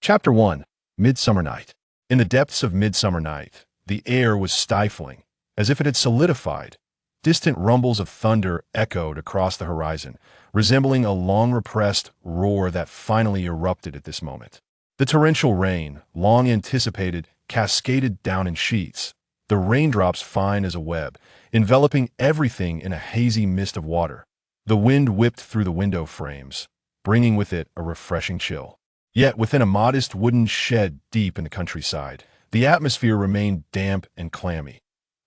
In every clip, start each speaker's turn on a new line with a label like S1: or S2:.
S1: Chapter 1. Midsummer Night. In the depths of Midsummer Night, the air was stifling, as if it had solidified. Distant rumbles of thunder echoed across the horizon, resembling a long-repressed roar that finally erupted at this moment. The torrential rain, long anticipated, cascaded down in sheets, the raindrops fine as a web, enveloping everything in a hazy mist of water. The wind whipped through the window frames, bringing with it a refreshing chill. Yet within a modest wooden shed deep in the countryside, the atmosphere remained damp and clammy.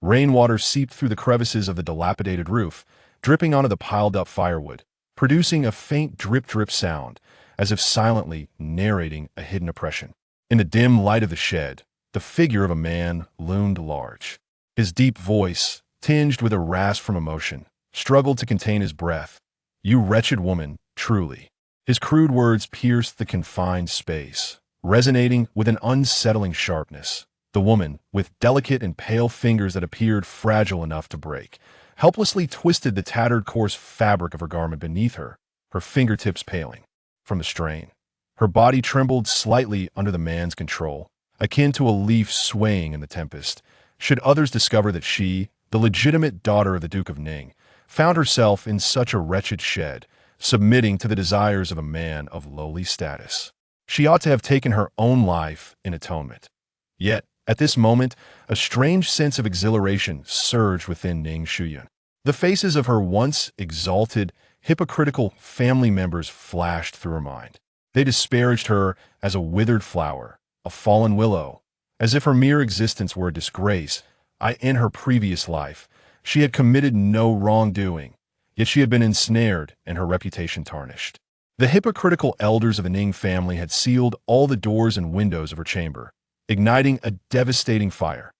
S1: Rainwater seeped through the crevices of the dilapidated roof, dripping onto the piled-up firewood, producing a faint drip-drip sound, as if silently narrating a hidden oppression. In the dim light of the shed, the figure of a man loomed large. His deep voice, tinged with a rasp from emotion, struggled to contain his breath. "You wretched woman, truly." His crude words pierced the confined space, resonating with an unsettling sharpness. The woman, with delicate and pale fingers that appeared fragile enough to break, helplessly twisted the tattered coarse fabric of her garment beneath her, her fingertips paling from the strain. Her body trembled slightly under the man's control, akin to a leaf swaying in the tempest, should others discover that she, the legitimate daughter of the Duke of Ning, found herself in such a wretched shed, submitting to the desires of a man of lowly status. She ought to have taken her own life in atonement. Yet, at this moment, a strange sense of exhilaration surged within Ning Shuyun. The faces of her once exalted, hypocritical family members flashed through her mind. They disparaged her as a withered flower, a fallen willow, as if her mere existence were a disgrace. In her previous life, she had committed no wrongdoing, yet she had been ensnared and her reputation tarnished. The hypocritical elders of the Ning family had sealed all the doors and windows of her chamber, igniting a devastating fire.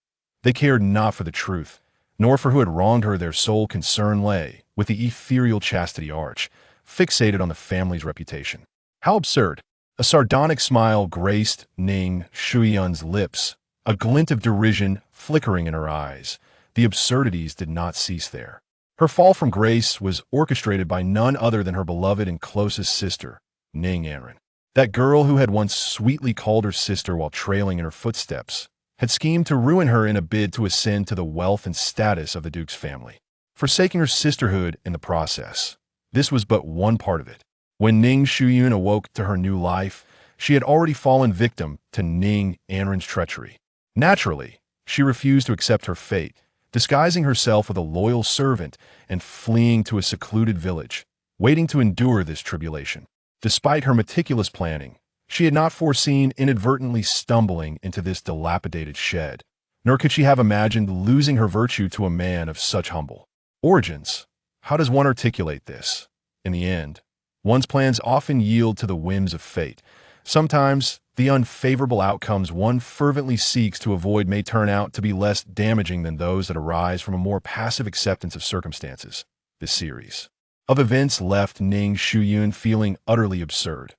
S1: They cared not for the truth, nor for who had wronged her. Their sole concern lay with the ethereal chastity arch, fixated on the family's reputation. How absurd! A sardonic smile graced Ning Shuyun's lips, a glint of derision flickering in her eyes. The absurdities did not cease there. Her fall from grace was orchestrated by none other than her beloved and closest sister, Ning Anren. That girl who had once sweetly called her sister while trailing in her footsteps had schemed to ruin her in a bid to ascend to the wealth and status of the Duke's family, forsaking her sisterhood in the process. This was but one part of it. When Ning Shuyun awoke to her new life, she had already fallen victim to Ning Anren's treachery. Naturally, she refused to accept her fate, disguising herself with a loyal servant and fleeing to a secluded village, waiting to endure this tribulation. Despite her meticulous planning, she had not foreseen inadvertently stumbling into this dilapidated shed, nor could she have imagined losing her virtue to a man of such humble origins. How does one articulate this? In the end, one's plans often yield to the whims of fate. Sometimes, the unfavorable outcomes one fervently seeks to avoid may turn out to be less damaging than those that arise from a more passive acceptance of circumstances. This series of events left Ning Shuyun feeling utterly absurd.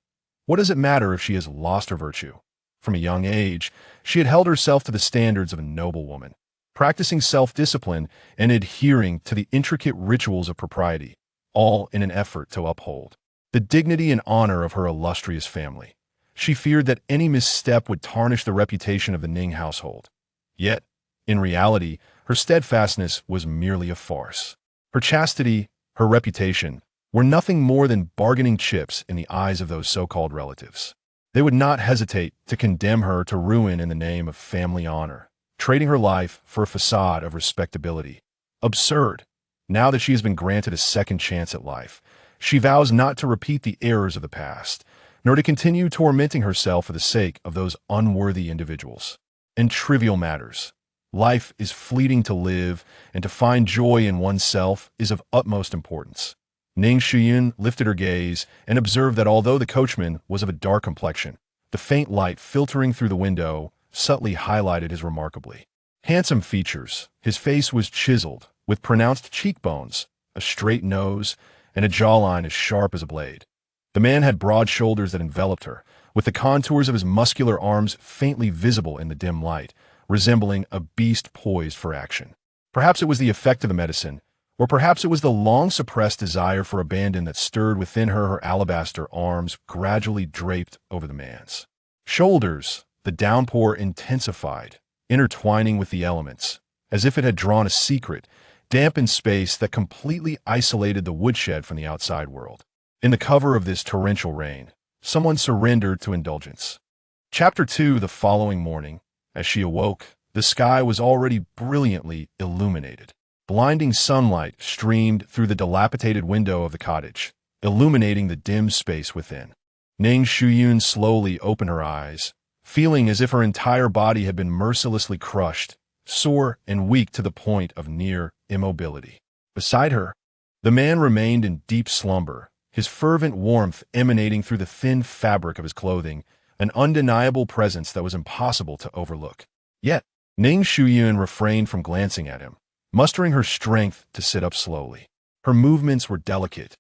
S1: What does it matter if she has lost her virtue? From a young age, she had held herself to the standards of a noble woman, practicing self-discipline and adhering to the intricate rituals of propriety, all in an effort to uphold the dignity and honor of her illustrious family. She feared that any misstep would tarnish the reputation of the Ning household. Yet, in reality, her steadfastness was merely a farce. Her chastity, her reputation, were nothing more than bargaining chips in the eyes of those so-called relatives. They would not hesitate to condemn her to ruin in the name of family honor, trading her life for a facade of respectability. Absurd! Now that she has been granted a second chance at life, she vows not to repeat the errors of the past, nor to continue tormenting herself for the sake of those unworthy individuals. In trivial matters, life is fleeting to live, and to find joy in oneself is of utmost importance. Ning Shuyun lifted her gaze and observed that although the coachman was of a dark complexion, the faint light filtering through the window subtly highlighted his remarkably handsome features. His face was chiseled, with pronounced cheekbones, a straight nose, and a jawline as sharp as a blade. The man had broad shoulders that enveloped her, with the contours of his muscular arms faintly visible in the dim light, resembling a beast poised for action. Perhaps it was the effect of the medicine, or perhaps it was the long-suppressed desire for abandon that stirred within her. Her alabaster arms gradually draped over the man's. Shoulders, the downpour intensified, intertwining with the elements, as if it had drawn a secret, dampened space that completely isolated the woodshed from the outside world. In the cover of this torrential rain, someone surrendered to indulgence. Chapter 2. The following morning, as she awoke, the sky was already brilliantly illuminated. Blinding sunlight streamed through the dilapidated window of the cottage, illuminating the dim space within. Ning Shuyun slowly opened her eyes, feeling as if her entire body had been mercilessly crushed, sore and weak to the point of near immobility. Beside her, the man remained in deep slumber, his fervent warmth emanating through the thin fabric of his clothing, an undeniable presence that was impossible to overlook. Yet, Ning Shuyun refrained from glancing at him, mustering her strength to sit up slowly. Her movements were delicate,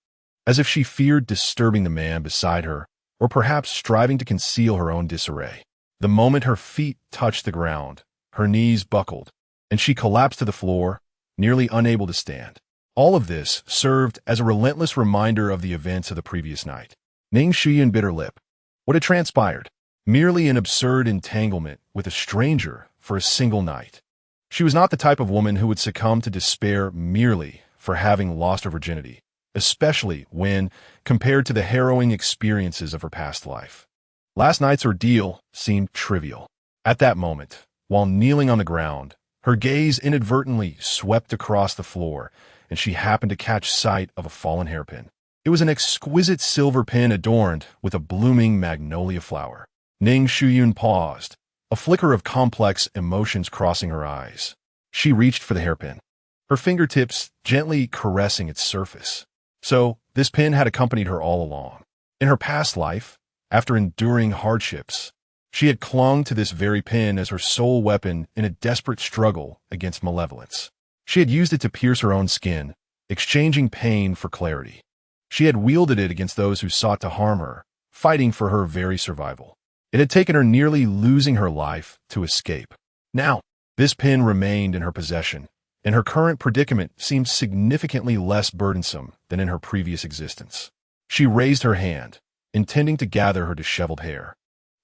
S1: as if she feared disturbing the man beside her, or perhaps striving to conceal her own disarray. The moment her feet touched the ground, her knees buckled, and she collapsed to the floor, nearly unable to stand. All of this served as a relentless reminder of the events of the previous night. Ning Shuyun bit her lip. What had transpired? Merely an absurd entanglement with a stranger for a single night. She was not the type of woman who would succumb to despair merely for having lost her virginity, especially when compared to the harrowing experiences of her past life. Last night's ordeal seemed trivial. At that moment, while kneeling on the ground, her gaze inadvertently swept across the floor, and she happened to catch sight of a fallen hairpin. It was an exquisite silver pin adorned with a blooming magnolia flower. Ning Shuyun paused, a flicker of complex emotions crossing her eyes. She reached for the hairpin, her fingertips gently caressing its surface. So, this pin had accompanied her all along. In her past life, after enduring hardships, she had clung to this very pin as her sole weapon in a desperate struggle against malevolence. She had used it to pierce her own skin, exchanging pain for clarity. She had wielded it against those who sought to harm her, fighting for her very survival. It had taken her nearly losing her life to escape. Now, this pin remained in her possession, and her current predicament seemed significantly less burdensome than in her previous existence. She raised her hand, intending to gather her disheveled hair.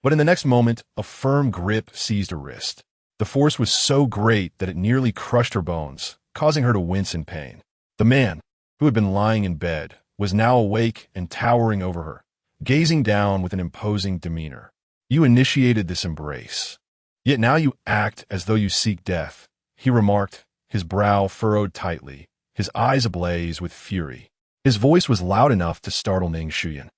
S1: But in the next moment, a firm grip seized her wrist. The force was so great that it nearly crushed her bones, causing her to wince in pain. The man, who had been lying in bed, was now awake and towering over her, gazing down with an imposing demeanor. You initiated this embrace, yet now you act as though you seek death, he remarked, his brow furrowed tightly, his eyes ablaze with fury. His voice was loud enough to startle Ning Shuyun,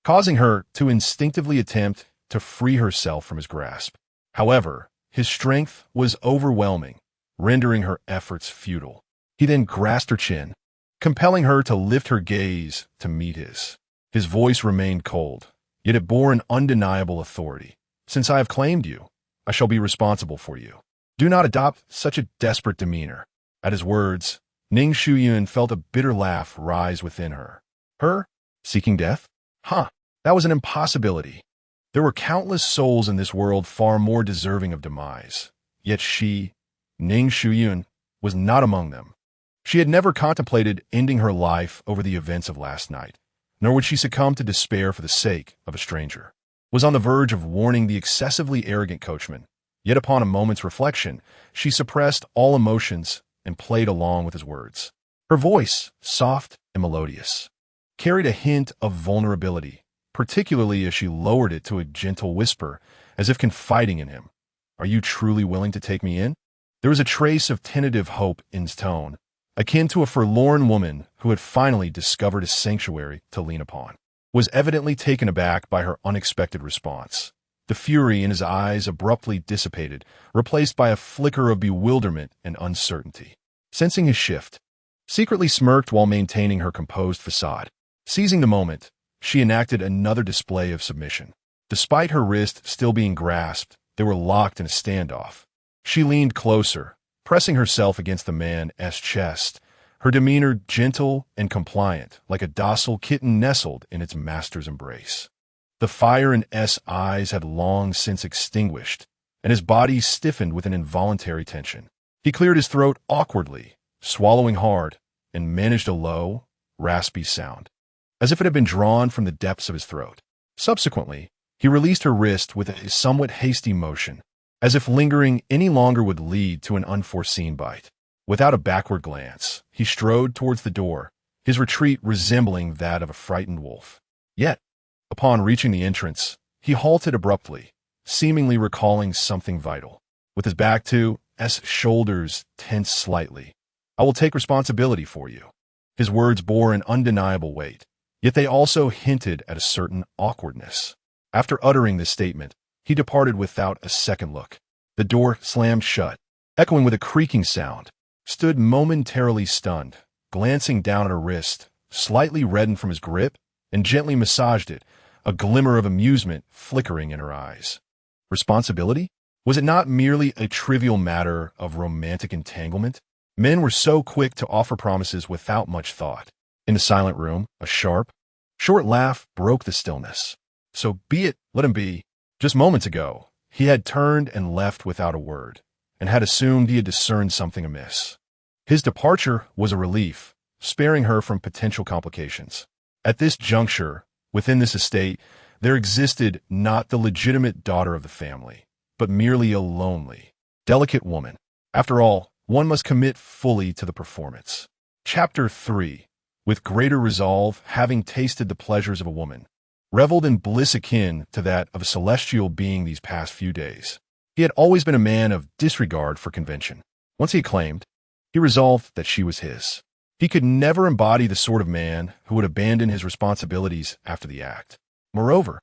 S1: causing her to instinctively attempt to free herself from his grasp. However, his strength was overwhelming, rendering her efforts futile. He then grasped her chin, compelling her to lift her gaze to meet his. His voice remained cold, yet it bore an undeniable authority. Since I have claimed you, I shall be responsible for you. Do not adopt such a desperate demeanor. At his words, Ning Shuyun felt a bitter laugh rise within her. Her? Seeking death? That was an impossibility. There were countless souls in this world far more deserving of demise. Yet she, Ning Shuyun, was not among them. She had never contemplated ending her life over the events of last night, nor would she succumb to despair for the sake of a stranger. Was on the verge of warning the excessively arrogant coachman, yet upon a moment's reflection, she suppressed all emotions and played along with his words. Her voice, soft and melodious, carried a hint of vulnerability, particularly as she lowered it to a gentle whisper, as if confiding in him. Are you truly willing to take me in? There was a trace of tentative hope in his tone, akin to a forlorn woman who had finally discovered a sanctuary to lean upon. Was evidently taken aback by her unexpected response. The fury in his eyes abruptly dissipated, replaced by a flicker of bewilderment and uncertainty. Sensing his shift, secretly smirked while maintaining her composed facade. Seizing the moment, she enacted another display of submission. Despite her wrist still being grasped, they were locked in a standoff. She leaned closer, pressing herself against the man's chest, her demeanor gentle and compliant, like a docile kitten nestled in its master's embrace. The fire in S' eyes had long since extinguished, and his body stiffened with an involuntary tension. He cleared his throat awkwardly, swallowing hard, and managed a low, raspy sound, as if it had been drawn from the depths of his throat. Subsequently, He released her wrist with a somewhat hasty motion, as if lingering any longer would lead to an unforeseen bite. Without a backward glance, he strode towards the door, his retreat resembling that of a frightened wolf. Yet, upon reaching the entrance, he halted abruptly, seemingly recalling something vital. With his back to S, shoulders tensed slightly. "I will take responsibility for you." His words bore an undeniable weight, yet they also hinted at a certain awkwardness. After uttering this statement, he departed without a second look. The door slammed shut, echoing with a creaking sound. Stood momentarily stunned, glancing down at her wrist, slightly reddened from his grip, and gently massaged it, a glimmer of amusement flickering in her eyes. Responsibility? Was it not merely a trivial matter of romantic entanglement? Men were so quick to offer promises without much thought. In the silent room, a sharp, short laugh broke the stillness. "So be it, let him be." Just moments ago, he had turned and left without a word, and had assumed he had discerned something amiss. His departure was a relief, sparing her from potential complications. At this juncture, within this estate, there existed not the legitimate daughter of the family, but merely a lonely, delicate woman. After all, one must commit fully to the performance. Chapter 3. With greater resolve, having tasted the pleasures of a woman, reveled in bliss akin to that of a celestial being these past few days. He had always been a man of disregard for convention. Once he claimed, he resolved that she was his. He could never embody the sort of man who would abandon his responsibilities after the act. Moreover,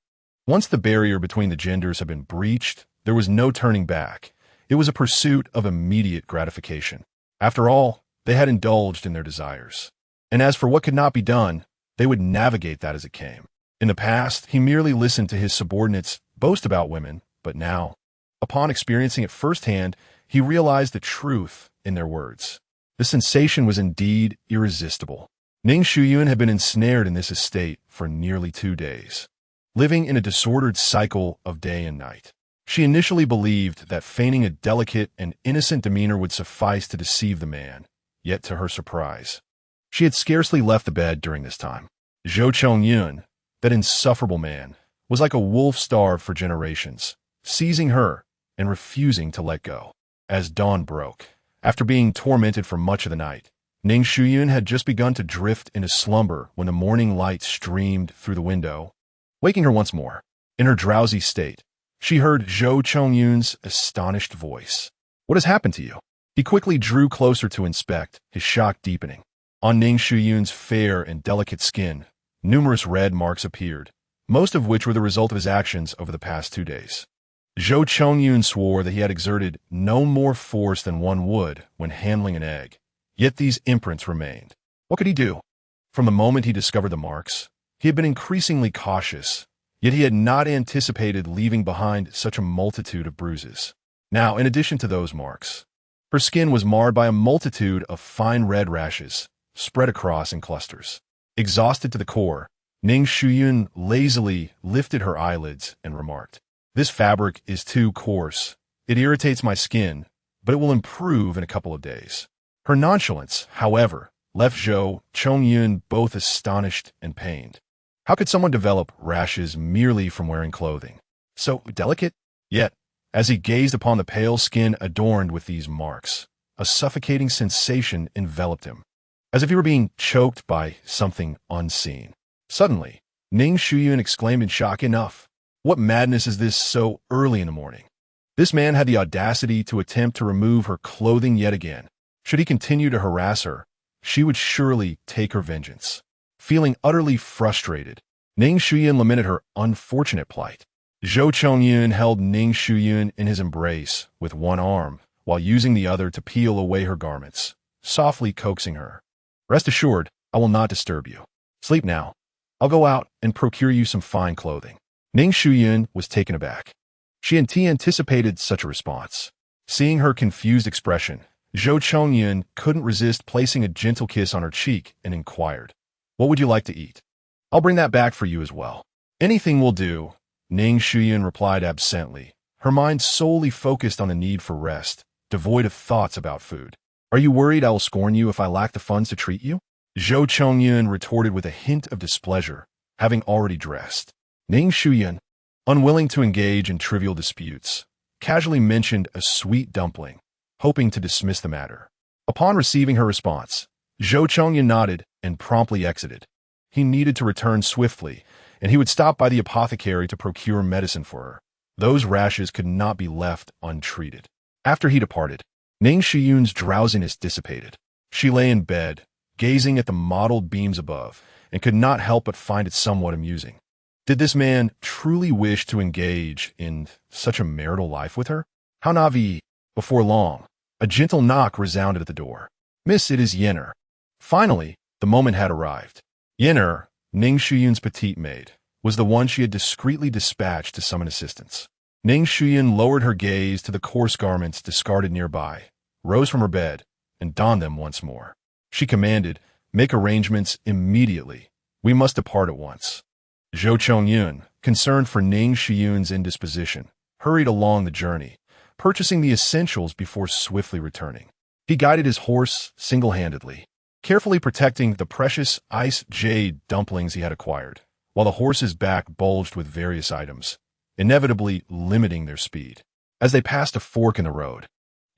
S1: once the barrier between the genders had been breached, there was no turning back. It was a pursuit of immediate gratification. After all, they had indulged in their desires. And as for what could not be done, they would navigate that as it came. In the past, he merely listened to his subordinates boast about women, but now, upon experiencing it firsthand, he realized the truth in their words. The sensation was indeed irresistible. Ning Shuyun had been ensnared in this estate for nearly 2 days, living in a disordered cycle of day and night. She initially believed that feigning a delicate and innocent demeanor would suffice to deceive the man, yet to her surprise, she had scarcely left the bed during this time. Zhou Chongyun, that insufferable man, was like a wolf starved for generations, seizing her and refusing to let go. As dawn broke, after being tormented for much of the night, Ning Shuyun had just begun to drift into slumber when the morning light streamed through the window, waking her once more. In her drowsy state, she heard Zhou Chongyun's astonished voice. "What has happened to you?" He quickly drew closer to inspect, his shock deepening. On Ning Shuyun's fair and delicate skin, numerous red marks appeared, most of which were the result of his actions over the past 2 days. Zhou Chongyun swore that he had exerted no more force than one would when handling an egg, yet these imprints remained. What could he do? From the moment he discovered the marks, he had been increasingly cautious, yet he had not anticipated leaving behind such a multitude of bruises. Now, in addition to those marks, her skin was marred by a multitude of fine red rashes, spread across in clusters. Exhausted to the core, Ning Shuyun lazily lifted her eyelids and remarked, "This fabric is too coarse. It irritates my skin, but it will improve in a couple of days." Her nonchalance, however, left Zhou Chongyun both astonished and pained. How could someone develop rashes merely from wearing clothing so delicate? Yet, as he gazed upon the pale skin adorned with these marks, a suffocating sensation enveloped him, as if he were being choked by something unseen. Suddenly, Ning Shuyun exclaimed in shock, "Enough! What madness is this so early in the morning?" This man had the audacity to attempt to remove her clothing yet again. Should he continue to harass her, she would surely take her vengeance. Feeling utterly frustrated, Ning Shuyun lamented her unfortunate plight. Zhou Chongyun held Ning Shuyun in his embrace with one arm, while using the other to peel away her garments, softly coaxing her. "Rest assured, I will not disturb you. Sleep now. I'll go out and procure you some fine clothing." Ning Shuyun was taken aback. She had anticipated such a response. Seeing her confused expression, Zhou Chongyun couldn't resist placing a gentle kiss on her cheek and inquired, "What would you like to eat?" "I'll bring that back for you as well." "Anything will do," Ning Shuyun replied absently, her mind solely focused on the need for rest, devoid of thoughts about food. "Are you worried I will scorn you if I lack the funds to treat you?" Zhou Chongyun retorted with a hint of displeasure, having already dressed. "Ning Shuyun, unwilling to engage in trivial disputes, casually mentioned a sweet dumpling, hoping to dismiss the matter. Upon receiving her response, Zhou Chongyan nodded and promptly exited. He needed to return swiftly, and he would stop by the apothecary to procure medicine for her. Those rashes could not be left untreated. After he departed, Ning Shuyun's drowsiness dissipated. She lay in bed, gazing at the mottled beams above, and could not help but find it somewhat amusing. Did this man truly wish to engage in such a marital life with her? How naive! Before long, a gentle knock resounded at the door. "Miss, it is Yenner." Finally, the moment had arrived. Yenner, Ning Shuyun's petite maid, was the one she had discreetly dispatched to summon assistance. Ning Shuyun lowered her gaze to the coarse garments discarded nearby, rose from her bed, and donned them once more. She commanded, "Make arrangements immediately. We must depart at once." Zhou Chongyun, concerned for Ning Shuyun's indisposition, hurried along the journey, purchasing the essentials before swiftly returning. He guided his horse single-handedly, carefully protecting the precious ice jade dumplings he had acquired, while the horse's back bulged with various items, inevitably limiting their speed. As they passed a fork in the road,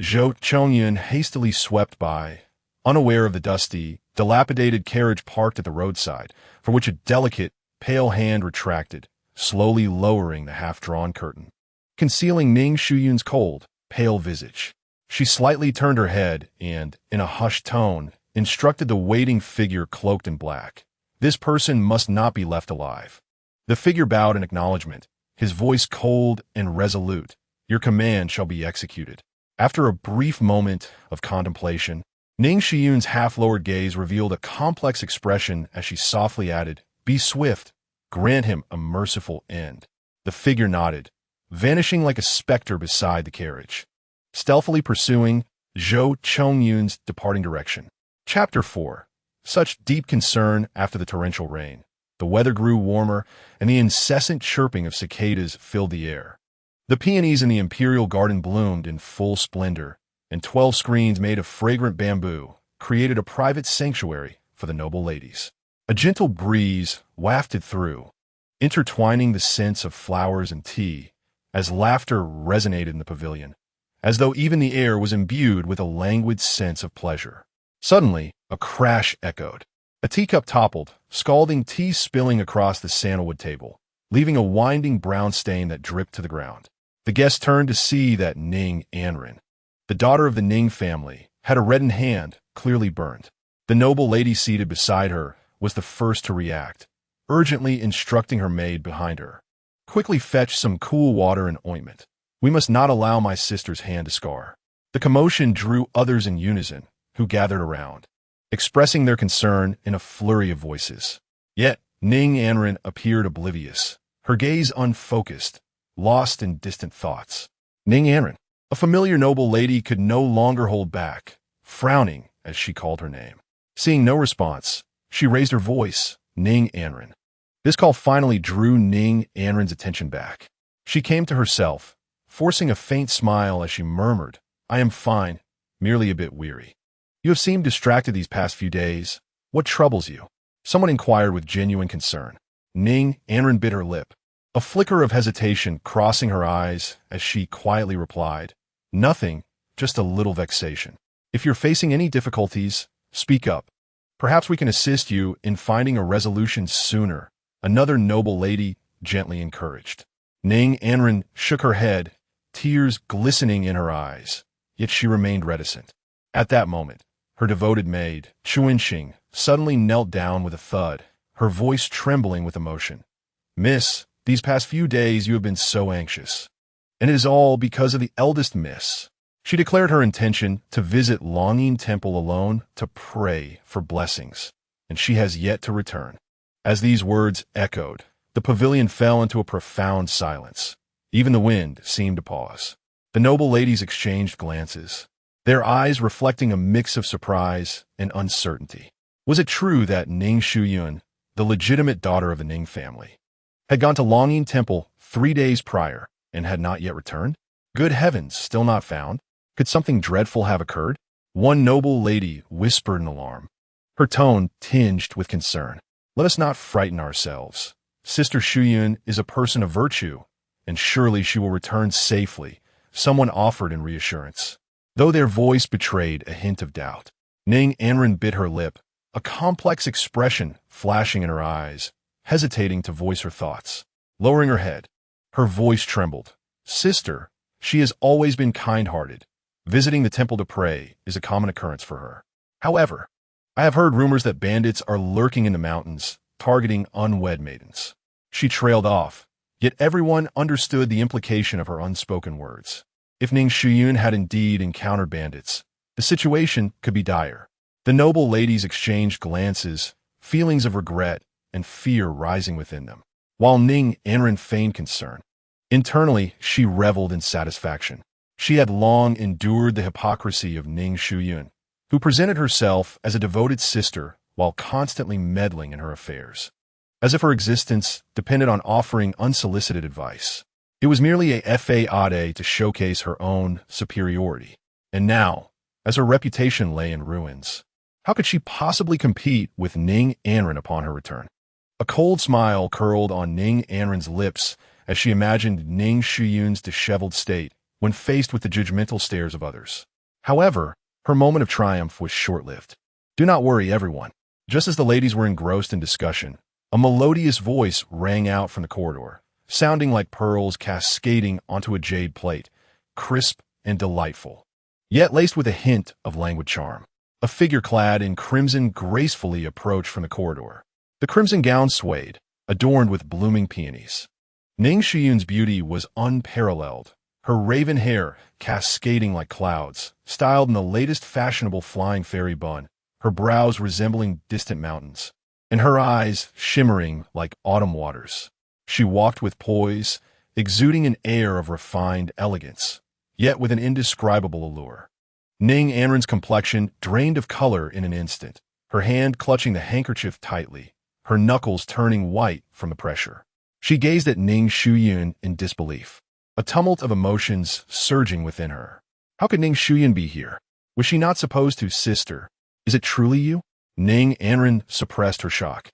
S1: Zhou Chongyun hastily swept by, unaware of the dusty, dilapidated carriage parked at the roadside, from which a delicate, pale hand retracted, slowly lowering the half-drawn curtain, concealing Ning Shuyun's cold, pale visage. She slightly turned her head and, in a hushed tone, instructed the waiting figure cloaked in black. This person must not be left alive. The figure bowed in acknowledgement, his voice cold and resolute. "Your command shall be executed." After a brief moment of contemplation, Ning Shuyun's half-lowered gaze revealed a complex expression as she softly added, "Be swift. Grant him a merciful end." The figure nodded, vanishing like a specter beside the carriage, stealthily pursuing Zhou Chongyun's departing direction. Chapter 4. Such deep concern after the torrential rain. The weather grew warmer, and the incessant chirping of cicadas filled the air. The peonies in the imperial garden bloomed in full splendor, and 12 screens made of fragrant bamboo created a private sanctuary for the noble ladies. A gentle breeze wafted through, intertwining the scents of flowers and tea, as laughter resonated in the pavilion, as though even the air was imbued with a languid sense of pleasure. Suddenly, a crash echoed. A teacup toppled, scalding tea spilling across the sandalwood table, leaving a winding brown stain that dripped to the ground. The guests turned to see that Ning Anren, the daughter of the Ning family, had a reddened hand, clearly burned. The noble lady seated beside her was the first to react, urgently instructing her maid behind her. "Quickly fetch some cool water and ointment. We must not allow my sister's hand to scar." The commotion drew others in unison, who gathered around, expressing their concern in a flurry of voices. Yet Ning Anren appeared oblivious, her gaze unfocused, lost in distant thoughts. Ning Anren, a familiar noble lady, could no longer hold back, frowning as she called her name. Seeing no response, she raised her voice, "Ning Anren." This call finally drew Ning Anren's attention back. She came to herself, forcing a faint smile as she murmured, "I am fine, merely a bit weary." "You have seemed distracted these past few days. What troubles you?" someone inquired with genuine concern. Ning Anren bit her lip, a flicker of hesitation crossing her eyes as she quietly replied, "Nothing, just a little vexation. If you're facing any difficulties, speak up. Perhaps we can assist you in finding a resolution sooner," another noble lady gently encouraged. Ning Anren shook her head, tears glistening in her eyes, yet she remained reticent. At that moment, her devoted maid, Chuanxing, suddenly knelt down with a thud, her voice trembling with emotion. "Miss, these past few days you have been so anxious. And it is all because of the eldest miss." She declared her intention to visit Longing Temple alone to pray for blessings, and she has yet to return. As these words echoed, the pavilion fell into a profound silence. Even the wind seemed to pause. The noble ladies exchanged glances, their eyes reflecting a mix of surprise and uncertainty. Was it true that Ning Shuyun, the legitimate daughter of the Ning family, had gone to Longing Temple 3 days prior and had not yet returned? Good heavens, still not found? Could something dreadful have occurred? One noble lady whispered in alarm, her tone tinged with concern. "Let us not frighten ourselves. Sister Shuyun is a person of virtue and surely she will return safely, someone offered in reassurance. Though their voice betrayed a hint of doubt. Ning Anren bit her lip, a complex expression flashing in her eyes, hesitating to voice her thoughts. Lowering her head, her voice trembled. Sister, she has always been kind-hearted. Visiting the temple to pray is a common occurrence for her. However, I have heard rumors that bandits are lurking in the mountains, targeting unwed maidens. She trailed off, yet everyone understood the implication of her unspoken words. If Ning Shuyun had indeed encountered bandits, the situation could be dire. The noble ladies exchanged glances, feelings of regret and fear rising within them, while Ning Anren feigned concern. Internally, she reveled in satisfaction. She had long endured the hypocrisy of Ning Shuyun, who presented herself as a devoted sister while constantly meddling in her affairs, as if her existence depended on offering unsolicited advice. It was merely a fade to showcase her own superiority. And now, as her reputation lay in ruins, how could she possibly compete with Ning Anren upon her return? A cold smile curled on Ning Anren's lips as she imagined Ning Shuyun's disheveled state when faced with the judgmental stares of others. However, her moment of triumph was short-lived. Do not worry, everyone. Just as the ladies were engrossed in discussion, a melodious voice rang out from the corridor, sounding like pearls cascading onto a jade plate, crisp and delightful, yet laced with a hint of languid charm. A figure clad in crimson gracefully approached from the corridor. The crimson gown swayed, adorned with blooming peonies. Ning Shuyun's beauty was unparalleled, her raven hair cascading like clouds, styled in the latest fashionable flying fairy bun, her brows resembling distant mountains, and her eyes shimmering like autumn waters. She walked with poise, exuding an air of refined elegance, yet with an indescribable allure. Ning Anren's complexion drained of color in an instant, her hand clutching the handkerchief tightly, her knuckles turning white from the pressure. She gazed at Ning Shuyun in disbelief, a tumult of emotions surging within her. How could Ning Shuyun be here? Was she not supposed to, sister? Is it truly you? Ning Anren suppressed her shock,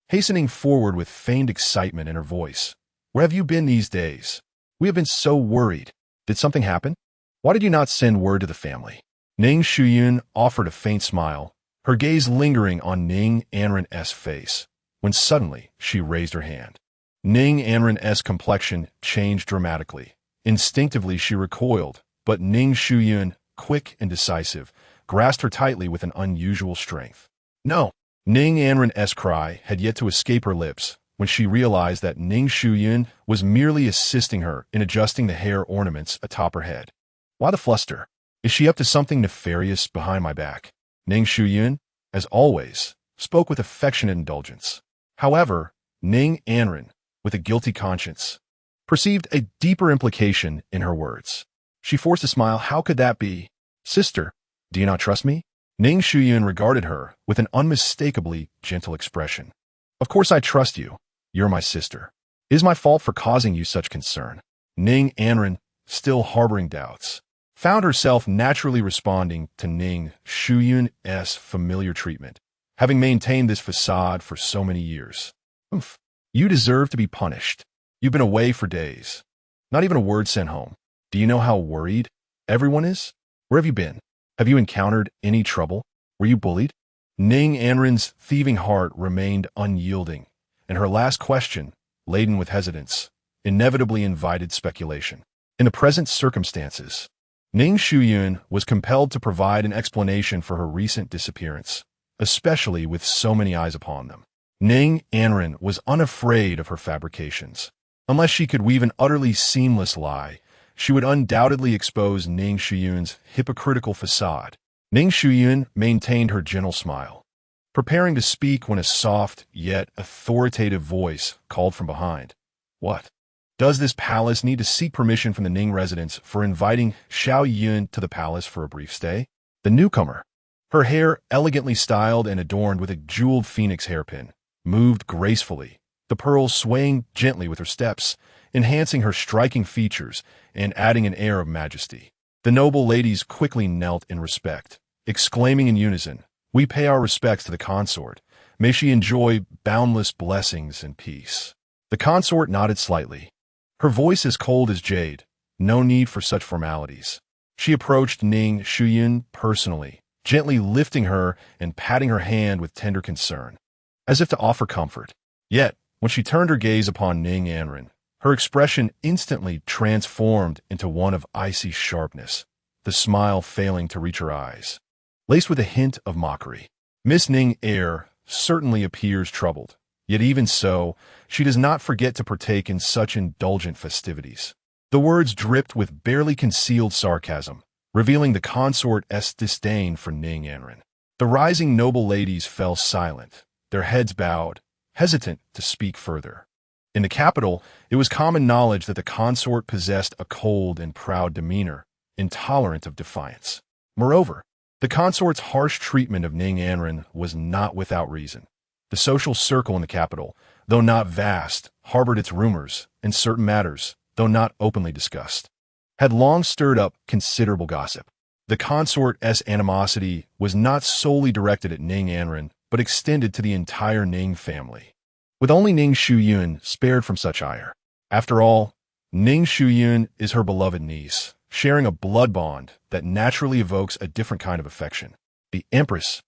S1: hastening forward with feigned excitement in her voice. Where have you been these days? We have been so worried. Did something happen? Why did you not send word to the family? Ning Shuyun offered a faint smile, her gaze lingering on Ning Anren's face, when suddenly she raised her hand. Ning Anren's complexion changed dramatically. Instinctively she recoiled, but Ning Shuyun, quick and decisive, grasped her tightly with an unusual strength. No! Ning Anren's cry had yet to escape her lips when she realized that Ning Shuyun was merely assisting her in adjusting the hair ornaments atop her head. Why the fluster? Is she up to something nefarious behind my back? Ning Shuyun, as always, spoke with affectionate indulgence. However, Ning Anren, with a guilty conscience, perceived a deeper implication in her words. She forced a smile. How could that be? Sister, do you not trust me? Ning Shuyun regarded her with an unmistakably gentle expression. Of course I trust you. You're my sister. It is my fault for causing you such concern. Ning Anren, still harboring doubts, found herself naturally responding to Ning Shuyun's familiar treatment, having maintained this facade for so many years. Oof. You deserve to be punished. You've been away for days. Not even a word sent home. Do you know how worried everyone is? Where have you been? Have you encountered any trouble? Were you bullied? Ning Anren's thieving heart remained unyielding, and her last question, laden with hesitance, inevitably invited speculation. In the present circumstances, Ning Shuyun was compelled to provide an explanation for her recent disappearance, especially with so many eyes upon them. Ning Anren was unafraid of her fabrications. Unless she could weave an utterly seamless lie, she would undoubtedly expose Ning Shuyun's hypocritical facade. Ning Shuyun maintained her gentle smile, preparing to speak when a soft yet authoritative voice called from behind. What? Does this palace need to seek permission from the Ning residents for inviting Xiao Yun to the palace for a brief stay? The newcomer, her hair elegantly styled and adorned with a jeweled phoenix hairpin, moved gracefully, the pearls swaying gently with her steps, enhancing her striking features and adding an air of majesty. The noble ladies quickly knelt in respect, exclaiming in unison, "We pay our respects to the consort. May she enjoy boundless blessings and peace." The consort nodded slightly, her voice as cold as jade. No need for such formalities. She approached Ning Shuyun personally, gently lifting her and patting her hand with tender concern, as if to offer comfort. Yet, when she turned her gaze upon Ning Anren, her expression instantly transformed into one of icy sharpness, the smile failing to reach her eyes, laced with a hint of mockery. Miss Ning certainly appears troubled, yet even so, she does not forget to partake in such indulgent festivities. The words dripped with barely concealed sarcasm, revealing the consort's disdain for Ning Anren. The rising noble ladies fell silent, their heads bowed, hesitant to speak further. In the capital, it was common knowledge that the consort possessed a cold and proud demeanor, intolerant of defiance. Moreover, the consort's harsh treatment of Ning Anren was not without reason. The social circle in the capital, though not vast, harbored its rumors, and certain matters, though not openly discussed, had long stirred up considerable gossip. The consort's animosity was not solely directed at Ning Anren, but extended to the entire Ning family, with only Ning Shuyun spared from such ire. After all, Ning Shuyun is her beloved niece, sharing a blood bond that naturally evokes a different kind of affection. The Empress,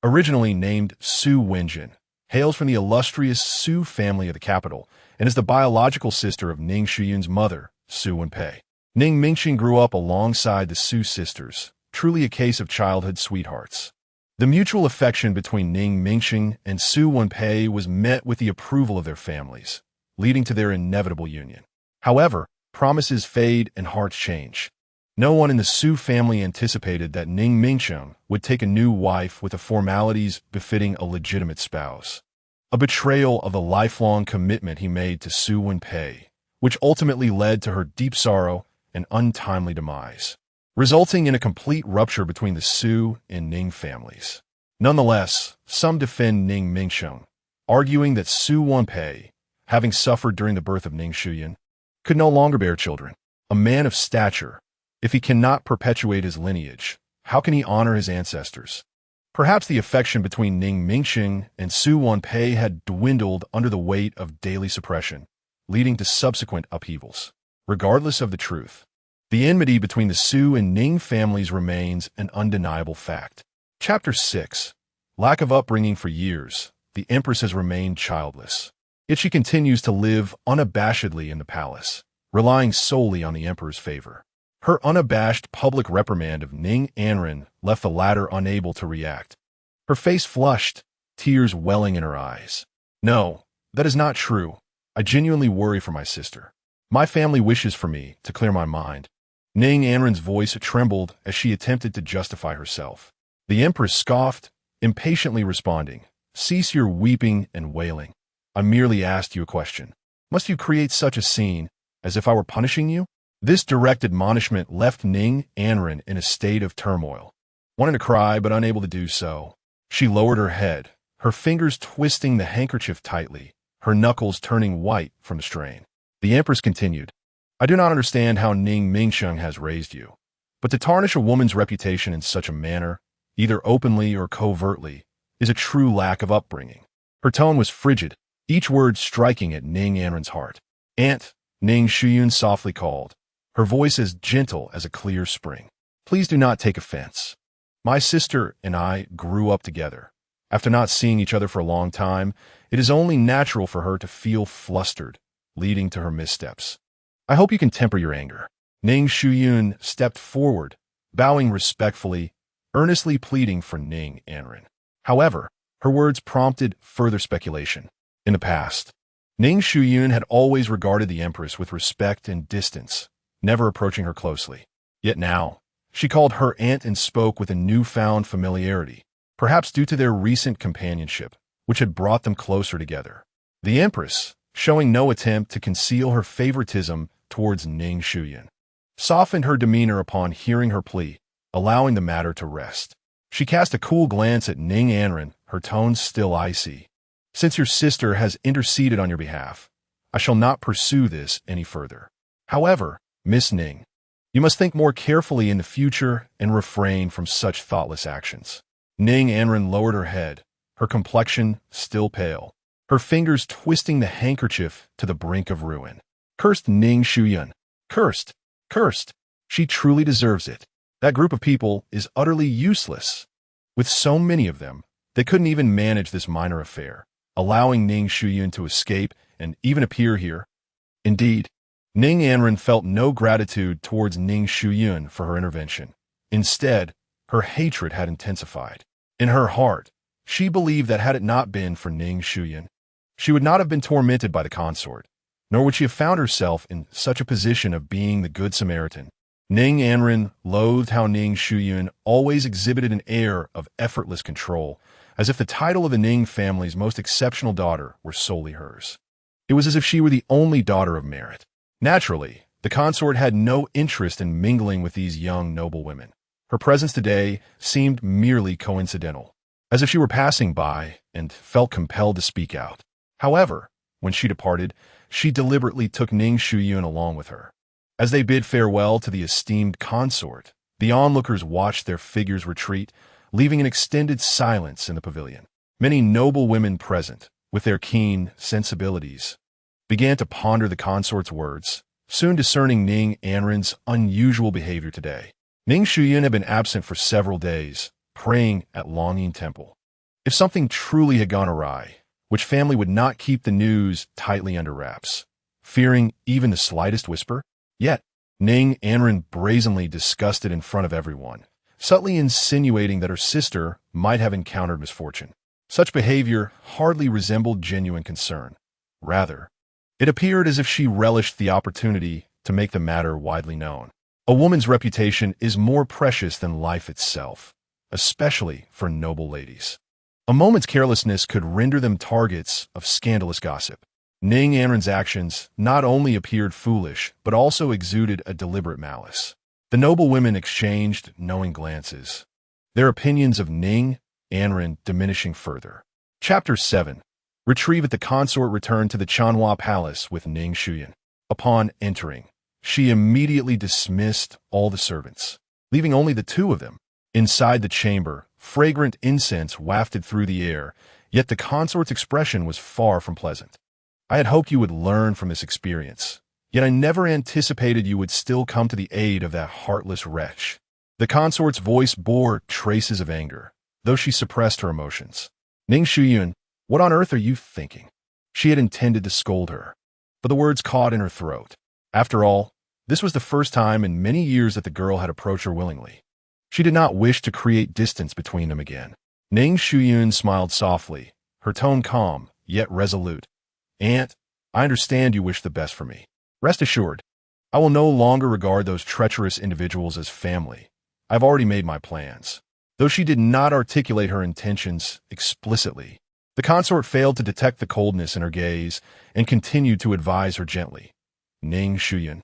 S1: originally named Su Wenjin, hails from the illustrious Su family of the capital and is the biological sister of Ning Shuyun's mother, Su Wenpei. Ning Mingxing grew up alongside the Su sisters, truly a case of childhood sweethearts. The mutual affection between Ning Mingxing and Su Wenpei was met with the approval of their families, leading to their inevitable union. However, promises fade and hearts change. No one in the Su family anticipated that Ning Mingxing would take a new wife with the formalities befitting a legitimate spouse. A betrayal of the lifelong commitment he made to Su Wenpei, which ultimately led to her deep sorrow and untimely demise, resulting in a complete rupture between the Su and Ning families. Nonetheless, some defend Ning Mingxing, arguing that Su Wenpei, having suffered during the birth of Ning Shuyun, could no longer bear children. A man of stature, if he cannot perpetuate his lineage, how can he honor his ancestors? Perhaps the affection between Ning Mingxing and Su Wenpei had dwindled under the weight of daily suppression, leading to subsequent upheavals. Regardless of the truth, the enmity between the Su and Ning families remains an undeniable fact. Chapter 6. Lack of upbringing. For years, the Empress has remained childless. Yet she continues to live unabashedly in the palace, relying solely on the Emperor's favor. Her unabashed public reprimand of Ning Anren left the latter unable to react. Her face flushed, tears welling in her eyes. No, that is not true. I genuinely worry for my sister. My family wishes for me to clear my mind. Ning Anren's voice trembled as she attempted to justify herself. The Empress scoffed, impatiently responding, "Cease your weeping and wailing. I merely asked you a question. Must you create such a scene, as if I were punishing you?" This direct admonishment left Ning Anren in a state of turmoil. Wanting to cry but unable to do so, she lowered her head, her fingers twisting the handkerchief tightly, her knuckles turning white from the strain. The Empress continued, "I do not understand how Ning Mingxing has raised you, but to tarnish a woman's reputation in such a manner, either openly or covertly, is a true lack of upbringing." Her tone was frigid, each word striking at Ning Anren's heart. "Aunt," Ning Shuyun softly called, her voice as gentle as a clear spring. "Please do not take offense. My sister and I grew up together. After not seeing each other for a long time, it is only natural for her to feel flustered, leading to her missteps. I hope you can temper your anger." Ning Shuyun stepped forward, bowing respectfully, earnestly pleading for Ning Anren. However, her words prompted further speculation. In the past, Ning Shuyun had always regarded the Empress with respect and distance, never approaching her closely. Yet now, she called her aunt and spoke with a newfound familiarity, perhaps due to their recent companionship, which had brought them closer together. The Empress, showing no attempt to conceal her favoritism towards Ning Shuyun, softened her demeanor upon hearing her plea, allowing the matter to rest. She cast a cool glance at Ning Anren, her tones still icy. "Since your sister has interceded on your behalf, I shall not pursue this any further. However, Miss Ning, you must think more carefully in the future and refrain from such thoughtless actions." Ning Anren lowered her head, her complexion still pale, her fingers twisting the handkerchief to the brink of ruin. Cursed Ning Shuyun. Cursed. Cursed. She truly deserves it. That group of people is utterly useless. With so many of them, they couldn't even manage this minor affair, allowing Ning Shuyun to escape and even appear here. Indeed, Ning Anren felt no gratitude towards Ning Shuyun for her intervention. Instead, her hatred had intensified. In her heart, she believed that had it not been for Ning Shuyun, she would not have been tormented by the consort, nor would she have found herself in such a position of being the Good Samaritan. Ning Anren loathed how Ning Shuyun always exhibited an air of effortless control, as if the title of the Ning family's most exceptional daughter were solely hers. It was as if she were the only daughter of merit. Naturally, the consort had no interest in mingling with these young noble women. Her presence today seemed merely coincidental, as if she were passing by and felt compelled to speak out. However, when she departed, she deliberately took Ning Shuyun along with her. As they bid farewell to the esteemed consort, the onlookers watched their figures retreat, leaving an extended silence in the pavilion. Many noble women present, with their keen sensibilities, began to ponder the consort's words, soon discerning Ning Anren's unusual behavior today. Ning Shuyun had been absent for several days, praying at Longyin Temple. If something truly had gone awry, which family would not keep the news tightly under wraps, fearing even the slightest whisper? Yet, Ning Anren brazenly discussed it in front of everyone, subtly insinuating that her sister might have encountered misfortune. Such behavior hardly resembled genuine concern. Rather, it appeared as if she relished the opportunity to make the matter widely known. A woman's reputation is more precious than life itself, especially for noble ladies. A moment's carelessness could render them targets of scandalous gossip. Ning Anren's actions not only appeared foolish, but also exuded a deliberate malice. The noble women exchanged knowing glances, their opinions of Ning Anren diminishing further. Chapter 7. Retrieve at the consort returned to the Chanhua Palace with Ning Shuyun. Upon entering, she immediately dismissed all the servants, leaving only the two of them. Inside the chamber, fragrant incense wafted through the air, yet the consort's expression was far from pleasant. I had hoped you would learn from this experience, yet I never anticipated you would still come to the aid of that heartless wretch. The consort's voice bore traces of anger, though she suppressed her emotions. Ning Shuyun, what on earth are you thinking? She had intended to scold her, but the words caught in her throat. After all, this was the first time in many years that the girl had approached her willingly. She did not wish to create distance between them again. Ning Shuyun smiled softly, her tone calm, yet resolute. Aunt, I understand you wish the best for me. Rest assured, I will no longer regard those treacherous individuals as family. I've already made my plans. Though she did not articulate her intentions explicitly, the consort failed to detect the coldness in her gaze and continued to advise her gently. Ning Shuyun,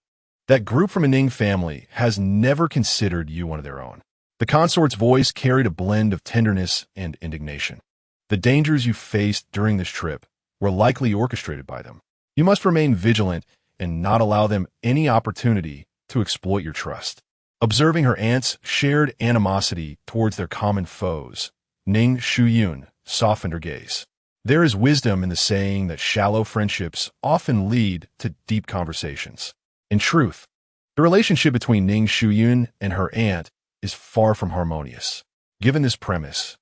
S1: that group from a Ning family has never considered you one of their own. The consort's voice carried a blend of tenderness and indignation. The dangers you faced during this trip were likely orchestrated by them. You must remain vigilant and not allow them any opportunity to exploit your trust. Observing her aunt's shared animosity towards their common foes, Ning Shuyun softened her gaze. There is wisdom in the saying that shallow friendships often lead to deep conversations. In truth, the relationship between Ning Shuyun and her aunt is far from harmonious. Given this premise,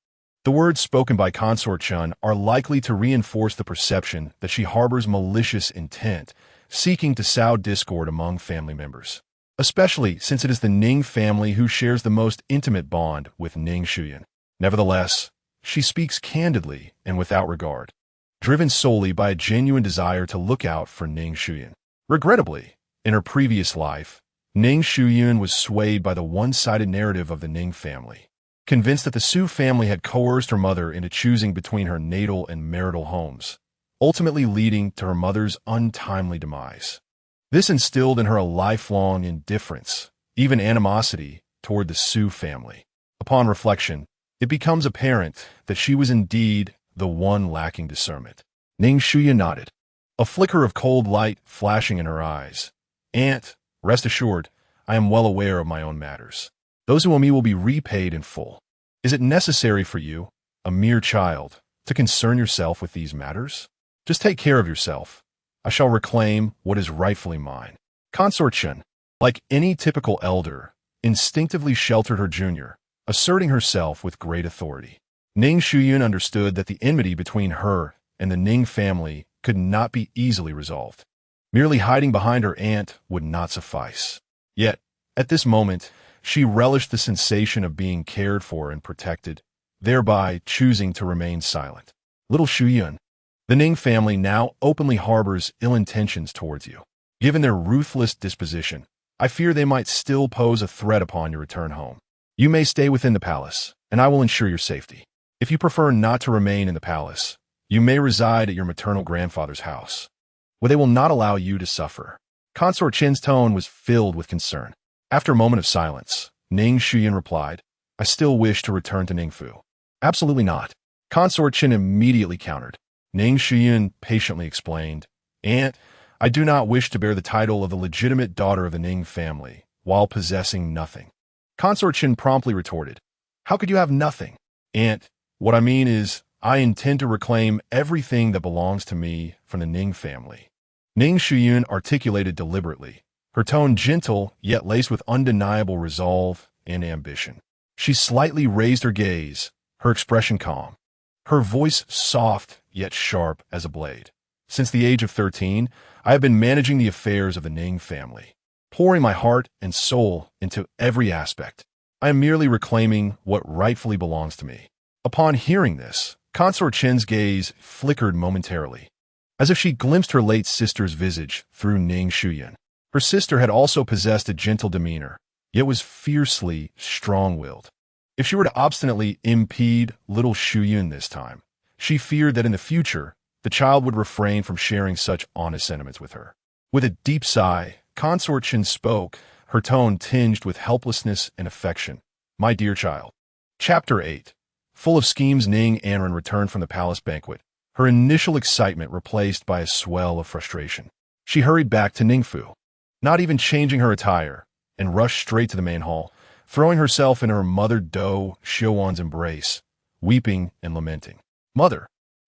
S1: the words spoken by Consort Chun are likely to reinforce the perception that she harbors malicious intent, seeking to sow discord among family members, especially since it is the Ning family who shares the most intimate bond with Ning Shuyun. Nevertheless, she speaks candidly and without regard, driven solely by a genuine desire to look out for Ning Shuyun. Regrettably, in her previous life, Ning Shuyun was swayed by the one-sided narrative of the Ning family, convinced that the Su family had coerced her mother into choosing between her natal and marital homes, ultimately leading to her mother's untimely demise. This instilled in her a lifelong indifference, even animosity, toward the Su family. Upon reflection, it becomes apparent that she was indeed the one lacking discernment. Ning Shuyun nodded, a flicker of cold light flashing in her eyes. Aunt, rest assured, I am well aware of my own matters. Those who owe me will be repaid in full. Is it necessary for you, a mere child, to concern yourself with these matters? Just take care of yourself, I shall reclaim what is rightfully mine. Consort Chen, like any typical elder, instinctively sheltered her junior, asserting herself with great authority. Ning Shuyun understood that the enmity between her and the Ning family could not be easily resolved. Merely hiding behind her aunt would not suffice. Yet, at this moment, she relished the sensation of being cared for and protected, thereby choosing to remain silent. Little Shuyun, the Ning family now openly harbors ill intentions towards you. Given their ruthless disposition, I fear they might still pose a threat upon your return home. You may stay within the palace, and I will ensure your safety. If you prefer not to remain in the palace, you may reside at your maternal grandfather's house, where they will not allow you to suffer. Consort Chen's tone was filled with concern. After a moment of silence, Ning Shuyun replied, I still wish to return to Ningfu. Absolutely not. Consort Chen immediately countered. Ning Shuyun patiently explained, Aunt, I do not wish to bear the title of the legitimate daughter of the Ning family, while possessing nothing. Consort Chen promptly retorted, How could you have nothing? Aunt, what I mean is, I intend to reclaim everything that belongs to me from the Ning family. Ning Shuyun articulated deliberately, her tone gentle yet laced with undeniable resolve and ambition. She slightly raised her gaze, her expression calm, her voice soft yet sharp as a blade. Since the age of 13, I have been managing the affairs of the Ning family, pouring my heart and soul into every aspect. I am merely reclaiming what rightfully belongs to me. Upon hearing this, Consort Chen's gaze flickered momentarily, as if she glimpsed her late sister's visage through Ning Shuyun. Her sister had also possessed a gentle demeanor, yet was fiercely strong-willed. If she were to obstinately impede little Shuyun this time, she feared that in the future, the child would refrain from sharing such honest sentiments with her. With a deep sigh, Consort Chen spoke, her tone tinged with helplessness and affection. My dear child. Chapter 8. Full of schemes, Ning Anren returned from the palace banquet, her initial excitement replaced by a swell of frustration. She hurried back to Ningfu, not even changing her attire, and rushed straight to the main hall, throwing herself in her mother Do Xiuwan's embrace, weeping and lamenting. Mother,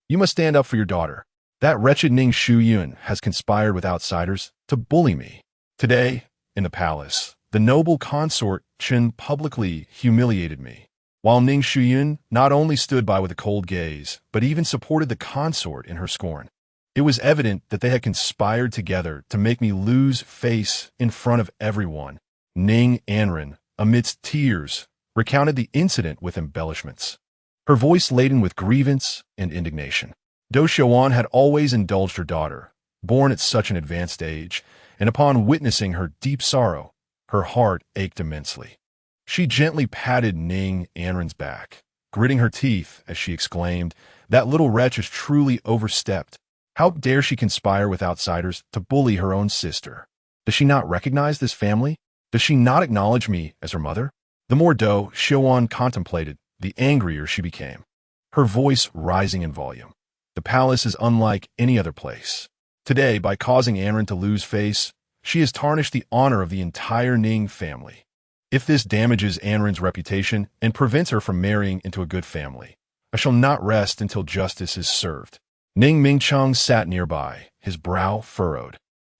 S1: you must stand up for your daughter. That wretched Ning Shuyun has conspired with outsiders to bully me. Today, in the palace, the noble consort Chen publicly humiliated me, while Ning Shuyun not only stood by with a cold gaze, but even supported the consort in her scorn. It was evident that they had conspired together to make me lose face in front of everyone. Ning Anren, amidst tears, recounted the incident with embellishments, her voice laden with grievance and indignation. Do Xiuwan had always indulged her daughter, born at such an advanced age, and upon witnessing her deep sorrow, her heart ached immensely. She gently patted Ning Anren's back, gritting her teeth as she exclaimed, That little wretch has truly overstepped. How dare she conspire with outsiders to bully her own sister? Does she not recognize this family? Does she not acknowledge me as her mother? The more Do Xiuwan contemplated, the angrier she became, her voice rising in volume. The palace is unlike any other place. Today, by causing Anren to lose face, she has tarnished the honor of the entire Ning family. If this damages Anren's reputation and prevents her from marrying into a good family, I shall not rest until justice is served. Ning Mingcheng sat nearby, his brow furrowed,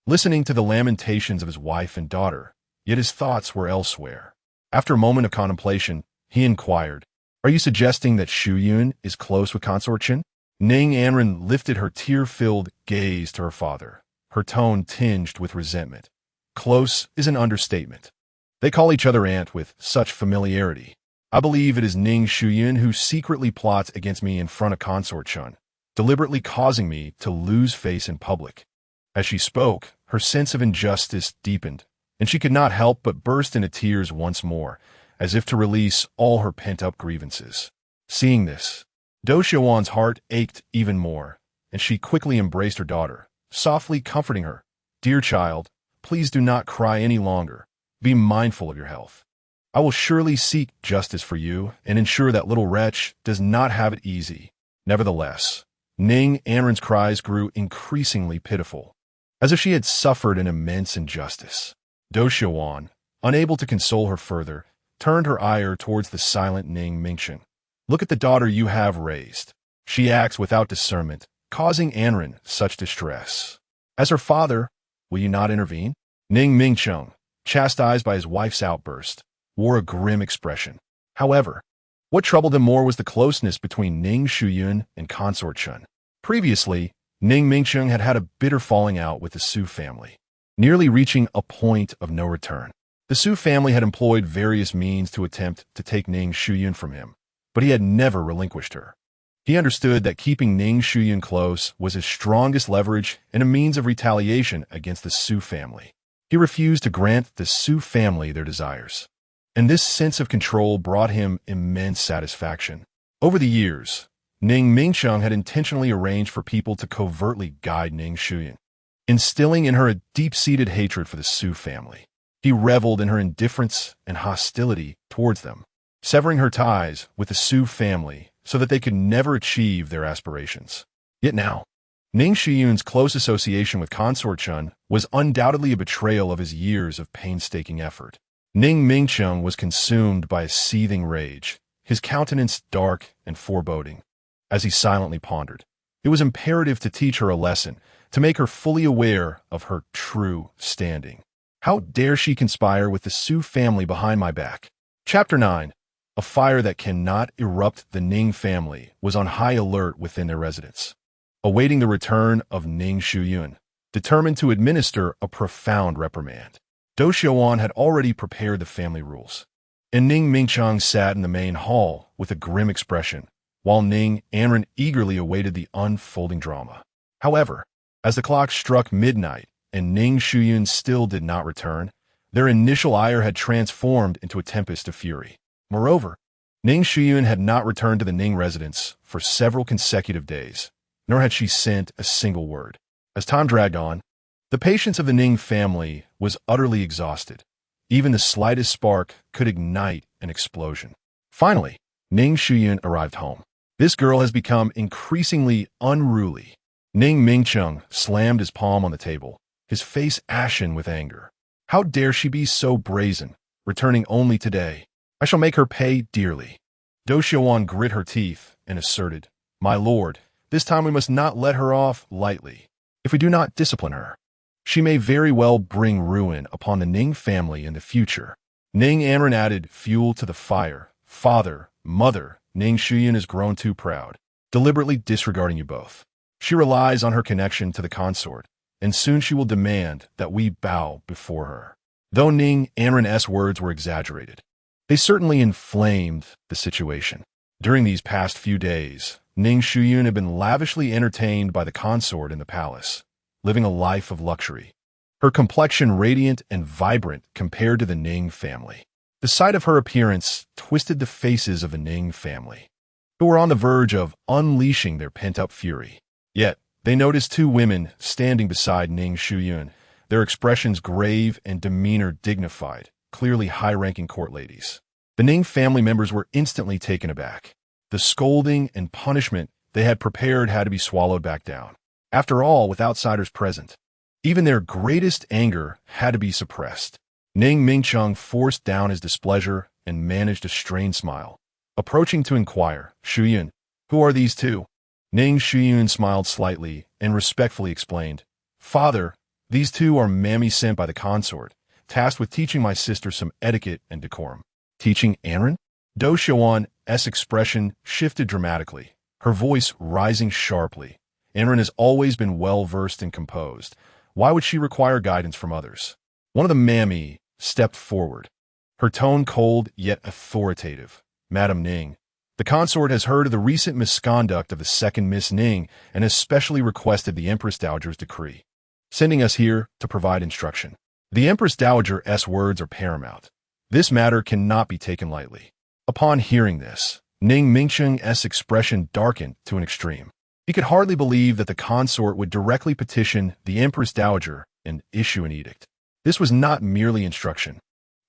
S1: listening to the lamentations of his wife and daughter, yet his thoughts were elsewhere. After a moment of contemplation, he inquired, Are you suggesting that Shuyun is close with Consort Chen? Ning Anren lifted her tear-filled gaze to her father, her tone tinged with resentment. Close is an understatement. They call each other aunt with such familiarity. I believe it is Ning Shuyun who secretly plots against me in front of Consort Chen, deliberately causing me to lose face in public. As she spoke, her sense of injustice deepened, and she could not help but burst into tears once more, as if to release all her pent-up grievances. Seeing this, Do Xiuwan's heart ached even more, and she quickly embraced her daughter, softly comforting her. Dear child, please do not cry any longer. Be mindful of your health. I will surely seek justice for you and ensure that little wretch does not have it easy. Nevertheless, Ning Anren's cries grew increasingly pitiful, as if she had suffered an immense injustice. Do Xiuwan, unable to console her further, turned her ire towards the silent Ning Mingchen. Look at the daughter you have raised. She acts without discernment, causing Anren such distress. As her father, will you not intervene? Ning Mingcheng, chastised by his wife's outburst, wore a grim expression. However, what troubled him more was the closeness between Ning Shuyun and Consort Chun. Previously, Ning Mingcheng had had a bitter falling out with the Su family, nearly reaching a point of no return. The Su family had employed various means to attempt to take Ning Shuyun from him, but he had never relinquished her. He understood that keeping Ning Shuyun close was his strongest leverage and a means of retaliation against the Su family. He refused to grant the Su family their desires, and this sense of control brought him immense satisfaction. Over the years, Ning Mingcheng had intentionally arranged for people to covertly guide Ning Shuyun, instilling in her a deep-seated hatred for the Su family. He reveled in her indifference and hostility towards them, severing her ties with the Su family so that they could never achieve their aspirations. Yet now, Ning Shuyun's close association with Consort Chun was undoubtedly a betrayal of his years of painstaking effort. Ning Mingcheng was consumed by a seething rage, his countenance dark and foreboding. As he silently pondered, it was imperative to teach her a lesson, to make her fully aware of her true standing. How dare she conspire with the Su family behind my back? Chapter 9. A fire that cannot erupt. The Ning family was on high alert within their residence, awaiting the return of Ning Shuyun, determined to administer a profound reprimand. Do Xiaoan had already prepared the family rules, and Ning Mingcheng sat in the main hall with a grim expression, while Ning Anren eagerly awaited the unfolding drama. However, as the clock struck midnight and Ning Shuyun still did not return, their initial ire had transformed into a tempest of fury. Moreover, Ning Shuyun had not returned to the Ning residence for several consecutive days, nor had she sent a single word. As time dragged on, the patience of the Ning family was utterly exhausted. Even the slightest spark could ignite an explosion. Finally, Ning Shuyun arrived home. This girl has become increasingly unruly. Ning Mingcheng slammed his palm on the table, his face ashen with anger. How dare she be so brazen, returning only today? I shall make her pay dearly. Do Xiaoan grit her teeth and asserted, My lord, this time we must not let her off lightly. If we do not discipline her, she may very well bring ruin upon the Ning family in the future. Ning Anren added fuel to the fire. Father, mother, Ning Shuyun has grown too proud, deliberately disregarding you both. She relies on her connection to the consort, and soon she will demand that we bow before her. Though Ning Anren's words were exaggerated, they certainly inflamed the situation. During these past few days, Ning Shuyun had been lavishly entertained by the consort in the palace, living a life of luxury, her complexion radiant and vibrant compared to the Ning family. The sight of her appearance twisted the faces of the Ning family, who were on the verge of unleashing their pent-up fury. Yet, they noticed two women standing beside Ning Shuyun, their expressions grave and demeanor dignified, clearly high-ranking court ladies. The Ning family members were instantly taken aback. The scolding and punishment they had prepared had to be swallowed back down. After all, with outsiders present, even their greatest anger had to be suppressed. Ning Mingcheng forced down his displeasure and managed a strained smile. Approaching to inquire, Shuyun, who are these two? Ning Shuyun smiled slightly and respectfully explained, Father, these two are mammy sent by the consort, tasked with teaching my sister some etiquette and decorum. Teaching Anren? Do Xiaoan's expression shifted dramatically, her voice rising sharply. Anren has always been well-versed and composed. Why would she require guidance from others? One of the mammy stepped forward, her tone cold yet authoritative. Madam Ning, the consort has heard of the recent misconduct of the second Miss Ning and has specially requested the Empress Dowager's decree, sending us here to provide instruction. The Empress Dowager's words are paramount. This matter cannot be taken lightly. Upon hearing this, Ning Mingcheng's expression darkened to an extreme. He could hardly believe that the consort would directly petition the Empress Dowager and issue an edict. This was not merely instruction.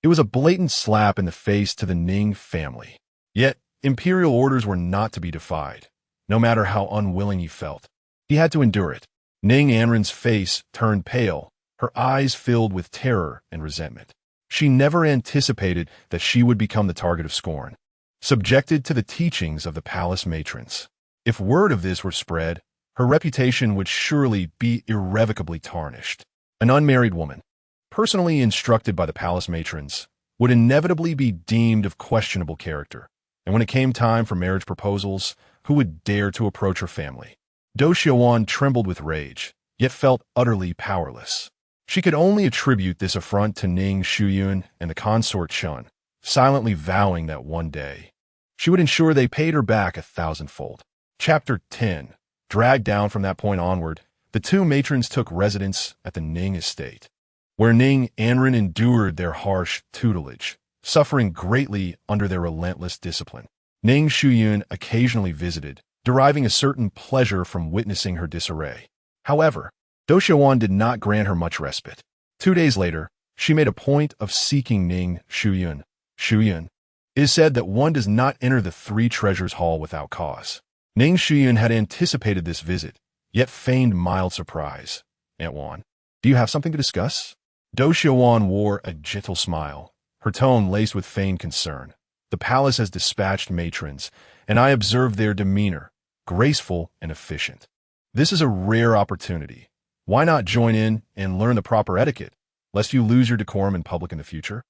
S1: It was a blatant slap in the face to the Ning family. Yet, imperial orders were not to be defied, no matter how unwilling he felt. He had to endure it. Ning Anren's face turned pale, her eyes filled with terror and resentment. She never anticipated that she would become the target of scorn, subjected to the teachings of the palace matrons. If word of this were spread, her reputation would surely be irrevocably tarnished. An unmarried woman, personally instructed by the palace matrons, would inevitably be deemed of questionable character, and when it came time for marriage proposals, who would dare to approach her family? Do Xiaowan trembled with rage, yet felt utterly powerless. She could only attribute this affront to Ning Shuyun and the consort Shun, silently vowing that one day she would ensure they paid her back 1,000-fold. Chapter 10. Dragged down from that point onward, the two matrons took residence at the Ning estate, where Ning and Ren endured their harsh tutelage, suffering greatly under their relentless discipline. Ning Shuyun occasionally visited, deriving a certain pleasure from witnessing her disarray. However, Do Xiaowan did not grant her much respite. 2 days later, she made a point of seeking Ning Shuyun. Shuyun. It is said that one does not enter the Three Treasures Hall without cause. Ning Shuyun had anticipated this visit, yet feigned mild surprise. Aunt Wan, do you have something to discuss? Do Xiaowan wore a gentle smile, her tone laced with feigned concern. The palace has dispatched matrons, and I observed their demeanor, graceful and efficient. This is a rare opportunity. Why not join in and learn the proper etiquette, lest you lose your decorum in public in the future?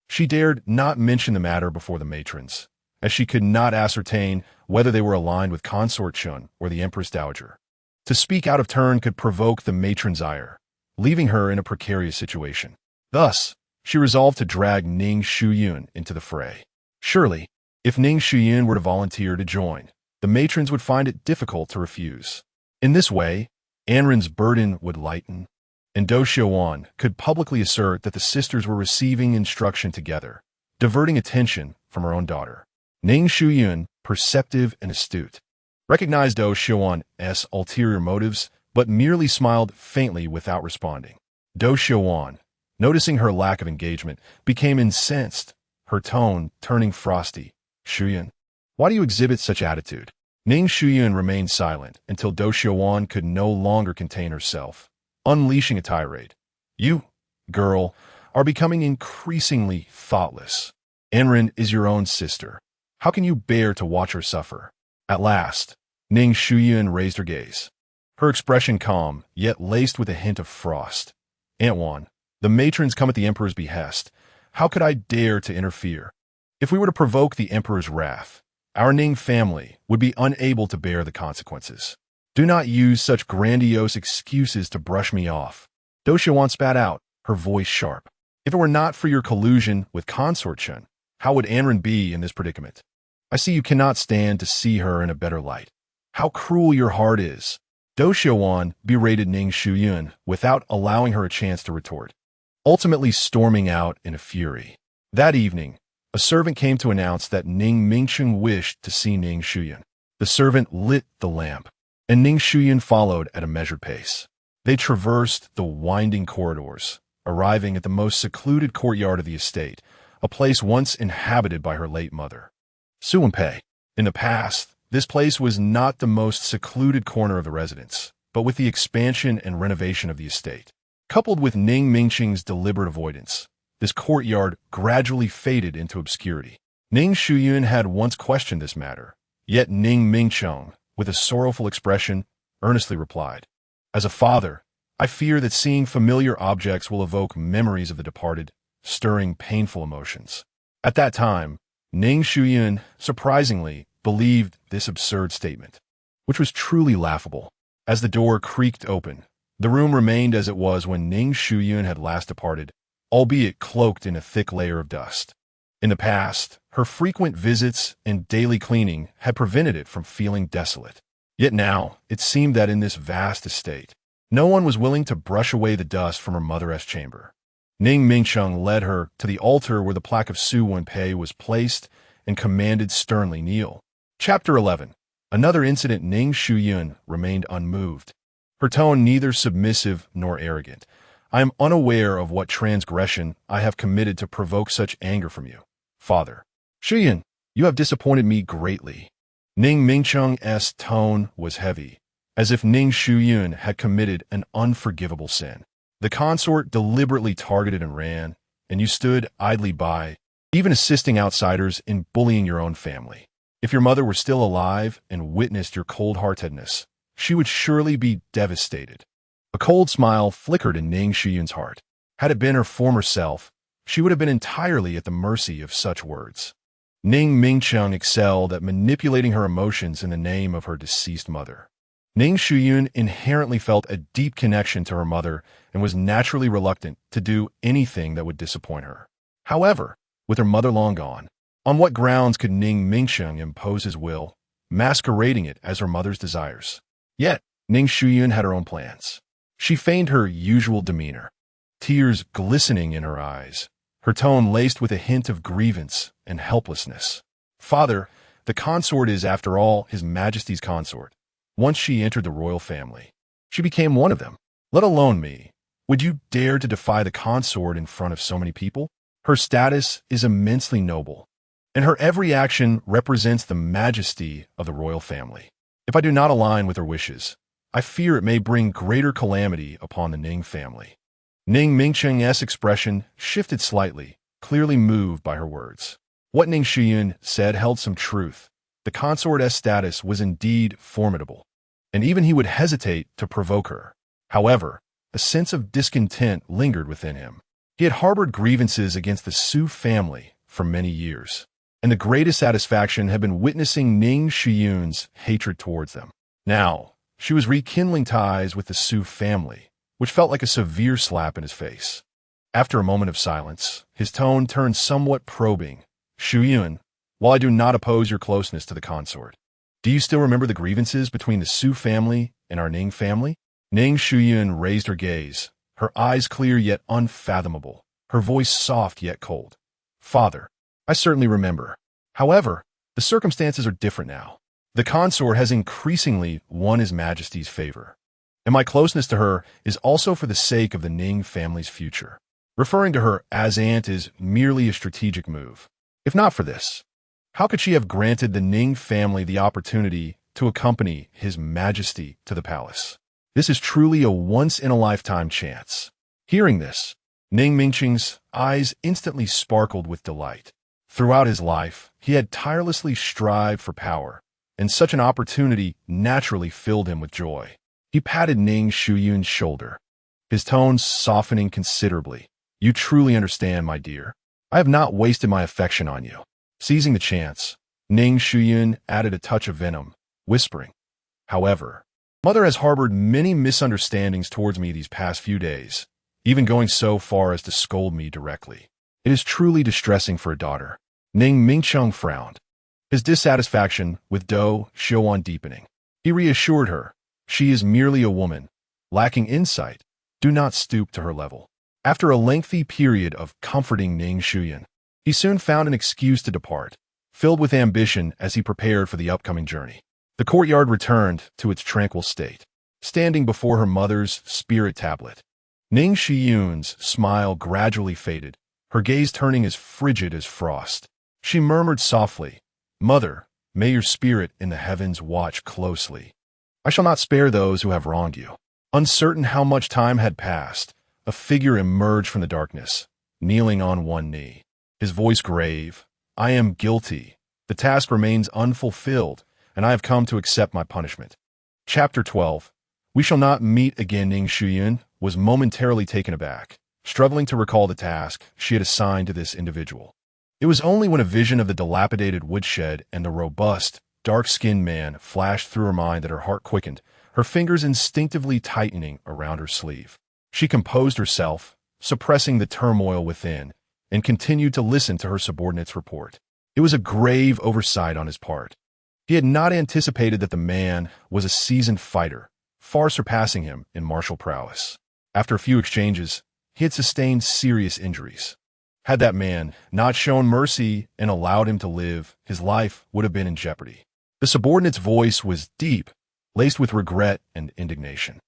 S1: She dared not mention the matter before the matrons, as she could not ascertain whether they were aligned with Consort Shun or the Empress Dowager. To speak out of turn could provoke the matron's ire, leaving her in a precarious situation. Thus, she resolved to drag Ning Shuyun into the fray. Surely, if Ning Shuyun were to volunteer to join, the matrons would find it difficult to refuse. In this way, Anren's burden would lighten, and Do Xiaowan could publicly assert that the sisters were receiving instruction together, diverting attention from her own daughter. Ning Shuyun, perceptive and astute, recognized Do Xiaowan's ulterior motives, but merely smiled faintly without responding. Do Xiaowan, noticing her lack of engagement, became incensed, her tone turning frosty. Shuyun, why do you exhibit such attitude? Ning Shuyun remained silent until Do Xiaowan could no longer contain herself, unleashing a tirade. You, girl, are becoming increasingly thoughtless. Anren is your own sister. How can you bear to watch her suffer? At last, Ning Shuyun raised her gaze, her expression calm, yet laced with a hint of frost. Aunt Wan, the matrons come at the Emperor's behest. How could I dare to interfere? If we were to provoke the Emperor's wrath, our Ning family would be unable to bear the consequences. Do not use such grandiose excuses to brush me off. Do Xiaowan spat out, her voice sharp. If it were not for your collusion with Consort Shun, how would Anren be in this predicament? I see you cannot stand to see her in a better light. How cruel your heart is. Do Xiaowan berated Ning Shuyun without allowing her a chance to retort, ultimately storming out in a fury. That evening, a servant came to announce that Ning Mingcheng wished to see Ning Shuyun. The servant lit the lamp, and Ning Shuyun followed at a measured pace. They traversed the winding corridors, arriving at the most secluded courtyard of the estate, a place once inhabited by her late mother. Suwenpei. In the past, this place was not the most secluded corner of the residence, but with the expansion and renovation of the estate, coupled with Ning Mingcheng's deliberate avoidance, this courtyard gradually faded into obscurity. Ning Shuyun had once questioned this matter, yet Ning Mingcheng, with a sorrowful expression, earnestly replied, as a father, I fear that seeing familiar objects will evoke memories of the departed, stirring painful emotions. At that time, Ning Shuyun, surprisingly, believed this absurd statement, which was truly laughable. As the door creaked open, the room remained as it was when Ning Shuyun had last departed, albeit cloaked in a thick layer of dust. In the past, her frequent visits and daily cleaning had prevented it from feeling desolate. Yet now, it seemed that in this vast estate, no one was willing to brush away the dust from her mother's chamber. Ning Mingcheng led her to the altar where the plaque of Su Wenpei was placed and commanded sternly, kneel. Chapter 11. Another incident. Ning Shuyun remained unmoved, her tone neither submissive nor arrogant. I am unaware of what transgression I have committed to provoke such anger from you, father. Shuyun, you have disappointed me greatly. Ning Mingcheng's tone was heavy, as if Ning Shuyun had committed an unforgivable sin. The consort deliberately targeted and ran, and you stood idly by, even assisting outsiders in bullying your own family. If your mother were still alive and witnessed your cold-heartedness, she would surely be devastated. A cold smile flickered in Ning Shuyun's heart. Had it been her former self, she would have been entirely at the mercy of such words. Ning Mingcheng excelled at manipulating her emotions in the name of her deceased mother. Ning Shuyun inherently felt a deep connection to her mother and was naturally reluctant to do anything that would disappoint her. However, with her mother long gone, on what grounds could Ning Mingcheng impose his will, masquerading it as her mother's desires? Yet, Ning Shuyun had her own plans. She feigned her usual demeanor, tears glistening in her eyes, her tone laced with a hint of grievance and helplessness. "Father, the consort is, after all, His Majesty's consort. Once she entered the royal family, she became one of them. Let alone me. Would you dare to defy the consort in front of so many people? Her status is immensely noble, and her every action represents the majesty of the royal family. If I do not align with her wishes, I fear it may bring greater calamity upon the Ning family." Ning Mingcheng's expression shifted slightly, clearly moved by her words. What Ning Shuyun said held some truth. The consort's status was indeed formidable, and even he would hesitate to provoke her. However, a sense of discontent lingered within him. He had harbored grievances against the Su family for many years, and the greatest satisfaction had been witnessing Ning Shuyun's hatred towards them. Now, she was rekindling ties with the Su family, which felt like a severe slap in his face. After a moment of silence, his tone turned somewhat probing. "Shuyun, while I do not oppose your closeness to the consort, do you still remember the grievances between the Su family and our Ning family?" Ning Shuyun raised her gaze, her eyes clear yet unfathomable, her voice soft yet cold. "Father, I certainly remember. However, the circumstances are different now. The consort has increasingly won His Majesty's favor, and my closeness to her is also for the sake of the Ning family's future. Referring to her as aunt is merely a strategic move. If not for this, how could she have granted the Ning family the opportunity to accompany His Majesty to the palace? This is truly a once-in-a-lifetime chance." Hearing this, Ning Mingcheng's eyes instantly sparkled with delight. Throughout his life, he had tirelessly strived for power, and such an opportunity naturally filled him with joy. He patted Ning Shuyun's shoulder, his tone softening considerably. "You truly understand, my dear. I have not wasted my affection on you." Seizing the chance, Ning Shuyun added a touch of venom, whispering, "However, Mother has harbored many misunderstandings towards me these past few days, even going so far as to scold me directly. It is truly distressing for a daughter." Ning Mingcheng frowned, his dissatisfaction with Do Xiuan deepening. He reassured her, "She is merely a woman, lacking insight. Do not stoop to her level." After a lengthy period of comforting Ning Shuyun, he soon found an excuse to depart, filled with ambition as he prepared for the upcoming journey. The courtyard returned to its tranquil state, standing before her mother's spirit tablet. Ning Shuyun's smile gradually faded, her gaze turning as frigid as frost. She murmured softly, "Mother, may your spirit in the heavens watch closely. I shall not spare those who have wronged you." Uncertain how much time had passed, a figure emerged from the darkness, kneeling on one knee. His voice grave, "I am guilty. The task remains unfulfilled, and I have come to accept my punishment." Chapter 12. We shall not meet again. Ning Shuyun was momentarily taken aback, struggling to recall the task she had assigned to this individual. It was only when a vision of the dilapidated woodshed and the robust, dark-skinned man flashed through her mind that her heart quickened, her fingers instinctively tightening around her sleeve. She composed herself, suppressing the turmoil within, and continued to listen to her subordinate's report. It was a grave oversight on his part. He had not anticipated that the man was a seasoned fighter, far surpassing him in martial prowess. After a few exchanges, he had sustained serious injuries. Had that man not shown mercy and allowed him to live, his life would have been in jeopardy. The subordinate's voice was deep, laced with regret and indignation.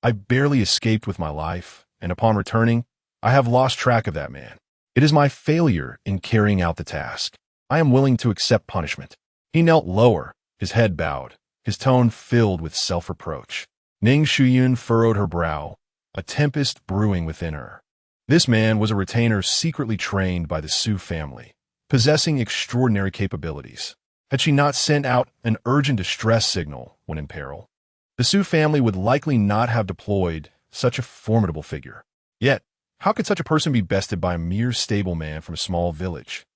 S1: "I barely escaped with my life, and upon returning, I have lost track of that man. It is my failure in carrying out the task. I am willing to accept punishment." He knelt lower, his head bowed, his tone filled with self-reproach. Ning Shuyun furrowed her brow, a tempest brewing within her. This man was a retainer secretly trained by the Su family, possessing extraordinary capabilities. Had she not sent out an urgent distress signal when in peril? The The Su family would likely not have deployed such a formidable figure. Yet, how could such a person be bested by a mere stableman from a small village?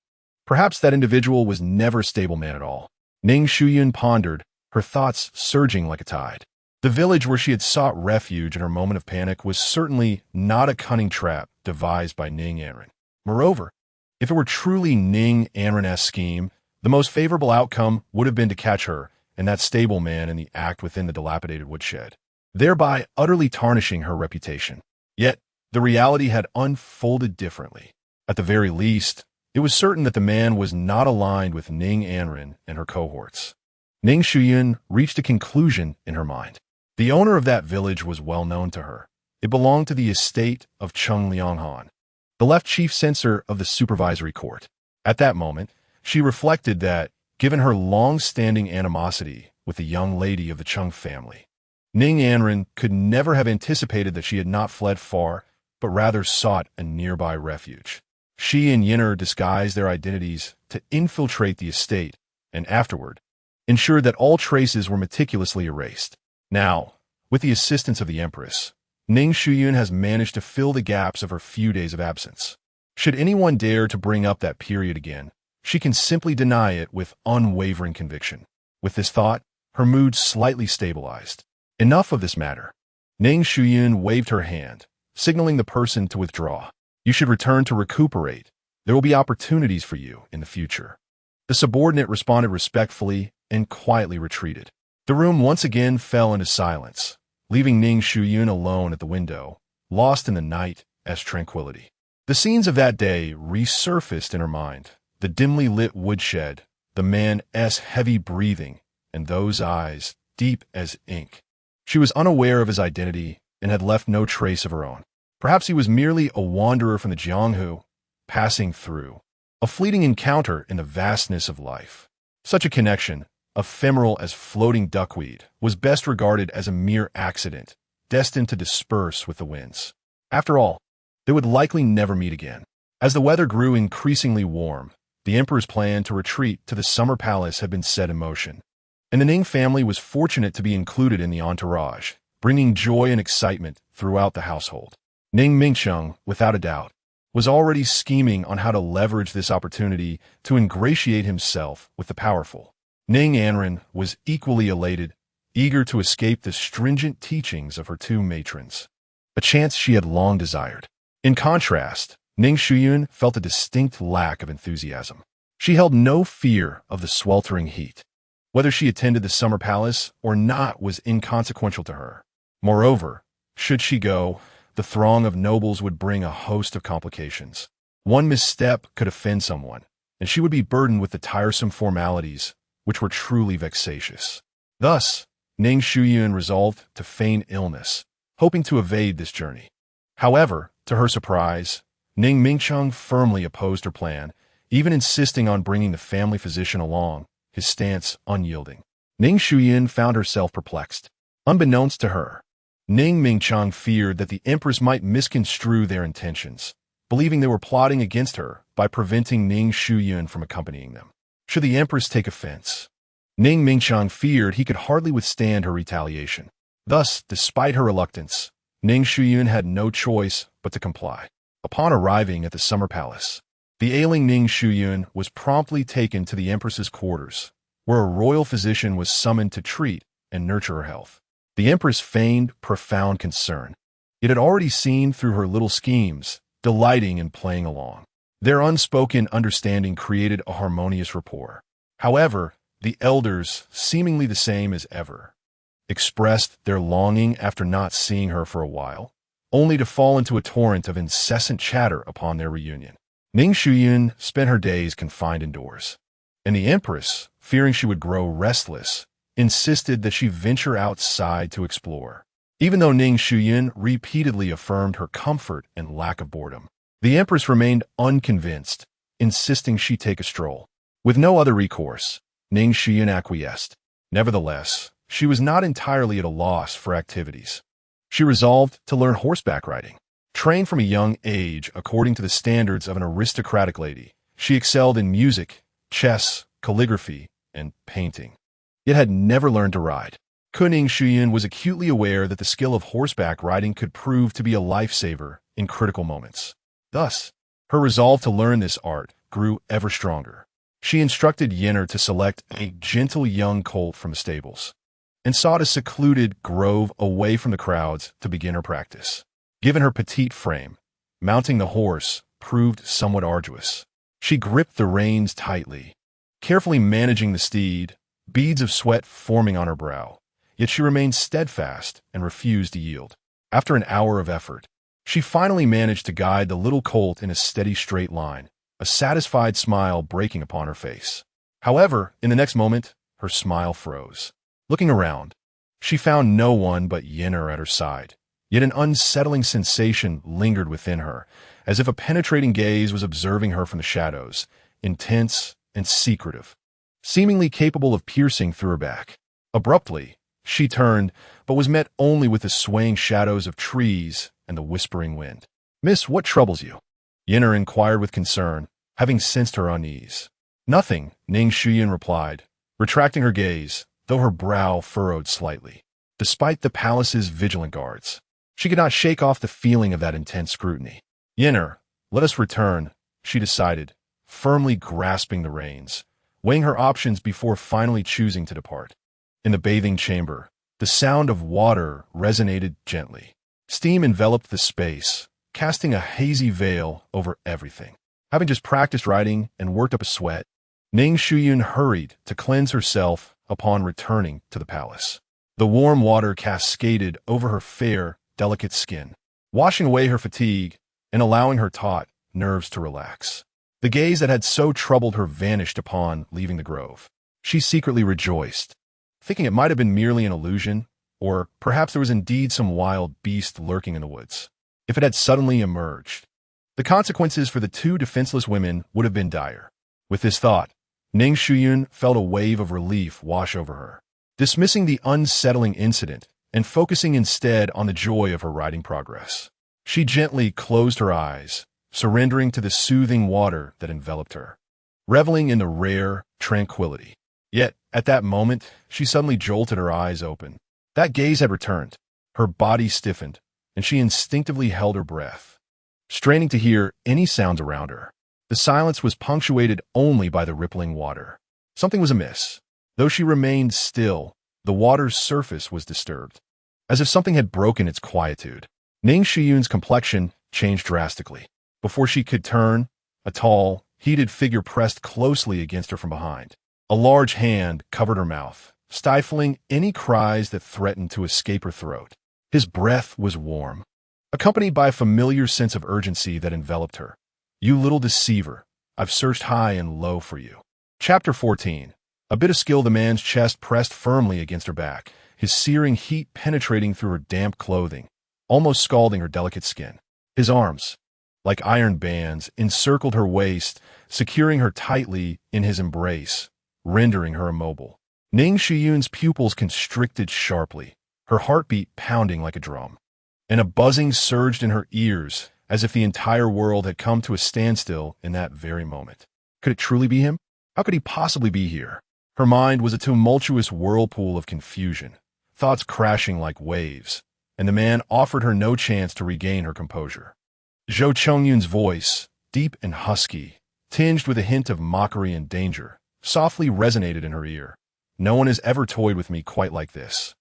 S1: Perhaps that individual was never a stableman at all. Ning Shuyun pondered, her thoughts surging like a tide. The village where she had sought refuge in her moment of panic was certainly not a cunning trap devised by Ning Anren. Moreover, if it were truly Ning Anren's scheme, the most favorable outcome would have been to catch her and that stableman in the act within the dilapidated woodshed, thereby utterly tarnishing her reputation. Yet, the reality had unfolded differently. At the very least, it was certain that the man was not aligned with Ning Anren and her cohorts. Ning Shuyun reached a conclusion in her mind. The owner of that village was well known to her. It belonged to the estate of Chung Lianghan, the left chief censor of the supervisory court. At that moment, she reflected that, given her long-standing animosity with the young lady of the Chung family, Ning Anren could never have anticipated that she had not fled far, but rather sought a nearby refuge. She and Yinner disguised their identities to infiltrate the estate, and afterward, ensured that all traces were meticulously erased. Now, with the assistance of the Empress, Ning Shuyun has managed to fill the gaps of her few days of absence. Should anyone dare to bring up that period again, she can simply deny it with unwavering conviction. With this thought, her mood slightly stabilized. Enough of this matter. Ning Shuyun waved her hand, signaling the person to withdraw. You should return to recuperate. There will be opportunities for you in the future. The subordinate responded respectfully and quietly retreated. The room once again fell into silence, leaving Ning Shuyun alone at the window, lost in the night as tranquility. The scenes of that day resurfaced in her mind. The dimly lit woodshed, the man's heavy breathing, and those eyes, deep as ink. She was unaware of his identity and had left no trace of her own. Perhaps he was merely a wanderer from the Jianghu, passing through. A fleeting encounter in the vastness of life. Such a connection, ephemeral as floating duckweed, was best regarded as a mere accident, destined to disperse with the winds. After all, they would likely never meet again. As the weather grew increasingly warm, the emperor's plan to retreat to the summer palace had been set in motion, and the Ning family was fortunate to be included in the entourage, bringing joy and excitement throughout the household. Ning Mingcheng, without a doubt, was already scheming on how to leverage this opportunity to ingratiate himself with the powerful. Ning Anren was equally elated, eager to escape the stringent teachings of her two matrons, a chance she had long desired. In contrast, Ning Shuyun felt a distinct lack of enthusiasm. She held no fear of the sweltering heat. Whether she attended the summer palace or not was inconsequential to her. Moreover, should she go, the throng of nobles would bring a host of complications. One misstep could offend someone, and she would be burdened with the tiresome formalities, which were truly vexatious. Thus, Ning Shuyun resolved to feign illness, hoping to evade this journey. However, to her surprise, Ning Mingcheng firmly opposed her plan, even insisting on bringing the family physician along, his stance unyielding. Ning Shuyun found herself perplexed. Unbeknownst to her, Ning Mingcheng feared that the empress might misconstrue their intentions, believing they were plotting against her by preventing Ning Shuyun from accompanying them. Should the empress take offense, Ning Mingcheng feared he could hardly withstand her retaliation. Thus, despite her reluctance, Ning Shuyun had no choice but to comply. Upon arriving at the summer palace, the ailing Ning Shuyun was promptly taken to the empress's quarters, where a royal physician was summoned to treat and nurture her health. The empress feigned profound concern. It had already seen through her little schemes, delighting in playing along. Their unspoken understanding created a harmonious rapport. However, the elders, seemingly the same as ever, expressed their longing after not seeing her for a while, only to fall into a torrent of incessant chatter upon their reunion. Ning Shuyun spent her days confined indoors, and the empress, fearing she would grow restless, insisted that she venture outside to explore. Even though Ning Shuyun repeatedly affirmed her comfort and lack of boredom, the empress remained unconvinced, insisting she take a stroll. With no other recourse, Ning Shuyun acquiesced. Nevertheless, she was not entirely at a loss for activities. She resolved to learn horseback riding. Trained from a young age according to the standards of an aristocratic lady, she excelled in music, chess, calligraphy, and painting, yet had never learned to ride. Ning Shuyun was acutely aware that the skill of horseback riding could prove to be a lifesaver in critical moments. Thus, her resolve to learn this art grew ever stronger. She instructed Yenner to select a gentle young colt from the stables and sought a secluded grove away from the crowds to begin her practice. Given her petite frame, mounting the horse proved somewhat arduous. She gripped the reins tightly, carefully managing the steed, beads of sweat forming on her brow. Yet she remained steadfast and refused to yield. After an hour of effort, she finally managed to guide the little colt in a steady straight line, a satisfied smile breaking upon her face. However, in the next moment, her smile froze. Looking around, she found no one but Yenner at her side. Yet an unsettling sensation lingered within her, as if a penetrating gaze was observing her from the shadows, intense and secretive, seemingly capable of piercing through her back. Abruptly, she turned, but was met only with the swaying shadows of trees and the whispering wind. "Miss, what troubles you?" Yenner inquired with concern, having sensed her unease. "Nothing," Ning Shuyun replied, retracting her gaze, though her brow furrowed slightly. Despite the palace's vigilant guards, she could not shake off the feeling of that intense scrutiny. "Yenner, let us return," she decided, firmly grasping the reins, weighing her options before finally choosing to depart. In the bathing chamber, the sound of water resonated gently. Steam enveloped the space, casting a hazy veil over everything. Having just practiced riding and worked up a sweat, Ning Shuyun hurried to cleanse herself upon returning to the palace. The warm water cascaded over her fair, delicate skin, washing away her fatigue and allowing her taut nerves to relax. The gaze that had so troubled her vanished upon leaving the grove. She secretly rejoiced, thinking it might have been merely an illusion, or perhaps there was indeed some wild beast lurking in the woods. If it had suddenly emerged, the consequences for the two defenseless women would have been dire. With this thought, Ning Shuyun felt a wave of relief wash over her, dismissing the unsettling incident and focusing instead on the joy of her riding progress. She gently closed her eyes, surrendering to the soothing water that enveloped her, reveling in the rare tranquility. Yet, at that moment, she suddenly jolted her eyes open. That gaze had returned. Her body stiffened, and she instinctively held her breath, straining to hear any sounds around her. The silence was punctuated only by the rippling water. Something was amiss. Though she remained still, the water's surface was disturbed, as if something had broken its quietude. Ning Shuyun's complexion changed drastically. Before she could turn, a tall, heated figure pressed closely against her from behind. A large hand covered her mouth, stifling any cries that threatened to escape her throat. His breath was warm, accompanied by a familiar sense of urgency that enveloped her. "You little deceiver, I've searched high and low for you." Chapter 14. A bit of skill. The man's chest pressed firmly against her back, his searing heat penetrating through her damp clothing, almost scalding her delicate skin. His arms, like iron bands, encircled her waist, securing her tightly in his embrace, rendering her immobile. Ning Shuyun's pupils constricted sharply, her heartbeat pounding like a drum, and a buzzing surged in her ears as if the entire world had come to a standstill in that very moment. Could it truly be him? How could he possibly be here? Her mind was a tumultuous whirlpool of confusion, thoughts crashing like waves, and the man offered her no chance to regain her composure. Zhou Chongyun's voice, deep and husky, tinged with a hint of mockery and danger, softly resonated in her ear. "No one has ever toyed with me quite like this.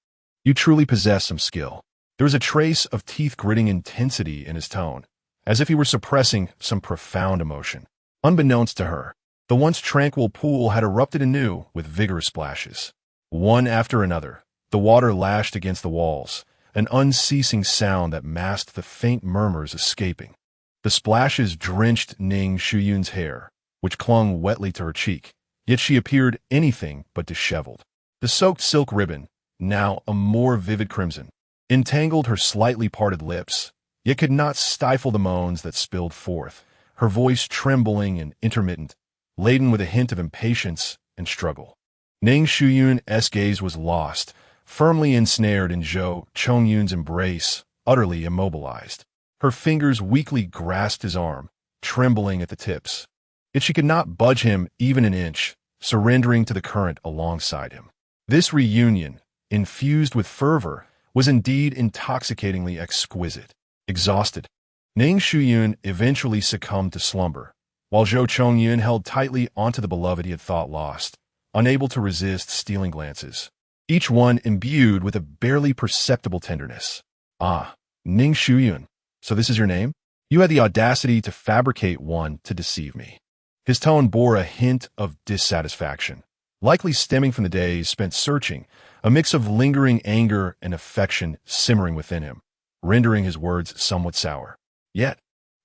S1: You truly possess some skill." There was a trace of teeth-gritting intensity in his tone, as if he were suppressing some profound emotion. Unbeknownst to her, the once tranquil pool had erupted anew with vigorous splashes. One after another, the water lashed against the walls, an unceasing sound that masked the faint murmurs escaping. The splashes drenched Ning Shuyun's hair, which clung wetly to her cheek, yet she appeared anything but disheveled. The soaked silk ribbon, now a more vivid crimson, entangled her slightly parted lips, yet could not stifle the moans that spilled forth, her voice trembling and intermittent, laden with a hint of impatience and struggle. Ning Shuyun's gaze was lost, firmly ensnared in Zhou Chongyun's embrace, utterly immobilized. Her fingers weakly grasped his arm, trembling at the tips. Yet she could not budge him even an inch, surrendering to the current alongside him. This reunion, infused with fervor, was indeed intoxicatingly exquisite. Exhausted, Ning Shuyun eventually succumbed to slumber, while Zhou Chongyun held tightly onto the beloved he had thought lost, unable to resist stealing glances, each one imbued with a barely perceptible tenderness. Ah, Ning Shuyun, so this is your name? You had the audacity to fabricate one to deceive me. His tone bore a hint of dissatisfaction, likely stemming from the days spent searching, a mix of lingering anger and affection simmering within him, rendering his words somewhat sour. Yet,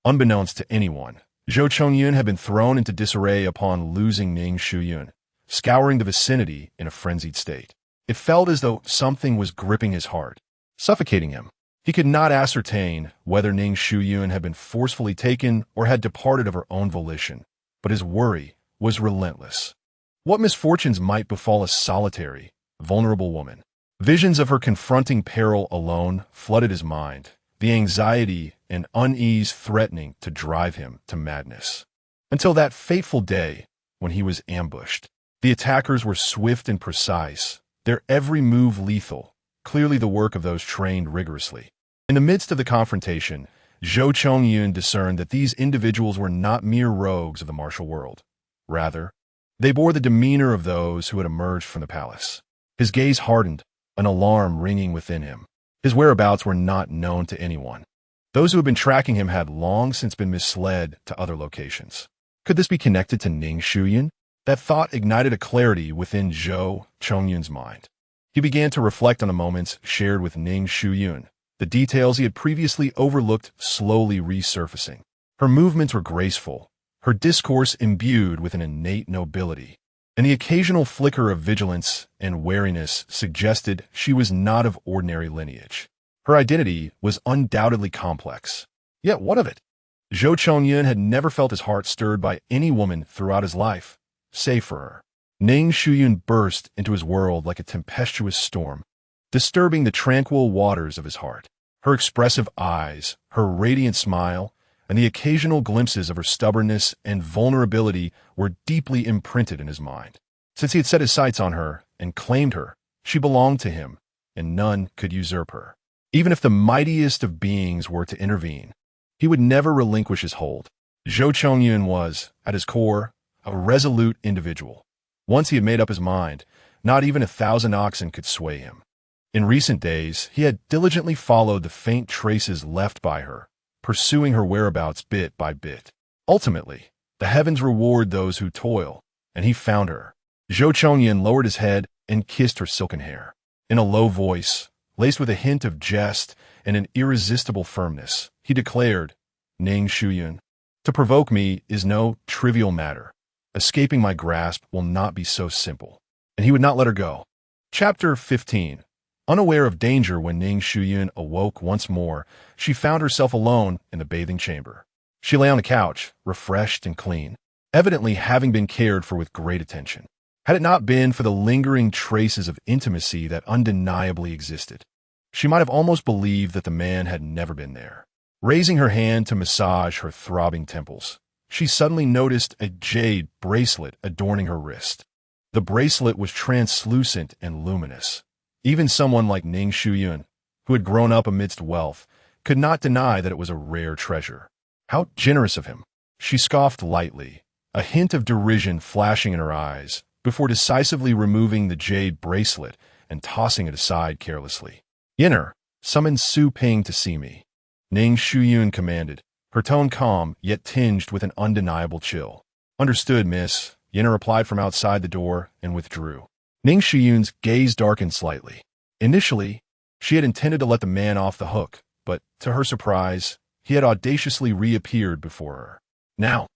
S1: unbeknownst to anyone, Zhou Chongyun had been thrown into disarray upon losing Ning Shuyun, scouring the vicinity in a frenzied state. It felt as though something was gripping his heart, suffocating him. He could not ascertain whether Ning Shuyun had been forcefully taken or had departed of her own volition, but his worry was relentless. What misfortunes might befall a solitary, vulnerable woman? Visions of her confronting peril alone flooded his mind, the anxiety and unease threatening to drive him to madness. Until that fateful day when he was ambushed. The attackers were swift and precise, their every move lethal, clearly the work of those trained rigorously. In the midst of the confrontation, Zhou Chongyun discerned that these individuals were not mere rogues of the martial world. Rather, they bore the demeanor of those who had emerged from the palace. His gaze hardened, an alarm ringing within him. His whereabouts were not known to anyone. Those who had been tracking him had long since been misled to other locations. Could this be connected to Ning Shuyun? That thought ignited a clarity within Zhou Chongyun's mind. He began to reflect on the moments shared with Ning Shuyun, the details he had previously overlooked slowly resurfacing. Her movements were graceful, her discourse imbued with an innate nobility, and the occasional flicker of vigilance and wariness suggested she was not of ordinary lineage. Her identity was undoubtedly complex. Yet what of it? Zhou Chongyun had never felt his heart stirred by any woman throughout his life, save for her. Ning Shuyun burst into his world like a tempestuous storm, disturbing the tranquil waters of his heart. Her expressive eyes, her radiant smile, and the occasional glimpses of her stubbornness and vulnerability were deeply imprinted in his mind. Since he had set his sights on her and claimed her, she belonged to him, and none could usurp her. Even if the mightiest of beings were to intervene, he would never relinquish his hold. Zhou Chongyun was, at his core, a resolute individual. Once he had made up his mind, not even 1,000 oxen could sway him. In recent days, he had diligently followed the faint traces left by her, pursuing her whereabouts bit by bit. Ultimately, the heavens reward those who toil, and he found her. Zhou Chongyun lowered his head and kissed her silken hair. In a low voice, laced with a hint of jest and an irresistible firmness, he declared, "Ning Shuyun, to provoke me is no trivial matter. Escaping my grasp will not be so simple." And he would not let her go. Chapter 15. Unaware of danger when Ning Shuyun awoke once more, she found herself alone in the bathing chamber. She lay on the couch, refreshed and clean, evidently having been cared for with great attention. Had it not been for the lingering traces of intimacy that undeniably existed, she might have almost believed that the man had never been there. Raising her hand to massage her throbbing temples, she suddenly noticed a jade bracelet adorning her wrist. The bracelet was translucent and luminous. Even someone like Ning Shuyun, who had grown up amidst wealth, could not deny that it was a rare treasure. How generous of him! She scoffed lightly, a hint of derision flashing in her eyes, before decisively removing the jade bracelet and tossing it aside carelessly. "Yinner, summon Su Ping to see me," Ning Shuyun commanded, her tone calm yet tinged with an undeniable chill. "Understood, miss," Yinner replied from outside the door and withdrew. Ning Shuyun's gaze darkened slightly. Initially, she had intended to let the man off the hook, but, to her surprise, he had audaciously reappeared before her. Now,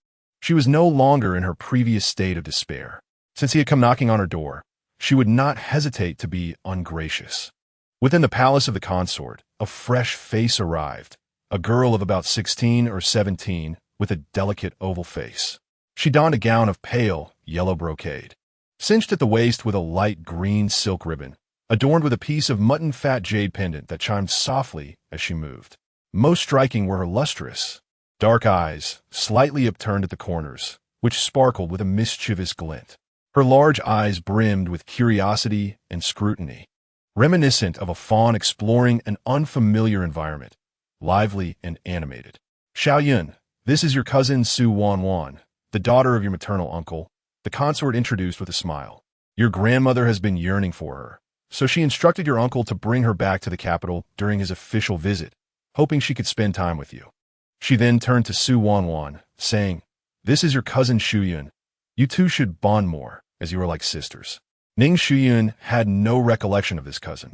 S1: she was no longer in her previous state of despair. Since he had come knocking on her door, she would not hesitate to be ungracious. Within the palace of the consort, a fresh face arrived, a girl of about 16 or 17 with a delicate oval face. She donned a gown of pale, yellow brocade, cinched at the waist with a light green silk ribbon, adorned with a piece of mutton-fat jade pendant that chimed softly as she moved. Most striking were her lustrous, dark eyes, slightly upturned at the corners, which sparkled with a mischievous glint. Her large eyes brimmed with curiosity and scrutiny, reminiscent of a fawn exploring an unfamiliar environment, lively and animated. Xiaoyun, this is your cousin Su Wanwan, the daughter of your maternal uncle, the consort introduced with a smile. Your grandmother has been yearning for her, so she instructed your uncle to bring her back to the capital during his official visit, hoping she could spend time with you. She then turned to Su Wanwan, saying, "This is your cousin Shuyun. You two should bond more, as you are like sisters." Ning Shuyun had no recollection of this cousin,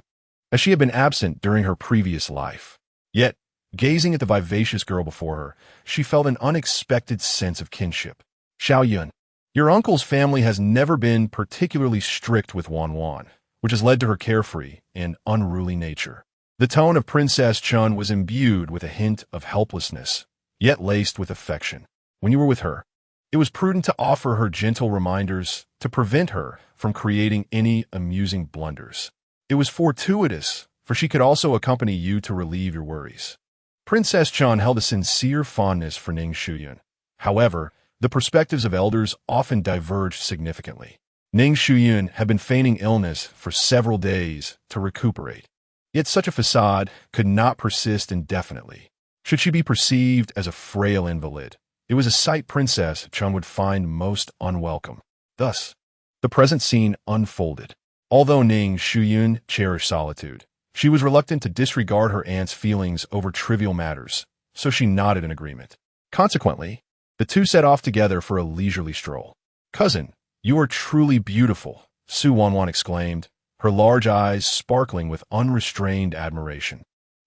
S1: as she had been absent during her previous life. Yet, gazing at the vivacious girl before her, she felt an unexpected sense of kinship. Xiaoyun, your uncle's family has never been particularly strict with Wanwan, which has led to her carefree and unruly nature. The tone of Princess Chun was imbued with a hint of helplessness, yet laced with affection. When you were with her, it was prudent to offer her gentle reminders to prevent her from creating any amusing blunders. It was fortuitous, for she could also accompany you to relieve your worries. Princess Chun held a sincere fondness for Ning Shuyun. However, the perspectives of elders often diverged significantly. Ning Shuyun had been feigning illness for several days to recuperate. Yet such a facade could not persist indefinitely. Should she be perceived as a frail invalid, it was a sight Princess Chun would find most unwelcome. Thus, the present scene unfolded. Although Ning Shuyun cherished solitude, she was reluctant to disregard her aunt's feelings over trivial matters, so she nodded in agreement. Consequently, the two set off together for a leisurely stroll. "Cousin, you are truly beautiful," Su Wanwan exclaimed, her large eyes sparkling with unrestrained admiration.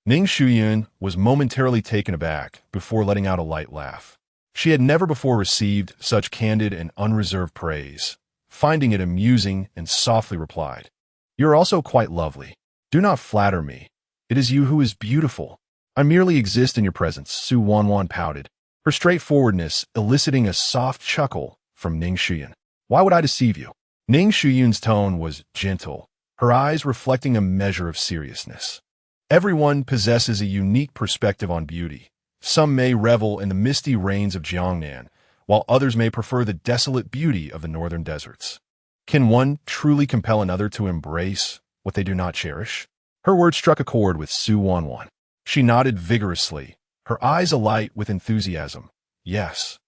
S1: Ning Shuyun was momentarily taken aback before letting out a light laugh. She had never before received such candid and unreserved praise. Finding it amusing and softly replied, "You are also quite lovely. Do not flatter me. It is you who is beautiful. I merely exist in your presence," Su Wanwan pouted, her straightforwardness eliciting a soft chuckle from Ning Shuyun. "Why would I deceive you?" Ning Shuyun's tone was gentle, her eyes reflecting a measure of seriousness. Everyone possesses a unique perspective on beauty. Some may revel in the misty rains of Jiangnan, while others may prefer the desolate beauty of the northern deserts. Can one truly compel another to embrace what they do not cherish? Her words struck a chord with Su Wanwan. She nodded vigorously, her eyes alight with enthusiasm. "Yes,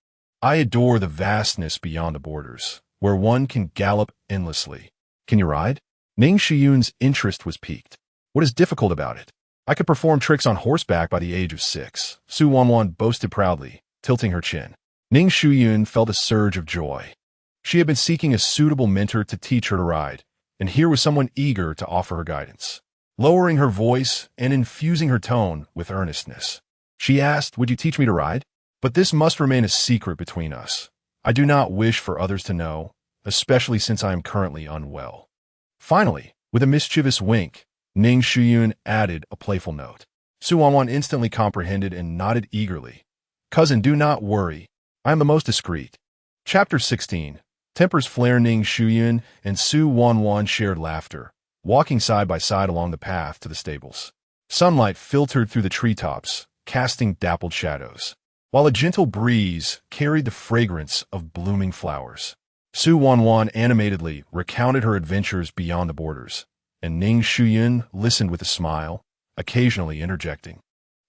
S1: I adore the vastness beyond the borders, where one can gallop endlessly. Can you ride?" Ning Shuyun's interest was piqued. "What is difficult about it? I could perform tricks on horseback by the age of 6, Su Wanwan boasted proudly, tilting her chin. Ning Shuyun felt a surge of joy. She had been seeking a suitable mentor to teach her to ride, and here was someone eager to offer her guidance. Lowering her voice and infusing her tone with earnestness, she asked, "Would you teach me to ride? But this must remain a secret between us. I do not wish for others to know, especially since I am currently unwell." Finally, with a mischievous wink, Ning Shuyun added a playful note. Su Wanwan instantly comprehended and nodded eagerly. "Cousin, do not worry. I am the most discreet." Chapter 16. Tempers flare. Ning Shuyun and Su Wanwan shared laughter, walking side by side along the path to the stables. Sunlight filtered through the treetops, casting dappled shadows, while a gentle breeze carried the fragrance of blooming flowers. Su Wanwan animatedly recounted her adventures beyond the borders, and Ning Shuyun listened with a smile, occasionally interjecting,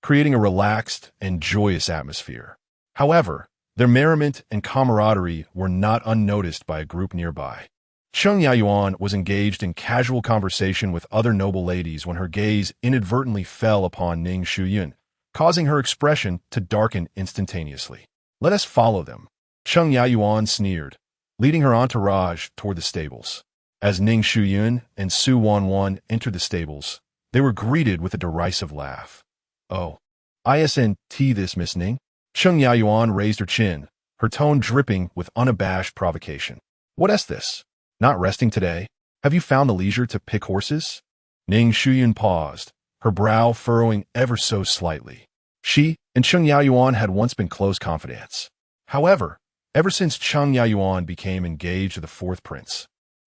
S1: creating a relaxed and joyous atmosphere. However, their merriment and camaraderie were not unnoticed by a group nearby. Cheng Yayuan was engaged in casual conversation with other noble ladies when her gaze inadvertently fell upon Ning Shuyun, causing her expression to darken instantaneously. "Let us follow them," Cheng Yayuan sneered, leading her entourage toward the stables. As Ning Shuyun and Su Wanwan entered the stables, they were greeted with a derisive laugh. "Oh, isn't this Miss Ning?" Cheng Yayuan raised her chin, her tone dripping with unabashed provocation. "What is this? Not resting today? Have you found the leisure to pick horses?" Ning Shuyun paused, her brow furrowing ever so slightly. She and Cheng Yayuan had once been close confidants. However, ever since Cheng Yayuan became engaged to the fourth prince,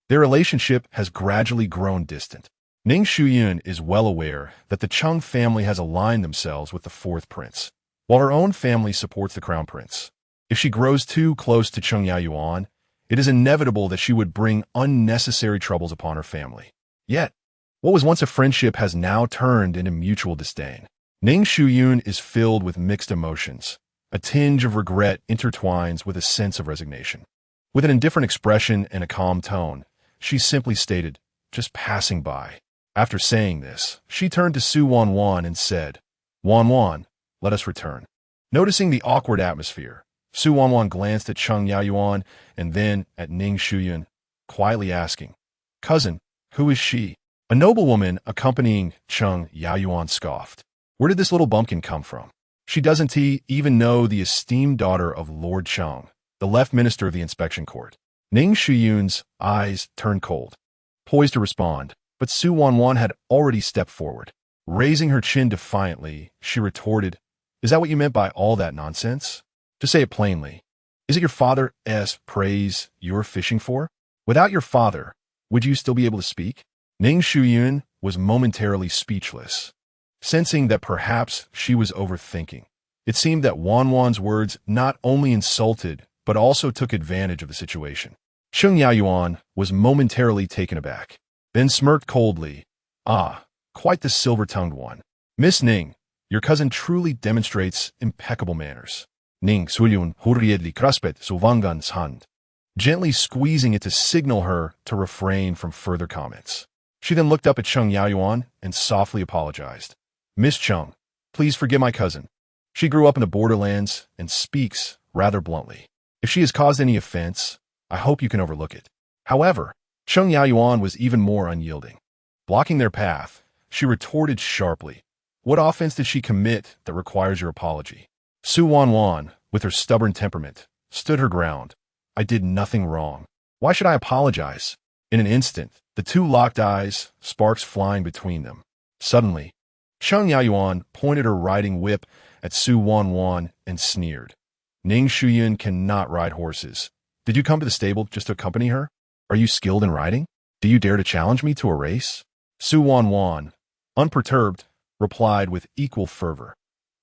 S1: their relationship has gradually grown distant. Ning Shuyun is well aware that the Cheng family has aligned themselves with the fourth prince, while her own family supports the crown prince. If she grows too close to Cheng Yayuan, it is inevitable that she would bring unnecessary troubles upon her family. Yet, What was once a friendship has now turned into mutual disdain. Ning Shuyun is filled with mixed emotions. A tinge of regret intertwines with a sense of resignation. With an indifferent expression and a calm tone, she simply stated, "Just passing by." After saying this, she turned to Su Wanwan and said, "Wanwan, let us return." Noticing the awkward atmosphere, Su Wanwan glanced at Cheng Yaoyuan and then at Ning Shuyun, quietly asking, "Cousin, who is she?" A noblewoman accompanying Cheng Yaoyuan scoffed. "Where did this little bumpkin come from? She doesn't even know the esteemed daughter of Lord Cheng, the left minister of the inspection court." Ning Shuyun's eyes turned cold, poised to respond, but Su Wanwan had already stepped forward. Raising her chin defiantly, she retorted, "Is that what you meant by all that nonsense? To say it plainly, is it your father's praise you're fishing for? Without your father, would you still be able to speak?" Ning Shuyun was momentarily speechless, sensing that perhaps she was overthinking. It seemed that Wanwan's words not only insulted, but also took advantage of the situation. Cheng Yaoyuan was momentarily taken aback, then smirked coldly. "Ah, quite the silver-tongued one. Miss Ning, your cousin truly demonstrates impeccable manners." Ning Shuyun hurriedly grasped Su Wangan's hand, gently squeezing it to signal her to refrain from further comments. She then looked up at Cheng Yaoyuan and softly apologized. "Miss Cheng, please forgive my cousin. She grew up in the borderlands and speaks rather bluntly. If she has caused any offense, I hope you can overlook it." However, Cheng Yaoyuan was even more unyielding. Blocking their path, she retorted sharply, "What offense did she commit that requires your apology?" Su Wanwan, with her stubborn temperament, stood her ground. "I did nothing wrong. Why should I apologize?" In an instant, the two locked eyes, sparks flying between them. Suddenly, Cheng Yaoyuan pointed her riding whip at Su Wanwan and sneered. "Ning Shuyun cannot ride horses. Did you come to the stable just to accompany her? Are you skilled in riding? Do you dare to challenge me to a race?" Su Wanwan, unperturbed, replied with equal fervor,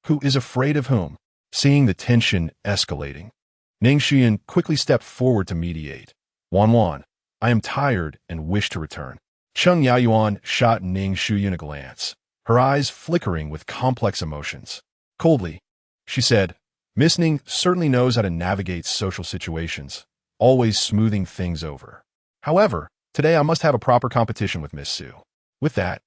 S1: "Who is afraid of whom?" Seeing the tension escalating, Ning Shuyun quickly stepped forward to mediate. "Wanwan, I am tired and wish to return." Cheng Yaoyuan shot Ning Shuyun a glance, her eyes flickering with complex emotions. Coldly, she said, "Miss Ning certainly knows how to navigate social situations, always smoothing things over. However, today I must have a proper competition with Miss Su." With that,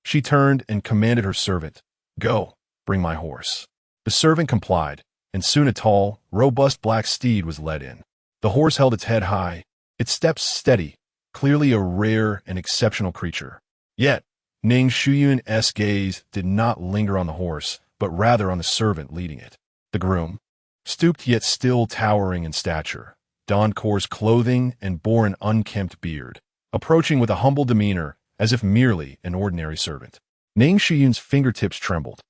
S1: she turned and commanded her servant, "Go, bring my horse." The servant complied, and soon a tall, robust black steed was led in. The horse held its head high, its steps steady, clearly a rare and exceptional creature. Yet, Ning Shuyun's gaze did not linger on the horse, but rather on the servant leading it. The groom, stooped yet still towering in stature, donned coarse clothing and bore an unkempt beard, approaching with a humble demeanor as if merely an ordinary servant. Ning Shuyun's fingertips trembled,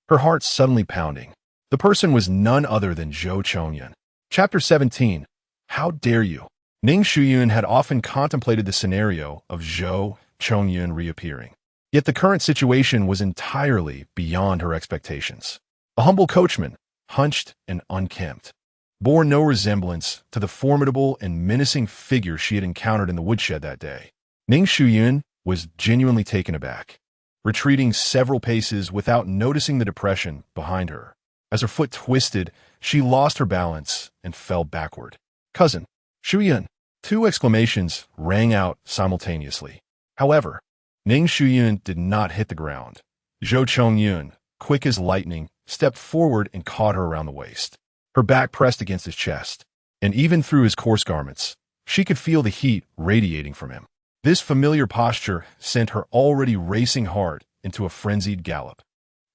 S1: her heart suddenly pounding. The person was none other than Zhou Chongyun. Chapter 17. How dare you? Ning Shuyun had often contemplated the scenario of Zhou Chongyun reappearing. Yet the current situation was entirely beyond her expectations. A humble coachman, hunched and unkempt, bore no resemblance to the formidable and menacing figure she had encountered in the woodshed that day. Ning Shuyun was genuinely taken aback, retreating several paces without noticing the depression behind her. As her foot twisted, she lost her balance and fell backward. "Cousin, Shuyun!" Two exclamations rang out simultaneously. However, Ning Shuyun did not hit the ground. Zhou Chongyun, quick as lightning, stepped forward and caught her around the waist. Her back pressed against his chest, and even through his coarse garments, she could feel the heat radiating from him. This familiar posture sent her already racing heart into a frenzied gallop,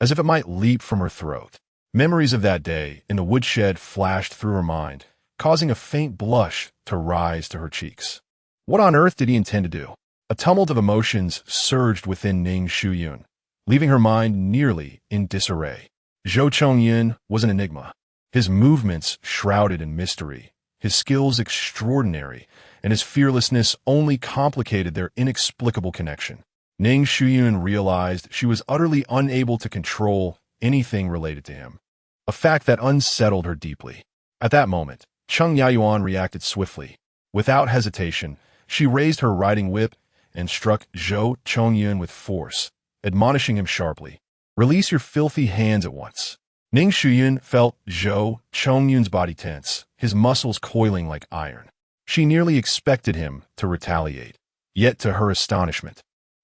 S1: as if it might leap from her throat. Memories of that day in the woodshed flashed through her mind, causing a faint blush to rise to her cheeks. What on earth did he intend to do? A tumult of emotions surged within Ning Shuyun, leaving her mind nearly in disarray. Zhou Chongyun was an enigma, his movements shrouded in mystery, his skills extraordinary, and his fearlessness only complicated their inexplicable connection. Ning Shuyun realized she was utterly unable to control anything related to him, a fact that unsettled her deeply. At that moment, Cheng Yaoyuan reacted swiftly. Without hesitation, she raised her riding whip and struck Zhou Chongyun with force, admonishing him sharply. "Release your filthy hands at once." Ning Shuyun felt Zhou Chongyun's body tense, his muscles coiling like iron. She nearly expected him to retaliate. Yet, to her astonishment,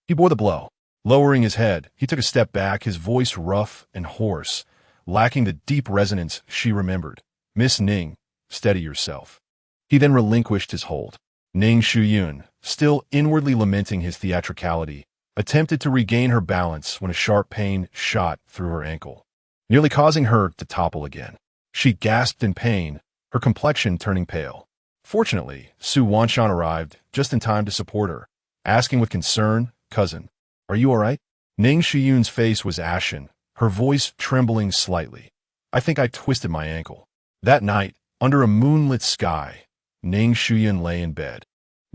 S1: he bore the blow. Lowering his head, he took a step back, his voice rough and hoarse, lacking the deep resonance she remembered. "Miss Ning, steady yourself." He then relinquished his hold. Ning Shuyun, still inwardly lamenting his theatricality, attempted to regain her balance when a sharp pain shot through her ankle, nearly causing her to topple again. She gasped in pain, her complexion turning pale. Fortunately, Su Wanshan arrived just in time to support her, asking with concern, "Cousin, are you all right?" Ning Shuyun's face was ashen, her voice trembling slightly. "I think I twisted my ankle." That night, under a moonlit sky, Ning Shuyun lay in bed,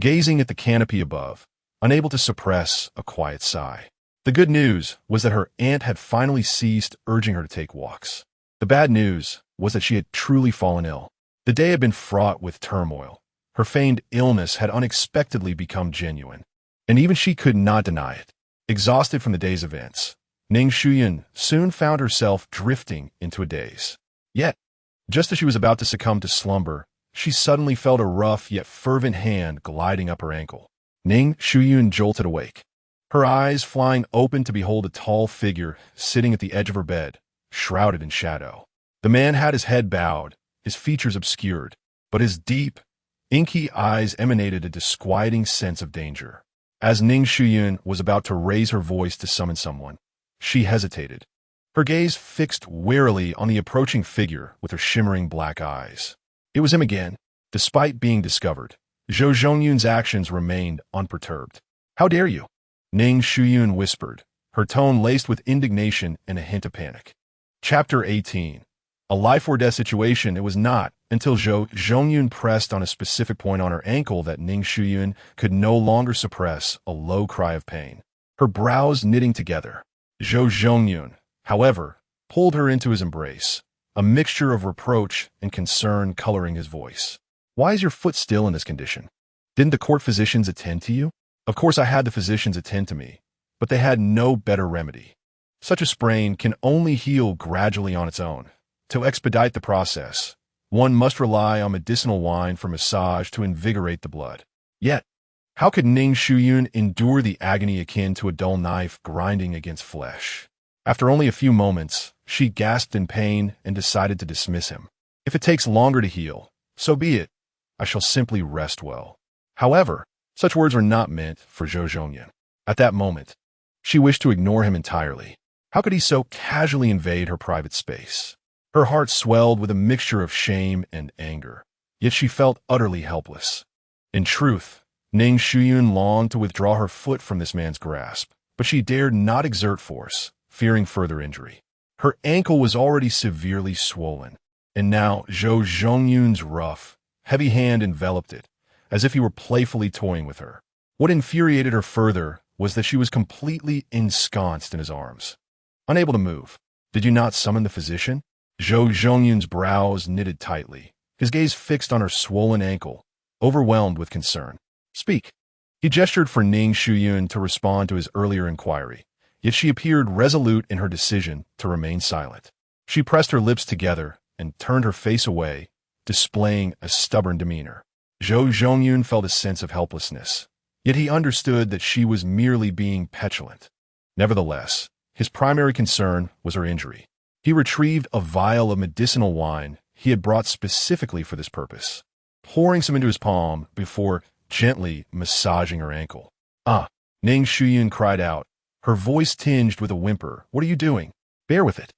S1: gazing at the canopy above, unable to suppress a quiet sigh. The good news was that her aunt had finally ceased urging her to take walks. The bad news was that she had truly fallen ill. The day had been fraught with turmoil. Her feigned illness had unexpectedly become genuine, and even she could not deny it. Exhausted from the day's events, Ning Shuyun soon found herself drifting into a daze. Yet, just as she was about to succumb to slumber, she suddenly felt a rough yet fervent hand gliding up her ankle. Ning Shuyun jolted awake, her eyes flying open to behold a tall figure sitting at the edge of her bed, shrouded in shadow. The man had his head bowed, his features obscured, but his deep, inky eyes emanated a disquieting sense of danger. As Ning Shuyun was about to raise her voice to summon someone, she hesitated, her gaze fixed warily on the approaching figure with her shimmering black eyes. It was him again. Despite being discovered, Zhou Zhongyun's actions remained unperturbed. "How dare you?" Ning Shuyun whispered, her tone laced with indignation and a hint of panic. Chapter 18. A life-or-death situation. It was not until Zhou Zhongyun pressed on a specific point on her ankle that Ning Shuyun could no longer suppress a low cry of pain, her brows knitting together. Zhou Zhongyun, however, pulled her into his embrace, a mixture of reproach and concern coloring his voice. "Why is your foot still in this condition? Didn't the court physicians attend to you?" "Of course I had the physicians attend to me, but they had no better remedy. Such a sprain can only heal gradually on its own. To expedite the process, one must rely on medicinal wine for massage to invigorate the blood." Yet, how could Ning Shuyun endure the agony akin to a dull knife grinding against flesh? After only a few moments, she gasped in pain and decided to dismiss him. "If it takes longer to heal, so be it. I shall simply rest well." However, such words were not meant for Zhou Zhongyun. At that moment, she wished to ignore him entirely. How could he so casually invade her private space? Her heart swelled with a mixture of shame and anger, yet she felt utterly helpless. In truth, Ning Shuyun longed to withdraw her foot from this man's grasp, but she dared not exert force, fearing further injury. Her ankle was already severely swollen, and now Zhou Zhongyun's rough, heavy hand enveloped it, as if he were playfully toying with her. What infuriated her further was that she was completely ensconced in his arms, unable to move. "Did you not summon the physician?" Zhou Zhongyun's brows knitted tightly, his gaze fixed on her swollen ankle, overwhelmed with concern. "Speak." He gestured for Ning Shuyun to respond to his earlier inquiry, yet she appeared resolute in her decision to remain silent. She pressed her lips together and turned her face away, displaying a stubborn demeanor. Zhou Zhongyun felt a sense of helplessness, yet he understood that she was merely being petulant. Nevertheless, his primary concern was her injury. He retrieved a vial of medicinal wine he had brought specifically for this purpose, pouring some into his palm before gently massaging her ankle. "Ah!" Ning Shuyun cried out, her voice tinged with a whimper. "What are you doing? Bear with it.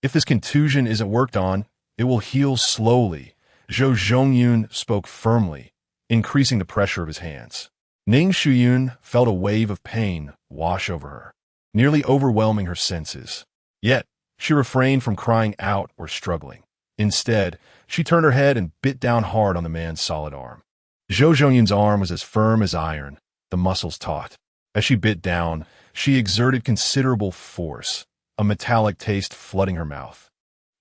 S1: If this contusion isn't worked on, it will heal slowly." Zhou Zhongyun spoke firmly, increasing the pressure of his hands. Ning Shuyun felt a wave of pain wash over her, nearly overwhelming her senses. Yet, she refrained from crying out or struggling. Instead, she turned her head and bit down hard on the man's solid arm. Zhou Zhongyun's arm was as firm as iron, the muscles taut. As she bit down, she exerted considerable force, a metallic taste flooding her mouth.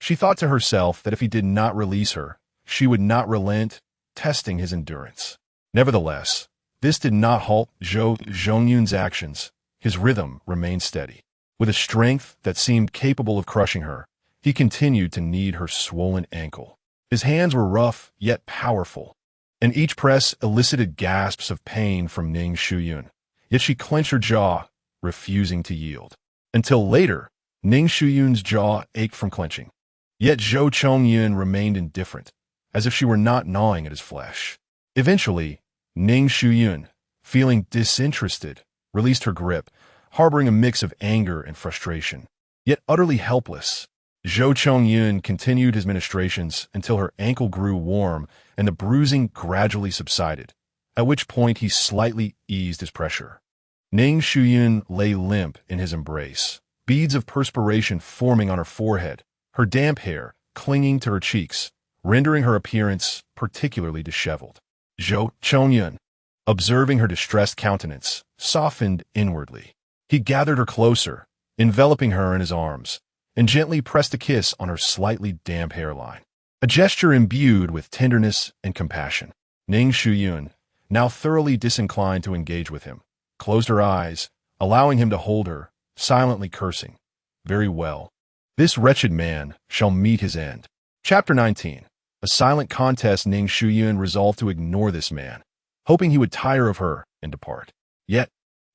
S1: She thought to herself that if he did not release her, she would not relent, testing his endurance. Nevertheless, This did not halt Zhou Zhongyun's actions. His rhythm remained steady. With a strength that seemed capable of crushing her, he continued to knead her swollen ankle. His hands were rough, yet powerful, and each press elicited gasps of pain from Ning Shuyun. Yet she clenched her jaw, refusing to yield. Until later, Ning Shuyun's jaw ached from clenching. Yet Zhou Chongyun remained indifferent, as if she were not gnawing at his flesh. Eventually, Ning Shuyun, feeling disinterested, released her grip, harboring a mix of anger and frustration. Yet utterly helpless, Zhou Chongyun continued his ministrations until her ankle grew warm and the bruising gradually subsided, at which point he slightly eased his pressure. Ning Shuyun lay limp in his embrace, beads of perspiration forming on her forehead, her damp hair clinging to her cheeks, rendering her appearance particularly disheveled. Zhou Chongyun, observing her distressed countenance, softened inwardly. He gathered her closer, enveloping her in his arms, and gently pressed a kiss on her slightly damp hairline. A gesture imbued with tenderness and compassion. Ning Shuyun, now thoroughly disinclined to engage with him, closed her eyes, allowing him to hold her, silently cursing. Very well. This wretched man shall meet his end. Chapter 19. A silent contest. Ning Shuyun resolved to ignore this man, hoping he would tire of her and depart. Yet,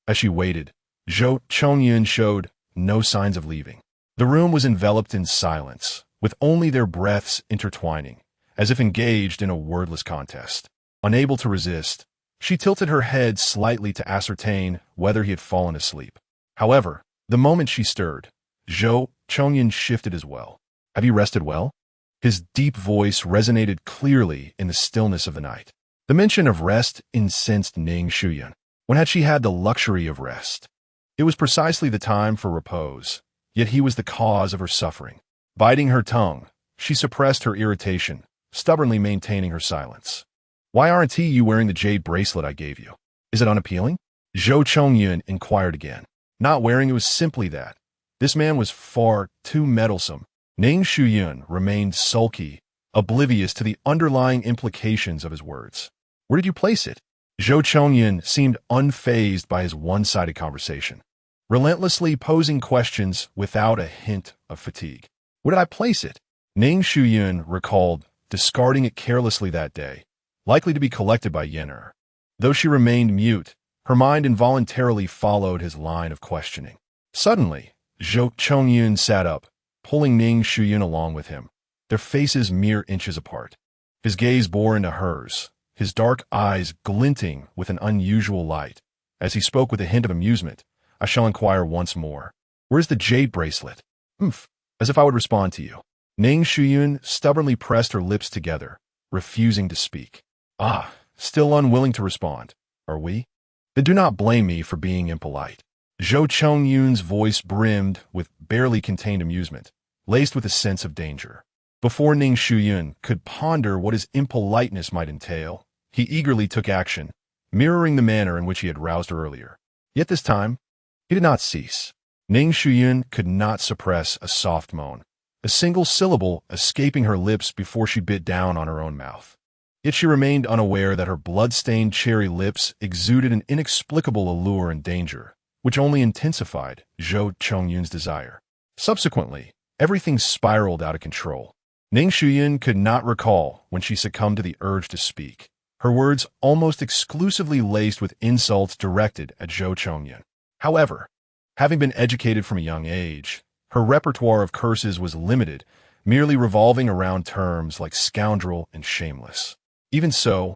S1: as she waited, Zhou Chongyun showed no signs of leaving. The room was enveloped in silence, with only their breaths intertwining, as if engaged in a wordless contest. Unable to resist, she tilted her head slightly to ascertain whether he had fallen asleep. However, the moment she stirred, Zhou Chongyun shifted as well. Have you rested well? His deep voice resonated clearly in the stillness of the night. The mention of rest incensed Ning Shuyun. When had she had the luxury of rest? It was precisely the time for repose, yet he was the cause of her suffering. Biting her tongue, she suppressed her irritation, stubbornly maintaining her silence. Why aren't you wearing the jade bracelet I gave you? Is it unappealing? Zhou Chongyun inquired again. Not wearing it was simply that. This man was far too meddlesome. Ning Shuyun remained sulky, oblivious to the underlying implications of his words. Where did you place it? Zhou Chongyun seemed unfazed by his one-sided conversation, relentlessly posing questions without a hint of fatigue. Where did I place it? Ning Shuyun recalled discarding it carelessly that day, likely to be collected by Yen'er. Though she remained mute, her mind involuntarily followed his line of questioning. Suddenly, Zhou Chongyun sat up, pulling Ning Shuyun along with him, their faces mere inches apart. His gaze bore into hers, his dark eyes glinting with an unusual light. As he spoke with a hint of amusement, I shall inquire once more. Where's the jade bracelet? As if I would respond to you. Ning Shuyun stubbornly pressed her lips together, refusing to speak. Still unwilling to respond, are we? Then do not blame me for being impolite. Zhou Chongyun's voice brimmed with barely contained amusement, laced with a sense of danger. Before Ning Shuyun could ponder what his impoliteness might entail, he eagerly took action, mirroring the manner in which he had roused her earlier. Yet this time, he did not cease. Ning Shuyun could not suppress a soft moan, a single syllable escaping her lips before she bit down on her own mouth. Yet she remained unaware that her blood-stained cherry lips exuded an inexplicable allure and danger, which only intensified Zhou Chongyun's desire. Subsequently, everything spiraled out of control. Ning Shuyun could not recall when she succumbed to the urge to speak, her words almost exclusively laced with insults directed at Zhou Chongyun. However, having been educated from a young age, her repertoire of curses was limited, merely revolving around terms like scoundrel and shameless. Even so,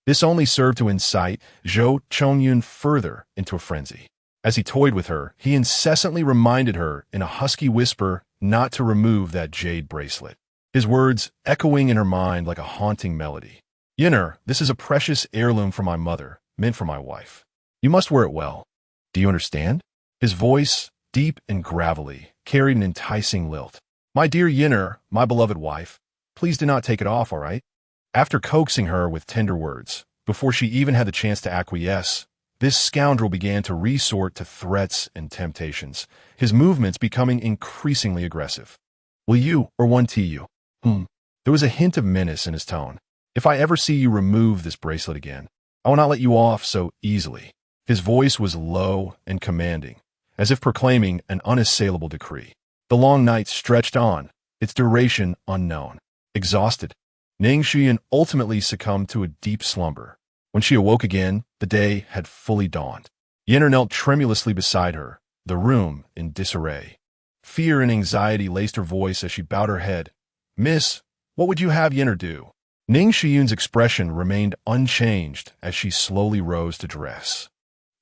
S1: this only served to incite Zhou Chongyun further into a frenzy. As he toyed with her, he incessantly reminded her in a husky whisper not to remove that jade bracelet, his words echoing in her mind like a haunting melody. Yen'er, this is a precious heirloom from my mother, meant for my wife. You must wear it well. Do you understand? His voice, deep and gravelly, carried an enticing lilt. My dear Yen'er, my beloved wife, please do not take it off, all right? After coaxing her with tender words, before she even had the chance to acquiesce, this scoundrel began to resort to threats and temptations, his movements becoming increasingly aggressive. Will you, or one to you? There was a hint of menace in his tone. If I ever see you remove this bracelet again, I will not let you off so easily. His voice was low and commanding, as if proclaiming an unassailable decree. The long night stretched on, its duration unknown. Exhausted, Ning Shuyun ultimately succumbed to a deep slumber. When she awoke again, the day had fully dawned. Yenner knelt tremulously beside her, the room in disarray. Fear and anxiety laced her voice as she bowed her head. "Miss, what would you have Yenner do?" Ning Shuyun's expression remained unchanged as she slowly rose to dress.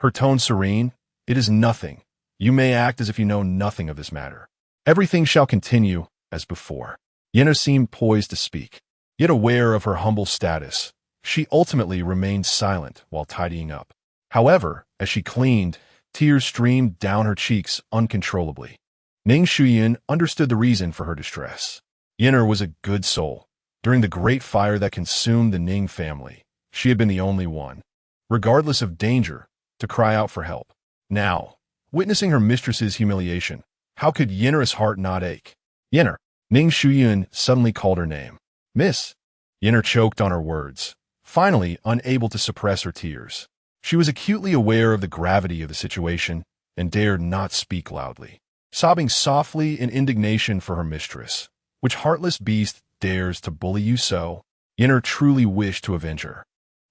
S1: Her tone serene. "It is nothing. You may act as if you know nothing of this matter. Everything shall continue as before." Yenner seemed poised to speak. Yet aware of her humble status, she ultimately remained silent while tidying up. However, as she cleaned, tears streamed down her cheeks uncontrollably. Ning Shuyun understood the reason for her distress. Yenner was a good soul. During the great fire that consumed the Ning family, she had been the only one, regardless of danger, to cry out for help. Now, witnessing her mistress's humiliation, how could Yenner's heart not ache? "Yenner!" Ning Shuyun suddenly called her name. "Miss!" Yenner choked on her words, finally unable to suppress her tears. She was acutely aware of the gravity of the situation and dared not speak loudly. Sobbing softly in indignation for her mistress, "Which heartless beast dares to bully you so?" Yenner truly wished to avenge her.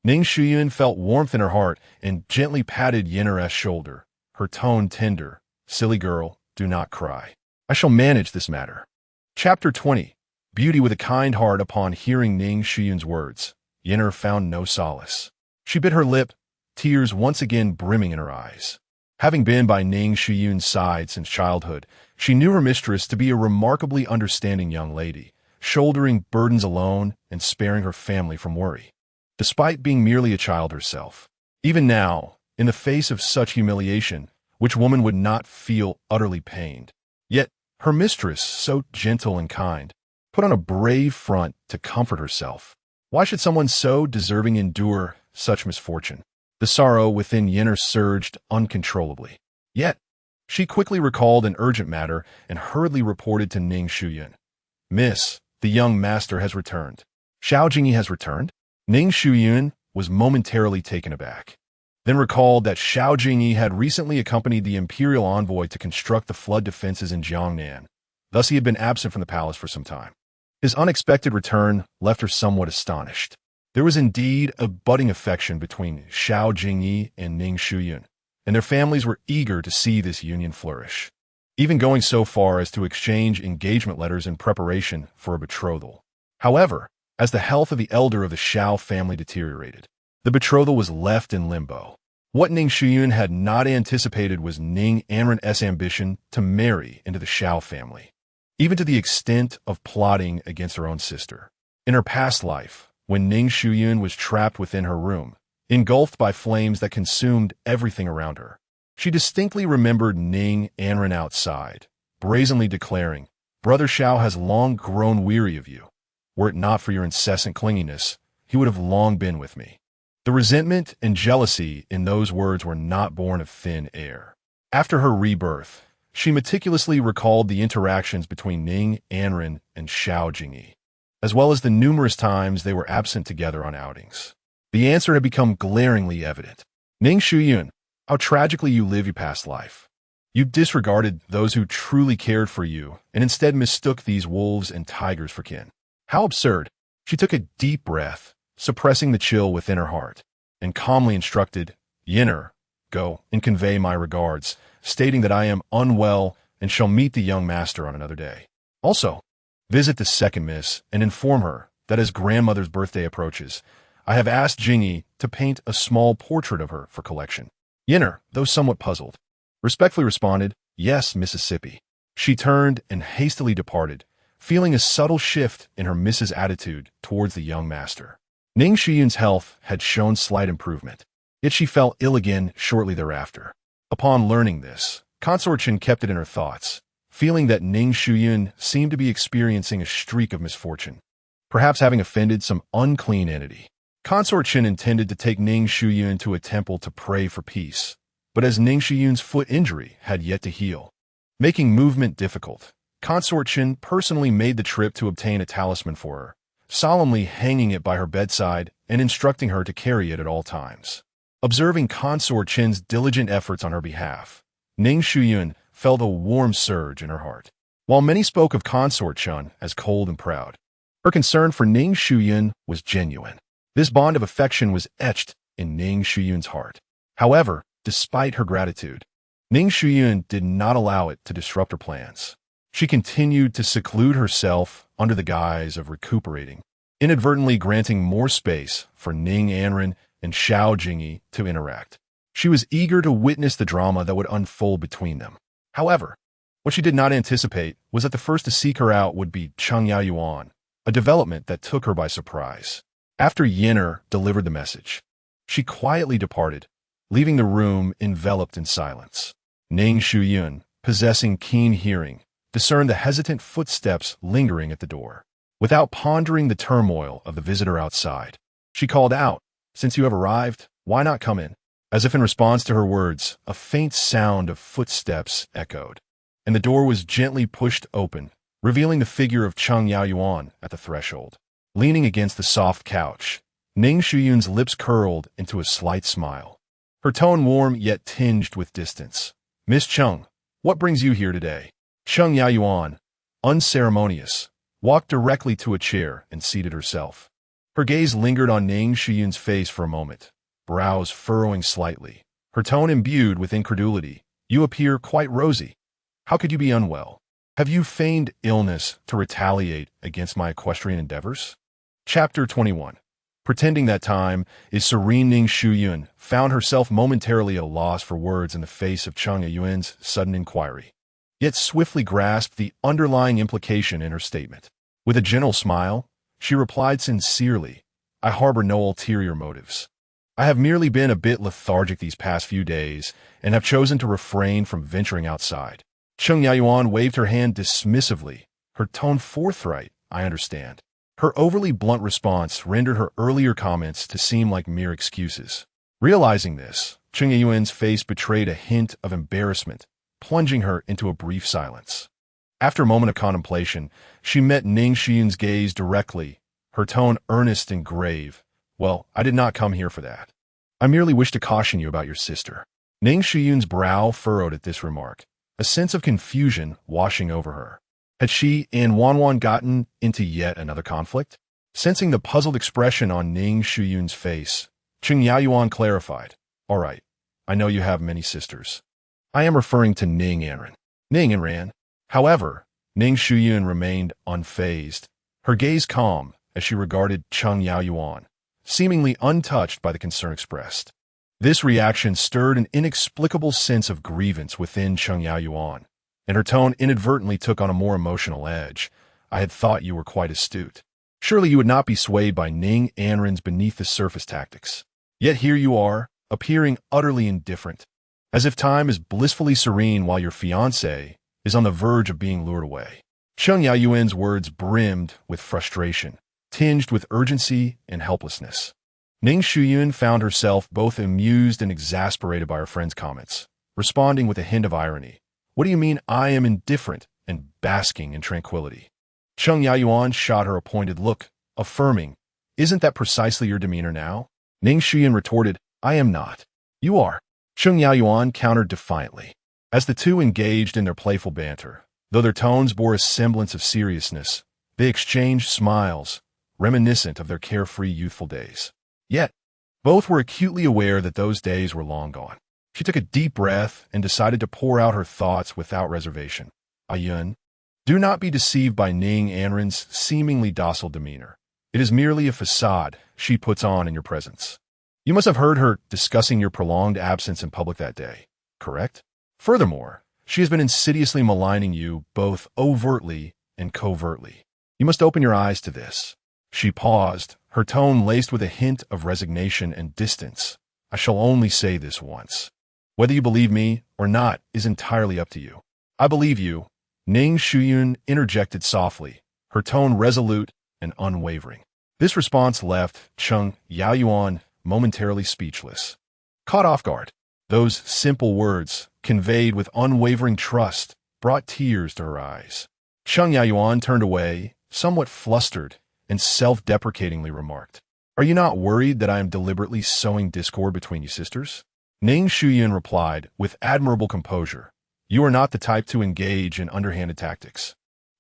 S1: Ning Shuyun felt warmth in her heart and gently patted Yenner's shoulder, her tone tender. "Silly girl, do not cry. I shall manage this matter." Chapter 20. Beauty with a kind heart. Upon hearing Ning Shuyun's words, Yenner found no solace. She bit her lip, tears once again brimming in her eyes. Having been by Ning Shuyun's side since childhood, she knew her mistress to be a remarkably understanding young lady, shouldering burdens alone and sparing her family from worry. Despite being merely a child herself, even now, in the face of such humiliation, which woman would not feel utterly pained? Yet, her mistress, so gentle and kind, put on a brave front to comfort herself. Why should someone so deserving endure such misfortune? The sorrow within Yenner surged uncontrollably. Yet, she quickly recalled an urgent matter and hurriedly reported to Ning Shuyun. "Miss, the young master has returned." "Xiao Jingyi has returned?" Ning Shuyun was momentarily taken aback, then recalled that Xiao Jingyi had recently accompanied the imperial envoy to construct the flood defenses in Jiangnan. Thus he had been absent from the palace for some time. His unexpected return left her somewhat astonished. There was indeed a budding affection between Xiao Jingyi and Ning Shuyun, and their families were eager to see this union flourish, even going so far as to exchange engagement letters in preparation for a betrothal. However, as the health of the elder of the Xiao family deteriorated, the betrothal was left in limbo. What Ning Shuyun had not anticipated was Ning Anren's ambition to marry into the Xiao family, even to the extent of plotting against her own sister. In her past life, when Ning Shuyun was trapped within her room, engulfed by flames that consumed everything around her, she distinctly remembered Ning Anren outside, brazenly declaring, "Brother Xiao has long grown weary of you. Were it not for your incessant clinginess, he would have long been with me." The resentment and jealousy in those words were not born of thin air. After her rebirth, she meticulously recalled the interactions between Ning Anren and Xiao Jingyi, as well as the numerous times they were absent together on outings. The answer had become glaringly evident. "Ning Shuyun, how tragically you live your past life. You disregarded those who truly cared for you and instead mistook these wolves and tigers for kin. How absurd." She took a deep breath, suppressing the chill within her heart, and calmly instructed, "Yenner, go and convey my regards, stating that I am unwell and shall meet the young master on another day. Also, visit the second miss and inform her that as grandmother's birthday approaches, I have asked Jingyi to paint a small portrait of her for collection." Yenner, though somewhat puzzled, respectfully responded, "Yes, Mississippi." She turned and hastily departed, feeling a subtle shift in her miss's attitude towards the young master. Ning Shuyun's health had shown slight improvement, yet she fell ill again shortly thereafter. Upon learning this, Consort Chen kept it in her thoughts, feeling that Ning Shuyun seemed to be experiencing a streak of misfortune, perhaps having offended some unclean entity. Consort Chen intended to take Ning Shuyun to a temple to pray for peace, but as Ning Shuyun's foot injury had yet to heal, making movement difficult, Consort Chen personally made the trip to obtain a talisman for her, solemnly hanging it by her bedside and instructing her to carry it at all times. Observing Consort Chin's diligent efforts on her behalf, Ning Shuyun felt a warm surge in her heart. While many spoke of Consort Chin as cold and proud, her concern for Ning Shuyun was genuine. This bond of affection was etched in Ning Shuyun's heart. However, despite her gratitude, Ning Shuyun did not allow it to disrupt her plans. She continued to seclude herself under the guise of recuperating, inadvertently granting more space for Ning Anren and Xiao Jingyi to interact. She was eager to witness the drama that would unfold between them. However, what she did not anticipate was that the first to seek her out would be Cheng Yaoyuan, a development that took her by surprise. After Yenner delivered the message, she quietly departed, leaving the room enveloped in silence. Ning Shuyun, possessing keen hearing, discerned the hesitant footsteps lingering at the door. Without pondering the turmoil of the visitor outside, she called out, "Since you have arrived, why not come in?" As if in response to her words, a faint sound of footsteps echoed, and the door was gently pushed open, revealing the figure of Cheng Yaoyuan at the threshold. Leaning against the soft couch, Ning Shuyun's lips curled into a slight smile, her tone warm yet tinged with distance. "Miss Cheng, what brings you here today?" Cheng Yaoyuan, unceremonious, walked directly to a chair and seated herself. Her gaze lingered on Ning Shuyun's face for a moment, brows furrowing slightly, her tone imbued with incredulity. "You appear quite rosy. How could you be unwell? Have you feigned illness to retaliate against my equestrian endeavors?" Chapter 21. Pretending that time is serene. Ning Shuyun found herself momentarily at a loss for words in the face of Cheng Yaoyuan's sudden inquiry, yet swiftly grasped the underlying implication in her statement. With a gentle smile, she replied sincerely, "I harbor no ulterior motives. I have merely been a bit lethargic these past few days and have chosen to refrain from venturing outside." Cheng Yaoyuan waved her hand dismissively, her tone forthright. "I understand." Her overly blunt response rendered her earlier comments to seem like mere excuses. Realizing this, Cheng Yaoyuan's face betrayed a hint of embarrassment, plunging her into a brief silence. After a moment of contemplation, she met Ning Shuyun's gaze directly, her tone earnest and grave. "Well, I did not come here for that. I merely wish to caution you about your sister." Ning Shuyun's brow furrowed at this remark, a sense of confusion washing over her. Had she and Wanwan gotten into yet another conflict? Sensing the puzzled expression on Ning Shuyun's face, Cheng Yaoyuan clarified, "All right, I know you have many sisters. I am referring to Ning Anren." Ning Anren. However, Ning Shuyun remained unfazed, her gaze calm as she regarded Cheng Yaoyuan, seemingly untouched by the concern expressed. This reaction stirred an inexplicable sense of grievance within Cheng Yaoyuan, and her tone inadvertently took on a more emotional edge. "I had thought you were quite astute. Surely you would not be swayed by Ning Anren's beneath-the-surface tactics. Yet here you are, appearing utterly indifferent, as if time is blissfully serene while your fiancé is on the verge of being lured away." Cheng Yaoyuan's words brimmed with frustration, tinged with urgency and helplessness. Ning Shuyun found herself both amused and exasperated by her friend's comments, responding with a hint of irony. "What do you mean I am indifferent and basking in tranquility?" Cheng Yaoyuan shot her a pointed look, affirming, "Isn't that precisely your demeanor now?" Ning Shuyun retorted, "I am not. You are." Cheng Yaoyuan countered defiantly. As the two engaged in their playful banter, though their tones bore a semblance of seriousness, they exchanged smiles, reminiscent of their carefree youthful days. Yet, both were acutely aware that those days were long gone. She took a deep breath and decided to pour out her thoughts without reservation. "Ayun, do not be deceived by Ning Anren's seemingly docile demeanor. It is merely a facade she puts on in your presence. You must have heard her discussing your prolonged absence in public that day, correct? Furthermore, she has been insidiously maligning you both overtly and covertly. You must open your eyes to this." She paused, her tone laced with a hint of resignation and distance. "I shall only say this once. Whether you believe me or not is entirely up to you." "I believe you," Ning Shuyun interjected softly, her tone resolute and unwavering. This response left Cheng Yaoyuan momentarily speechless. Caught off guard, those simple words, conveyed with unwavering trust, brought tears to her eyes. Cheng Yaoyuan turned away, somewhat flustered, and self-deprecatingly remarked, "Are you not worried that I am deliberately sowing discord between you sisters?" Ning Shuyun replied with admirable composure, "You are not the type to engage in underhanded tactics.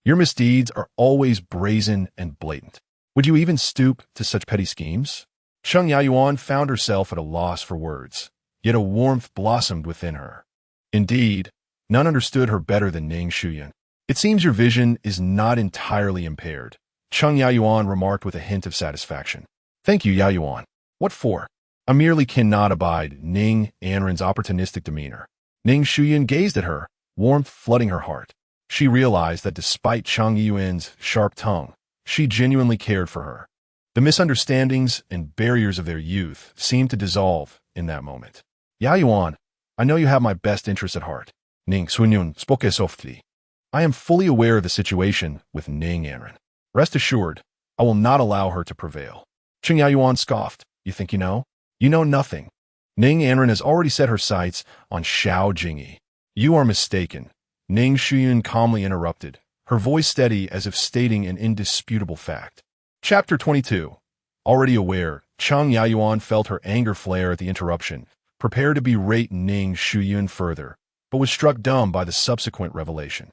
S1: Your misdeeds are always brazen and blatant. Would you even stoop to such petty schemes?" Cheng Yayuan found herself at a loss for words, yet a warmth blossomed within her. Indeed, none understood her better than Ning Shuyun. "It seems your vision is not entirely impaired," Cheng Yayuan remarked with a hint of satisfaction. "Thank you, Yayuan. What for?" I merely cannot abide Ning Anren's opportunistic demeanor. Ning Shuyun gazed at her, warmth flooding her heart. She realized that despite Cheng Yuan's sharp tongue, she genuinely cared for her. The misunderstandings and barriers of their youth seemed to dissolve in that moment. "Yayuan, I know you have my best interests at heart." Ning Shuyun spoke softly. "I am fully aware of the situation with Ning Anren. Rest assured, I will not allow her to prevail." Cheng Yayuan scoffed. "You think you know? You know nothing. Ning Anren has already set her sights on Xiao Jingyi." "You are mistaken," Ning Shuyun calmly interrupted, her voice steady as if stating an indisputable fact. Chapter 22. Already aware, Cheng Yayuan felt her anger flare at the interruption, prepared to berate Ning Shuyun further, but was struck dumb by the subsequent revelation.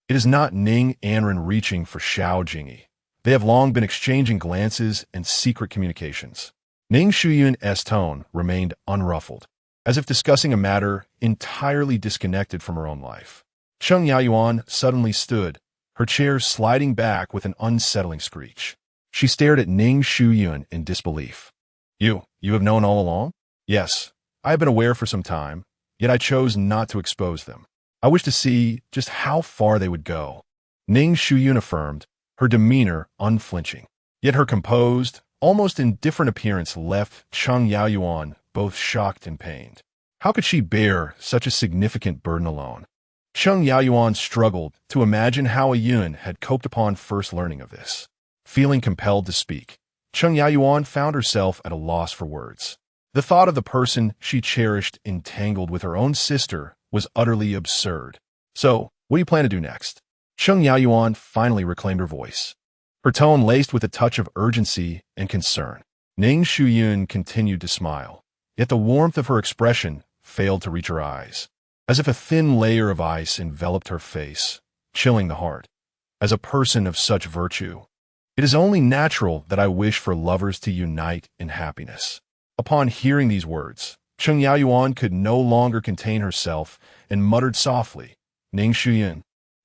S1: It is not Ning Anren reaching for Xiao Jingyi. They have long been exchanging glances and secret communications. Ning Shuyun's tone remained unruffled, as if discussing a matter entirely disconnected from her own life. Cheng Yayuan suddenly stood, her chair sliding back with an unsettling screech. She stared at Ning Shuyun in disbelief. You have known all along?" "Yes, I have been aware for some time, yet I chose not to expose them. I wished to see just how far they would go," Ning Shuyun affirmed, her demeanor unflinching. Yet her composed, almost indifferent appearance left Cheng Yayuan both shocked and pained. How could she bear such a significant burden alone? Cheng Yayuan struggled to imagine how a Yun had coped upon first learning of this. Feeling compelled to speak, Cheng Yayuan found herself at a loss for words. The thought of the person she cherished entangled with her own sister was utterly absurd. "So, what do you plan to do next?" Cheng Yayuan finally reclaimed her voice, her tone laced with a touch of urgency and concern. Ning Shuyun continued to smile, yet the warmth of her expression failed to reach her eyes, as if a thin layer of ice enveloped her face, chilling the heart. "As a person of such virtue, it is only natural that I wish for lovers to unite in happiness." Upon hearing these words, Cheng Yayuan could no longer contain herself and muttered softly, "Ning Shuyun,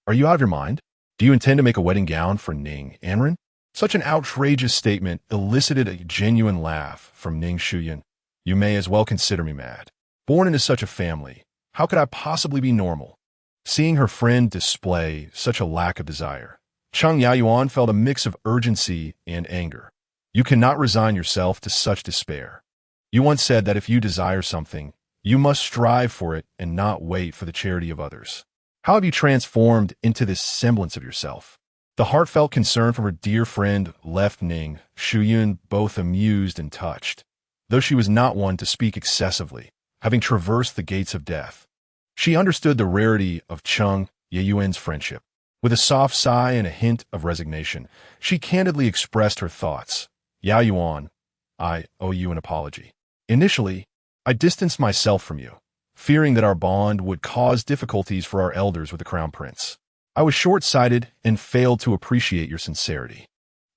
S1: are you out of your mind? Do you intend to make a wedding gown for Ning Anren?" Such an outrageous statement elicited a genuine laugh from Ning Shuyun. "You may as well consider me mad. Born into such a family, how could I possibly be normal?" Seeing her friend display such a lack of desire, Cheng Yayuan felt a mix of urgency and anger. "You cannot resign yourself to such despair. You once said that if you desire something, you must strive for it and not wait for the charity of others. How have you transformed into this semblance of yourself?" The heartfelt concern from her dear friend left Ning Shuyun both amused and touched, though she was not one to speak excessively, having traversed the gates of death. She understood the rarity of Cheng Yayuan's friendship. With a soft sigh and a hint of resignation, she candidly expressed her thoughts. "Yayuan, I owe you an apology. Initially, I distanced myself from you, fearing that our bond would cause difficulties for our elders with the crown prince. I was short-sighted and failed to appreciate your sincerity."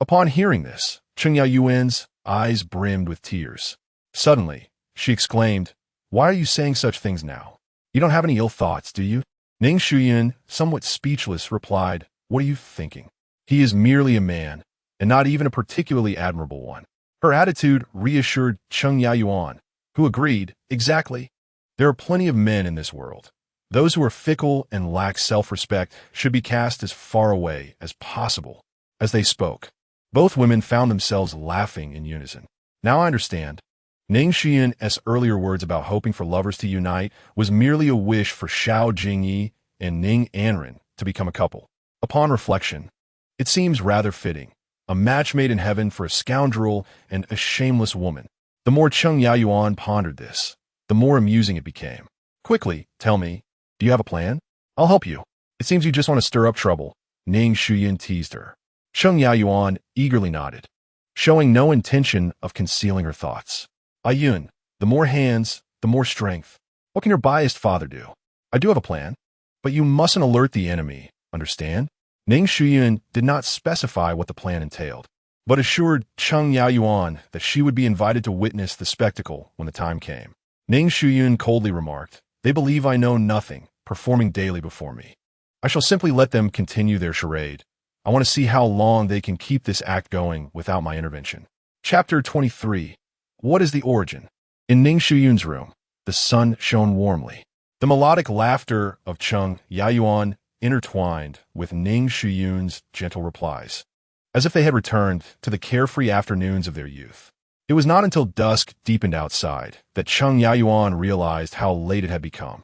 S1: Upon hearing this, Cheng Yayuan's eyes brimmed with tears. Suddenly, she exclaimed, "Why are you saying such things now? You don't have any ill thoughts, do you?" Ning Shuyun, somewhat speechless, replied, "What are you thinking? He is merely a man, and not even a particularly admirable one." Her attitude reassured Cheng Yayuan, who agreed, "Exactly. There are plenty of men in this world. Those who are fickle and lack self-respect should be cast as far away as possible." As they spoke, both women found themselves laughing in unison. "Now I understand. Ning Shuyun's earlier words about hoping for lovers to unite was merely a wish for Xiao Jingyi and Ning Anren to become a couple. Upon reflection, it seems rather fitting. A match made in heaven for a scoundrel and a shameless woman." The more Cheng Yayuan pondered this, the more amusing it became. "Quickly, tell me, do you have a plan? I'll help you. It seems you just want to stir up trouble," Ning Shuyun teased her. Cheng Yaoyuan eagerly nodded, showing no intention of concealing her thoughts. Ayun, the more hands, the more strength. What can your biased father do? I do have a plan, but you mustn't alert the enemy, understand? Ning Shuyun did not specify what the plan entailed, but assured Cheng Yaoyuan that she would be invited to witness the spectacle when the time came. Ning Shuyun coldly remarked, "They believe I know nothing, performing daily before me. I shall simply let them continue their charade. I want to see how long they can keep this act going without my intervention." Chapter 23. What is the origin? In Ning Shuyun's room, the sun shone warmly. The melodic laughter of Cheng Yaoyuan intertwined with Ning Shuyun's gentle replies, as if they had returned to the carefree afternoons of their youth. It was not until dusk deepened outside that Cheng Yaoyuan realized how late it had become.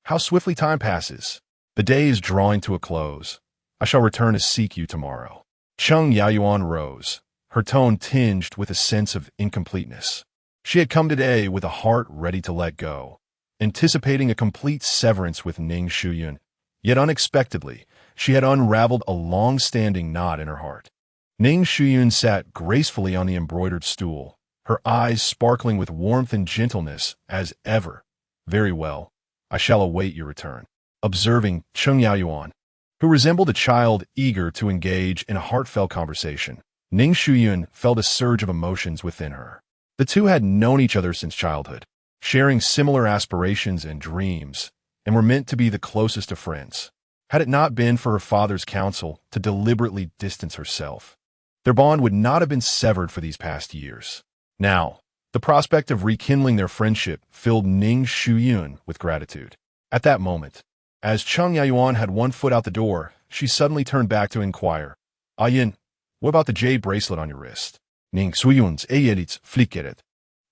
S1: How swiftly time passes. The day is drawing to a close. I shall return to seek you tomorrow. Cheng Yaoyuan rose, her tone tinged with a sense of incompleteness. She had come today with a heart ready to let go, anticipating a complete severance with Ning Shuyun. Yet unexpectedly, she had unraveled a long-standing knot in her heart. Ning Shuyun sat gracefully on the embroidered stool, her eyes sparkling with warmth and gentleness as ever. "Very well, I shall await your return." Observing Cheng Yaoyuan, who resembled a child eager to engage in a heartfelt conversation, Ning Shuyun felt a surge of emotions within her. The two had known each other since childhood, sharing similar aspirations and dreams, and were meant to be the closest of friends. Had it not been for her father's counsel to deliberately distance herself, their bond would not have been severed for these past years. Now, the prospect of rekindling their friendship filled Ning Shuyun with gratitude. At that moment, as Cheng Yaoyuan had one foot out the door, she suddenly turned back to inquire, "Ayun, what about the jade bracelet on your wrist?" Ning Shuyun's eyelit flickeret,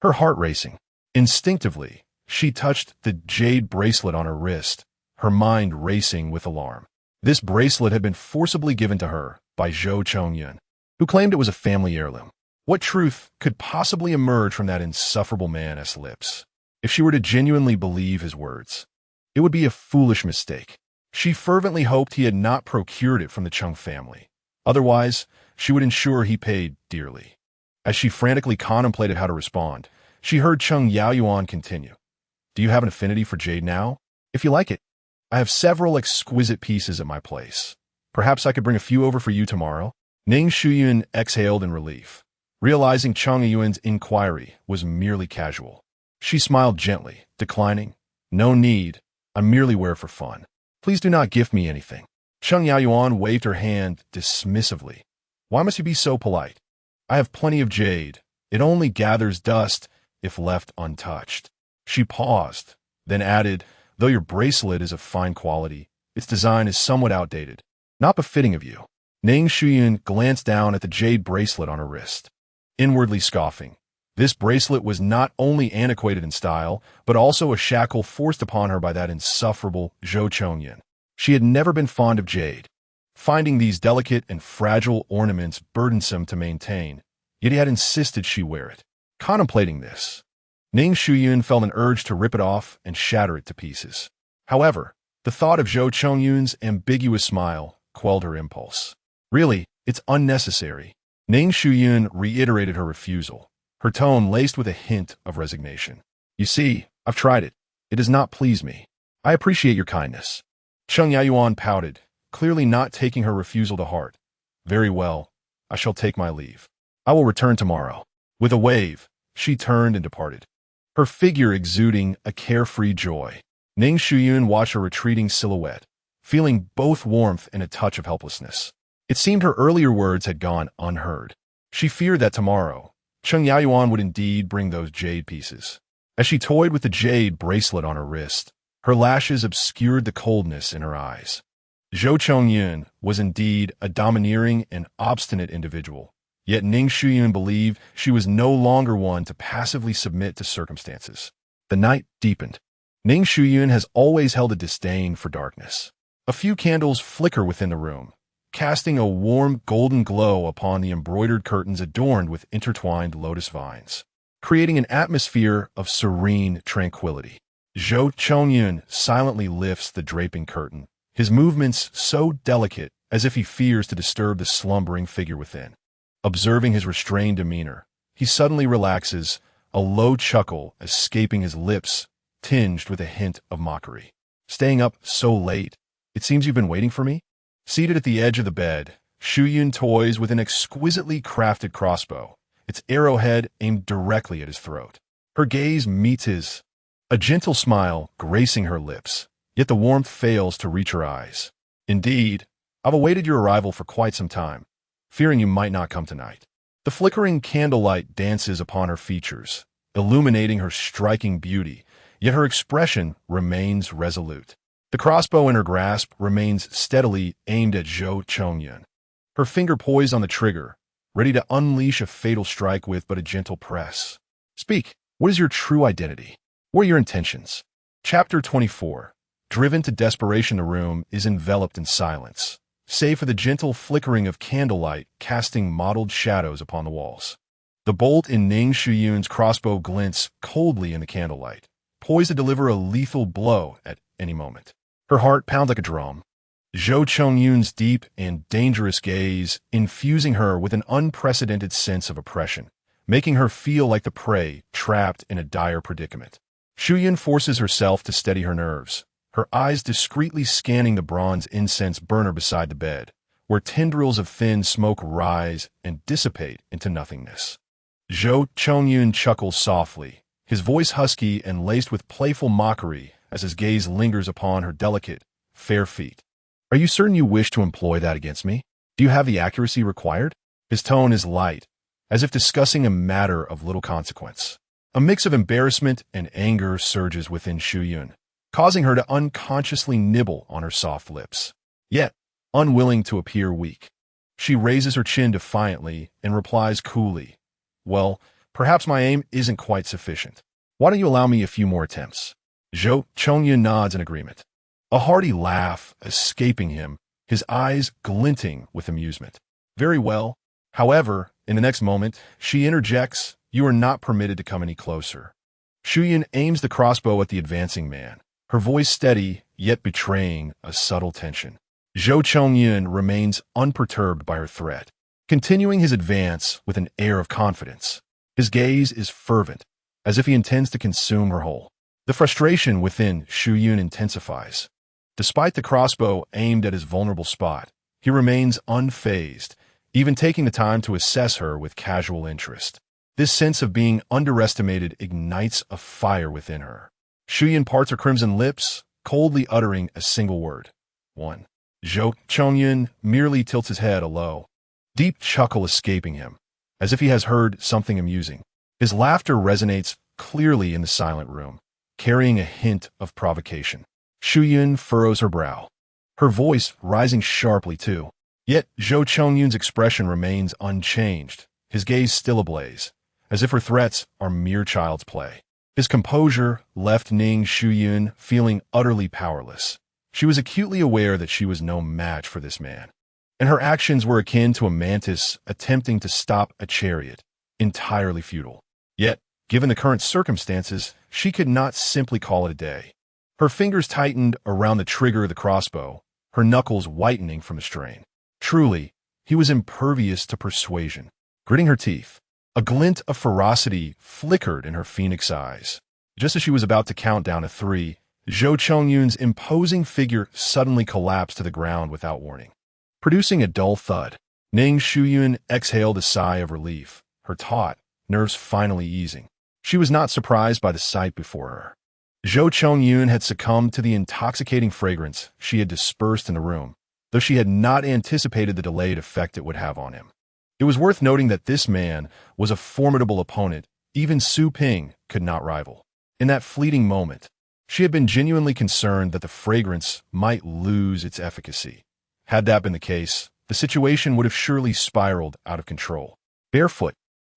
S1: her heart racing. Instinctively, she touched the jade bracelet on her wrist, her mind racing with alarm. This bracelet had been forcibly given to her by Zhou Chongyun, who claimed it was a family heirloom. What truth could possibly emerge from that insufferable man's lips? If she were to genuinely believe his words, it would be a foolish mistake. She fervently hoped he had not procured it from the Chung family. Otherwise, she would ensure he paid dearly. As she frantically contemplated how to respond, she heard Cheng Yaoyuan continue, "Do you have an affinity for jade now? If you like it, I have several exquisite pieces at my place. Perhaps I could bring a few over for you tomorrow." Ning Shuyun exhaled in relief, realizing Cheng Yaoyuan's inquiry was merely casual. She smiled gently, declining, "No need. I merely wear it for fun. Please do not gift me anything." Cheng Yaoyuan waved her hand dismissively. "Why must you be so polite? I have plenty of jade. It only gathers dust if left untouched." She paused, then added, "Though your bracelet is of fine quality, its design is somewhat outdated, not befitting of you." Ning Shuyun glanced down at the jade bracelet on her wrist, inwardly scoffing. This bracelet was not only antiquated in style, but also a shackle forced upon her by that insufferable Zhou Chongyun. She had never been fond of jade, finding these delicate and fragile ornaments burdensome to maintain, yet he had insisted she wear it. Contemplating this, Ning Shuyun felt an urge to rip it off and shatter it to pieces. However, the thought of Zhou Chongyun's ambiguous smile quelled her impulse. "Really, it's unnecessary." Ning Shuyun reiterated her refusal, her tone laced with a hint of resignation. "You see, I've tried it. It does not please me. I appreciate your kindness." Cheng Yaoyuan pouted, clearly not taking her refusal to heart. "Very well, I shall take my leave. I will return tomorrow." With a wave, she turned and departed, her figure exuding a carefree joy. Ning Shuyun watched her retreating silhouette, feeling both warmth and a touch of helplessness. It seemed her earlier words had gone unheard. She feared that tomorrow, Cheng Yaoyuan would indeed bring those jade pieces. As she toyed with the jade bracelet on her wrist, her lashes obscured the coldness in her eyes. Zhou Chongyun was indeed a domineering and obstinate individual, yet Ning Shuyun believed she was no longer one to passively submit to circumstances. The night deepened. Ning Shuyun has always held a disdain for darkness. A few candles flicker within the room, casting a warm golden glow upon the embroidered curtains adorned with intertwined lotus vines, creating an atmosphere of serene tranquility. Zhou Chongyun silently lifts the draping curtain, his movements so delicate as if he fears to disturb the slumbering figure within. Observing his restrained demeanor, he suddenly relaxes, a low chuckle escaping his lips, tinged with a hint of mockery. "Staying up so late? It seems you've been waiting for me?" Seated at the edge of the bed, Shuyun toys with an exquisitely crafted crossbow, its arrowhead aimed directly at his throat. Her gaze meets his, a gentle smile gracing her lips, yet the warmth fails to reach her eyes. "Indeed, I've awaited your arrival for quite some time, fearing you might not come tonight." The flickering candlelight dances upon her features, illuminating her striking beauty, yet her expression remains resolute. The crossbow in her grasp remains steadily aimed at Zhou Chongyun, her finger poised on the trigger, ready to unleash a fatal strike with but a gentle press. "Speak, what is your true identity? What are your intentions?" Chapter 24. Driven to desperation, the room is enveloped in silence, save for the gentle flickering of candlelight casting mottled shadows upon the walls. The bolt in Ning Shuyun's crossbow glints coldly in the candlelight, poised to deliver a lethal blow at any moment. Her heart pounds like a drum. Zhou Chongyun's deep and dangerous gaze infusing her with an unprecedented sense of oppression, making her feel like the prey trapped in a dire predicament. Shuyun forces herself to steady her nerves, her eyes discreetly scanning the bronze incense burner beside the bed, where tendrils of thin smoke rise and dissipate into nothingness. Zhou Chongyun chuckles softly, his voice husky and laced with playful mockery as his gaze lingers upon her delicate, fair feet. "Are you certain you wish to employ that against me? Do you have the accuracy required?" His tone is light, as if discussing a matter of little consequence. A mix of embarrassment and anger surges within Shuyun, causing her to unconsciously nibble on her soft lips. Yet, unwilling to appear weak, she raises her chin defiantly and replies coolly, "Well, perhaps my aim isn't quite sufficient. Why don't you allow me a few more attempts?" Zhou Chongyun nods in agreement, a hearty laugh escaping him, his eyes glinting with amusement. "Very well. However, in the next moment, she interjects, 'You are not permitted to come any closer.'" Shuyun aims the crossbow at the advancing man, her voice steady, yet betraying a subtle tension. Zhou Chongyun remains unperturbed by her threat, continuing his advance with an air of confidence. His gaze is fervent, as if he intends to consume her whole. The frustration within Shuyun intensifies. Despite the crossbow aimed at his vulnerable spot, he remains unfazed, even taking the time to assess her with casual interest. This sense of being underestimated ignites a fire within her. Shuyun parts her crimson lips, coldly uttering a single word. "One." Zhou Chongyun merely tilts his head a low, deep chuckle escaping him, as if he has heard something amusing. His laughter resonates clearly in the silent room, carrying a hint of provocation. Shuyun furrows her brow, her voice rising sharply too. Yet Zhou Chongyun's expression remains unchanged, his gaze still ablaze, as if her threats are mere child's play. His composure left Ning Shuyun feeling utterly powerless. She was acutely aware that she was no match for this man, and her actions were akin to a mantis attempting to stop a chariot, entirely futile. Yet, given the current circumstances, she could not simply call it a day. Her fingers tightened around the trigger of the crossbow, her knuckles whitening from the strain. Truly, he was impervious to persuasion. Gritting her teeth, a glint of ferocity flickered in her phoenix eyes. Just as she was about to count down to 3, Zhou Chongyun's imposing figure suddenly collapsed to the ground without warning. Producing a dull thud, Ning Shuyun exhaled a sigh of relief, her taut nerves finally easing. She was not surprised by the sight before her. Zhou Chongyun had succumbed to the intoxicating fragrance she had dispersed in the room, though she had not anticipated the delayed effect it would have on him. It was worth noting that this man was a formidable opponent even Su Ping could not rival. In that fleeting moment, she had been genuinely concerned that the fragrance might lose its efficacy. Had that been the case, the situation would have surely spiraled out of control. Barefoot,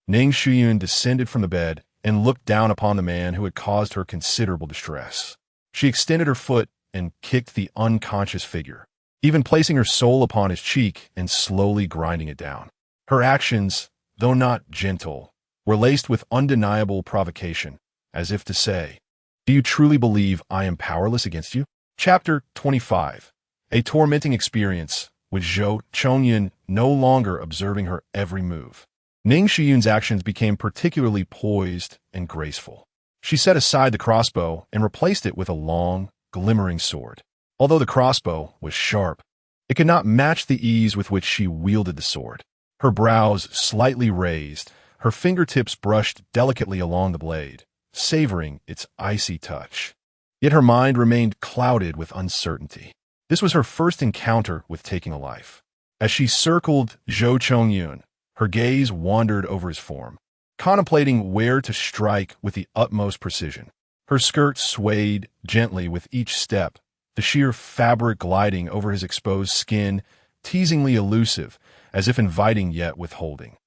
S1: Ning Shuyun descended from the bed and looked down upon the man who had caused her considerable distress. She extended her foot and kicked the unconscious figure, even placing her sole upon his cheek and slowly grinding it down. Her actions, though not gentle, were laced with undeniable provocation, as if to say, "Do you truly believe I am powerless against you?" Chapter 25. A tormenting experience, with Zhou Chongyun no longer observing her every move. Ning Shuyun's actions became particularly poised and graceful. She set aside the crossbow and replaced it with a long, glimmering sword. Although the crossbow was sharp, it could not match the ease with which she wielded the sword. Her brows slightly raised, her fingertips brushed delicately along the blade, savoring its icy touch. Yet her mind remained clouded with uncertainty. This was her first encounter with taking a life. As she circled Zhou Chongyun, her gaze wandered over his form, contemplating where to strike with the utmost precision. Her skirt swayed gently with each step, the sheer fabric gliding over his exposed skin, teasingly elusive, as if inviting yet withholding.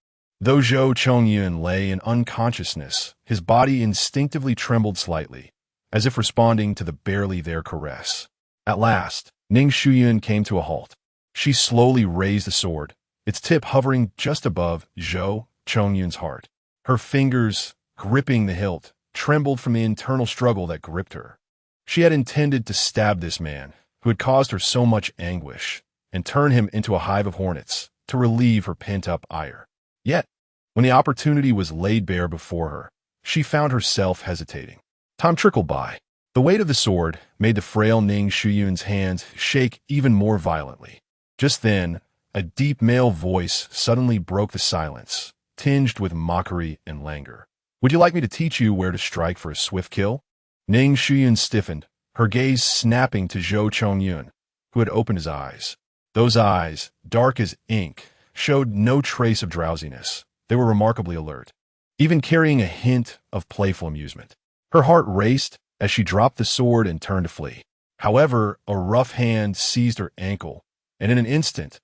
S1: Though Zhou Chongyun lay in unconsciousness, his body instinctively trembled slightly, as if responding to the barely there caress. At last, Ning Shuyun came to a halt. She slowly raised the sword, its tip hovering just above Zhou Chongyun's heart. Her fingers, gripping the hilt, trembled from the internal struggle that gripped her. She had intended to stab this man, who had caused her so much anguish, and turn him into a hive of hornets to relieve her pent-up ire. Yet, when the opportunity was laid bare before her, she found herself hesitating. Time trickled by. The weight of the sword made the frail Ning Shuyun's hands shake even more violently. Just then, a deep male voice suddenly broke the silence, tinged with mockery and languor. "Would you like me to teach you where to strike for a swift kill?" Ning Shuyun stiffened, her gaze snapping to Zhou Chongyun, who had opened his eyes. Those eyes, dark as ink, showed no trace of drowsiness. They were remarkably alert, even carrying a hint of playful amusement. Her heart raced as she dropped the sword and turned to flee. However, a rough hand seized her ankle, and in an instant,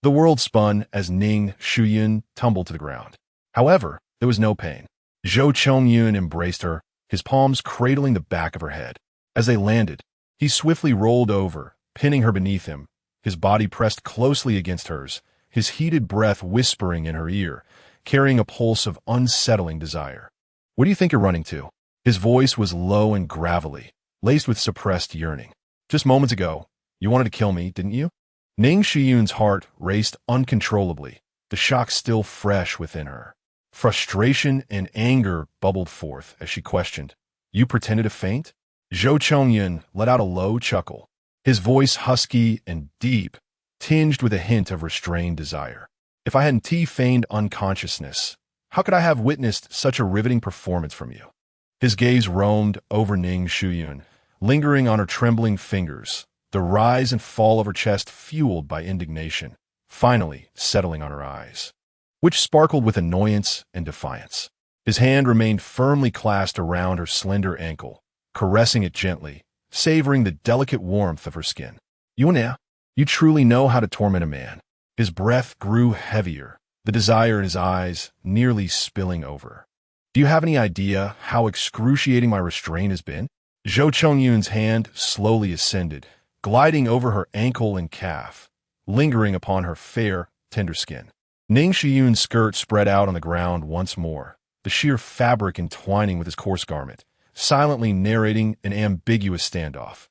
S1: the world spun as Ning Shuyun tumbled to the ground. However, there was no pain. Zhou Chongyun embraced her, his palms cradling the back of her head. As they landed, he swiftly rolled over, pinning her beneath him, his body pressed closely against hers, his heated breath whispering in her ear, carrying a pulse of unsettling desire. "What do you think you're running to?" His voice was low and gravelly, laced with suppressed yearning. "Just moments ago, you wanted to kill me, didn't you?" Ning Shuyun's heart raced uncontrollably, the shock still fresh within her. Frustration and anger bubbled forth as she questioned, "You pretended to faint?" Zhou Chongyun let out a low chuckle, his voice husky and deep, tinged with a hint of restrained desire. "If I hadn't feigned unconsciousness, how could I have witnessed such a riveting performance from you?" His gaze roamed over Ning Shuyun, lingering on her trembling fingers, the rise and fall of her chest fueled by indignation, finally settling on her eyes, which sparkled with annoyance and defiance. His hand remained firmly clasped around her slender ankle, caressing it gently, savoring the delicate warmth of her skin. You truly know how to torment a man." His breath grew heavier, the desire in his eyes nearly spilling over. "Do you have any idea how excruciating my restraint has been?" Zhou Chongyun's hand slowly ascended, gliding over her ankle and calf, lingering upon her fair, tender skin. Ning Shuyun's skirt spread out on the ground once more, the sheer fabric entwining with his coarse garment, silently narrating an ambiguous standoff.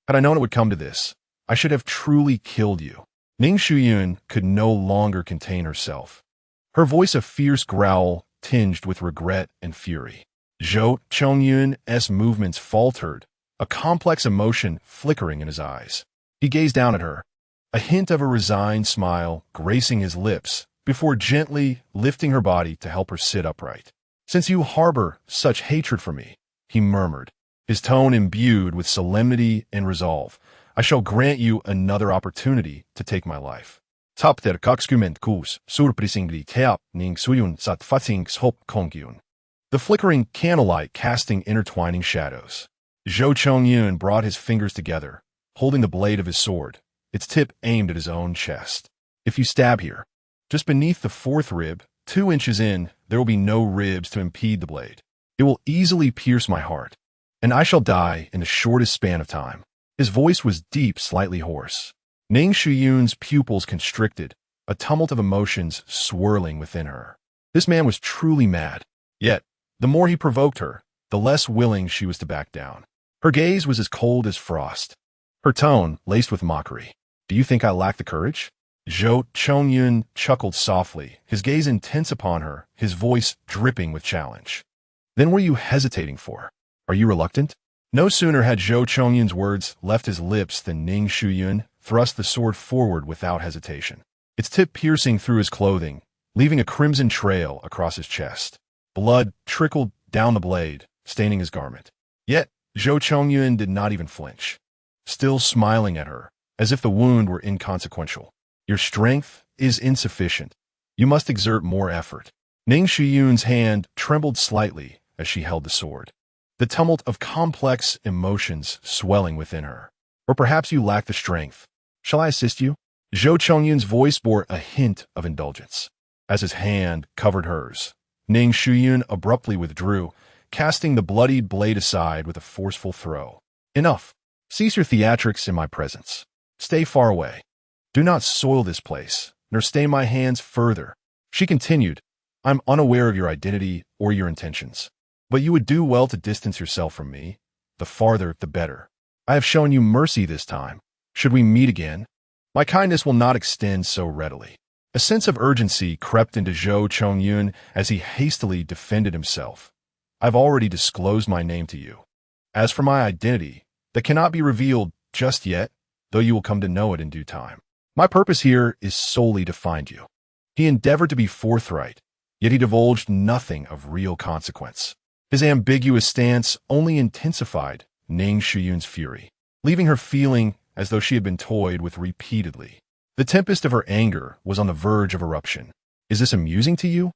S1: "Had I known it would come to this, I should have truly killed you." Ning Shuyun could no longer contain herself, her voice a fierce growl tinged with regret and fury. Zhou Chongyun's movements faltered, a complex emotion flickering in his eyes. He gazed down at her, a hint of a resigned smile gracing his lips, before gently lifting her body to help her sit upright. "Since you harbor such hatred for me," he murmured, his tone imbued with solemnity and resolve, "I shall grant you another opportunity to take my life." Tap der kakskument kus surprisingly teap Ning Shuyun sat fatings hop kongyun. The flickering candlelight casting intertwining shadows. Zhou Chongyun brought his fingers together, holding the blade of his sword, its tip aimed at his own chest. "If you stab here, just beneath the fourth rib, 2 inches in, there will be no ribs to impede the blade. It will easily pierce my heart, and I shall die in the shortest span of time." His voice was deep, slightly hoarse. Ning Shuyun's pupils constricted, a tumult of emotions swirling within her. This man was truly mad. Yet, the more he provoked her, the less willing she was to back down. Her gaze was as cold as frost, her tone laced with mockery. "Do you think I lack the courage?" Zhou Chongyun chuckled softly, his gaze intense upon her, his voice dripping with challenge. Then what are you hesitating for? Are you reluctant? No sooner had Zhou Chongyun's words left his lips than Ning Shuyun thrust the sword forward without hesitation, its tip piercing through his clothing, leaving a crimson trail across his chest. Blood trickled down the blade, staining his garment. Yet, Zhou Chongyun did not even flinch, still smiling at her, as if the wound were inconsequential. Your strength is insufficient. You must exert more effort. Ning Shuyun's hand trembled slightly as she held the sword, the tumult of complex emotions swelling within her. Or perhaps you lack the strength. Shall I assist you? Zhou Chongyun's voice bore a hint of indulgence. As his hand covered hers, Ning Shuyun abruptly withdrew, casting the bloodied blade aside with a forceful throw. Enough. Cease your theatrics in my presence. Stay far away. Do not soil this place, nor stain my hands further. She continued, I'm unaware of your identity or your intentions, but you would do well to distance yourself from me. The farther, the better. I have shown you mercy this time. Should we meet again, my kindness will not extend so readily. A sense of urgency crept into Zhou Chongyun as he hastily defended himself. I've already disclosed my name to you. As for my identity, that cannot be revealed just yet, though you will come to know it in due time. My purpose here is solely to find you. He endeavored to be forthright, yet he divulged nothing of real consequence. His ambiguous stance only intensified Ning Shuyun's fury, leaving her feeling as though she had been toyed with repeatedly. The tempest of her anger was on the verge of eruption. Is this amusing to you?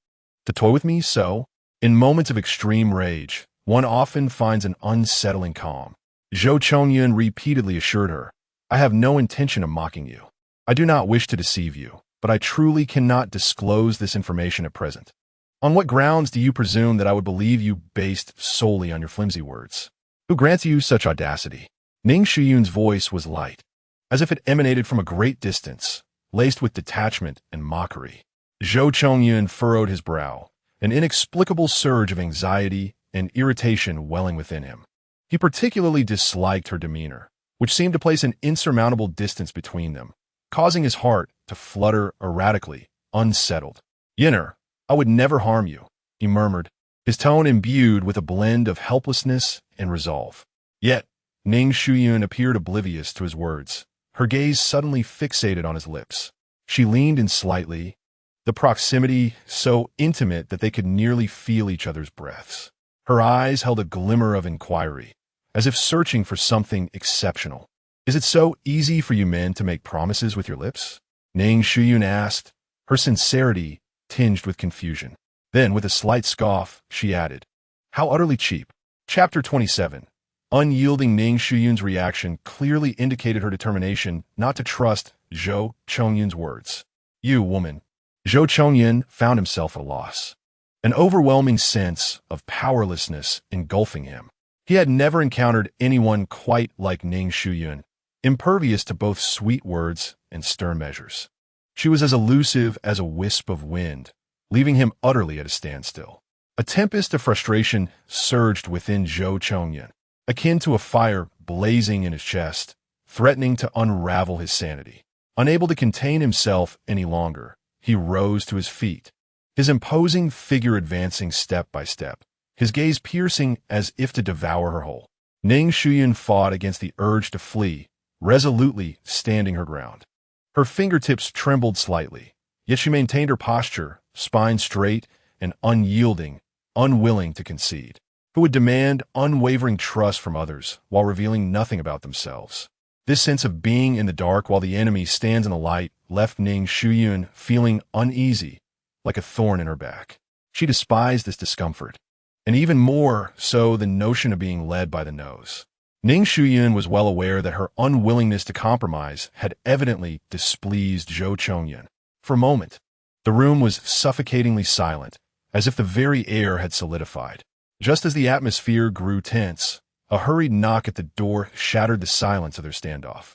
S1: To toy with me so? In moments of extreme rage, one often finds an unsettling calm. Zhou Chongyun repeatedly assured her, I have no intention of mocking you. I do not wish to deceive you, but I truly cannot disclose this information at present. On what grounds do you presume that I would believe you based solely on your flimsy words? Who grants you such audacity? Ning Shuyun's voice was light, as if it emanated from a great distance, laced with detachment and mockery. Zhou Chongyun furrowed his brow, an inexplicable surge of anxiety and irritation welling within him. He particularly disliked her demeanor, which seemed to place an insurmountable distance between them, causing his heart to flutter erratically, unsettled. Yinner, I would never harm you, he murmured, his tone imbued with a blend of helplessness and resolve. Yet, Ning Shuyun appeared oblivious to his words, her gaze suddenly fixated on his lips. She leaned in slightly, the proximity so intimate that they could nearly feel each other's breaths. Her eyes held a glimmer of inquiry, as if searching for something exceptional. Is it so easy for you men to make promises with your lips? Ning Shuyun asked, her sincerity tinged with confusion. Then, with a slight scoff, she added, how utterly cheap. Chapter 27. Unyielding Ning Shuyun's reaction clearly indicated her determination not to trust Zhou Chongyun's words. You, woman. Zhou Chongyun found himself at a loss. An overwhelming sense of powerlessness engulfing him. He had never encountered anyone quite like Ning Shuyun, impervious to both sweet words and stern measures. She was as elusive as a wisp of wind, leaving him utterly at a standstill. A tempest of frustration surged within Zhou Chongyun, akin to a fire blazing in his chest, threatening to unravel his sanity. Unable to contain himself any longer, he rose to his feet, his imposing figure advancing step by step, his gaze piercing as if to devour her whole. Ning Shuyun fought against the urge to flee, resolutely standing her ground. Her fingertips trembled slightly, yet she maintained her posture, spine straight and unyielding, unwilling to concede. Who would demand unwavering trust from others while revealing nothing about themselves? This sense of being in the dark while the enemy stands in the light left Ning Shuyun feeling uneasy, like a thorn in her back. She despised this discomfort, and even more so the notion of being led by the nose. Ning Shuyun was well aware that her unwillingness to compromise had evidently displeased Zhou Chongyun. For a moment, the room was suffocatingly silent, as if the very air had solidified. Just as the atmosphere grew tense, a hurried knock at the door shattered the silence of their standoff.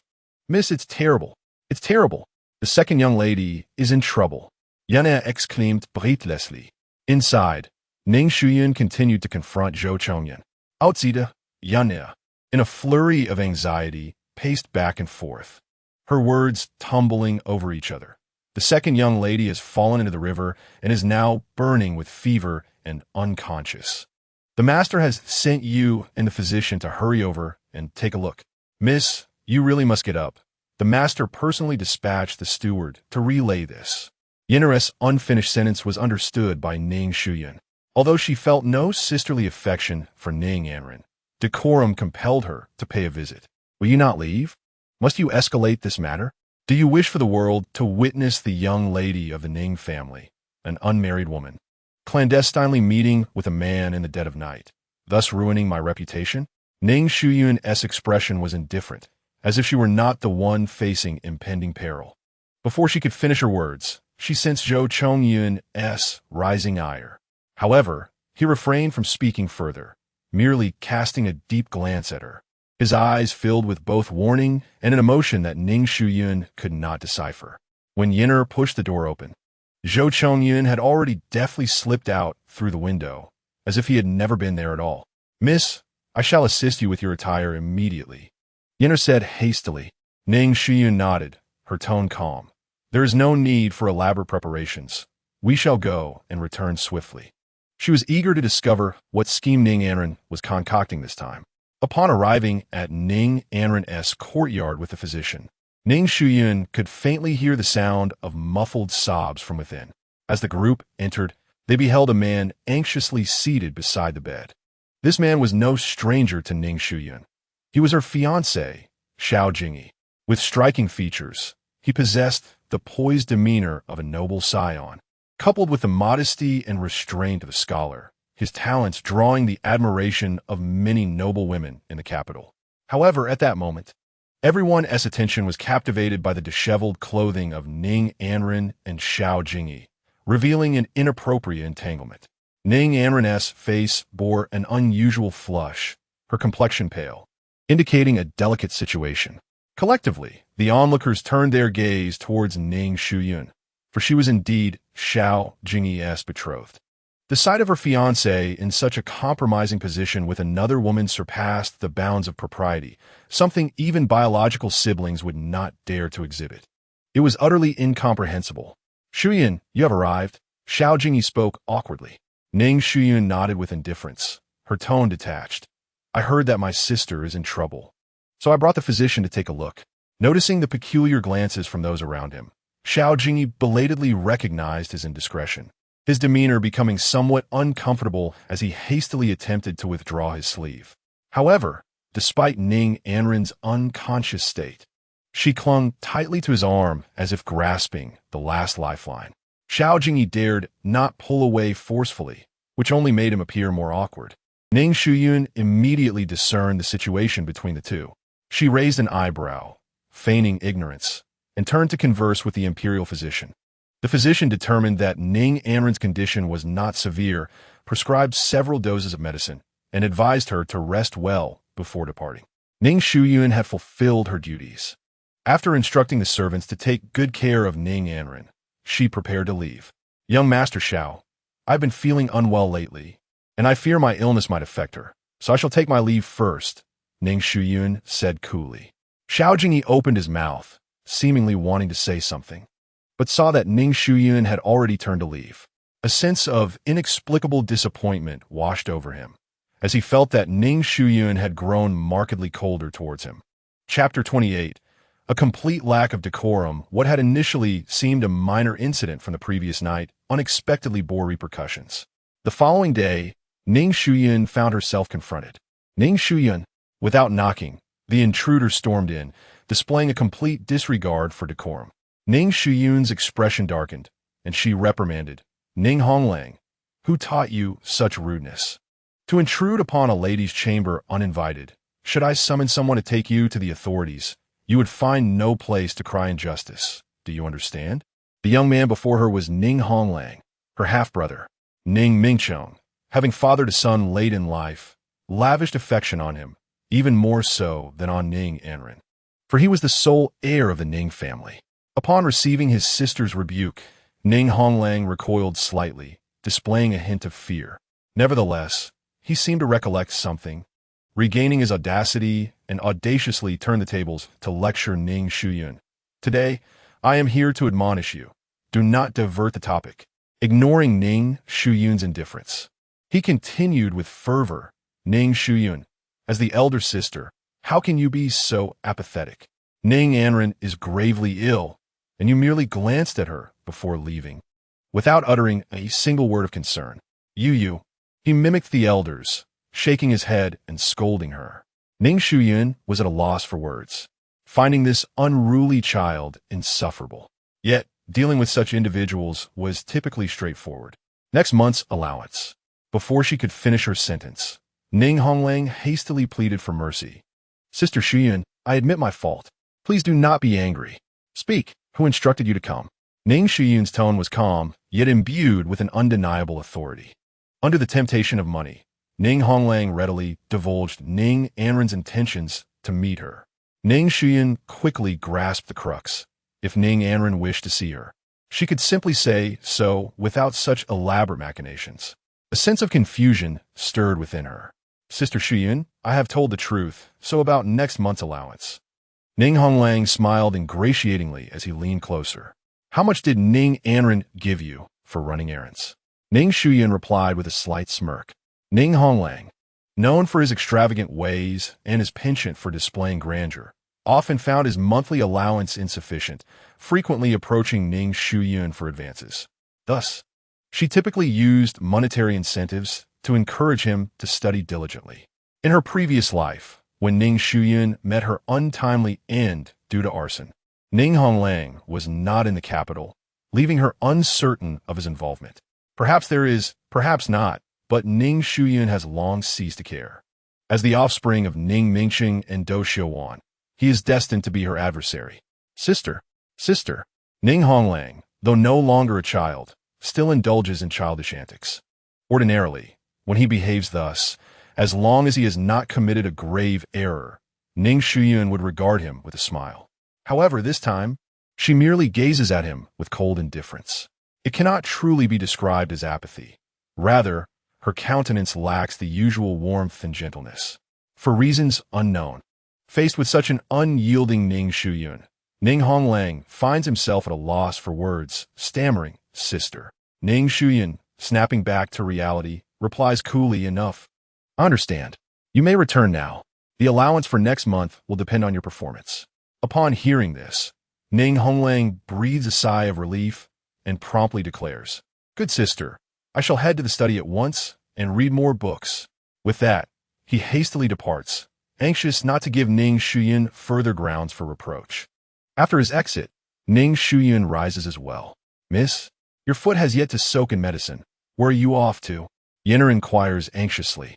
S1: Miss, it's terrible. It's terrible. The second young lady is in trouble, Yana exclaimed breathlessly. Inside, Ning Shuyun continued to confront Zhou Chongyun. Outside, Yana, in a flurry of anxiety, paced back and forth, her words tumbling over each other. The second young lady has fallen into the river and is now burning with fever and unconscious. The master has sent you and the physician to hurry over and take a look. Miss, you really must get up. The master personally dispatched the steward to relay this. Yinner's unfinished sentence was understood by Ning Shuyun. Although she felt no sisterly affection for Ning Anren, decorum compelled her to pay a visit. Will you not leave? Must you escalate this matter? Do you wish for the world to witness the young lady of the Ning family, an unmarried woman, clandestinely meeting with a man in the dead of night, thus ruining my reputation? Ning Shuyun's expression was indifferent, as if she were not the one facing impending peril. Before she could finish her words, she sensed Zhou Chongyun's rising ire. However, he refrained from speaking further, merely casting a deep glance at her. His eyes filled with both warning and an emotion that Ning Shuyun could not decipher. When Yinner pushed the door open, Zhou Chongyun had already deftly slipped out through the window, as if he had never been there at all. Miss, I shall assist you with your attire immediately, Yinner said hastily. Ning Shuyun nodded, her tone calm. There is no need for elaborate preparations. We shall go and return swiftly. She was eager to discover what scheme Ning Anren was concocting this time. Upon arriving at Ning Anren's courtyard with the physician, Ning Shuyun could faintly hear the sound of muffled sobs from within. As the group entered, they beheld a man anxiously seated beside the bed. This man was no stranger to Ning Shuyun. He was her fiancé, Xiao Jingyi. With striking features, he possessed the poised demeanor of a noble scion, coupled with the modesty and restraint of a scholar, his talents drawing the admiration of many noble women in the capital. However, at that moment, everyone's attention was captivated by the disheveled clothing of Ning Anren and Xiao Jingyi, revealing an inappropriate entanglement. Ning Anren's face bore an unusual flush, her complexion pale, indicating a delicate situation. Collectively, the onlookers turned their gaze towards Ning Shuyun, for she was indeed Xiao Jingyi's betrothed. The sight of her fiancé in such a compromising position with another woman surpassed the bounds of propriety, something even biological siblings would not dare to exhibit. It was utterly incomprehensible. Shuyun, you have arrived, Xiao Jingyi spoke awkwardly. Ning Shuyun nodded with indifference, her tone detached. I heard that my sister is in trouble, so I brought the physician to take a look. Noticing the peculiar glances from those around him, Xiao Jingyi belatedly recognized his indiscretion, his demeanor becoming somewhat uncomfortable as he hastily attempted to withdraw his sleeve. However, despite Ning Anren's unconscious state, she clung tightly to his arm as if grasping the last lifeline. Xiao Jingyi dared not pull away forcefully, which only made him appear more awkward. Ning Shuyun immediately discerned the situation between the two. She raised an eyebrow, feigning ignorance, and turned to converse with the imperial physician. The physician determined that Ning Anren's condition was not severe, prescribed several doses of medicine, and advised her to rest well before departing. Ning Shuyun had fulfilled her duties. After instructing the servants to take good care of Ning Anren, she prepared to leave. Young Master Xiao, I've been feeling unwell lately, and I fear my illness might affect her, so I shall take my leave first, Ning Shuyun said coolly. Xiao Jingyi opened his mouth, seemingly wanting to say something, but saw that Ning Shuyun had already turned to leave. A sense of inexplicable disappointment washed over him, as he felt that Ning Shuyun had grown markedly colder towards him. Chapter 28. A complete lack of decorum. What had initially seemed a minor incident from the previous night unexpectedly bore repercussions. The following day, Ning Shuyun found herself confronted. Ning Shuyun, without knocking, the intruder stormed in, displaying a complete disregard for decorum. Ning Shuyun's expression darkened, and she reprimanded, Ning Honglang, who taught you such rudeness? To intrude upon a lady's chamber uninvited. Should I summon someone to take you to the authorities, you would find no place to cry injustice. Do you understand? The young man before her was Ning Honglang, her half-brother. Ning Mingchong, having fathered a son late in life, lavished affection on him, even more so than on Ning Anren, for he was the sole heir of the Ning family. Upon receiving his sister's rebuke, Ning Honglang recoiled slightly, displaying a hint of fear. Nevertheless, he seemed to recollect something. Regaining his audacity and audaciously turned the tables to lecture Ning Shuyun. Today, I am here to admonish you, do not divert the topic. Ignoring Ning Shuyun's indifference, he continued with fervor, Ning Shuyun, as the elder sister, how can you be so apathetic? Ning Anren is gravely ill, and you merely glanced at her before leaving. Without uttering a single word of concern, you, he mimicked the elders, shaking his head and scolding her. Ning Shuyun was at a loss for words, finding this unruly child insufferable. Yet, dealing with such individuals was typically straightforward. Next month's allowance. Before she could finish her sentence, Ning Honglang hastily pleaded for mercy. Sister Shuyun, I admit my fault. Please do not be angry. Speak. Who instructed you to come? Ning Shuyun's tone was calm, yet imbued with an undeniable authority. Under the temptation of money, Ning Honglang readily divulged Ning Anren's intentions to meet her. Ning Shuyun quickly grasped the crux. If Ning Anren wished to see her, she could simply say so without such elaborate machinations. A sense of confusion stirred within her. Sister Shuyun, I have told the truth, so about next month's allowance. Ning Honglang smiled ingratiatingly as he leaned closer. How much did Ning Anren give you for running errands? Ning Shuyun replied with a slight smirk. Ning Honglang, known for his extravagant ways and his penchant for displaying grandeur, often found his monthly allowance insufficient, frequently approaching Ning Shuyun for advances. Thus, she typically used monetary incentives to encourage him to study diligently. In her previous life, when Ning Shuyun met her untimely end due to arson, Ning Honglang was not in the capital, leaving her uncertain of his involvement. Perhaps there is, perhaps not, but Ning Shuyun has long ceased to care. As the offspring of Ning Mingqing and Do Xiuwan, he is destined to be her adversary. Sister, Ning Honglang, though no longer a child, still indulges in childish antics. Ordinarily, when he behaves thus, as long as he has not committed a grave error, Ning Shuyun would regard him with a smile. However, this time, she merely gazes at him with cold indifference. It cannot truly be described as apathy. Rather, her countenance lacks the usual warmth and gentleness. For reasons unknown, faced with such an unyielding Ning Shuyun, Ning Honglang finds himself at a loss for words, stammering, Sister. Ning Shuyun, snapping back to reality, replies coolly enough. I understand. You may return now. The allowance for next month will depend on your performance. Upon hearing this, Ning Honglang breathes a sigh of relief and promptly declares, Good sister, I shall head to the study at once and read more books. With that, he hastily departs, anxious not to give Ning Shuyun further grounds for reproach. After his exit, Ning Shuyun rises as well. Miss, your foot has yet to soak in medicine. Where are you off to? Yenner inquires anxiously.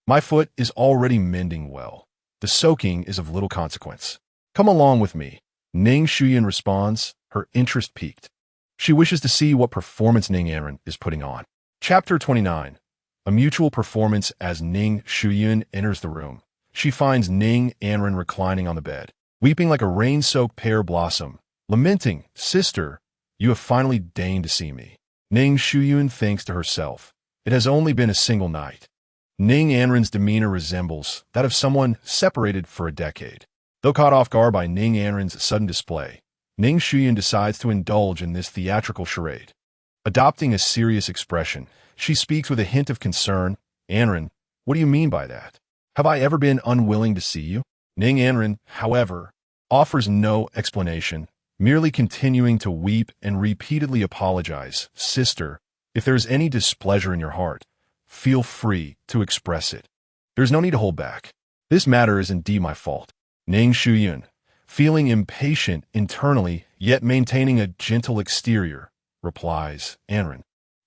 S1: My foot is already mending well. The soaking is of little consequence. Come along with me. Ning Shuyun responds, her interest piqued. She wishes to see what performance Ning Anren is putting on. Chapter 29. A mutual performance. As Ning Shuyun enters the room, she finds Ning Anren reclining on the bed, weeping like a rain-soaked pear blossom, lamenting, Sister, you have finally deigned to see me. Ning Shuyun thinks to herself, it has only been a single night. Ning Anren's demeanor resembles that of someone separated for a decade. Though caught off guard by Ning Anren's sudden display, Ning Shuyun decides to indulge in this theatrical charade. Adopting a serious expression, she speaks with a hint of concern. Anren, what do you mean by that? Have I ever been unwilling to see you? Ning Anren, however, offers no explanation, merely continuing to weep and repeatedly apologize. Sister, if there is any displeasure in your heart, feel free to express it. There is no need to hold back. This matter is indeed my fault. Ning Shuyun, feeling impatient internally, yet maintaining a gentle exterior, replies, Anren,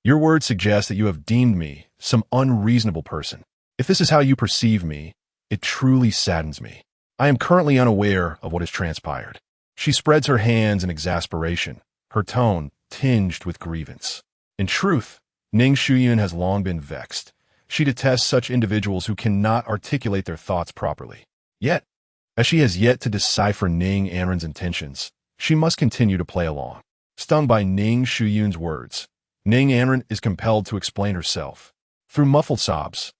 S1: your words suggest that you have deemed me some unreasonable person. If this is how you perceive me, it truly saddens me. I am currently unaware of what has transpired. She spreads her hands in exasperation, her tone tinged with grievance. In truth, Ning Shuyun has long been vexed. She detests such individuals who cannot articulate their thoughts properly. Yet, as she has yet to decipher Ning Anren's intentions, she must continue to play along. Stung by Ning Shuyun's words, Ning Anren is compelled to explain herself. Through muffled sobs,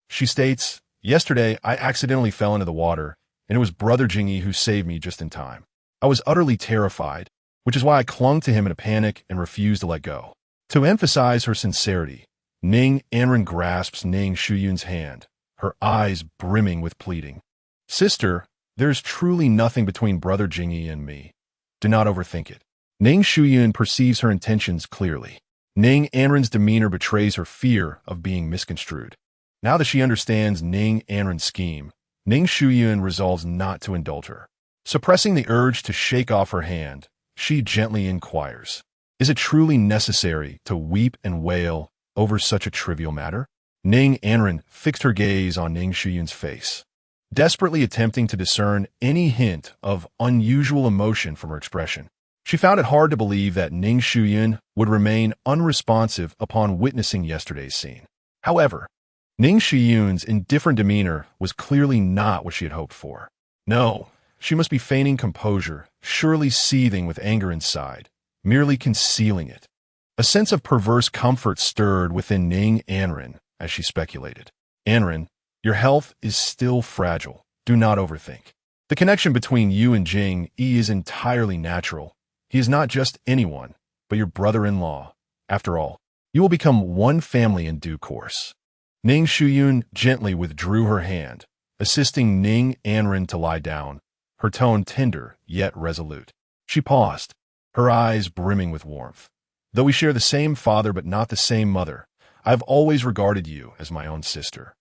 S1: she states, Yesterday, I accidentally fell into the water, and it was Brother Jingyi who saved me just in time. I was utterly terrified which is why I clung to him in a panic and refused to let go. To emphasize her sincerity, Ning Anren grasps Ning Shuyun's hand, her eyes brimming with pleading. Sister, there is truly nothing between Brother Jingyi and me. Do not overthink it. Ning Shuyun perceives her intentions clearly. Ning Anren's demeanor betrays her fear of being misconstrued. Now that she understands Ning Anren's scheme, Ning Shuyun resolves not to indulge her. Suppressing the urge to shake off her hand, she gently inquires, is it truly necessary to weep and wail over such a trivial matter? Ning Anren fixed her gaze on Ning Shuyun's face, desperately attempting to discern any hint of unusual emotion from her expression. She found it hard to believe that Ning Shuyun would remain unresponsive upon witnessing yesterday's scene. However, Ning Shuyun's indifferent demeanor was clearly not what she had hoped for. No, she must be feigning composure, surely seething with anger inside, merely concealing it. A sense of perverse comfort stirred within Ning Anren as she speculated. Anren, your health is still fragile. Do not overthink. The connection between you and Jing Yi is entirely natural. He is not just anyone, but your brother-in-law. After all, you will become one family in due course. Ning Shuyun gently withdrew her hand, assisting Ning Anren to lie down, her tone tender yet resolute. She paused, her eyes brimming with warmth. Though we share the same father but not the same mother, I have always regarded you as my own sister.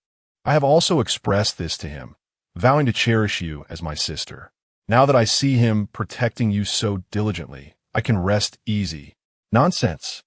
S1: I have also expressed this to him, vowing to cherish you as my sister. Now that I see him protecting you so diligently, I can rest easy. Nonsense.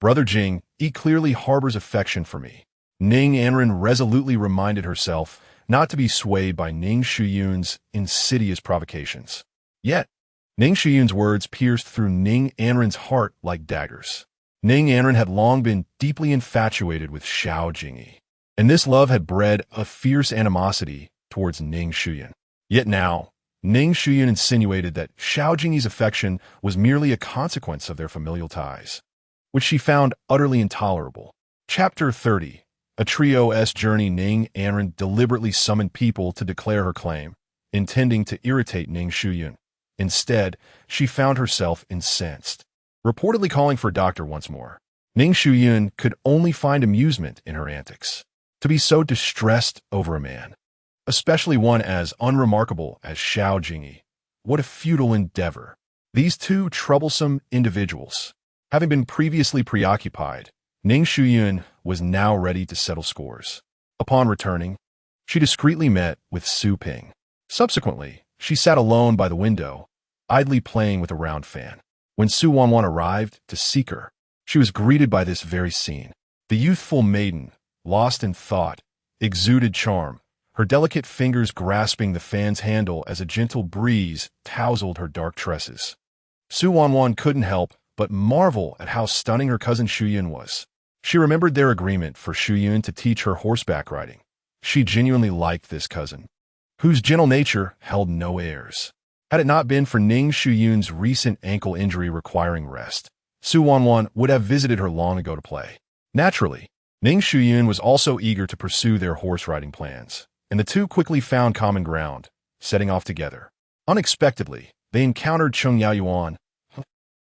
S1: Brother Jing Yi clearly harbors affection for me. Ning Anren resolutely reminded herself not to be swayed by Ning Shuyun's insidious provocations. Yet, Ning Shuyun's words pierced through Ning Anren's heart like daggers. Ning Anren had long been deeply infatuated with Xiao Jingyi, and this love had bred a fierce animosity towards Ning Shuyun. Yet now, Ning Shuyun insinuated that Xiao Jingyi's affection was merely a consequence of their familial ties, which she found utterly intolerable. Chapter 30. A trio's journey. Ning Anren deliberately summoned people to declare her claim, intending to irritate Ning Shuyun. Instead, she found herself incensed, reportedly calling for a doctor once more. Ning Shuyun could only find amusement in her antics. To be so distressed over a man, especially one as unremarkable as Xiao Jingyi, what a futile endeavor. These two troublesome individuals, having been previously preoccupied, Ning Shuyun was now ready to settle scores. Upon returning, she discreetly met with Su Ping. Subsequently, she sat alone by the window, idly playing with a round fan. When Su Wanwan arrived to seek her, she was greeted by this very scene. The youthful maiden, lost in thought, exuded charm, her delicate fingers grasping the fan's handle as a gentle breeze tousled her dark tresses. Su Wanwan couldn't help but marvel at how stunning her cousin Shuyun was. She remembered their agreement for Shuyun to teach her horseback riding. She genuinely liked this cousin, whose gentle nature held no airs. Had it not been for Ning Shuyun's recent ankle injury requiring rest, Su Wanwan would have visited her long ago to play. Naturally, Ning Shuyun was also eager to pursue their horse-riding plans, and the two quickly found common ground, setting off together. Unexpectedly, they encountered Cheng Yaoyuan.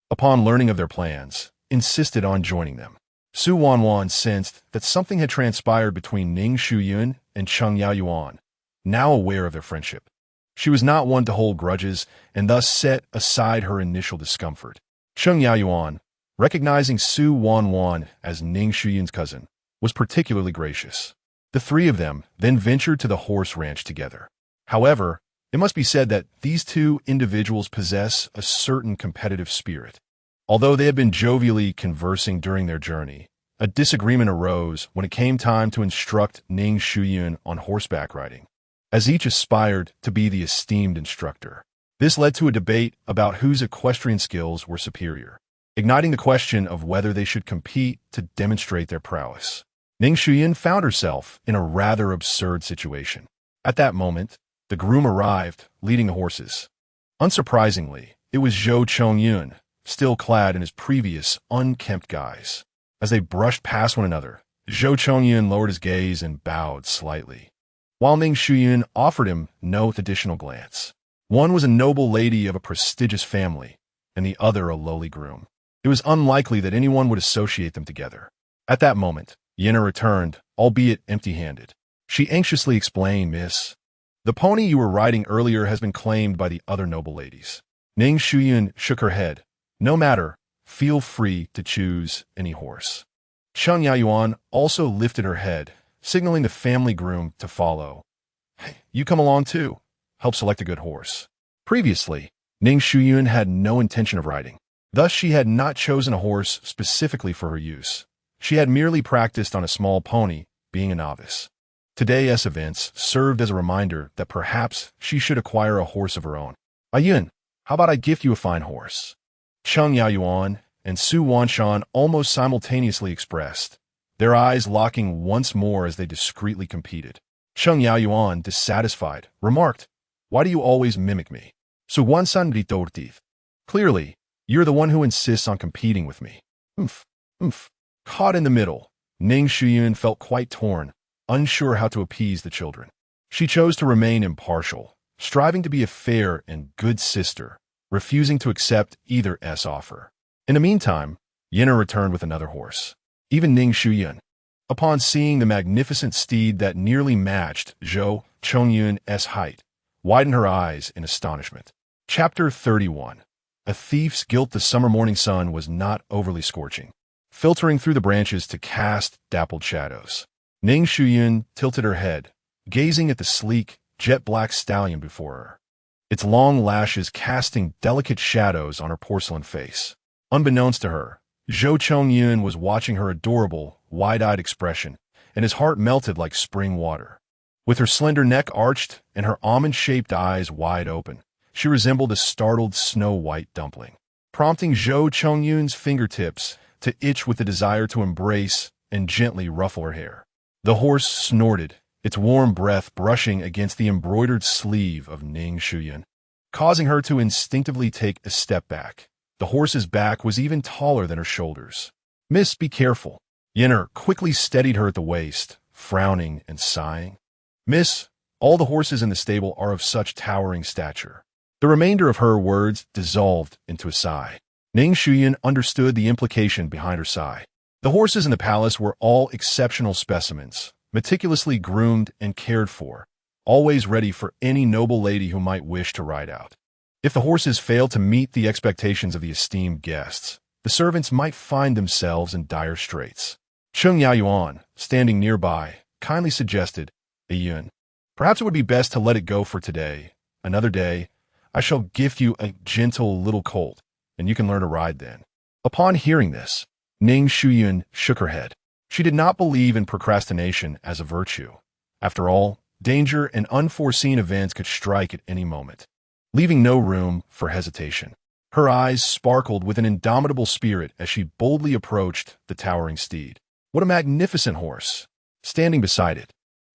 S1: Upon learning of their plans, insisted on joining them. Su Wanwan sensed that something had transpired between Ning Shuyun and Cheng Yaoyuan, now aware of their friendship. She was not one to hold grudges and thus set aside her initial discomfort. Cheng Yaoyuan, recognizing Su Wanwan as Ning Shuyun's cousin, was particularly gracious. The three of them then ventured to the horse ranch together. However, it must be said that these two individuals possess a certain competitive spirit. Although they had been jovially conversing during their journey, a disagreement arose when it came time to instruct Ning Shuyun on horseback riding, as each aspired to be the esteemed instructor. This led to a debate about whose equestrian skills were superior, igniting the question of whether they should compete to demonstrate their prowess. Ning Shuyun found herself in a rather absurd situation. At that moment, the groom arrived, leading the horses. Unsurprisingly, it was Zhou Chongyun, still clad in his previous unkempt guise. As they brushed past one another, Zhou Chongyun lowered his gaze and bowed slightly, while Ning Shuyun offered him no additional glance. One was a noble lady of a prestigious family, and the other a lowly groom. It was unlikely that anyone would associate them together. At that moment, Yenna returned, albeit empty-handed. She anxiously explained, "Miss, the pony you were riding earlier has been claimed by the other noble ladies." Ning Shuyun shook her head. "No matter. Feel free to choose any horse." Cheng Yaoyuan also lifted her head, signaling the family groom to follow. "Hey, you come along too. Help select a good horse." Previously, Ning Shuyun had no intention of riding. Thus, she had not chosen a horse specifically for her use. She had merely practiced on a small pony, being a novice. Today's events served as a reminder that perhaps she should acquire a horse of her own. "Ayun, how about I gift you a fine horse?" Cheng Yaoyuan and Su Wanshan almost simultaneously expressed, their eyes locking once more as they discreetly competed. Cheng Yaoyuan, dissatisfied, remarked, "Why do you always mimic me?" Su Wanshan retorted, "Clearly, you're the one who insists on competing with me." Umph. Caught in the middle, Ning Shuyun felt quite torn, unsure how to appease the children. She chose to remain impartial, striving to be a fair and good sister, refusing to accept either's offer. In the meantime, Yenna returned with another horse. Even Ning Shuyun, upon seeing the magnificent steed that nearly matched Zhou Chongyun's height, widened her eyes in astonishment. Chapter 31. A thief's guilt. The summer morning sun was not overly scorching, filtering through the branches to cast dappled shadows. Ning Shuyun tilted her head, gazing at the sleek, jet-black stallion before her, its long lashes casting delicate shadows on her porcelain face. Unbeknownst to her, Zhou Chongyun was watching her adorable, wide-eyed expression, and his heart melted like spring water. With her slender neck arched and her almond-shaped eyes wide open, she resembled a startled snow-white dumpling, prompting Zhou Chongyun's fingertips to itch with the desire to embrace and gently ruffle her hair. The horse snorted, its warm breath brushing against the embroidered sleeve of Ning Shuyun, causing her to instinctively take a step back. The horse's back was even taller than her shoulders. "Miss, be careful." Yenna quickly steadied her at the waist, frowning and sighing. "Miss, all the horses in the stable are of such towering stature." The remainder of her words dissolved into a sigh. Ning Shuyun understood the implication behind her sigh. The horses in the palace were all exceptional specimens, meticulously groomed and cared for, always ready for any noble lady who might wish to ride out. If the horses failed to meet the expectations of the esteemed guests, the servants might find themselves in dire straits. Cheng Yaoyuan, standing nearby, kindly suggested, "Ayun, perhaps it would be best to let it go for today. Another day, I shall gift you a gentle little colt, and you can learn to ride then." Upon hearing this, Ning Shuyun shook her head. She did not believe in procrastination as a virtue. After all, danger and unforeseen events could strike at any moment, leaving no room for hesitation. Her eyes sparkled with an indomitable spirit as she boldly approached the towering steed. What a magnificent horse! Standing beside it,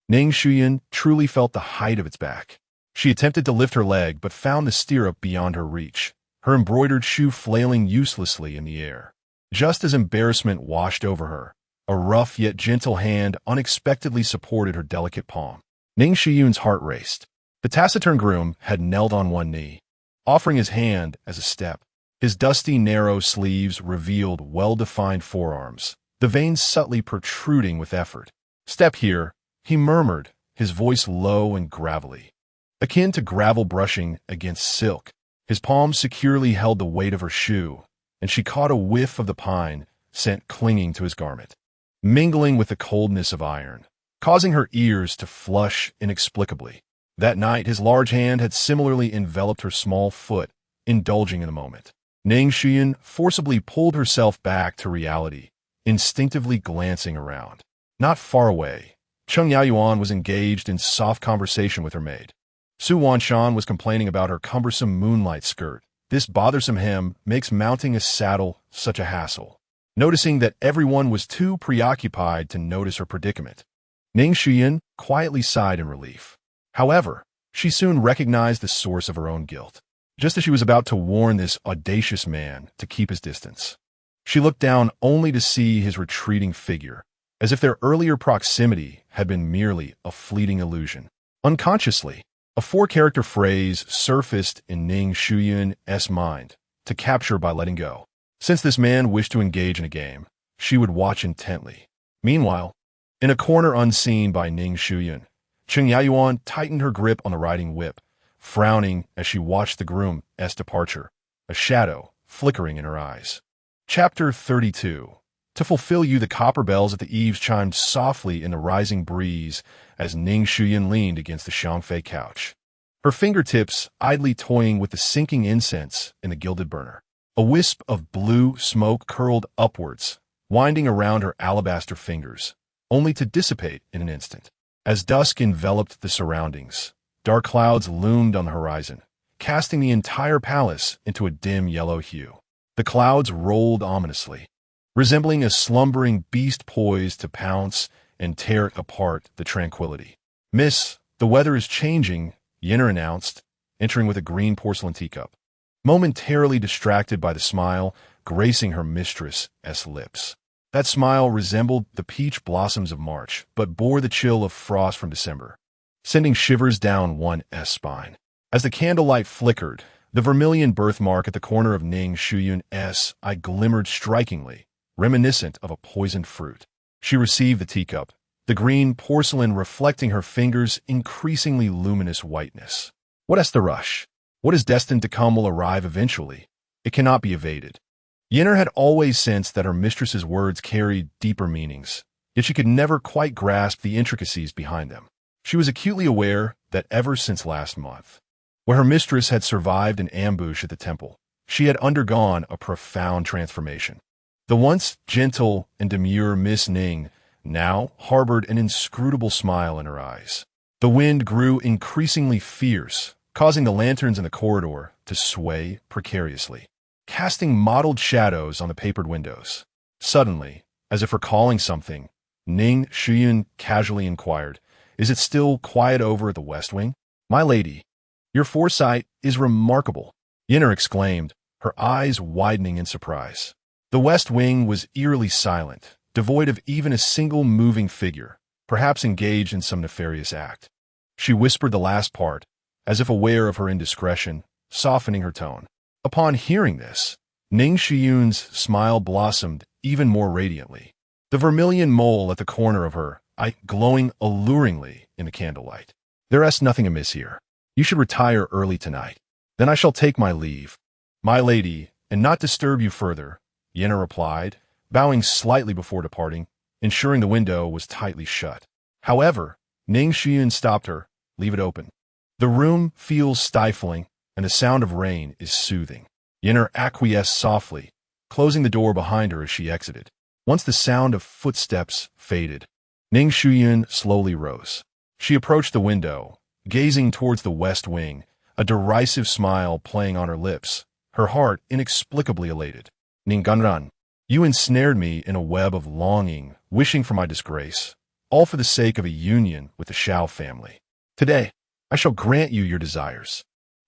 S1: Ning Shuyun truly felt the height of its back. She attempted to lift her leg but found the stirrup beyond her reach, her embroidered shoe flailing uselessly in the air. Just as embarrassment washed over her, a rough yet gentle hand unexpectedly supported her delicate palm. Ning Shuyun's heart raced. The taciturn groom had knelt on one knee, offering his hand as a step. His dusty, narrow sleeves revealed well-defined forearms, the veins subtly protruding with effort. "Step here," he murmured, his voice low and gravelly, akin to gravel brushing against silk. His palms securely held the weight of her shoe, and she caught a whiff of the pine scent clinging to his garment, mingling with the coldness of iron, causing her ears to flush inexplicably. That night, his large hand had similarly enveloped her small foot, indulging in the moment. Ning Shuyun forcibly pulled herself back to reality, instinctively glancing around. Not far away, Cheng Yaoyuan was engaged in soft conversation with her maid. Su Wanshan was complaining about her cumbersome moonlight skirt. This bothersome hem makes mounting a saddle such a hassle. Noticing that everyone was too preoccupied to notice her predicament, Ning Shuyun quietly sighed in relief. However, she soon recognized the source of her own guilt, just as she was about to warn this audacious man to keep his distance. She looked down only to see his retreating figure, as if their earlier proximity had been merely a fleeting illusion. Unconsciously, a four-character phrase surfaced in Ning Shuyun's mind, to capture by letting go. Since this man wished to engage in a game, she would watch intently. Meanwhile, in a corner unseen by Ning Shuyun, Cheng Yayuan tightened her grip on the riding whip, frowning as she watched the groom's departure, a shadow flickering in her eyes. Chapter 32. To fulfill you, the copper bells at the eaves chimed softly in the rising breeze as Ning Shuyun leaned against the Xiangfei couch, her fingertips idly toying with the sinking incense in the gilded burner. A wisp of blue smoke curled upwards, winding around her alabaster fingers, only to dissipate in an instant. As dusk enveloped the surroundings, dark clouds loomed on the horizon, casting the entire palace into a dim yellow hue. The clouds rolled ominously, resembling a slumbering beast poised to pounce and tear apart the tranquility. "Miss, the weather is changing," Yinner announced, entering with a green porcelain teacup, momentarily distracted by the smile gracing her mistress's lips. That smile resembled the peach blossoms of March, but bore the chill of frost from December, sending shivers down one's spine. As the candlelight flickered, the vermilion birthmark at the corner of Ning Shuyun's eye glimmered strikingly, reminiscent of a poisoned fruit. She received the teacup, the green porcelain reflecting her fingers' increasingly luminous whiteness. What is the rush? What is destined to come will arrive eventually. It cannot be evaded. Yinner had always sensed that her mistress's words carried deeper meanings, yet she could never quite grasp the intricacies behind them. She was acutely aware that ever since last month, where her mistress had survived an ambush at the temple, she had undergone a profound transformation. The once gentle and demure Miss Ning now harbored an inscrutable smile in her eyes. The wind grew increasingly fierce, causing the lanterns in the corridor to sway precariously, casting mottled shadows on the papered windows. Suddenly, as if recalling something, Ning Shuyun casually inquired, "Is it still quiet over at the West Wing?" "My lady, your foresight is remarkable," Yinner exclaimed, her eyes widening in surprise. The West Wing was eerily silent, devoid of even a single moving figure, perhaps engaged in some nefarious act. She whispered the last part, as if aware of her indiscretion, softening her tone. Upon hearing this, Ning Shuyun's smile blossomed even more radiantly, the vermilion mole at the corner of her eye glowing alluringly in the candlelight. "There is nothing amiss here. You should retire early tonight. Then I shall take my leave, my lady, and not disturb you further," Yinner replied, bowing slightly before departing, ensuring the window was tightly shut. However, Ning Shuyun stopped her. "Leave it open. The room feels stifling, and the sound of rain is soothing." Yinner acquiesced softly, closing the door behind her as she exited. Once the sound of footsteps faded, Ning Shuyun slowly rose. She approached the window, gazing towards the West Wing, a derisive smile playing on her lips, her heart inexplicably elated. "Ning Ganran, you ensnared me in a web of longing, wishing for my disgrace, all for the sake of a union with the Shao family. Today, I shall grant you your desires,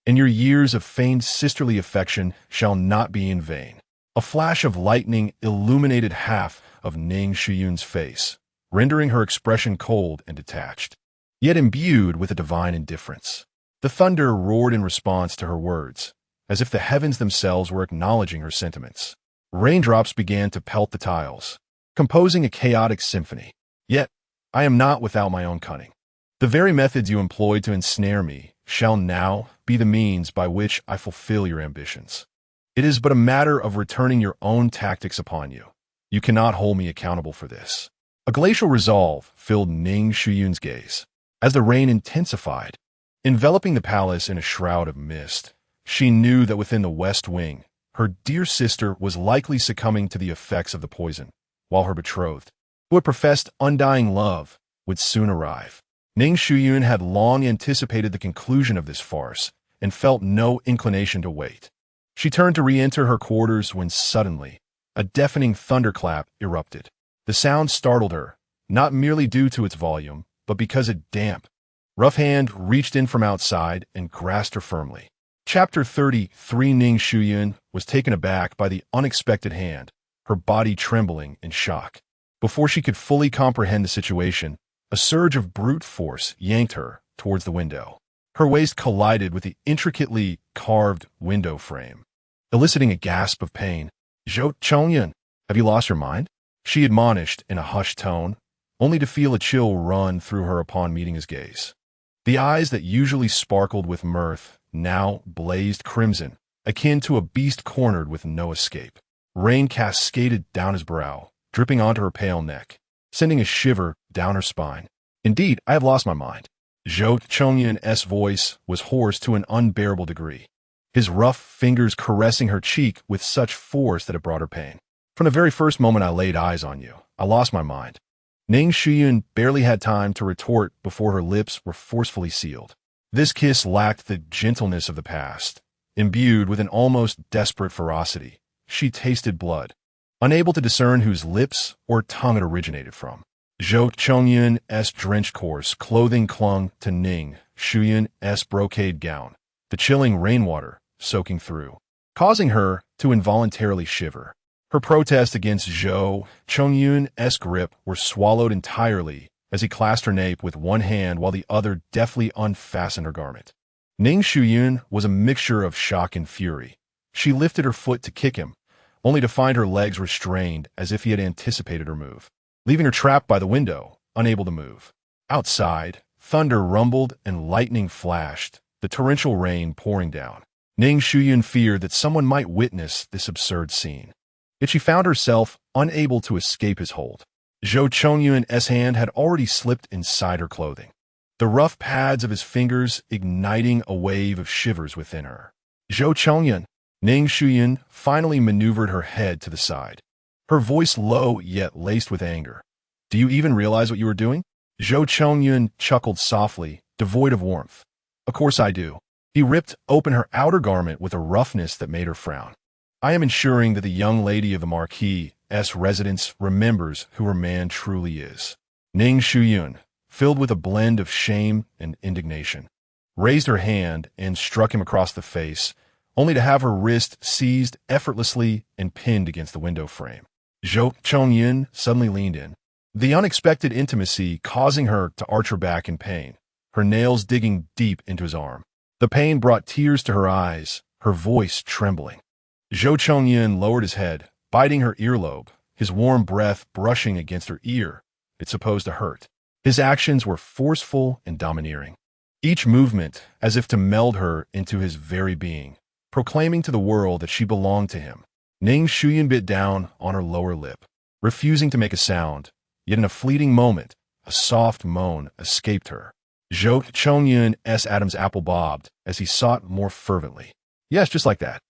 S1: and your years of feigned sisterly affection shall not be in vain." A flash of lightning illuminated half of Ning Shuyun's face, rendering her expression cold and detached, yet imbued with a divine indifference. The thunder roared in response to her words, as if the heavens themselves were acknowledging her sentiments. Raindrops began to pelt the tiles, composing a chaotic symphony. Yet, I am not without my own cunning. The very methods you employed to ensnare me shall now be the means by which I fulfill your ambitions. It is but a matter of returning your own tactics upon you. You cannot hold me accountable for this. A glacial resolve filled Ning Shuyun's gaze. As the rain intensified, enveloping the palace in a shroud of mist, she knew that within the West Wing, her dear sister was likely succumbing to the effects of the poison, while her betrothed, who had professed undying love, would soon arrive. Ning Shuyun had long anticipated the conclusion of this farce and felt no inclination to wait. She turned to re-enter her quarters when suddenly, a deafening thunderclap erupted. The sound startled her, not merely due to its volume, but because a damp, rough hand reached in from outside and grasped her firmly. Chapter 33. Ning Shuyun was taken aback by the unexpected hand, her body trembling in shock. Before she could fully comprehend the situation, a surge of brute force yanked her towards the window. Her waist collided with the intricately carved window frame, eliciting a gasp of pain. "Zhou Chongyun, have you lost your mind?" she admonished in a hushed tone, only to feel a chill run through her upon meeting his gaze. The eyes that usually sparkled with mirth now blazed crimson, akin to a beast cornered with no escape. Rain cascaded down his brow, dripping onto her pale neck, sending a shiver down her spine. "Indeed, I have lost my mind." Zhou Chongyun's voice was hoarse to an unbearable degree, his rough fingers caressing her cheek with such force that it brought her pain. "From the very first moment I laid eyes on you, I lost my mind." Ning Shuyun barely had time to retort before her lips were forcefully sealed. This kiss lacked the gentleness of the past. Imbued with an almost desperate ferocity, she tasted blood, unable to discern whose lips or tongue it originated from. Zhou Chongyun's drenched coarse clothing clung to Ning Shuyun's brocade gown, the chilling rainwater soaking through, causing her to involuntarily shiver. Her protest against Zhou Chongyun's grip were swallowed entirely as he clasped her nape with one hand while the other deftly unfastened her garment. Ning Shuyun was a mixture of shock and fury. She lifted her foot to kick him, only to find her legs restrained as if he had anticipated her move, leaving her trapped by the window, unable to move. Outside, thunder rumbled and lightning flashed, the torrential rain pouring down. Ning Shuyun feared that someone might witness this absurd scene. Yet she found herself unable to escape his hold. Zhou Chongyun's hand had already slipped inside her clothing, the rough pads of his fingers igniting a wave of shivers within her. "Zhou Chongyun," Ning Shuyun finally maneuvered her head to the side, her voice low yet laced with anger. "Do you even realize what you are doing?" Zhou Chongyun chuckled softly, devoid of warmth. "Of course I do." He ripped open her outer garment with a roughness that made her frown. "I am ensuring that the young lady of the Marquis' residence remembers who her man truly is." Ning Shuyun, filled with a blend of shame and indignation, raised her hand and struck him across the face, only to have her wrist seized effortlessly and pinned against the window frame. Zhou Chongyun suddenly leaned in, the unexpected intimacy causing her to arch her back in pain, her nails digging deep into his arm. The pain brought tears to her eyes, her voice trembling. Zhou Chongyun lowered his head, biting her earlobe, his warm breath brushing against her ear. It's supposed to hurt. His actions were forceful and domineering, each movement as if to meld her into his very being, proclaiming to the world that she belonged to him. Ning Shuyun bit down on her lower lip, refusing to make a sound, yet in a fleeting moment, a soft moan escaped her. Zhou Chongyun's Adam's apple bobbed as he sought more fervently. "Yes, just like that."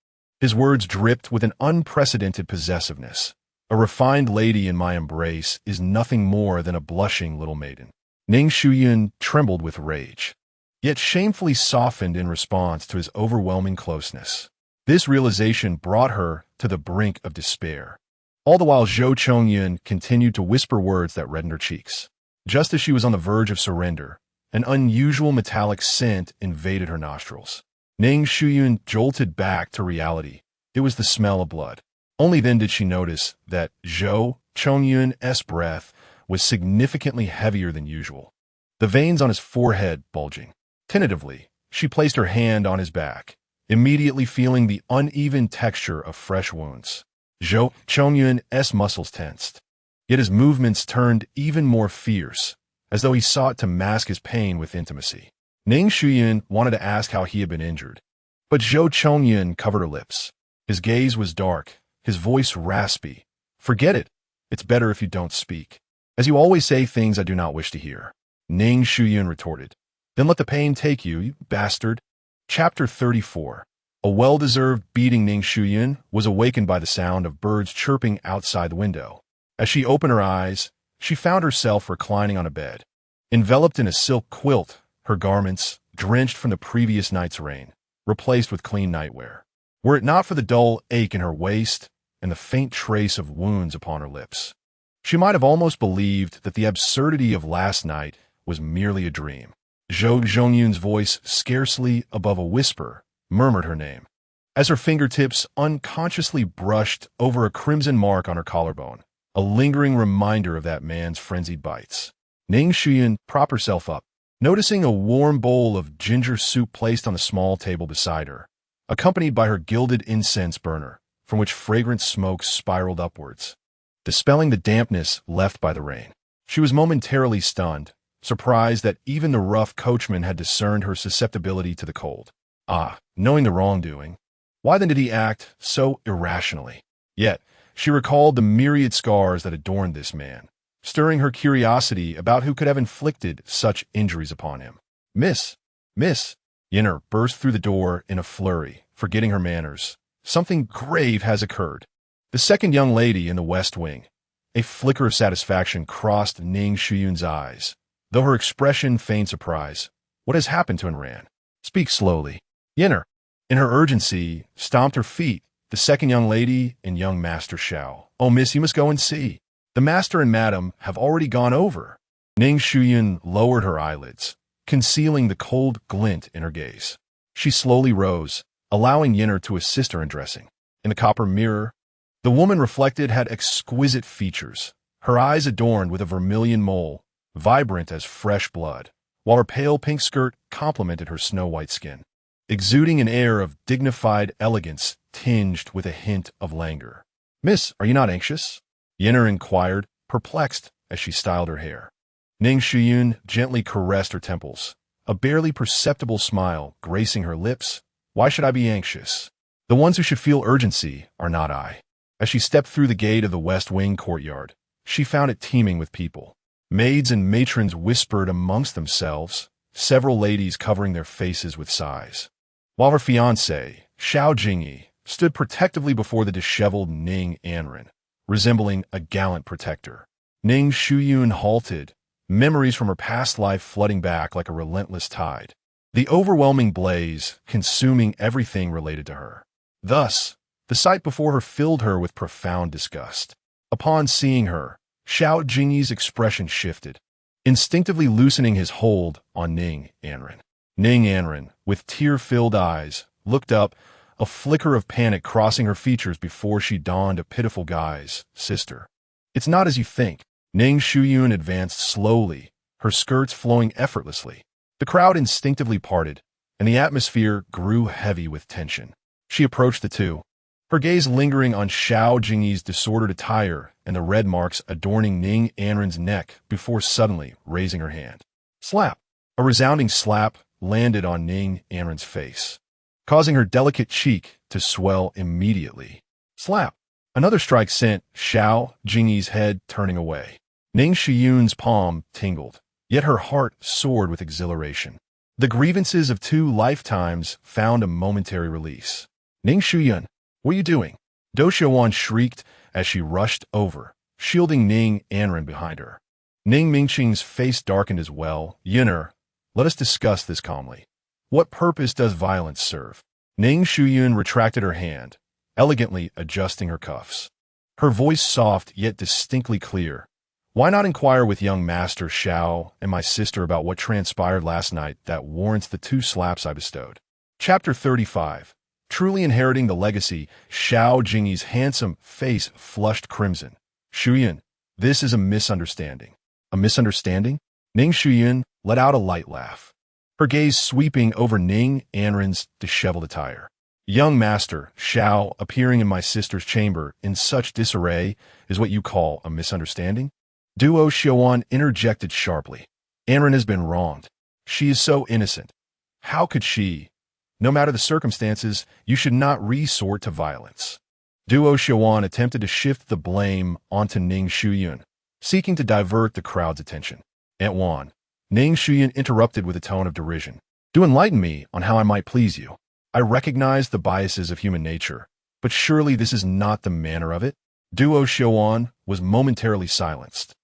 S1: His words dripped with an unprecedented possessiveness. "A refined lady in my embrace is nothing more than a blushing little maiden." Ning Shuyun trembled with rage, yet shamefully softened in response to his overwhelming closeness. This realization brought her to the brink of despair. All the while Zhou Chongyun continued to whisper words that reddened her cheeks. Just as she was on the verge of surrender, an unusual metallic scent invaded her nostrils. Ning Shuyun jolted back to reality. It was the smell of blood. Only then did she notice that Zhou Chongyun's breath was significantly heavier than usual, the veins on his forehead bulging. Tentatively, she placed her hand on his back, immediately feeling the uneven texture of fresh wounds. Zhou Chongyun's muscles tensed, yet his movements turned even more fierce, as though he sought to mask his pain with intimacy. Ning Shuyun wanted to ask how he had been injured, but Zhou Chongyun covered her lips. His gaze was dark, his voice raspy. "Forget it. It's better if you don't speak, as you always say things I do not wish to hear," Ning Shuyun retorted. "Then let the pain take you, you bastard." Chapter 34. A well-deserved beating. Ning Shuyun was awakened by the sound of birds chirping outside the window. As she opened her eyes, she found herself reclining on a bed, enveloped in a silk quilt, her garments, drenched from the previous night's rain, replaced with clean nightwear. Were it not for the dull ache in her waist and the faint trace of wounds upon her lips, she might have almost believed that the absurdity of last night was merely a dream. Zhou Zhongyun's voice, scarcely above a whisper, murmured her name, as her fingertips unconsciously brushed over a crimson mark on her collarbone, a lingering reminder of that man's frenzied bites. Ning Shuyun propped herself up, noticing a warm bowl of ginger soup placed on the small table beside her, accompanied by her gilded incense burner, from which fragrant smoke spiraled upwards, dispelling the dampness left by the rain. She was momentarily stunned, surprised that even the rough coachman had discerned her susceptibility to the cold. Knowing the wrongdoing, why then did he act so irrationally? Yet, she recalled the myriad scars that adorned this man, stirring her curiosity about who could have inflicted such injuries upon him. Miss! Yinner burst through the door in a flurry, forgetting her manners. Something grave has occurred. The second young lady in the West Wing. A flicker of satisfaction crossed Ning Shuyun's eyes, though her expression feigned surprise. What has happened to Enran? Speak slowly. Yinner, in her urgency, stomped her feet. The second young lady and young Master Xiao. Oh, miss, you must go and see. The master and madam have already gone over. Ning Shuyun lowered her eyelids, concealing the cold glint in her gaze. She slowly rose, allowing Yinner to assist her in dressing. In the copper mirror, the woman reflected had exquisite features, her eyes adorned with a vermilion mole, vibrant as fresh blood, while her pale pink skirt complemented her snow-white skin, exuding an air of dignified elegance tinged with a hint of languor. Miss, are you not anxious? Yinner inquired, perplexed as she styled her hair. Ning Shuyun gently caressed her temples, a barely perceptible smile gracing her lips. Why should I be anxious? The ones who should feel urgency are not I. As she stepped through the gate of the West Wing courtyard, she found it teeming with people. Maids and matrons whispered amongst themselves, several ladies covering their faces with sighs, while her fiancé, Xiao Jingyi, stood protectively before the disheveled Ning Anren, resembling a gallant protector. Ning Shuyun halted, memories from her past life flooding back like a relentless tide, the overwhelming blaze consuming everything related to her. Thus, the sight before her filled her with profound disgust. Upon seeing her, Xiao Jingyi's expression shifted, instinctively loosening his hold on Ning Anren. Ning Anren, with tear-filled eyes, looked up, a flicker of panic crossing her features before she donned a pitiful guise. Sister. It's not as you think. Ning Shuyun advanced slowly, her skirts flowing effortlessly. The crowd instinctively parted, and the atmosphere grew heavy with tension. She approached the two, her gaze lingering on Xiao Jingyi's disordered attire and the red marks adorning Ning Anren's neck before suddenly raising her hand. Slap! A resounding slap landed on Ning Anren's face, causing her delicate cheek to swell immediately. Slap! Another strike sent Xiao Jingyi's head turning away. Ning Shuyun's palm tingled, yet her heart soared with exhilaration. The grievances of 2 lifetimes found a momentary release. Ning Shuyun, what are you doing? Do Xiaowan shrieked as she rushed over, shielding Ning Anren behind her. Ning Mingqing's face darkened as well. Yinner, let us discuss this calmly. What purpose does violence serve? Ning Shuyun retracted her hand, elegantly adjusting her cuffs. Her voice soft yet distinctly clear. Why not inquire with young Master Xiao and my sister about what transpired last night that warrants the 2 slaps I bestowed? Chapter 35. Truly inheriting the legacy, Xiao Jingyi's handsome face flushed crimson. Shuyun, this is a misunderstanding. A misunderstanding? Ning Shuyun let out a light laugh, her gaze sweeping over Ning Anren's disheveled attire. Young Master Xiao appearing in my sister's chamber in such disarray is what you call a misunderstanding? Duo Xiaowan interjected sharply. Anren has been wronged. She is so innocent. How could she? No matter the circumstances, you should not resort to violence. Duo Xiaowan attempted to shift the blame onto Ning Shuyun, seeking to divert the crowd's attention. Aunt Wan, Ning Shuyun interrupted with a tone of derision. Do enlighten me on how I might please you. I recognize the biases of human nature, but surely this is not the manner of it. Duo Xiaowan was momentarily silenced,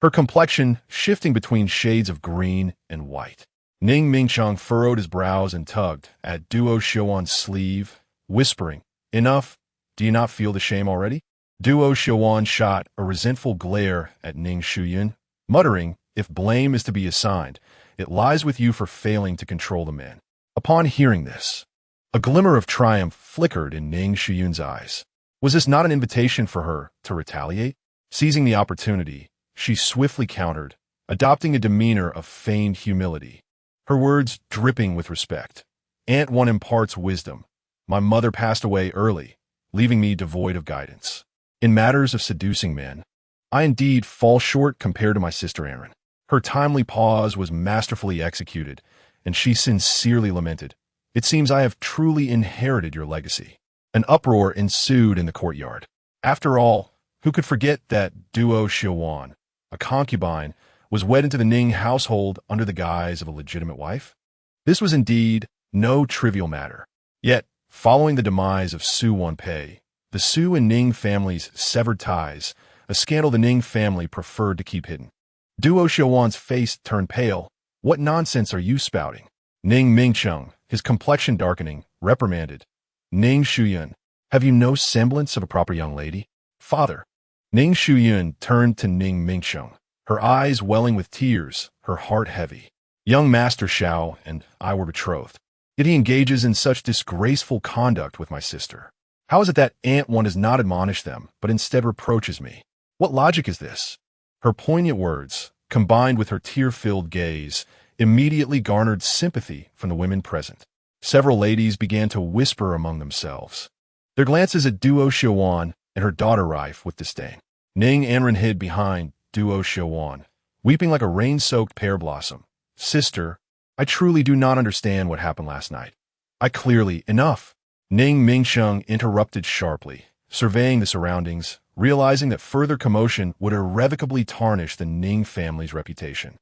S1: her complexion shifting between shades of green and white. Ning Mingqiang furrowed his brows and tugged at Duo Xiaowan's sleeve, whispering, Enough, do you not feel the shame already? Duo Xiaowan shot a resentful glare at Ning Shuyun, muttering, If blame is to be assigned, it lies with you for failing to control the men. Upon hearing this, a glimmer of triumph flickered in Ning Shuyun's eyes. Was this not an invitation for her to retaliate? Seizing the opportunity, she swiftly countered, adopting a demeanor of feigned humility, her words dripping with respect. Aunt One imparts wisdom. My mother passed away early, leaving me devoid of guidance. In matters of seducing men, I indeed fall short compared to my sister Aaron. Her timely pause was masterfully executed, and she sincerely lamented, "It seems I have truly inherited your legacy." An uproar ensued in the courtyard. After all, who could forget that Duo Shuyun, a concubine, was wed into the Ning household under the guise of a legitimate wife? This was indeed no trivial matter. Yet, following the demise of Su Wanpei, the Su and Ning families severed ties, a scandal the Ning family preferred to keep hidden. Duo Shuyun's face turned pale. "What nonsense are you spouting?" Ning Mingcheng, his complexion darkening, reprimanded. "Ning Shuyun, have you no semblance of a proper young lady?" "Father." Ning Shuyun turned to Ning Mingcheng, her eyes welling with tears, her heart heavy. "Young Master Xiao and I were betrothed. Yet he engages in such disgraceful conduct with my sister. How is it that Aunt One does not admonish them, but instead reproaches me? What logic is this?" Her poignant words, combined with her tear-filled gaze, immediately garnered sympathy from the women present. Several ladies began to whisper among themselves, their glances at Duo Shuyun and her daughter rife with disdain. Ning Anren hid behind Duo Shuyun, weeping like a rain-soaked pear blossom. "Sister, I truly do not understand what happened last night. I clearly enough." Ning Mingsheng interrupted sharply, surveying the surroundings, realizing that further commotion would irrevocably tarnish the Ning family's reputation.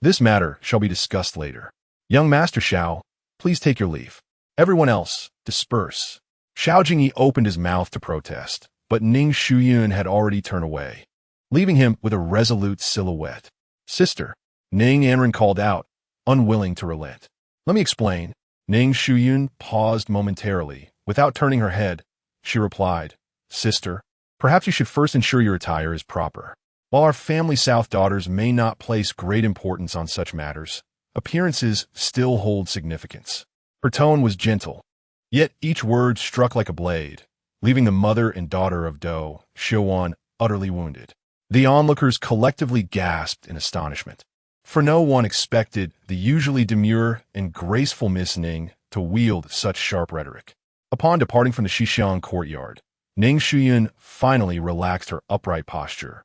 S1: "This matter shall be discussed later. Young Master Xiao, please take your leave. Everyone else, disperse." Xiao Jingyi opened his mouth to protest, but Ning Shuyun had already turned away, leaving him with a resolute silhouette. "Sister," Ning Anren called out, unwilling to relent. "Let me explain." Ning Shuyun paused momentarily. Without turning her head, she replied, "Sister, perhaps you should first ensure your attire is proper. While our family South daughters may not place great importance on such matters, appearances still hold significance." Her tone was gentle, yet each word struck like a blade, leaving the mother and daughter of Do Shuyun utterly wounded. The onlookers collectively gasped in astonishment, for no one expected the usually demure and graceful Miss Ning to wield such sharp rhetoric. Upon departing from the Shixiang courtyard, Ning Shuyun finally relaxed her upright posture.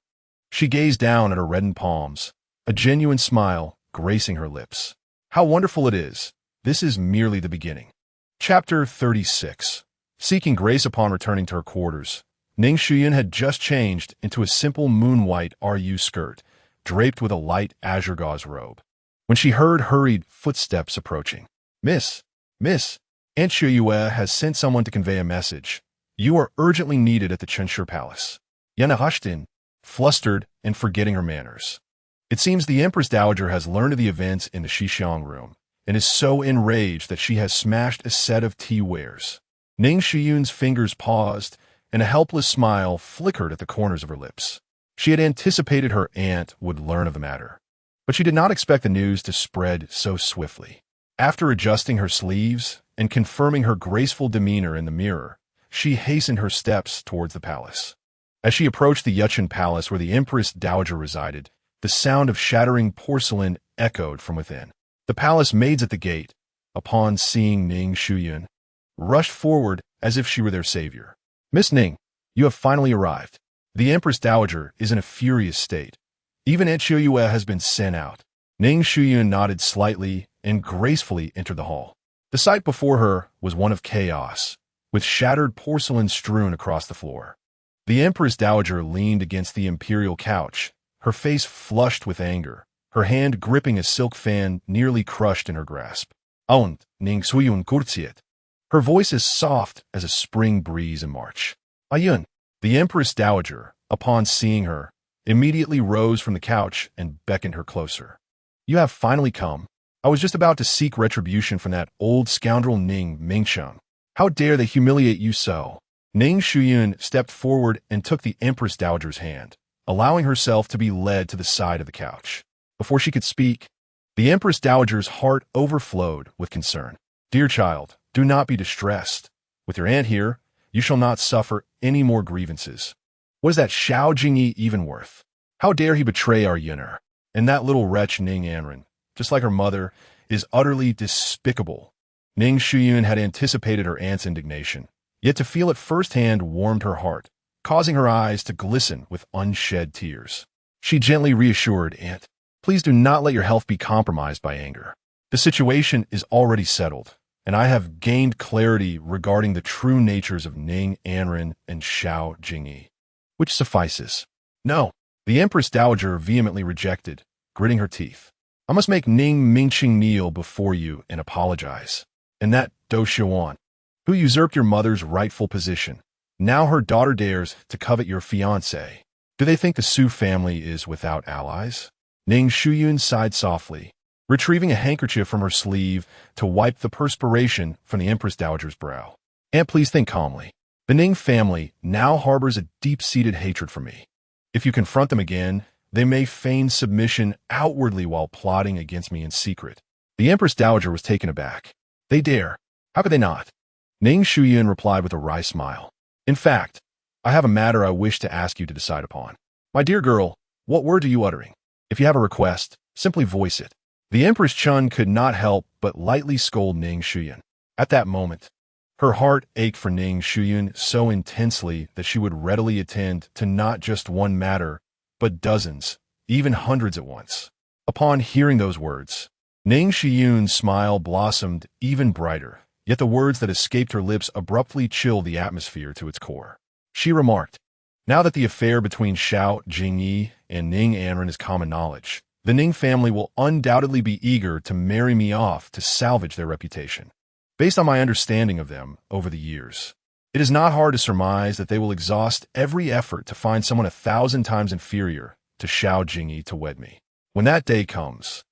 S1: She gazed down at her reddened palms, a genuine smile gracing her lips. "How wonderful it is! This is merely the beginning." Chapter 36. Seeking grace upon returning to her quarters, Ning Shuyun had just changed into a simple moon-white RU skirt, draped with a light azure gauze robe, when she heard hurried footsteps approaching. Miss, Aunt Shuyue has sent someone to convey a message. You are urgently needed at the Chenshur Palace." Yana hushed in, flustered and forgetting her manners. It seems the Empress Dowager has learned of the events in the Shixiang room, and is so enraged that she has smashed a set of tea wares. Ning Shuyun's fingers paused, and a helpless smile flickered at the corners of her lips. She had anticipated her aunt would learn of the matter, but she did not expect the news to spread so swiftly. After adjusting her sleeves and confirming her graceful demeanor in the mirror, she hastened her steps towards the palace. As she approached the Yuchen Palace where the Empress Dowager resided, the sound of shattering porcelain echoed from within. The palace maids at the gate, upon seeing Ning Shuyun, rushed forward as if she were their savior. "Miss Ning, you have finally arrived." The Empress Dowager is in a furious state. Even Aunt Shuyue has been sent out. Ning Shuyun nodded slightly and gracefully entered the hall. The sight before her was one of chaos, with shattered porcelain strewn across the floor. The Empress Dowager leaned against the imperial couch, her face flushed with anger, her hand gripping a silk fan nearly crushed in her grasp. "Aunt Ning Shuyun Kurziet." Her voice is soft as a spring breeze in March. "Ayun." The Empress Dowager, upon seeing her, immediately rose from the couch and beckoned her closer. "You have finally come. I was just about to seek retribution from that old scoundrel Ning Mingcheng. How dare they humiliate you so?" Ning Shuyun stepped forward and took the Empress Dowager's hand, allowing herself to be led to the side of the couch. Before she could speak, the Empress Dowager's heart overflowed with concern. "Dear child, do not be distressed. With your aunt here, you shall not suffer any more grievances. What is that Xiao Jingyi even worth? How dare he betray our Yuner? And that little wretch Ning Anren, just like her mother, is utterly despicable." Ning Shuyun had anticipated her aunt's indignation, yet to feel it firsthand warmed her heart, causing her eyes to glisten with unshed tears. She gently reassured, "Aunt, please do not let your health be compromised by anger. The situation is already settled, and I have gained clarity regarding the true natures of Ning Anren and Xiao Jingyi, which suffices." "No," the Empress Dowager vehemently rejected, gritting her teeth. "I must make Ning Mingqing kneel before you and apologize. And that Do Xiuan, who usurped your mother's rightful position, now her daughter dares to covet your fiancé. Do they think the Su family is without allies?" Ning Shuyun sighed softly, retrieving a handkerchief from her sleeve to wipe the perspiration from the Empress Dowager's brow. "Aunt, please think calmly. The Ning family now harbors a deep-seated hatred for me. If you confront them again, they may feign submission outwardly while plotting against me in secret." The Empress Dowager was taken aback. "They dare. How could they not?" Ning Shuyun replied with a wry smile. "In fact, I have a matter I wish to ask you to decide upon. My dear girl, what word are you uttering? If you have a request, simply voice it." The Empress Chun could not help but lightly scold Ning Shuyun. At that moment, her heart ached for Ning Shuyun so intensely that she would readily attend to not just one matter, but dozens, even hundreds at once. Upon hearing those words, Ning Shuyun's smile blossomed even brighter, yet the words that escaped her lips abruptly chilled the atmosphere to its core. She remarked, "Now that the affair between Xiao Jingyi and Ning Anren is common knowledge, the Ning family will undoubtedly be eager to marry me off to salvage their reputation. Based on my understanding of them over the years, it is not hard to surmise that they will exhaust every effort to find someone 1,000 times inferior to Xiao Jingyi to wed me. When that day comes,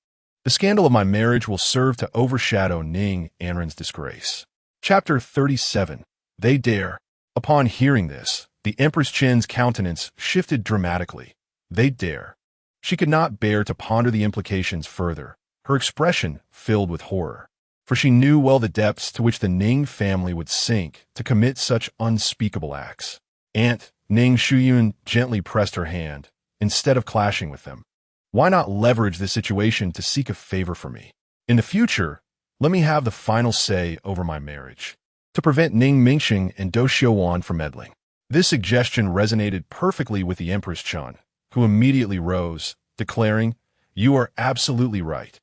S1: the scandal of my marriage will serve to overshadow Ning Anren's disgrace." Chapter 37. They Dare. Upon hearing this, the Empress Chen's countenance shifted dramatically. They dare. She could not bear to ponder the implications further, her expression filled with horror, for she knew well the depths to which the Ning family would sink to commit such unspeakable acts. "Aunt," Ning Shuyun gently pressed her hand, instead of clashing with them. "Why not leverage this situation to seek a favor for me? In the future, let me have the final say over my marriage, to prevent Ning Mingqing and Do Xiuan from meddling." This suggestion resonated perfectly with the Empress Chun, who immediately rose, declaring, "You are absolutely right.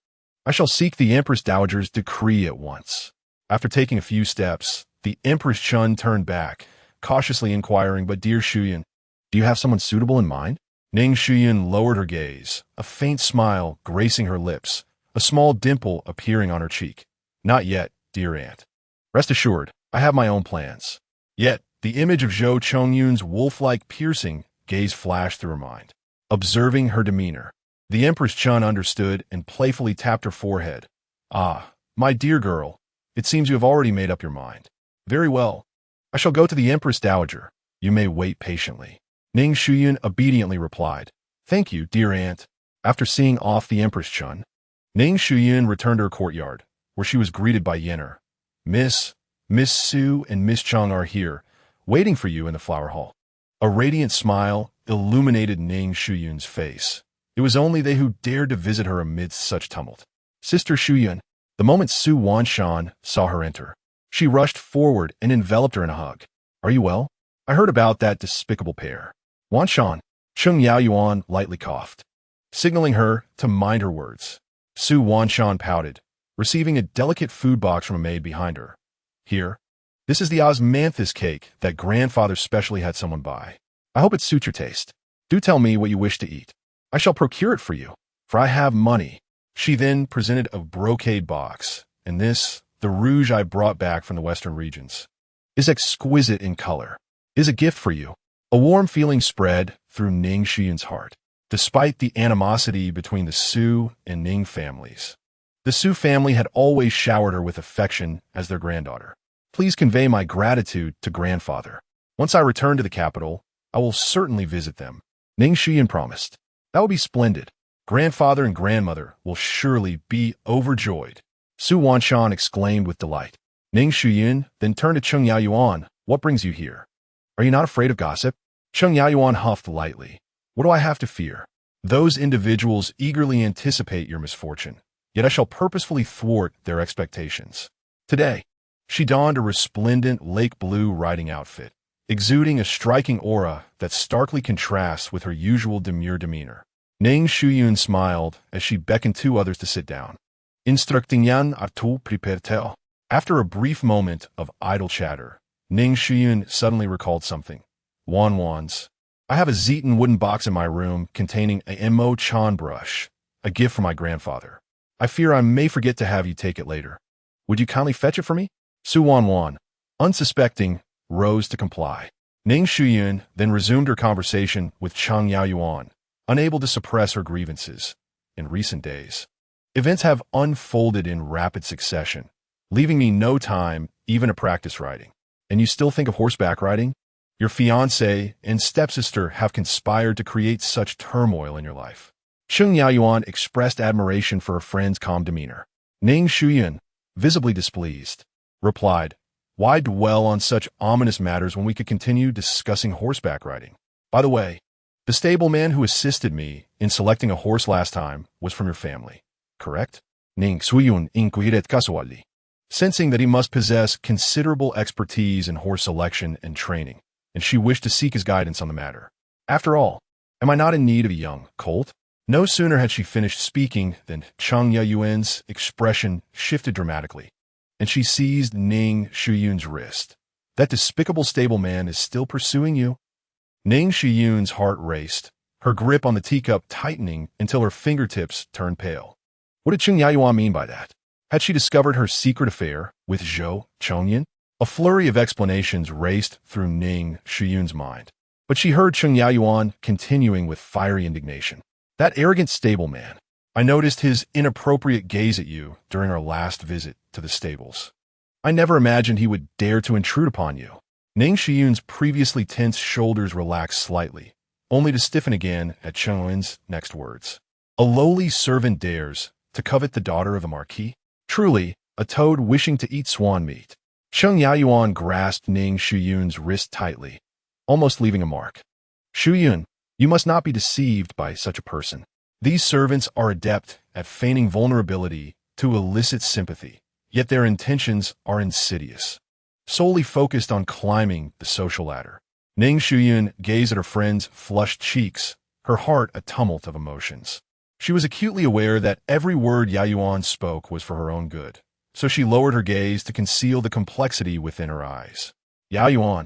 S1: I shall seek the Empress Dowager's decree at once." After taking a few steps, the Empress Chun turned back, cautiously inquiring, "But dear Shuyun, do you have someone suitable in mind?" Ning Shuyun lowered her gaze, a faint smile gracing her lips, a small dimple appearing on her cheek. "Not yet, dear aunt. Rest assured, I have my own plans." Yet, the image of Zhou Chongyun's wolf-like piercing gaze flashed through her mind. Observing her demeanor, the Empress Chun understood and playfully tapped her forehead. "Ah, my dear girl, it seems you have already made up your mind. Very well. I shall go to the Empress Dowager. You may wait patiently." Ning Shuyun obediently replied, "Thank you, dear aunt." After seeing off the Empress Chun, Ning Shuyun returned to her courtyard, where she was greeted by Yenner. Miss Su and Miss Cheng are here, waiting for you in the flower hall." A radiant smile illuminated Ning Shuyun's face. It was only they who dared to visit her amidst such tumult. "Sister Shuyun." The moment Su Wanshan saw her enter, she rushed forward and enveloped her in a hug. "Are you well? I heard about that despicable pair." "Wanshan," Chung Yaoyuan lightly coughed, signaling her to mind her words. Su Wanshan pouted, receiving a delicate food box from a maid behind her. "Here, this is the osmanthus cake that grandfather specially had someone buy. I hope it suits your taste. Do tell me what you wish to eat. I shall procure it for you, for I have money." She then presented a brocade box, and this, the rouge I brought back from the western regions, is exquisite in color. Is a gift for you. A warm feeling spread through Ning Shuyun's heart. Despite the animosity between the Su and Ning families, the Su family had always showered her with affection as their granddaughter. "Please convey my gratitude to grandfather. Once I return to the capital, I will certainly visit them." Ning Shuyun promised. "That will be splendid. Grandfather and grandmother will surely be overjoyed." Su Wanshan exclaimed with delight. Ning Shuyun then turned to Chung Yaoyuan. "What brings you here? Are you not afraid of gossip?" Chung Yaoyuan huffed lightly. "What do I have to fear? Those individuals eagerly anticipate your misfortune, yet I shall purposefully thwart their expectations. Today, she donned a resplendent lake blue riding outfit, exuding a striking aura that starkly contrasts with her usual demure demeanor. Ning Shuyun smiled as she beckoned two others to sit down. Instructingan artu pripertel. After a brief moment of idle chatter, Ning Shuyun suddenly recalled something. Wanwans. I have a Zeton wooden box in my room containing a Mo Chan brush, a gift from my grandfather. I fear I may forget to have you take it later. Would you kindly fetch it for me? Su Wanwan, unsuspecting, rose to comply. Ning Shuyun then resumed her conversation with Chang Yaoyuan, unable to suppress her grievances. In recent days, events have unfolded in rapid succession, leaving me no time even to practice riding. And you still think of horseback riding? Your fiancé and stepsister have conspired to create such turmoil in your life. Cheng Yaoyuan expressed admiration for her friend's calm demeanor. Ning Shuyun, visibly displeased, replied, "Why dwell on such ominous matters when we could continue discussing horseback riding? By the way, the stableman who assisted me in selecting a horse last time was from your family, correct?" Ning Shuyun inquired casually, sensing that he must possess considerable expertise in horse selection and training, and she wished to seek his guidance on the matter. After all, am I not in need of a young colt? No sooner had she finished speaking than Chang Yaoyuan's expression shifted dramatically, and she seized Ning Shuyun's wrist. That despicable stableman is still pursuing you? Ning Shuyun's heart raced, her grip on the teacup tightening until her fingertips turned pale. What did Cheng Yaoyuan mean by that? Had she discovered her secret affair with Zhou Chongyan? A flurry of explanations raced through Ning Shuyun's mind, but she heard Cheng Yaoyuan continuing with fiery indignation. That arrogant stableman. I noticed his inappropriate gaze at you during our last visit to the stables. I never imagined he would dare to intrude upon you. Ning Shuyun's previously tense shoulders relaxed slightly, only to stiffen again at Cheng Yun's next words. A lowly servant dares to covet the daughter of a marquis? Truly, a toad wishing to eat swan meat. Cheng Yaoyuan grasped Ning Shuyun's wrist tightly, almost leaving a mark. Shuyun, you must not be deceived by such a person. These servants are adept at feigning vulnerability to elicit sympathy, yet their intentions are insidious, solely focused on climbing the social ladder. Ning Shuyun gazed at her friend's flushed cheeks, her heart a tumult of emotions. She was acutely aware that every word Yaoyuan spoke was for her own good, so she lowered her gaze to conceal the complexity within her eyes. Yaoyuan,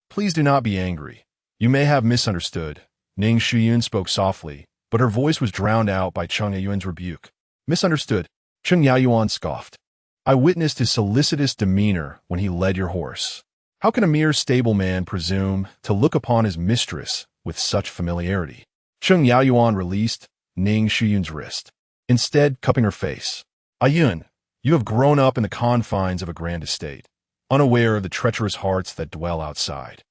S1: please do not be angry. You may have misunderstood. Ning Shuyun spoke softly, but her voice was drowned out by Cheng Yaoyuan's rebuke. Misunderstood? Cheng Yaoyuan scoffed. I witnessed his solicitous demeanor when he led your horse. How can a mere stableman presume to look upon his mistress with such familiarity? Cheng Yaoyuan released Ning Shuyun's wrist, instead cupping her face. Ayun, you have grown up in the confines of a grand estate, unaware of the treacherous hearts that dwell outside.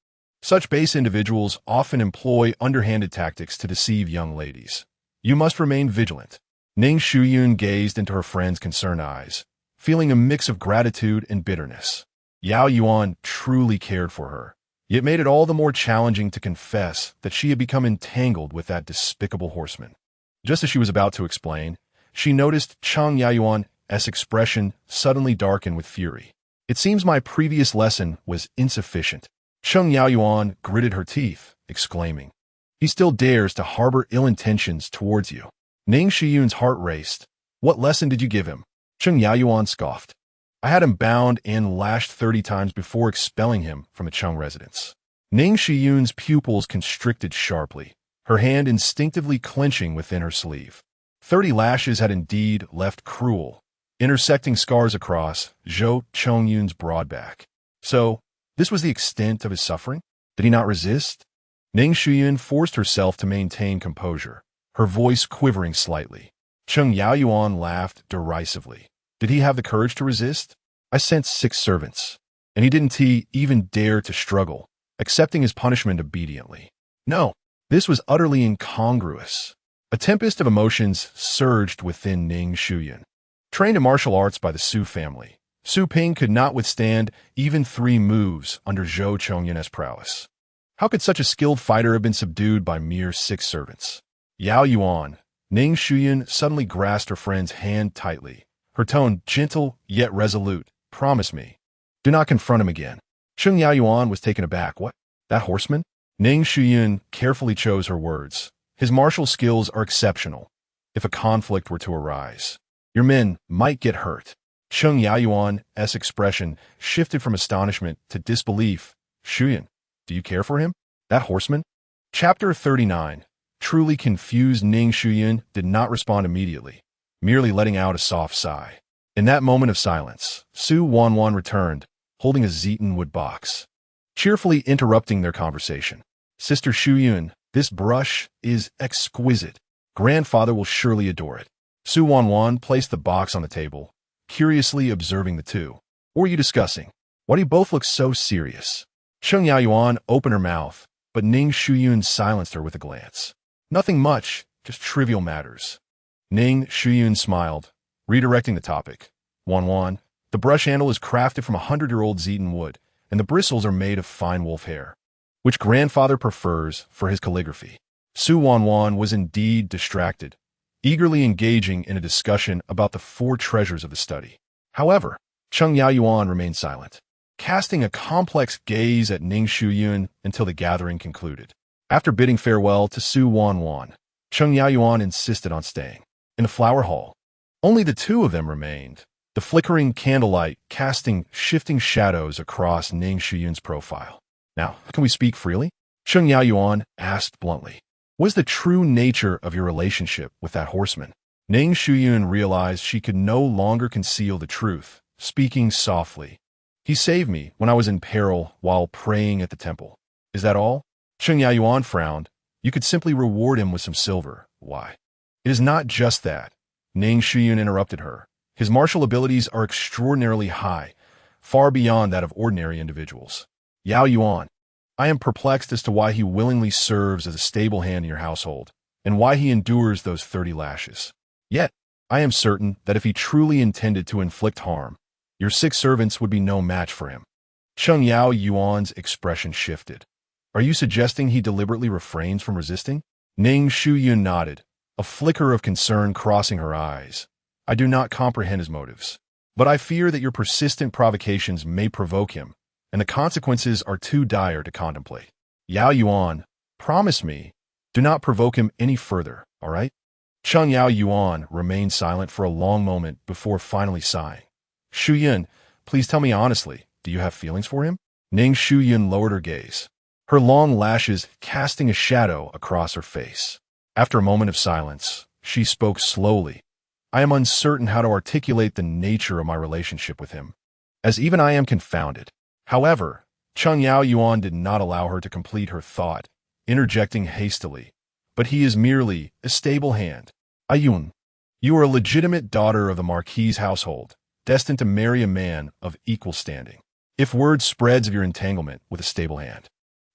S1: Such base individuals often employ underhanded tactics to deceive young ladies. You must remain vigilant. Ning Shuyun gazed into her friend's concerned eyes, feeling a mix of gratitude and bitterness. Yaoyuan truly cared for her, yet made it all the more challenging to confess that she had become entangled with that despicable horseman. Just as she was about to explain, she noticed Chang Yaoyuan's expression suddenly darken with fury. It seems my previous lesson was insufficient. Cheng Yaoyuan gritted her teeth, exclaiming, he still dares to harbor ill intentions towards you. Ning Shuyun's heart raced. What lesson did you give him? Cheng Yaoyuan scoffed. I had him bound and lashed 30 times before expelling him from a Cheng residence. Ning Shuyun's pupils constricted sharply, her hand instinctively clenching within her sleeve. 30 lashes had indeed left cruel, intersecting scars across Zhou Chongyun's broad back. So, this was the extent of his suffering? Did he not resist? Ning Shuyun forced herself to maintain composure, her voice quivering slightly. Cheng Yaoyuan laughed derisively. Did he have the courage to resist? I sent 6 servants, and he didn't even dare to struggle, accepting his punishment obediently. No, this was utterly incongruous. A tempest of emotions surged within Ning Shuyun. Trained in martial arts by the Su family, Su Ping could not withstand even 3 moves under Zhou Chongyun's prowess. How could such a skilled fighter have been subdued by mere 6 servants? Yaoyuan, Ning Shuyun suddenly grasped her friend's hand tightly, her tone gentle yet resolute, promise me. Do not confront him again. Sheng Yaoyuan was taken aback. What? That horseman? Ning Shuyun carefully chose her words. His martial skills are exceptional. If a conflict were to arise, your men might get hurt. Sheng Yaoyuan's expression shifted from astonishment to disbelief. Shuyun, do you care for him? That horseman? Chapter 39. Truly confused Ning Shuyun did not respond immediately, merely letting out a soft sigh. In that moment of silence, Su Wanwan returned, holding a Zeton wood box, cheerfully interrupting their conversation. Sister Shuyun, this brush is exquisite. Grandfather will surely adore it. Su Wanwan placed the box on the table, curiously observing the two. What are you discussing? Why do you both look so serious? Sheng Yaoyuan opened her mouth, but Ning Shuyun silenced her with a glance. Nothing much, just trivial matters. Ning Shuyun smiled, redirecting the topic. Wanwan, the brush handle is crafted from 100-year-old Zeton wood, and the bristles are made of fine wolf hair, which grandfather prefers for his calligraphy. Su Wanwan was indeed distracted, eagerly engaging in a discussion about the four treasures of the study. However, Sheng Yaoyuan remained silent, casting a complex gaze at Ning Shuyun until the gathering concluded. After bidding farewell to Su Wanwan, Sheng Yaoyuan insisted on staying. In the flower hall, only the two of them remained, the flickering candlelight casting shifting shadows across Ning Shuyun's profile. Now, can we speak freely? Sheng Yaoyuan asked bluntly. What is the true nature of your relationship with that horseman? Ning Shuyun realized she could no longer conceal the truth, speaking softly. He saved me when I was in peril while praying at the temple. Is that all? Sheng Yaoyuan frowned. You could simply reward him with some silver. Why? It is not just that. Ning Shuyun interrupted her. His martial abilities are extraordinarily high, far beyond that of ordinary individuals. Yaoyuan, I am perplexed as to why he willingly serves as a stable hand in your household, and why he endures those 30 lashes. Yet, I am certain that if he truly intended to inflict harm, your 6 servants would be no match for him. Sheng Yaoyuan's expression shifted. Are you suggesting he deliberately refrains from resisting? Ning Shuyun nodded, a flicker of concern crossing her eyes. I do not comprehend his motives, but I fear that your persistent provocations may provoke him, and the consequences are too dire to contemplate. Yaoyuan, promise me, do not provoke him any further, all right? Sheng Yaoyuan remained silent for a long moment before finally sighing. Shuyun, please tell me honestly, do you have feelings for him? Ning Shuyun lowered her gaze, her long lashes casting a shadow across her face. After a moment of silence, she spoke slowly. I am uncertain how to articulate the nature of my relationship with him, as even I am confounded. However, Sheng Yaoyuan did not allow her to complete her thought, interjecting hastily. But he is merely a stable hand. Ayun, you are a legitimate daughter of the Marquis' household, destined to marry a man of equal standing. If word spreads of your entanglement with a stable hand,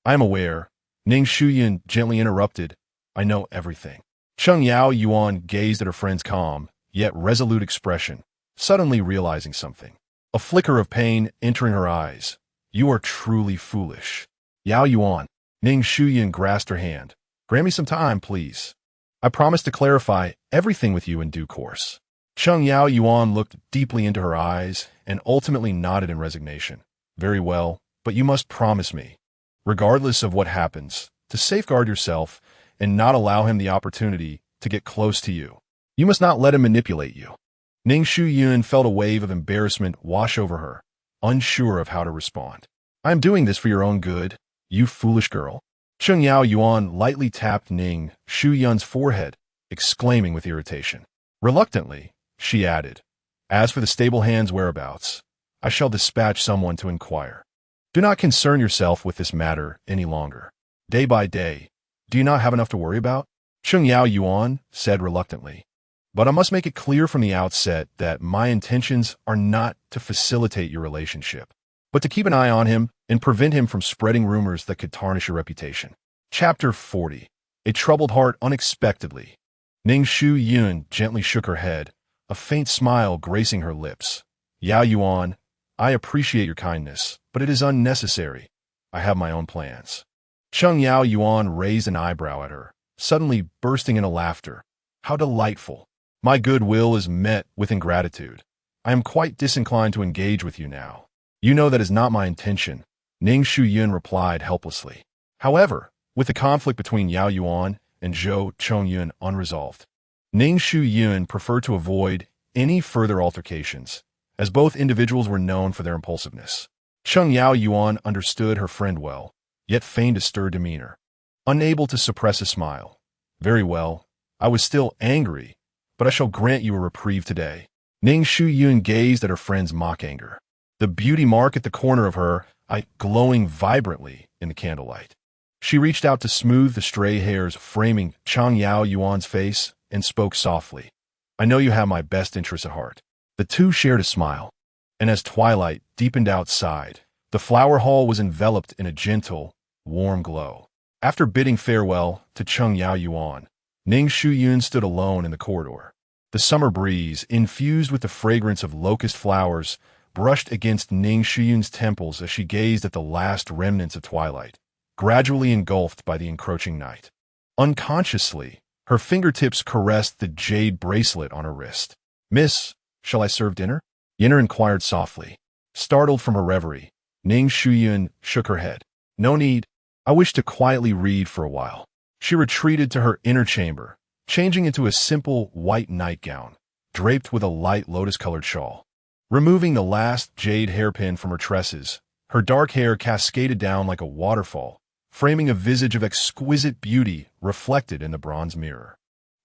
S1: I am aware. Ning Shuyun gently interrupted. I know everything. Sheng Yaoyuan gazed at her friend's calm, yet resolute expression, suddenly realizing something. A flicker of pain entering her eyes. You are truly foolish. Yaoyuan. Ning Shuyun grasped her hand. Grant me some time, please. I promise to clarify everything with you in due course. Sheng Yaoyuan looked deeply into her eyes and ultimately nodded in resignation. Very well, but you must promise me, regardless of what happens, to safeguard yourself and not allow him the opportunity to get close to you. You must not let him manipulate you. Ning Shuyun felt a wave of embarrassment wash over her, unsure of how to respond. I am doing this for your own good, you foolish girl. Sheng Yaoyuan lightly tapped Ning Shuyun's forehead, exclaiming with irritation. Reluctantly, she added, as for the stable hand's whereabouts, I shall dispatch someone to inquire. Do not concern yourself with this matter any longer. Day by day, do you not have enough to worry about? Sheng Yaoyuan said reluctantly. But I must make it clear from the outset that my intentions are not to facilitate your relationship, but to keep an eye on him and prevent him from spreading rumors that could tarnish your reputation. Chapter 40. A troubled heart unexpectedly. Ning Shuyun gently shook her head, a faint smile gracing her lips. Yaoyuan, I appreciate your kindness, but it is unnecessary. I have my own plans. Sheng Yaoyuan raised an eyebrow at her, suddenly bursting into laughter. How delightful. My goodwill is met with ingratitude. I am quite disinclined to engage with you now. You know that is not my intention, Ning Shuyun replied helplessly. However, with the conflict between Yao Yuan and Zhou Chongyun unresolved, Ning Shuyun preferred to avoid any further altercations, as both individuals were known for their impulsiveness. Yao Yuan understood her friend well, yet feigned a stirred demeanor, unable to suppress a smile. Very well, I was still angry, but I shall grant you a reprieve today. Ning Shuyun gazed at her friend's mock anger, the beauty mark at the corner of her eye glowing vibrantly in the candlelight. She reached out to smooth the stray hairs framing Yao Yuan's face and spoke softly. I know you have my best interests at heart. The two shared a smile, and as twilight deepened outside, the flower hall was enveloped in a gentle, warm glow. After bidding farewell to Yao Yuan, Ning Shuyun stood alone in the corridor. The summer breeze, infused with the fragrance of locust flowers, brushed against Ning Shuyun's temples as she gazed at the last remnants of twilight, gradually engulfed by the encroaching night. Unconsciously, her fingertips caressed the jade bracelet on her wrist. Miss, shall I serve dinner? Yinner inquired softly. Startled from her reverie, Ning Shuyun shook her head. No need. I wish to quietly read for a while. She retreated to her inner chamber, changing into a simple white nightgown, draped with a light lotus-colored shawl. Removing the last jade hairpin from her tresses, her dark hair cascaded down like a waterfall, framing a visage of exquisite beauty reflected in the bronze mirror.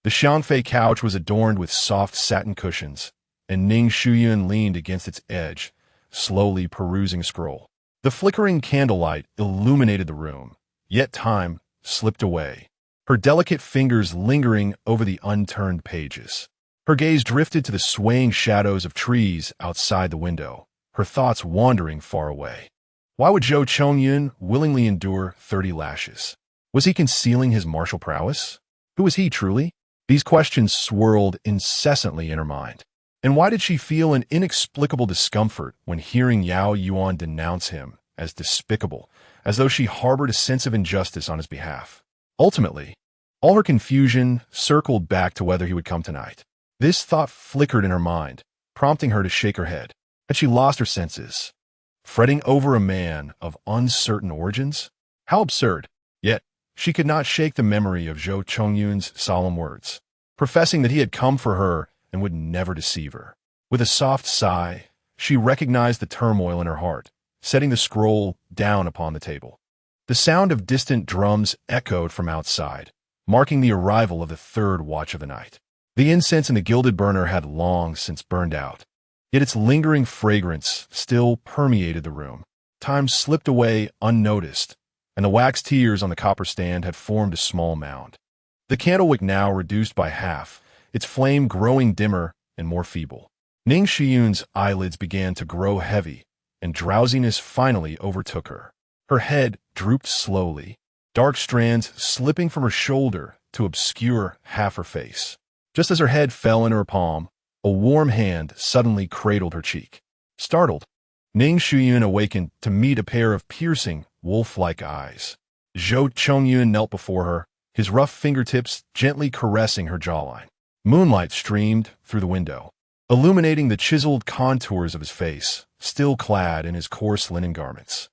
S1: The Xiangfei couch was adorned with soft satin cushions, and Ning Shuyun leaned against its edge, slowly perusing a scroll. The flickering candlelight illuminated the room, yet time slipped away, her delicate fingers lingering over the unturned pages. Her gaze drifted to the swaying shadows of trees outside the window, her thoughts wandering far away. Why would Zhou Chongyun willingly endure 30 lashes? Was he concealing his martial prowess? Who was he truly? These questions swirled incessantly in her mind. And why did she feel an inexplicable discomfort when hearing Yao Yuan denounce him as despicable, as though she harbored a sense of injustice on his behalf? Ultimately, all her confusion circled back to whether he would come tonight. This thought flickered in her mind, prompting her to shake her head. Had she lost her senses? Fretting over a man of uncertain origins? How absurd! Yet, she could not shake the memory of Zhou Chongyun's solemn words, professing that he had come for her and would never deceive her. With a soft sigh, she recognized the turmoil in her heart, setting the scroll down upon the table. The sound of distant drums echoed from outside, marking the arrival of the third watch of the night. The incense in the gilded burner had long since burned out, yet its lingering fragrance still permeated the room. Time slipped away unnoticed, and the wax tears on the copper stand had formed a small mound. The candlewick now reduced by half, its flame growing dimmer and more feeble. Ning Shuyun's eyelids began to grow heavy, and drowsiness finally overtook her. Her head drooped slowly, dark strands slipping from her shoulder to obscure half her face. Just as her head fell into her palm, a warm hand suddenly cradled her cheek. Startled, Ning Shuyun awakened to meet a pair of piercing, wolf-like eyes. Zhou Chongyun knelt before her, his rough fingertips gently caressing her jawline. Moonlight streamed through the window, illuminating the chiseled contours of his face, still clad in his coarse linen garments.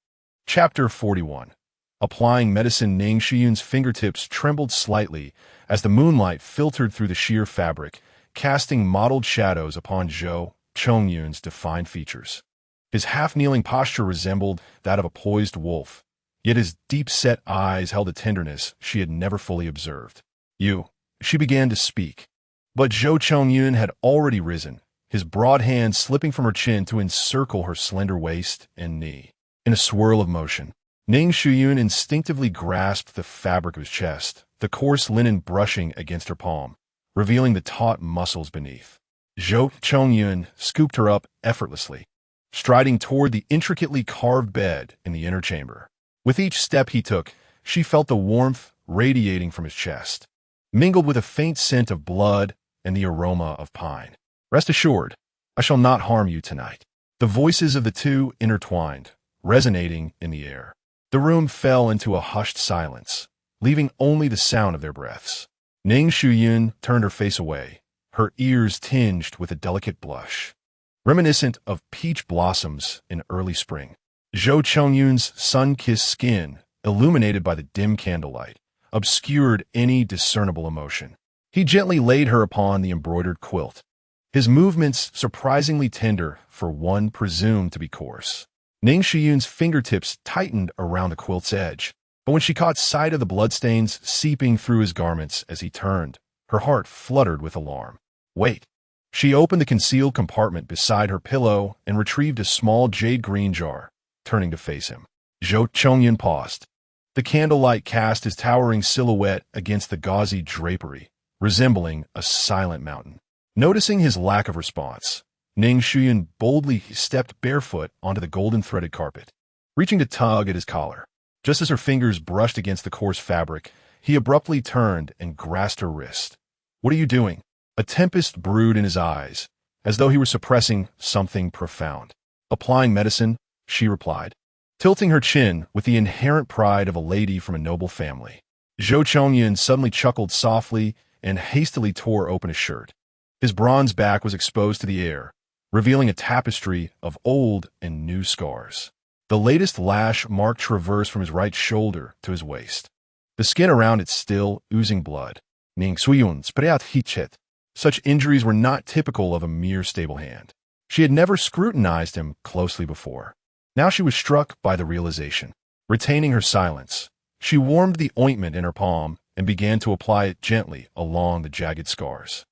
S1: Chapter 41. Applying medicine. Ning Shuyun's fingertips trembled slightly as the moonlight filtered through the sheer fabric, casting mottled shadows upon Zhou Chongyun's defined features. His half-kneeling posture resembled that of a poised wolf, yet his deep-set eyes held a tenderness she had never fully observed. She began to speak. But Zhou Chongyun had already risen, his broad hand slipping from her chin to encircle her slender waist and knee. In a swirl of motion, Ning Shuyun instinctively grasped the fabric of his chest, the coarse linen brushing against her palm, revealing the taut muscles beneath. Zhou Chongyun scooped her up effortlessly, striding toward the intricately carved bed in the inner chamber. With each step he took, she felt the warmth radiating from his chest, mingled with a faint scent of blood and the aroma of pine. Rest assured, I shall not harm you tonight. The voices of the two intertwined, resonating in the air. The room fell into a hushed silence, leaving only the sound of their breaths. Ning Shuyun turned her face away, her ears tinged with a delicate blush. reminiscent of peach blossoms in early spring. Zhou Chongyun's sun-kissed skin, illuminated by the dim candlelight, obscured any discernible emotion. He gently laid her upon the embroidered quilt, his movements surprisingly tender for one presumed to be coarse. Ning Shuyun's fingertips tightened around the quilt's edge, but when she caught sight of the bloodstains seeping through his garments as he turned, her heart fluttered with alarm. Wait. She opened the concealed compartment beside her pillow and retrieved a small jade-green jar, turning to face him. Zhou Chongyun paused. The candlelight cast his towering silhouette against the gauzy drapery, resembling a silent mountain. Noticing his lack of response, Ning Shuyun boldly stepped barefoot onto the golden-threaded carpet, reaching to tug at his collar. Just as her fingers brushed against the coarse fabric, he abruptly turned and grasped her wrist. "What are you doing?" A tempest brewed in his eyes, as though he were suppressing something profound. "Applying medicine," she replied, tilting her chin with the inherent pride of a lady from a noble family. Zhou Chongyun suddenly chuckled softly and hastily tore open his shirt. His bronze back was exposed to the air, revealing a tapestry of old and new scars. The latest lash mark traversed from his right shoulder to his waist, the skin around it still oozing blood. Ning Shuyun spreat hichet. Such injuries were not typical of a mere stable hand. She had never scrutinized him closely before. Now she was struck by the realization. Retaining her silence, she warmed the ointment in her palm and began to apply it gently along the jagged scars.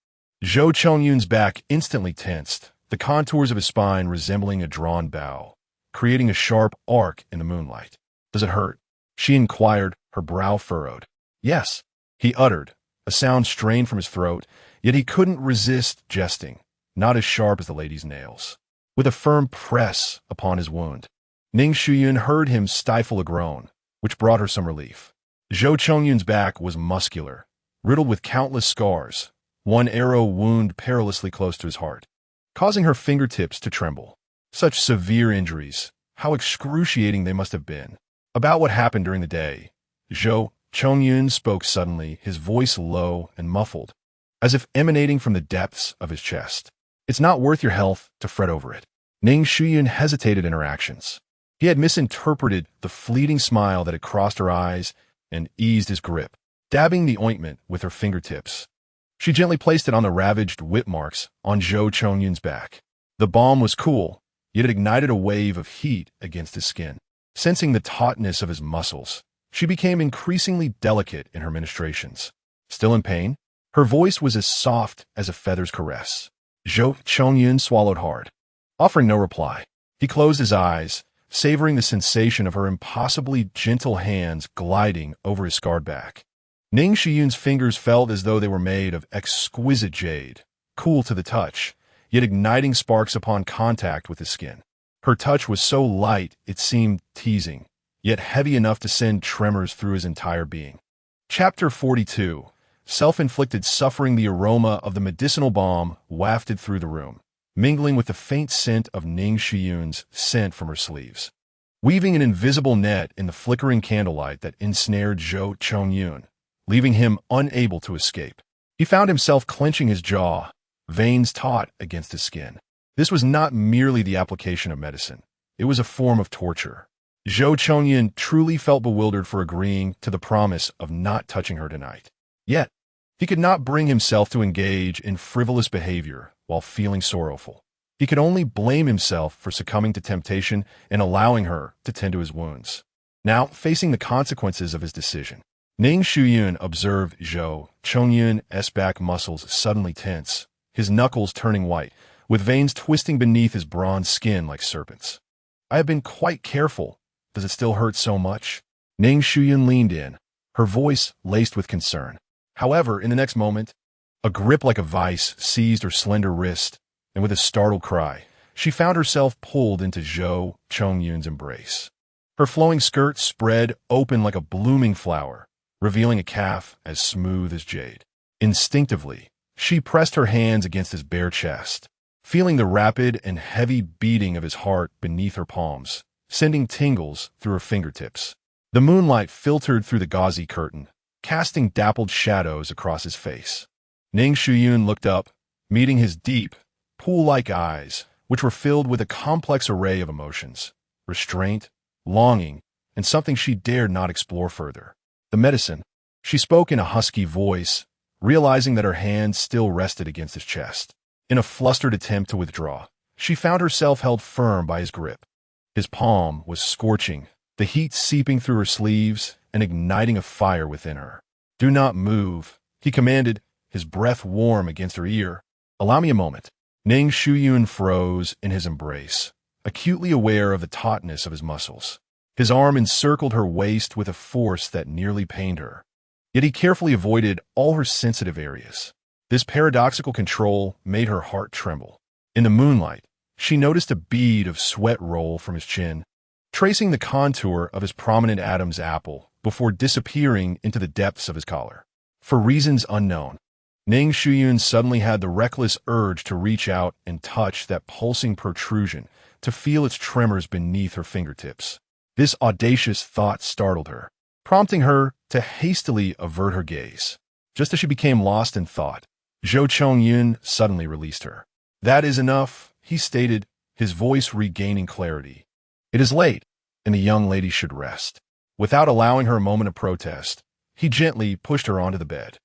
S1: Zhou Chongyun's back instantly tensed, the contours of his spine resembling a drawn bow, creating a sharp arc in the moonlight. "Does it hurt?" she inquired, her brow furrowed. "Yes," he uttered, a sound strained from his throat, yet he couldn't resist jesting, not as sharp as the lady's nails. With a firm press upon his wound, Ning Shuyun heard him stifle a groan, which brought her some relief. Zhou Chongyun's back was muscular, riddled with countless scars, one arrow wound perilously close to his heart, causing her fingertips to tremble. Such severe injuries, how excruciating they must have been. About what happened during the day, Zhou Chongyun spoke suddenly, his voice low and muffled, as if emanating from the depths of his chest. "It's not worth your health to fret over it." Ning Shuyun hesitated in her actions. He had misinterpreted the fleeting smile that had crossed her eyes and eased his grip. Dabbing the ointment with her fingertips, she gently placed it on the ravaged whip marks on Zhou Chongyun's back. The balm was cool, yet it ignited a wave of heat against his skin. Sensing the tautness of his muscles, she became increasingly delicate in her ministrations. Still in pain, her voice was as soft as a feather's caress. Zhou Chongyun swallowed hard. Offering no reply, he closed his eyes, savoring the sensation of her impossibly gentle hands gliding over his scarred back. Ning Shuyun's fingers felt as though they were made of exquisite jade, cool to the touch, yet igniting sparks upon contact with his skin. Her touch was so light it seemed teasing, yet heavy enough to send tremors through his entire being. Chapter 42. Self-inflicted suffering. The aroma of the medicinal balm wafted through the room, mingling with the faint scent of Ning Shuyun's scent from her sleeves. Weaving an invisible net in the flickering candlelight that ensnared Zhou Chongyun, leaving him unable to escape. He found himself clenching his jaw, veins taut against his skin. This was not merely the application of medicine. It was a form of torture. Zhou Chongyun truly felt bewildered for agreeing to the promise of not touching her tonight. Yet, he could not bring himself to engage in frivolous behavior while feeling sorrowful. He could only blame himself for succumbing to temptation and allowing her to tend to his wounds. Now, facing the consequences of his decision, Ning Shuyun observed Zhou Chongyun's back muscles suddenly tense, his knuckles turning white, with veins twisting beneath his bronze skin like serpents. "I have been quite careful. Does it still hurt so much?" Ning Shuyun leaned in, her voice laced with concern. However, in the next moment, a grip like a vice seized her slender wrist, and with a startled cry, she found herself pulled into Zhou Chongyun's embrace. Her flowing skirt spread open like a blooming flower, revealing a calf as smooth as jade. Instinctively, she pressed her hands against his bare chest, feeling the rapid and heavy beating of his heart beneath her palms, sending tingles through her fingertips. The moonlight filtered through the gauzy curtain, casting dappled shadows across his face. Ning Shuyun looked up, meeting his deep, pool-like eyes, which were filled with a complex array of emotions: restraint, longing, and something she dared not explore further. The medicine. She spoke in a husky voice, realizing that her hand still rested against his chest. In a flustered attempt to withdraw, she found herself held firm by his grip. His palm was scorching, the heat seeping through her sleeves and igniting a fire within her. "Do not move," he commanded, his breath warm against her ear. "Allow me a moment." Ning Shuyun froze in his embrace, acutely aware of the tautness of his muscles. His arm encircled her waist with a force that nearly pained her. Yet he carefully avoided all her sensitive areas. This paradoxical control made her heart tremble. In the moonlight, she noticed a bead of sweat roll from his chin, tracing the contour of his prominent Adam's apple before disappearing into the depths of his collar. For reasons unknown, Ning Shuyun suddenly had the reckless urge to reach out and touch that pulsing protrusion, to feel its tremors beneath her fingertips. This audacious thought startled her, prompting her to hastily avert her gaze. Just as she became lost in thought, Zhou Chongyun suddenly released her. "That is enough," he stated, his voice regaining clarity. "It is late, and the young lady should rest." Without allowing her a moment of protest, he gently pushed her onto the bed.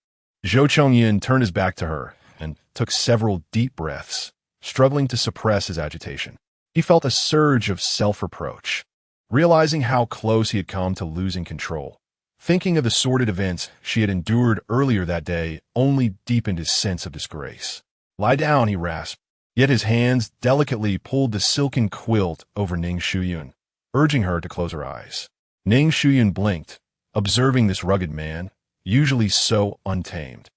S1: Zhou Chongyun turned his back to her and took several deep breaths, struggling to suppress his agitation. He felt a surge of self-reproach, realizing how close he had come to losing control. Thinking of the sordid events she had endured earlier that day only deepened his sense of disgrace. "Lie down," he rasped, yet his hands delicately pulled the silken quilt over Ning Shuyun, urging her to close her eyes. Ning Shuyun blinked, observing this rugged man, usually so untamed,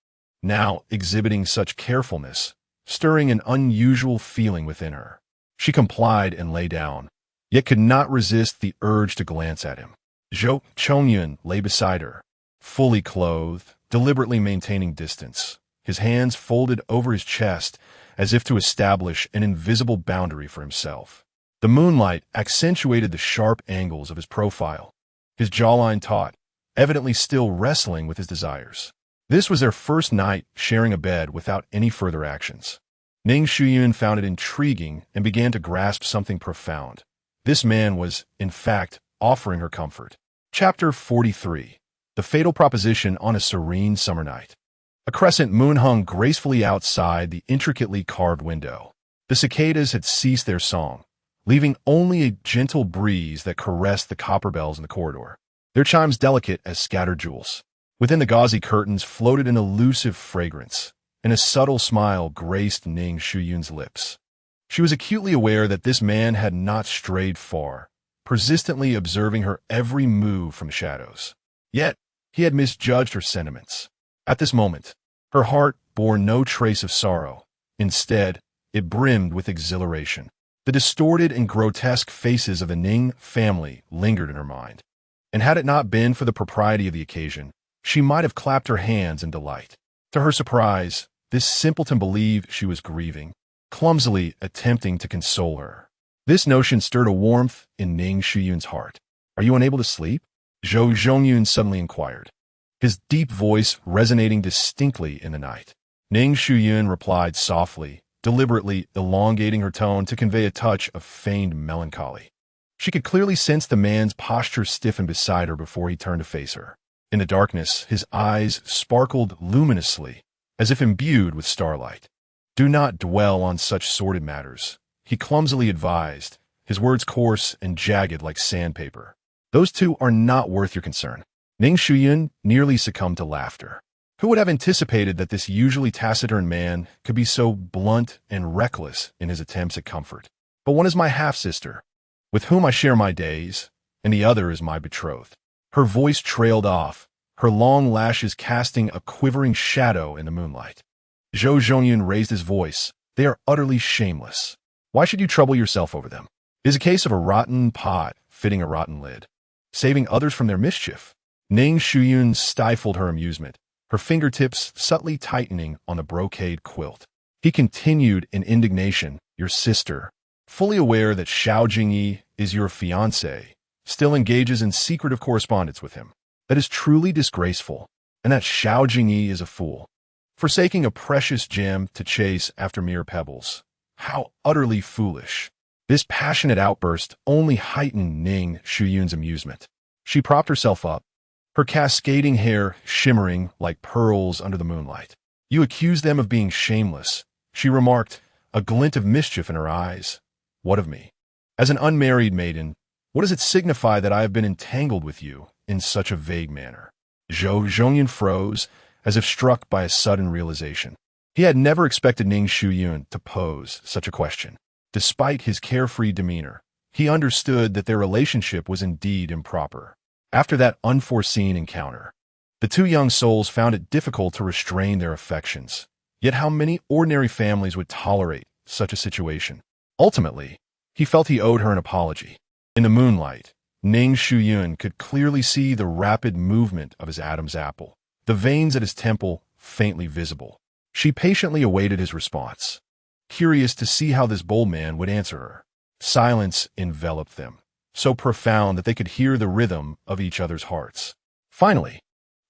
S1: now exhibiting such carefulness, stirring an unusual feeling within her. She complied and lay down, yet could not resist the urge to glance at him. Zhou Chongyun lay beside her, fully clothed, deliberately maintaining distance, his hands folded over his chest as if to establish an invisible boundary for himself. The moonlight accentuated the sharp angles of his profile, his jawline taut, evidently still wrestling with his desires. This was their first night sharing a bed without any further actions. Ning Shuyun found it intriguing and began to grasp something profound. This man was, in fact, offering her comfort. Chapter 43. The Fatal Proposition on a Serene Summer Night. A crescent moon hung gracefully outside the intricately carved window. The cicadas had ceased their song, leaving only a gentle breeze that caressed the copper bells in the corridor, their chimes delicate as scattered jewels. Within the gauzy curtains floated an elusive fragrance, and a subtle smile graced Ning Shuyun's lips. She was acutely aware that this man had not strayed far, persistently observing her every move from the shadows. Yet, he had misjudged her sentiments. At this moment, her heart bore no trace of sorrow. Instead, it brimmed with exhilaration. The distorted and grotesque faces of the Ning family lingered in her mind, and had it not been for the propriety of the occasion, she might have clapped her hands in delight. To her surprise, this simpleton believed she was grieving, clumsily attempting to console her. This notion stirred a warmth in Ning Shuyun's heart. "Are you unable to sleep?" Zhou Zhongyun suddenly inquired, his deep voice resonating distinctly in the night. Ning Shuyun replied softly, deliberately elongating her tone to convey a touch of feigned melancholy. She could clearly sense the man's posture stiffen beside her before he turned to face her. In the darkness, his eyes sparkled luminously, as if imbued with starlight. "Do not dwell on such sordid matters," he clumsily advised, his words coarse and jagged like sandpaper. "Those two are not worth your concern." Ning Shuyun nearly succumbed to laughter. Who would have anticipated that this usually taciturn man could be so blunt and reckless in his attempts at comfort? "But one is my half-sister, with whom I share my days, and the other is my betrothed." Her voice trailed off, her long lashes casting a quivering shadow in the moonlight. Zhou Zhongyun raised his voice. "They are utterly shameless. Why should you trouble yourself over them? It is a case of a rotten pot fitting a rotten lid, saving others from their mischief." Ning Shuyun stifled her amusement, her fingertips subtly tightening on the brocade quilt. He continued in indignation, "Your sister, fully aware that Xiao Jingyi is your fiancé, still engages in secretive correspondence with him. That is truly disgraceful, and that Xiao Jingyi is a fool, forsaking a precious gem to chase after mere pebbles. How utterly foolish. This passionate outburst only heightened Ning Shuyun's amusement. She propped herself up, her cascading hair shimmering like pearls under the moonlight. You accuse them of being shameless, she remarked, a glint of mischief in her eyes. What of me? As an unmarried maiden, what does it signify that I have been entangled with you in such a vague manner? Zhou Zhongyun froze, as if struck by a sudden realization. He had never expected Ning Shuyun to pose such a question. Despite his carefree demeanor, he understood that their relationship was indeed improper. After that unforeseen encounter, the two young souls found it difficult to restrain their affections. Yet how many ordinary families would tolerate such a situation? Ultimately, he felt he owed her an apology. In the moonlight, Ning Shuyun could clearly see the rapid movement of his Adam's apple, the veins at his temple faintly visible. She patiently awaited his response, curious to see how this bold man would answer her. Silence enveloped them, so profound that they could hear the rhythm of each other's hearts. Finally,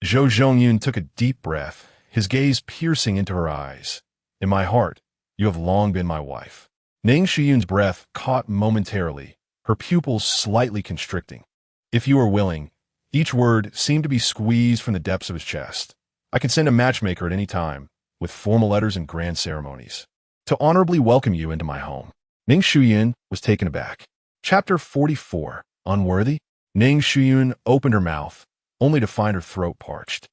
S1: Zhou Zhongyun took a deep breath, his gaze piercing into her eyes. In my heart, you have long been my wife. Ning Shuyun's breath caught momentarily, her pupils slightly constricting. If you are willing, each word seemed to be squeezed from the depths of his chest. I can send a matchmaker at any time, with formal letters and grand ceremonies, to honorably welcome you into my home. Ning Shuyun was taken aback. Chapter 44. Unworthy? Ning Shuyun opened her mouth, only to find her throat parched.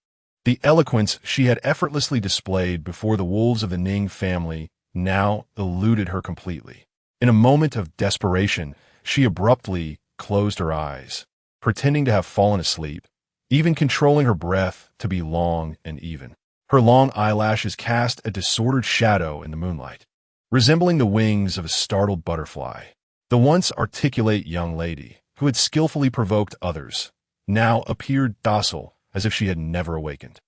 S1: The eloquence she had effortlessly displayed before the wolves of the Ning family now eluded her completely. In a moment of desperation, she abruptly closed her eyes, pretending to have fallen asleep, even controlling her breath to be long and even. Her long eyelashes cast a disordered shadow in the moonlight, resembling the wings of a startled butterfly. The once articulate young lady, who had skillfully provoked others, now appeared docile as if she had never awakened.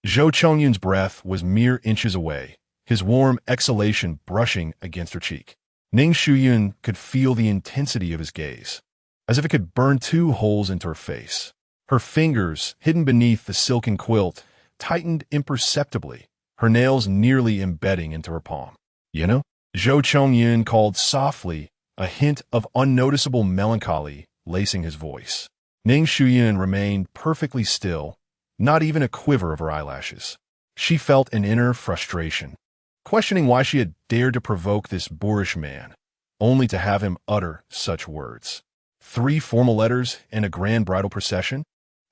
S1: Zhou Chongyun's breath was mere inches away, his warm exhalation brushing against her cheek. Ning Shuyun could feel the intensity of his gaze, as if it could burn two holes into her face. Her fingers, hidden beneath the silken quilt, tightened imperceptibly, her nails nearly embedding into her palm. You know? Zhou Chongyun called softly, a hint of unnoticeable melancholy lacing his voice. Ning Shuyun remained perfectly still, not even a quiver of her eyelashes. She felt an inner frustration, questioning why she had dared to provoke this boorish man, only to have him utter such words. 3 formal letters and a grand bridal procession?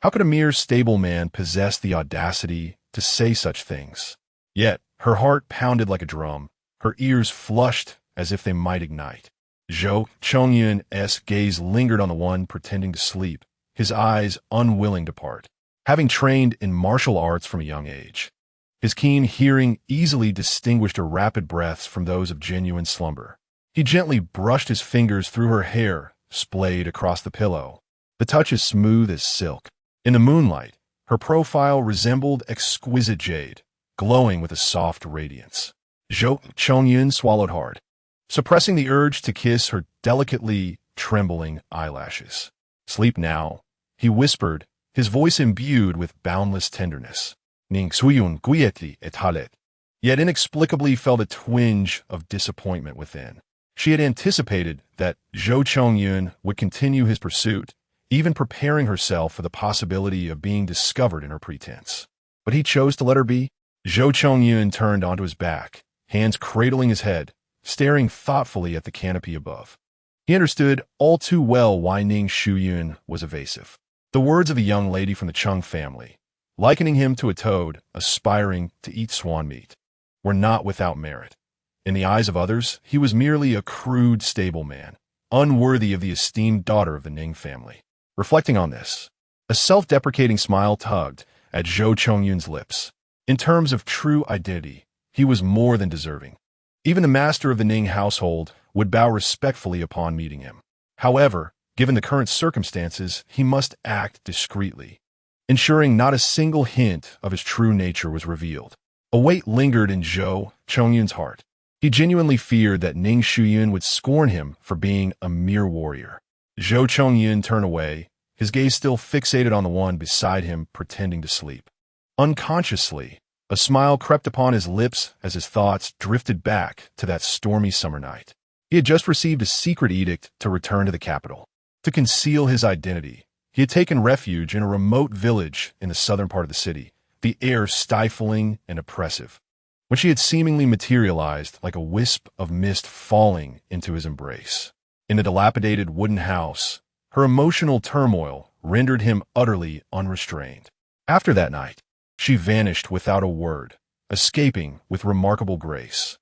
S1: How could a mere stable man possess the audacity to say such things? Yet, her heart pounded like a drum, her ears flushed as if they might ignite. Zhou Chongyun's gaze lingered on the one pretending to sleep, his eyes unwilling to part. Having trained in martial arts from a young age, his keen hearing easily distinguished her rapid breaths from those of genuine slumber. He gently brushed his fingers through her hair, splayed across the pillow. The touch is smooth as silk. In the moonlight, her profile resembled exquisite jade, glowing with a soft radiance. Zhou Chongyun swallowed hard, suppressing the urge to kiss her delicately trembling eyelashes. Sleep now, he whispered, his voice imbued with boundless tenderness. Ning Shuyun guietli et halet. Yet inexplicably felt a twinge of disappointment within. She had anticipated that Zhou Chongyun would continue his pursuit, even preparing herself for the possibility of being discovered in her pretense. But he chose to let her be. Zhou Chongyun turned onto his back, hands cradling his head, staring thoughtfully at the canopy above. He understood all too well why Ning Shuyun was evasive. The words of a young lady from the Chung family, likening him to a toad aspiring to eat swan meat, were not without merit. In the eyes of others, he was merely a crude stableman, unworthy of the esteemed daughter of the Ning family. Reflecting on this, a self-deprecating smile tugged at Zhou Chongyun's lips. In terms of true identity, he was more than deserving. Even the master of the Ning household would bow respectfully upon meeting him. However, given the current circumstances, he must act discreetly, ensuring not a single hint of his true nature was revealed. A weight lingered in Zhou Chongyun's heart. He genuinely feared that Ning Shuyun would scorn him for being a mere warrior. Zhou Chongyun turned away, his gaze still fixated on the one beside him pretending to sleep. Unconsciously, A smile crept upon his lips as his thoughts drifted back to that stormy summer night. He had just received a secret edict to return to the capital. To conceal his identity, he had taken refuge in a remote village in the southern part of the city, the air stifling and oppressive. When she had seemingly materialized like a wisp of mist falling into his embrace. In the dilapidated wooden house, her emotional turmoil rendered him utterly unrestrained. After that night, she vanished without a word, escaping with remarkable grace,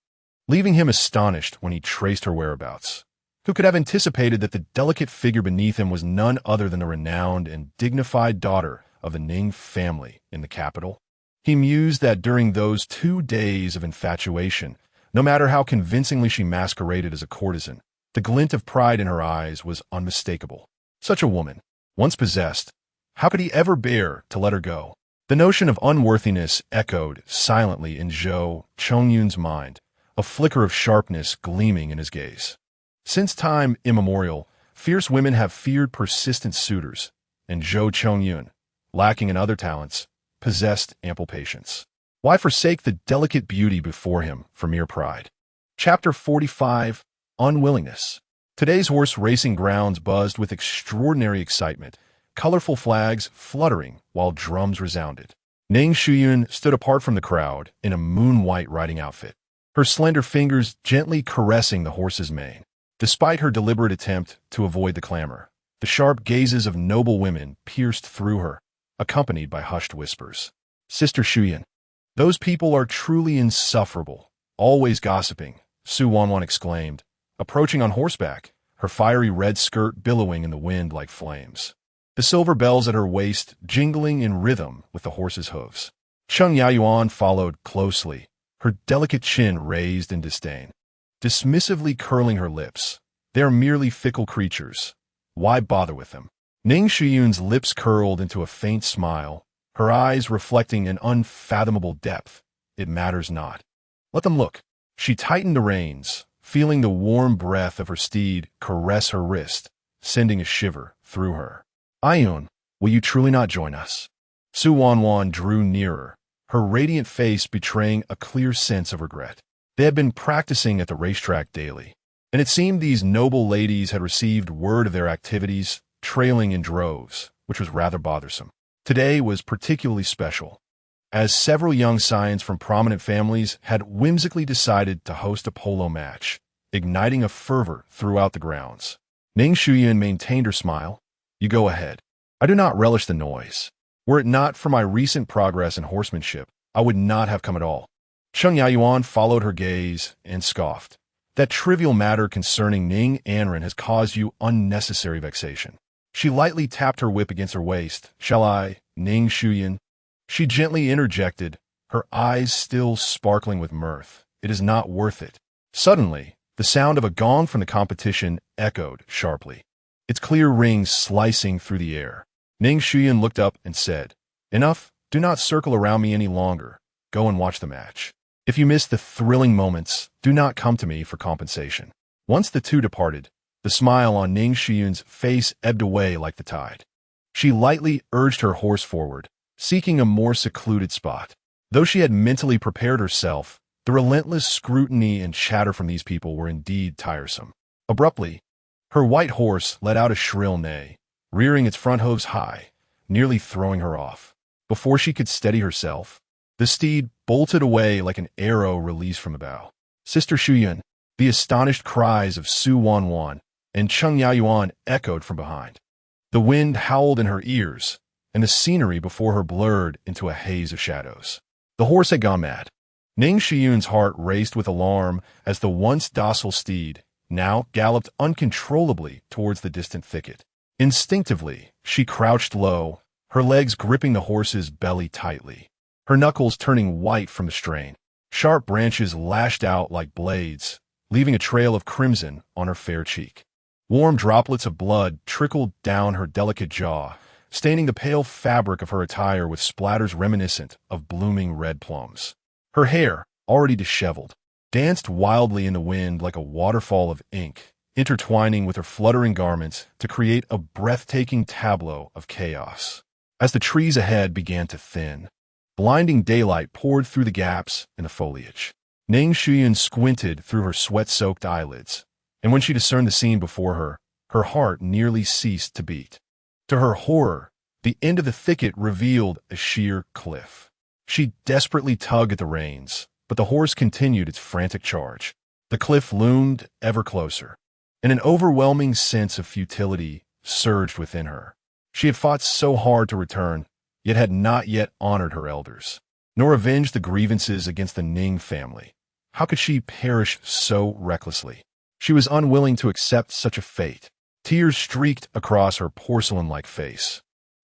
S1: leaving him astonished when he traced her whereabouts. Who could have anticipated that the delicate figure beneath him was none other than the renowned and dignified daughter of the Ning family in the capital? He mused that during those 2 days of infatuation, no matter how convincingly she masqueraded as a courtesan, the glint of pride in her eyes was unmistakable. Such a woman, once possessed, how could he ever bear to let her go? The notion of unworthiness echoed silently in Zhou Chongyun's mind, a flicker of sharpness gleaming in his gaze. Since time immemorial, fierce women have feared persistent suitors, and Zhou Chongyun, lacking in other talents, possessed ample patience. Why forsake the delicate beauty before him for mere pride? Chapter 45, Unwillingness. Today's horse racing grounds buzzed with extraordinary excitement, colorful flags fluttering while drums resounded. Ning Shuyun stood apart from the crowd in a moon-white riding outfit, her slender fingers gently caressing the horse's mane. Despite her deliberate attempt to avoid the clamor, the sharp gazes of noble women pierced through her, accompanied by hushed whispers. Sister Shuyun, those people are truly insufferable, always gossiping, Su Wanwan exclaimed, approaching on horseback, her fiery red skirt billowing in the wind like flames. The silver bells at her waist jingling in rhythm with the horse's hooves. Cheng Yayuan followed closely, her delicate chin raised in disdain, dismissively curling her lips. They are merely fickle creatures. Why bother with them? Ning Shuyun's lips curled into a faint smile, her eyes reflecting an unfathomable depth. It matters not. Let them look. She tightened the reins, feeling the warm breath of her steed caress her wrist, sending a shiver through her. Ayun, will you truly not join us? Su Wanwan drew nearer, her radiant face betraying a clear sense of regret. They had been practicing at the racetrack daily, and it seemed these noble ladies had received word of their activities, trailing in droves, which was rather bothersome. Today was particularly special, as several young scions from prominent families had whimsically decided to host a polo match, igniting a fervor throughout the grounds. Ning Shuyun maintained her smile. You go ahead. I do not relish the noise. Were it not for my recent progress in horsemanship, I would not have come at all. Cheng Yayuan followed her gaze and scoffed. That trivial matter concerning Ning Anren has caused you unnecessary vexation. She lightly tapped her whip against her waist. Shall I, Ning Shuyun? She gently interjected, her eyes still sparkling with mirth. It is not worth it. Suddenly, the sound of a gong from the competition echoed sharply, its clear rings slicing through the air. Ning Shuyun looked up and said, Enough, do not circle around me any longer. Go and watch the match. If you miss the thrilling moments, do not come to me for compensation. Once the two departed, the smile on Ning Shuyun's face ebbed away like the tide. She lightly urged her horse forward, seeking a more secluded spot. Though she had mentally prepared herself, the relentless scrutiny and chatter from these people were indeed tiresome. Abruptly, her white horse let out a shrill neigh, rearing its front hooves high, nearly throwing her off. Before she could steady herself, the steed bolted away like an arrow released from a bow. Sister Shuyun, the astonished cries of Su Wanwan and Cheng Yayuan echoed from behind. The wind howled in her ears, and the scenery before her blurred into a haze of shadows. The horse had gone mad. Ning Shuyun's heart raced with alarm as the once docile steed now galloped uncontrollably towards the distant thicket. Instinctively, she crouched low, her legs gripping the horse's belly tightly, her knuckles turning white from the strain. Sharp branches lashed out like blades, leaving a trail of crimson on her fair cheek. Warm droplets of blood trickled down her delicate jaw, staining the pale fabric of her attire with splatters reminiscent of blooming red plums. Her hair, already disheveled, danced wildly in the wind like a waterfall of ink, intertwining with her fluttering garments to create a breathtaking tableau of chaos. As the trees ahead began to thin, Blinding daylight poured through the gaps in the foliage. Ning Shuyun squinted through her sweat-soaked eyelids, and when she discerned the scene before her, her heart nearly ceased to beat. To her horror, the end of the thicket revealed a sheer cliff. She desperately tugged at the reins, but the horse continued its frantic charge. The cliff loomed ever closer, and an overwhelming sense of futility surged within her. She had fought so hard to return, yet had not yet honored her elders, nor avenged the grievances against the Ning family. How could she perish so recklessly? She was unwilling to accept such a fate. Tears streaked across her porcelain-like face.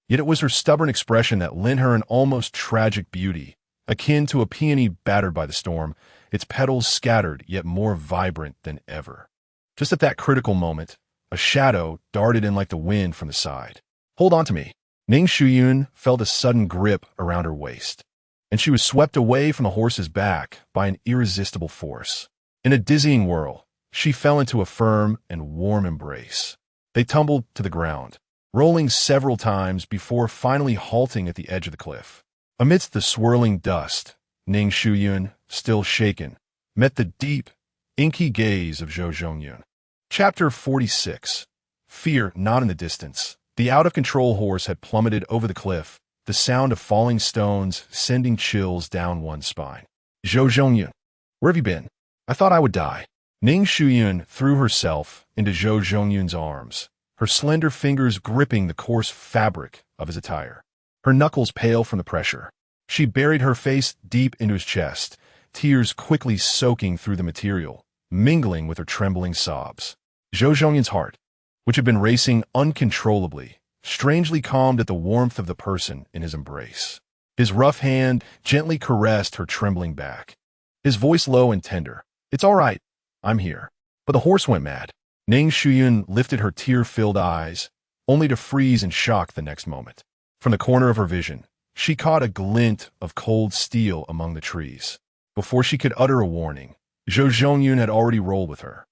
S1: Yet it was her stubborn expression that lent her an almost tragic beauty, akin to a peony battered by the storm, its petals scattered yet more vibrant than ever. Just at that critical moment, a shadow darted in like the wind from the side. "Hold on to me." Ning Shuyun felt a sudden grip around her waist, and she was swept away from the horse's back by an irresistible force. In a dizzying whirl, she fell into a firm and warm embrace. They tumbled to the ground, rolling several times before finally halting at the edge of the cliff. Amidst the swirling dust, Ning Shuyun, still shaken, met the deep, inky gaze of Zhou Zhongyun. Chapter 46. Fear not in the distance. The out-of-control horse had plummeted over the cliff, the sound of falling stones sending chills down one's spine. "Zhou Zhongyun, where have you been? I thought I would die." Ning Shuyun threw herself into Zhou Zhongyun's arms, her slender fingers gripping the coarse fabric of his attire. Her knuckles pale from the pressure. She buried her face deep into his chest, tears quickly soaking through the material, mingling with her trembling sobs. Zhou Zhongyun's heart, which had been racing uncontrollably, strangely calmed at the warmth of the person in his embrace. His rough hand gently caressed her trembling back. His voice low and tender. "It's all right. I'm here." But the horse went mad. Ning Shuyun lifted her tear-filled eyes, only to freeze in shock the next moment. From the corner of her vision, she caught a glint of cold steel among the trees. Before she could utter a warning, Zhou Zhongyun had already rolled with her.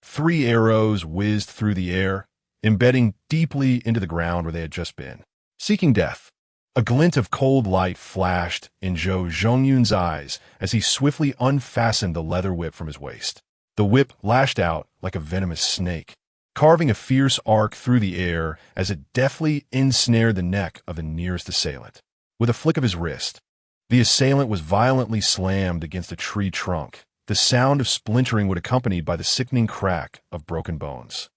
S1: 3 arrows whizzed through the air, embedding deeply into the ground where they had just been. Seeking death, a glint of cold light flashed in Zhou Zhongyun's eyes as he swiftly unfastened the leather whip from his waist. The whip lashed out like a venomous snake, carving a fierce arc through the air as it deftly ensnared the neck of the nearest assailant. With a flick of his wrist, the assailant was violently slammed against a tree trunk. The sound of splintering would accompanied by the sickening crack of broken bones.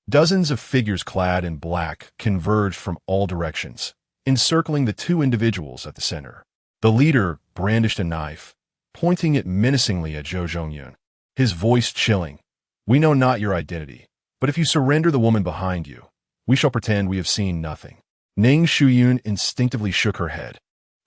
S1: Dozens of figures clad in black converged from all directions, encircling the 2 individuals at the center. The leader brandished a knife, pointing it menacingly at Zhou Zhongyun, his voice chilling. "We know not your identity, but if you surrender the woman behind you, we shall pretend we have seen nothing." Ning Shuyun instinctively shook her head,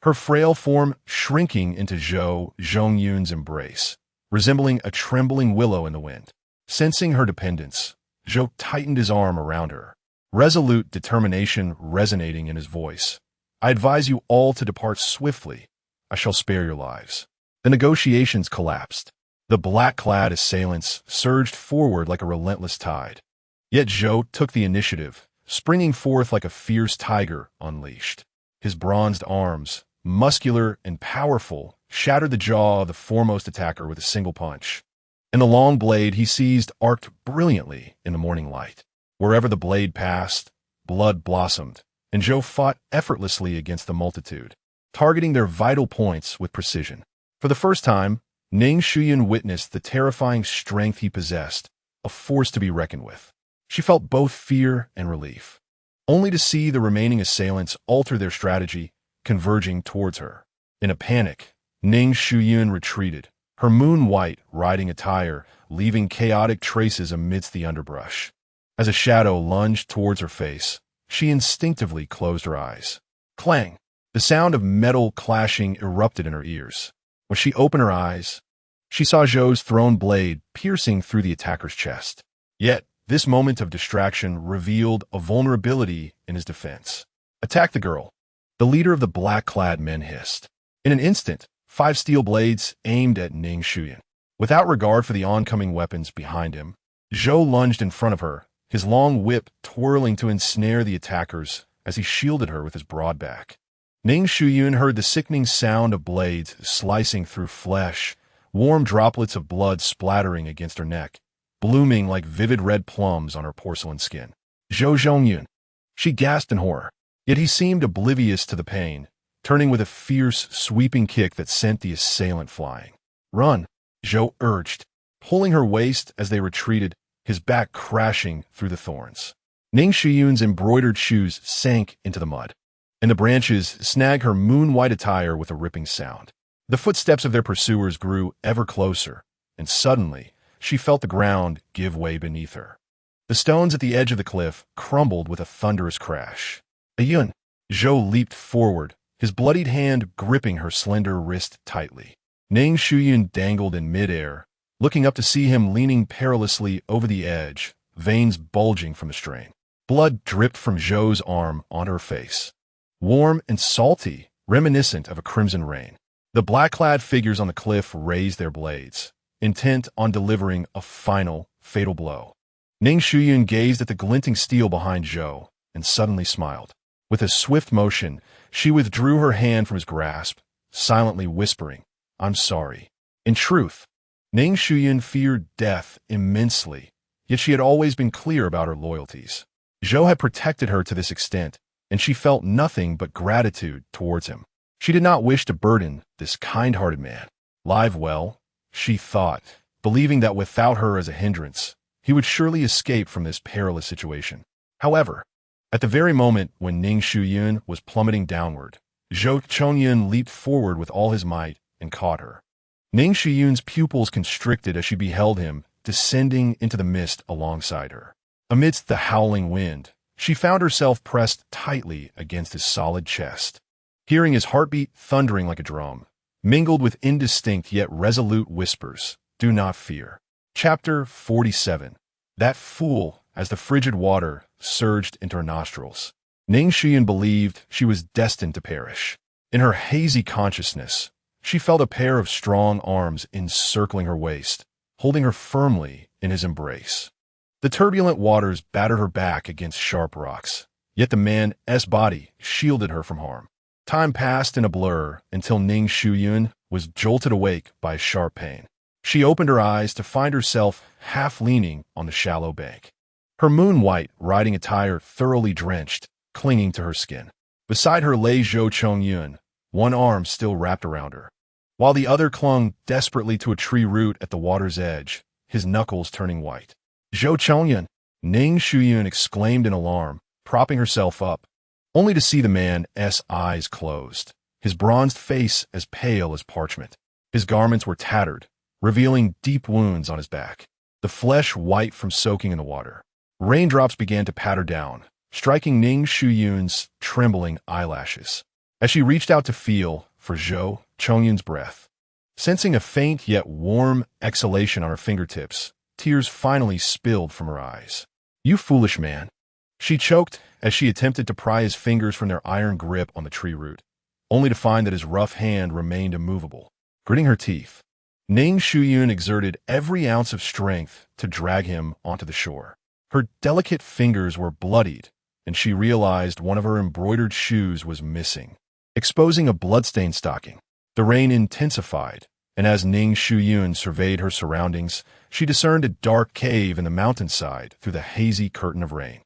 S1: her frail form shrinking into Zhou Zhongyun's embrace, resembling a trembling willow in the wind. Sensing her dependence, Zhou tightened his arm around her, resolute determination resonating in his voice. "I advise you all to depart swiftly. I shall spare your lives." The negotiations collapsed. The black-clad assailants surged forward like a relentless tide. Yet Zhou took the initiative, springing forth like a fierce tiger unleashed. His bronzed arms, muscular and powerful, shattered the jaw of the foremost attacker with a single punch. And the long blade he seized arced brilliantly in the morning light. Wherever the blade passed, blood blossomed, and Zhou fought effortlessly against the multitude, targeting their vital points with precision. For the first time, Ning Shuyun witnessed the terrifying strength he possessed, a force to be reckoned with. She felt both fear and relief, only to see the remaining assailants alter their strategy, converging towards her. In a panic, Ning Shuyun retreated, her moon-white riding attire leaving chaotic traces amidst the underbrush. As a shadow lunged towards her face, she instinctively closed her eyes. Clang! The sound of metal clashing erupted in her ears. When she opened her eyes, she saw Zhou's thrown blade piercing through the attacker's chest. Yet, this moment of distraction revealed a vulnerability in his defense. "Attack the girl," the leader of the black-clad men hissed. In an instant, 5 steel blades aimed at Ning Shuyun. Without regard for the oncoming weapons behind him, Zhou lunged in front of her, his long whip twirling to ensnare the attackers as he shielded her with his broad back. Ning Shuyun heard the sickening sound of blades slicing through flesh, warm droplets of blood splattering against her neck, blooming like vivid red plums on her porcelain skin. Zhou Zhongyun. She gasped in horror. Yet he seemed oblivious to the pain, turning with a fierce, sweeping kick that sent the assailant flying. Run, Zhou urged, pulling her waist as they retreated, his back crashing through the thorns. Ning Shuyun's embroidered shoes sank into the mud, and the branches snagged her moon-white attire with a ripping sound. The footsteps of their pursuers grew ever closer, and suddenly she felt the ground give way beneath her. The stones at the edge of the cliff crumbled with a thunderous crash. Ayun! Zhou leaped forward, his bloodied hand gripping her slender wrist tightly. Ning Shuyun dangled in midair, looking up to see him leaning perilously over the edge, veins bulging from the strain. Blood dripped from Zhou's arm onto her face, warm and salty, reminiscent of a crimson rain. The black-clad figures on the cliff raised their blades, intent on delivering a final, fatal blow. Ning Shuyun gazed at the glinting steel behind Zhou and suddenly smiled. With a swift motion, she withdrew her hand from his grasp, silently whispering, "I'm sorry." In truth, Ning Shuyun feared death immensely, yet she had always been clear about her loyalties. Zhou had protected her to this extent, and she felt nothing but gratitude towards him. She did not wish to burden this kind-hearted man. Live well, she thought, believing that without her as a hindrance, he would surely escape from this perilous situation. However, at the very moment when Ning Shuyun was plummeting downward, Zhou Chongyun leaped forward with all his might and caught her. Ning Shuyun's pupils constricted as she beheld him descending into the mist alongside her. Amidst the howling wind, she found herself pressed tightly against his solid chest, hearing his heartbeat thundering like a drum, mingled with indistinct yet resolute whispers, "Do not fear." Chapter 47. That fool, as the frigid water surged into her nostrils. Ning Shuyun believed she was destined to perish. In her hazy consciousness, she felt a pair of strong arms encircling her waist, holding her firmly in his embrace. The turbulent waters battered her back against sharp rocks, yet the man's body shielded her from harm. Time passed in a blur until Ning Shuyun was jolted awake by a sharp pain. She opened her eyes to find herself half leaning on the shallow bank, her moon-white riding attire thoroughly drenched, clinging to her skin. Beside her lay Zhou Chongyun, one arm still wrapped around her, while the other clung desperately to a tree root at the water's edge, his knuckles turning white. "Zhou Chongyun!" Ning Shuyun exclaimed in alarm, propping herself up, only to see the man's eyes closed, his bronzed face as pale as parchment. His garments were tattered, revealing deep wounds on his back, the flesh white from soaking in the water. Raindrops began to patter down, striking Ning Shuyun's trembling eyelashes, as she reached out to feel for Zhou Chongyun's breath. Sensing a faint yet warm exhalation on her fingertips, tears finally spilled from her eyes. "You foolish man," she choked as she attempted to pry his fingers from their iron grip on the tree root, only to find that his rough hand remained immovable. Gritting her teeth, Ning Shuyun exerted every ounce of strength to drag him onto the shore. Her delicate fingers were bloodied, and she realized one of her embroidered shoes was missing, exposing a bloodstained stocking. The rain intensified, and as Ning Shuyun surveyed her surroundings, she discerned a dark cave in the mountainside through the hazy curtain of rain.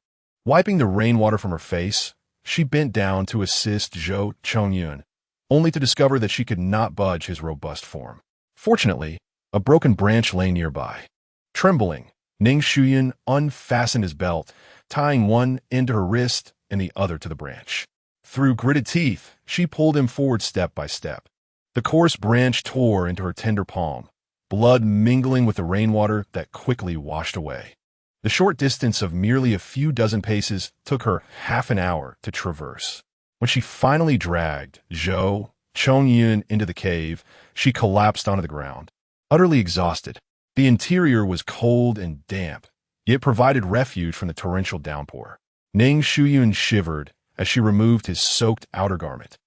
S1: Wiping the rainwater from her face, she bent down to assist Zhou Chongyun, only to discover that she could not budge his robust form. Fortunately, a broken branch lay nearby. Trembling, Ning Shuyun unfastened his belt, tying one end to her wrist and the other to the branch. Through gritted teeth, she pulled him forward step by step. The coarse branch tore into her tender palm, blood mingling with the rainwater that quickly washed away. The short distance of merely a few dozen paces took her half an hour to traverse. When she finally dragged Zhou Chongyun into the cave, she collapsed onto the ground, utterly exhausted. The interior was cold and damp, yet provided refuge from the torrential downpour. Ning Shuyun shivered as she removed his soaked outer garment,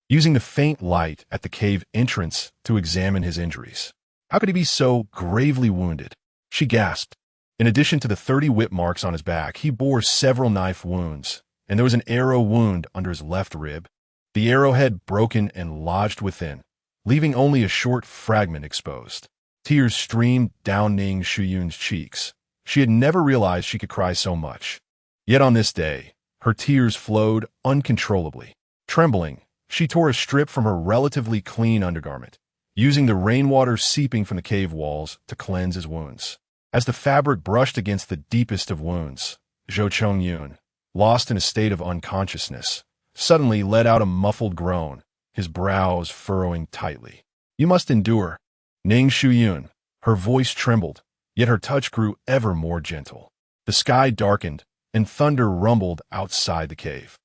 S1: using the faint light at the cave entrance to examine his injuries. How could he be so gravely wounded? She gasped. In addition to the 30 whip marks on his back, he bore several knife wounds, and there was an arrow wound under his left rib. the arrowhead broken and lodged within, leaving only a short fragment exposed. Tears streamed down Ning Shuyun's cheeks. She had never realized she could cry so much. Yet on this day, her tears flowed uncontrollably. Trembling, she tore a strip from her relatively clean undergarment, using the rainwater seeping from the cave walls to cleanse his wounds. As the fabric brushed against the deepest of wounds, Zhou Chongyun, lost in a state of unconsciousness, suddenly let out a muffled groan, his brows furrowing tightly. "You must endure." Ning Shuyun, her voice trembled, yet her touch grew ever more gentle. The sky darkened, and thunder rumbled outside the cave.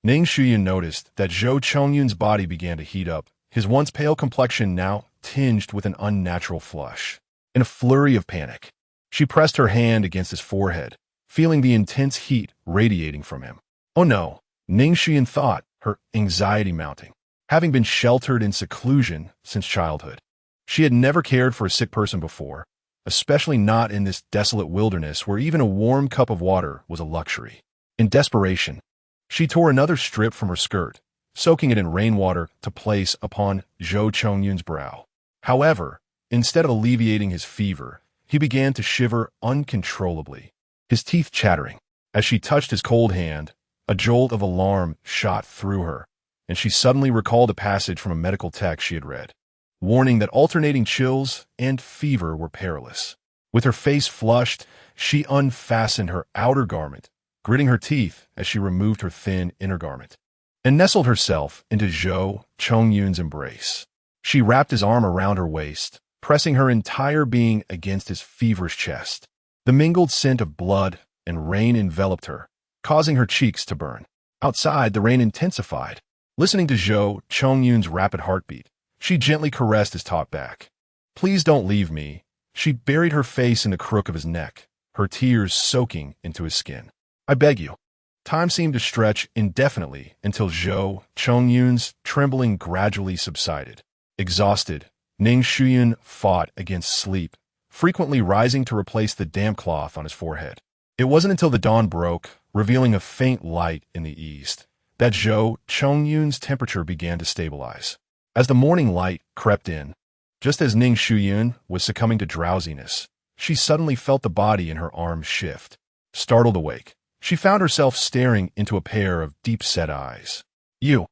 S1: Ning Shuyun noticed that Zhou Chongyun's body began to heat up, his once pale complexion now tinged with an unnatural flush. In a flurry of panic, she pressed her hand against his forehead, feeling the intense heat radiating from him. Oh no, Ning Shuyun thought, her anxiety mounting. Having been sheltered in seclusion since childhood, she had never cared for a sick person before, especially not in this desolate wilderness where even a warm cup of water was a luxury. In desperation, she tore another strip from her skirt, soaking it in rainwater to place upon Zhou Chongyun's brow. However, instead of alleviating his fever, he began to shiver uncontrollably, his teeth chattering. As she touched his cold hand, a jolt of alarm shot through her, and she suddenly recalled a passage from a medical text she had read, warning that alternating chills and fever were perilous. With her face flushed, she unfastened her outer garment, gritting her teeth as she removed her thin inner garment, and nestled herself into Zhou Chongyun's embrace. She wrapped his arm around her waist, pressing her entire being against his feverish chest. The mingled scent of blood and rain enveloped her, causing her cheeks to burn. Outside, the rain intensified. Listening to Zhou Chongyun's rapid heartbeat, she gently caressed his taut back. "Please don't leave me." She buried her face in the crook of his neck, her tears soaking into his skin. "I beg you." Time seemed to stretch indefinitely until Zhou Chongyun's trembling gradually subsided. Exhausted, Ning Shuyun fought against sleep, frequently rising to replace the damp cloth on his forehead. It wasn't until the dawn broke, revealing a faint light in the east, that Zhou Chongyun's temperature began to stabilize. As the morning light crept in, just as Ning Shuyun was succumbing to drowsiness, she suddenly felt the body in her arms shift. Startled awake, she found herself staring into a pair of deep-set eyes. "You."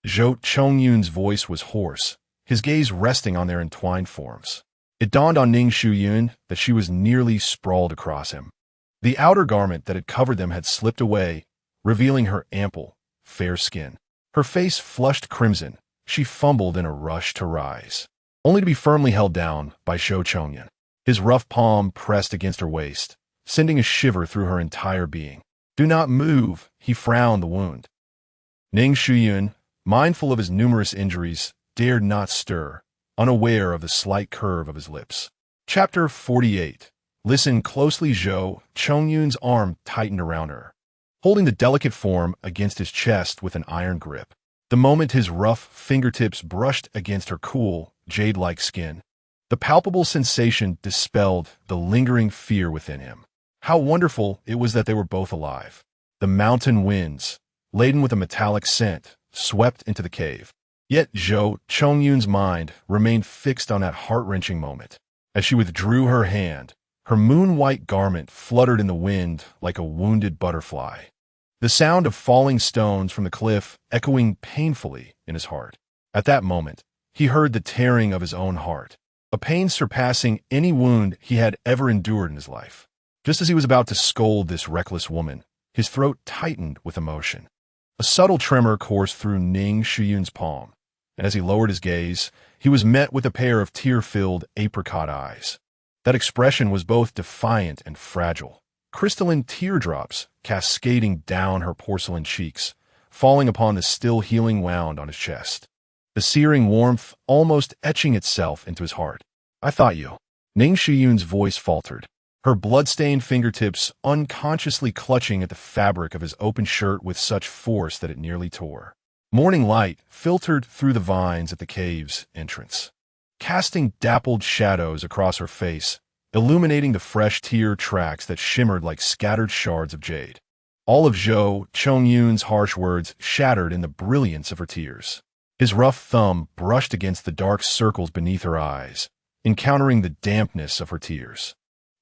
S1: Zhou Chongyun's voice was hoarse, his gaze resting on their entwined forms. It dawned on Ning Shuyun that she was nearly sprawled across him. The outer garment that had covered them had slipped away, revealing her ample, fair skin. Her face flushed crimson. She fumbled in a rush to rise, only to be firmly held down by Zhou Chongyun. His rough palm pressed against her waist, sending a shiver through her entire being. "Do not move," he frowned the wound. Ning Shuyun, mindful of his numerous injuries, dared not stir, unaware of the slight curve of his lips. Chapter 48. Listen closely. Zhou Chongyun's arm tightened around her, holding the delicate form against his chest with an iron grip. The moment his rough fingertips brushed against her cool, jade-like skin, the palpable sensation dispelled the lingering fear within him. How wonderful it was that they were both alive. The mountain winds, laden with a metallic scent, swept into the cave. Yet Zhou Chongyun's mind remained fixed on that heart-wrenching moment. As she withdrew her hand, her moon-white garment fluttered in the wind like a wounded butterfly, the sound of falling stones from the cliff echoing painfully in his heart. At that moment, he heard the tearing of his own heart, a pain surpassing any wound he had ever endured in his life. Just as he was about to scold this reckless woman, his throat tightened with emotion. A subtle tremor coursed through Ning Shuyun's palm, and as he lowered his gaze, he was met with a pair of tear-filled apricot eyes. That expression was both defiant and fragile, crystalline teardrops cascading down her porcelain cheeks, falling upon the still healing wound on his chest, the searing warmth almost etching itself into his heart. "I thought you." Ning Shuyun's voice faltered, her blood-stained fingertips unconsciously clutching at the fabric of his open shirt with such force that it nearly tore. Morning light filtered through the vines at the cave's entrance, casting dappled shadows across her face, illuminating the fresh tear tracks that shimmered like scattered shards of jade. All of Zhou Chongyun's harsh words shattered in the brilliance of her tears. His rough thumb brushed against the dark circles beneath her eyes, encountering the dampness of her tears.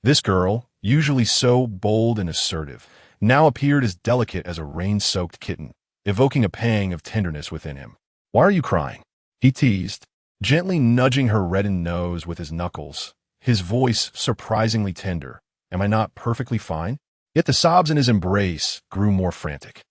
S1: This girl, usually so bold and assertive, now appeared as delicate as a rain-soaked kitten, evoking a pang of tenderness within him. "Why are you crying?" he teased, gently nudging her reddened nose with his knuckles, his voice surprisingly tender. "Am I not perfectly fine?" Yet the sobs in his embrace grew more frantic.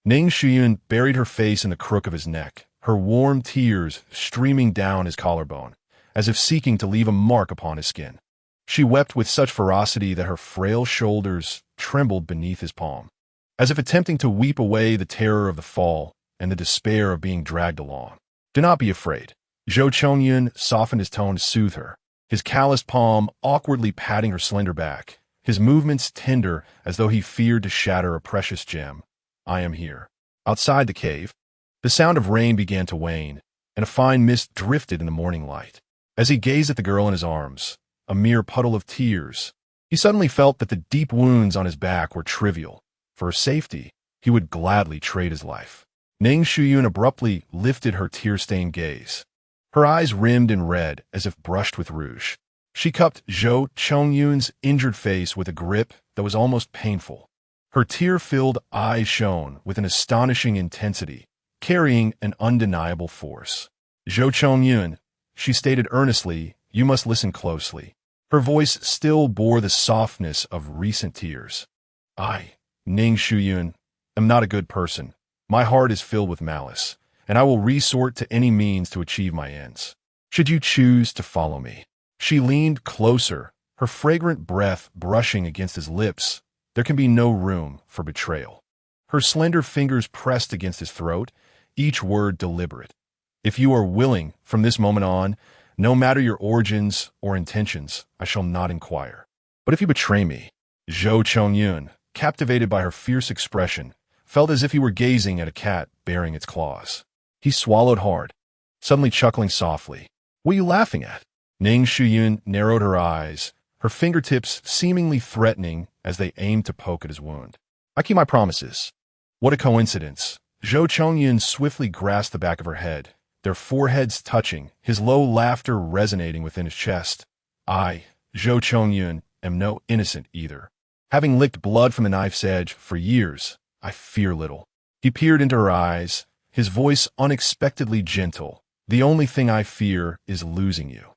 S1: Ning Shuyun buried her face in the crook of his neck, her warm tears streaming down his collarbone, as if seeking to leave a mark upon his skin. She wept with such ferocity that her frail shoulders trembled beneath his palm, as if attempting to weep away the terror of the fall and the despair of being dragged along. "Do not be afraid." Zhou Chongyun softened his tone to soothe her, his calloused palm awkwardly patting her slender back, his movements tender as though he feared to shatter a precious gem. "I am here." Outside the cave, the sound of rain began to wane, and a fine mist drifted in the morning light. As he gazed at the girl in his arms, a mere puddle of tears, he suddenly felt that the deep wounds on his back were trivial. For her safety, he would gladly trade his life. Ning Shuyun abruptly lifted her tear-stained gaze, her eyes rimmed in red as if brushed with rouge. She cupped Zhou Chongyun's injured face with a grip that was almost painful. Her tear-filled eyes shone with an astonishing intensity, carrying an undeniable force. "Zhou Chongyun," she stated earnestly, "you must listen closely." Her voice still bore the softness of recent tears. "I, Ning Shuyun, am not a good person. My heart is filled with malice, and I will resort to any means to achieve my ends. Should you choose to follow me?" She leaned closer, her fragrant breath brushing against his lips. There can be no room for betrayal. Her slender fingers pressed against his throat, each word deliberate. "If you are willing, from this moment on, no matter your origins or intentions, I shall not inquire. But if you betray me..." Zhou Chongyun, captivated by her fierce expression, felt as if he were gazing at a cat baring its claws. He swallowed hard, suddenly chuckling softly. "What are you laughing at?" Ning Shuyun narrowed her eyes, her fingertips seemingly threatening as they aimed to poke at his wound. "I keep my promises." What a coincidence. Zhou Chongyun swiftly grasped the back of her head, their foreheads touching, his low laughter resonating within his chest. "I, Zhou Chongyun, am no innocent either. Having licked blood from the knife's edge for years, I fear little." He peered into her eyes, his voice unexpectedly gentle. "The only thing I fear is losing you."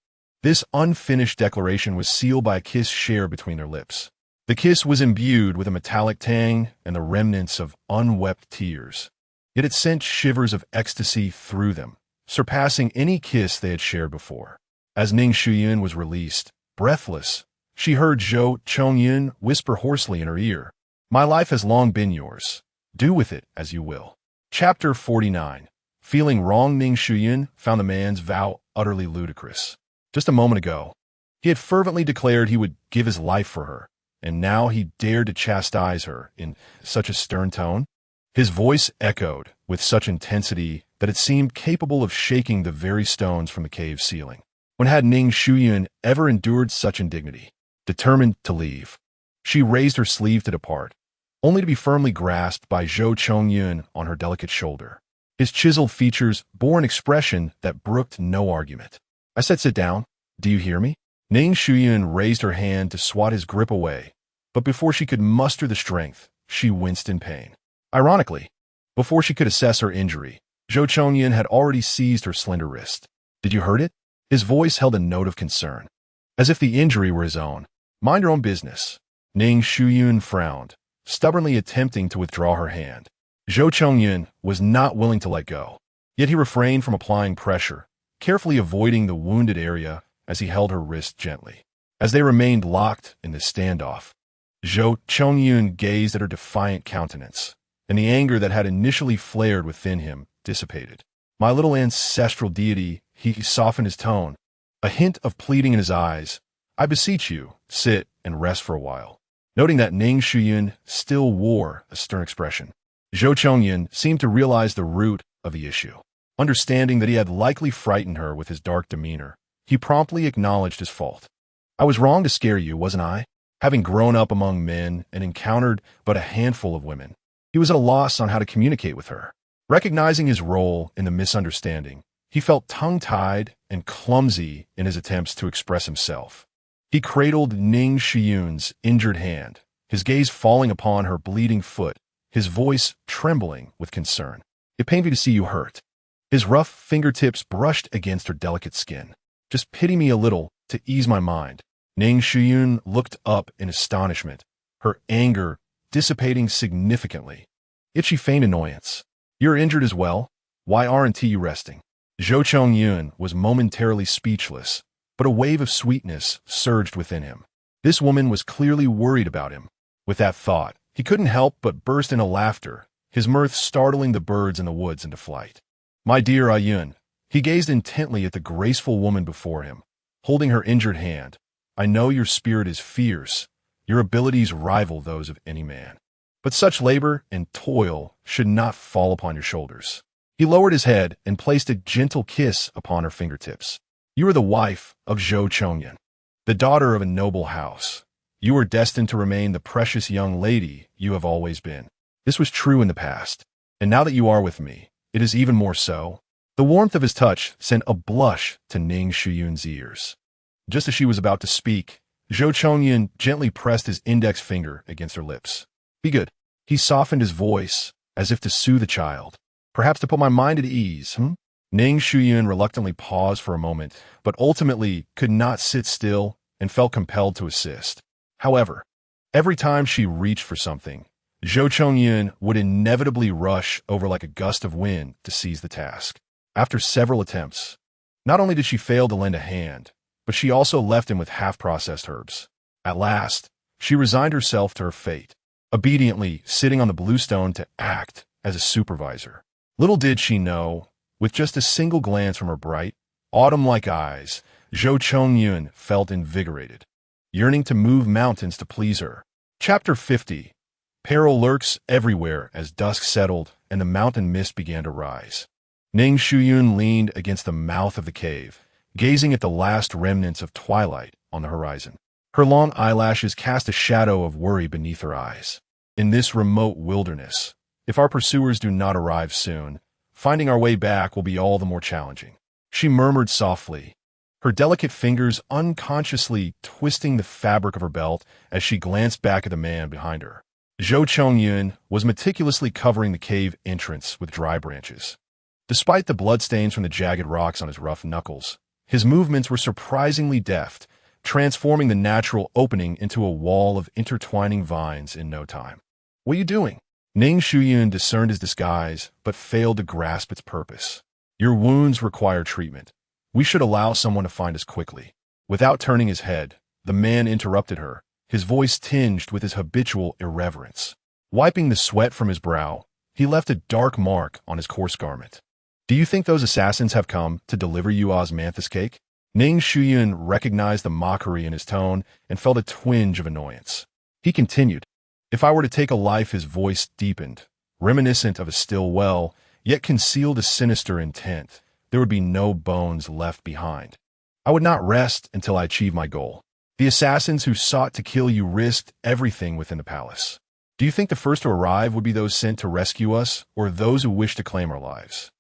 S1: This unfinished declaration was sealed by a kiss shared between their lips. The kiss was imbued with a metallic tang and the remnants of unwept tears. Yet it sent shivers of ecstasy through them, surpassing any kiss they had shared before. As Ning Shuyun was released, breathless, she heard Zhou Chongyun whisper hoarsely in her ear, "My life has long been yours. Do with it as you will." Chapter 49. Feeling wrong, Ning Shuyun found the man's vow utterly ludicrous. Just a moment ago, he had fervently declared he would give his life for her, and now he dared to chastise her in such a stern tone. His voice echoed with such intensity that it seemed capable of shaking the very stones from the cave ceiling. When had Ning Shuyun ever endured such indignity? Determined to leave, she raised her sleeve to depart, only to be firmly grasped by Zhou Chongyun on her delicate shoulder. His chiseled features bore an expression that brooked no argument. "I said sit down. Do you hear me?" Ning Shuyun raised her hand to swat his grip away, but before she could muster the strength, she winced in pain. Ironically, before she could assess her injury, Zhou Chongyun had already seized her slender wrist. "Did you hurt it?" His voice held a note of concern, as if the injury were his own. "Mind your own business." Ning Shuyun frowned, stubbornly attempting to withdraw her hand. Zhou Chongyun was not willing to let go, yet he refrained from applying pressure, carefully avoiding the wounded area as he held her wrist gently. As they remained locked in this standoff, Zhou Chongyun gazed at her defiant countenance, and the anger that had initially flared within him dissipated. "My little ancestral deity," he softened his tone, a hint of pleading in his eyes, "I beseech you, sit and rest for a while." Noting that Ning Shuyun still wore a stern expression, Zhou Chongyun seemed to realize the root of the issue. Understanding that he had likely frightened her with his dark demeanor, he promptly acknowledged his fault. "I was wrong to scare you, wasn't I? Having grown up among men and encountered but a handful of women, He was at a loss on how to communicate with her. Recognizing his role in the misunderstanding, he felt tongue-tied and clumsy in his attempts to express himself. He cradled Ning Shuyun's injured hand, his gaze falling upon her bleeding foot, his voice trembling with concern. "It pains me to see you hurt." His rough fingertips brushed against her delicate skin. "Just pity me a little to ease my mind." Ning Shuyun looked up in astonishment, her anger dissipating significantly. Yet she feigned annoyance. "You're injured as well? Why aren't you resting?" Zhou Chongyun was momentarily speechless, but a wave of sweetness surged within him. This woman was clearly worried about him. With that thought, he couldn't help but burst into laughter, his mirth startling the birds in the woods into flight. "My dear Ayun," he gazed intently at the graceful woman before him, holding her injured hand. "I know your spirit is fierce. Your abilities rival those of any man. But such labor and toil should not fall upon your shoulders." He lowered his head and placed a gentle kiss upon her fingertips. "You are the wife of Zhou Chongyun, the daughter of a noble house. You are destined to remain the precious young lady you have always been. This was true in the past, and now that you are with me, it is even more so." The warmth of his touch sent a blush to Ning Shuyun's ears. Just as she was about to speak, Zhou Chongyun gently pressed his index finger against her lips. "Be good." He softened his voice, as if to soothe the child. "Perhaps to put my mind at ease, Ning Shuyun reluctantly paused for a moment, but ultimately could not sit still and felt compelled to assist. However, every time she reached for something, Zhou Chongyun would inevitably rush over like a gust of wind to seize the task. After several attempts, not only did she fail to lend a hand, but she also left him with half-processed herbs. At last, she resigned herself to her fate, obediently sitting on the bluestone to act as a supervisor. Little did she know, with just a single glance from her bright, autumn-like eyes, Zhou Chongyun felt invigorated, yearning to move mountains to please her. Chapter 50. Peril lurks everywhere as dusk settled and the mountain mist began to rise. Ning Shuyun leaned against the mouth of the cave, gazing at the last remnants of twilight on the horizon. Her long eyelashes cast a shadow of worry beneath her eyes. In this remote wilderness, if our pursuers do not arrive soon, finding our way back will be all the more challenging. She murmured softly, her delicate fingers unconsciously twisting the fabric of her belt as she glanced back at the man behind her. Zhou Chongyun was meticulously covering the cave entrance with dry branches. Despite the bloodstains from the jagged rocks on his rough knuckles, his movements were surprisingly deft, transforming the natural opening into a wall of intertwining vines in no time. "What are you doing?" Ning Shuyun discerned his disguise, but failed to grasp its purpose. "Your wounds require treatment. We should allow someone to find us quickly." Without turning his head, the man interrupted her, his voice tinged with his habitual irreverence. Wiping the sweat from his brow, he left a dark mark on his coarse garment. "Do you think those assassins have come to deliver you osmanthus cake?" Ning Shuyun recognized the mockery in his tone and felt a twinge of annoyance. He continued, "If I were to take a life," his voice deepened, reminiscent of a still well, yet concealed a sinister intent, "there would be no bones left behind. I would not rest until I achieved my goal." The assassins who sought to kill you risked everything within the palace. Do you think the first to arrive would be those sent to rescue us, or those who wish to claim our lives?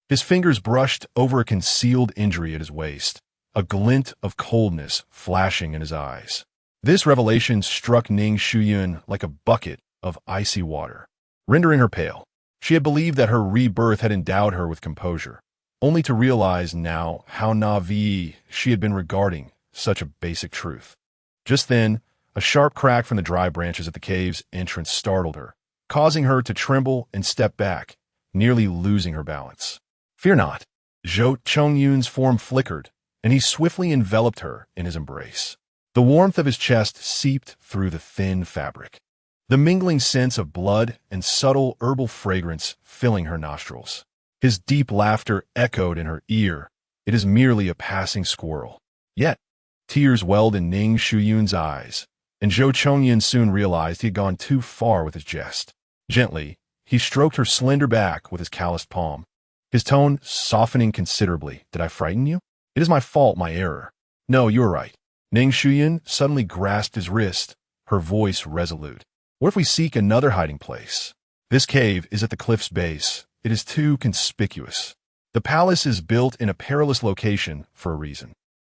S1: His fingers brushed over a concealed injury at his waist, a glint of coldness flashing in his eyes. This revelation struck Ning Shuyun like a bucket of icy water, rendering her pale. She had believed that her rebirth had endowed her with composure, only to realize now how naive she had been regarding such a basic truth. Just then, a sharp crack from the dry branches at the cave's entrance startled her, causing her to tremble and step back, nearly losing her balance. "Fear not." Zhou Chongyun's form flickered, and he swiftly enveloped her in his embrace. The warmth of his chest seeped through the thin fabric, the mingling scents of blood and subtle herbal fragrance filling her nostrils. His deep laughter echoed in her ear. "It is merely a passing squirrel." Yet, tears welled in Ning Shuyun's eyes, and Zhou Chongyun soon realized he had gone too far with his jest. Gently, he stroked her slender back with his calloused palm, his tone softening considerably. "Did I frighten you? It is my fault, my error." "No, you are right." Ning Shuyun suddenly grasped his wrist, her voice resolute. "What if we seek another hiding place? This cave is at the cliff's base. It is too conspicuous. The palace is built in a perilous location for a reason.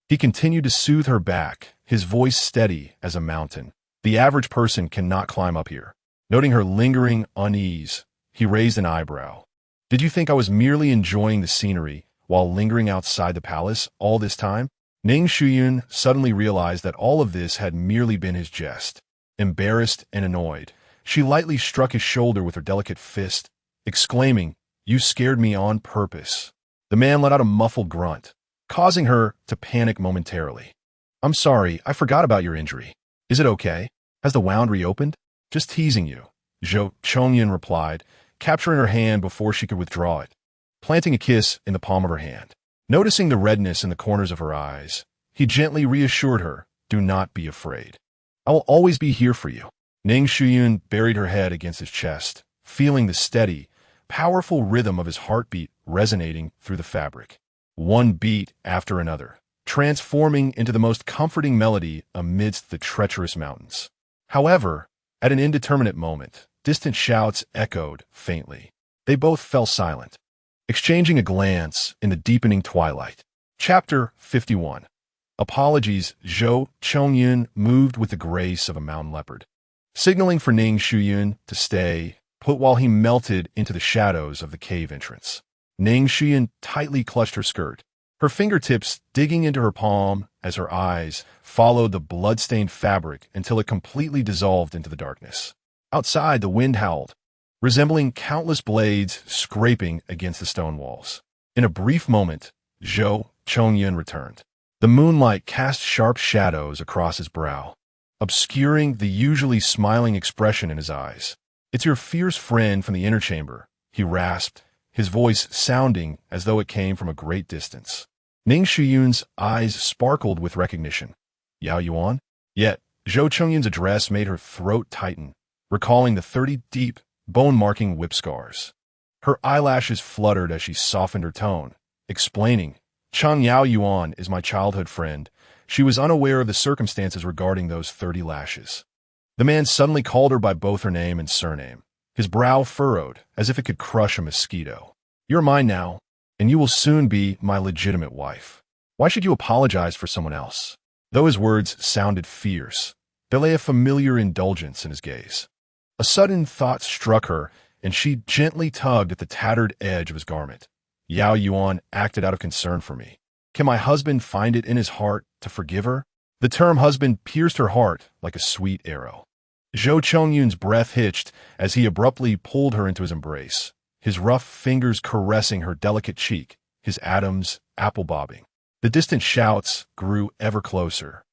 S1: He continued to soothe her back, his voice steady as a mountain. The average person cannot climb up here. Noting her lingering unease, he raised an eyebrow. Did you think I was merely enjoying the scenery while lingering outside the palace all this time? Ning Shuyun suddenly realized that all of this had merely been his jest. Embarrassed and annoyed, she lightly struck his shoulder with her delicate fist, exclaiming, "You scared me on purpose." The man let out a muffled grunt, causing her to panic momentarily. "I'm sorry, I forgot about your injury. Is it okay? Has the wound reopened?" "Just teasing you," Zhou Chongyun replied, capturing her hand before she could withdraw it, planting a kiss in the palm of her hand. Noticing the redness in the corners of her eyes, he gently reassured her, "Do not be afraid. I will always be here for you." Ning Shuyun buried her head against his chest, feeling the steady, powerful rhythm of his heartbeat resonating through the fabric. One beat after another, transforming into the most comforting melody amidst the treacherous mountains. However, at an indeterminate moment, distant shouts echoed faintly. They both fell silent, exchanging a glance in the deepening twilight. Chapter 51. Apologies. Zhou Chongyun moved with the grace of a mountain leopard, signaling for Ning Shuyun to stay put while he melted into the shadows of the cave entrance. Ning Shuyun tightly clutched her skirt, her fingertips digging into her palm as her eyes followed the blood-stained fabric until it completely dissolved into the darkness. Outside, the wind howled, resembling countless blades scraping against the stone walls. In a brief moment, Zhou Chongyun returned. The moonlight cast sharp shadows across his brow, obscuring the usually smiling expression in his eyes. "It's your fierce friend from the inner chamber," he rasped, his voice sounding as though it came from a great distance. Ning Shuyun's eyes sparkled with recognition. "Yao Yuan?" Yet, Zhou Chongyun's address made her throat tighten, recalling the 30 deep, bone-marking whip scars. Her eyelashes fluttered as she softened her tone, explaining, "Chang Yao Yuan is my childhood friend." She was unaware of the circumstances regarding those 30 lashes. The man suddenly called her by both her name and surname, his brow furrowed as if it could crush a mosquito. "You're mine now, and you will soon be my legitimate wife. Why should you apologize for someone else?" Though his words sounded fierce, there lay a familiar indulgence in his gaze. A sudden thought struck her, and she gently tugged at the tattered edge of his garment. "Yao Yuan acted out of concern for me. Can my husband find it in his heart to forgive her?" The term husband pierced her heart like a sweet arrow. Zhou Chongyun's breath hitched as he abruptly pulled her into his embrace, his rough fingers caressing her delicate cheek, his atoms apple-bobbing. The distant shouts grew ever closer,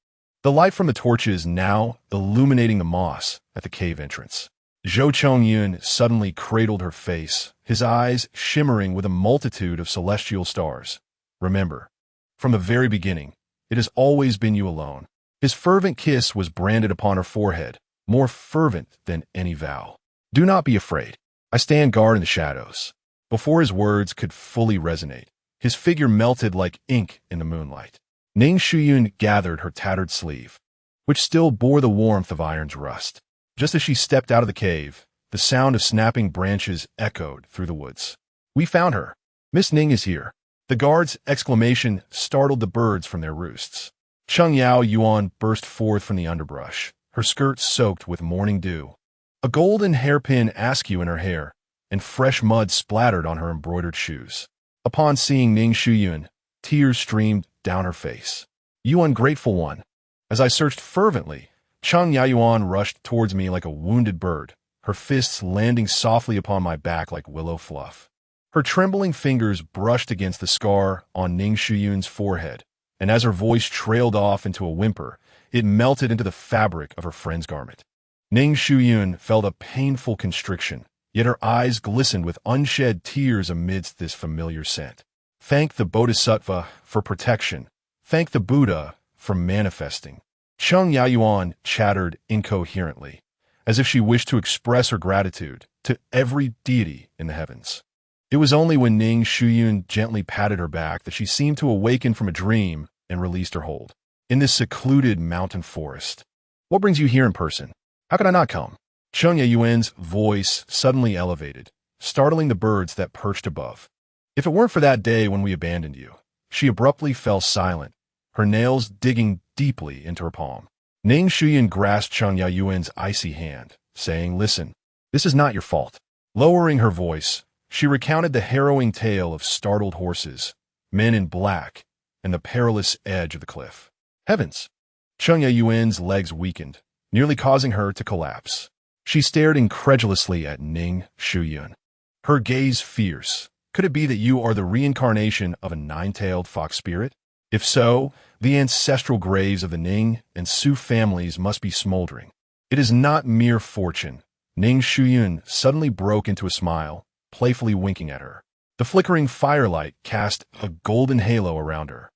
S1: the light from the torches now illuminating the moss at the cave entrance. Zhou Chongyun suddenly cradled her face, his eyes shimmering with a multitude of celestial stars. "Remember, from the very beginning, it has always been you alone." His fervent kiss was branded upon her forehead, more fervent than any vow. "Do not be afraid. I stand guard in the shadows." Before his words could fully resonate, his figure melted like ink in the moonlight. Ning Shuyun gathered her tattered sleeve, which still bore the warmth of iron's rust. Just as she stepped out of the cave, the sound of snapping branches echoed through the woods. "We found her. Miss Ning is here." The guard's exclamation startled the birds from their roosts. Chang Yao Yuan burst forth from the underbrush, her skirt soaked with morning dew, a golden hairpin askew in her hair, and fresh mud splattered on her embroidered shoes. Upon seeing Ning Shuyun, tears streamed down her face. "You ungrateful one." As I searched fervently, Chang Yayuan rushed towards me like a wounded bird, her fists landing softly upon my back like willow fluff. Her trembling fingers brushed against the scar on Ning Shuyun's forehead, and as her voice trailed off into a whimper, it melted into the fabric of her friend's garment. Ning Shuyun felt a painful constriction, yet her eyes glistened with unshed tears amidst this familiar scent. Thank the Bodhisattva for protection. Thank the Buddha for manifesting. Cheng Yayuan chattered incoherently, as if she wished to express her gratitude to every deity in the heavens. It was only when Ning Shuyun gently patted her back that she seemed to awaken from a dream and released her hold. "In this secluded mountain forest. What brings you here in person? How could I not come?" Cheng Yayuan's voice suddenly elevated, startling the birds that perched above. If it weren't for that day when we abandoned you. She abruptly fell silent, her nails digging deeply into her palm. Ning Shuyun grasped Cheng Yayuan's icy hand, saying, "Listen, this is not your fault." Lowering her voice, she recounted the harrowing tale of startled horses, men in black, and the perilous edge of the cliff. Heavens! Cheng Yayuan's legs weakened, nearly causing her to collapse. She stared incredulously at Ning Shuyun, her gaze fierce. Could it be that you are the reincarnation of a nine-tailed fox spirit? If so, the ancestral graves of the Ning and Su families must be smoldering. It is not mere fortune. Ning Shuyun suddenly broke into a smile, playfully winking at her. The flickering firelight cast a golden halo around her,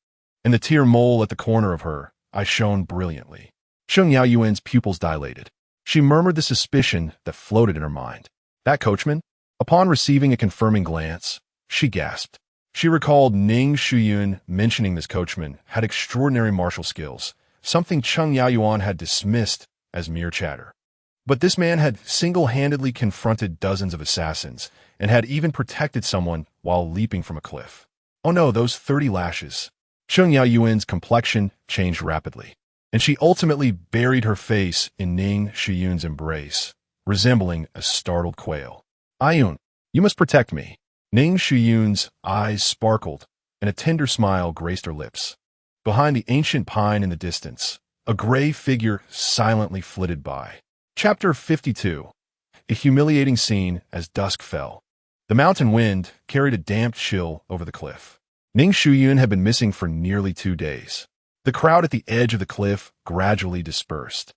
S1: and the tear mole at the corner of her eye shone brilliantly. Cheng Yayuan's pupils dilated. She murmured the suspicion that floated in her mind. That coachman? Upon receiving a confirming glance, she gasped. She recalled Ning Shuyun mentioning this coachman had extraordinary martial skills, something Cheng Yayuan had dismissed as mere chatter. But this man had single-handedly confronted dozens of assassins and had even protected someone while leaping from a cliff. Oh no, those 30 lashes. Cheng Yayuan's complexion changed rapidly, and she ultimately buried her face in Ning Shuyun's embrace, resembling a startled quail. "Ayun, you must protect me." Ning Shuyun's eyes sparkled, and a tender smile graced her lips. Behind the ancient pine in the distance, a gray figure silently flitted by. Chapter 52. A humiliating scene as dusk fell. The mountain wind carried a damp chill over the cliff. Ning Shuyun had been missing for nearly 2 days. The crowd at the edge of the cliff gradually dispersed,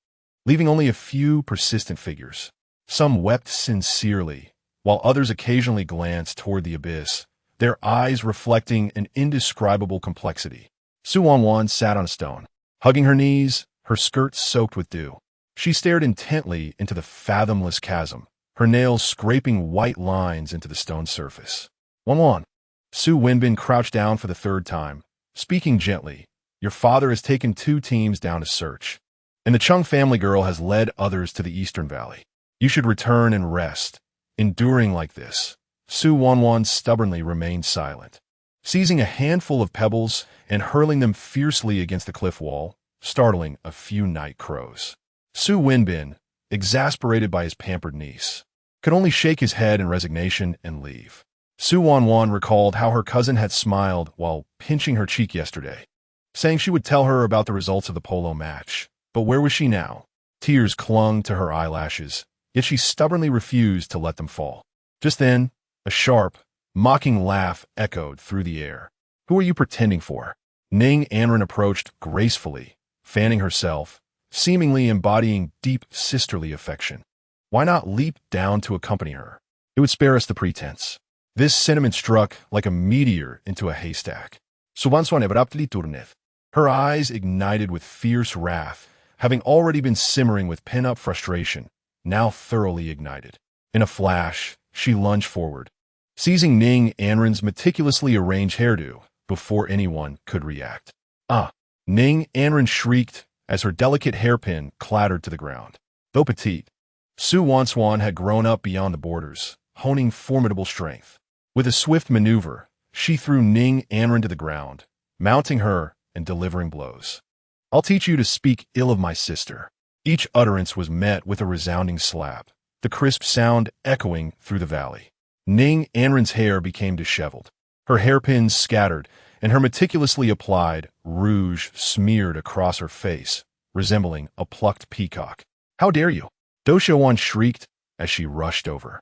S1: leaving only a few persistent figures. Some wept sincerely, while others occasionally glanced toward the abyss, their eyes reflecting an indescribable complexity. Su Wanwan sat on a stone, hugging her knees, her skirt soaked with dew. She stared intently into the fathomless chasm, her nails scraping white lines into the stone surface. "Wanwan." Su Wenbin crouched down for the 3rd time, speaking gently. "Your father has taken 2 teams down to search, and the Chung family girl has led others to the Eastern Valley. You should return and rest." Enduring like this, Su Wanwan stubbornly remained silent, seizing a handful of pebbles and hurling them fiercely against the cliff wall, startling a few night crows. Su Wenbin, exasperated by his pampered niece, could only shake his head in resignation and leave. Su Wanwan recalled how her cousin had smiled while pinching her cheek yesterday, saying she would tell her about the results of the polo match. But where was she now? Tears clung to her eyelashes, yet she stubbornly refused to let them fall. Just then, a sharp, mocking laugh echoed through the air. "Who are you pretending for?" Ning Anren approached gracefully, fanning herself, seemingly embodying deep sisterly affection. Why not leap down to accompany her? It would spare us the pretense. This sentiment struck like a meteor into a haystack. Subanswan abruptly turneth. Her eyes ignited with fierce wrath, having already been simmering with pent-up frustration, now thoroughly ignited. In a flash, she lunged forward, seizing Ning Anren's meticulously arranged hairdo before anyone could react. "Ah!" Ning Anren shrieked as her delicate hairpin clattered to the ground. Though petite, Su Wanswan had grown up beyond the borders, honing formidable strength. With a swift maneuver, she threw Ning Anren to the ground, mounting her and delivering blows. "I'll teach you to speak ill of my sister." Each utterance was met with a resounding slap, the crisp sound echoing through the valley. Ning Anren's hair became disheveled, her hairpins scattered, and her meticulously applied rouge smeared across her face, resembling a plucked peacock. "How dare you!" Do Shouwan shrieked as she rushed over,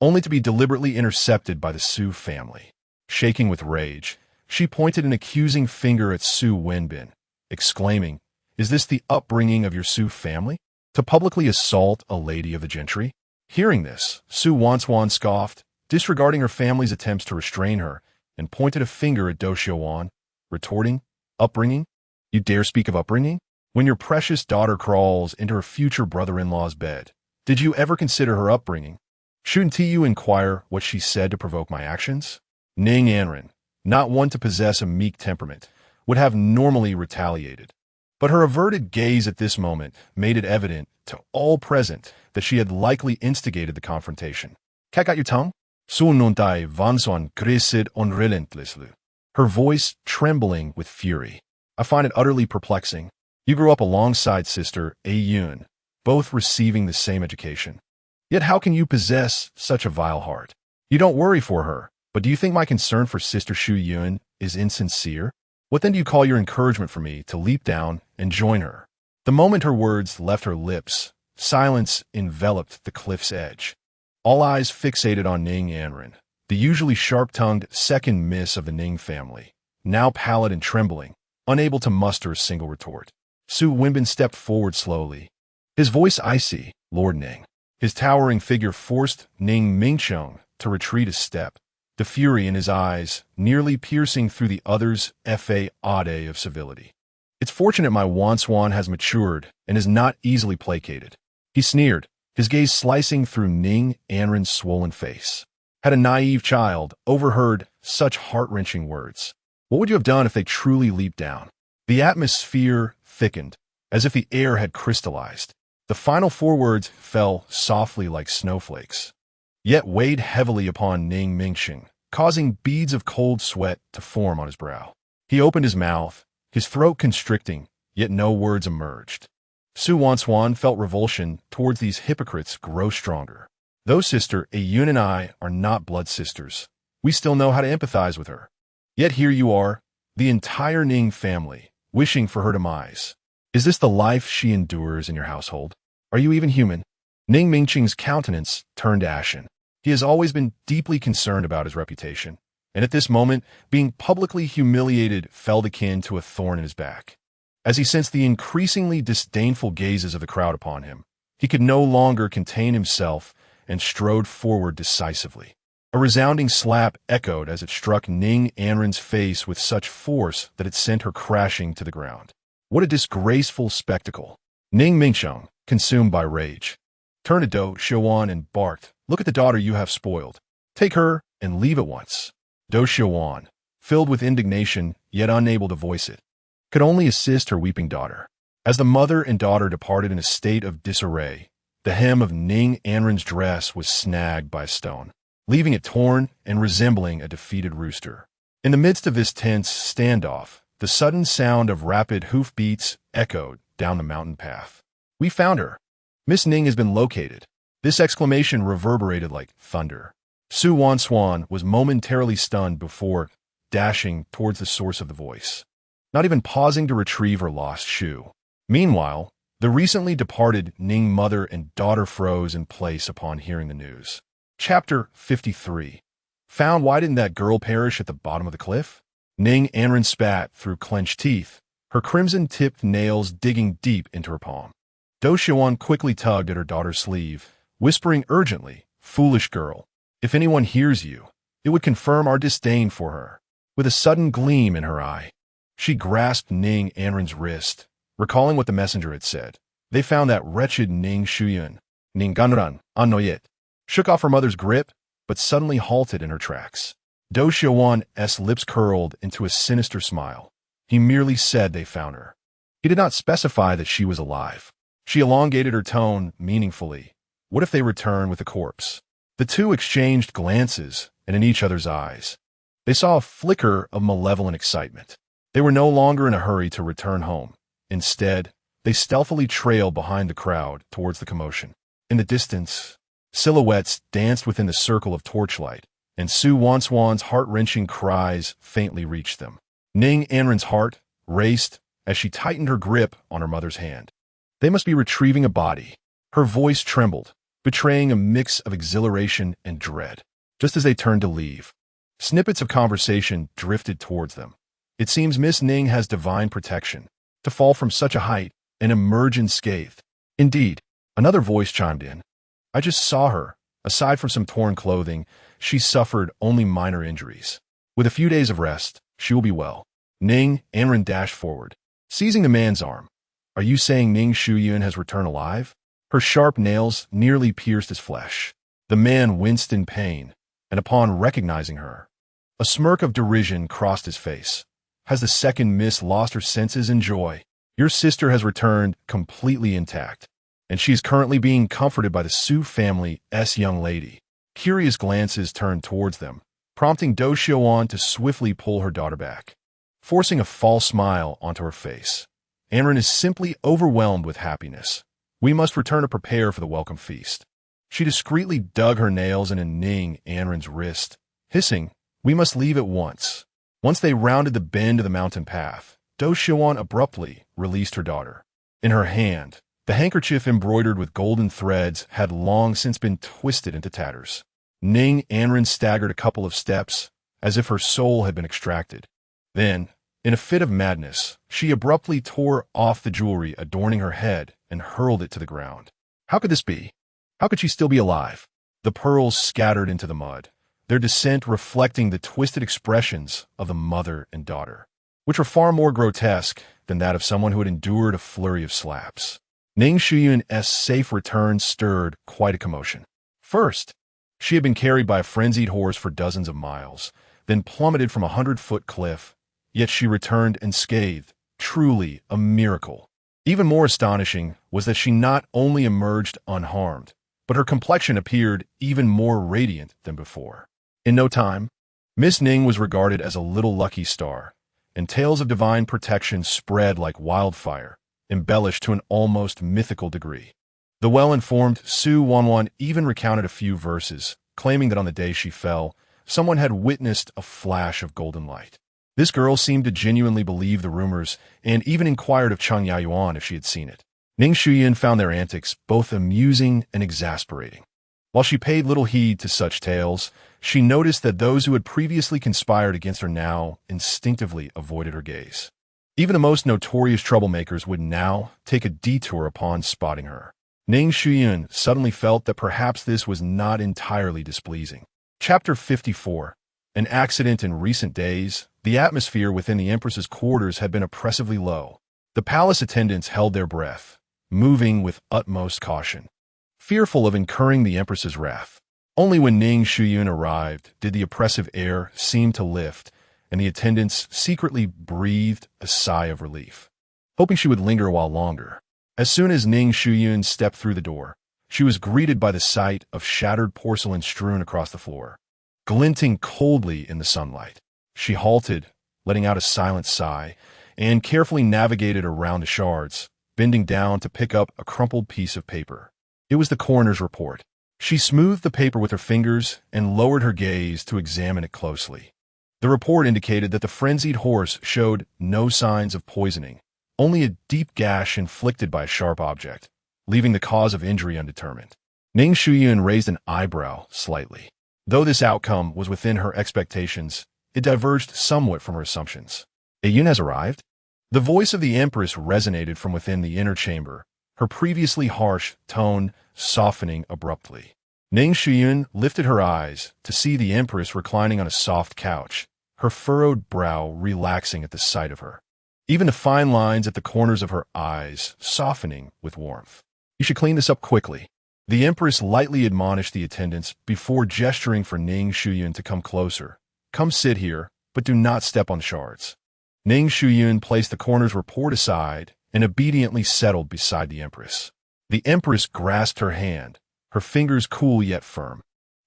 S1: only to be deliberately intercepted by the Su family. Shaking with rage, she pointed an accusing finger at Su Wenbin, exclaiming, "Is this the upbringing of your Su family? To publicly assault a lady of the gentry?" Hearing this, Su Wanswan scoffed, disregarding her family's attempts to restrain her, and pointed a finger at Do Shouwan, retorting, "Upbringing? You dare speak of upbringing? When your precious daughter crawls into her future brother-in-law's bed, did you ever consider her upbringing? Shouldn't you inquire what she said to provoke my actions?" Ning Anren, not one to possess a meek temperament, would have normally retaliated. But her averted gaze at this moment made it evident to all present that she had likely instigated the confrontation. Cat got your tongue? Suununtai vanson grisid unrelentlessly. Her voice trembling with fury. I find it utterly perplexing. You grew up alongside sister Yun, both receiving the same education. Yet how can you possess such a vile heart? You don't worry for her, but do you think my concern for sister Shuyun is insincere? What then do you call your encouragement for me to leap down and join her? The moment her words left her lips, silence enveloped the cliff's edge. All eyes fixated on Ning Anren, the usually sharp-tongued second miss of the Ning family, now pallid and trembling, unable to muster a single retort. Su Wenbin stepped forward slowly, his voice icy. Lord Ning. His towering figure forced Ning Mingqiang to retreat a step, the fury in his eyes nearly piercing through the other's fa ade of civility. It's fortunate my Wanswan has matured and is not easily placated. He sneered, his gaze slicing through Ning Anren's swollen face. Had a naive child overheard such heart-wrenching words? What would you have done if they truly leaped down? The atmosphere thickened, as if the air had crystallized. The final four words fell softly like snowflakes, yet weighed heavily upon Ning Mingqiang, causing beads of cold sweat to form on his brow. He opened his mouth, his throat constricting, yet no words emerged. Su Wanswan felt revulsion towards these hypocrites grow stronger. Though sister Yun and I are not blood sisters, we still know how to empathize with her. Yet here you are, the entire Ning family, wishing for her demise. Is this the life she endures in your household? Are you even human? Ning Mingqiang's countenance turned ashen. He has always been deeply concerned about his reputation, and at this moment, being publicly humiliated felt akin to a thorn in his back. As he sensed the increasingly disdainful gazes of the crowd upon him, he could no longer contain himself and strode forward decisively. A resounding slap echoed as it struck Ning Anren's face with such force that it sent her crashing to the ground. What a disgraceful spectacle. Ning Mingqiang, consumed by rage, turned to Do Shuyun and barked, "Look at the daughter you have spoiled. Take her and leave at once." Do Shuyun, filled with indignation yet unable to voice it, could only assist her weeping daughter. As the mother and daughter departed in a state of disarray, the hem of Ning Anren's dress was snagged by a stone, leaving it torn and resembling a defeated rooster. In the midst of this tense standoff, the sudden sound of rapid hoofbeats echoed down the mountain path. "We found her. Miss Ning has been located." This exclamation reverberated like thunder. Su Wanswan was momentarily stunned before dashing towards the source of the voice, not even pausing to retrieve her lost shoe. Meanwhile, the recently departed Ning mother and daughter froze in place upon hearing the news. Chapter 53. Found why didn't that girl perish at the bottom of the cliff? Ning Anren spat through clenched teeth, her crimson-tipped nails digging deep into her palm. Do Shuyun quickly tugged at her daughter's sleeve, whispering urgently, "Foolish girl, if anyone hears you, it would confirm our disdain for her." With a sudden gleam in her eye, she grasped Ning Anren's wrist, recalling what the messenger had said. They found that wretched Ning Shuyun. Ning Ganran, Anoyet, shook off her mother's grip, but suddenly halted in her tracks. Do Shuyun's lips curled into a sinister smile. He merely said they found her. He did not specify that she was alive. She elongated her tone meaningfully. What if they return with a corpse? The two exchanged glances, and in each other's eyes, they saw a flicker of malevolent excitement. They were no longer in a hurry to return home. Instead, they stealthily trailed behind the crowd towards the commotion. In the distance, silhouettes danced within the circle of torchlight, and Su Wanswan's heart-wrenching cries faintly reached them. Ning Anren's heart raced as she tightened her grip on her mother's hand. They must be retrieving a body. Her voice trembled, betraying a mix of exhilaration and dread. Just as they turned to leave, snippets of conversation drifted towards them. "It seems Miss Ning has divine protection. To fall from such a height and emerge unscathed." "Indeed," another voice chimed in. "I just saw her. Aside from some torn clothing, she suffered only minor injuries. With a few days of rest, she will be well." Ning Anren dashed forward, seizing the man's arm. "Are you saying Ning Shuyun has returned alive?" Her sharp nails nearly pierced his flesh. The man winced in pain, and upon recognizing her, a smirk of derision crossed his face. "Has the second miss lost her senses in joy?" Your sister has returned completely intact, and she is currently being comforted by the Su family's young lady. Curious glances turned towards them, prompting Do Shuyun to swiftly pull her daughter back, forcing a false smile onto her face. Anren is simply overwhelmed with happiness. We must return to prepare for the welcome feast. She discreetly dug her nails into Ning Anren's wrist, hissing, "We must leave at once." Once they rounded the bend of the mountain path, Do Shuyun abruptly released her daughter. In her hand, the handkerchief embroidered with golden threads had long since been twisted into tatters. Ning Anren staggered a couple of steps, as if her soul had been extracted. Then, in a fit of madness, she abruptly tore off the jewelry adorning her head and hurled it to the ground. How could this be? How could she still be alive? The pearls scattered into the mud, their descent reflecting the twisted expressions of the mother and daughter, which were far more grotesque than that of someone who had endured a flurry of slaps. Ning Shuyun's safe return stirred quite a commotion. First, she had been carried by a frenzied horse for dozens of miles, then plummeted from a 100-foot cliff, yet she returned unscathed, truly a miracle. Even more astonishing was that she not only emerged unharmed, but her complexion appeared even more radiant than before. In no time, Miss Ning was regarded as a little lucky star, and tales of divine protection spread like wildfire, embellished to an almost mythical degree. The well-informed Su Wanwan even recounted a few verses, claiming that on the day she fell, someone had witnessed a flash of golden light. This girl seemed to genuinely believe the rumors and even inquired of Cheng Yayuan if she had seen it. Ning Shuyun found their antics both amusing and exasperating. While she paid little heed to such tales, she noticed that those who had previously conspired against her now instinctively avoided her gaze. Even the most notorious troublemakers would now take a detour upon spotting her. Ning Shuyun suddenly felt that perhaps this was not entirely displeasing. Chapter 54. An accident in recent days. The atmosphere within the Empress's quarters had been oppressively low. The palace attendants held their breath, moving with utmost caution, fearful of incurring the Empress's wrath. Only when Ning Shuyun arrived did the oppressive air seem to lift, and the attendants secretly breathed a sigh of relief, hoping she would linger a while longer. As soon as Ning Shuyun stepped through the door, she was greeted by the sight of shattered porcelain strewn across the floor, glinting coldly in the sunlight. She halted, letting out a silent sigh, and carefully navigated around the shards, bending down to pick up a crumpled piece of paper. It was the coroner's report. She smoothed the paper with her fingers and lowered her gaze to examine it closely. The report indicated that the frenzied horse showed no signs of poisoning, only a deep gash inflicted by a sharp object, leaving the cause of injury undetermined. Ning Shuyun raised an eyebrow slightly. Though this outcome was within her expectations, it diverged somewhat from her assumptions. "Yun has arrived?" The voice of the Empress resonated from within the inner chamber, her previously harsh tone softening abruptly. Ning Shuyun lifted her eyes to see the Empress reclining on a soft couch, her furrowed brow relaxing at the sight of her, even the fine lines at the corners of her eyes softening with warmth. "You should clean this up quickly." The Empress lightly admonished the attendants before gesturing for Ning Shuyun to come closer. "Come sit here, but do not step on the shards." Ning Shuyun placed the coroner's report aside and obediently settled beside the Empress. The Empress grasped her hand, her fingers cool yet firm,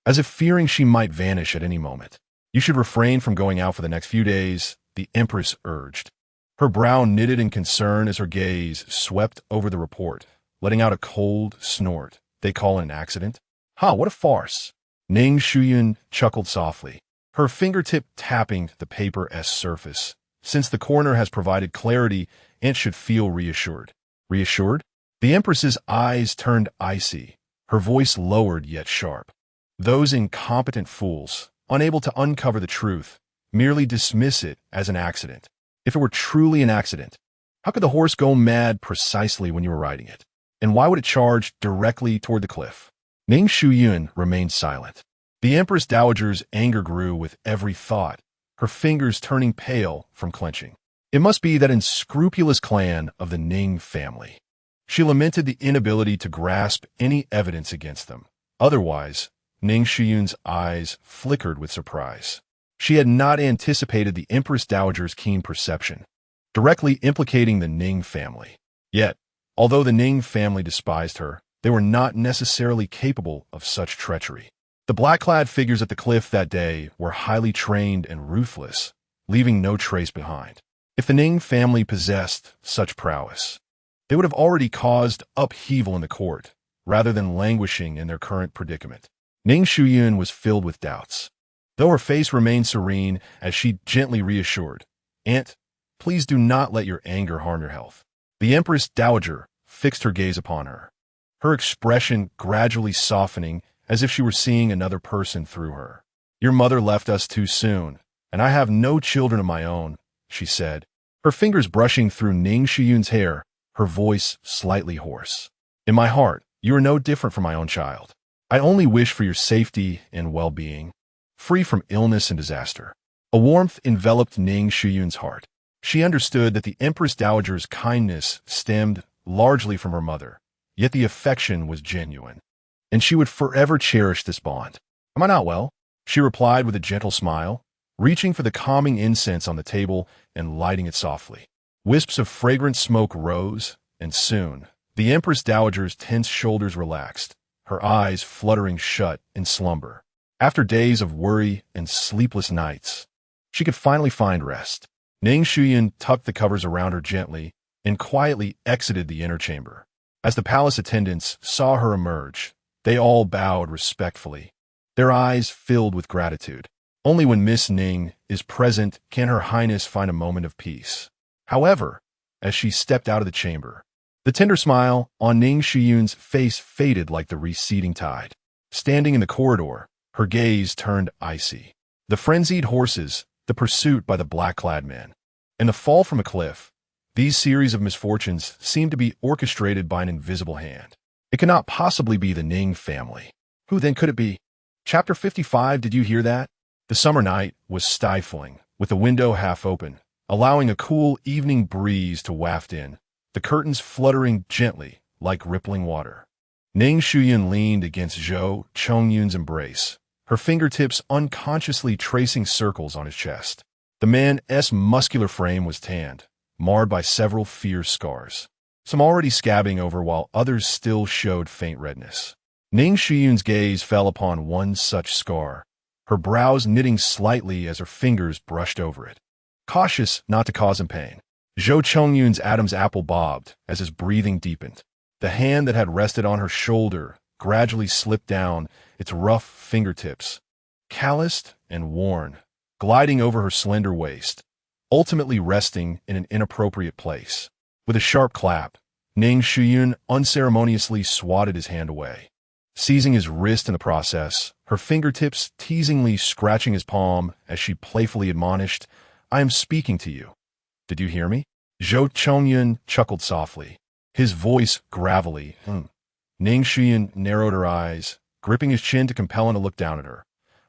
S1: as if fearing she might vanish at any moment. "You should refrain from going out for the next few days," the Empress urged. Her brow knitted in concern as her gaze swept over the report, letting out a cold snort. "They call it an accident? Ha, what a farce!" Ning Shuyun chuckled softly, her fingertip tapping the paper's surface. "Since the coroner has provided clarity, Aunt should feel reassured." "Reassured?" The Empress's eyes turned icy, her voice lowered yet sharp. "Those incompetent fools, unable to uncover the truth, merely dismiss it as an accident. If it were truly an accident, how could the horse go mad precisely when you were riding it? And why would it charge directly toward the cliff?" Ning Shuyun remained silent. The Empress Dowager's anger grew with every thought, her fingers turning pale from clenching. It must be that unscrupulous clan of the Ning family. She lamented the inability to grasp any evidence against them. Otherwise, Ning Shuyun's eyes flickered with surprise. She had not anticipated the Empress Dowager's keen perception. directly implicating the Ning family. Yet, although the Ning family despised her, they were not necessarily capable of such treachery. The black-clad figures at the cliff that day were highly trained and ruthless, leaving no trace behind. If the Ning family possessed such prowess, they would have already caused upheaval in the court, rather than languishing in their current predicament. Ning Shuyun was filled with doubts, though her face remained serene as she gently reassured, "Aunt, please do not let your anger harm your health." The Empress Dowager fixed her gaze upon her, her expression gradually softening as if she were seeing another person through her. "Your mother left us too soon, and I have no children of my own," she said, her fingers brushing through Ning Shuyun's hair, her voice slightly hoarse. "In my heart, you are no different from my own child. I only wish for your safety and well-being, free from illness and disaster." A warmth enveloped Ning Shuyun's heart. She understood that the Empress Dowager's kindness stemmed largely from her mother, yet the affection was genuine, and she would forever cherish this bond. "Am I not well?" she replied with a gentle smile, reaching for the calming incense on the table and lighting it softly. Wisps of fragrant smoke rose, and soon, the Empress Dowager's tense shoulders relaxed, her eyes fluttering shut in slumber. After days of worry and sleepless nights, she could finally find rest. Ning Shuyun tucked the covers around her gently and quietly exited the inner chamber. As the palace attendants saw her emerge, they all bowed respectfully, their eyes filled with gratitude. Only when Miss Ning is present can Her Highness find a moment of peace. However, as she stepped out of the chamber, the tender smile on Ning Shuyun's face faded like the receding tide. Standing in the corridor, her gaze turned icy. The frenzied horses, the pursuit by the black-clad men, and the fall from a cliff, these series of misfortunes seemed to be orchestrated by an invisible hand. It could not possibly be the Ning family. Who then could it be? Chapter 55. Did you hear that? The summer night was stifling, with the window half open, allowing a cool evening breeze to waft in, the curtains fluttering gently like rippling water. Ning Shuyun leaned against Zhou Chongyun's embrace, her fingertips unconsciously tracing circles on his chest. The man's muscular frame was tanned, marred by several fierce scars, some already scabbing over while others still showed faint redness. Ning Shuyun's gaze fell upon one such scar, her brows knitting slightly as her fingers brushed over it, cautious not to cause him pain. Zhou Chongyun's Adam's apple bobbed as his breathing deepened. The hand that had rested on her shoulder gradually slipped down, its rough fingertips, calloused and worn, gliding over her slender waist, ultimately resting in an inappropriate place. With a sharp clap, Ning Shuyun unceremoniously swatted his hand away, seizing his wrist in the process, her fingertips teasingly scratching his palm as she playfully admonished, "I am speaking to you. Did you hear me?" Zhou Chongyun chuckled softly, his voice gravelly. Ning Shuyun narrowed her eyes, gripping his chin to compel him to look down at her.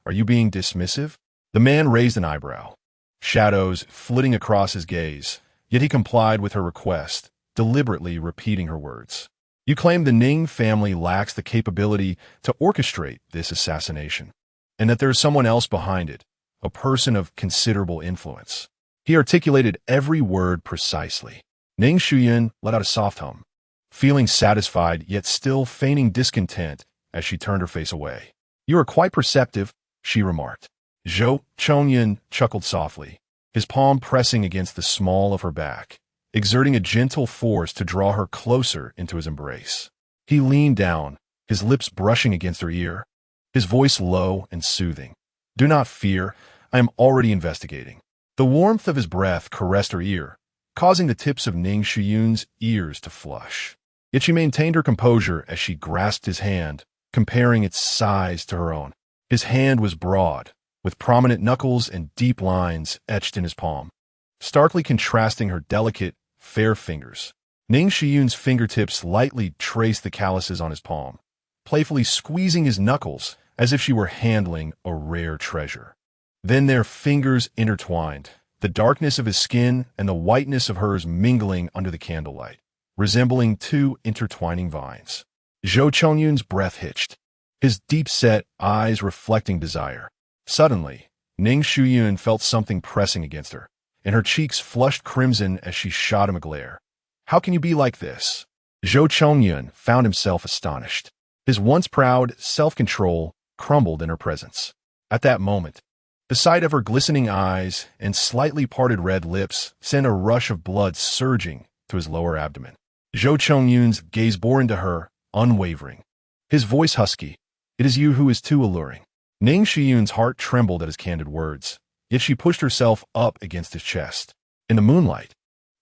S1: "Are you being dismissive?" The man raised an eyebrow, shadows flitting across his gaze, yet he complied with her request, deliberately repeating her words. "You claim the Ning family lacks the capability to orchestrate this assassination, and that there is someone else behind it, a person of considerable influence." He articulated every word precisely. Ning Shuyun let out a soft hum, feeling satisfied yet still feigning discontent as she turned her face away. "You are quite perceptive," she remarked. Zhou Chongyun chuckled softly, his palm pressing against the small of her back, exerting a gentle force to draw her closer into his embrace. He leaned down, his lips brushing against her ear, his voice low and soothing. "Do not fear, I am already investigating." The warmth of his breath caressed her ear, causing the tips of Ning Shuyun's ears to flush. Yet she maintained her composure as she grasped his hand, comparing its size to her own. His hand was broad, with prominent knuckles and deep lines etched in his palm, starkly contrasting her delicate, fair fingers. Ning Shuyun's fingertips lightly traced the calluses on his palm, playfully squeezing his knuckles as if she were handling a rare treasure. Then their fingers intertwined, the darkness of his skin and the whiteness of hers mingling under the candlelight, resembling two intertwining vines. Zhou Chongyun's breath hitched, his deep-set eyes reflecting desire. Suddenly, Ning Shuyun felt something pressing against her. and her cheeks flushed crimson as she shot him a glare. "How can you be like this?" Zhou Chongyun found himself astonished. His once proud self-control crumbled in her presence. At that moment, the sight of her glistening eyes and slightly parted red lips sent a rush of blood surging to his lower abdomen. Zhou Chongyun's gaze bore into her, unwavering. His voice husky. "It is you who is too alluring." Ning Shuyun's heart trembled at his candid words, yet she pushed herself up against his chest. In the moonlight,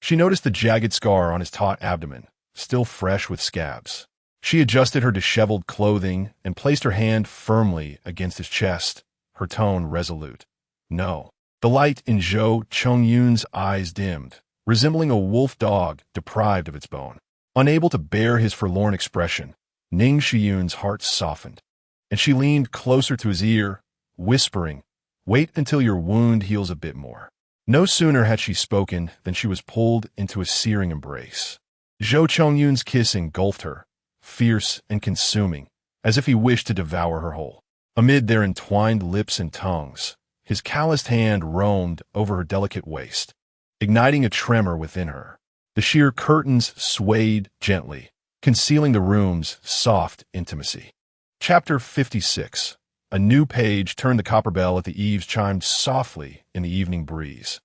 S1: she noticed the jagged scar on his taut abdomen, still fresh with scabs. She adjusted her disheveled clothing and placed her hand firmly against his chest, her tone resolute. "No." The light in Zhou Chongyun's eyes dimmed, resembling a wolf dog deprived of its bone. Unable to bear his forlorn expression, Ning Shuyun's heart softened, and she leaned closer to his ear, whispering, "Wait until your wound heals a bit more." No sooner had she spoken than she was pulled into a searing embrace. Zhou Chongyun's kiss engulfed her, fierce and consuming, as if he wished to devour her whole. Amid their entwined lips and tongues, his calloused hand roamed over her delicate waist, igniting a tremor within her. The sheer curtains swayed gently, concealing the room's soft intimacy. Chapter 56. A new page turned. The copper bell at the eaves chimed softly in the evening breeze,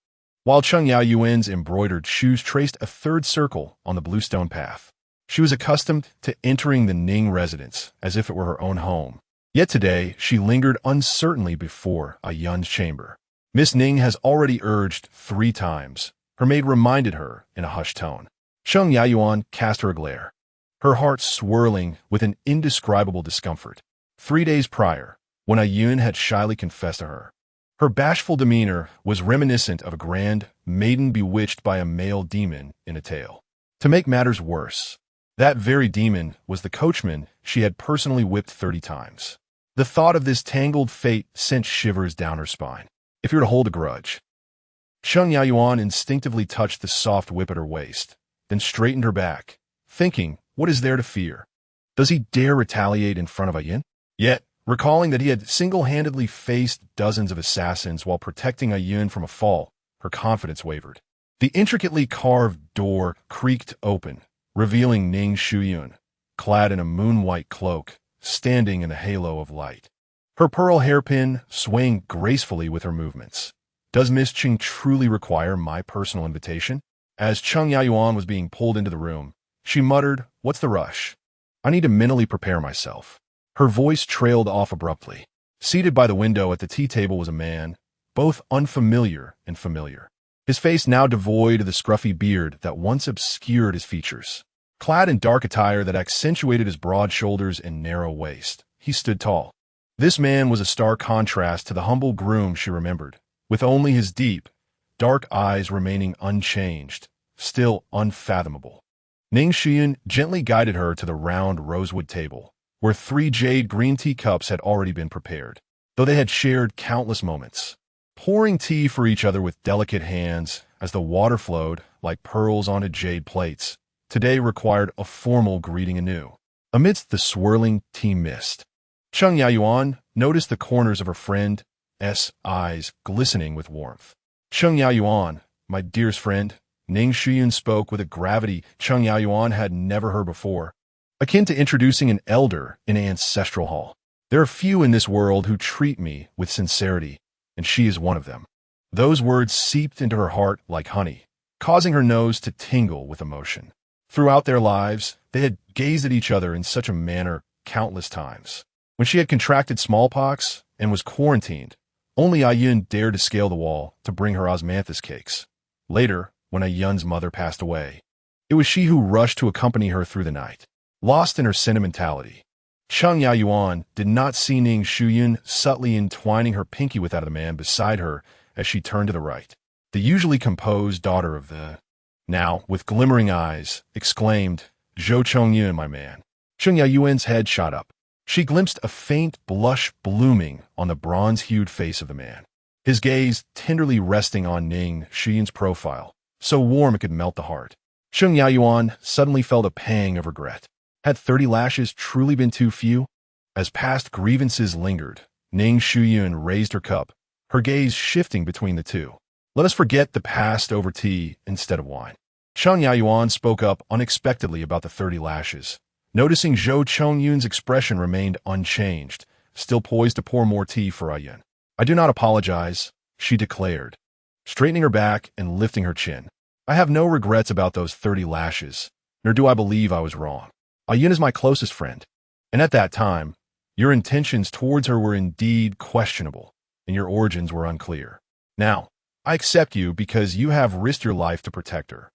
S1: while Cheng Yaoyuan's embroidered shoes traced a third circle on the bluestone path. She was accustomed to entering the Ning residence as if it were her own home. Yet today, she lingered uncertainly before Yun's chamber. "Miss Ning has already urged 3 times," her maid reminded her in a hushed tone. Cheng Yaoyuan cast her a glare, her heart swirling with an indescribable discomfort. 3 days prior, when Yun had shyly confessed to her, her bashful demeanor was reminiscent of a grand maiden bewitched by a male demon in a tale. To make matters worse, that very demon was the coachman she had personally whipped 30 times. The thought of this tangled fate sent shivers down her spine. If you were to hold a grudge. Cheng Yaoyuan instinctively touched the soft whip at her waist, then straightened her back, thinking, what is there to fear? Does he dare retaliate in front of Yun? Yet, recalling that he had single-handedly faced dozens of assassins while protecting Yun from a fall, her confidence wavered. The intricately carved door creaked open, revealing Ning Shuyun, clad in a moon-white cloak, standing in a halo of light. Her pearl hairpin swaying gracefully with her movements. "Does Miss Qing truly require my personal invitation?" As Cheng Yaoyuan was being pulled into the room, she muttered, "What's the rush? I need to mentally prepare myself." Her voice trailed off abruptly. Seated by the window at the tea table was a man, both unfamiliar and familiar. His face now devoid of the scruffy beard that once obscured his features. Clad in dark attire that accentuated his broad shoulders and narrow waist, he stood tall. This man was a stark contrast to the humble groom she remembered, with only his deep, dark eyes remaining unchanged, still unfathomable. Ning Shuyun gently guided her to the round rosewood table, where 3 jade green tea cups had already been prepared, though they had shared countless moments, pouring tea for each other with delicate hands as the water flowed like pearls onto jade plates. Today required a formal greeting anew. Amidst the swirling tea mist, Cheng Yaoyuan noticed the corners of her friend's eyes glistening with warmth. "Cheng Yaoyuan, my dearest friend," Ning Shuyun spoke with a gravity Cheng Yaoyuan had never heard before, akin to introducing an elder in an ancestral hall. "There are few in this world who treat me with sincerity, and she is one of them." Those words seeped into her heart like honey, causing her nose to tingle with emotion. Throughout their lives, they had gazed at each other in such a manner countless times. When she had contracted smallpox and was quarantined, only Yun dared to scale the wall to bring her osmanthus cakes. Later, when Yun's mother passed away, it was she who rushed to accompany her through the night. Lost in her sentimentality, Cheng Yaoyuan did not see Ning Shuyun subtly entwining her pinky with that of the man beside her as she turned to the right. The usually composed daughter of the now, with glimmering eyes, exclaimed, "Zhou Chongyun, my man." Cheng Yaoyuan's head shot up. She glimpsed a faint blush blooming on the bronze-hued face of the man, his gaze tenderly resting on Ning Shuyun's profile, so warm it could melt the heart. Cheng Yaoyuan suddenly felt a pang of regret. Had 30 lashes truly been too few? As past grievances lingered, Ning Shuyun raised her cup, her gaze shifting between the two. Let us forget the past over tea instead of wine. Cheng Yaoyuan spoke up unexpectedly about the 30 lashes. Noticing Zhou Chongyun's expression remained unchanged, still poised to pour more tea for Ayun. I do not apologize, she declared, straightening her back and lifting her chin. I have no regrets about those 30 lashes, nor do I believe I was wrong. Ayun is my closest friend, and at that time, your intentions towards her were indeed questionable, and your origins were unclear. Now, I accept you because you have risked your life to protect her.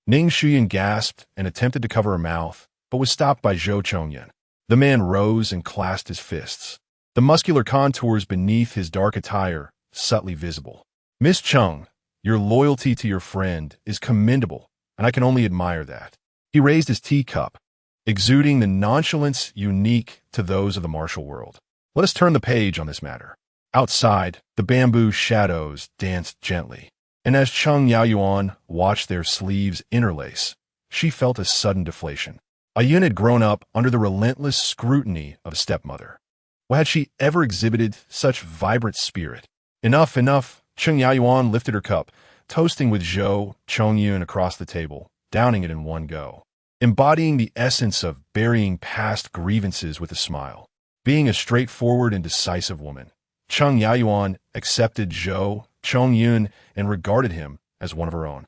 S1: Ning Shuyun gasped and attempted to cover her mouth, but was stopped by Zhou Chongyun. The man rose and clasped his fists, the muscular contours beneath his dark attire subtly visible. Miss Cheng, your loyalty to your friend is commendable, and I can only admire that. He raised his teacup, exuding the nonchalance unique to those of the martial world. Let us turn the page on this matter. Outside, the bamboo shadows danced gently, and as Cheng Yaoyuan watched their sleeves interlace, she felt a sudden deflation. Ayun had grown up under the relentless scrutiny of a stepmother. Why had she ever exhibited such vibrant spirit? Enough, enough. Cheng Yaoyuan lifted her cup, toasting with Zhou Chongyun across the table, downing it in one go, embodying the essence of burying past grievances with a smile. Being a straightforward and decisive woman, Cheng Yaoyuan accepted Zhou Chongyun and regarded him as one of her own.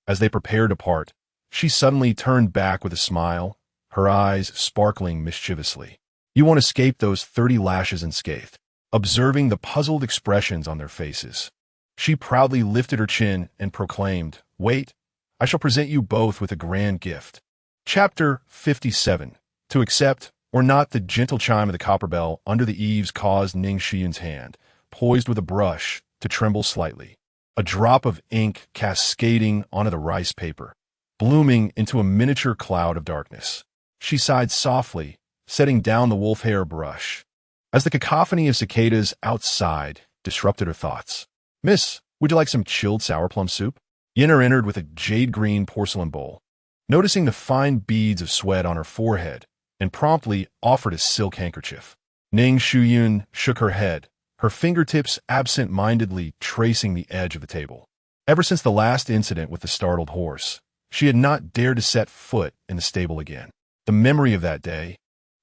S1: As they prepared to part, she suddenly turned back with a smile, her eyes sparkling mischievously. You won't escape those 30 lashes unscathed. Observing the puzzled expressions on their faces, she proudly lifted her chin and proclaimed, Wait, I shall present you both with a grand gift. Chapter 57. To accept or not. The gentle chime of the copper bell under the eaves caused Ning Shuyun's hand, poised with a brush, to tremble slightly. A drop of ink cascading onto the rice paper, blooming into a miniature cloud of darkness. She sighed softly, setting down the wolf hair brush, as the cacophony of cicadas outside disrupted her thoughts. Miss, would you like some chilled sour plum soup? Yinner entered with a jade-green porcelain bowl, noticing the fine beads of sweat on her forehead, and promptly offered a silk handkerchief. Ning Shuyun shook her head, her fingertips absent-mindedly tracing the edge of the table. Ever since the last incident with the startled horse, she had not dared to set foot in the stable again. The memory of that day,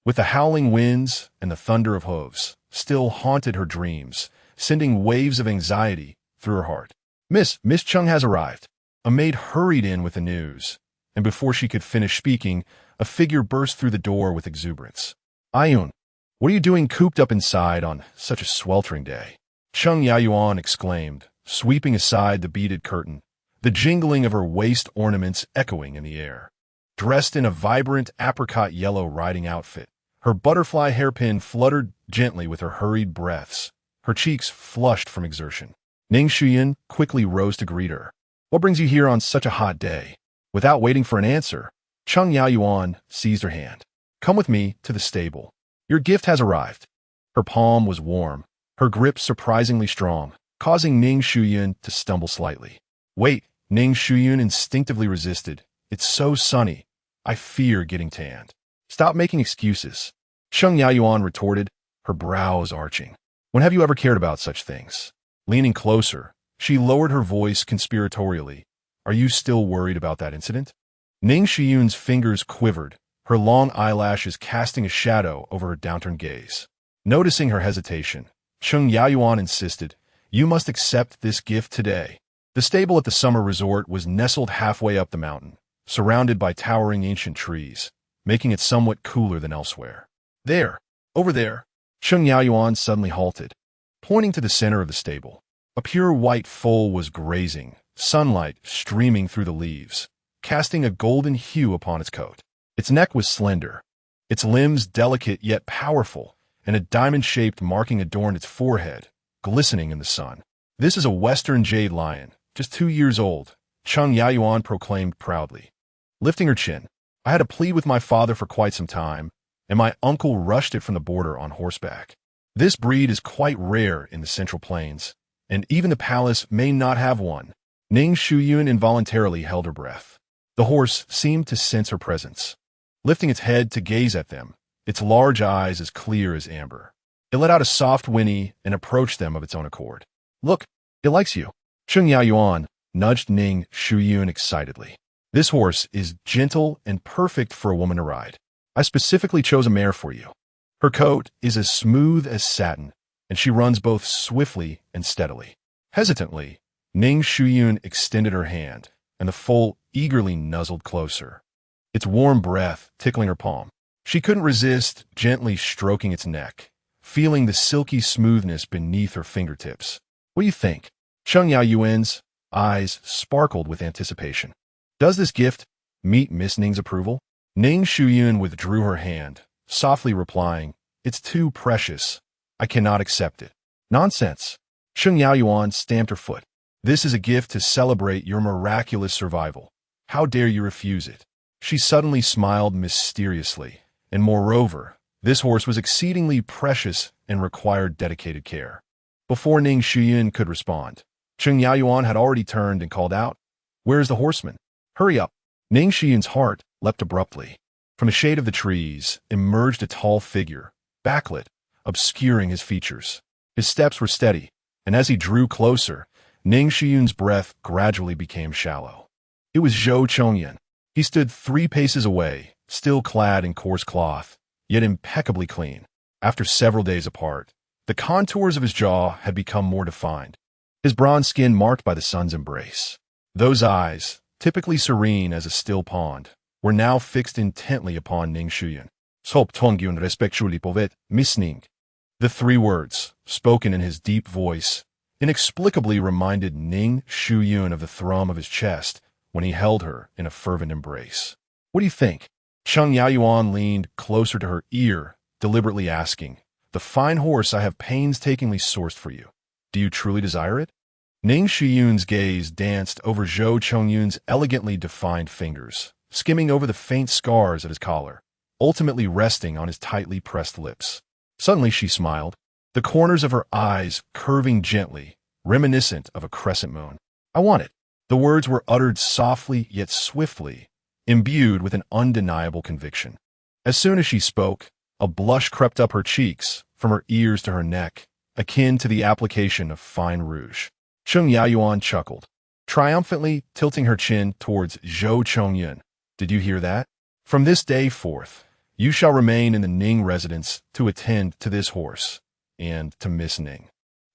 S1: with the howling winds and the thunder of hooves, still haunted her dreams, sending waves of anxiety through her heart. Miss Cheng has arrived. A maid hurried in with the news, and before she could finish speaking, a figure burst through the door with exuberance. Ayun, what are you doing cooped up inside on such a sweltering day? Cheng Yaoyuan exclaimed, sweeping aside the beaded curtain, the jingling of her waist ornaments echoing in the air. Dressed in a vibrant apricot yellow riding outfit, her butterfly hairpin fluttered gently with her hurried breaths, her cheeks flushed from exertion. Ning Shuyun quickly rose to greet her. What brings you here on such a hot day? Without waiting for an answer, Cheng Yaoyuan seized her hand. Come with me to the stable. Your gift has arrived. Her palm was warm, her grip surprisingly strong, causing Ning Shuyun to stumble slightly. Wait, Ning Shuyun instinctively resisted. It's so sunny. I fear getting tanned. Stop making excuses. Cheng Yaoyuan retorted, her brows arching. When have you ever cared about such things? Leaning closer, she lowered her voice conspiratorially. Are you still worried about that incident? Ning Shuyun's fingers quivered, her long eyelashes casting a shadow over her downturned gaze. Noticing her hesitation, Cheng Yaoyuan insisted, You must accept this gift today. The stable at the summer resort was nestled halfway up the mountain, surrounded by towering ancient trees, making it somewhat cooler than elsewhere. There, over there, Cheng Yaoyuan suddenly halted, pointing to the center of the stable. A pure white foal was grazing, sunlight streaming through the leaves, casting a golden hue upon its coat. Its neck was slender, its limbs delicate yet powerful, and a diamond-shaped marking adorned its forehead, glistening in the sun. This is a western jade lion, just 2 years old, Cheng Yaoyuan proclaimed proudly. Lifting her chin, I had a plea with my father for quite some time, and my uncle rushed it from the border on horseback. This breed is quite rare in the Central Plains, and even the palace may not have one. Ning Shuyun involuntarily held her breath. The horse seemed to sense her presence. Lifting its head to gaze at them, its large eyes as clear as amber. It let out a soft whinny and approached them of its own accord. Look, it likes you. Cheng Yaoyuan nudged Ning Shuyun excitedly. This horse is gentle and perfect for a woman to ride. I specifically chose a mare for you. Her coat is as smooth as satin, and she runs both swiftly and steadily. Hesitantly, Ning Shuyun extended her hand, and the foal eagerly nuzzled closer, its warm breath tickling her palm. She couldn't resist gently stroking its neck, feeling the silky smoothness beneath her fingertips. What do you think? Cheng Yaoyuan's eyes sparkled with anticipation. Does this gift meet Miss Ning's approval? Ning Shuyun withdrew her hand, softly replying, "It's too precious. I cannot accept it." Nonsense. Cheng Yaoyuan stamped her foot. This is a gift to celebrate your miraculous survival. How dare you refuse it? She suddenly smiled mysteriously, and moreover, this horse was exceedingly precious and required dedicated care. Before Ning Shuyun could respond, Cheng Yaoyuan had already turned and called out, "Where is the horseman? Hurry up." Ning Shuyun's heart leapt abruptly. From the shade of the trees emerged a tall figure, backlit, obscuring his features. His steps were steady, and as he drew closer, Ning Shuyun's breath gradually became shallow. It was Zhou Chongyan. He stood 3 paces away, still clad in coarse cloth, yet impeccably clean. After several days apart, the contours of his jaw had become more defined, his bronze skin marked by the sun's embrace. Those eyes, typically serene as a still pond, were now fixed intently upon Ning Shuyun. "Sop Tongyun respectfully povet, Miss Ning." The 3 words, spoken in his deep voice, inexplicably reminded Ning Shuyun of the thrum of his chest when he held her in a fervent embrace. "What do you think?" Cheng Yaoyuan leaned closer to her ear, deliberately asking, "The fine horse I have painstakingly sourced for you. Do you truly desire it?" Ning Shuyun's gaze danced over Zhou Chongyun's elegantly defined fingers, skimming over the faint scars at his collar, ultimately resting on his tightly pressed lips. Suddenly she smiled, the corners of her eyes curving gently, reminiscent of a crescent moon. "I want it." The words were uttered softly yet swiftly, imbued with an undeniable conviction. As soon as she spoke, a blush crept up her cheeks, from her ears to her neck, akin to the application of fine rouge. Cheng Yaoyuan chuckled, triumphantly tilting her chin towards Zhou Chongyun. "Did you hear that? From this day forth, you shall remain in the Ning residence to attend to this horse, and to Miss Ning."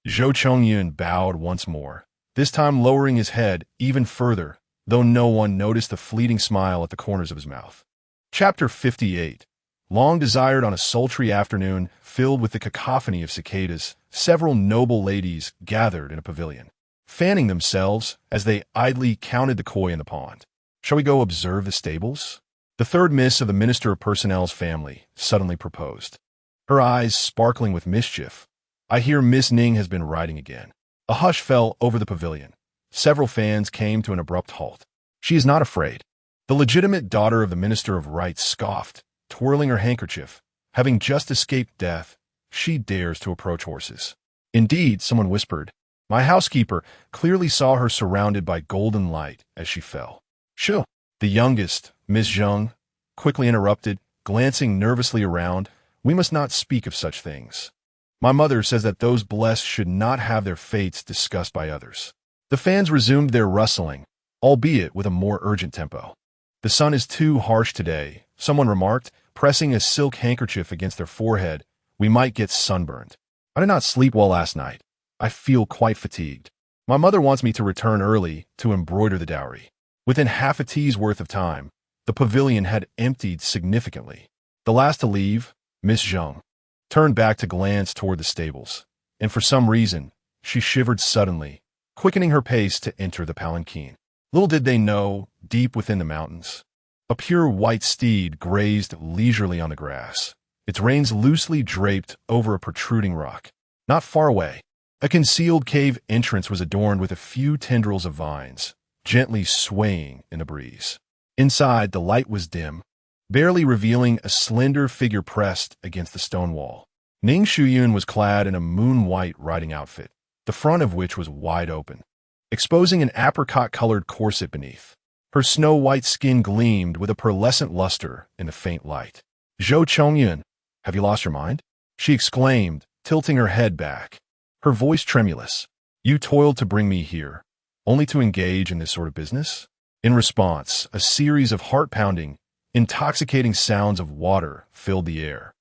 S1: Zhou Chongyun bowed once more, this time lowering his head even further, though no one noticed the fleeting smile at the corners of his mouth. Chapter 58. Long desired on a sultry afternoon filled with the cacophony of cicadas, several noble ladies gathered in a pavilion, fanning themselves as they idly counted the koi in the pond. "Shall we go observe the stables?" The third miss of the Minister of Personnel's family suddenly proposed, her eyes sparkling with mischief. "I hear Miss Ning has been riding again." A hush fell over the pavilion. Several fans came to an abrupt halt. "She is not afraid." The legitimate daughter of the Minister of Rights scoffed, twirling her handkerchief. Having just escaped death, she dares to approach horses. Indeed, someone whispered. My housekeeper clearly saw her surrounded by golden light as she fell. "Shoo!" The youngest, Miss Zheng, quickly interrupted, glancing nervously around. "We must not speak of such things. My mother says that those blessed should not have their fates discussed by others." The fans resumed their rustling, albeit with a more urgent tempo. "The sun is too harsh today," someone remarked, pressing a silk handkerchief against their forehead. "We might get sunburned." "I did not sleep well last night. I feel quite fatigued. My mother wants me to return early to embroider the dowry." Within half a tea's worth of time, the pavilion had emptied significantly. The last to leave, Miss Zheng, turned back to glance toward the stables, and for some reason, she shivered suddenly, quickening her pace to enter the palanquin. Little did they know, deep within the mountains, a pure white steed grazed leisurely on the grass, its reins loosely draped over a protruding rock. Not far away, a concealed cave entrance was adorned with a few tendrils of vines, gently swaying in the breeze. Inside, the light was dim, barely revealing a slender figure pressed against the stone wall. Ning Shuyun was clad in a moon-white riding outfit, the front of which was wide open, exposing an apricot-colored corset beneath. Her snow-white skin gleamed with a pearlescent luster in the faint light. "Zhou Chongyun, have you lost your mind?" she exclaimed, tilting her head back, her voice tremulous. "You toiled to bring me here, only to engage in this sort of business? In response, a series of heart-pounding, intoxicating sounds of water filled the air.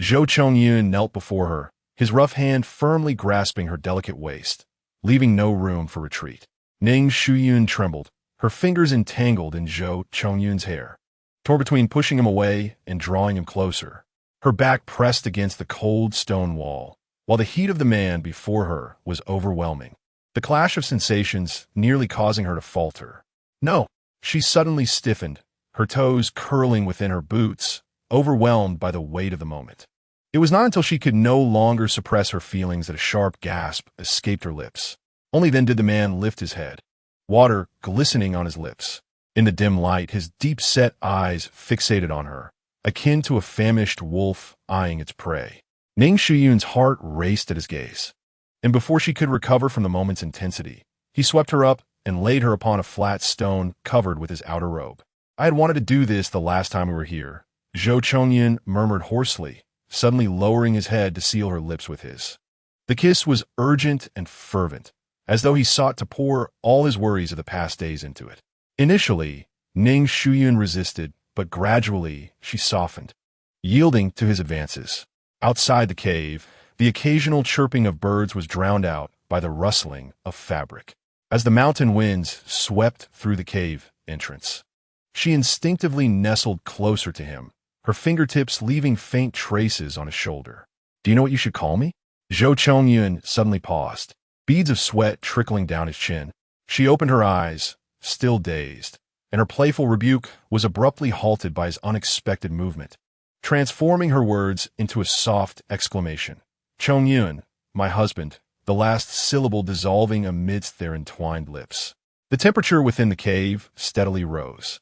S1: Zhou Chongyun knelt before her, his rough hand firmly grasping her delicate waist, leaving no room for retreat. Ning Shuyun trembled, her fingers entangled in Zhou Chongyun's hair, torn between pushing him away and drawing him closer. Her back pressed against the cold stone wall, while the heat of the man before her was overwhelming, the clash of sensations nearly causing her to falter. No, she suddenly stiffened, her toes curling within her boots, overwhelmed by the weight of the moment. It was not until she could no longer suppress her feelings that a sharp gasp escaped her lips. Only then did the man lift his head, water glistening on his lips. In the dim light, his deep-set eyes fixated on her, akin to a famished wolf eyeing its prey. Ning Shuyun's heart raced at his gaze, and before she could recover from the moment's intensity, he swept her up and laid her upon a flat stone covered with his outer robe. I had wanted to do this the last time we were here, Zhou Chongyun murmured hoarsely, suddenly lowering his head to seal her lips with his. The kiss was urgent and fervent, as though he sought to pour all his worries of the past days into it. Initially, Ning Shuyun resisted, but gradually she softened, yielding to his advances. Outside the cave, the occasional chirping of birds was drowned out by the rustling of fabric. As the mountain winds swept through the cave entrance, she instinctively nestled closer to him, her fingertips leaving faint traces on his shoulder. Do you know what you should call me? Zhou Chongyun suddenly paused, beads of sweat trickling down his chin. She opened her eyes, still dazed, and her playful rebuke was abruptly halted by his unexpected movement, transforming her words into a soft exclamation. Chongyun, my husband, the last syllable dissolving amidst their entwined lips. The temperature within the cave steadily rose,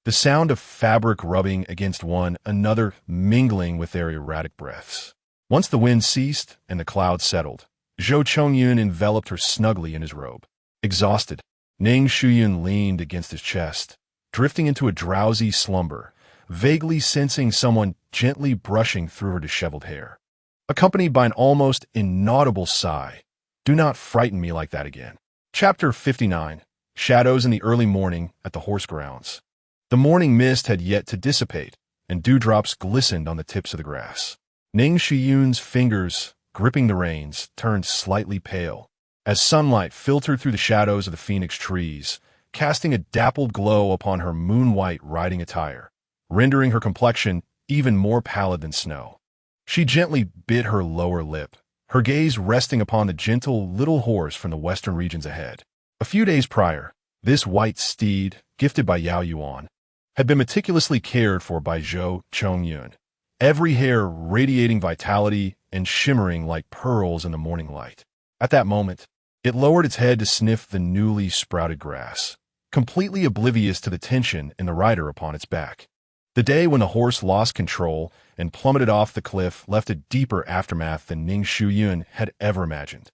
S1: the sound of fabric rubbing against one another mingling with their erratic breaths. Once the wind ceased and the clouds settled, Zhou Chongyun enveloped her snugly in his robe. Exhausted, Ning Shuyun leaned against his chest, drifting into a drowsy slumber, vaguely sensing someone gently brushing through her disheveled hair, accompanied by an almost inaudible sigh. Do not frighten me like that again. Chapter 59. Shadows in the early morning at the horse grounds. The morning mist had yet to dissipate, and dewdrops glistened on the tips of the grass. Ning Shuyun's fingers, gripping the reins, turned slightly pale, as sunlight filtered through the shadows of the phoenix trees, casting a dappled glow upon her moon-white riding attire, rendering her complexion even more pallid than snow. She gently bit her lower lip, her gaze resting upon the gentle little horse from the western regions ahead. A few days prior, this white steed, gifted by Yao Yuan, had been meticulously cared for by Zhou Chongyun, every hair radiating vitality and shimmering like pearls in the morning light. At that moment, it lowered its head to sniff the newly sprouted grass, completely oblivious to the tension in the rider upon its back. The day when the horse lost control and plummeted off the cliff left a deeper aftermath than Ning Shuyun had ever imagined.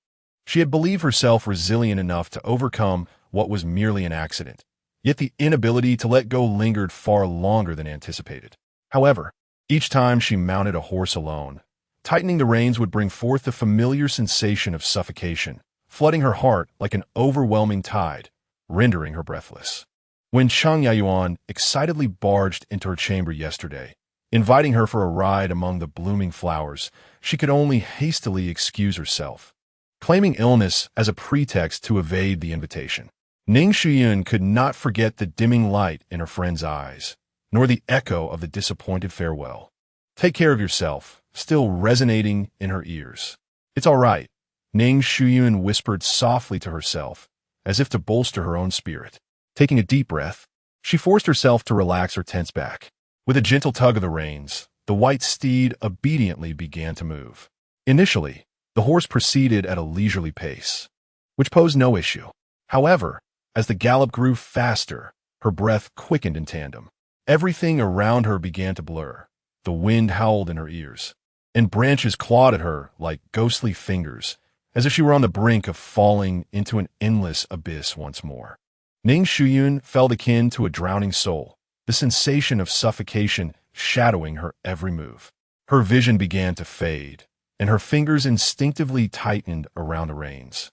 S1: She had believed herself resilient enough to overcome what was merely an accident, yet the inability to let go lingered far longer than anticipated. However, each time she mounted a horse alone, tightening the reins would bring forth the familiar sensation of suffocation, flooding her heart like an overwhelming tide, rendering her breathless. When Chang Yayuan excitedly barged into her chamber yesterday, inviting her for a ride among the blooming flowers, she could only hastily excuse herself, claiming illness as a pretext to evade the invitation. Ning Shuyun could not forget the dimming light in her friend's eyes, nor the echo of the disappointed farewell. Take care of yourself, still resonating in her ears. It's all right, Ning Shuyun whispered softly to herself, as if to bolster her own spirit. Taking a deep breath, she forced herself to relax her tense back. With a gentle tug of the reins, the white steed obediently began to move. Initially, the horse proceeded at a leisurely pace, which posed no issue. However, as the gallop grew faster, her breath quickened in tandem. Everything around her began to blur. The wind howled in her ears, and branches clawed at her like ghostly fingers, as if she were on the brink of falling into an endless abyss once more. Ning Shuyun felt akin to a drowning soul, the sensation of suffocation shadowing her every move. Her vision began to fade, and her fingers instinctively tightened around the reins,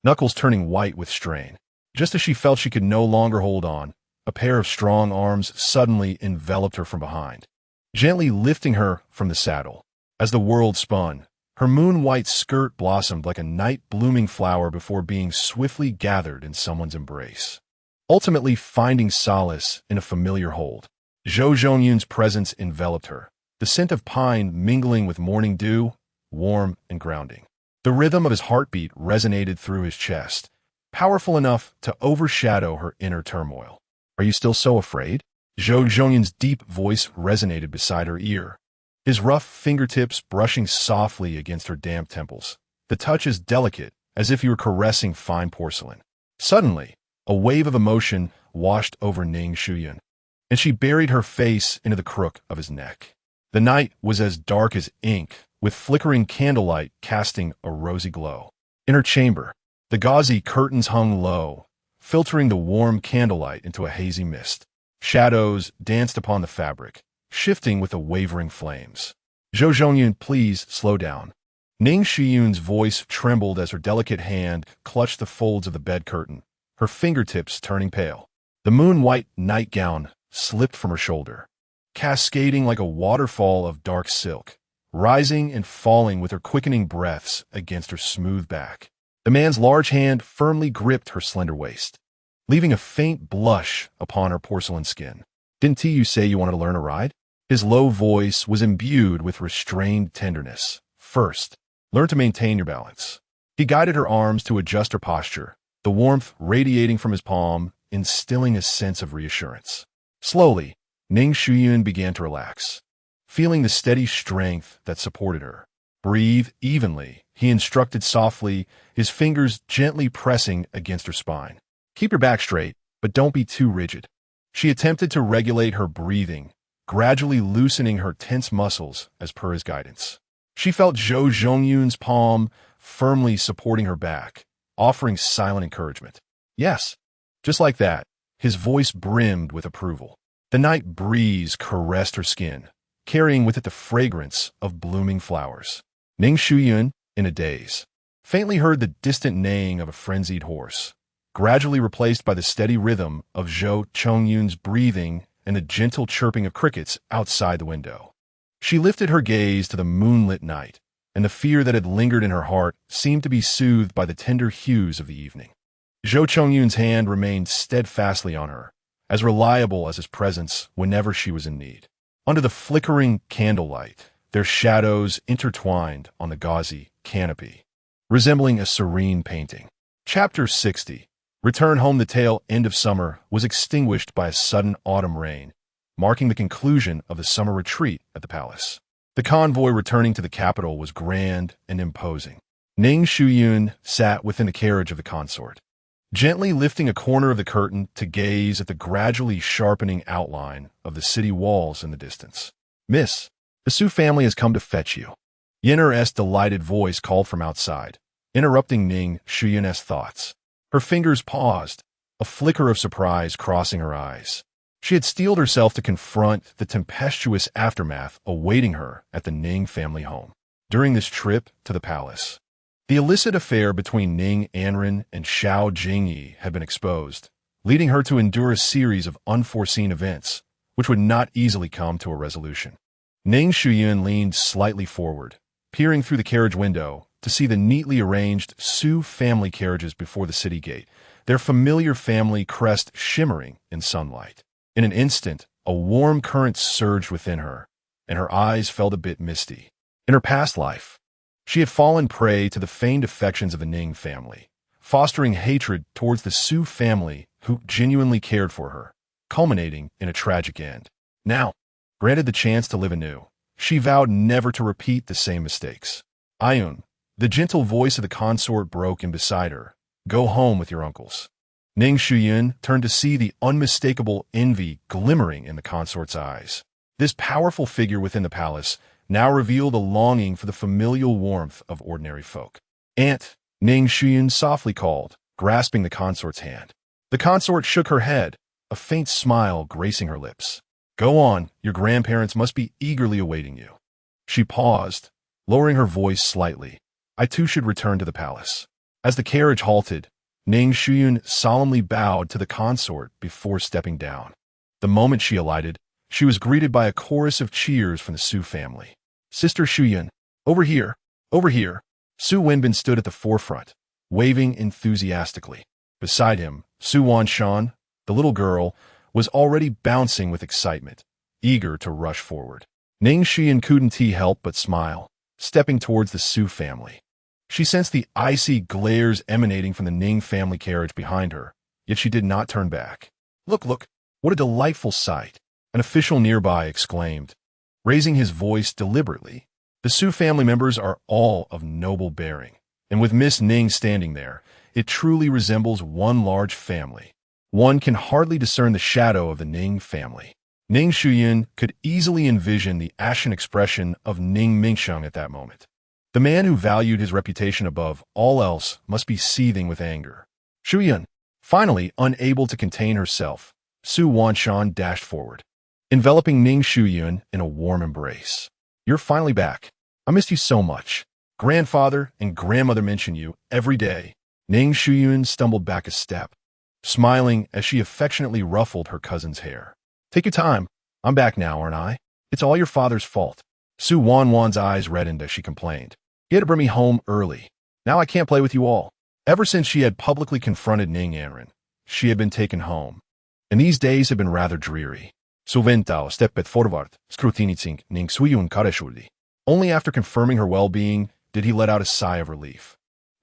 S1: knuckles turning white with strain. Just as she felt she could no longer hold on, a pair of strong arms suddenly enveloped her from behind, gently lifting her from the saddle. As the world spun, her moon-white skirt blossomed like a night-blooming flower before being swiftly gathered in someone's embrace, ultimately finding solace in a familiar hold. Zhou Zhongyun's presence enveloped her, the scent of pine mingling with morning dew, warm and grounding. The rhythm of his heartbeat resonated through his chest, powerful enough to overshadow her inner turmoil. "Are you still so afraid?" Zhou Zhongyun's deep voice resonated beside her ear, his rough fingertips brushing softly against her damp temples. The touch as delicate as if he were caressing fine porcelain. Suddenly, a wave of emotion washed over Ning Shuyun, and she buried her face into the crook of his neck. The night was as dark as ink, with flickering candlelight casting a rosy glow. In her chamber, the gauzy curtains hung low, filtering the warm candlelight into a hazy mist. Shadows danced upon the fabric, shifting with the wavering flames. "Zhou Zhongyun, please slow down." Ning Shuyun's voice trembled as her delicate hand clutched the folds of the bed curtain, her fingertips turning pale. The moon-white nightgown slipped from her shoulder, cascading like a waterfall of dark silk, rising and falling with her quickening breaths against her smooth back. The man's large hand firmly gripped her slender waist, leaving a faint blush upon her porcelain skin. "Didn't you say you wanted to learn a ride?" His low voice was imbued with restrained tenderness. "First, learn to maintain your balance." He guided her arms to adjust her posture, the warmth radiating from his palm, instilling a sense of reassurance. Slowly, Ning Shuyun began to relax, feeling the steady strength that supported her. "Breathe evenly," he instructed softly, his fingers gently pressing against her spine. "Keep your back straight, but don't be too rigid." She attempted to regulate her breathing, gradually loosening her tense muscles as per his guidance. She felt Zhou Zhongyun's palm firmly supporting her back, offering silent encouragement. "Yes." Just like that, his voice brimmed with approval. The night breeze caressed her skin, carrying with it the fragrance of blooming flowers. Ning Shuyun, in a daze, faintly heard the distant neighing of a frenzied horse, gradually replaced by the steady rhythm of Zhou Zhongyun's breathing and the gentle chirping of crickets outside the window. She lifted her gaze to the moonlit night, and the fear that had lingered in her heart seemed to be soothed by the tender hues of the evening. Zhou Zhongyun's hand remained steadfastly on her, as reliable as his presence whenever she was in need. Under the flickering candlelight, their shadows intertwined on the gauzy canopy, resembling a serene painting. Chapter 60. Return home. The tail end of summer was extinguished by a sudden autumn rain, marking the conclusion of the summer retreat at the palace. The convoy returning to the capital was grand and imposing. Ning Shuyun sat within the carriage of the consort, gently lifting a corner of the curtain to gaze at the gradually sharpening outline of the city walls in the distance. "Miss, the Su family has come to fetch you." Yinner's delighted voice called from outside, interrupting Ning Shuyun's thoughts. Her fingers paused, a flicker of surprise crossing her eyes. She had steeled herself to confront the tempestuous aftermath awaiting her at the Ning family home. During this trip to the palace, the illicit affair between Ning Anren and Xiao Jingyi had been exposed, leading her to endure a series of unforeseen events, which would not easily come to a resolution. Ning Shuyun leaned slightly forward, peering through the carriage window to see the neatly arranged Su family carriages before the city gate, their familiar family crest shimmering in sunlight. In an instant, a warm current surged within her, and her eyes felt a bit misty. In her past life, she had fallen prey to the feigned affections of the Ning family, fostering hatred towards the Su family who genuinely cared for her, culminating in a tragic end. Now, granted the chance to live anew, she vowed never to repeat the same mistakes. "Ayun," the gentle voice of the consort broke in beside her. "Go home with your uncles." Ning Shuyun turned to see the unmistakable envy glimmering in the consort's eyes. This powerful figure within the palace now revealed a longing for the familial warmth of ordinary folk. "Aunt," Ning Shuyun softly called, grasping the consort's hand. The consort shook her head, a faint smile gracing her lips. "Go on, your grandparents must be eagerly awaiting you." She paused, lowering her voice slightly. "I too should return to the palace." As the carriage halted, Ning Shuyun solemnly bowed to the consort before stepping down. The moment she alighted, she was greeted by a chorus of cheers from the Su family. "Sister Shuyun, over here, over here." Su Wenbin stood at the forefront, waving enthusiastically. Beside him, Su Wanshan, the little girl, was already bouncing with excitement, eager to rush forward. Ning Shuyun couldn't help but smile, stepping towards the Su family. She sensed the icy glares emanating from the Ning family carriage behind her, yet she did not turn back. "Look, look, what a delightful sight!" an official nearby exclaimed, raising his voice deliberately. "The Su family members are all of noble bearing, and with Miss Ning standing there, it truly resembles one large family. One can hardly discern the shadow of the Ning family." Ning Shuyun could easily envision the ashen expression of Ning Mingsheng at that moment. The man who valued his reputation above all else must be seething with anger. Shuyun, finally unable to contain herself, Su Wanshan dashed forward, enveloping Ning Shuyun in a warm embrace. "You're finally back. I missed you so much. Grandfather and grandmother mention you every day." Ning Shuyun stumbled back a step, smiling as she affectionately ruffled her cousin's hair. "Take your time. I'm back now, aren't I? It's all your father's fault." Su Wanwan's eyes reddened as she complained. "He had to bring me home early. Now I can't play with you all." Ever since she had publicly confronted Ning Anren, she had been taken home, and these days had been rather dreary. "Suventao steppet forward, scrutinicing Ning Shuyun kareshuldi." Only after confirming her well-being did he let out a sigh of relief.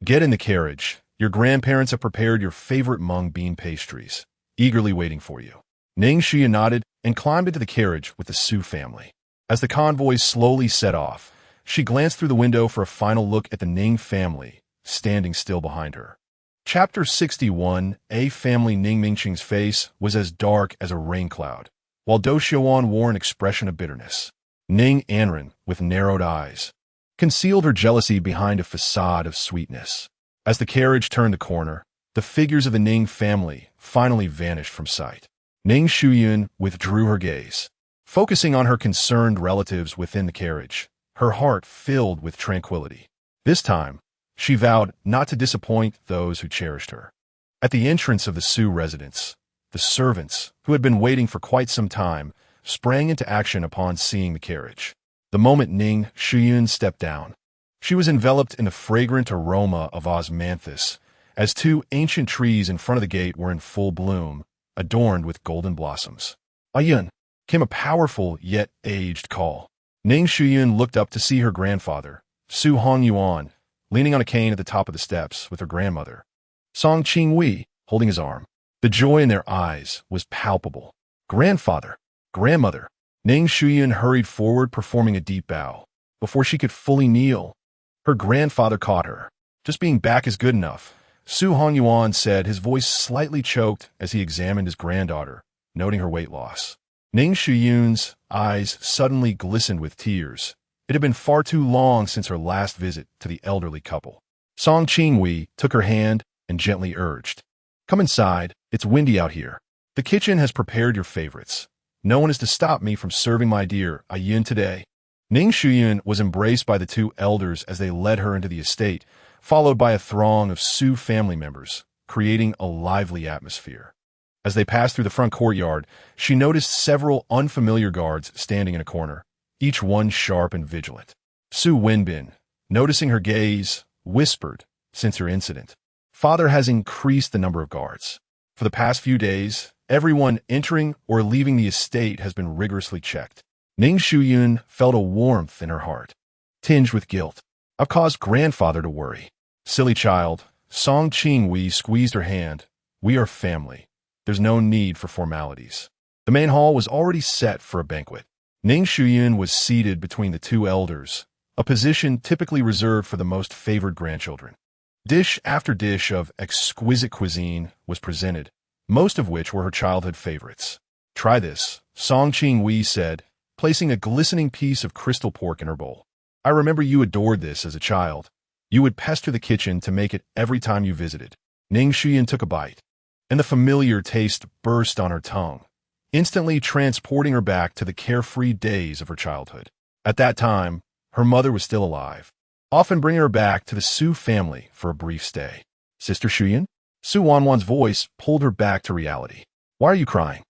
S1: "Get in the carriage. Your grandparents have prepared your favorite mung bean pastries, eagerly waiting for you." Ning Shuyun nodded and climbed into the carriage with the Su family. As the convoy slowly set off, she glanced through the window for a final look at the Ning family, standing still behind her. Chapter 61, A family. Ning Mingqing's face was as dark as a rain cloud, while Do Xiuan wore an expression of bitterness. Ning Anren, with narrowed eyes, concealed her jealousy behind a facade of sweetness. As the carriage turned the corner, the figures of the Ning family finally vanished from sight. Ning Shuyun withdrew her gaze, focusing on her concerned relatives within the carriage, her heart filled with tranquility. This time, she vowed not to disappoint those who cherished her. At the entrance of the Su residence, the servants, who had been waiting for quite some time, sprang into action upon seeing the carriage. The moment Ning Shuyun stepped down, she was enveloped in the fragrant aroma of osmanthus, as two ancient trees in front of the gate were in full bloom, adorned with golden blossoms. "Ayun," came a powerful yet aged call. Ning Shuyun looked up to see her grandfather, Su Hongyuan, leaning on a cane at the top of the steps with her grandmother, Song Qingwei, holding his arm. The joy in their eyes was palpable. "Grandfather, grandmother." Ning Shuyun hurried forward, performing a deep bow. Before she could fully kneel, her grandfather caught her. "Just being back is good enough," Su Hongyuan said, his voice slightly choked as he examined his granddaughter, noting her weight loss. Ning Shuyun's eyes suddenly glistened with tears. It had been far too long since her last visit to the elderly couple. Song Qingwei took her hand and gently urged, "Come inside, it's windy out here. The kitchen has prepared your favorites. No one is to stop me from serving my dear Ayun today." Ning Shuyun was embraced by the two elders as they led her into the estate, followed by a throng of Su family members, creating a lively atmosphere. As they passed through the front courtyard, she noticed several unfamiliar guards standing in a corner, each one sharp and vigilant. Su Wenbin, noticing her gaze, whispered, "Since her incident, Father has increased the number of guards. For the past few days, everyone entering or leaving the estate has been rigorously checked." Ning Shuyun felt a warmth in her heart, tinged with guilt. "I've caused grandfather to worry." "Silly child," Song Qingwei squeezed her hand. "We are family. There's no need for formalities." The main hall was already set for a banquet. Ning Shuyun was seated between the two elders, a position typically reserved for the most favored grandchildren. Dish after dish of exquisite cuisine was presented, most of which were her childhood favorites. "Try this," Song Qingwei said, placing a glistening piece of crystal pork in her bowl. "I remember you adored this as a child. You would pester the kitchen to make it every time you visited." Ning Shuyun took a bite, and the familiar taste burst on her tongue, instantly transporting her back to the carefree days of her childhood. At that time, her mother was still alive, often bringing her back to the Su family for a brief stay. "Sister Shuyun?" Su Wanwan's voice pulled her back to reality. Why are you crying?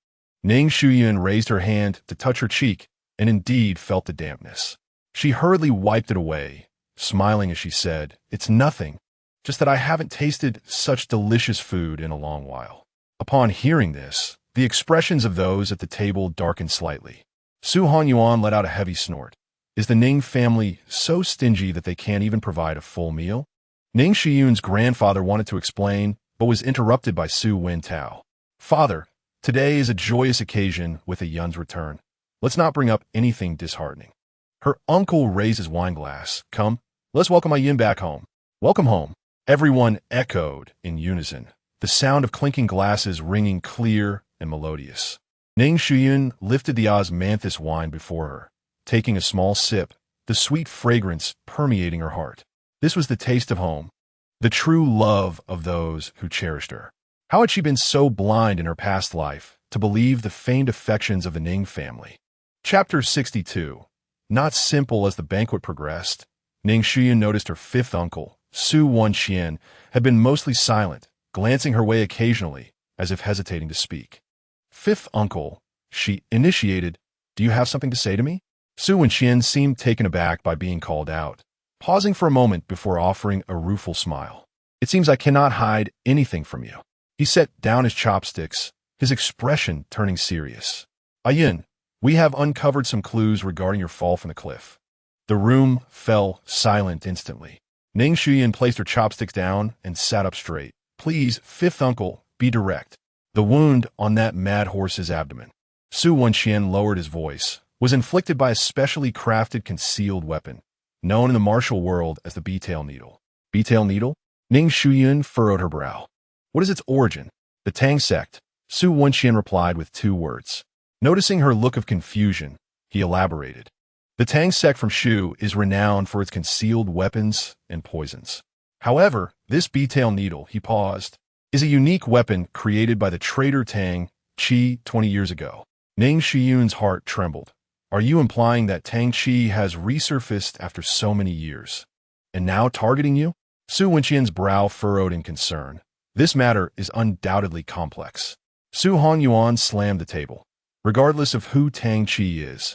S1: Ning Shuyun raised her hand to touch her cheek and indeed felt the dampness. She hurriedly wiped it away, smiling as she said, It's nothing, just that I haven't tasted such delicious food in a long while. Upon hearing this, the expressions of those at the table darkened slightly. Su Hanyuan let out a heavy snort. Is the Ning family so stingy that they can't even provide a full meal? Ning Shuyun's grandfather wanted to explain, but was interrupted by Su Wintao. Father, today is a joyous occasion with a Yun's return. Let's not bring up anything disheartening. Her uncle raised his wine glass. Come, let's welcome Ayun back home. Welcome home. Everyone echoed in unison, the sound of clinking glasses ringing clear and melodious. Ning Shuyun lifted the osmanthus wine before her, taking a small sip, the sweet fragrance permeating her heart. This was the taste of home, the true love of those who cherished her. How had she been so blind in her past life to believe the feigned affections of the Ning family? Chapter 62. Not simple as the banquet progressed, Ning Shuyun noticed her fifth uncle, Su Wanqian, had been mostly silent, glancing her way occasionally, as if hesitating to speak. Fifth uncle, she initiated, do you have something to say to me? Su Wanqian seemed taken aback by being called out, pausing for a moment before offering a rueful smile. It seems I cannot hide anything from you. He set down his chopsticks, his expression turning serious. Ayun, we have uncovered some clues regarding your fall from the cliff. The room fell silent instantly. Ning Shuyun placed her chopsticks down and sat up straight. Please, fifth uncle, be direct. The wound on that mad horse's abdomen. Su Wanqian lowered his voice, was inflicted by a specially crafted concealed weapon, known in the martial world as the B-tail needle. B-tail needle? Ning Shuyun furrowed her brow. What is its origin? The Tang sect, Su Wanqian replied with 2 words. Noticing her look of confusion, he elaborated. The Tang sect from Shu is renowned for its concealed weapons and poisons. However, this B-tail needle, he paused, is a unique weapon created by the traitor Tang Qi 20 years ago. Ning Shuyun's heart trembled. Are you implying that Tang Qi has resurfaced after so many years? And now targeting you? Su Wanqian's brow furrowed in concern. This matter is undoubtedly complex. Su Hanyuan slammed the table. Regardless of who Tang Qi is,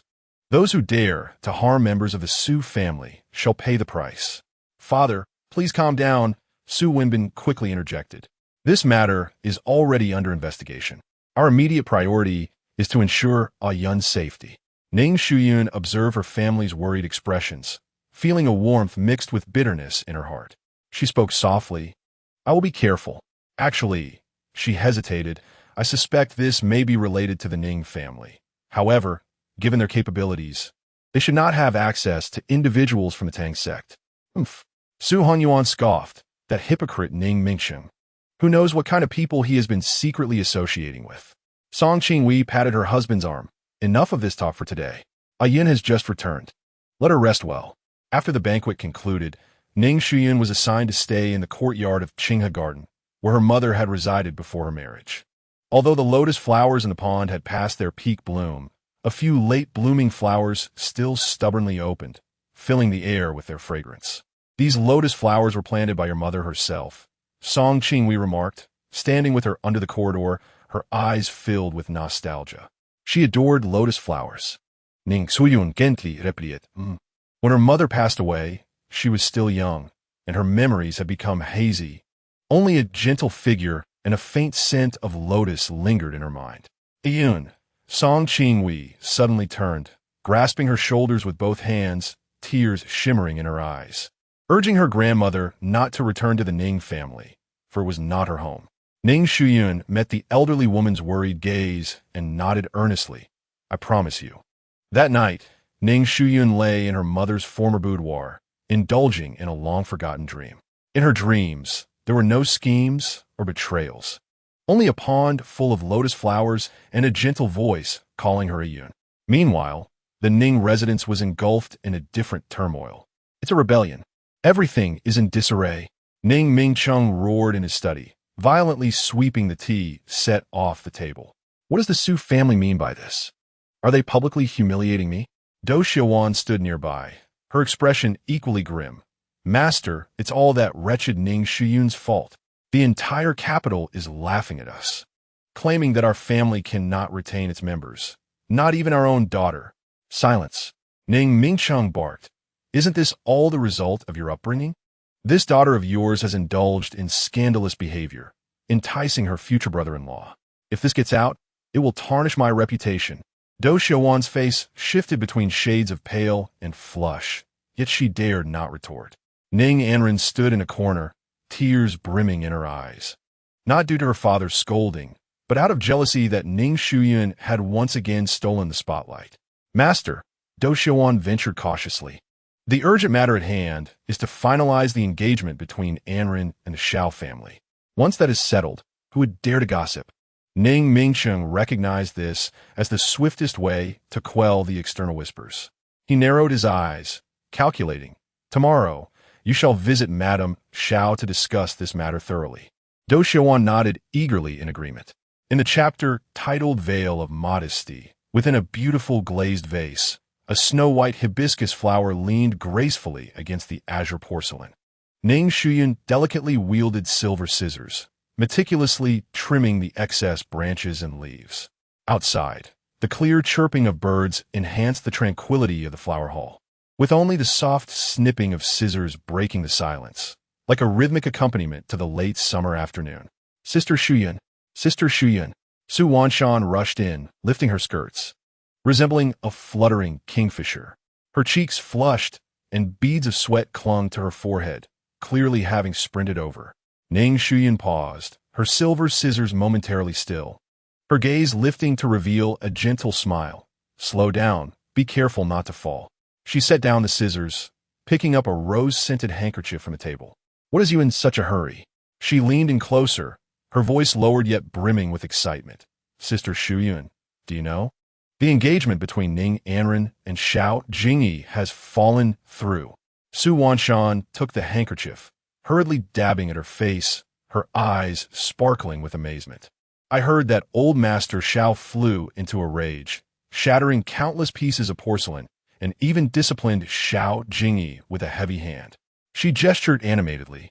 S1: those who dare to harm members of the Su family shall pay the price. Father, please calm down, Su Wenbin quickly interjected. This matter is already under investigation. Our immediate priority is to ensure Ayun's safety. Ning Shuyun observed her family's worried expressions, feeling a warmth mixed with bitterness in her heart. She spoke softly. I will be careful. Actually, she hesitated. I suspect this may be related to the Ning family. However, given their capabilities, they should not have access to individuals from the Tang sect. Su Hanyuan scoffed, that hypocrite Ning Mingsheng. Who knows what kind of people he has been secretly associating with. Song Qingwei patted her husband's arm. Enough of this talk for today. Ayun has just returned. Let her rest well. After the banquet concluded, Ning Shuyun was assigned to stay in the courtyard of Qinghe Garden, where her mother had resided before her marriage. Although the lotus flowers in the pond had passed their peak bloom, a few late-blooming flowers still stubbornly opened, filling the air with their fragrance. These lotus flowers were planted by your mother herself, Song Qingwei remarked, standing with her under the corridor, her eyes filled with nostalgia. She adored lotus flowers. Ning Shuyun gently replied. When her mother passed away, she was still young, and her memories had become hazy. Only a gentle figure and a faint scent of lotus lingered in her mind. Ayun, Song Qingwei suddenly turned, grasping her shoulders with both hands, tears shimmering in her eyes, urging her grandmother not to return to the Ning family, for it was not her home. Ning Shuyun met the elderly woman's worried gaze and nodded earnestly. I promise you. That night, Ning Shuyun lay in her mother's former boudoir, indulging in a long-forgotten dream. In her dreams, there were no schemes or betrayals, only a pond full of lotus flowers and a gentle voice calling her Ayun. Meanwhile, the Ning residence was engulfed in a different turmoil. It's a rebellion. Everything is in disarray. Ning Mingcheng roared in his study, violently sweeping the tea set off the table. What does the Su family mean by this? Are they publicly humiliating me? Do Xiaowan stood nearby, her expression equally grim. Master, it's all that wretched Ning Shuyun's fault. The entire capital is laughing at us, claiming that our family cannot retain its members, not even our own daughter. Silence. Ning Mingcheng barked. Isn't this all the result of your upbringing? This daughter of yours has indulged in scandalous behavior, enticing her future brother-in-law. If this gets out, it will tarnish my reputation. Do Xiaowan's face shifted between shades of pale and flush, yet she dared not retort. Ning Anren stood in a corner, tears brimming in her eyes. Not due to her father's scolding, but out of jealousy that Ning Shuyun had once again stolen the spotlight. Master, Do Xiaowan ventured cautiously. The urgent matter at hand is to finalize the engagement between Anren and the Xiao family. Once that is settled, who would dare to gossip? Ning Mingcheng recognized this as the swiftest way to quell the external whispers. He narrowed his eyes, calculating. Tomorrow, you shall visit Madame Xiao to discuss this matter thoroughly. Do Xiaowan nodded eagerly in agreement. In the chapter titled Veil of Modesty, within a beautiful glazed vase, a snow-white hibiscus flower leaned gracefully against the azure porcelain. Ning Shuyun delicately wielded silver scissors, meticulously trimming the excess branches and leaves. Outside, the clear chirping of birds enhanced the tranquility of the flower hall, with only the soft snipping of scissors breaking the silence, like a rhythmic accompaniment to the late summer afternoon. Sister Shuyun, Sister Shuyun. Su Wanshan rushed in, lifting her skirts, resembling a fluttering kingfisher. Her cheeks flushed, and beads of sweat clung to her forehead, clearly having sprinted over. Ning Shuyun paused, her silver scissors momentarily still, her gaze lifting to reveal a gentle smile. Slow down, be careful not to fall. She set down the scissors, picking up a rose-scented handkerchief from the table. What is you in such a hurry? She leaned in closer, her voice lowered yet brimming with excitement. Sister Shuyun, do you know? The engagement between Ning Anren and Xiao Jingyi has fallen through. Su Wanshan took the handkerchief, hurriedly dabbing at her face, her eyes sparkling with amazement. I heard that old Master Xiao flew into a rage, shattering countless pieces of porcelain, and even disciplined Xiao Jingyi with a heavy hand. She gestured animatedly,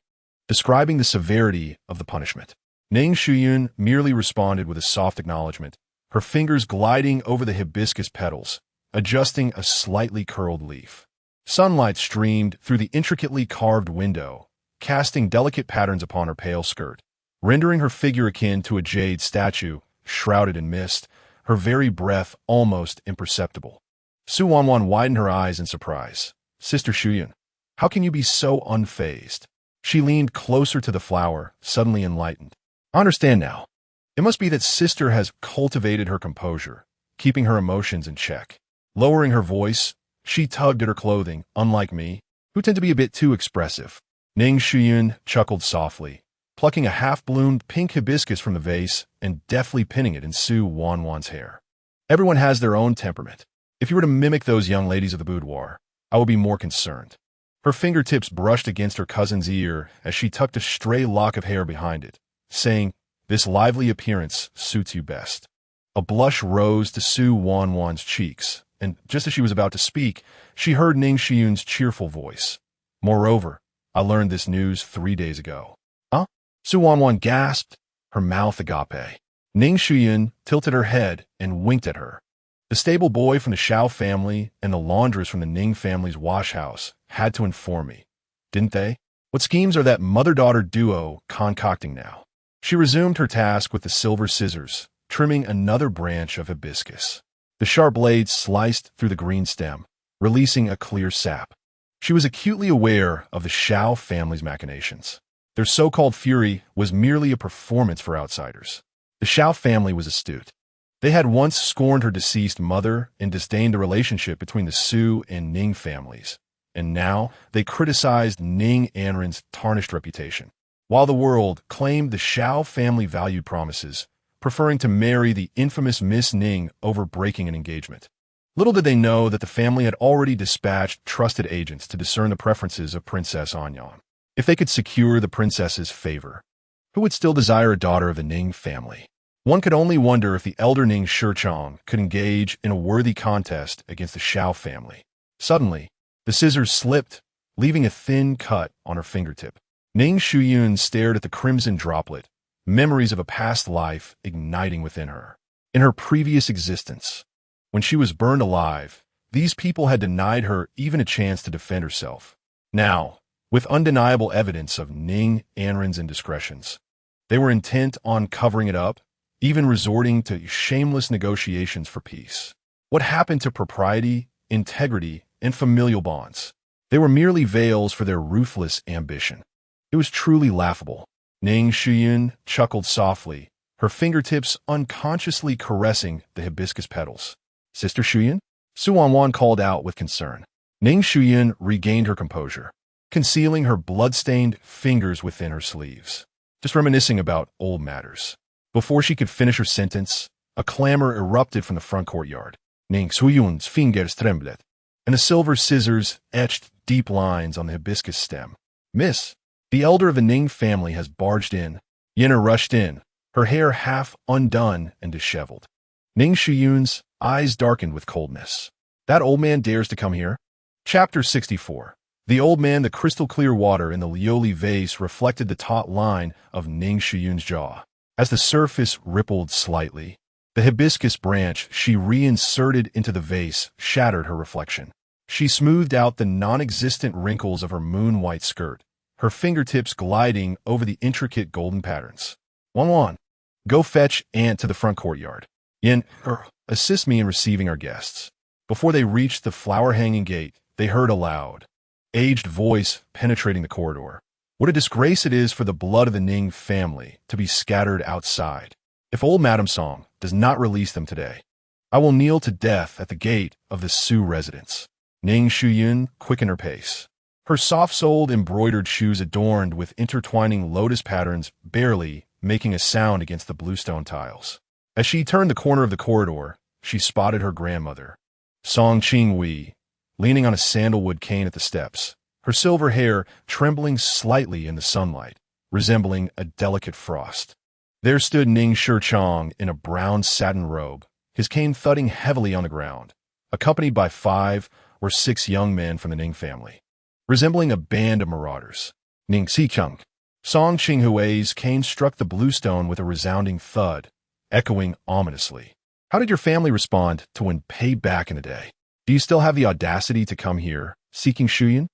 S1: describing the severity of the punishment. Ning Shuyun merely responded with a soft acknowledgement, her fingers gliding over the hibiscus petals, adjusting a slightly curled leaf. Sunlight streamed through the intricately carved window, casting delicate patterns upon her pale skirt, rendering her figure akin to a jade statue, shrouded in mist, her very breath almost imperceptible. Su Wanwan widened her eyes in surprise. Sister Shuyun, how can you be so unfazed? She leaned closer to the flower, suddenly enlightened. I understand now. It must be that Sister has cultivated her composure, keeping her emotions in check. Lowering her voice, she tugged at her clothing, unlike me, who tend to be a bit too expressive. Ning Shuyun chuckled softly, plucking a half-bloomed pink hibiscus from the vase and deftly pinning it in Su Wanwan's hair. Everyone has their own temperament. If you were to mimic those young ladies of the boudoir, I would be more concerned. Her fingertips brushed against her cousin's ear as she tucked a stray lock of hair behind it, saying, "This lively appearance suits you best." A blush rose to Su Wanwan's cheeks, and just as she was about to speak, she heard Ning Shuyun's cheerful voice. Moreover, I learned this news 3 days ago. Huh? Su Wanwan gasped, her mouth agape. Ning Shuyun tilted her head and winked at her. The stable boy from the Xiao family and the laundress from the Ning family's wash house had to inform me, didn't they? What schemes are that mother-daughter duo concocting now? She resumed her task with the silver scissors, trimming another branch of hibiscus. The sharp blade sliced through the green stem, releasing a clear sap. She was acutely aware of the Xiao family's machinations. Their so-called fury was merely a performance for outsiders. The Xiao family was astute. They had once scorned her deceased mother and disdained the relationship between the Su and Ning families, and now they criticized Ning Anren's tarnished reputation. While the world claimed the Xiao family valued promises, preferring to marry the infamous Miss Ning over breaking an engagement. Little did they know that the family had already dispatched trusted agents to discern the preferences of Princess Anyan. If they could secure the princess's favor, who would still desire a daughter of the Ning family? One could only wonder if the elder Ning Shurchong could engage in a worthy contest against the Xiao family. Suddenly, the scissors slipped, leaving a thin cut on her fingertip. Ning Shuyun stared at the crimson droplet, memories of a past life igniting within her. In her previous existence, when she was burned alive, these people had denied her even a chance to defend herself. Now, with undeniable evidence of Ning Anren's indiscretions, they were intent on covering it up, even resorting to shameless negotiations for peace. What happened to propriety, integrity, and familial bonds? They were merely veils for their ruthless ambition. It was truly laughable. Ning Shuyun chuckled softly, her fingertips unconsciously caressing the hibiscus petals. Sister Shuyun? Su Wanwan called out with concern. Ning Shuyun regained her composure, concealing her blood-stained fingers within her sleeves, just reminiscing about old matters. Before she could finish her sentence, a clamor erupted from the front courtyard. Ning Shuyun's fingers trembled, and the silver scissors etched deep lines on the hibiscus stem. Miss, the elder of the Ning family has barged in. Yenna rushed in, her hair half undone and disheveled. Ning Shuyun's eyes darkened with coldness. That old man dares to come here? Chapter 64. The old man, the crystal-clear water in the Lioli vase reflected the taut line of Ning Shuyun's jaw. As the surface rippled slightly, the hibiscus branch she reinserted into the vase shattered her reflection. She smoothed out the non-existent wrinkles of her moon-white skirt, her fingertips gliding over the intricate golden patterns. Wanwan, go fetch Aunt to the front courtyard. Yin, assist me in receiving our guests. Before they reached the flower-hanging gate, they heard a loud, aged voice penetrating the corridor. What a disgrace it is for the blood of the Ning family to be scattered outside. If old Madame Song does not release them today, I will kneel to death at the gate of the Su residence. Ning Shuyun quickened her pace. Her soft-soled embroidered shoes adorned with intertwining lotus patterns barely making a sound against the bluestone tiles. As she turned the corner of the corridor, she spotted her grandmother, Song Ching Wei, leaning on a sandalwood cane at the steps, her silver hair trembling slightly in the sunlight, resembling a delicate frost. There stood Ning Shuyun in a brown satin robe, his cane thudding heavily on the ground, accompanied by 5 or 6 young men from the Ning family, resembling a band of marauders. Ning Xicheng. Song Qinghui's cane struck the bluestone with a resounding thud, echoing ominously. How did your family respond to when paid back in the day? Do you still have the audacity to come here, seeking Shuyun?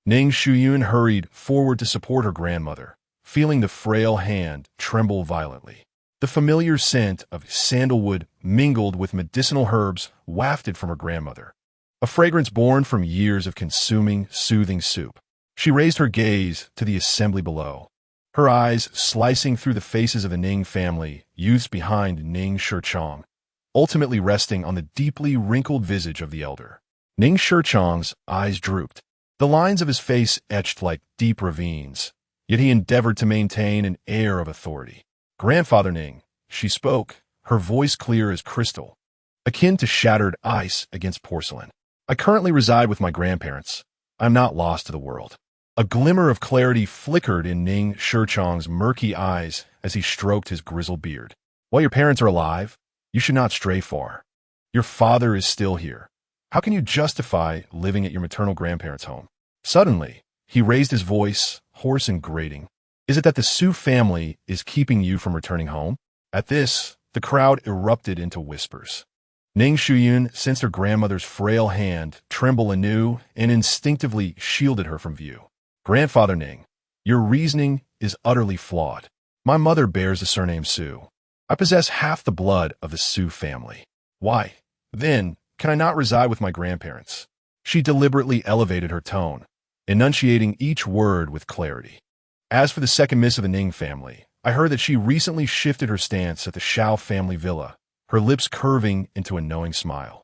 S1: Ning Shuyun hurried forward to support her grandmother, feeling the frail hand tremble violently. The familiar scent of sandalwood mingled with medicinal herbs wafted from her grandmother, a fragrance born from years of consuming soothing soup. She raised her gaze to the assembly below, her eyes slicing through the faces of the Ning family, youths behind Ning Shuyun, ultimately resting on the deeply wrinkled visage of the elder. Ning Shuyun's eyes drooped, the lines of his face etched like deep ravines, yet he endeavored to maintain an air of authority. Grandfather Ning, she spoke, her voice clear as crystal, akin to shattered ice against porcelain. I currently reside with my grandparents. I am not lost to the world. A glimmer of clarity flickered in Ning Shuyun's murky eyes as he stroked his grizzled beard. While your parents are alive, you should not stray far. Your father is still here. How can you justify living at your maternal grandparents' home? Suddenly, he raised his voice, hoarse and grating. Is it that the Su family is keeping you from returning home? At this, the crowd erupted into whispers. Ning Shuyun sensed her grandmother's frail hand tremble anew and instinctively shielded her from view. Grandfather Ning, your reasoning is utterly flawed. My mother bears the surname Su. I possess half the blood of the Su family. Why, then, can I not reside with my grandparents? She deliberately elevated her tone, enunciating each word with clarity. As for the second miss of the Ning family, I heard that she recently shifted her stance at the Shao family villa, her lips curving into a knowing smile.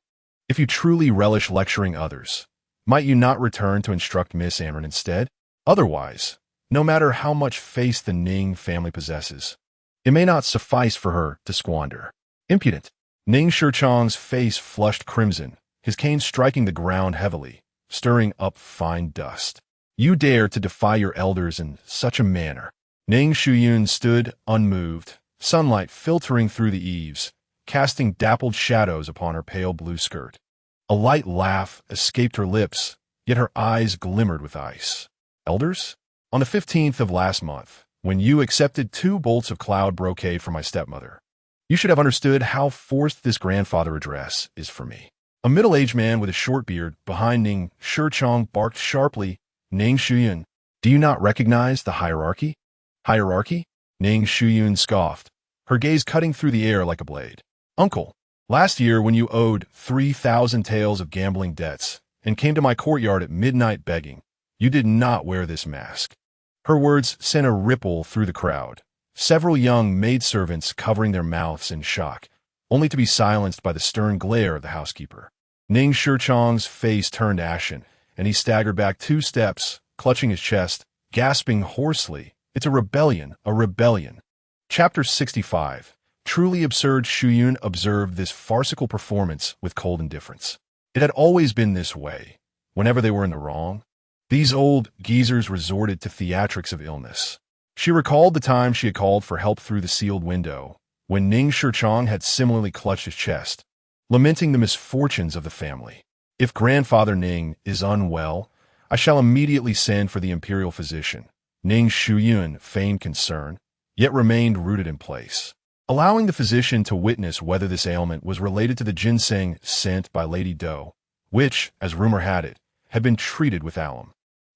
S1: If you truly relish lecturing others, might you not return to instruct Miss Anren instead? Otherwise, no matter how much faith the Ning family possesses, it may not suffice for her to squander. Impudent. Ning Shuyun's face flushed crimson, his cane striking the ground heavily, stirring up fine dust. You dare to defy your elders in such a manner. Ning Shuyun stood unmoved, sunlight filtering through the eaves, casting dappled shadows upon her pale blue skirt. A light laugh escaped her lips, yet her eyes glimmered with ice. Elders? On the 15th of last month, when you accepted 2 bolts of cloud brocade from my stepmother. You should have understood how forced this grandfather address is for me. A middle-aged man with a short beard behind Ning Shuyun barked sharply, Ning Shuyun, do you not recognize the hierarchy? Hierarchy? Ning Shuyun scoffed, her gaze cutting through the air like a blade. Uncle, last year when you owed 3,000 taels of gambling debts and came to my courtyard at midnight begging, you did not wear this mask. Her words sent a ripple through the crowd, several young maidservants covering their mouths in shock, only to be silenced by the stern glare of the housekeeper. Ning Shuyun's face turned ashen, and he staggered back 2 steps, clutching his chest, gasping hoarsely, "It's a rebellion, a rebellion." Chapter 65. Truly absurd. Shuyun observed this farcical performance with cold indifference. It had always been this way. Whenever they were in the wrong, these old geezers resorted to theatrics of illness. She recalled the time she had called for help through the sealed window, when Ning Shuyun had similarly clutched his chest, lamenting the misfortunes of the family. If Grandfather Ning is unwell, I shall immediately send for the imperial physician. Ning Shuyun feigned concern, yet remained rooted in place, allowing the physician to witness whether this ailment was related to the ginseng sent by Lady Do, which, as rumor had it, had been treated with alum.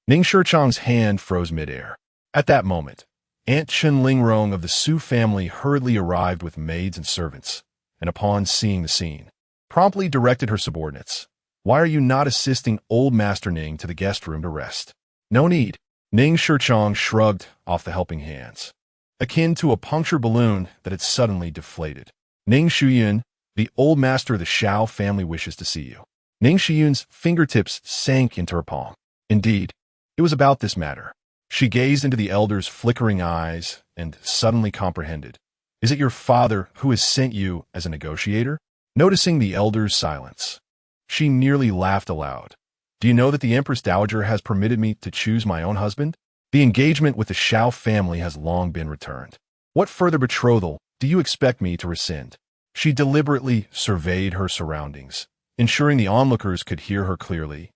S1: Ning Shuyun's hand froze midair. At that moment, Aunt Chen Lingrong of the Su family hurriedly arrived with maids and servants, and upon seeing the scene, promptly directed her subordinates, "Why are you not assisting old Master Ning to the guest room to rest?" "No need." Ning Shuyun shrugged off the helping hands, akin to a punctured balloon that had suddenly deflated. "Ning Shuyun, the old master of the Shao family wishes to see you." Ning Shuyun's fingertips sank into her palm. Indeed, it was about this matter. She gazed into the elder's flickering eyes and suddenly comprehended. "Is it your father who has sent you as a negotiator?" Noticing the elder's silence, she nearly laughed aloud. "Do you know that the Empress Dowager has permitted me to choose my own husband? The engagement with the Shao family has long been returned. What further betrothal do you expect me to rescind?" She deliberately surveyed her surroundings, ensuring the onlookers could hear her clearly,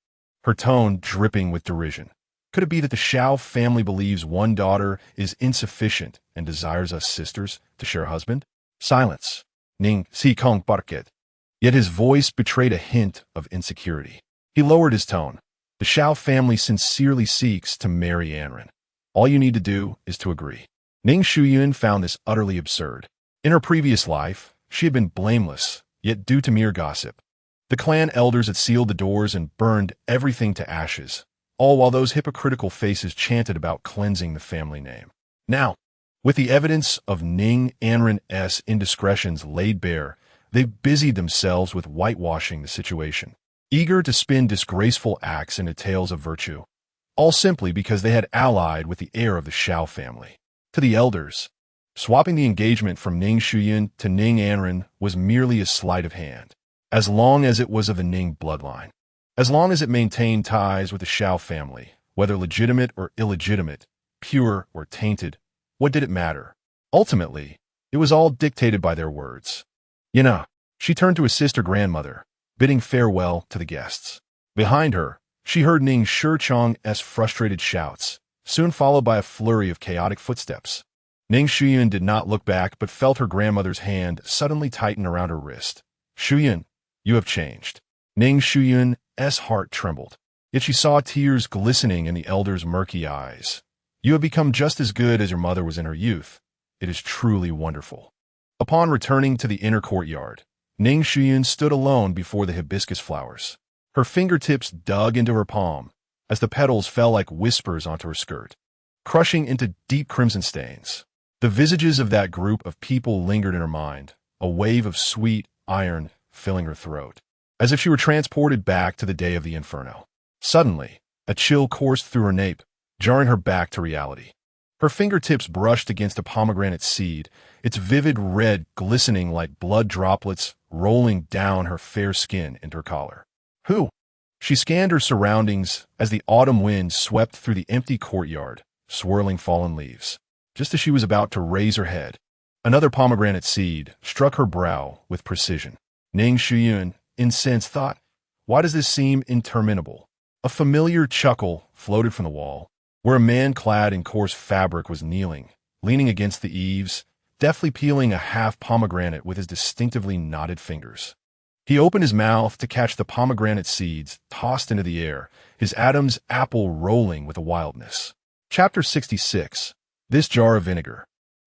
S1: her tone dripping with derision. "Could it be that the Shao family believes one daughter is insufficient and desires us sisters to share a husband?" Silence. Ning Si Kong barked. Yet his voice betrayed a hint of insecurity. He lowered his tone. "The Shao family sincerely seeks to marry Anren. All you need to do is to agree." Ning Shuyun found this utterly absurd. In her previous life, she had been blameless, yet due to mere gossip, the clan elders had sealed the doors and burned everything to ashes, all while those hypocritical faces chanted about cleansing the family name. Now, with the evidence of Ning Anren's indiscretions laid bare, they busied themselves with whitewashing the situation, eager to spin disgraceful acts into tales of virtue, all simply because they had allied with the heir of the Shao family. To the elders, swapping the engagement from Ning Shuyun to Ning Anren was merely a sleight of hand, as long as it was of the Ning bloodline. As long as it maintained ties with the Shao family, whether legitimate or illegitimate, pure or tainted, what did it matter? Ultimately, it was all dictated by their words. She turned to his sister grandmother, bidding farewell to the guests. Behind her, she heard Ning Shuyun's frustrated shouts, soon followed by a flurry of chaotic footsteps. Ning Shuyun did not look back but felt her grandmother's hand suddenly tighten around her wrist. "Shuyun, you have changed." Ning Shuyun's heart trembled, yet she saw tears glistening in the elder's murky eyes. "You have become just as good as your mother was in her youth. It is truly wonderful." Upon returning to the inner courtyard, Ning Shuyun stood alone before the hibiscus flowers. Her fingertips dug into her palm as the petals fell like whispers onto her skirt, crushing into deep crimson stains. The visages of that group of people lingered in her mind, a wave of sweet iron filling her throat, as if she were transported back to the day of the inferno. Suddenly, a chill coursed through her nape, jarring her back to reality. Her fingertips brushed against a pomegranate seed, its vivid red glistening like blood droplets rolling down her fair skin into her collar. "Who?" She scanned her surroundings as the autumn wind swept through the empty courtyard, swirling fallen leaves. Just as she was about to raise her head, another pomegranate seed struck her brow with precision. Ning Shuyun, incensed, thought, "Why does this seem interminable?" A familiar chuckle floated from the wall, where a man clad in coarse fabric was kneeling, leaning against the eaves, deftly peeling a half pomegranate with his distinctively knotted fingers. He opened his mouth to catch the pomegranate seeds tossed into the air, his Adam's apple rolling with a wildness. Chapter 66. This Jar of Vinegar.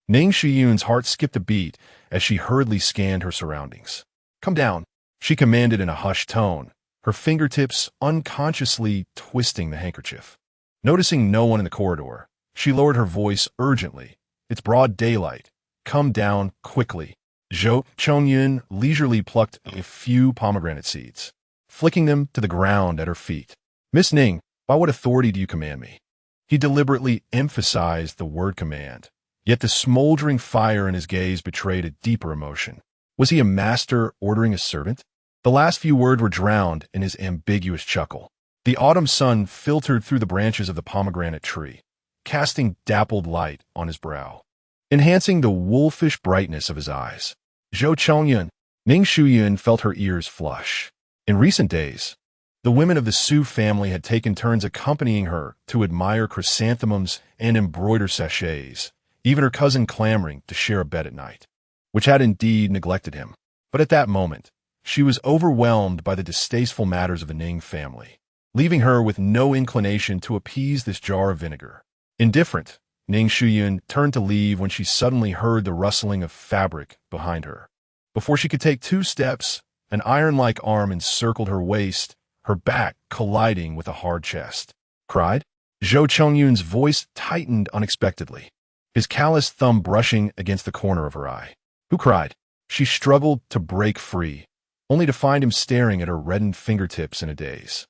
S1: Ning Shuyun's heart skipped a beat as she hurriedly scanned her surroundings. "Come down," she commanded in a hushed tone, her fingertips unconsciously twisting the handkerchief. Noticing no one in the corridor, she lowered her voice urgently. "It's broad daylight. Come down quickly." Zhou Chongyun leisurely plucked a few pomegranate seeds, flicking them to the ground at her feet. "Miss Ning, by what authority do you command me?" He deliberately emphasized the word command, yet the smoldering fire in his gaze betrayed a deeper emotion. Was he a master ordering a servant? The last few words were drowned in his ambiguous chuckle. The autumn sun filtered through the branches of the pomegranate tree, casting dappled light on his brow, enhancing the wolfish brightness of his eyes. Zhou Chongyun, Ning Shuyun felt her ears flush. In recent days, the women of the Su family had taken turns accompanying her to admire chrysanthemums and embroider sachets, even her cousin clamoring to share a bed at night, which had indeed neglected him. But at that moment, she was overwhelmed by the distasteful matters of the Ning family, leaving her with no inclination to appease this jar of vinegar. Indifferent, Ning Shuyun turned to leave when she suddenly heard the rustling of fabric behind her. Before she could take 2 steps, an iron-like arm encircled her waist, her back colliding with a hard chest. "Cried?" Zhou Chongyun's voice tightened unexpectedly, his calloused thumb brushing against the corner of her eye. "Who cried?" She struggled to break free, only to find him staring at her reddened fingertips in a daze.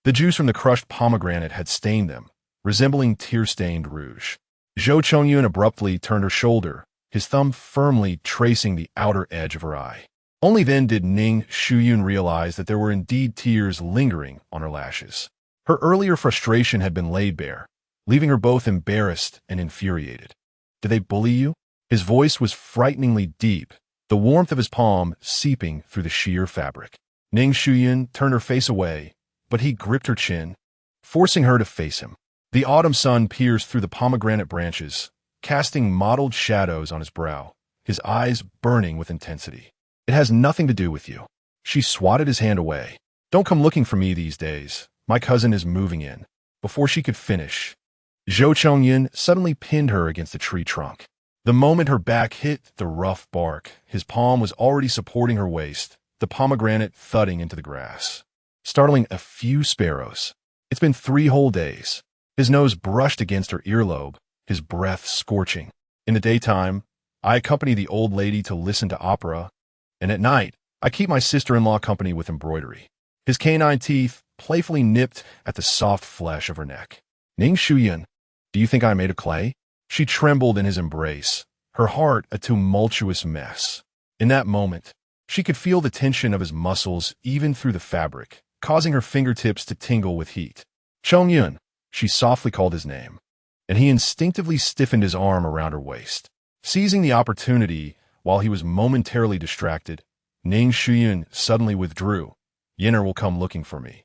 S1: The juice from the crushed pomegranate had stained them, resembling tear-stained rouge. Zhou Chongyun abruptly turned her shoulder, his thumb firmly tracing the outer edge of her eye. Only then did Ning Shuyun realize that there were indeed tears lingering on her lashes. Her earlier frustration had been laid bare, leaving her both embarrassed and infuriated. "Did they bully you?" His voice was frighteningly deep, the warmth of his palm seeping through the sheer fabric. Ning Shuyun turned her face away, but he gripped her chin, forcing her to face him. The autumn sun pierced through the pomegranate branches, casting mottled shadows on his brow, his eyes burning with intensity. "It has nothing to do with you." She swatted his hand away. "Don't come looking for me these days. My cousin is moving in." Before she could finish, Zhou Chongyun suddenly pinned her against a tree trunk. The moment her back hit the rough bark, his palm was already supporting her waist, the pomegranate thudding into the grass, startling a few sparrows. "It's been 3 whole days." His nose brushed against her earlobe, his breath scorching. "In the daytime, I accompany the old lady to listen to opera, and at night, I keep my sister-in-law company with embroidery." His canine teeth playfully nipped at the soft flesh of her neck. "Ning Shuyun, do you think I am made of clay?" She trembled in his embrace, her heart a tumultuous mess. In that moment, she could feel the tension of his muscles even through the fabric, causing her fingertips to tingle with heat. "Chongyun," she softly called his name, and he instinctively stiffened his arm around her waist. Seizing the opportunity while he was momentarily distracted, Ning Shuyun suddenly withdrew. "Yinner will come looking for me."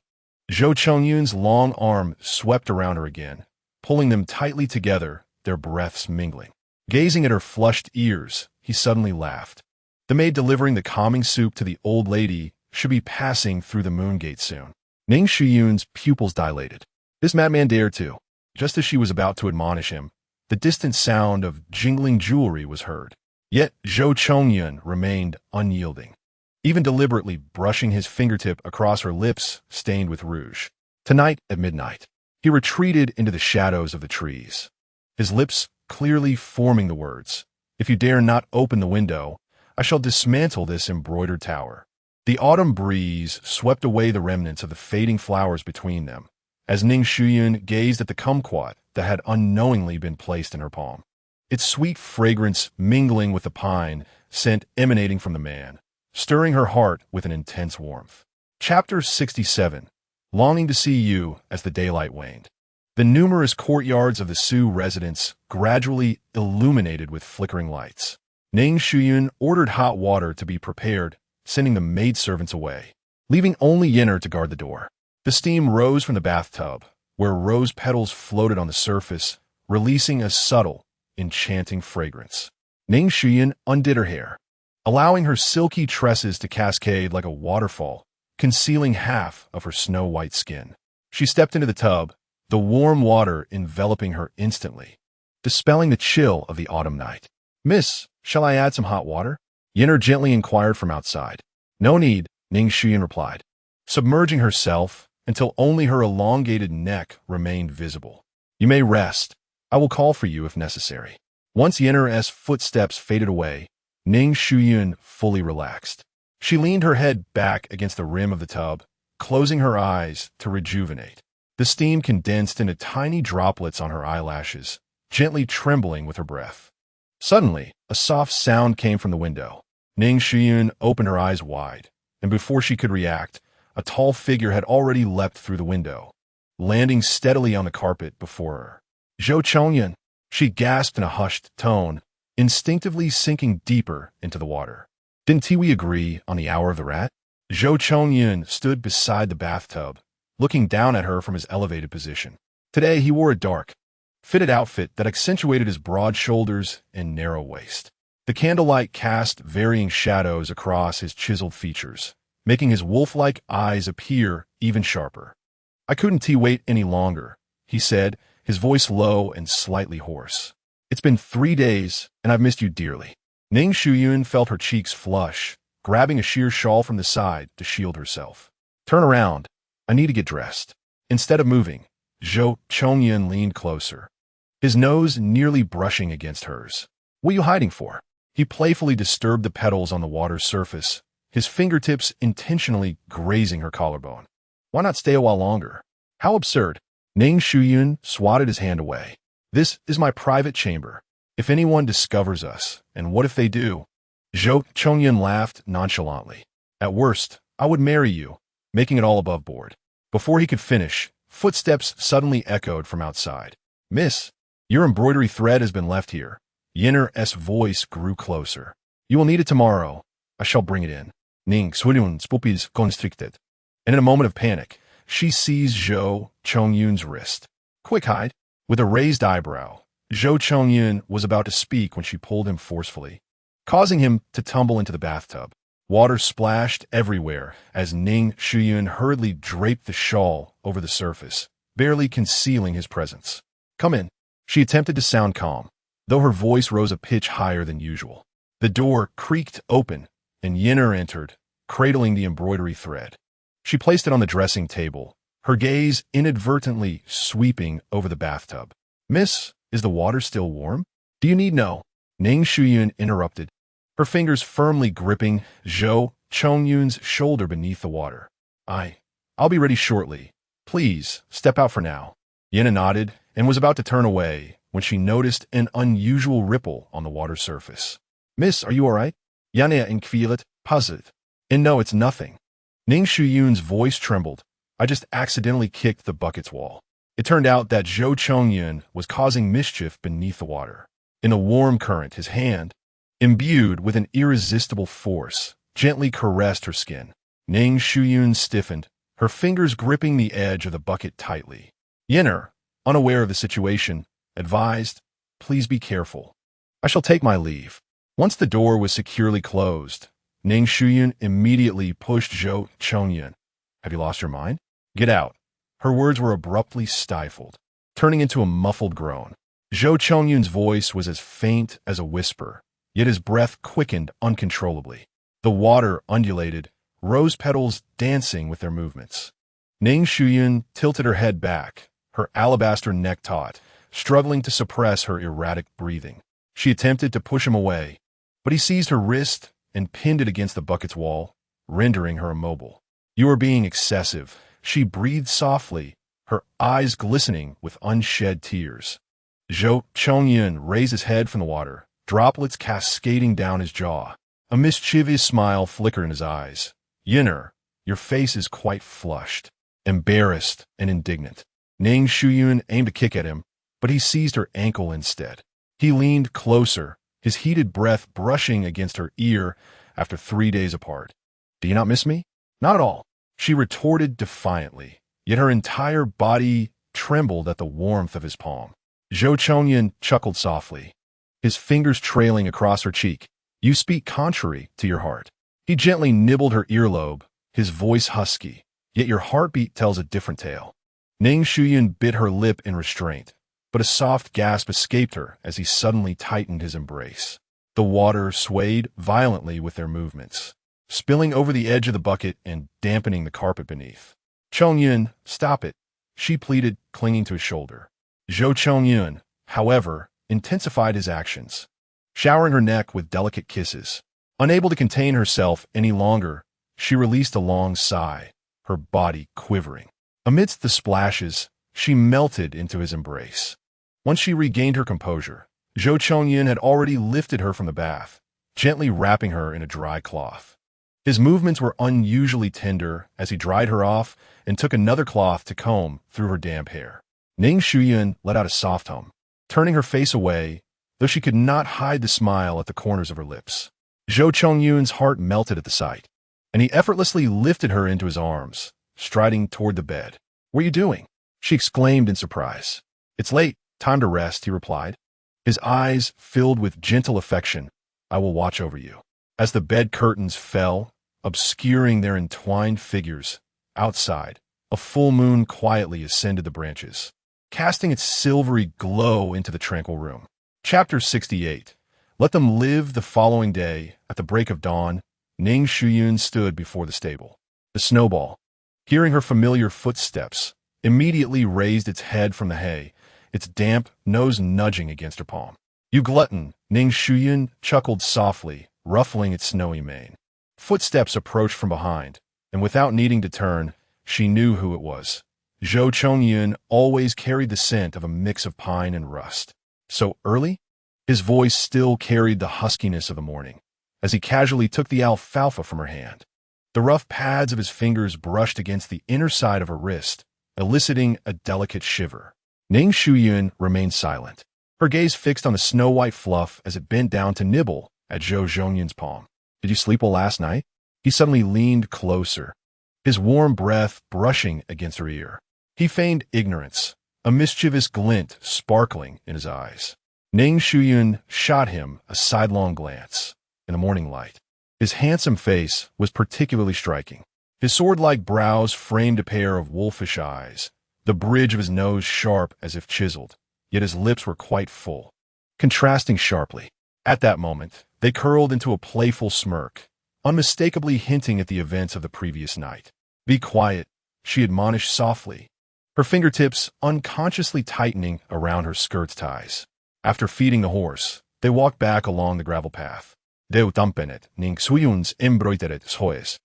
S1: Zhou Chongyun's long arm swept around her again, pulling them tightly together, their breaths mingling. Gazing at her flushed ears, he suddenly laughed. The maid delivering the calming soup to the old lady should be passing through the moon gate soon. Ning Shuyun's pupils dilated. This madman dared to. Just as she was about to admonish him, the distant sound of jingling jewelry was heard. Yet Zhou Chongyun remained unyielding, even deliberately brushing his fingertip across her lips stained with rouge. Tonight at midnight, he retreated into the shadows of the trees, his lips clearly forming the words, "If you dare not open the window, I shall dismantle this embroidered tower." The autumn breeze swept away the remnants of the fading flowers between them, as Ning Shuyun gazed at the kumquat that had unknowingly been placed in her palm, its sweet fragrance mingling with the pine scent emanating from the man, stirring her heart with an intense warmth. Chapter 67. Longing to see you as the daylight waned. The numerous courtyards of the Su residence gradually illuminated with flickering lights. Ning Shuyun ordered hot water to be prepared, sending the maidservants away, leaving only Yinner to guard the door. The steam rose from the bathtub, where rose petals floated on the surface, releasing a subtle, enchanting fragrance. Ning Shuyun undid her hair, allowing her silky tresses to cascade like a waterfall, concealing half of her snow-white skin. She stepped into the tub, the warm water enveloping her instantly, dispelling the chill of the autumn night. "Miss, shall I add some hot water?" Yinner gently inquired from outside. "No need," Ning Shuyun replied, submerging herself until only her elongated neck remained visible. "You may rest. I will call for you if necessary." Once Yinner's footsteps faded away, Ning Shuyun fully relaxed. She leaned her head back against the rim of the tub, closing her eyes to rejuvenate. The steam condensed into tiny droplets on her eyelashes, gently trembling with her breath. Suddenly, a soft sound came from the window. Ning Shuyun opened her eyes wide, and before she could react, a tall figure had already leapt through the window, landing steadily on the carpet before her. "Zhou Chongyun," she gasped in a hushed tone, instinctively sinking deeper into the water. "Didn't we agree on the hour of the rat?" Zhou Chongyun stood beside the bathtub, looking down at her from his elevated position. Today he wore a dark, fitted outfit that accentuated his broad shoulders and narrow waist. The candlelight cast varying shadows across his chiseled features, making his wolf-like eyes appear even sharper. "I couldn't wait any longer," he said, his voice low and slightly hoarse. "It's been 3 days, and I've missed you dearly." Ning Shuyun felt her cheeks flush, grabbing a sheer shawl from the side to shield herself. "Turn around. I need to get dressed." Instead of moving, Zhou Chongyun leaned closer, his nose nearly brushing against hers. "What are you hiding for?" He playfully disturbed the petals on the water's surface, his fingertips intentionally grazing her collarbone. "Why not stay a while longer?" "How absurd." Ning Shuyun swatted his hand away. "This is my private chamber. If anyone discovers us, and what if they do?" Zhou Chongyun laughed nonchalantly. "At worst, I would marry you, making it all above board." Before he could finish, footsteps suddenly echoed from outside. "Miss, your embroidery thread has been left here." Yinner's voice grew closer. "You will need it tomorrow. I shall bring it in." Ning Shuyun's pupils constricted, and in a moment of panic, she seized Zhou Chongyun's wrist. "Quick, hide!" With a raised eyebrow, Zhou Chongyun was about to speak when she pulled him forcefully, causing him to tumble into the bathtub. Water splashed everywhere as Ning Shuyun hurriedly draped the shawl over the surface, barely concealing his presence. "Come in." She attempted to sound calm, though her voice rose a pitch higher than usual. The door creaked open, and Yinner entered, cradling the embroidery thread. She placed it on the dressing table, her gaze inadvertently sweeping over the bathtub. "Miss, is the water still warm?" "Do you need no?" Ning Shuyun interrupted, her fingers firmly gripping Zhou Chongyun's shoulder beneath the water. I'll be ready shortly. Please, step out for now." Yinna nodded and was about to turn away when she noticed an unusual ripple on the water surface. "Miss, are you all right?" Yana inkvilet, puzzled. "And no, it's nothing." Ning Shuyun's voice trembled. "I just accidentally kicked the bucket's wall." It turned out that Zhou Chongyun was causing mischief beneath the water. In the warm current, his hand, imbued with an irresistible force, gently caressed her skin. Ning Shuyun stiffened, her fingers gripping the edge of the bucket tightly. Yinner, unaware of the situation, advised, "Please be careful. I shall take my leave." Once the door was securely closed, Ning Shuyun immediately pushed Zhou Chongyun. "Have you lost your mind? Get out." Her words were abruptly stifled, turning into a muffled groan. Zhou Chongyun's voice was as faint as a whisper, yet his breath quickened uncontrollably. The water undulated, rose petals dancing with their movements. Ning Shuyun tilted her head back, her alabaster neck taut, struggling to suppress her erratic breathing. She attempted to push him away, but he seized her wrist and pinned it against the bucket's wall, rendering her immobile. "You are being excessive," she breathed softly, her eyes glistening with unshed tears. Zhou Chongyun raised his head from the water, droplets cascading down his jaw. A mischievous smile flickered in his eyes. "Yinner, your face is quite flushed, embarrassed and indignant." Ning Shuyun aimed a kick at him, but he seized her ankle instead. He leaned closer, his heated breath brushing against her ear after 3 days apart. "Do you not miss me?" "Not at all," she retorted defiantly, yet her entire body trembled at the warmth of his palm. Zhou Chongyun chuckled softly, his fingers trailing across her cheek. You speak contrary to your heart. He gently nibbled her earlobe, his voice husky, yet your heartbeat tells a different tale. Ning Shuyun bit her lip in restraint, but a soft gasp escaped her as he suddenly tightened his embrace. The water swayed violently with their movements, spilling over the edge of the bucket and dampening the carpet beneath. Chongyun, stop it, she pleaded, clinging to his shoulder. Zhou Chongyun, however, intensified his actions, showering her neck with delicate kisses. Unable to contain herself any longer, she released a long sigh, her body quivering. Amidst the splashes, she melted into his embrace. Once she regained her composure, Zhou Chongyun had already lifted her from the bath, gently wrapping her in a dry cloth. His movements were unusually tender as he dried her off and took another cloth to comb through her damp hair. Ning Shuyun let out a soft hum, turning her face away, though she could not hide the smile at the corners of her lips. Zhou Chongyun's heart melted at the sight, and he effortlessly lifted her into his arms, striding toward the bed. "What are you doing?" she exclaimed in surprise. "It's late. Time to rest," he replied, his eyes filled with gentle affection. "I will watch over you." As the bed curtains fell, obscuring their entwined figures, outside, a full moon quietly ascended the branches, casting its silvery glow into the tranquil room. Chapter 68. Let them live. The following day, at the break of dawn, Ning Shuyun stood before the stable. The snowball, hearing her familiar footsteps, immediately raised its head from the hay, its damp nose nudging against her palm. "You glutton," Ning Shuyun chuckled softly, ruffling its snowy mane. Footsteps approached from behind, and without needing to turn, she knew who it was. Zhou Chongyun always carried the scent of a mix of pine and rust. "So early?" His voice still carried the huskiness of the morning, as he casually took the alfalfa from her hand. The rough pads of his fingers brushed against the inner side of her wrist, eliciting a delicate shiver. Ning Shuyun remained silent, her gaze fixed on the snow-white fluff as it bent down to nibble at Zhou Zhongyun's palm. "Did you sleep well last night?" He suddenly leaned closer, his warm breath brushing against her ear. He feigned ignorance, a mischievous glint sparkling in his eyes. Ning Shuyun shot him a sidelong glance. In the morning light, his handsome face was particularly striking. His sword-like brows framed a pair of wolfish eyes, the bridge of his nose sharp as if chiseled, yet his lips were quite full, contrasting sharply. At that moment, they curled into a playful smirk, unmistakably hinting at the events of the previous night. "Be quiet," she admonished softly, her fingertips unconsciously tightening around her skirt's ties. After feeding the horse, they walked back along the gravel path. Deu tampenet, Ning Shuyun's embroidered soes,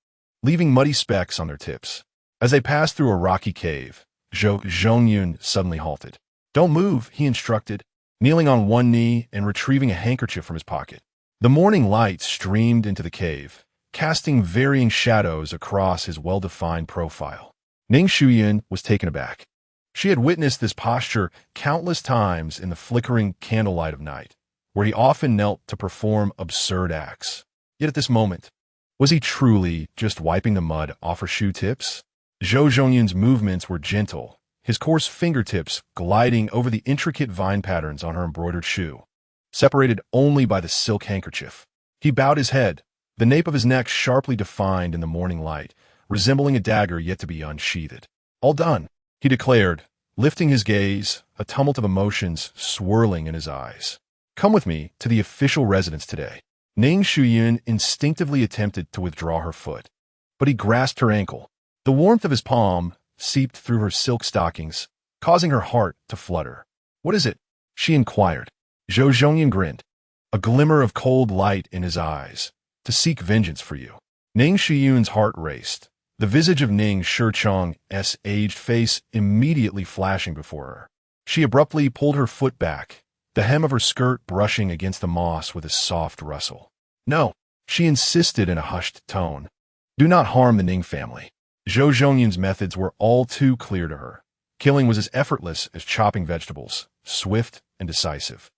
S1: leaving muddy specks on their tips. As they passed through a rocky cave, Zhou Zhongyun suddenly halted. "Don't move," he instructed, kneeling on one knee and retrieving a handkerchief from his pocket. The morning light streamed into the cave, casting varying shadows across his well-defined profile. Ning Shuyun was taken aback. She had witnessed this posture countless times in the flickering candlelight of night, where he often knelt to perform absurd acts. Yet at this moment, was he truly just wiping the mud off her shoe tips? Zhou Zhongyun's movements were gentle, his coarse fingertips gliding over the intricate vine patterns on her embroidered shoe, separated only by the silk handkerchief. He bowed his head, the nape of his neck sharply defined in the morning light, resembling a dagger yet to be unsheathed. "All done," he declared, lifting his gaze, a tumult of emotions swirling in his eyes. "Come with me to the official residence today." Ning Shuyun instinctively attempted to withdraw her foot, but he grasped her ankle. The warmth of his palm seeped through her silk stockings, causing her heart to flutter. "What is it?" she inquired. Zhou Zhongyun grinned, a glimmer of cold light in his eyes. "To seek vengeance for you." Ning Shuyun's heart raced, the visage of Ning Shurchong's aged face immediately flashing before her. She abruptly pulled her foot back, the hem of her skirt brushing against the moss with a soft rustle. "No," she insisted in a hushed tone. "Do not harm the Ning family." Zhou Zhongyun's methods were all too clear to her. Killing was as effortless as chopping vegetables, swift and decisive.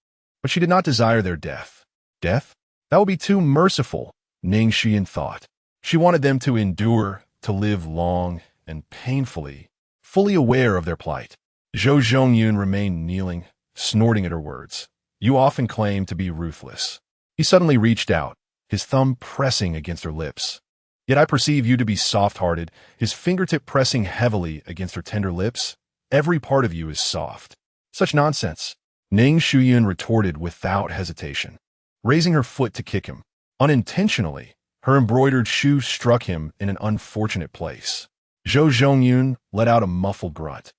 S1: But she did not desire their death. Death? That would be too merciful, Ning Shuyun thought. She wanted them to endure, to live long and painfully, fully aware of their plight. Zhou Zhongyun remained kneeling, snorting at her words. You often claim to be ruthless. He suddenly reached out, his thumb pressing against her lips. Yet I perceive you to be soft-hearted, his fingertip pressing heavily against her tender lips. Every part of you is soft. Such nonsense. Ning Shuyun retorted without hesitation, raising her foot to kick him. Unintentionally, her embroidered shoe struck him in an unfortunate place. Zhou Zhongyun let out a muffled grunt,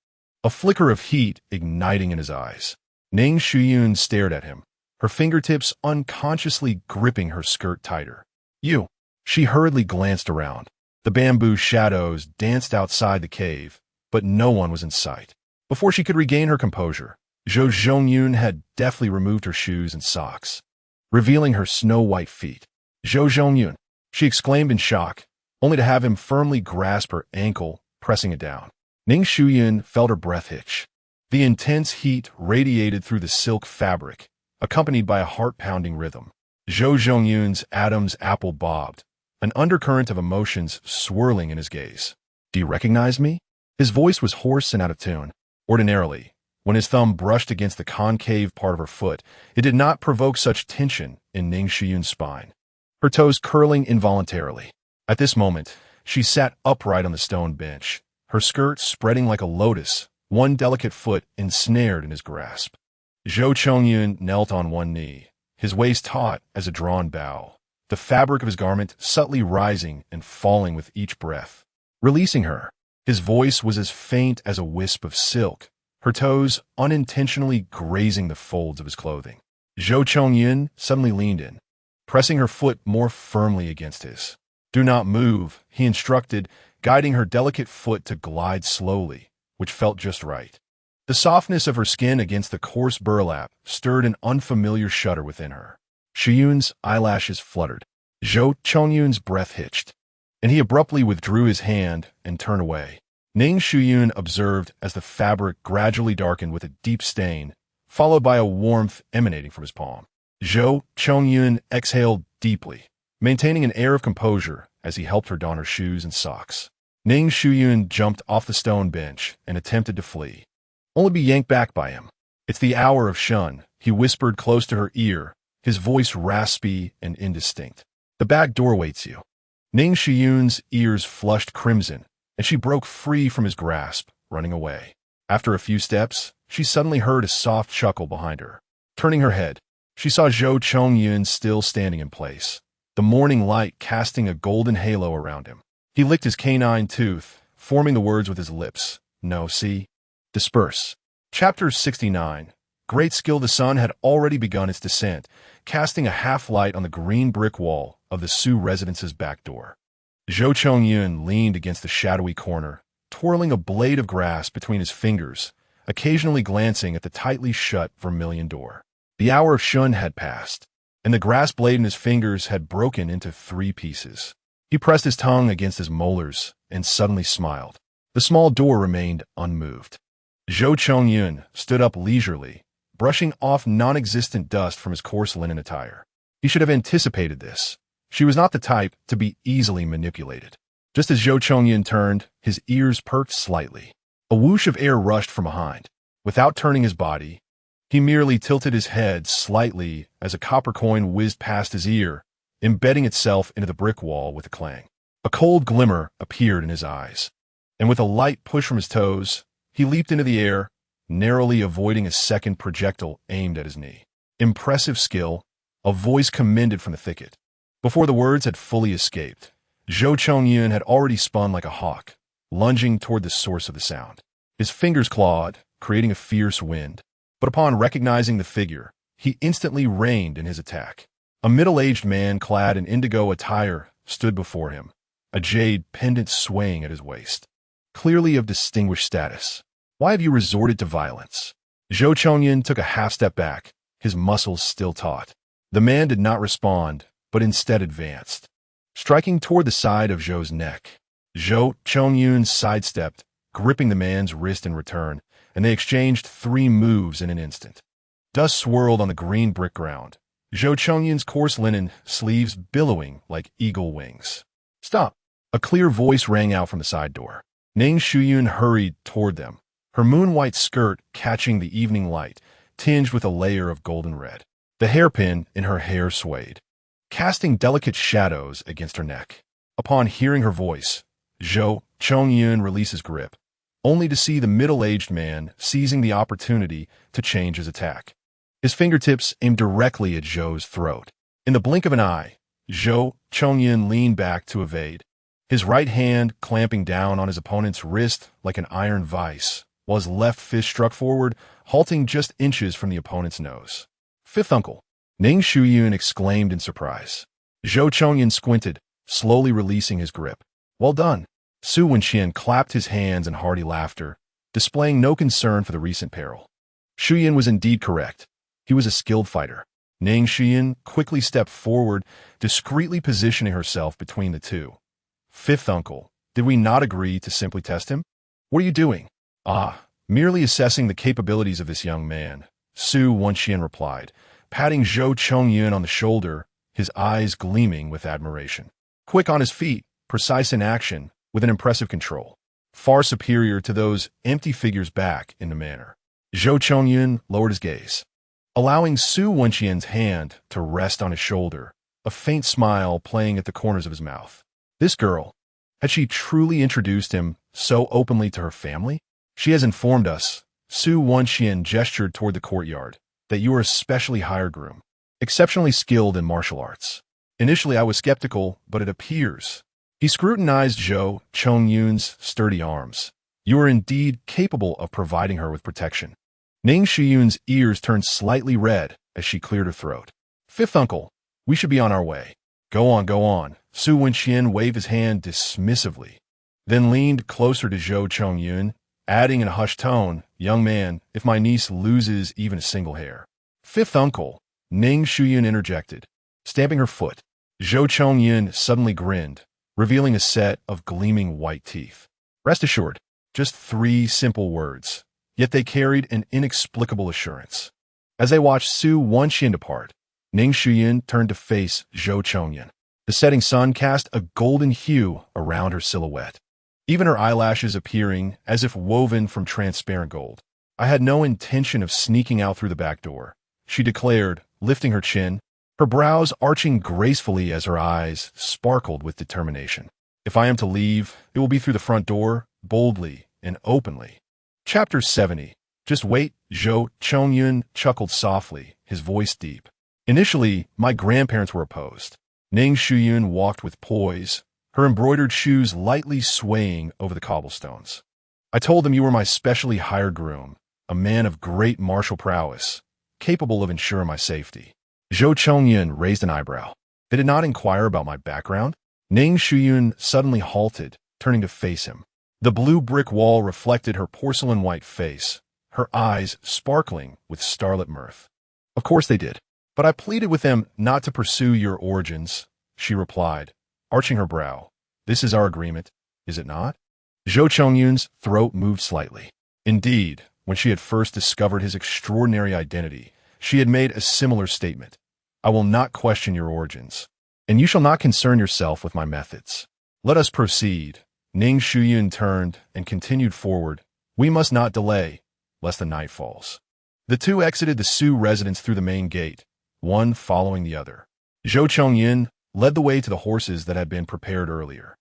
S1: a flicker of heat igniting in his eyes. Ning Shuyun stared at him, her fingertips unconsciously gripping her skirt tighter. You. She hurriedly glanced around. The bamboo shadows danced outside the cave, but no one was in sight. Before she could regain her composure, Zhou Zhongyun had deftly removed her shoes and socks, revealing her snow-white feet. Zhou Zhongyun, she exclaimed in shock, only to have him firmly grasp her ankle, pressing it down. Ning Shuyun felt her breath hitch. The intense heat radiated through the silk fabric, accompanied by a heart-pounding rhythm. Zhou Zhongyun's Adam's apple bobbed, an undercurrent of emotions swirling in his gaze. Do you recognize me? His voice was hoarse and out of tune. Ordinarily, when his thumb brushed against the concave part of her foot, it did not provoke such tension in Ning Shuyun's spine, her toes curling involuntarily. At this moment, she sat upright on the stone bench, her skirt spreading like a lotus, one delicate foot ensnared in his grasp. Zhou Zhongyun knelt on one knee, his waist taut as a drawn bow, the fabric of his garment subtly rising and falling with each breath. Releasing her, his voice was as faint as a wisp of silk, her toes unintentionally grazing the folds of his clothing. Zhou Zhongyun suddenly leaned in, pressing her foot more firmly against his. Do not move, he instructed, guiding her delicate foot to glide slowly, which felt just right. The softness of her skin against the coarse burlap stirred an unfamiliar shudder within her. Shuyun's eyelashes fluttered. Zhou Zhongyun's breath hitched, and he abruptly withdrew his hand and turned away. Ning Shuyun observed as the fabric gradually darkened with a deep stain, followed by a warmth emanating from his palm. Zhou Zhongyun exhaled deeply, maintaining an air of composure as he helped her don her shoes and socks. Ning Shuyun jumped off the stone bench and attempted to flee, only to be yanked back by him. It's the hour of Shun, he whispered close to her ear, his voice raspy and indistinct. The back door waits you. Ning Shuyun's ears flushed crimson, and she broke free from his grasp, running away. After a few steps, she suddenly heard a soft chuckle behind her. Turning her head, she saw Zhou Zhongyun still standing in place, the morning light casting a golden halo around him. He licked his canine tooth, forming the words with his lips. No, see? Disperse. Chapter 69. Great skill. The sun had already begun its descent, casting a half-light on the green brick wall of the Su residence's back door. Zhou Zhongyun leaned against the shadowy corner, twirling a blade of grass between his fingers, occasionally glancing at the tightly shut vermilion door. The hour of Shun had passed, and the grass blade in his fingers had broken into 3 pieces. He pressed his tongue against his molars and suddenly smiled. The small door remained unmoved. Zhou Zhongyun stood up leisurely, brushing off non-existent dust from his coarse linen attire. He should have anticipated this. She was not the type to be easily manipulated. Just as Zhou Zhongyun turned, his ears perked slightly. A whoosh of air rushed from behind. Without turning his body, he merely tilted his head slightly as a copper coin whizzed past his ear, embedding itself into the brick wall with a clang. A cold glimmer appeared in his eyes, and with a light push from his toes, he leaped into the air, narrowly avoiding a second projectile aimed at his knee. Impressive skill, a voice commended from the thicket. Before the words had fully escaped, Zhou Zhongyun had already spun like a hawk, lunging toward the source of the sound. His fingers clawed, creating a fierce wind, but upon recognizing the figure, he instantly reined in his attack. A middle-aged man clad in indigo attire stood before him, a jade pendant swaying at his waist. Clearly of distinguished status. Why have you resorted to violence? Zhou Zhongyun took a half-step back, his muscles still taut. The man did not respond, but instead advanced, striking toward the side of Zhou's neck. Zhou Zhongyun sidestepped, gripping the man's wrist in return, and they exchanged 3 moves in an instant. Dust swirled on the green brick ground, Zhou Zhongyun's coarse linen sleeves billowing like eagle wings. Stop! A clear voice rang out from the side door. Ning Shuyun hurried toward them, her moon-white skirt catching the evening light, tinged with a layer of golden red. The hairpin in her hair swayed, casting delicate shadows against her neck. Upon hearing her voice, Zhou Chongyun released his grip, only to see the middle-aged man seizing the opportunity to change his attack. His fingertips aimed directly at Zhou's throat. In the blink of an eye, Zhou Chongyun leaned back to evade, his right hand clamping down on his opponent's wrist like an iron vice, while his left fist struck forward, halting just inches from the opponent's nose. "Fifth uncle," Ning Shuyun exclaimed in surprise. Zhou Chongyun squinted, slowly releasing his grip. "Well done." Su Wenqian clapped his hands in hearty laughter, displaying no concern for the recent peril. Shuyun was indeed correct. He was a skilled fighter. Ning Shuyun quickly stepped forward, discreetly positioning herself between the two. "Fifth uncle, did we not agree to simply test him? What are you doing?" "Ah, merely assessing the capabilities of this young man," Su Wenqian replied, patting Zhou Chongyun on the shoulder, his eyes gleaming with admiration. Quick on his feet, precise in action, with an impressive control, far superior to those empty figures back in the manor. Zhou Chongyun lowered his gaze, allowing Su Wenqian's hand to rest on his shoulder, a faint smile playing at the corners of his mouth. This girl, had she truly introduced him so openly to her family? "She has informed us," Su Wenqian gestured toward the courtyard, "that you are a specially hired groom, exceptionally skilled in martial arts. Initially I was skeptical, but it appears." He scrutinized Zhou Chongyun's sturdy arms. "You are indeed capable of providing her with protection." Ning Shuyun's ears turned slightly red as she cleared her throat. "Fifth uncle, we should be on our way." Go on," Su Wenqian waved his hand dismissively, then leaned closer to Zhou Chongyun, adding in a hushed tone, "Young man, if my niece loses even a single hair." "Fifth uncle," Ning Shuyun interjected, stamping her foot. Zhou Chongyun suddenly grinned, revealing a set of gleaming white teeth. Rest assured, just 3 simple words, yet they carried an inexplicable assurance. As they watched Su Wenqian depart, Ning Shuyun turned to face Zhou Chongyun. The setting sun cast a golden hue around her silhouette, even her eyelashes appearing as if woven from transparent gold. "I had no intention of sneaking out through the back door," she declared, lifting her chin, her brows arching gracefully as her eyes sparkled with determination. "If I am to leave, it will be through the front door, boldly and openly." Chapter 70. Just wait, Zhou Chongyun chuckled softly, his voice deep. "Initially, my grandparents were opposed." Ning Shuyun walked with poise, her embroidered shoes lightly swaying over the cobblestones. "I told them you were my specially hired groom, a man of great martial prowess, capable of ensuring my safety." Zhou Chongyun raised an eyebrow. "They did not inquire about my background?" Ning Shuyun suddenly halted, turning to face him. The blue brick wall reflected her porcelain-white face, her eyes sparkling with starlit mirth. "Of course they did. But I pleaded with them not to pursue your origins," she replied, arching her brow. "This is our agreement, is it not?" Zhou Chongyun's throat moved slightly. Indeed, when she had first discovered his extraordinary identity, she had made a similar statement. "I will not question your origins, and you shall not concern yourself with my methods. Let us proceed." Ning Shuyun turned and continued forward. "We must not delay, lest the night falls." The two exited the Su residence through the main gate, one following the other. Zhou Chongyun led the way to the horses that had been prepared earlier.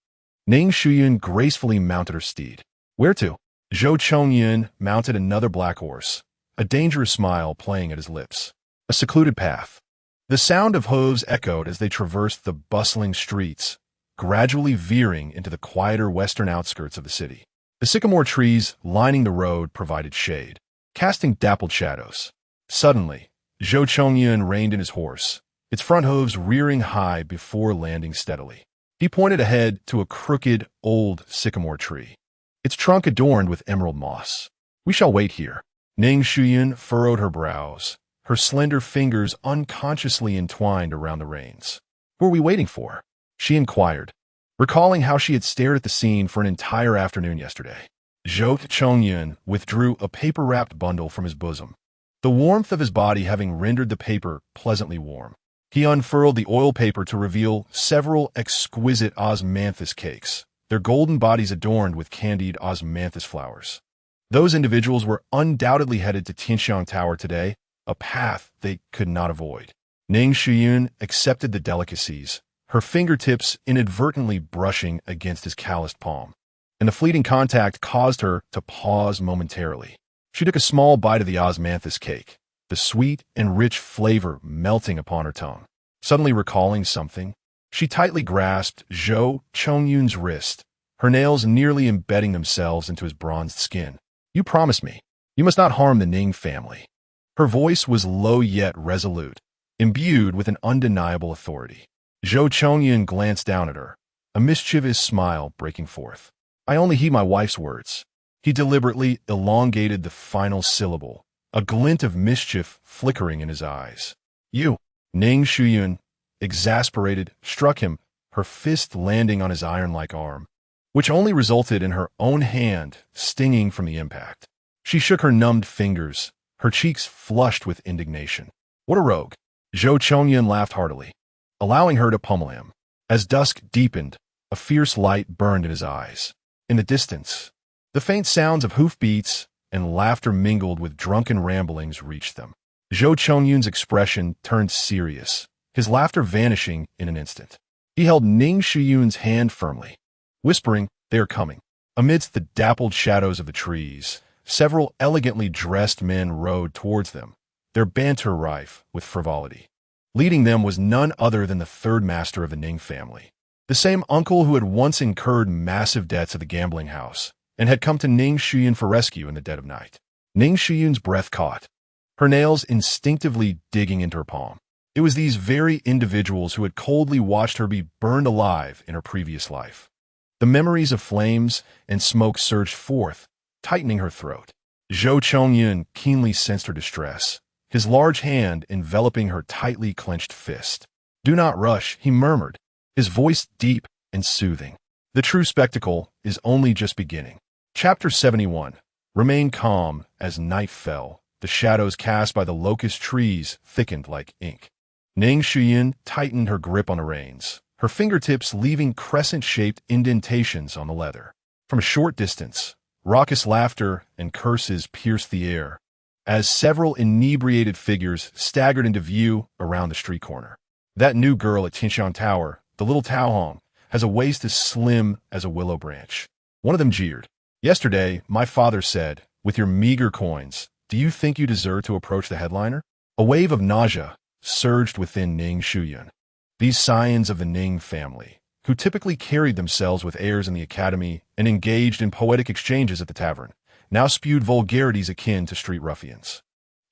S1: Ning Shuyun gracefully mounted her steed. "Where to?" Zhou Chongyun mounted another black horse, a dangerous smile playing at his lips. "A secluded path." The sound of hooves echoed as they traversed the bustling streets, gradually veering into the quieter western outskirts of the city. The sycamore trees lining the road provided shade, casting dappled shadows. Suddenly, Zhou Chongyun reined in his horse, its front hooves rearing high before landing steadily. He pointed ahead to a crooked, old sycamore tree, its trunk adorned with emerald moss. "We shall wait here." Ning Shuyun furrowed her brows, her slender fingers unconsciously entwined around the reins. "Who are we waiting for?" she inquired, recalling how she had stared at the scene for an entire afternoon yesterday. Zhou Chongyun withdrew a paper-wrapped bundle from his bosom, the warmth of his body having rendered the paper pleasantly warm. He unfurled the oil paper to reveal several exquisite osmanthus cakes, their golden bodies adorned with candied osmanthus flowers. Those individuals were undoubtedly headed to Tianxiang Tower today, a path they could not avoid. Ning Shuyun accepted the delicacies, her fingertips inadvertently brushing against his calloused palm, and the fleeting contact caused her to pause momentarily. She took a small bite of the osmanthus cake, the sweet and rich flavor melting upon her tongue. Suddenly recalling something, she tightly grasped Zhou Chongyun's wrist, her nails nearly embedding themselves into his bronzed skin. "You promised me. You must not harm the Ning family." Her voice was low yet resolute, imbued with an undeniable authority. Zhou Chongyun glanced down at her, a mischievous smile breaking forth. "I only heed my wife's words." He deliberately elongated the final syllable, a glint of mischief flickering in his eyes. "You!" Ning Shuyun, exasperated, struck him, her fist landing on his iron-like arm, which only resulted in her own hand stinging from the impact. She shook her numbed fingers, her cheeks flushed with indignation. "What a rogue!" Zhou Chongyun laughed heartily, allowing her to pummel him. As dusk deepened, a fierce light burned in his eyes. In the distance, the faint sounds of hoofbeats and laughter mingled with drunken ramblings reached them. Zhou Chongyun's expression turned serious, his laughter vanishing in an instant. He held Ning Shuyun's hand firmly, whispering, "They are coming." Amidst the dappled shadows of the trees, several elegantly dressed men rode towards them, their banter rife with frivolity. Leading them was none other than the third master of the Ning family, the same uncle who had once incurred massive debts at the gambling house and had come to Ning Shuyun for rescue in the dead of night. Ning Shuyun's breath caught, her nails instinctively digging into her palm. It was these very individuals who had coldly watched her be burned alive in her previous life. The memories of flames and smoke surged forth, tightening her throat. Zhou Chongyun keenly sensed her distress, his large hand enveloping her tightly clenched fist. "Do not rush," he murmured, his voice deep and soothing. "The true spectacle is only just beginning." Chapter 71. Remain calm as night fell. The shadows cast by the locust trees thickened like ink. Ning Shuyun tightened her grip on the reins, her fingertips leaving crescent-shaped indentations on the leather. From a short distance, raucous laughter and curses pierced the air, as several inebriated figures staggered into view around the street corner. "That new girl at Tianxiang Tower, the little Tao Hong, has a waist as slim as a willow branch." One of them jeered. "Yesterday, my father said, with your meager coins, do you think you deserve to approach the headliner?" A wave of nausea surged within Ning Shuyun. These scions of the Ning family, who typically carried themselves with airs in the academy and engaged in poetic exchanges at the tavern, now spewed vulgarities akin to street ruffians.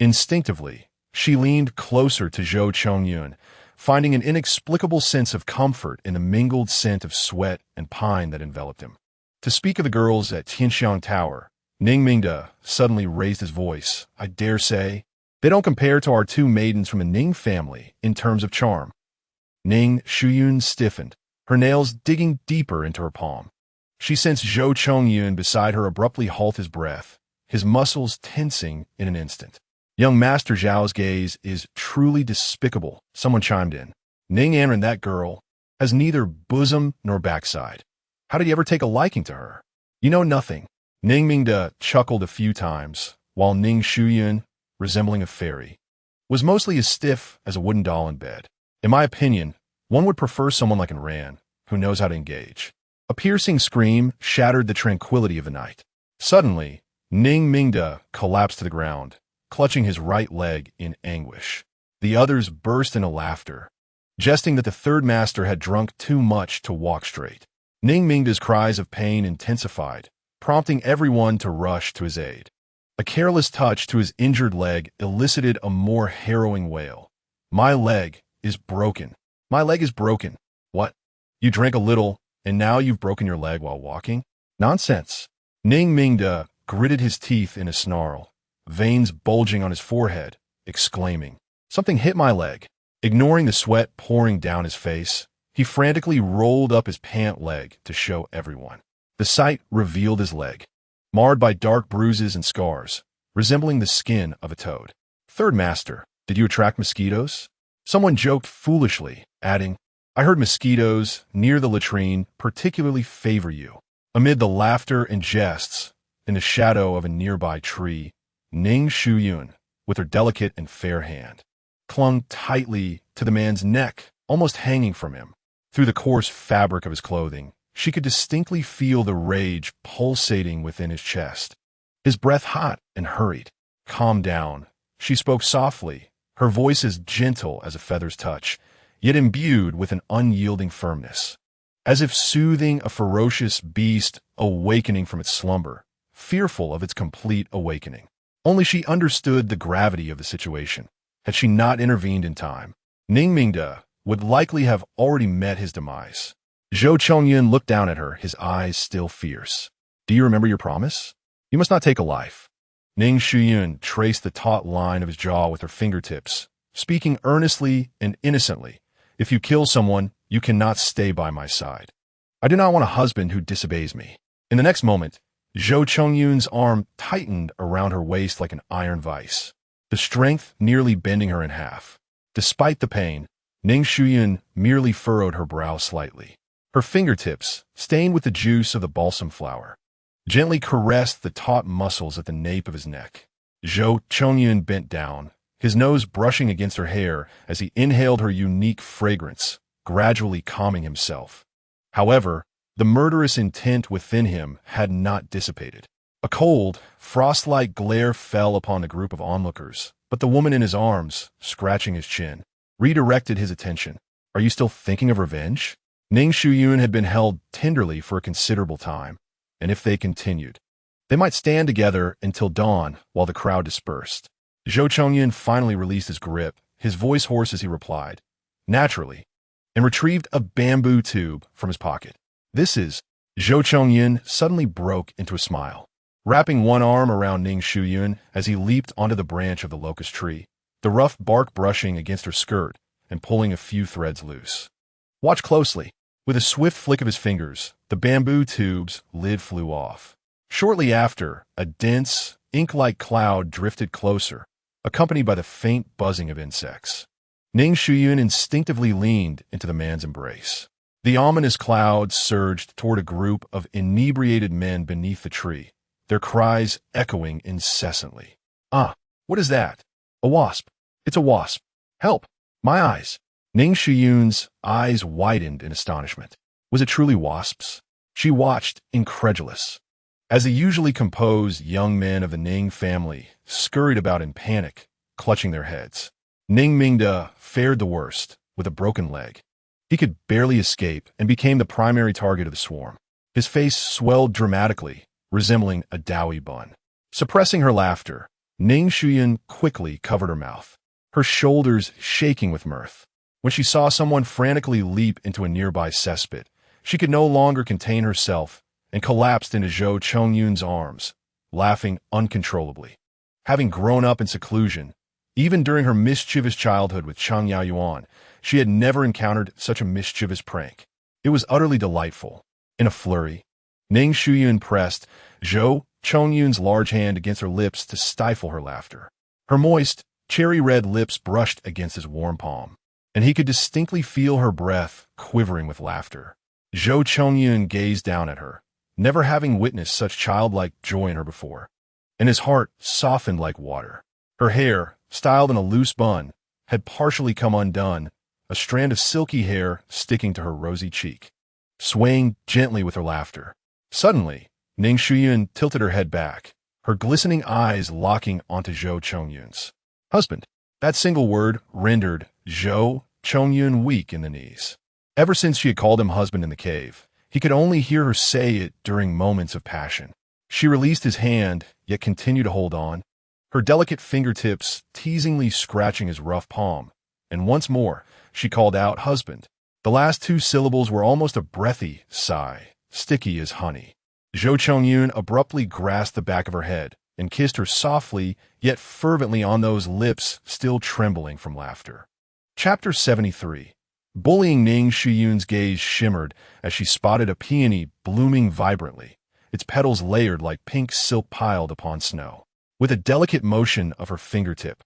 S1: Instinctively, she leaned closer to Zhou Chongyun, finding an inexplicable sense of comfort in the mingled scent of sweat and pine that enveloped him. To speak of the girls at Tianxiang Tower, Ning Mingde suddenly raised his voice. "I dare say, they don't compare to our two maidens from the Ning family in terms of charm." Ning Shuyun stiffened, her nails digging deeper into her palm. She sensed Zhou Chongyun beside her abruptly halt his breath, his muscles tensing in an instant. "Young Master Zhao's gaze is truly despicable," someone chimed in. "Ning Anren, that girl, has neither bosom nor backside. How did you ever take a liking to her?" "You know nothing." Ning Mingde chuckled a few times, while Ning Shuyun, resembling a fairy, was mostly as stiff as a wooden doll in bed. "In my opinion, one would prefer someone like Anran, who knows how to engage." A piercing scream shattered the tranquility of the night. Suddenly, Ning Mingde collapsed to the ground, clutching his right leg in anguish. The others burst into laughter, jesting that the third master had drunk too much to walk straight. Ning Mingde's cries of pain intensified, prompting everyone to rush to his aid. A careless touch to his injured leg elicited a more harrowing wail. "My leg is broken. My leg is broken." "What? You drank a little, and now you've broken your leg while walking?" "Nonsense." Ning Mingde gritted his teeth in a snarl, veins bulging on his forehead, exclaiming, "Something hit my leg." Ignoring the sweat pouring down his face, he frantically rolled up his pant leg to show everyone. The sight revealed his leg, marred by dark bruises and scars, resembling the skin of a toad. "Third master, did you attract mosquitoes?" Someone joked foolishly, adding, "I heard mosquitoes near the latrine particularly favor you." Amid the laughter and jests, in the shadow of a nearby tree, Ning Shuyun, with her delicate and fair hand, clung tightly to the man's neck, almost hanging from him. Through the coarse fabric of his clothing, she could distinctly feel the rage pulsating within his chest. His breath hot and hurried. "Calm down," she spoke softly, her voice as gentle as a feather's touch, yet imbued with an unyielding firmness, as if soothing a ferocious beast awakening from its slumber, fearful of its complete awakening. Only she understood the gravity of the situation. Had she not intervened in time, Ning Mingde would likely have already met his demise. Zhou Chongyun looked down at her, his eyes still fierce. "Do you remember your promise? You must not take a life." Ning Shuyun traced the taut line of his jaw with her fingertips, speaking earnestly and innocently. "If you kill someone, you cannot stay by my side. I do not want a husband who disobeys me." In the next moment, Zhou Chongyun's arm tightened around her waist like an iron vice, the strength nearly bending her in half. Despite the pain, Ning Shuyun merely furrowed her brow slightly. Her fingertips, stained with the juice of the balsam flower, gently caressed the taut muscles at the nape of his neck. Zhou Chongyun bent down, his nose brushing against her hair as he inhaled her unique fragrance, gradually calming himself. However, the murderous intent within him had not dissipated. A cold, frost-like glare fell upon the group of onlookers, but the woman in his arms, scratching his chin, redirected his attention. "Are you still thinking of revenge?" Ning Shuyun had been held tenderly for a considerable time, and if they continued, they might stand together until dawn while the crowd dispersed. Zhou Chongyun finally released his grip, his voice hoarse as he replied, naturally, and retrieved a bamboo tube from his pocket. "This is—" Zhou Chongyun suddenly broke into a smile, wrapping one arm around Ning Shuyun as he leaped onto the branch of the locust tree, the rough bark brushing against her skirt and pulling a few threads loose. "Watch closely." With a swift flick of his fingers, the bamboo tube's lid flew off. Shortly after, a dense, ink-like cloud drifted closer, accompanied by the faint buzzing of insects. Ning Shuyun instinctively leaned into the man's embrace. The ominous cloud surged toward a group of inebriated men beneath the tree, their cries echoing incessantly. "Ah, what is that?" "A wasp. It's a wasp. Help! My eyes!" Ning Shuyun's eyes widened in astonishment. Was it truly wasps? She watched, incredulous, as the usually composed young men of the Ning family scurried about in panic, clutching their heads. Ning Mingde fared the worst, with a broken leg. He could barely escape and became the primary target of the swarm. His face swelled dramatically, resembling a doughy bun. Suppressing her laughter, Ning Shuyun quickly covered her mouth, her shoulders shaking with mirth. When she saw someone frantically leap into a nearby cesspit, she could no longer contain herself and collapsed into Zhou Chongyun's arms, laughing uncontrollably. Having grown up in seclusion, even during her mischievous childhood with Chang Yaoyuan, she had never encountered such a mischievous prank. It was utterly delightful. In a flurry, Ning Shuyun pressed Zhou Chongyun's large hand against her lips to stifle her laughter. Her moist, cherry-red lips brushed against his warm palm, and he could distinctly feel her breath quivering with laughter. Zhou Chongyun gazed down at her, never having witnessed such childlike joy in her before, and his heart softened like water. Her hair, styled in a loose bun, had partially come undone, a strand of silky hair sticking to her rosy cheek, swaying gently with her laughter. Suddenly, Ning Shuyun tilted her head back, her glistening eyes locking onto Zhou Chongyun's. "Husband." That single word rendered Zhou Chongyun weak in the knees. Ever since she had called him husband in the cave, he could only hear her say it during moments of passion. She released his hand, yet continued to hold on, her delicate fingertips teasingly scratching his rough palm, and once more she called out, "Husband." The last two syllables were almost a breathy sigh, sticky as honey. Zhou Chongyun abruptly grasped the back of her head and kissed her softly yet fervently on those lips still trembling from laughter. Chapter 73. Bullying Ning Shuyun's gaze shimmered as she spotted a peony blooming vibrantly, its petals layered like pink silk piled upon snow. With a delicate motion of her fingertip,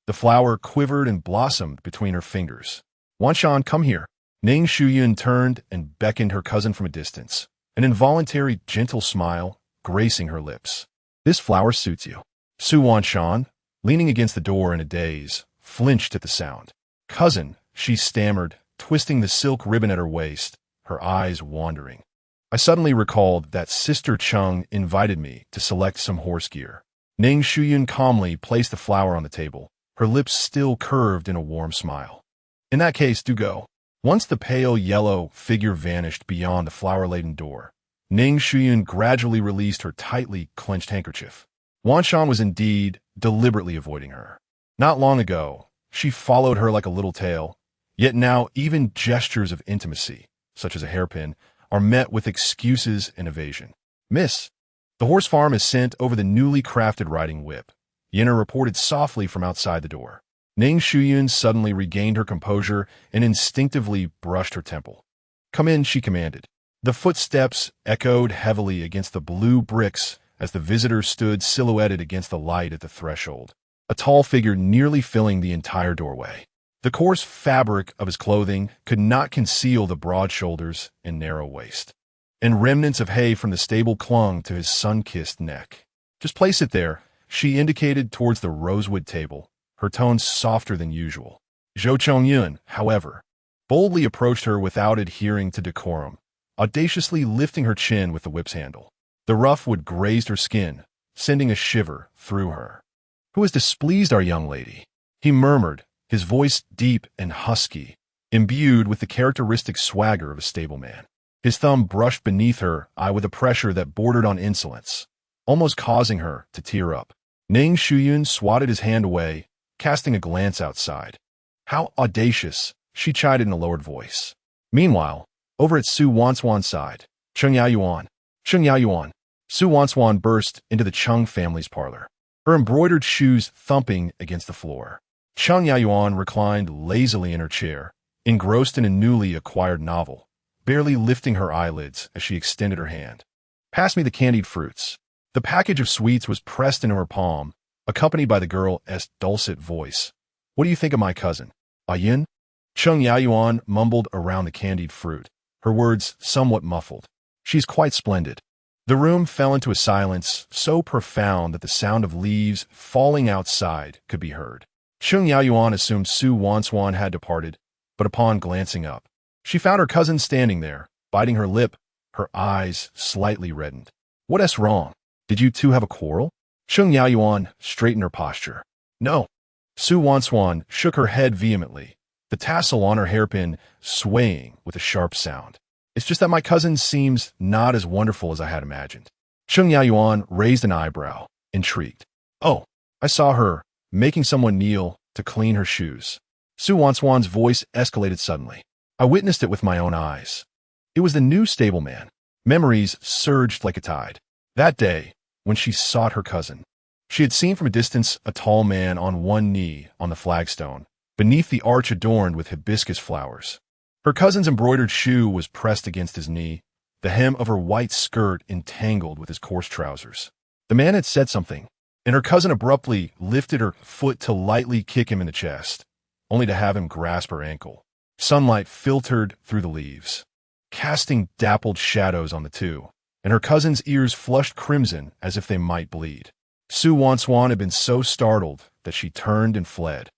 S1: the flower quivered and blossomed between her fingers. "Wanshan, come here." Ning Shuyun turned and beckoned her cousin from a distance, an involuntary gentle smile gracing her lips. This flower suits you. Su Wanshan, leaning against the door in a daze, flinched at the sound. Cousin, she stammered, twisting the silk ribbon at her waist, her eyes wandering. I suddenly recalled that Sister Chung invited me to select some horse gear. Ning Shuyun calmly placed the flower on the table, her lips still curved in a warm smile. In that case, do go. Once the pale yellow figure vanished beyond the flower-laden door, Ning Shuyun gradually released her tightly clenched handkerchief. Wanshan was indeed deliberately avoiding her. Not long ago, she followed her like a little tail, yet now even gestures of intimacy, such as a hairpin, are met with excuses and evasion. Miss, the horse farm is sent over the newly crafted riding whip. Yinner reported softly from outside the door. Ning Shuyun suddenly regained her composure and instinctively brushed her temple. Come in, she commanded. The footsteps echoed heavily against the blue bricks as the visitor stood silhouetted against the light at the threshold, a tall figure nearly filling the entire doorway. The coarse fabric of his clothing could not conceal the broad shoulders and narrow waist, and remnants of hay from the stable clung to his sun-kissed neck. Just place it there, she indicated towards the rosewood table, her tone softer than usual. Zhou Chongyun, however, boldly approached her without adhering to decorum, audaciously lifting her chin with the whip's handle. The rough wood grazed her skin, sending a shiver through her. Who has displeased our young lady? He murmured, his voice deep and husky, imbued with the characteristic swagger of a stableman. His thumb brushed beneath her eye with a pressure that bordered on insolence, almost causing her to tear up. Ning Shuyun swatted his hand away, casting a glance outside. How audacious, she chided in a lowered voice. Meanwhile, over at Su Wanswan's side, Chung Yaoyuan. Su Wanswan burst into the Chung family's parlor, her embroidered shoes thumping against the floor. Chung Yaoyuan reclined lazily in her chair, engrossed in a newly acquired novel, barely lifting her eyelids as she extended her hand. Pass me the candied fruits. The package of sweets was pressed into her palm, accompanied by the girl's dulcet voice. What do you think of my cousin? Yin? Chung Yaoyuan mumbled around the candied fruit, her words somewhat muffled. She's quite splendid. The room fell into a silence so profound that the sound of leaves falling outside could be heard. Chung Yaoyuan assumed Su Wanswan had departed, but upon glancing up, she found her cousin standing there, biting her lip, her eyes slightly reddened. What's wrong? Did you two have a quarrel? Chung Yaoyuan straightened her posture. No. Su Wanswan shook her head vehemently, the tassel on her hairpin swaying with a sharp sound. It's just that my cousin seems not as wonderful as I had imagined. Chung Yaoyuan raised an eyebrow, intrigued. Oh, I saw her making someone kneel to clean her shoes. Su Wanswan's voice escalated suddenly. I witnessed it with my own eyes. It was the new stableman. Memories surged like a tide. That day, when she sought her cousin, she had seen from a distance a tall man on one knee on the flagstone, beneath the arch adorned with hibiscus flowers. Her cousin's embroidered shoe was pressed against his knee, the hem of her white skirt entangled with his coarse trousers. The man had said something, and her cousin abruptly lifted her foot to lightly kick him in the chest, only to have him grasp her ankle. Sunlight filtered through the leaves, casting dappled shadows on the two, and her cousin's ears flushed crimson as if they might bleed. Su Wanswan had been so startled that she turned and fled,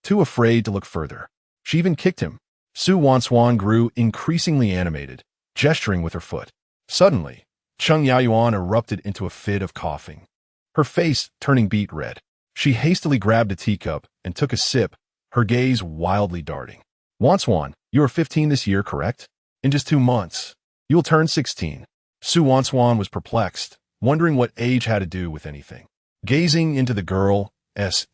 S1: too afraid to look further. She even kicked him. Su Wanswan grew increasingly animated, gesturing with her foot. Suddenly, Chung Yaoyuan erupted into a fit of coughing, her face turning beet red. She hastily grabbed a teacup and took a sip, her gaze wildly darting. Wanswan, you are 15 this year, correct? In just 2 months, you will turn 16. Su Wanswan was perplexed, wondering what age had to do with anything. Gazing into the girl's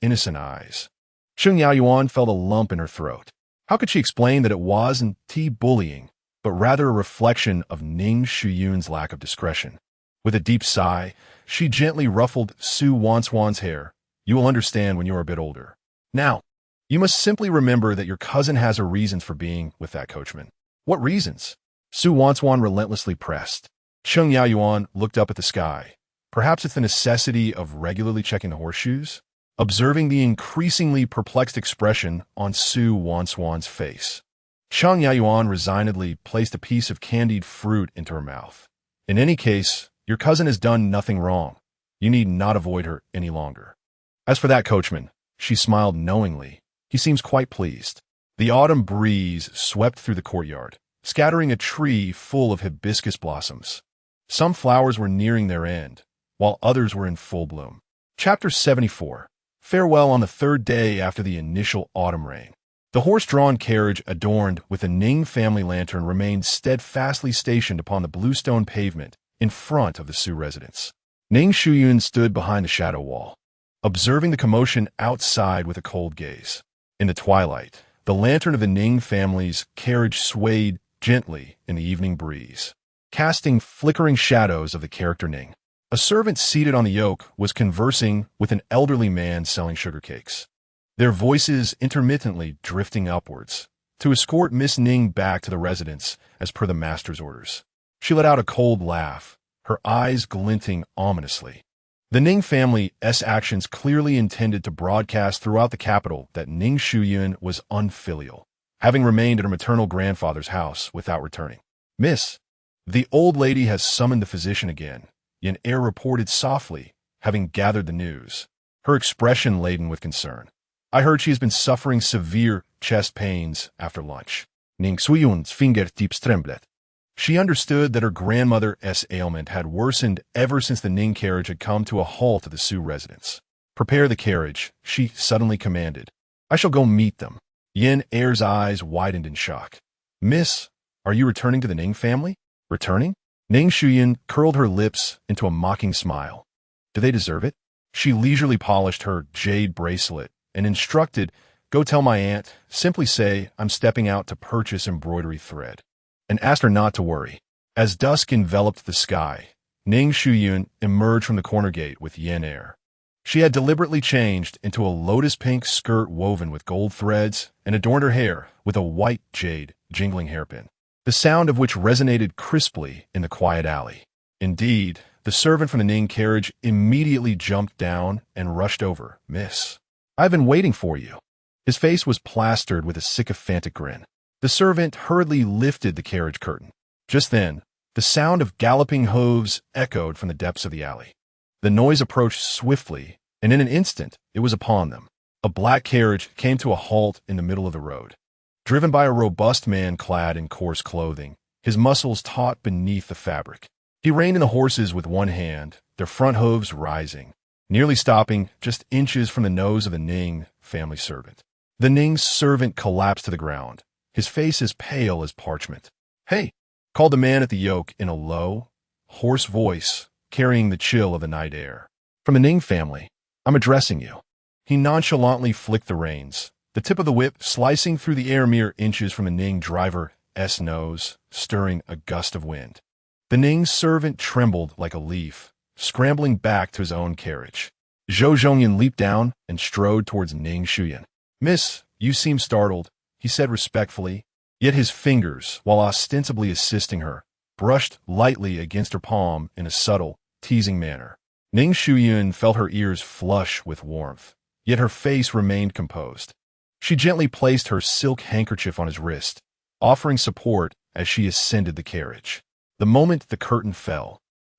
S1: innocent eyes, Chung Yaoyuan felt a lump in her throat. How could she explain that it wasn't bullying, but rather a reflection of Ning Shuyun's lack of discretion? With a deep sigh, she gently ruffled Su Wanswan's hair. You will understand when you are a bit older. Now, you must simply remember that your cousin has her reasons for being with that coachman. What reasons? Su Wanswan relentlessly pressed. Chung Yaoyuan looked up at the sky. Perhaps it's the necessity of regularly checking the horseshoes? Observing the increasingly perplexed expression on Su Wanswan's face, Chung Yaoyuan resignedly placed a piece of candied fruit into her mouth. In any case, your cousin has done nothing wrong. You need not avoid her any longer. As for that coachman, she smiled knowingly. He seems quite pleased. The autumn breeze swept through the courtyard, scattering a tree full of hibiscus blossoms. Some flowers were nearing their end, while others were in full bloom. Chapter 74. Farewell on the third day after the initial autumn rain. The horse-drawn carriage adorned with a Ning family lantern remained steadfastly stationed upon the bluestone pavement in front of the Su residence. Ning Shuyun stood behind the shadow wall, observing the commotion outside with a cold gaze. In the twilight, the lantern of the Ning family's carriage swayed gently in the evening breeze, casting flickering shadows of the character Ning. A servant seated on the yoke was conversing with an elderly man selling sugar cakes, their voices intermittently drifting upwards, to escort Miss Ning back to the residence as per the master's orders. She let out a cold laugh, her eyes glinting ominously. The Ning family's actions clearly intended to broadcast throughout the capital that Ning Shuyun was unfilial, having remained at her maternal grandfather's house without returning. Miss, the old lady has summoned the physician again, Yen Er reported softly, having gathered the news, her expression laden with concern. I heard she has been suffering severe chest pains after lunch. Ning Shuyun's fingertips trembled. She understood that her grandmother's ailment had worsened ever since the Ning carriage had come to a halt at the Su residence. Prepare the carriage, she suddenly commanded. I shall go meet them. Yen Er's eyes widened in shock. Miss, are you returning to the Ning family? Returning? Ning Shuyun curled her lips into a mocking smile. Do they deserve it? She leisurely polished her jade bracelet and instructed, go tell my aunt, simply say I'm stepping out to purchase embroidery thread, and asked her not to worry. As dusk enveloped the sky, Ning Shuyun emerged from the corner gate with Yen Er. She had deliberately changed into a lotus-pink skirt woven with gold threads and adorned her hair with a white jade jingling hairpin, the sound of which resonated crisply in the quiet alley. Indeed, the servant from the Ning carriage immediately jumped down and rushed over. Miss, I've been waiting for you. His face was plastered with a sycophantic grin. The servant hurriedly lifted the carriage curtain. Just then, the sound of galloping hooves echoed from the depths of the alley. The noise approached swiftly, and in an instant, it was upon them. A black carriage came to a halt in the middle of the road, driven by a robust man clad in coarse clothing, his muscles taut beneath the fabric. He reined in the horses with one hand, their front hooves rising, nearly stopping just inches from the nose of the Ning family servant. The Ning servant collapsed to the ground, his face as pale as parchment. Hey, called the man at the yoke in a low, hoarse voice, carrying the chill of the night air. From the Ning family, I'm addressing you. He nonchalantly flicked the reins, the tip of the whip slicing through the air mere inches from the Ning driver's nose, stirring a gust of wind. The Ning servant trembled like a leaf, scrambling back to his own carriage. Zhou Zhongyan leaped down and strode towards Ning Shuyun. Miss, you seem startled, he said respectfully, yet his fingers, while ostensibly assisting her, brushed lightly against her palm in a subtle, teasing manner. Ning Shuyun felt her ears flush with warmth, yet her face remained composed. She gently placed her silk handkerchief on his wrist, offering support as she ascended the carriage. The moment the curtain fell,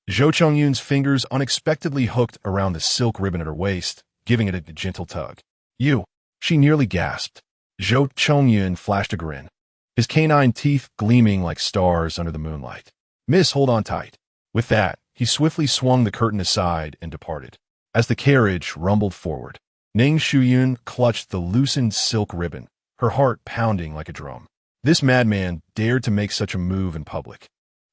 S1: Zhou Chongyun's fingers unexpectedly hooked around the silk ribbon at her waist, giving it a gentle tug. You, she nearly gasped. Zhou Chongyun flashed a grin, his canine teeth gleaming like stars under the moonlight. Miss, hold on tight. With that, he swiftly swung the curtain aside and departed. As the carriage rumbled forward, Ning Shuyun clutched the loosened silk ribbon, her heart pounding like a drum. This madman dared to make such a move in public,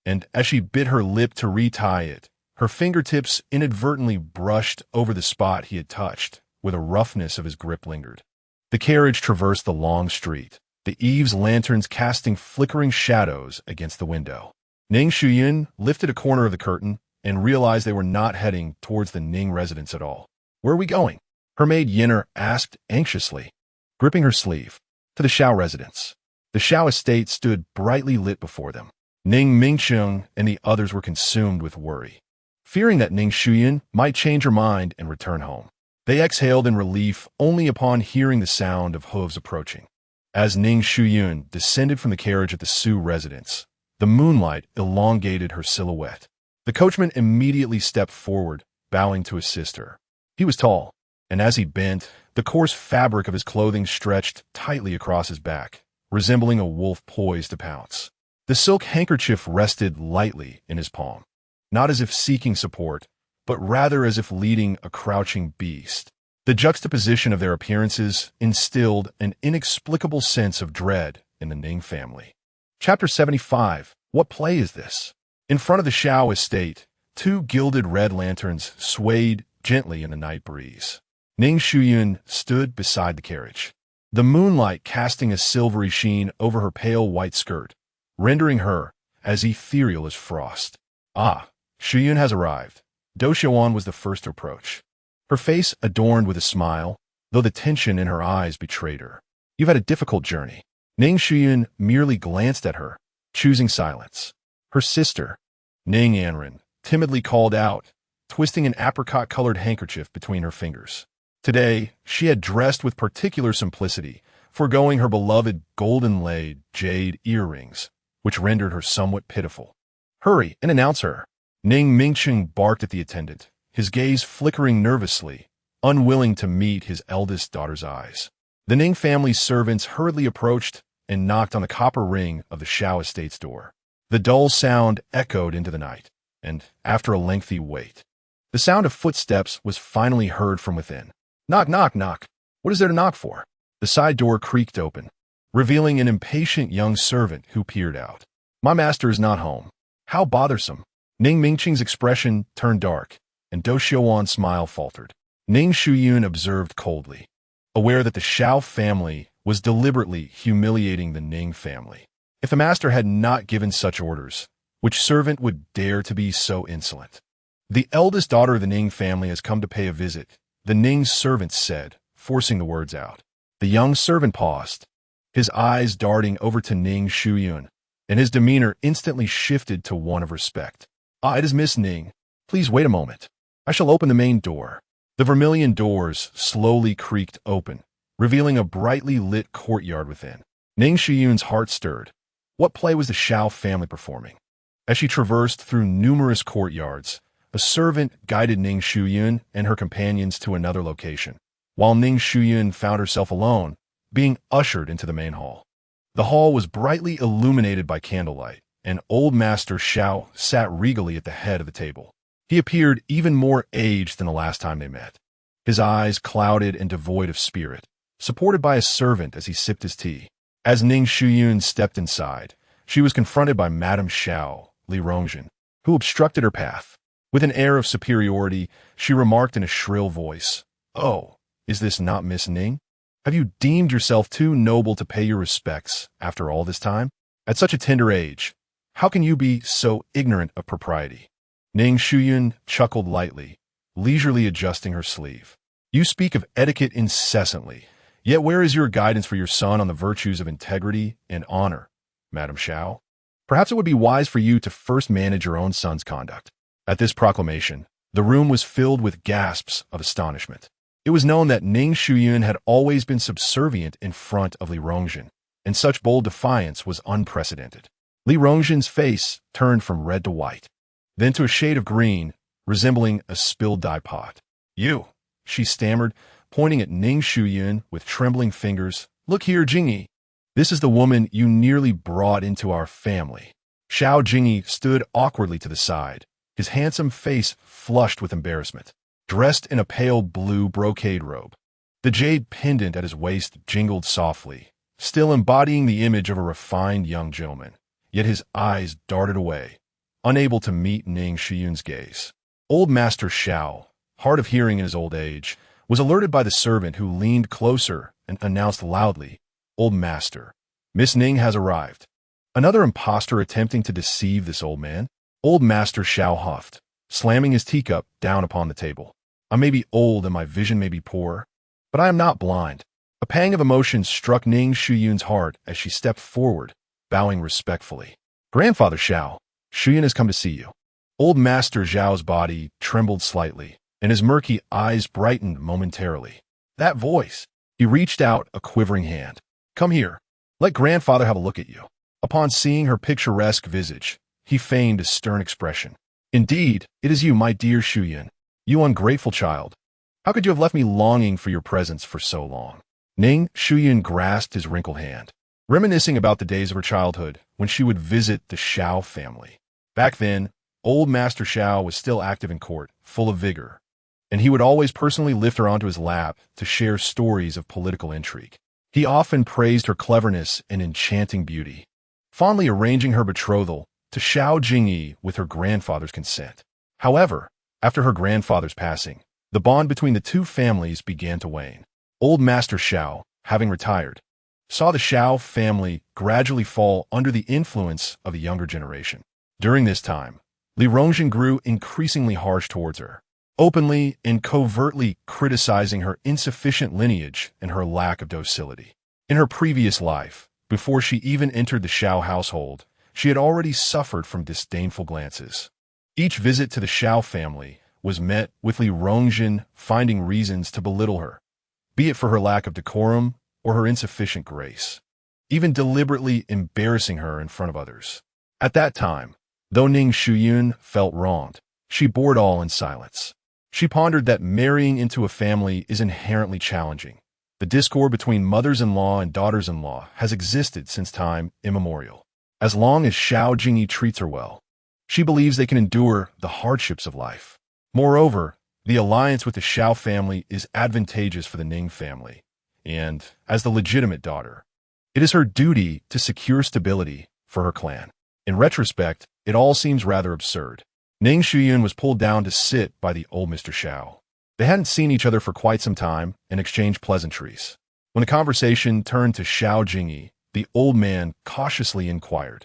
S1: and as she bit her lip to retie it, her fingertips inadvertently brushed over the spot he had touched, where the roughness of his grip lingered. The carriage traversed the long street, the eaves lanterns casting flickering shadows against the window. Ning Shuyun lifted a corner of the curtain and realized they were not heading towards the Ning residence at all. Where are we going? Her maid Yenner asked anxiously, gripping her sleeve. To the Shao residence. The Shao estate stood brightly lit before them. Ning Mingcheng and the others were consumed with worry, fearing that Ning Shuyun might change her mind and return home. They exhaled in relief only upon hearing the sound of hooves approaching. As Ning Shuyun descended from the carriage at the Su residence, the moonlight elongated her silhouette. The coachman immediately stepped forward, bowing to assist her. He was tall, and as he bent, the coarse fabric of his clothing stretched tightly across his back, resembling a wolf poised to pounce. The silk handkerchief rested lightly in his palm, not as if seeking support, but rather as if leading a crouching beast. The juxtaposition of their appearances instilled an inexplicable sense of dread in the Ning family. Chapter 75. What play is this? In front of the Shao estate, two gilded red lanterns swayed gently in the night breeze. Ning Shuyun stood beside the carriage, the moonlight casting a silvery sheen over her pale white skirt, rendering her as ethereal as frost. Ah, Shuyun has arrived. Do Xiaoan was the first to approach, her face adorned with a smile, though the tension in her eyes betrayed her. You've had a difficult journey. Ning Shuyun merely glanced at her, choosing silence. Her sister, Ning Anren, timidly called out, twisting an apricot-colored handkerchief between her fingers. Today, she had dressed with particular simplicity, foregoing her beloved golden-laid jade earrings, which rendered her somewhat pitiful. Hurry and announce her. Ning Mingqing barked at the attendant, his gaze flickering nervously, unwilling to meet his eldest daughter's eyes. The Ning family's servants hurriedly approached and knocked on the copper ring of the Shao estate's door. The dull sound echoed into the night, and after a lengthy wait, the sound of footsteps was finally heard from within. Knock, knock, knock. What is there to knock for? The side door creaked open, revealing an impatient young servant who peered out. My master is not home. How bothersome. Ning Mingqing's expression turned dark, and Do Xiaoan's smile faltered. Ning Shuyun observed coldly, aware that the Shao family was deliberately humiliating the Ning family. If the master had not given such orders, which servant would dare to be so insolent? The eldest daughter of the Ning family has come to pay a visit, the Ning servant said, forcing the words out. The young servant paused, his eyes darting over to Ning Shuyun, and his demeanor instantly shifted to one of respect. Ah, it is Miss Ning. Please wait a moment. I shall open the main door. The vermilion doors slowly creaked open, revealing a brightly lit courtyard within. Ning Shuyun's heart stirred. What play was the Shao family performing? As she traversed through numerous courtyards, a servant guided Ning Shuyun and her companions to another location, while Ning Shuyun found herself alone, being ushered into the main hall. The hall was brightly illuminated by candlelight, and Old Master Shao sat regally at the head of the table. He appeared even more aged than the last time they met, his eyes clouded and devoid of spirit, supported by a servant as he sipped his tea. As Ning Shuyun stepped inside, she was confronted by Madame Shao, Li Rongjin, who obstructed her path. With an air of superiority, she remarked in a shrill voice, "Oh, is this not Miss Ning? Have you deemed yourself too noble to pay your respects after all this time? At such a tender age, how can you be so ignorant of propriety?" Ning Shuyun chuckled lightly, leisurely adjusting her sleeve. You speak of etiquette incessantly, yet where is your guidance for your son on the virtues of integrity and honor, Madame Shao? Perhaps it would be wise for you to first manage your own son's conduct. At this proclamation, the room was filled with gasps of astonishment. It was known that Ning Shuyun had always been subservient in front of Li Rongjin, and such bold defiance was unprecedented. Li Rongjin's face turned from red to white, then to a shade of green, resembling a spilled dye pot. You, she stammered, pointing at Ning Shuyun with trembling fingers. Look here, Jingyi. This is the woman you nearly brought into our family. Shao Jingyi stood awkwardly to the side, his handsome face flushed with embarrassment, dressed in a pale blue brocade robe. The jade pendant at his waist jingled softly, still embodying the image of a refined young gentleman, yet his eyes darted away, unable to meet Ning Shuyun's gaze. Old Master Shao, hard of hearing in his old age, was alerted by the servant who leaned closer and announced loudly, "Old Master, Miss Ning has arrived." Another impostor attempting to deceive this old man? Old Master Shao huffed, slamming his teacup down upon the table. I may be old and my vision may be poor, but I am not blind. A pang of emotion struck Ning Shuyun's heart as she stepped forward, bowing respectfully. Grandfather Shao, Shuyun has come to see you. Old Master Zhao's body trembled slightly, and his murky eyes brightened momentarily. That voice! He reached out a quivering hand. Come here. Let grandfather have a look at you. Upon seeing her picturesque visage, he feigned a stern expression. Indeed, it is you, my dear Shuyun. You ungrateful child. How could you have left me longing for your presence for so long? Ning Shuyun grasped his wrinkled hand, reminiscing about the days of her childhood when she would visit the Xiao family. Back then, old Master Xiao was still active in court, full of vigor, and he would always personally lift her onto his lap to share stories of political intrigue. He often praised her cleverness and enchanting beauty, fondly arranging her betrothal to Xiao Jingyi with her grandfather's consent. However, after her grandfather's passing, the bond between the two families began to wane. Old Master Xiao, having retired, saw the Xiao family gradually fall under the influence of the younger generation. During this time, Li Rongjin grew increasingly harsh towards her, openly and covertly criticizing her insufficient lineage and her lack of docility. In her previous life, before she even entered the Xiao household, she had already suffered from disdainful glances. Each visit to the Xiao family was met with Li Rongjin finding reasons to belittle her, be it for her lack of decorum or her insufficient grace, even deliberately embarrassing her in front of others. At that time, though Ning Shuyun felt wronged, she bore it all in silence. She pondered that marrying into a family is inherently challenging. The discord between mothers-in-law and daughters-in-law has existed since time immemorial. As long as Xiao Jingyi treats her well, she believes they can endure the hardships of life. Moreover, the alliance with the Xiao family is advantageous for the Ning family, and, as the legitimate daughter, it is her duty to secure stability for her clan. In retrospect, it all seems rather absurd. Ning Shuyun was pulled down to sit by the old Mr. Xiao. They hadn't seen each other for quite some time and exchanged pleasantries. When the conversation turned to Xiao Jingyi, the old man cautiously inquired,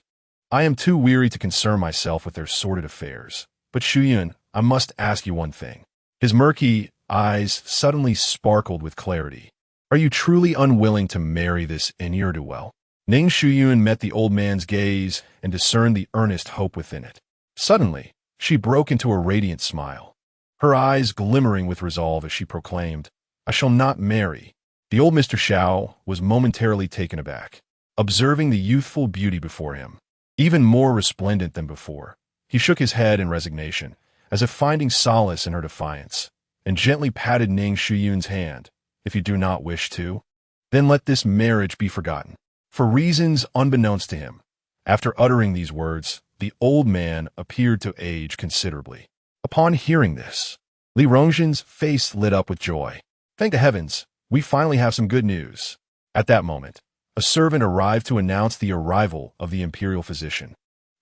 S1: "I am too weary to concern myself with their sordid affairs. But Shuyun, I must ask you one thing." His murky eyes suddenly sparkled with clarity. "Are you truly unwilling to marry this ne'er-do-well?" Ning Shuyun met the old man's gaze and discerned the earnest hope within it. Suddenly, she broke into a radiant smile, her eyes glimmering with resolve as she proclaimed, "I shall not marry." The old Mr. Xiao was momentarily taken aback, observing the youthful beauty before him, even more resplendent than before. He shook his head in resignation, as if finding solace in her defiance, and gently patted Ning Shuyun's hand. "If you do not wish to, then let this marriage be forgotten." For reasons unbeknownst to him, after uttering these words, the old man appeared to age considerably. Upon hearing this, Li Rongjin's face lit up with joy. "Thank the heavens, we finally have some good news." At that moment, a servant arrived to announce the arrival of the imperial physician.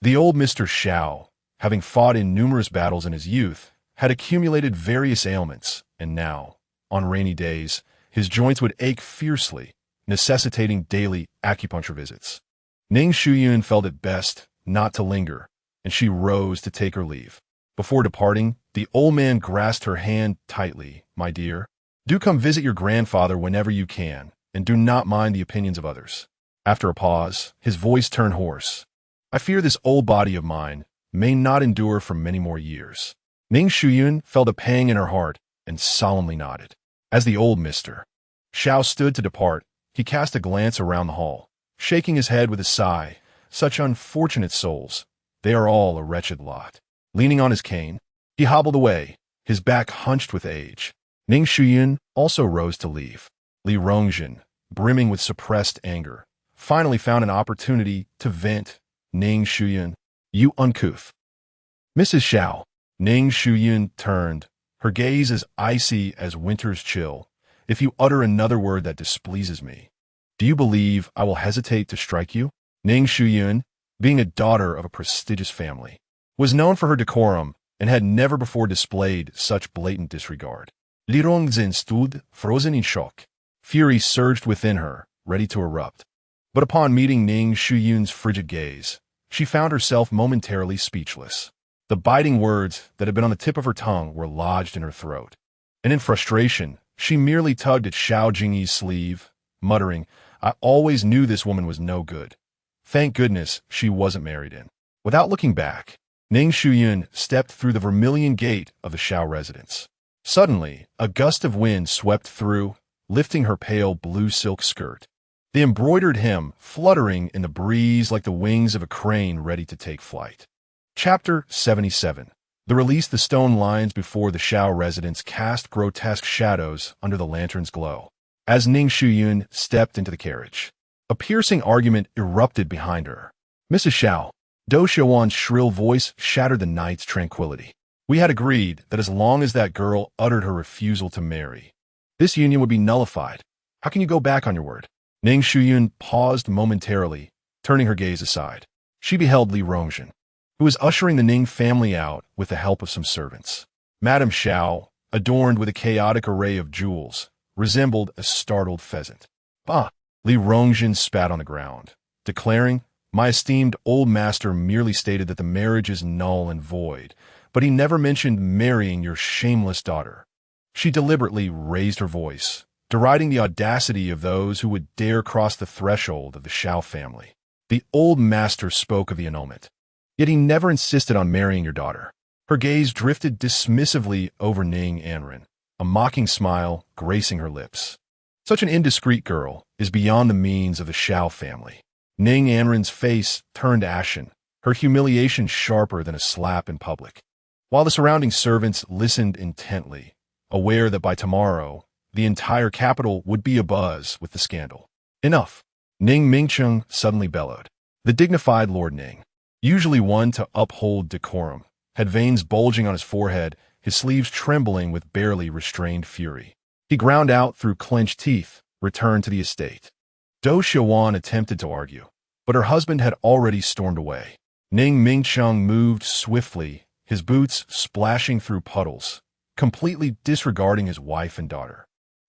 S1: The old Mr. Xiao, having fought in numerous battles in his youth, had accumulated various ailments, and now, on rainy days, his joints would ache fiercely, necessitating daily acupuncture visits. Ning Shuyun felt it best not to linger, and she rose to take her leave. Before departing, the old man grasped her hand tightly. "My dear, do come visit your grandfather whenever you can, and do not mind the opinions of others." After a pause, his voice turned hoarse. "I fear this old body of mine may not endure for many more years." Ning Shuyun felt a pang in her heart and solemnly nodded. As the old Mr. Xiao stood to depart, he cast a glance around the hall, shaking his head with a sigh. "Such unfortunate souls, they are all a wretched lot." Leaning on his cane, he hobbled away, his back hunched with age. Ning Shuyun also rose to leave. Li Rongjin, brimming with suppressed anger, finally found an opportunity to vent. "Ning Shuyun, you uncouth." "Mrs. Xiao." Ning Shuyun turned, her gaze as icy as winter's chill. "If you utter another word that displeases me, do you believe I will hesitate to strike you?" Ning Shuyun, being a daughter of a prestigious family, was known for her decorum and had never before displayed such blatant disregard. Li Rongjin stood, frozen in shock. Fury surged within her, ready to erupt. But upon meeting Ning Shuyun's frigid gaze, she found herself momentarily speechless. The biting words that had been on the tip of her tongue were lodged in her throat, and in frustration, she merely tugged at Xiao Jingyi's sleeve, muttering, "I always knew this woman was no good. Thank goodness she wasn't married in." Without looking back, Ning Shuyun stepped through the vermilion gate of the Xiao residence. Suddenly, a gust of wind swept through, lifting her pale blue silk skirt, the embroidered hem fluttering in the breeze like the wings of a crane ready to take flight. Chapter 77. The stone lines before the Shao residence cast grotesque shadows under the lantern's glow. As Ning Shuyun stepped into the carriage, a piercing argument erupted behind her. "Mrs. Shao," Do Xiaowan's shrill voice shattered the night's tranquility. "We had agreed that as long as that girl uttered her refusal to marry, this union would be nullified. How can you go back on your word?" Ning Shuyun paused momentarily, turning her gaze aside. She beheld Li Rongjin, who was ushering the Ning family out with the help of some servants. Madame Shao, adorned with a chaotic array of jewels, resembled a startled pheasant. "Bah!" Li Rongjin spat on the ground, declaring, "My esteemed old master merely stated that the marriage is null and void, but he never mentioned marrying your shameless daughter." She deliberately raised her voice, deriding the audacity of those who would dare cross the threshold of the Shao family. The old master spoke of the annulment, yet he never insisted on marrying your daughter. Her gaze drifted dismissively over Ning Anren, a mocking smile gracing her lips. Such an indiscreet girl is beyond the means of the Shao family. Ning Anren's face turned ashen, her humiliation sharper than a slap in public. While the surrounding servants listened intently, aware that by tomorrow, the entire capital would be abuzz with the scandal. "Enough!" Ning Mingcheng suddenly bellowed. The dignified Lord Ning, usually one to uphold decorum, had veins bulging on his forehead, his sleeves trembling with barely restrained fury. He ground out through clenched teeth, returned to the estate. Do Xiaowan attempted to argue, but her husband had already stormed away. Ning Mingcheng moved swiftly, his boots splashing through puddles, completely disregarding his wife and daughter.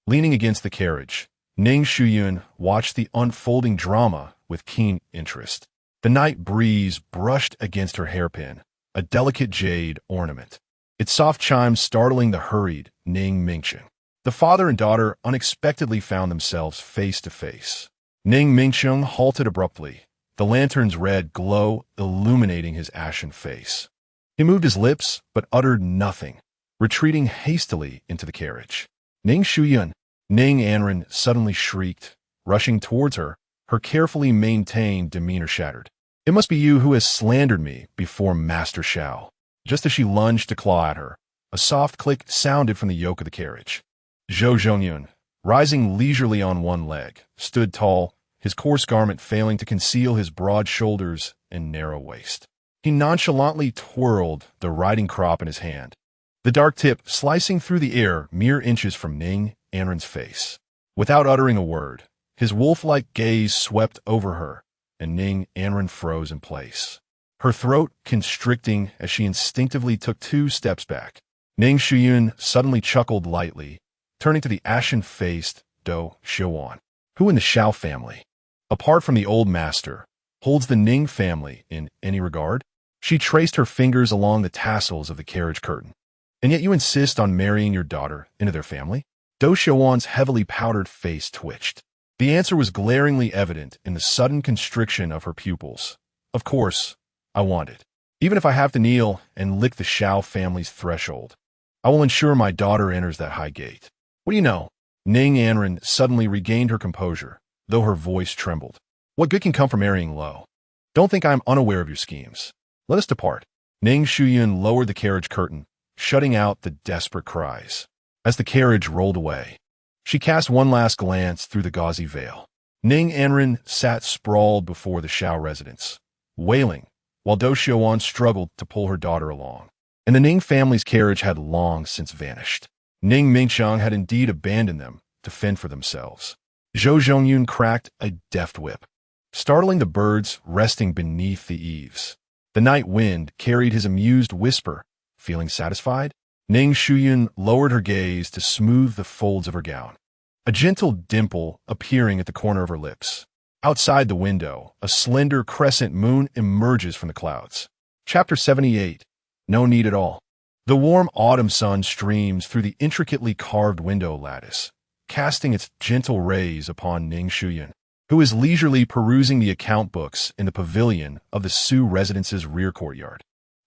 S1: Leaning against the carriage, Ning Shuyun watched the unfolding drama with keen interest. The night breeze brushed against her hairpin, a delicate jade ornament, its soft chimes startling the hurried Ning Mingcheng. The father and daughter unexpectedly found themselves face to face. Ning Mingcheng halted abruptly, the lantern's red glow illuminating his ashen face. He moved his lips, but uttered nothing, retreating hastily into the carriage. "Ning Shuyun!" Ning Anren suddenly shrieked, rushing towards her, her carefully maintained demeanor shattered. "It must be you who has slandered me before Master Shao." Just as she lunged to claw at her, a soft click sounded from the yoke of the carriage. Zhou Zhongyun, rising leisurely on one leg, stood tall, his coarse garment failing to conceal his broad shoulders and narrow waist. He nonchalantly twirled the riding crop in his hand, the dark tip slicing through the air mere inches from Ning Anren's face. Without uttering a word, his wolf-like gaze swept over her, and Ning Anren froze in place, her throat constricting as she instinctively took 2 steps back. Ning Shuyun suddenly chuckled lightly, turning to the ashen-faced Do Xiaowan. "Who in the Shao family, apart from the old master, holds the Ning family in any regard?" She traced her fingers along the tassels of the carriage curtain. "And yet you insist on marrying your daughter into their family?" Do Xiaowan's heavily powdered face twitched. The answer was glaringly evident in the sudden constriction of her pupils. "Of course, I want it. Even if I have to kneel and lick the Shao family's threshold, I will ensure my daughter enters that high gate." "What do you know?" Ning Anren suddenly regained her composure, though her voice trembled. "What good can come from marrying low? Don't think I am unaware of your schemes. Let us depart." Ning Shuyun lowered the carriage curtain, shutting out the desperate cries. As the carriage rolled away, she cast one last glance through the gauzy veil. Ning Anren sat sprawled before the Shao residence, wailing, while Do Xiaowan struggled to pull her daughter along. And the Ning family's carriage had long since vanished. Ning Mingcheng had indeed abandoned them to fend for themselves. Zhou Zhongyun cracked a deft whip, startling the birds resting beneath the eaves. The night wind carried his amused whisper, "Feeling satisfied?" Ning Shuyun lowered her gaze to smooth the folds of her gown, a gentle dimple appearing at the corner of her lips. Outside the window, a slender crescent moon emerges from the clouds. Chapter 78. No need at all. The warm autumn sun streams through the intricately carved window lattice, casting its gentle rays upon Ning Shuyun, who is leisurely perusing the account books in the pavilion of the Su residence's rear courtyard.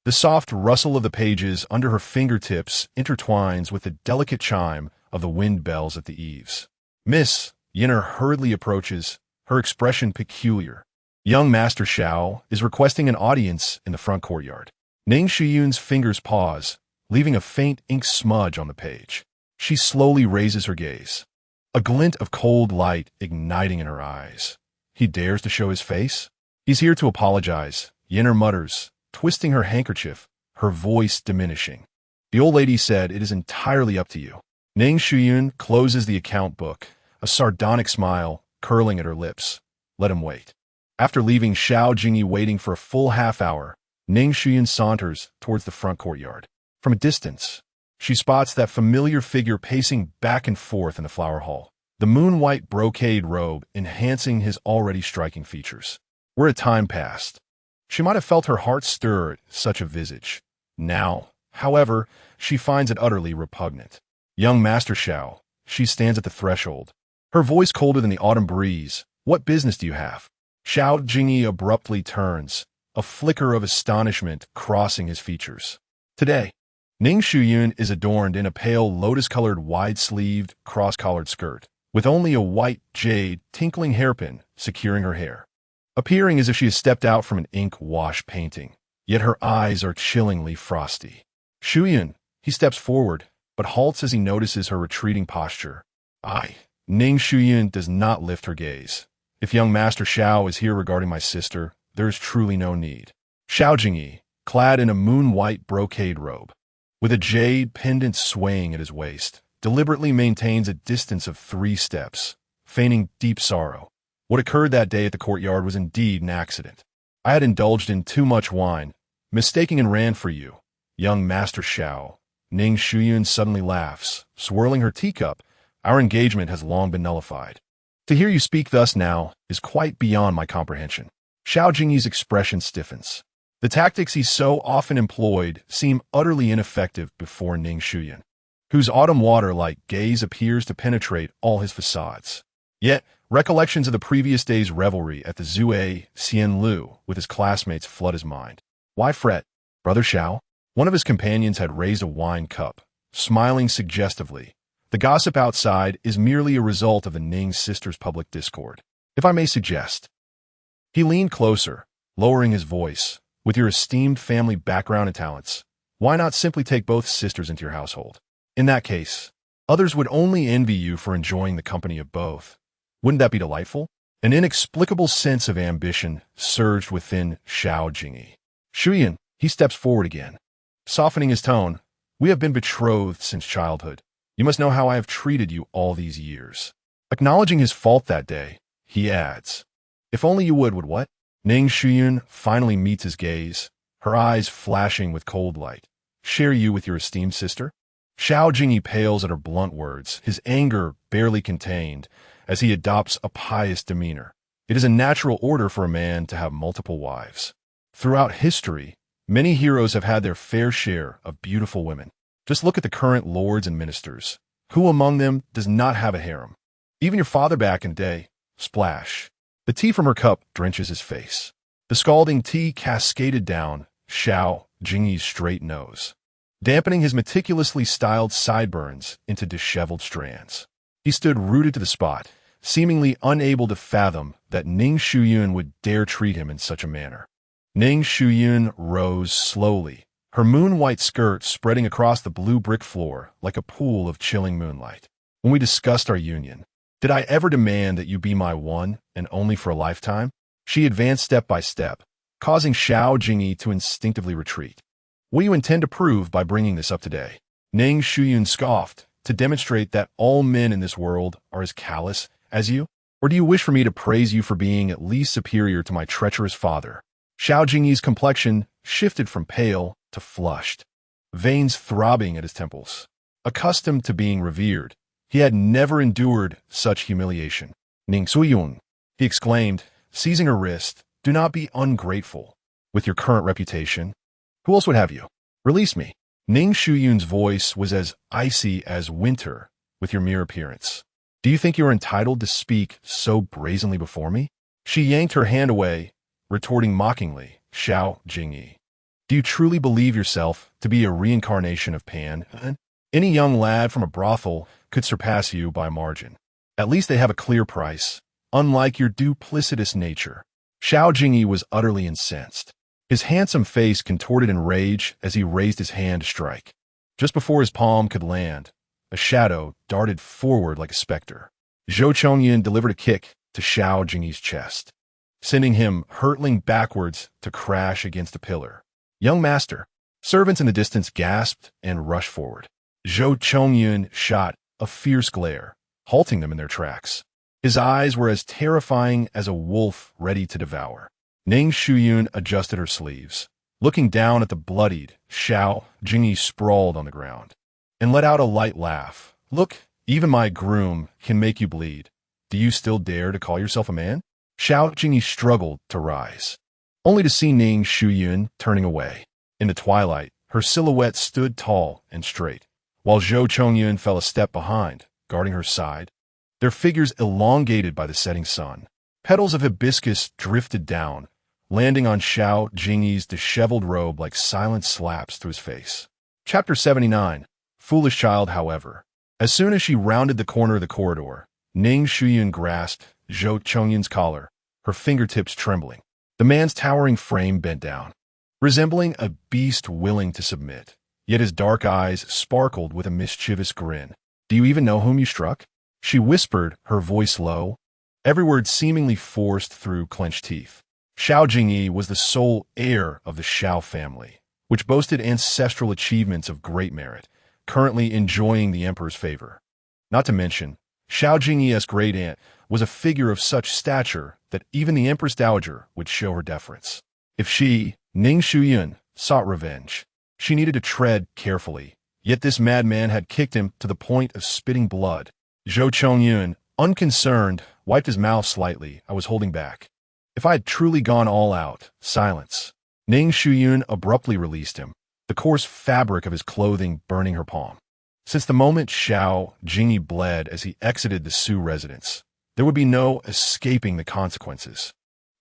S1: The soft rustle of the pages under her fingertips intertwines with the delicate chime of the wind bells at the eaves. Miss Yinner hurriedly approaches, her expression peculiar. Young Master Shao is requesting an audience in the front courtyard. Ning Shuyun's fingers pause, leaving a faint ink smudge on the page. She slowly raises her gaze, a glint of cold light igniting in her eyes. He dares to show his face? He's here to apologize, Yenner mutters, twisting her handkerchief, her voice diminishing. The old lady said it is entirely up to you. Ning Shuyun closes the account book, a sardonic smile curling at her lips. Let him wait. After leaving Xiao Jingyi waiting for a full half-hour, Ning Shuyun saunters towards the front courtyard. From a distance, she spots that familiar figure pacing back and forth in the flower hall, the moon-white brocade robe enhancing his already striking features. Where a time passed, she might have felt her heart stir at such a visage. Now, however, she finds it utterly repugnant. Young Master Xiao, she stands at the threshold, her voice colder than the autumn breeze. What business do you have? Xiao Jingyi abruptly turns, a flicker of astonishment crossing his features. Today, Ning Shuyun is adorned in a pale lotus-colored wide-sleeved, cross-collared skirt, with only a white jade tinkling hairpin securing her hair, appearing as if she has stepped out from an ink-wash painting, yet her eyes are chillingly frosty. Shuyun, he steps forward, but halts as he notices her retreating posture. Ning Shuyun does not lift her gaze. If young Master Xiao is here regarding my sister, there is truly no need. Xiao Jingyi, clad in a moon-white brocade robe, with a jade pendant swaying at his waist, deliberately maintains a distance of 3 steps, feigning deep sorrow. What occurred that day at the courtyard was indeed an accident. I had indulged in too much wine, mistaking and ran for you, young Master Xiao. Ning Shuyun suddenly laughs, swirling her teacup. Our engagement has long been nullified. To hear you speak thus now is quite beyond my comprehension. Xiao Jingyi's expression stiffens. The tactics he so often employed seem utterly ineffective before Ning Shuyun, whose autumn water-like gaze appears to penetrate all his facades. Yet, recollections of the previous day's revelry at the Zue Xianlu with his classmates flood his mind. Why fret, Brother Xiao? One of his companions had raised a wine cup, smiling suggestively. The gossip outside is merely a result of the Ning sisters' public discord. If I may suggest. He leaned closer, lowering his voice. With your esteemed family background and talents, why not simply take both sisters into your household? In that case, others would only envy you for enjoying the company of both. Wouldn't that be delightful? An inexplicable sense of ambition surged within Xiao Jingyi. Shuyun, he steps forward again, softening his tone. We have been betrothed since childhood. You must know how I have treated you all these years. Acknowledging his fault that day, he adds, if only you would what? Ning Shuyun finally meets his gaze, her eyes flashing with cold light. Share you with your esteemed sister? Xiao Jingyi pales at her blunt words, his anger barely contained, as he adopts a pious demeanor. It is a natural order for a man to have multiple wives. Throughout history, many heroes have had their fair share of beautiful women. Just look at the current lords and ministers. Who among them does not have a harem? Even your father back in the day. Splash. The tea from her cup drenches his face. The scalding tea cascaded down Xiao Jingyi's straight nose, dampening his meticulously styled sideburns into disheveled strands. He stood rooted to the spot, seemingly unable to fathom that Ning Shuyun would dare treat him in such a manner. Ning Shuyun rose slowly, her moon-white skirt spreading across the blue brick floor like a pool of chilling moonlight. When we discussed our union, did I ever demand that you be my one and only for a lifetime? She advanced step by step, causing Xiao Jingyi to instinctively retreat. What do you intend to prove by bringing this up today? Ning Shuyun scoffed, to demonstrate that all men in this world are as callous as you? Or do you wish for me to praise you for being at least superior to my treacherous father? Xiao Jingyi's complexion shifted from pale to flushed, veins throbbing at his temples. Accustomed to being revered, he had never endured such humiliation. Ning Shuyun, he exclaimed, seizing her wrist, do not be ungrateful. With your current reputation, who else would have you? Release me. Ning Shuyun's voice was as icy as winter with your mere appearance. Do you think you are entitled to speak so brazenly before me? She yanked her hand away, retorting mockingly, Xiao Jingyi. Do you truly believe yourself to be a reincarnation of Pan? Any young lad from a brothel could surpass you by a margin. At least they have a clear price, unlike your duplicitous nature. Xiao Jingyi was utterly incensed. His handsome face contorted in rage as he raised his hand to strike. Just before his palm could land, a shadow darted forward like a specter. Zhou Chongyun delivered a kick to Xiao Jingyi's chest, sending him hurtling backwards to crash against a pillar. "Young master!" Servants in the distance gasped and rushed forward. Zhou Chongyun shot a fierce glare, halting them in their tracks. His eyes were as terrifying as a wolf ready to devour. Ning Shuyun adjusted her sleeves, looking down at the bloodied Xiao Jingyi sprawled on the ground, and let out a light laugh. "Look, even my groom can make you bleed. Do you still dare to call yourself a man?" Xiao Jingyi struggled to rise, only to see Ning Shuyun turning away. In the twilight, her silhouette stood tall and straight, while Zhou Chongyun fell a step behind, guarding her side, their figures elongated by the setting sun. Petals of hibiscus drifted down, landing on Xiao Jingyi's disheveled robe like silent slaps to his face. Chapter 79. Foolish Child, however. As soon as she rounded the corner of the corridor, Ning Shuyun grasped Zhou Chongyun's collar, her fingertips trembling. The man's towering frame bent down, resembling a beast willing to submit, yet his dark eyes sparkled with a mischievous grin. "Do you even know whom you struck?" she whispered, her voice low, every word seemingly forced through clenched teeth. Xiao Jingyi was the sole heir of the Xiao family, which boasted ancestral achievements of great merit, currently enjoying the emperor's favor. Not to mention, Xiao Jingyi's great-aunt was a figure of such stature that even the Empress Dowager would show her deference. If she, Ning Shuyun, sought revenge, she needed to tread carefully, yet this madman had kicked him to the point of spitting blood. Zhou Chongyun, unconcerned, wiped his mouth slightly. "I was holding back. If I had truly gone all out." Silence. Ning Shuyun abruptly released him, the coarse fabric of his clothing burning her palm. Since the moment Xiao Jingyi bled as he exited the Su residence, there would be no escaping the consequences.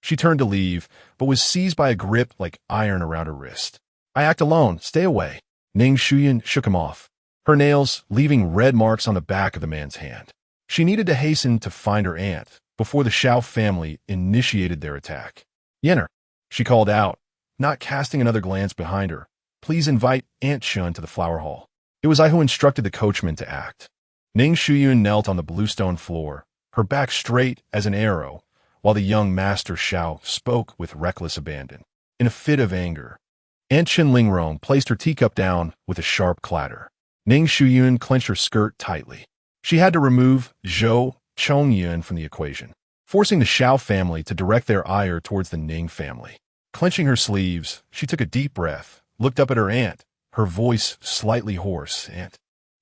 S1: She turned to leave, but was seized by a grip like iron around her wrist. "I act alone. Stay away." Ning Shuyun shook him off, her nails leaving red marks on the back of the man's hand. She needed to hasten to find her aunt before the Xiao family initiated their attack. "Yenner," she called out, not casting another glance behind her. "Please invite Aunt Shun to the flower hall." It was I who instructed the coachman to act. Ning Shuyun knelt on the bluestone floor, her back straight as an arrow, while the young master Xiao spoke with reckless abandon. In a fit of anger, Aunt Chen Lingrong placed her teacup down with a sharp clatter. Ning Shuyun clenched her skirt tightly. She had to remove Zhou Chongyun from the equation, forcing the Xiao family to direct their ire towards the Ning family. Clenching her sleeves, she took a deep breath, looked up at her aunt, her voice slightly hoarse. "Aunt,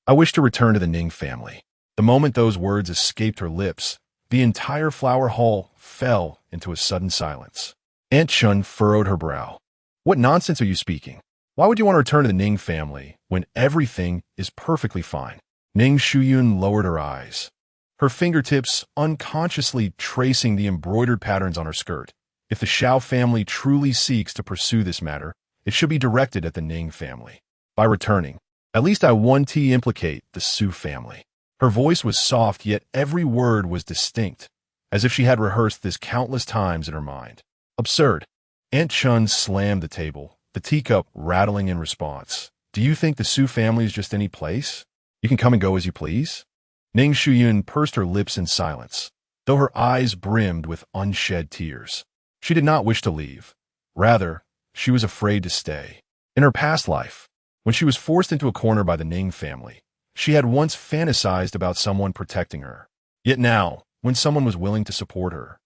S1: I wish to return to the Ning family." The moment those words escaped her lips, the entire flower hall fell into a sudden silence. Aunt Shun furrowed her brow. "What nonsense are you speaking? Why would you want to return to the Ning family when everything is perfectly fine?" Ning Shuyun lowered her eyes, her fingertips unconsciously tracing the embroidered patterns on her skirt. "If the Xiao family truly seeks to pursue this matter, it should be directed at the Ning family. By returning, at least I want to implicate the Su family." Her voice was soft, yet every word was distinct, as if she had rehearsed this countless times in her mind. "Absurd." Aunt Chun slammed the table, the teacup rattling in response. "Do you think the Su family is just any place? You can come and go as you please?" Ning Shuyun pursed her lips in silence, though her eyes brimmed with unshed tears. She did not wish to leave. Rather, she was afraid to stay. In her past life, when she was forced into a corner by the Ning family, she had once fantasized about someone protecting her. Yet now, when someone was willing to support her,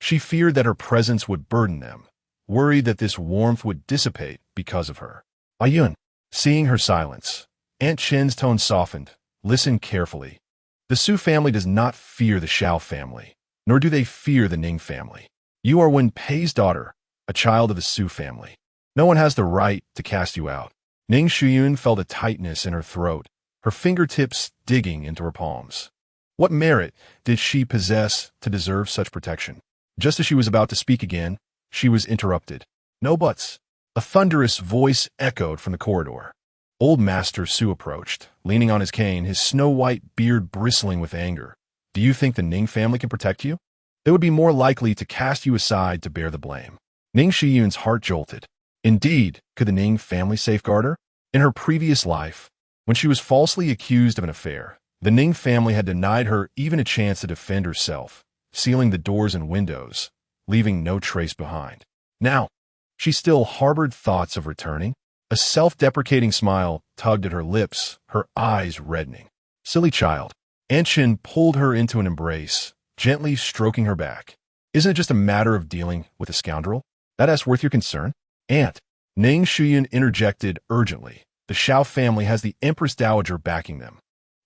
S1: she feared that her presence would burden them, worried that this warmth would dissipate because of her. "Ayun." Seeing her silence, Aunt Chen's tone softened. "Listen carefully. The Su family does not fear the Xiao family, nor do they fear the Ning family. You are Wen Pei's daughter, a child of the Su family. No one has the right to cast you out." Ning Shuyun felt a tightness in her throat, her fingertips digging into her palms. What merit did she possess to deserve such protection? Just as she was about to speak again, she was interrupted. "No buts." A thunderous voice echoed from the corridor. Old Master Su approached, leaning on his cane, his snow-white beard bristling with anger. "Do you think the Ning family can protect you? They would be more likely to cast you aside to bear the blame." Ning Shuyun's heart jolted. Indeed, could the Ning family safeguard her? In her previous life, when she was falsely accused of an affair, the Ning family had denied her even a chance to defend herself, sealing the doors and windows, leaving no trace behind. Now, she still harbored thoughts of returning. A self-deprecating smile tugged at her lips, her eyes reddening. Silly child. Aunt Chin pulled her into an embrace, gently stroking her back. Isn't it just a matter of dealing with a scoundrel? That's worth your concern? Aunt, Ning Shuyun interjected urgently. The Xiao family has the Empress Dowager backing them.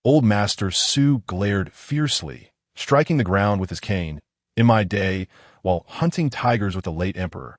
S1: Old Master Su glared fiercely, striking the ground with his cane. In my day, while hunting tigers with the late emperor,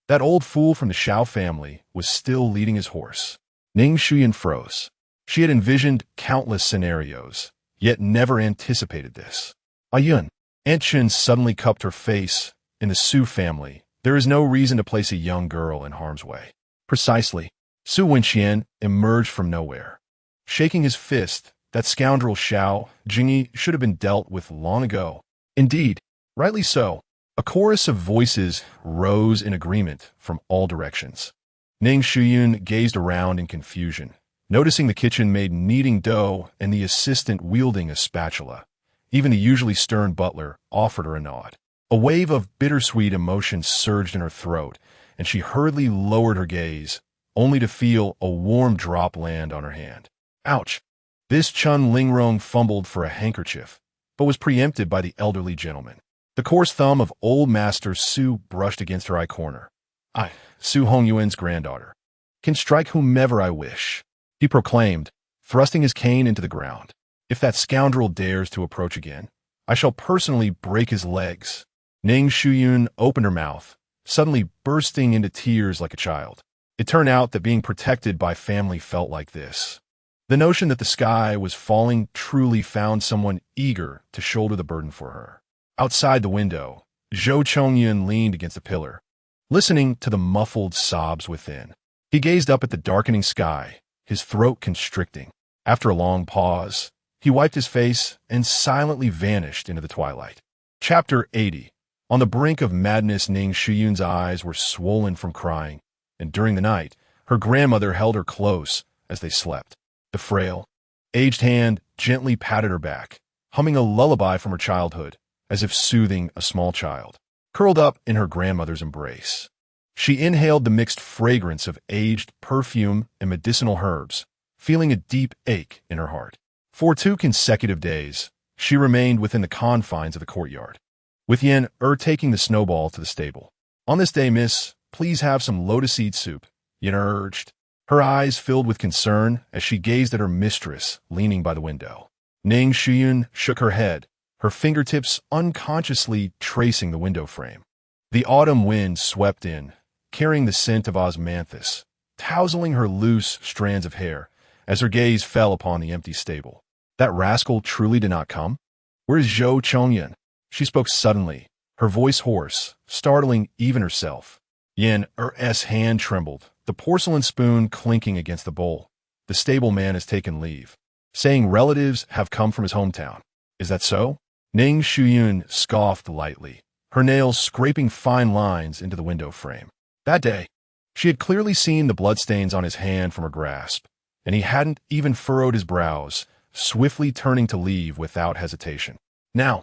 S1: that old fool from the Xiao family was still leading his horse. Ning Shuyun froze. She had envisioned countless scenarios, yet never anticipated this. Ayun. Aunt Chin suddenly cupped her face. In the Su family, there is no reason to place a young girl in harm's way. Precisely. Su Wenxian emerged from nowhere. Shaking his fist, that scoundrel Xiao Jingyi should have been dealt with long ago. Indeed, rightly so. A chorus of voices rose in agreement from all directions. Ning Shuyun gazed around in confusion, noticing the kitchen maid kneading dough and the assistant wielding a spatula. Even the usually stern butler offered her a nod. A wave of bittersweet emotion surged in her throat, and she hurriedly lowered her gaze, only to feel a warm drop land on her hand. Ouch! This Chun Lingrong fumbled for a handkerchief, but was preempted by the elderly gentleman. The coarse thumb of old Master Su brushed against her eye corner. I, Su Hongyuan's granddaughter, can strike whomever I wish, he proclaimed, thrusting his cane into the ground. If that scoundrel dares to approach again, I shall personally break his legs. Ning Shuyun opened her mouth, suddenly bursting into tears like a child. It turned out that being protected by family felt like this. The notion that the sky was falling truly found someone eager to shoulder the burden for her. Outside the window, Zhou Chongyun leaned against a pillar, listening to the muffled sobs within. He gazed up at the darkening sky, his throat constricting. After a long pause, he wiped his face and silently vanished into the twilight. Chapter 80. On the brink of madness, Ning Shuyun's eyes were swollen from crying, and during the night, her grandmother held her close as they slept. The frail, aged hand gently patted her back, humming a lullaby from her childhood, as if soothing a small child. Curled up in her grandmother's embrace, she inhaled the mixed fragrance of aged perfume and medicinal herbs, feeling a deep ache in her heart. For 2 consecutive days, she remained within the confines of the courtyard, with Yen taking the snowball to the stable. On this day, miss, please have some lotus seed soup, Yen urged, her eyes filled with concern as she gazed at her mistress leaning by the window. Ning Shuyun shook her head, her fingertips unconsciously tracing the window frame. The autumn wind swept in, carrying the scent of osmanthus, tousling her loose strands of hair as her gaze fell upon the empty stable. That rascal truly did not come? Where is Zhou Chongyun? She spoke suddenly, her voice hoarse, startling even herself. Yen Er's hand trembled, the porcelain spoon clinking against the bowl. The stableman has taken leave, saying relatives have come from his hometown. Is that so? Ning Shuyun scoffed lightly, her nails scraping fine lines into the window frame. That day, she had clearly seen the bloodstains on his hand from her grasp, and he hadn't even furrowed his brows, swiftly turning to leave without hesitation. Now,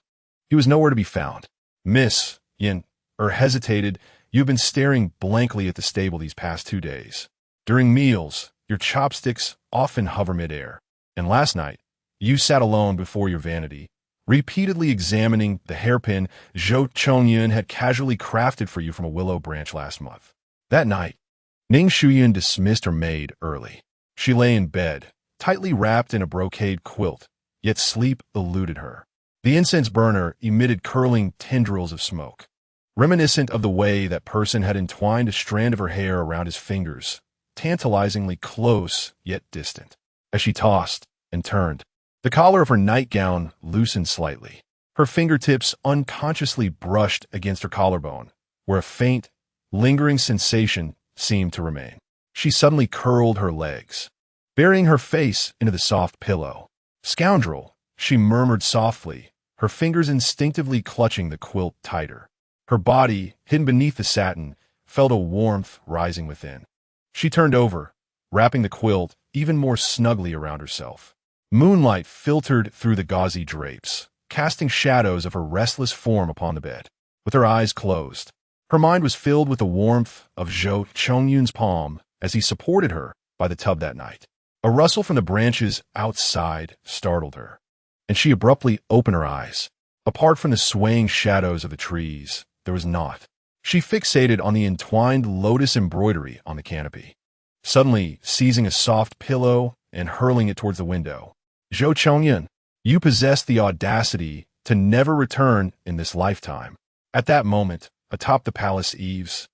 S1: he was nowhere to be found. Miss, Yen hesitated. You've been staring blankly at the stable these past 2 days. During meals, your chopsticks often hover midair, and last night, you sat alone before your vanity, repeatedly examining the hairpin Zhou Chongyun had casually crafted for you from a willow branch last month. That night, Ning Shuyun dismissed her maid early. She lay in bed, tightly wrapped in a brocade quilt, yet sleep eluded her. The incense burner emitted curling tendrils of smoke, reminiscent of the way that person had entwined a strand of her hair around his fingers, tantalizingly close yet distant. As she tossed and turned, the collar of her nightgown loosened slightly. Her fingertips unconsciously brushed against her collarbone, where a faint, lingering sensation seemed to remain. She suddenly curled her legs, burying her face into the soft pillow. Scoundrel, she murmured softly, her fingers instinctively clutching the quilt tighter. Her body, hidden beneath the satin, felt a warmth rising within. She turned over, wrapping the quilt even more snugly around herself. Moonlight filtered through the gauzy drapes, casting shadows of her restless form upon the bed. With her eyes closed, her mind was filled with the warmth of Zhou Chongyun's palm as he supported her by the tub that night. A rustle from the branches outside startled her, and she abruptly opened her eyes. Apart from the swaying shadows of the trees, there was naught. She fixated on the entwined lotus embroidery on the canopy, suddenly seizing a soft pillow and hurling it towards the window. Zhou Chongyun, you possess the audacity to never return in this lifetime. At that moment, atop the palace eaves,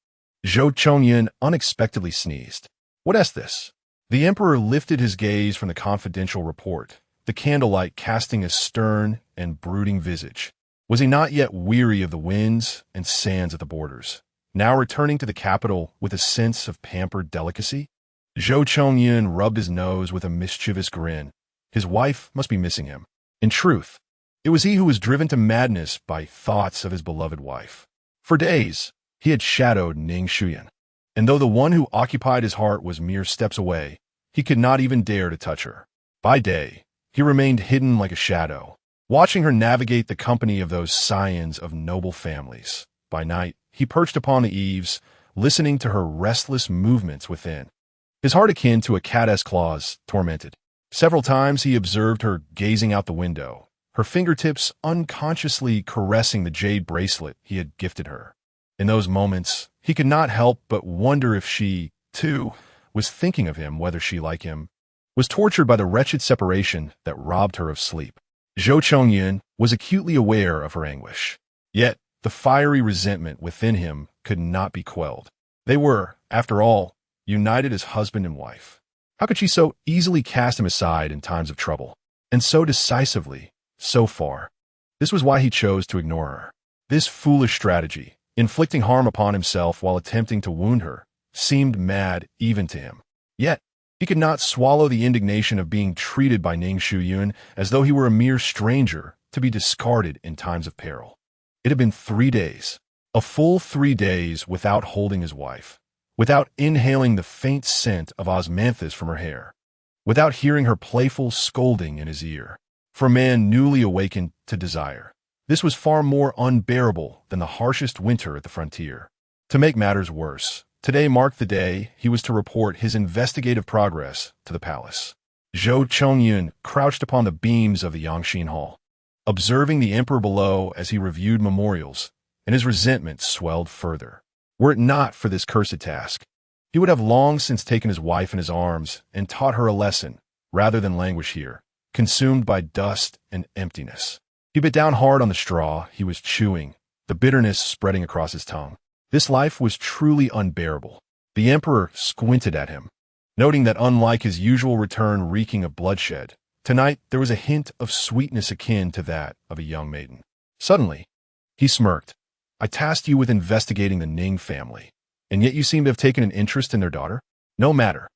S1: Zhou Chongyun unexpectedly sneezed. What is this? The emperor lifted his gaze from the confidential report, the candlelight casting a stern and brooding visage. Was he not yet weary of the winds and sands at the borders, now returning to the capital with a sense of pampered delicacy? Zhou Chongyun rubbed his nose with a mischievous grin. His wife must be missing him. In truth, it was he who was driven to madness by thoughts of his beloved wife. For days, he had shadowed Ning Shuyun, and though the one who occupied his heart was mere steps away, he could not even dare to touch her. By day, he remained hidden like a shadow, watching her navigate the company of those scions of noble families. By night, he perched upon the eaves, listening to her restless movements within. His heart akin to a cat's claws, tormented. Several times he observed her gazing out the window, her fingertips unconsciously caressing the jade bracelet he had gifted her. In those moments, he could not help but wonder if she, too, was thinking of him, whether she, like him, was tortured by the wretched separation that robbed her of sleep. Zhou Chongyun was acutely aware of her anguish. Yet, the fiery resentment within him could not be quelled. They were, after all, united as husband and wife. How could she so easily cast him aside in times of trouble? And so decisively, so far. This was why he chose to ignore her. This foolish strategy, inflicting harm upon himself while attempting to wound her, seemed mad even to him. Yet, he could not swallow the indignation of being treated by Ning Shuyun as though he were a mere stranger to be discarded in times of peril. It had been 3 days, a full 3 days without holding his wife, without inhaling the faint scent of osmanthus from her hair, without hearing her playful scolding in his ear. For a man newly awakened to desire, this was far more unbearable than the harshest winter at the frontier. To make matters worse, today marked the day he was to report his investigative progress to the palace. Zhou Chongyun crouched upon the beams of the Yangxin Hall, observing the emperor below as he reviewed memorials, and his resentment swelled further. Were it not for this cursed task, he would have long since taken his wife in his arms and taught her a lesson, rather than languish here, consumed by dust and emptiness. He bit down hard on the straw he was chewing, the bitterness spreading across his tongue. This life was truly unbearable. The emperor squinted at him, noting that unlike his usual return reeking of bloodshed, tonight there was a hint of sweetness akin to that of a young maiden. Suddenly, he smirked. I tasked you with investigating the Ning family, and yet you seem to have taken an interest in their daughter? No matter.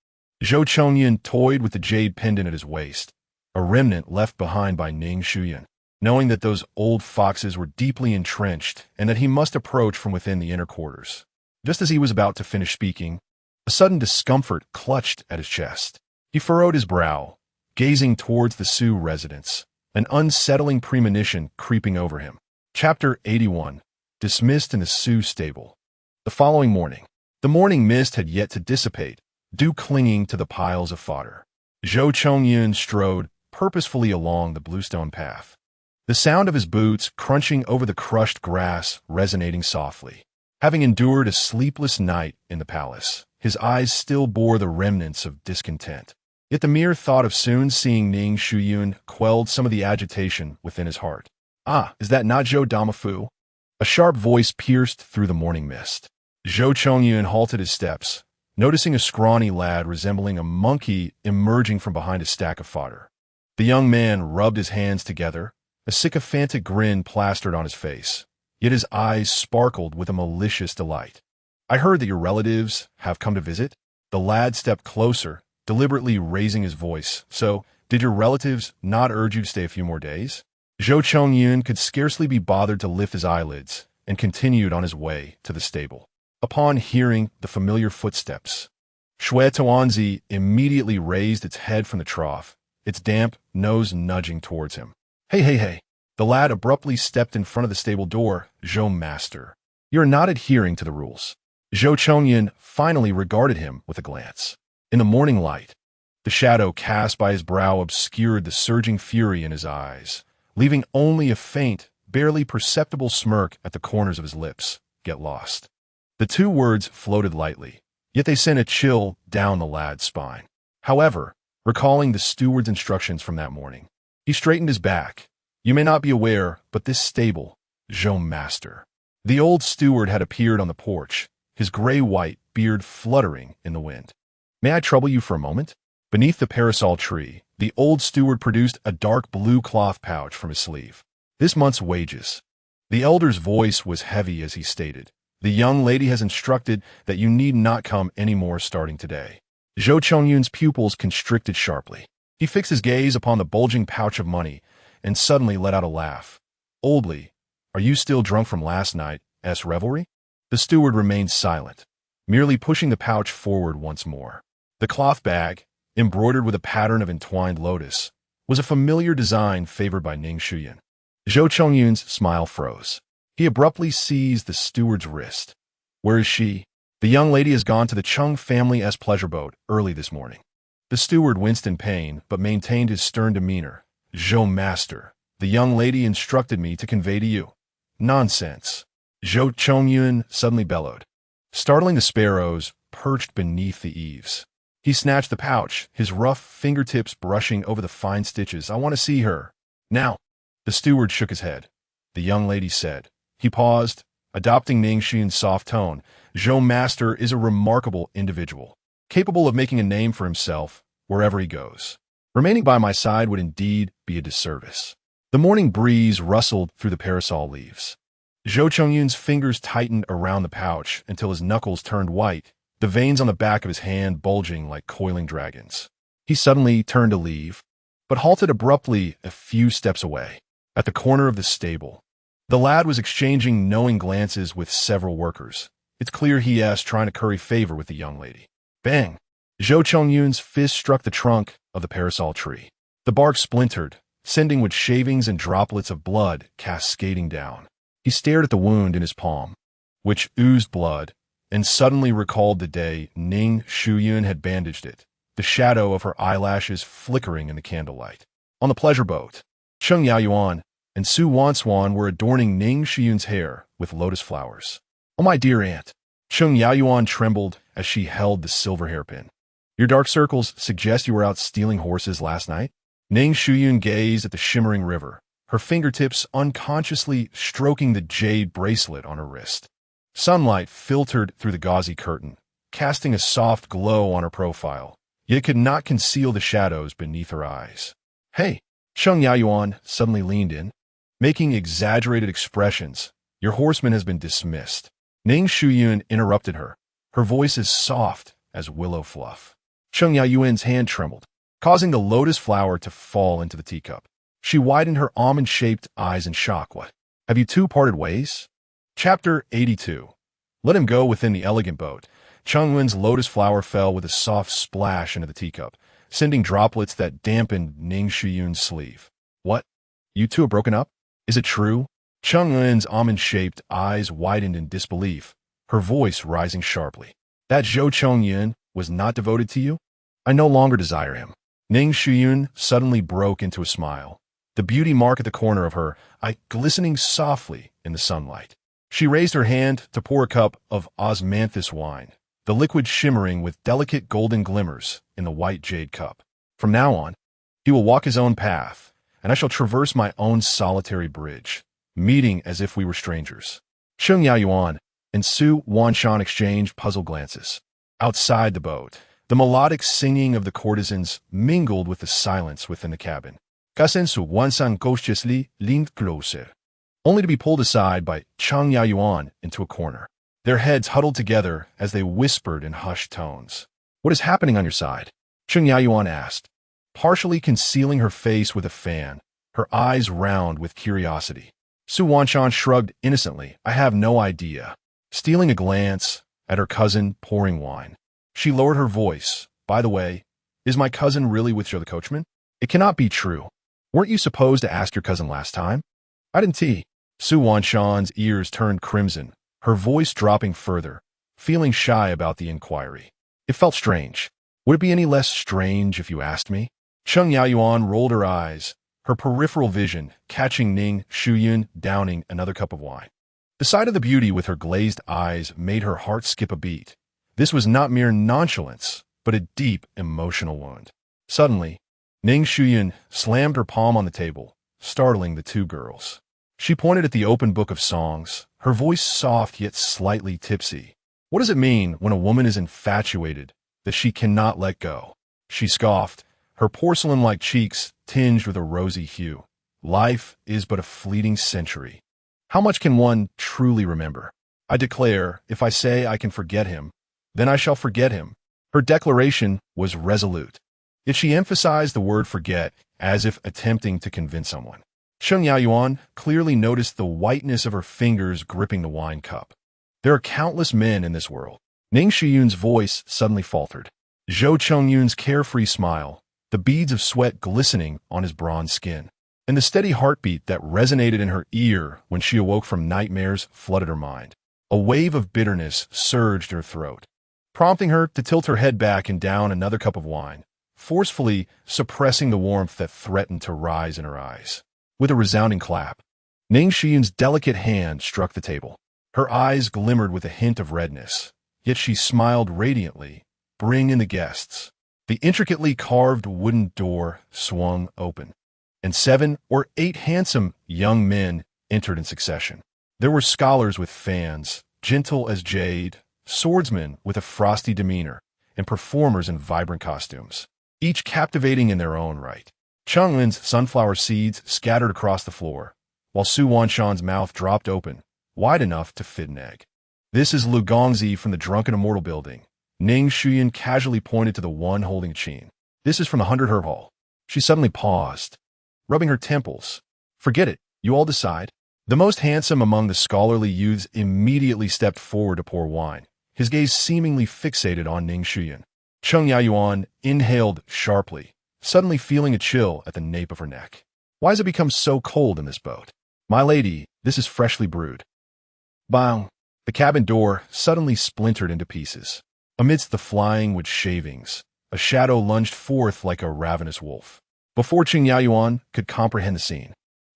S1: Zhou Chongyun toyed with the jade pendant at his waist, a remnant left behind by Ning Shuyun, knowing that those old foxes were deeply entrenched and that he must approach from within the inner quarters. Just as he was about to finish speaking, a sudden discomfort clutched at his chest. He furrowed his brow, gazing towards the Sioux residence, an unsettling premonition creeping over him. Chapter 81. Dismissed in the Sioux stable. The following morning, the morning mist had yet to dissipate, dew clinging to the piles of fodder. Zhou Chongyun strode purposefully along the bluestone path, the sound of his boots crunching over the crushed grass resonating softly. Having endured a sleepless night in the palace, his eyes still bore the remnants of discontent. Yet the mere thought of soon seeing Ning Shuyun quelled some of the agitation within his heart. Ah, is that not Zhou Damafu? A sharp voice pierced through the morning mist. Zhou Chongyun halted his steps, noticing a scrawny lad resembling a monkey emerging from behind a stack of fodder. The young man rubbed his hands together, a sycophantic grin plastered on his face, yet his eyes sparkled with a malicious delight. I heard that your relatives have come to visit. The lad stepped closer, deliberately raising his voice. So, did your relatives not urge you to stay a few more days? Zhou Chongyun could scarcely be bothered to lift his eyelids and continued on his way to the stable. Upon hearing the familiar footsteps, Shui Tuanzi immediately raised its head from the trough, its damp nose nudging towards him. Hey, hey, hey. The lad abruptly stepped in front of the stable door. Zhou Master, you're not adhering to the rules. Zhou Chongyun finally regarded him with a glance. In the morning light, the shadow cast by his brow obscured the surging fury in his eyes, leaving only a faint, barely perceptible smirk at the corners of his lips. Get lost. The two words floated lightly, yet they sent a chill down the lad's spine. However, recalling the steward's instructions from that morning, he straightened his back. You may not be aware, but this stable, Zhou Master. The old steward had appeared on the porch, his gray-white beard fluttering in the wind. May I trouble you for a moment? Beneath the parasol tree, the old steward produced a dark blue cloth pouch from his sleeve. This month's wages. The elder's voice was heavy as he stated, the young lady has instructed that you need not come any more starting today. Zhou Chongyun's pupils constricted sharply. He fixed his gaze upon the bulging pouch of money and suddenly let out a laugh. Oldly, are you still drunk from last night's revelry? The steward remained silent, merely pushing the pouch forward once more. The cloth bag, embroidered with a pattern of entwined lotus, was a familiar design favored by Ning Shuyun. Zhou Chongyun's smile froze. He abruptly seized the steward's wrist. Where is she? The young lady has gone to the Chung family's pleasure boat early this morning. The steward winced in pain, but maintained his stern demeanor. Zhou Master, the young lady instructed me to convey to you. Nonsense. Zhou Chongyun suddenly bellowed, startling the sparrows perched beneath the eaves. He snatched the pouch, his rough fingertips brushing over the fine stitches. I want to see her. Now. The steward shook his head. The young lady said. He paused, adopting Ning Shuyun's soft tone. Zhou Master is a remarkable individual, capable of making a name for himself wherever he goes. Remaining by my side would indeed be a disservice. The morning breeze rustled through the parasol leaves. Zhou Chongyun's fingers tightened around the pouch until his knuckles turned white, the veins on the back of his hand bulging like coiling dragons. He suddenly turned to leave, but halted abruptly a few steps away. At the corner of the stable, the lad was exchanging knowing glances with several workers. It's clear he is trying to curry favor with the young lady. Bang! Zhou Chongyun's fist struck the trunk of the parasol tree. The bark splintered, sending wood shavings and droplets of blood cascading down. He stared at the wound in his palm, which oozed blood, and suddenly recalled the day Ning Shuyun had bandaged it, the shadow of her eyelashes flickering in the candlelight. On the pleasure boat, Cheng Yaoyuan and Su Wanswan were adorning Ning Shuyun's hair with lotus flowers. Oh, my dear aunt. Cheng Yaoyuan trembled as she held the silver hairpin. Your dark circles suggest you were out stealing horses last night? Ning Shuyun gazed at the shimmering river, her fingertips unconsciously stroking the jade bracelet on her wrist. Sunlight filtered through the gauzy curtain, casting a soft glow on her profile, yet it could not conceal the shadows beneath her eyes. Hey! Cheng Yaoyuan suddenly leaned in, making exaggerated expressions. Your horseman has been dismissed. Ning Shuyun interrupted her, her voice as soft as willow fluff. Cheng Yaoyuan's hand trembled, causing the lotus flower to fall into the teacup. She widened her almond-shaped eyes in shock. What? Have you two parted ways? Chapter 82. Let him go within the elegant boat. Cheng Wen's lotus flower fell with a soft splash into the teacup, sending droplets that dampened Ning Shuyun's sleeve. What? You two have broken up? Is it true? Cheng Wen's almond-shaped eyes widened in disbelief, her voice rising sharply. That Zhou Chongyun was not devoted to you? I no longer desire him. Ning Shuyun suddenly broke into a smile, the beauty mark at the corner of her eye glistening softly in the sunlight. She raised her hand to pour a cup of osmanthus wine, the liquid shimmering with delicate golden glimmers in the white jade cup. From now on, he will walk his own path, and I shall traverse my own solitary bridge, meeting as if we were strangers. Cheng Yaoyuan and Su Wanshan exchanged puzzled glances. Outside the boat, the melodic singing of the courtesans mingled with the silence within the cabin. Kasen Su Wanshan cautiously leaned closer, only to be pulled aside by Cheng Yaoyuan into a corner. Their heads huddled together as they whispered in hushed tones. What is happening on your side? Cheng Yaoyuan asked, partially concealing her face with a fan, her eyes round with curiosity. Su Wanshan shrugged innocently. I have no idea. Stealing a glance, at her cousin pouring wine. She lowered her voice. By the way, is my cousin really with Joe the coachman? It cannot be true. Weren't you supposed to ask your cousin last time? I didn't tea. Su Wanshan's ears turned crimson, her voice dropping further, feeling shy about the inquiry. It felt strange. Would it be any less strange if you asked me? Cheng Yaoyuan rolled her eyes, her peripheral vision catching Ning Shuyun downing another cup of wine. The sight of the beauty with her glazed eyes made her heart skip a beat. This was not mere nonchalance, but a deep emotional wound. Suddenly, Ning Shuyun slammed her palm on the table, startling the two girls. She pointed at the open book of songs, her voice soft yet slightly tipsy. What does it mean when a woman is infatuated that she cannot let go? She scoffed, her porcelain-like cheeks tinged with a rosy hue. Life is but a fleeting century. How much can one truly remember? I declare, if I say I can forget him, then I shall forget him. Her declaration was resolute. Yet she emphasized the word forget as if attempting to convince someone. Cheng Yaoyuan clearly noticed the whiteness of her fingers gripping the wine cup. There are countless men in this world. Ning Shuyun's voice suddenly faltered. Zhou Chengyun's carefree smile, the beads of sweat glistening on his bronze skin, and the steady heartbeat that resonated in her ear when she awoke from nightmares flooded her mind. A wave of bitterness surged in her throat, prompting her to tilt her head back and down another cup of wine, forcefully suppressing the warmth that threatened to rise in her eyes. With a resounding clap, Ning Shuyun's delicate hand struck the table. Her eyes glimmered with a hint of redness, yet she smiled radiantly. Bring in the guests. The intricately carved wooden door swung open, and 7 or 8 handsome young men entered in succession. There were scholars with fans, gentle as jade, swordsmen with a frosty demeanor, and performers in vibrant costumes, each captivating in their own right. Cheng Lin's sunflower seeds scattered across the floor, while Su Wanshan's mouth dropped open, wide enough to fit an egg. This is Lu Gongzi from the Drunken Immortal Building. Ning Shuyun casually pointed to the one holding a chain. This is from the 100 Herb Hall. She suddenly paused, rubbing her temples. Forget it, you all decide. The most handsome among the scholarly youths immediately stepped forward to pour wine, his gaze seemingly fixated on Ning Shuyun. Cheng Yaoyuan inhaled sharply, suddenly feeling a chill at the nape of her neck. Why has it become so cold in this boat? My lady, this is freshly brewed. Bang! The cabin door suddenly splintered into pieces. Amidst the flying wood shavings, a shadow lunged forth like a ravenous wolf. Before Cheng Yaoyuan could comprehend the scene,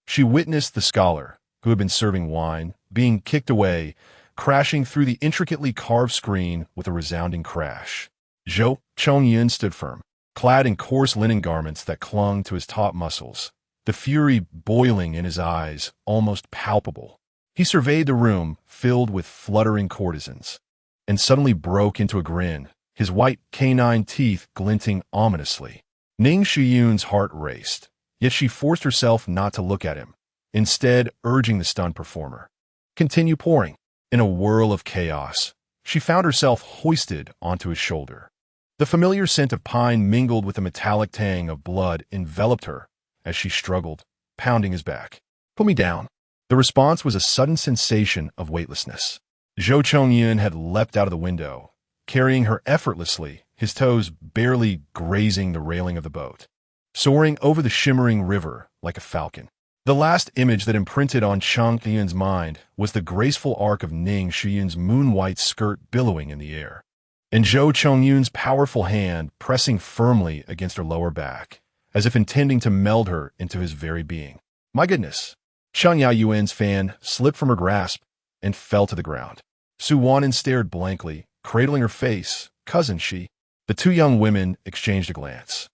S1: she witnessed the scholar, who had been serving wine, being kicked away, crashing through the intricately carved screen with a resounding crash. Zhou Chengyun stood firm, clad in coarse linen garments that clung to his taut muscles, the fury boiling in his eyes almost palpable. He surveyed the room filled with fluttering courtesans, and suddenly broke into a grin, his white canine teeth glinting ominously. Ning Shuyun's heart raced, yet she forced herself not to look at him, instead urging the stunned performer. Continue pouring. In a whirl of chaos, she found herself hoisted onto his shoulder. The familiar scent of pine mingled with the metallic tang of blood enveloped her as she struggled, pounding his back. Put me down. The response was a sudden sensation of weightlessness. Zhou Chengyun had leapt out of the window, carrying her effortlessly, his toes barely grazing the railing of the boat, soaring over the shimmering river like a falcon. The last image that imprinted on Cheng Yun's mind was the graceful arc of Ning Shuyun's moon-white skirt billowing in the air, and Zhou Chengyun's powerful hand pressing firmly against her lower back, as if intending to meld her into his very being. My goodness! Cheng Yaoyuan's fan slipped from her grasp and fell to the ground. Su Wanan stared blankly, cradling her face. Cousin, she. The two young women exchanged a glance,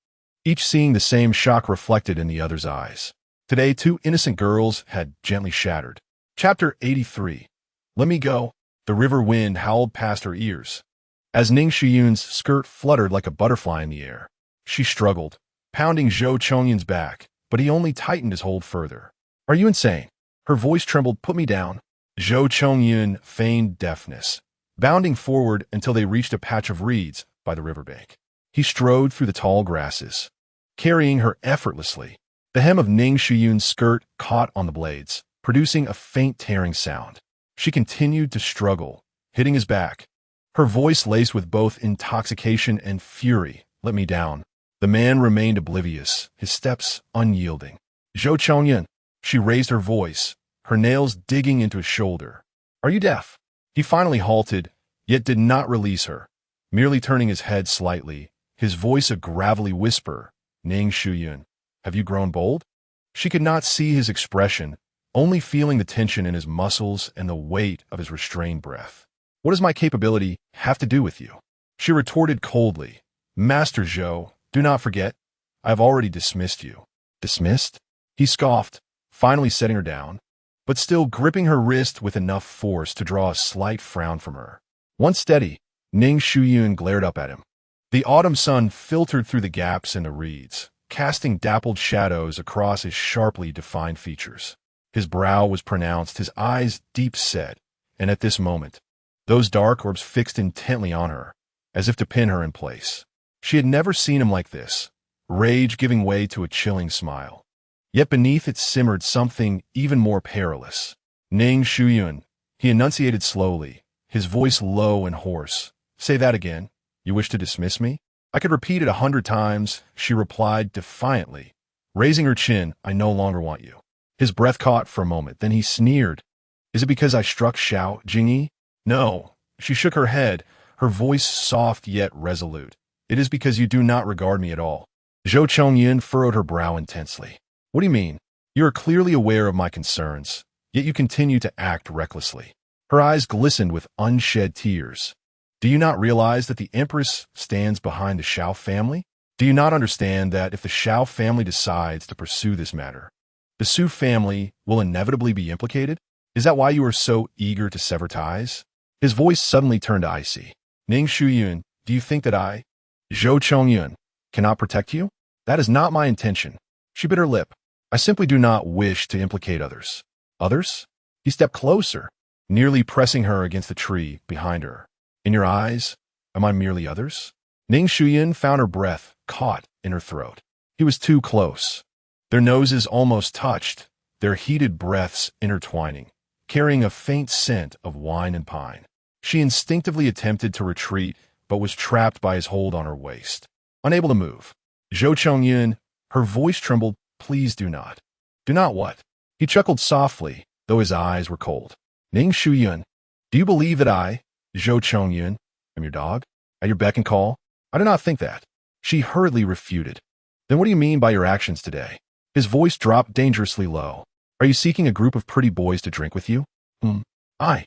S1: each seeing the same shock reflected in the other's eyes. Today, 2 innocent girls had gently shattered. Chapter 83. Let me go. The river wind howled past her ears, as Ning Shuyun's skirt fluttered like a butterfly in the air. She struggled, pounding Zhou Chengyun's back, but he only tightened his hold further. Are you insane? Her voice trembled. Put me down. Zhou Chengyun feigned deafness, bounding forward until they reached a patch of reeds by the riverbank. He strode through the tall grasses, carrying her effortlessly. The hem of Ning Shuyun's skirt caught on the blades, producing a faint tearing sound. She continued to struggle, hitting his back, her voice laced with both intoxication and fury. "Let me down." The man remained oblivious, his steps unyielding. "Zhou Chongyun," she raised her voice, her nails digging into his shoulder. "Are you deaf?" He finally halted, yet did not release her, merely turning his head slightly, his voice a gravelly whisper. "Ning Shuyun, have you grown bold?" She could not see his expression, only feeling the tension in his muscles and the weight of his restrained breath. "What does my capability have to do with you?" She retorted coldly. "Master Zhou, do not forget, I have already dismissed you." "Dismissed?" He scoffed, finally setting her down, but still gripping her wrist with enough force to draw a slight frown from her. Once steady, Ning Shuyun glared up at him. The autumn sun filtered through the gaps in the reeds, casting dappled shadows across his sharply defined features. His brow was pronounced, his eyes deep-set, and at this moment, those dark orbs fixed intently on her, as if to pin her in place. She had never seen him like this, rage giving way to a chilling smile. Yet beneath it simmered something even more perilous. "Ning Shuyun," he enunciated slowly, his voice low and hoarse. "Say that again. You wish to dismiss me?" "I could repeat it 100 times," she replied defiantly, raising her chin. "I no longer want you." His breath caught for a moment, then he sneered. "Is it because I struck Xiao Jingyi?" "No." She shook her head, her voice soft yet resolute. "It is because you do not regard me at all." Zhou Chongyun furrowed her brow intensely. "What do you mean? You are clearly aware of my concerns, yet you continue to act recklessly." Her eyes glistened with unshed tears. "Do you not realize that the Empress stands behind the Xiao family? Do you not understand that if the Xiao family decides to pursue this matter, the Su family will inevitably be implicated? Is that why you are so eager to sever ties?" His voice suddenly turned icy. "Ning Shuyun, do you think that I, Zhou Chongyun, cannot protect you? That is not my intention." She bit her lip. "I simply do not wish to implicate others." "Others?" He stepped closer, nearly pressing her against the tree behind her. "In your eyes, am I merely others?" Ning Shuyun found her breath caught in her throat. He was too close. Their noses almost touched, their heated breaths intertwining, carrying a faint scent of wine and pine. She instinctively attempted to retreat, but was trapped by his hold on her waist. Unable to move, Zhou Chongyun, her voice trembled. "Please do not." "Do not what?" He chuckled softly, though his eyes were cold. "Ning Shuyun, do you believe that I, Zhou Chongyun, am your dog? At your beck and call?" "I do not think that." She hurriedly refuted. "Then what do you mean by your actions today?" His voice dropped dangerously low. "Are you seeking a group of pretty boys to drink with you?" I.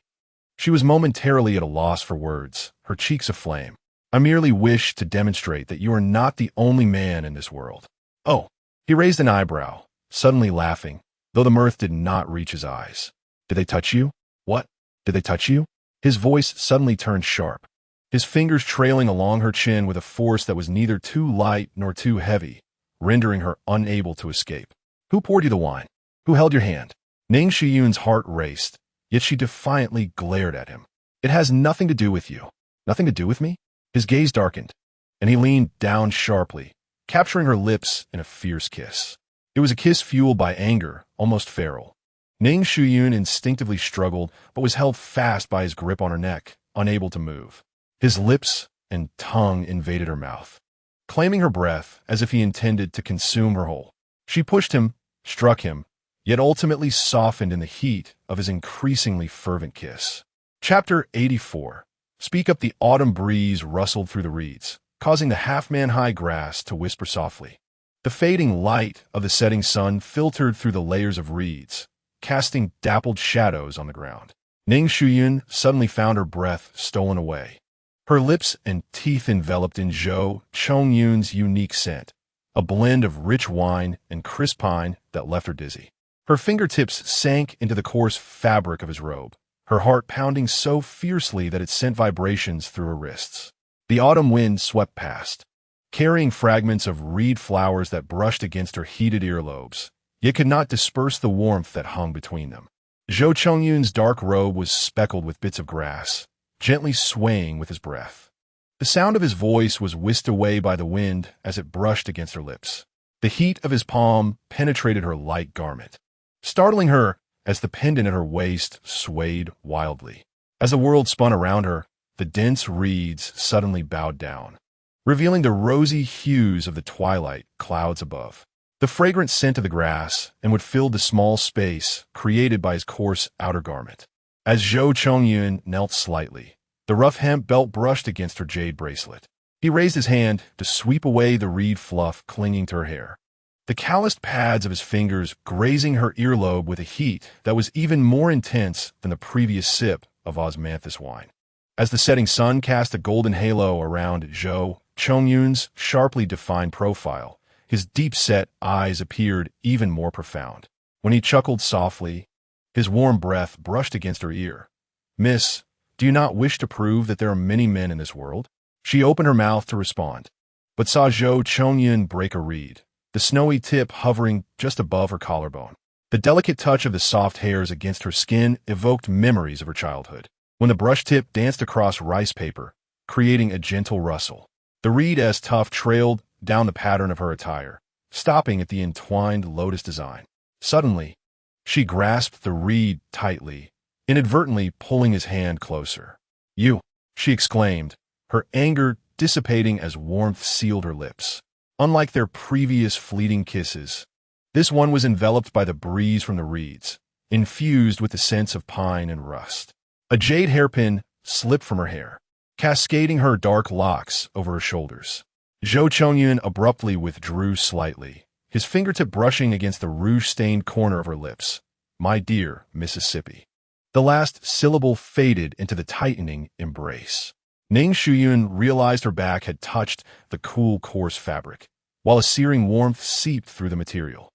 S1: She was momentarily at a loss for words, her cheeks aflame. "I merely wish to demonstrate that you are not the only man in this world." "Oh." He raised an eyebrow, suddenly laughing, though the mirth did not reach his eyes. "Did they touch you?" "What? Did they touch you?" His voice suddenly turned sharp, his fingers trailing along her chin with a force that was neither too light nor too heavy, rendering her unable to escape. "Who poured you the wine? Who held your hand?" Ning Shuyun's heart raced, yet she defiantly glared at him. "It has nothing to do with you." "Nothing to do with me?" His gaze darkened, and he leaned down sharply, capturing her lips in a fierce kiss. It was a kiss fueled by anger, almost feral. Ning Shuyun instinctively struggled, but was held fast by his grip on her neck, unable to move. His lips and tongue invaded her mouth, claiming her breath as if he intended to consume her whole. She pushed him, struck him, yet ultimately softened in the heat of his increasingly fervent kiss. Chapter 84. Speak up. The autumn breeze rustled through the reeds, causing the half-man-high grass to whisper softly. The fading light of the setting sun filtered through the layers of reeds, casting dappled shadows on the ground. Ning Shuyun suddenly found her breath stolen away, her lips and teeth enveloped in Zhou Chongyun's unique scent, a blend of rich wine and crisp pine that left her dizzy. Her fingertips sank into the coarse fabric of his robe, her heart pounding so fiercely that it sent vibrations through her wrists. The autumn wind swept past, carrying fragments of reed flowers that brushed against her heated earlobes, yet could not disperse the warmth that hung between them. Zhou Chongyun's dark robe was speckled with bits of grass, gently swaying with his breath. The sound of his voice was whisked away by the wind as it brushed against her lips. The heat of his palm penetrated her light garment, startling her as the pendant at her waist swayed wildly. As the world spun around her, the dense reeds suddenly bowed down, revealing the rosy hues of the twilight clouds above. The fragrant scent of the grass and would fill the small space created by his coarse outer garment. As Zhou Chongyun knelt slightly, the rough hemp belt brushed against her jade bracelet. He raised his hand to sweep away the reed fluff clinging to her hair, the calloused pads of his fingers grazing her earlobe with a heat that was even more intense than the previous sip of osmanthus wine. As the setting sun cast a golden halo around Zhou Chongyun's sharply defined profile, his deep-set eyes appeared even more profound. When he chuckled softly, his warm breath brushed against her ear. "Miss, do you not wish to prove that there are many men in this world?" She opened her mouth to respond, but saw Zhou Chongyun break a reed, the snowy tip hovering just above her collarbone. The delicate touch of the soft hairs against her skin evoked memories of her childhood, when the brush tip danced across rice paper, creating a gentle rustle. The reed as tough trailed down the pattern of her attire, stopping at the entwined lotus design. Suddenly, she grasped the reed tightly, inadvertently pulling his hand closer. "You!" she exclaimed, her anger dissipating as warmth sealed her lips. Unlike their previous fleeting kisses, this one was enveloped by the breeze from the reeds, infused with the scents of pine and rust. A jade hairpin slipped from her hair, cascading her dark locks over her shoulders. Zhou Chongyun abruptly withdrew slightly, his fingertip brushing against the rouge-stained corner of her lips. "My dear Mississippi." The last syllable faded into the tightening embrace. Ning Shuyun realized her back had touched the cool, coarse fabric, while a searing warmth seeped through the material.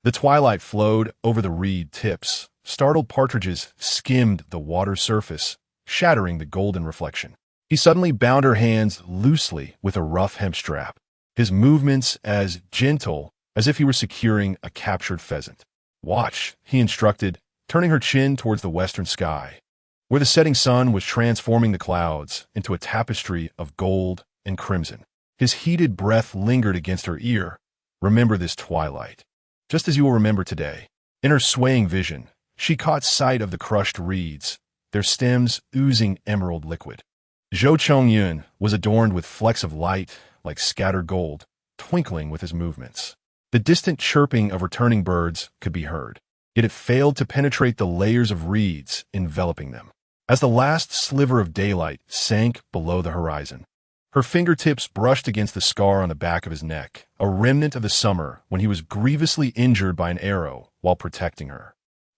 S1: The twilight flowed over the reed tips. Startled partridges skimmed the water surface, shattering the golden reflection. He suddenly bound her hands loosely with a rough hemp strap, his movements as gentle as if he were securing a captured pheasant. "Watch," he instructed, turning her chin towards the western sky, where the setting sun was transforming the clouds into a tapestry of gold and crimson. His heated breath lingered against her ear. "Remember this twilight, just as you will remember today." In her swaying vision, she caught sight of the crushed reeds, their stems oozing emerald liquid. Zhou Chongyun was adorned with flecks of light like scattered gold, twinkling with his movements. The distant chirping of returning birds could be heard, yet it failed to penetrate the layers of reeds enveloping them. As the last sliver of daylight sank below the horizon, her fingertips brushed against the scar on the back of his neck, a remnant of the summer when he was grievously injured by an arrow while protecting her.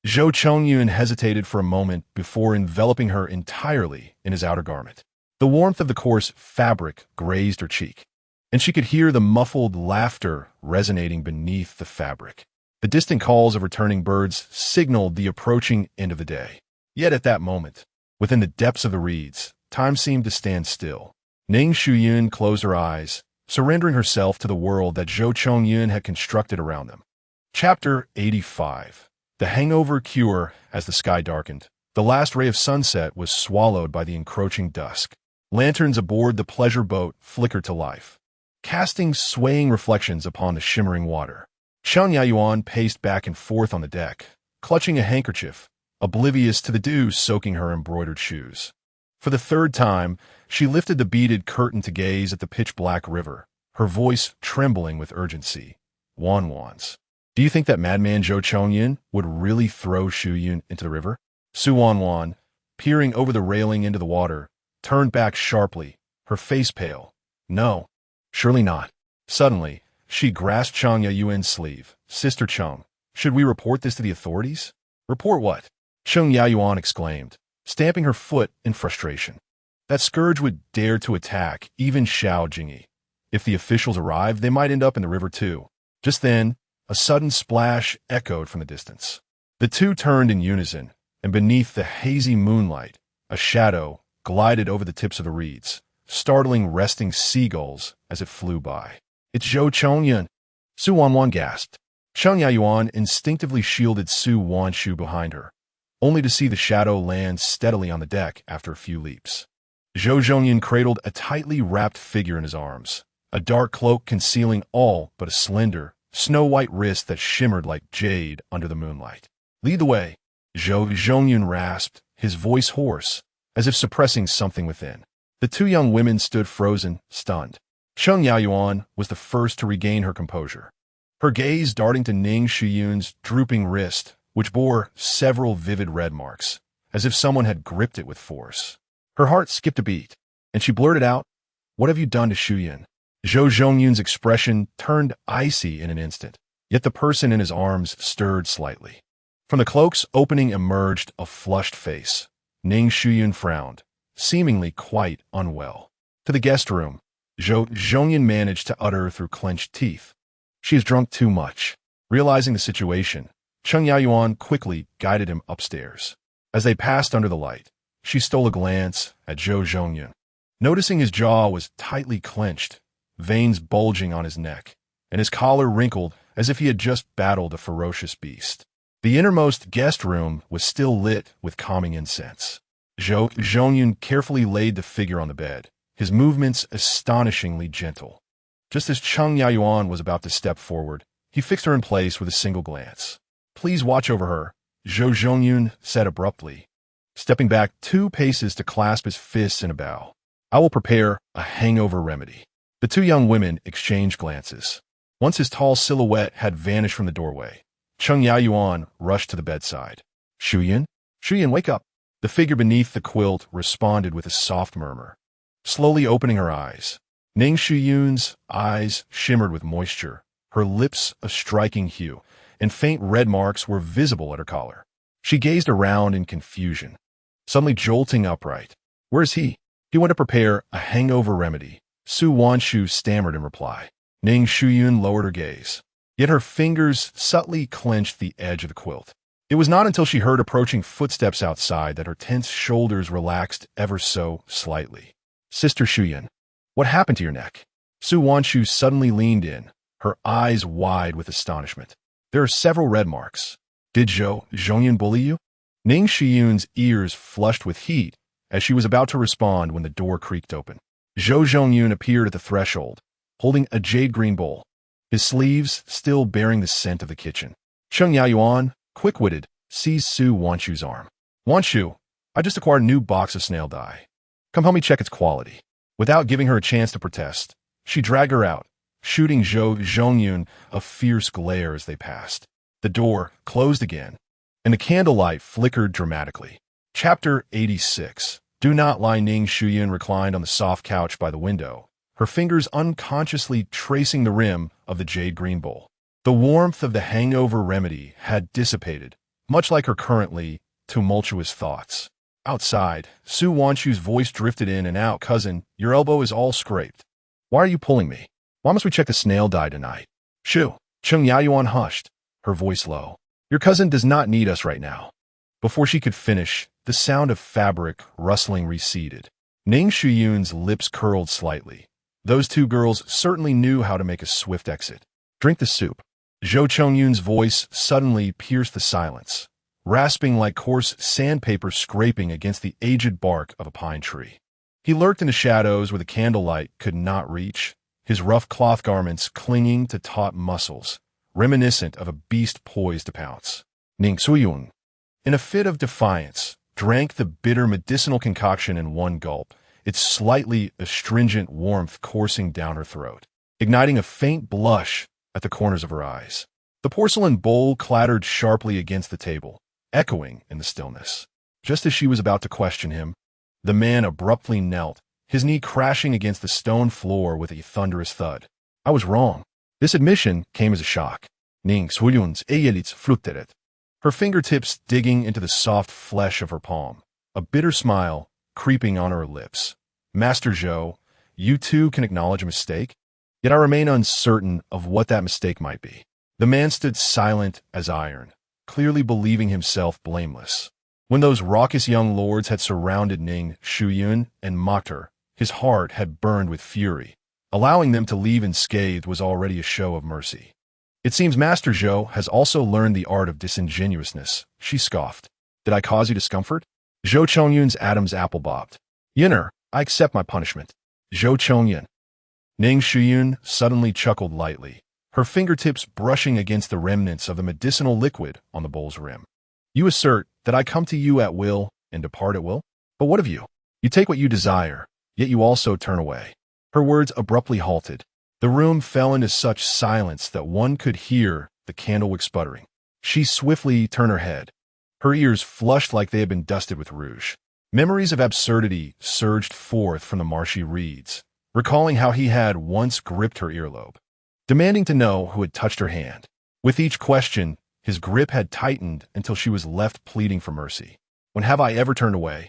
S1: Zhou Chongyun hesitated for a moment before enveloping her entirely in his outer garment. The warmth of the coarse fabric grazed her cheek, and she could hear the muffled laughter resonating beneath the fabric. The distant calls of returning birds signaled the approaching end of the day. Yet at that moment, within the depths of the reeds, time seemed to stand still. Ning Shuyun closed her eyes, surrendering herself to the world that Zhou Chongyun had constructed around them. Chapter 85. The hangover cure. As the sky darkened, the last ray of sunset was swallowed by the encroaching dusk. Lanterns aboard the pleasure boat flickered to life, casting swaying reflections upon the shimmering water. Chen Yayuan paced back and forth on the deck, clutching a handkerchief, oblivious to the dew soaking her embroidered shoes. For the third time, she lifted the beaded curtain to gaze at the pitch-black river, her voice trembling with urgency. "Wanwans, do you think that madman Zhou Chongyun would really throw Shuyun into the river?" Su Wanwan, peering over the railing into the water, turned back sharply, her face pale. "No, surely not." Suddenly, she grasped Chang Yayuan's sleeve. "Sister Cheng, should we report this to the authorities?" "Report what?" Cheng Yayuan exclaimed, stamping her foot in frustration. "That scourge would dare to attack even Xiao Jingyi. If the officials arrive, they might end up in the river too." Just then, a sudden splash echoed from the distance. The two turned in unison, and beneath the hazy moonlight, a shadow glided over the tips of the reeds, startling resting seagulls as it flew by. "It's Zhou Chongyun!" Su Wanwan gasped. Cheng Yayuan instinctively shielded Su Wanshu behind her, only to see the shadow land steadily on the deck after a few leaps. Zhou Zhongyun cradled a tightly wrapped figure in his arms, a dark cloak concealing all but a slender, snow-white wrist that shimmered like jade under the moonlight. "Lead the way," Zhou Zhongyun rasped, his voice hoarse, as if suppressing something within. The two young women stood frozen, stunned. Cheng Yaoyuan was the first to regain her composure, her gaze darting to Ning Shuyun's drooping wrist, which bore several vivid red marks, as if someone had gripped it with force. Her heart skipped a beat, and she blurted out, "What have you done to Shuyun?" Zhou Zhongyun's expression turned icy in an instant, yet the person in his arms stirred slightly. From the cloak's opening emerged a flushed face. Ning Shuyun frowned, seemingly quite unwell. To the guest room, Zhou Zhongyun managed to utter through clenched teeth, "She has drunk too much." Realizing the situation, Cheng Yaoyuan quickly guided him upstairs. As they passed under the light, she stole a glance at Zhou Zhongyun. Noticing his jaw was tightly clenched, veins bulging on his neck, and his collar wrinkled as if he had just battled a ferocious beast. The innermost guest room was still lit with calming incense. Zhou Zhongyun carefully laid the figure on the bed, his movements astonishingly gentle. Just as Cheng Yaoyuan was about to step forward, he fixed her in place with a single glance. "Please watch over her," Zhou Zhongyun said abruptly, stepping back 2 paces to clasp his fists in a bow. "I will prepare a hangover remedy." The two young women exchanged glances. Once his tall silhouette had vanished from the doorway, Cheng Yaoyuan rushed to the bedside. "Shuyun? Shuyun, wake up!" The figure beneath the quilt responded with a soft murmur. Slowly opening her eyes, Ning Shuyun's eyes shimmered with moisture, her lips a striking hue, and faint red marks were visible at her collar. She gazed around in confusion, suddenly jolting upright. "Where is he?" "He went to prepare a hangover remedy," Su Wanshu stammered in reply. Ning Shuyun lowered her gaze, yet her fingers subtly clenched the edge of the quilt. It was not until she heard approaching footsteps outside that her tense shoulders relaxed ever so slightly. "Sister Shuyun, what happened to your neck?" Su Wanshu suddenly leaned in, her eyes wide with astonishment. "There are several red marks. Did Zhou Zhongyun bully you?" Ning Shuyun's ears flushed with heat as she was about to respond when the door creaked open. Zhou Zhongyun appeared at the threshold, holding a jade green bowl, his sleeves still bearing the scent of the kitchen. Cheng Yaoyuan, quick-witted, seized Su Wanshu's arm. "Wanshu, I just acquired a new box of snail dye. Come help me check its quality." Without giving her a chance to protest, she dragged her out, shooting Zhou Zhongyun a fierce glare as they passed. The door closed again, and the candlelight flickered dramatically. Chapter 86. Do not lie. Ning Shuyun reclined on the soft couch by the window, her fingers unconsciously tracing the rim of the jade green bowl. The warmth of the hangover remedy had dissipated, much like her currently tumultuous thoughts. Outside, Su Wanshu's voice drifted in and out. "Cousin, your elbow is all scraped. Why are you pulling me? Why must we check the snail dye tonight?" "Shu." Cheng Yaoyuan hushed, her voice low. "Your cousin does not need us right now." Before she could finish, the sound of fabric rustling receded. Ning Shuyun's lips curled slightly. Those two girls certainly knew how to make a swift exit. "Drink the soup." Zhou Chongyun's voice suddenly pierced the silence, rasping like coarse sandpaper scraping against the aged bark of a pine tree. He lurked in the shadows where the candlelight could not reach, his rough cloth garments clinging to taut muscles, reminiscent of a beast poised to pounce. Ning Shuyun, in a fit of defiance, drank the bitter medicinal concoction in one gulp, its slightly astringent warmth coursing down her throat, igniting a faint blush at the corners of her eyes. The porcelain bowl clattered sharply against the table, echoing in the stillness. Just as she was about to question him, the man abruptly knelt, his knee crashing against the stone floor with a thunderous thud. "I was wrong." This admission came as a shock. Ning Shuyun's eyelids fluttered, her fingertips digging into the soft flesh of her palm, a bitter smile creeping on her lips. "Master Zhou, you too can acknowledge a mistake? Yet I remain uncertain of what that mistake might be." The man stood silent as iron, clearly believing himself blameless. When those raucous young lords had surrounded Ning Shuyun and mocked her, his heart had burned with fury. Allowing them to leave unscathed was already a show of mercy. "It seems Master Zhou has also learned the art of disingenuousness," she scoffed. "Did I cause you discomfort?" Zhou Chongyun's Adam's apple bobbed. "Yinner, I accept my punishment." "Zhou Chongyun." Ning Shuyun suddenly chuckled lightly, her fingertips brushing against the remnants of the medicinal liquid on the bowl's rim. "You assert that I come to you at will and depart at will? But what of you? You take what you desire, yet you also turn away. Her words abruptly halted. The room fell into such silence that one could hear the candlewick sputtering. She swiftly turned her head. Her ears flushed like they had been dusted with rouge. Memories of absurdity surged forth from the Marquis reeds, recalling how he had once gripped her earlobe, demanding to know who had touched her hand. With each question, his grip had tightened until she was left pleading for mercy. When have I ever turned away?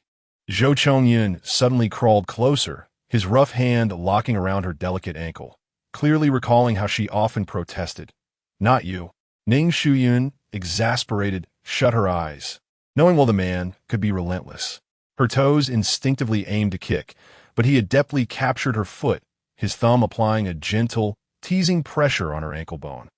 S1: Zhou Chongyun suddenly crawled closer, his rough hand locking around her delicate ankle, clearly recalling how she often protested. Not you. Ning Shuyun, exasperated, shut her eyes, knowing well the man could be relentless. Her toes instinctively aimed to kick, but he adeptly captured her foot, his thumb applying a gentle, teasing pressure on her ankle bone.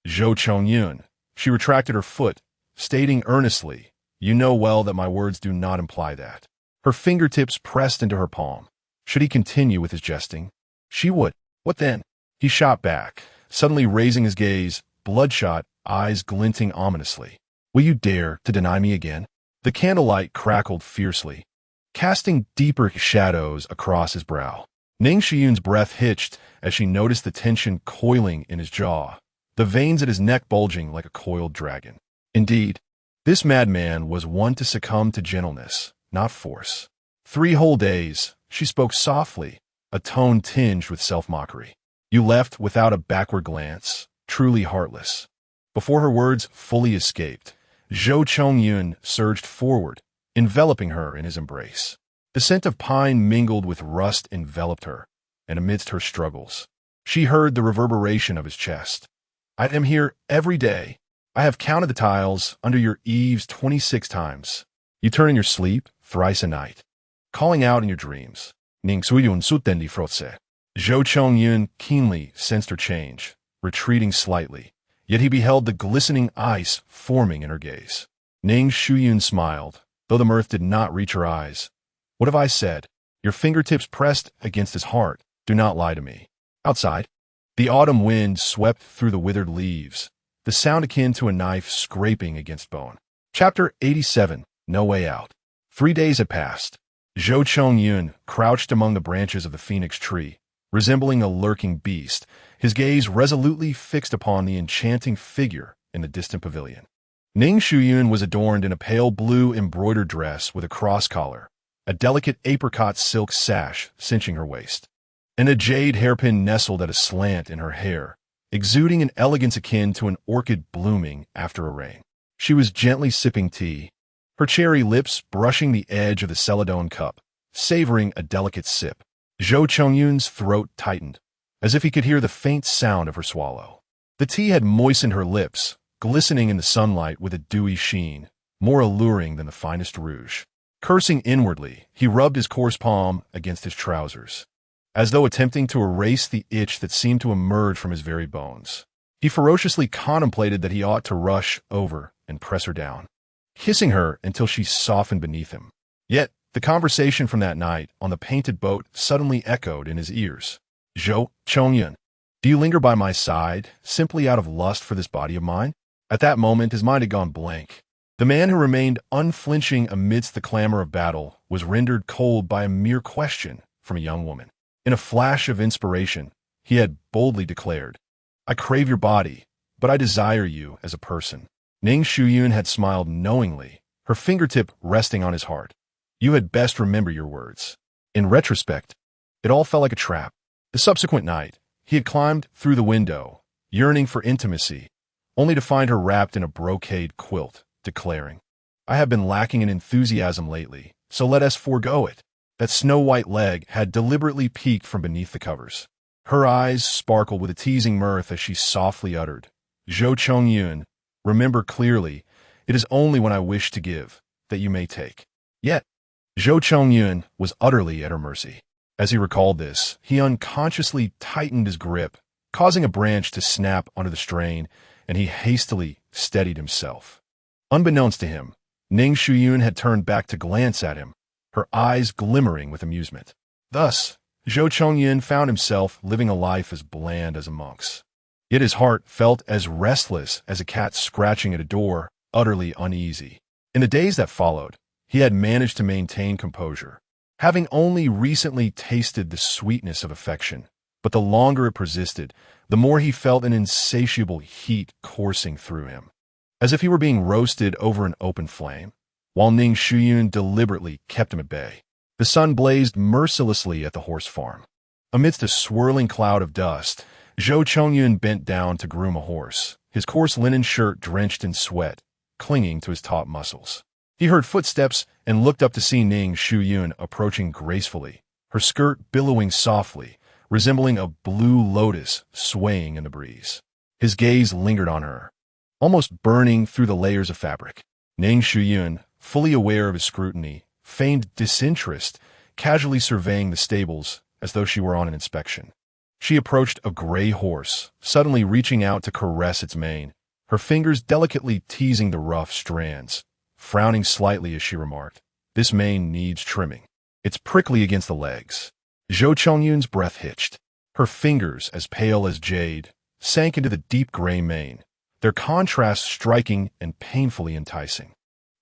S1: Zhou Chongyun. She retracted her foot, stating earnestly, "You know well that my words do not imply that." Her fingertips pressed into her palm. Should he continue with his jesting? She would. What then? He shot back, suddenly raising his gaze, bloodshot, eyes glinting ominously. Will you dare to deny me again? The candlelight crackled fiercely, casting deeper shadows across his brow. Ning Shuyun's breath hitched as she noticed the tension coiling in his jaw, the veins at his neck bulging like a coiled dragon. Indeed, this madman was one to succumb to gentleness, not force. 3 whole days, she spoke softly, a tone tinged with self-mockery. You left without a backward glance, truly heartless. Before her words fully escaped, Zhou Chongyun surged forward, enveloping her in his embrace. The scent of pine mingled with rust enveloped her, and amidst her struggles, she heard the reverberation of his chest. I am here every day. I have counted the tiles under your eaves 26 times. You turn in your sleep thrice a night, calling out in your dreams. Ning Shuyun sutendi frotse. Zhou Chongyun keenly sensed her change, retreating slightly, yet he beheld the glistening ice forming in her gaze. Ning Shuyun smiled, though the mirth did not reach her eyes. What have I said? Your fingertips pressed against his heart. Do not lie to me. Outside, the autumn wind swept through the withered leaves, the sound akin to a knife scraping against bone. Chapter 87. No Way Out. 3 days had passed. Zhou Chongyun crouched among the branches of the phoenix tree, resembling a lurking beast, his gaze resolutely fixed upon the enchanting figure in the distant pavilion. Ning Shuyun was adorned in a pale blue embroidered dress with a cross collar, a delicate apricot silk sash cinching her waist, and a jade hairpin nestled at a slant in her hair, exuding an elegance akin to an orchid blooming after a rain. She was gently sipping tea, her cherry lips brushing the edge of the celadone cup, savoring a delicate sip. Zhou Chongyun's throat tightened, as if he could hear the faint sound of her swallow. The tea had moistened her lips, glistening in the sunlight with a dewy sheen, more alluring than the finest rouge. Cursing inwardly, he rubbed his coarse palm against his trousers, as though attempting to erase the itch that seemed to emerge from his very bones. He ferociously contemplated that he ought to rush over and press her down, kissing her until she softened beneath him. Yet, the conversation from that night on the painted boat suddenly echoed in his ears. Zhou Chongyun, do you linger by my side simply out of lust for this body of mine? At that moment, his mind had gone blank. The man who remained unflinching amidst the clamor of battle was rendered cold by a mere question from a young woman. In a flash of inspiration, he had boldly declared, I crave your body, but I desire you as a person. Ning Shuyun had smiled knowingly, her fingertip resting on his heart. You had best remember your words. In retrospect, it all felt like a trap. The subsequent night, he had climbed through the window, yearning for intimacy, only to find her wrapped in a brocade quilt, declaring, I have been lacking in enthusiasm lately, so let us forego it. That snow-white leg had deliberately peeked from beneath the covers. Her eyes sparkled with a teasing mirth as she softly uttered, Zhou Chongyun, remember clearly, it is only when I wish to give that you may take. Yet, Zhou Chongyun was utterly at her mercy. As he recalled this, he unconsciously tightened his grip, causing a branch to snap under the strain, and he hastily steadied himself. Unbeknownst to him, Ning Shuyun had turned back to glance at him, her eyes glimmering with amusement. Thus, Zhou Chongyun found himself living a life as bland as a monk's. Yet his heart felt as restless as a cat scratching at a door, utterly uneasy. In the days that followed, he had managed to maintain composure. having only recently tasted the sweetness of affection. But the longer it persisted, the more he felt an insatiable heat coursing through him, as if he were being roasted over an open flame, while Ning Shuyun deliberately kept him at bay. The sun blazed mercilessly at the horse farm. Amidst a swirling cloud of dust, Zhou Chongyun bent down to groom a horse, his coarse linen shirt drenched in sweat, clinging to his taut muscles. He heard footsteps and looked up to see Ning Shuyun approaching gracefully, her skirt billowing softly, resembling a blue lotus swaying in the breeze. His gaze lingered on her, almost burning through the layers of fabric. Ning Shuyun, fully aware of his scrutiny, feigned disinterest, casually surveying the stables as though she were on an inspection. She approached a gray horse, suddenly reaching out to caress its mane, her fingers delicately teasing the rough strands, frowning slightly as she remarked, "This mane needs trimming. It's prickly against the legs." Zhou Chongyun's breath hitched. Her fingers, as pale as jade, sank into the deep gray mane, their contrast striking and painfully enticing.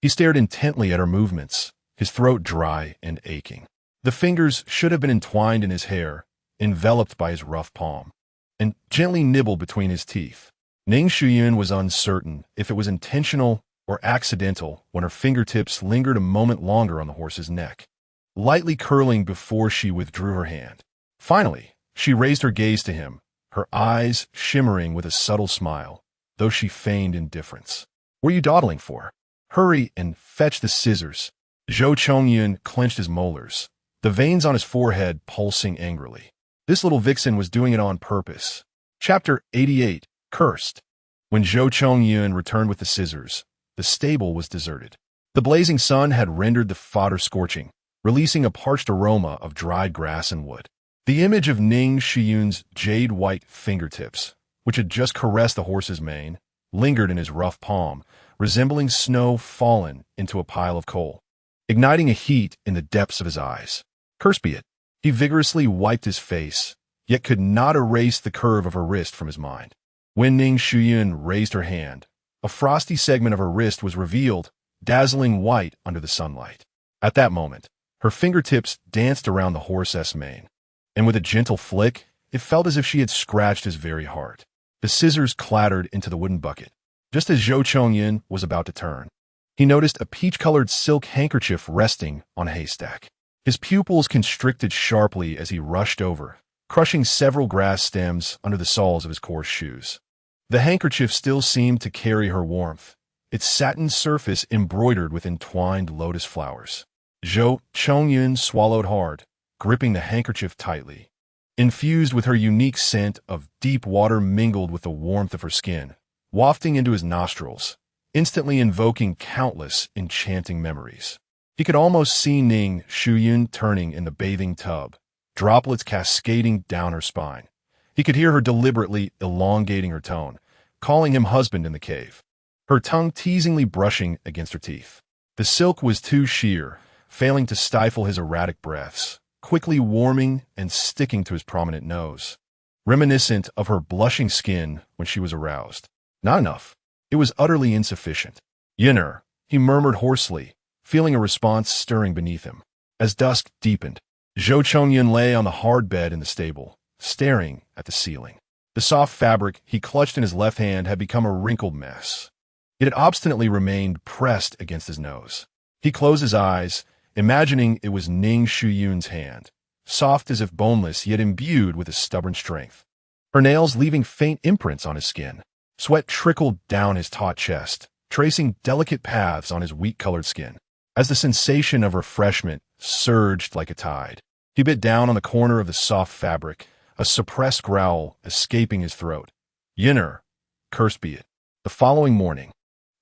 S1: He stared intently at her movements, his throat dry and aching. The fingers should have been entwined in his hair, enveloped by his rough palm, and gently nibbled between his teeth. Ning Shuyun was uncertain if it was intentional or accidental when her fingertips lingered a moment longer on the horse's neck, lightly curling before she withdrew her hand. Finally, she raised her gaze to him, her eyes shimmering with a subtle smile, though she feigned indifference. "What are you dawdling for? Hurry and fetch the scissors." Zhou Chongyun clenched his molars, the veins on his forehead pulsing angrily. This little vixen was doing it on purpose. Chapter 88, Cursed. When Zhou Chongyun returned with the scissors, the stable was deserted. The blazing sun had rendered the fodder scorching, releasing a parched aroma of dried grass and wood. The image of Ning Shuyun's jade-white fingertips, which had just caressed the horse's mane, lingered in his rough palm, resembling snow fallen into a pile of coal, igniting a heat in the depths of his eyes. Cursed be it. He vigorously wiped his face, yet could not erase the curve of her wrist from his mind. When Ning Shuyun raised her hand, a frosty segment of her wrist was revealed, dazzling white under the sunlight. At that moment, her fingertips danced around the horse's mane, and with a gentle flick, it felt as if she had scratched his very heart. The scissors clattered into the wooden bucket. Just as Zhou Chongyun was about to turn, he noticed a peach-colored silk handkerchief resting on a haystack. His pupils constricted sharply as he rushed over, crushing several grass stems under the soles of his coarse shoes. The handkerchief still seemed to carry her warmth, its satin surface embroidered with entwined lotus flowers. Zhou Chongyun swallowed hard, gripping the handkerchief tightly. Infused with her unique scent of deep water mingled with the warmth of her skin, wafting into his nostrils, instantly invoking countless enchanting memories. He could almost see Ning Shuyun turning in the bathing tub, droplets cascading down her spine. He could hear her deliberately elongating her tone, calling him husband in the cave, her tongue teasingly brushing against her teeth. The silk was too sheer, failing to stifle his erratic breaths, quickly warming and sticking to his prominent nose, reminiscent of her blushing skin when she was aroused. Not enough. It was utterly insufficient. "Yinner," he murmured hoarsely, feeling a response stirring beneath him. As dusk deepened, Zhou Chongyun lay on the hard bed in the stable, staring at the ceiling. The soft fabric he clutched in his left hand had become a wrinkled mess. It had obstinately remained pressed against his nose. He closed his eyes, imagining it was Ning Shuyun's hand, soft as if boneless yet imbued with a stubborn strength, her nails leaving faint imprints on his skin. Sweat trickled down his taut chest, tracing delicate paths on his wheat-colored skin. As the sensation of refreshment surged like a tide, he bit down on the corner of the soft fabric, a suppressed growl escaping his throat. "Yinner, cursed be it." The following morning,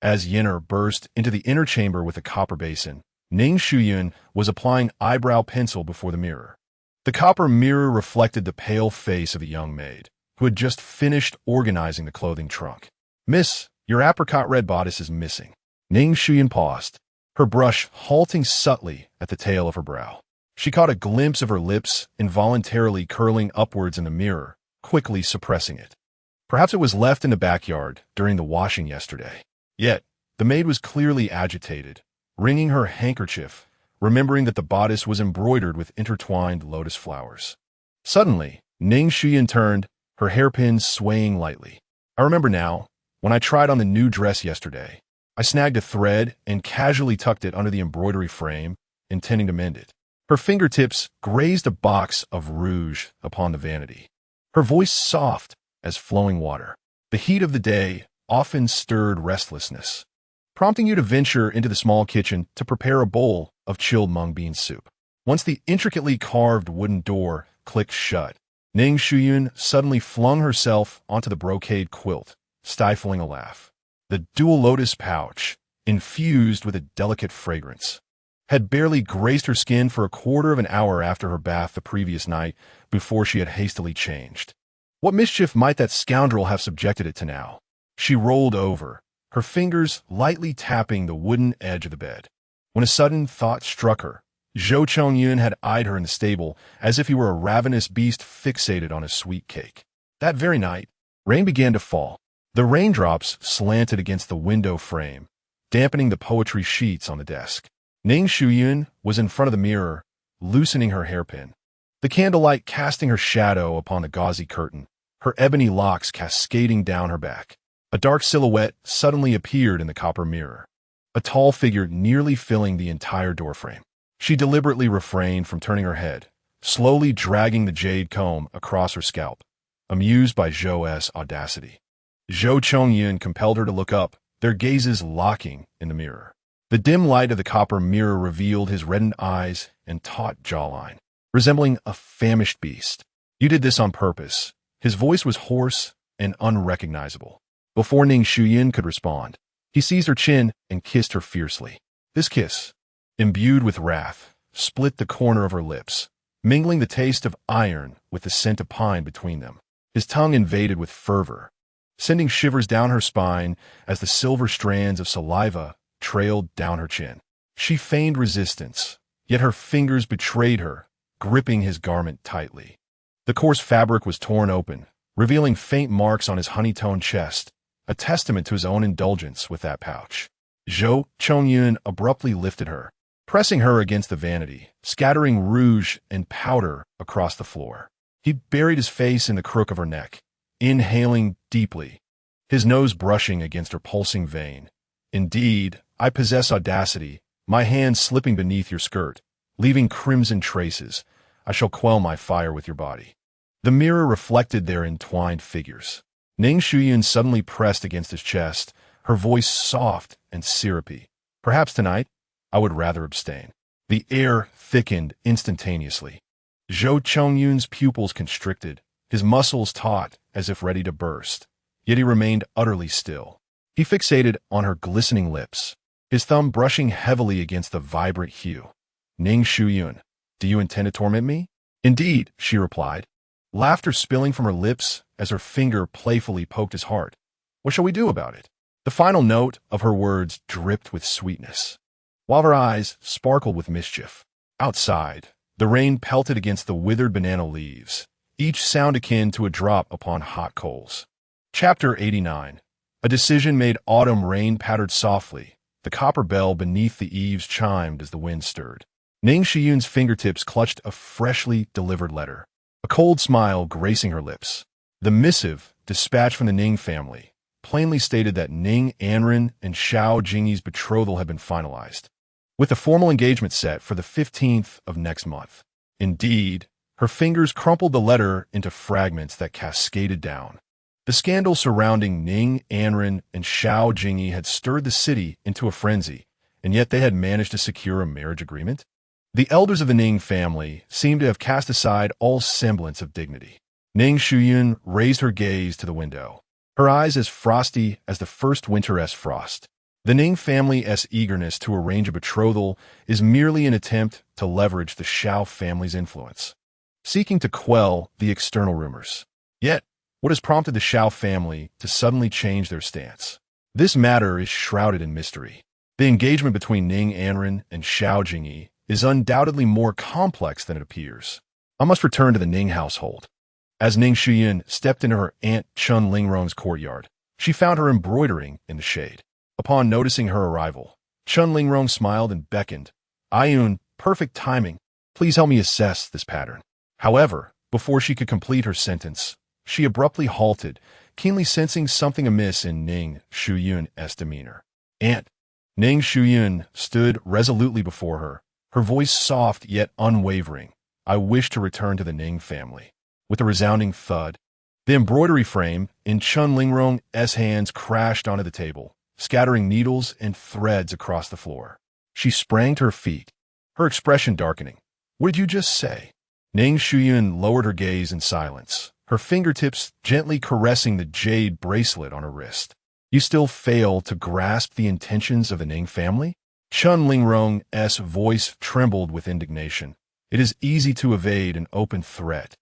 S1: as Yinner burst into the inner chamber with a copper basin, Ning Shuyun was applying eyebrow pencil before the mirror. The copper mirror reflected the pale face of a young maid, who had just finished organizing the clothing trunk. "Miss, your apricot red bodice is missing." Ning Shuyun paused, her brush halting subtly at the tail of her brow. She caught a glimpse of her lips involuntarily curling upwards in the mirror, quickly suppressing it. Perhaps it was left in the backyard during the washing yesterday. Yet, the maid was clearly agitated, wringing her handkerchief, remembering that the bodice was embroidered with intertwined lotus flowers. Suddenly, Ning Shuyun turned, her hairpins swaying lightly. I remember now, when I tried on the new dress yesterday, I snagged a thread and casually tucked it under the embroidery frame, intending to mend it. Her fingertips grazed a box of rouge upon the vanity. Her voice soft as flowing water. The heat of the day often stirred restlessness, prompting you to venture into the small kitchen to prepare a bowl of chilled mung bean soup. Once the intricately carved wooden door clicked shut, Ning Shuyun suddenly flung herself onto the brocade quilt, stifling a laugh. The dual lotus pouch, infused with a delicate fragrance, had barely grazed her skin for a quarter of an hour after her bath the previous night before she had hastily changed. What mischief might that scoundrel have subjected it to now? She rolled over, her fingers lightly tapping the wooden edge of the bed, when a sudden thought struck her. Zhou Chongyun had eyed her in the stable as if he were a ravenous beast fixated on a sweet cake. That very night, rain began to fall. The raindrops slanted against the window frame, dampening the poetry sheets on the desk. Ning Shuyun was in front of the mirror, loosening her hairpin, the candlelight casting her shadow upon the gauzy curtain, her ebony locks cascading down her back. A dark silhouette suddenly appeared in the copper mirror, a tall figure nearly filling the entire doorframe. She deliberately refrained from turning her head, slowly dragging the jade comb across her scalp, amused by Zhou's audacity. Zhou Chongyun compelled her to look up, their gazes locking in the mirror. The dim light of the copper mirror revealed his reddened eyes and taut jawline, resembling a famished beast. You did this on purpose. His voice was hoarse and unrecognizable. Before Ning Shuyun could respond, he seized her chin and kissed her fiercely. This kiss, imbued with wrath, split the corner of her lips, mingling the taste of iron with the scent of pine between them. His tongue invaded with fervor, sending shivers down her spine as the silver strands of saliva trailed down her chin. She feigned resistance, yet her fingers betrayed her, gripping his garment tightly. The coarse fabric was torn open, revealing faint marks on his honey-toned chest, a testament to his own indulgence with that pouch. Zhou Chongyun abruptly lifted her, pressing her against the vanity, scattering rouge and powder across the floor. He buried his face in the crook of her neck, inhaling deeply, his nose brushing against her pulsing vein. Indeed, I possess audacity, my hand slipping beneath your skirt, leaving crimson traces. I shall quell my fire with your body. The mirror reflected their entwined figures. Ning Shuyun suddenly pressed against his chest, her voice soft and syrupy. Perhaps tonight, I would rather abstain. The air thickened instantaneously. Zhou Chongyun's pupils constricted, his muscles taut as if ready to burst. Yet he remained utterly still. He fixated on her glistening lips, his thumb brushing heavily against the vibrant hue. Ning Shuyun, do you intend to torment me? Indeed, she replied, laughter spilling from her lips as her finger playfully poked his heart. What shall we do about it? The final note of her words dripped with sweetness, while her eyes sparkled with mischief. Outside, the rain pelted against the withered banana leaves, each sound akin to a drop upon hot coals. Chapter 89. A decision made. Autumn rain pattered softly. The copper bell beneath the eaves chimed as the wind stirred. Ning Shuyun's fingertips clutched a freshly delivered letter, a cold smile gracing her lips. The missive, dispatched from the Ning family, plainly stated that Ning Anren and Xiao Jingyi's betrothal had been finalized, with a formal engagement set for the 15th of next month. Indeed, her fingers crumpled the letter into fragments that cascaded down. The scandal surrounding Ning Anren and Xiao Jingyi had stirred the city into a frenzy, and yet they had managed to secure a marriage agreement. The elders of the Ning family seemed to have cast aside all semblance of dignity. Ning Shuyun raised her gaze to the window, her eyes as frosty as the first winter-esque frost. The Ning family's eagerness to arrange a betrothal is merely an attempt to leverage the Xiao family's influence, seeking to quell the external rumors. Yet, what has prompted the Xiao family to suddenly change their stance? This matter is shrouded in mystery. The engagement between Ning Anren and Xiao Jingyi is undoubtedly more complex than it appears. I must return to the Ning household. As Ning Shuyun stepped into her aunt Chun Lingrong's courtyard, she found her embroidering in the shade. Upon noticing her arrival, Chun Lingrong smiled and beckoned. Ayun, Perfect timing. Please help me assess this pattern. However, before she could complete her sentence, she abruptly halted, keenly sensing something amiss in Ning Shuyun's demeanor. Aunt. Ning Shuyun stood resolutely before her, her voice soft yet unwavering. I wish to return to the Ning family. With a resounding thud, the embroidery frame in Chun Lingrong's hands crashed onto the table, scattering needles and threads across the floor. She sprang to her feet, her expression darkening. What did you just say? Ning Shuyun lowered her gaze in silence, her fingertips gently caressing the jade bracelet on her wrist. You still fail to grasp the intentions of the Ning family? Chun Lingrong's voice trembled with indignation. It is easy to evade an open threat,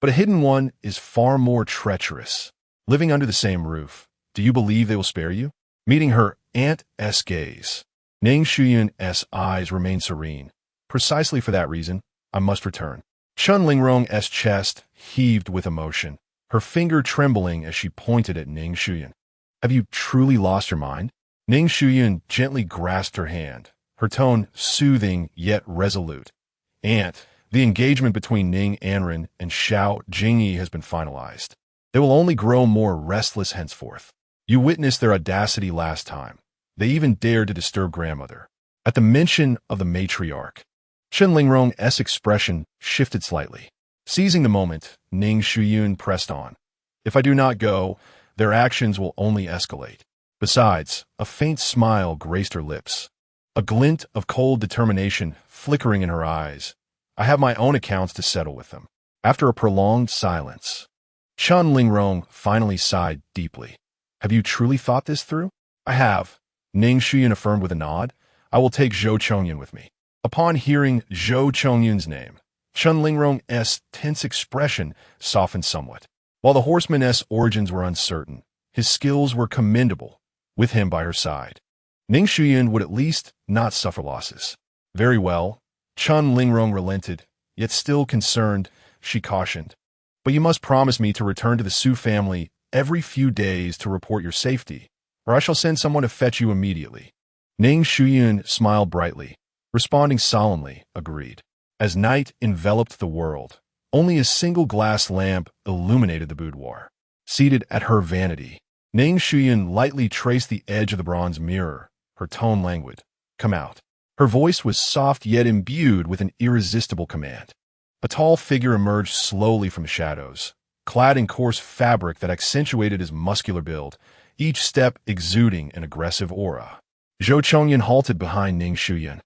S1: but a hidden one is far more treacherous. Living under the same roof, do you believe they will spare you? Meeting her aunt's gaze, Ning Shuyun's eyes remained serene. Precisely for that reason, I must return. Chun Lingrong's chest heaved with emotion, her finger trembling as she pointed at Ning Shuyun. Have you truly lost your mind? Ning Shuyun gently grasped her hand, her tone soothing yet resolute. Aunt, the engagement between Ning Anren and Xiao Jingyi has been finalized. They will only grow more restless henceforth. You witnessed their audacity last time. They even dared to disturb grandmother. At the mention of the matriarch, Chun Lingrong's expression shifted slightly. Seizing the moment, Ning Shuyun pressed on. If I do not go, their actions will only escalate. Besides, a faint smile graced her lips, a glint of cold determination flickering in her eyes. I have my own accounts to settle with them. After a prolonged silence, Chun Lingrong finally sighed deeply. Have you truly thought this through? I have, Ning Shuyun affirmed with a nod. I will take Zhou Chongyun with me. Upon hearing Zhou Chongyun's name, Chun Lingrong's tense expression softened somewhat. While the horseman's origins were uncertain, his skills were commendable. With him by her side, Ning Shuyun would at least not suffer losses. Very well, Chun Lingrong relented, yet still concerned, she cautioned. But you must promise me to return to the Su family every few days to report your safety, or I shall send someone to fetch you immediately. Ning Shuyun smiled brightly, responding solemnly, agreed. As night enveloped the world, only a single glass lamp illuminated the boudoir. Seated at her vanity, Ning Shuyun lightly traced the edge of the bronze mirror, her tone languid. Come out. Her voice was soft yet imbued with an irresistible command. A tall figure emerged slowly from the shadows, clad in coarse fabric that accentuated his muscular build, each step exuding an aggressive aura. Zhou Chongyun halted behind Ning Shuyun,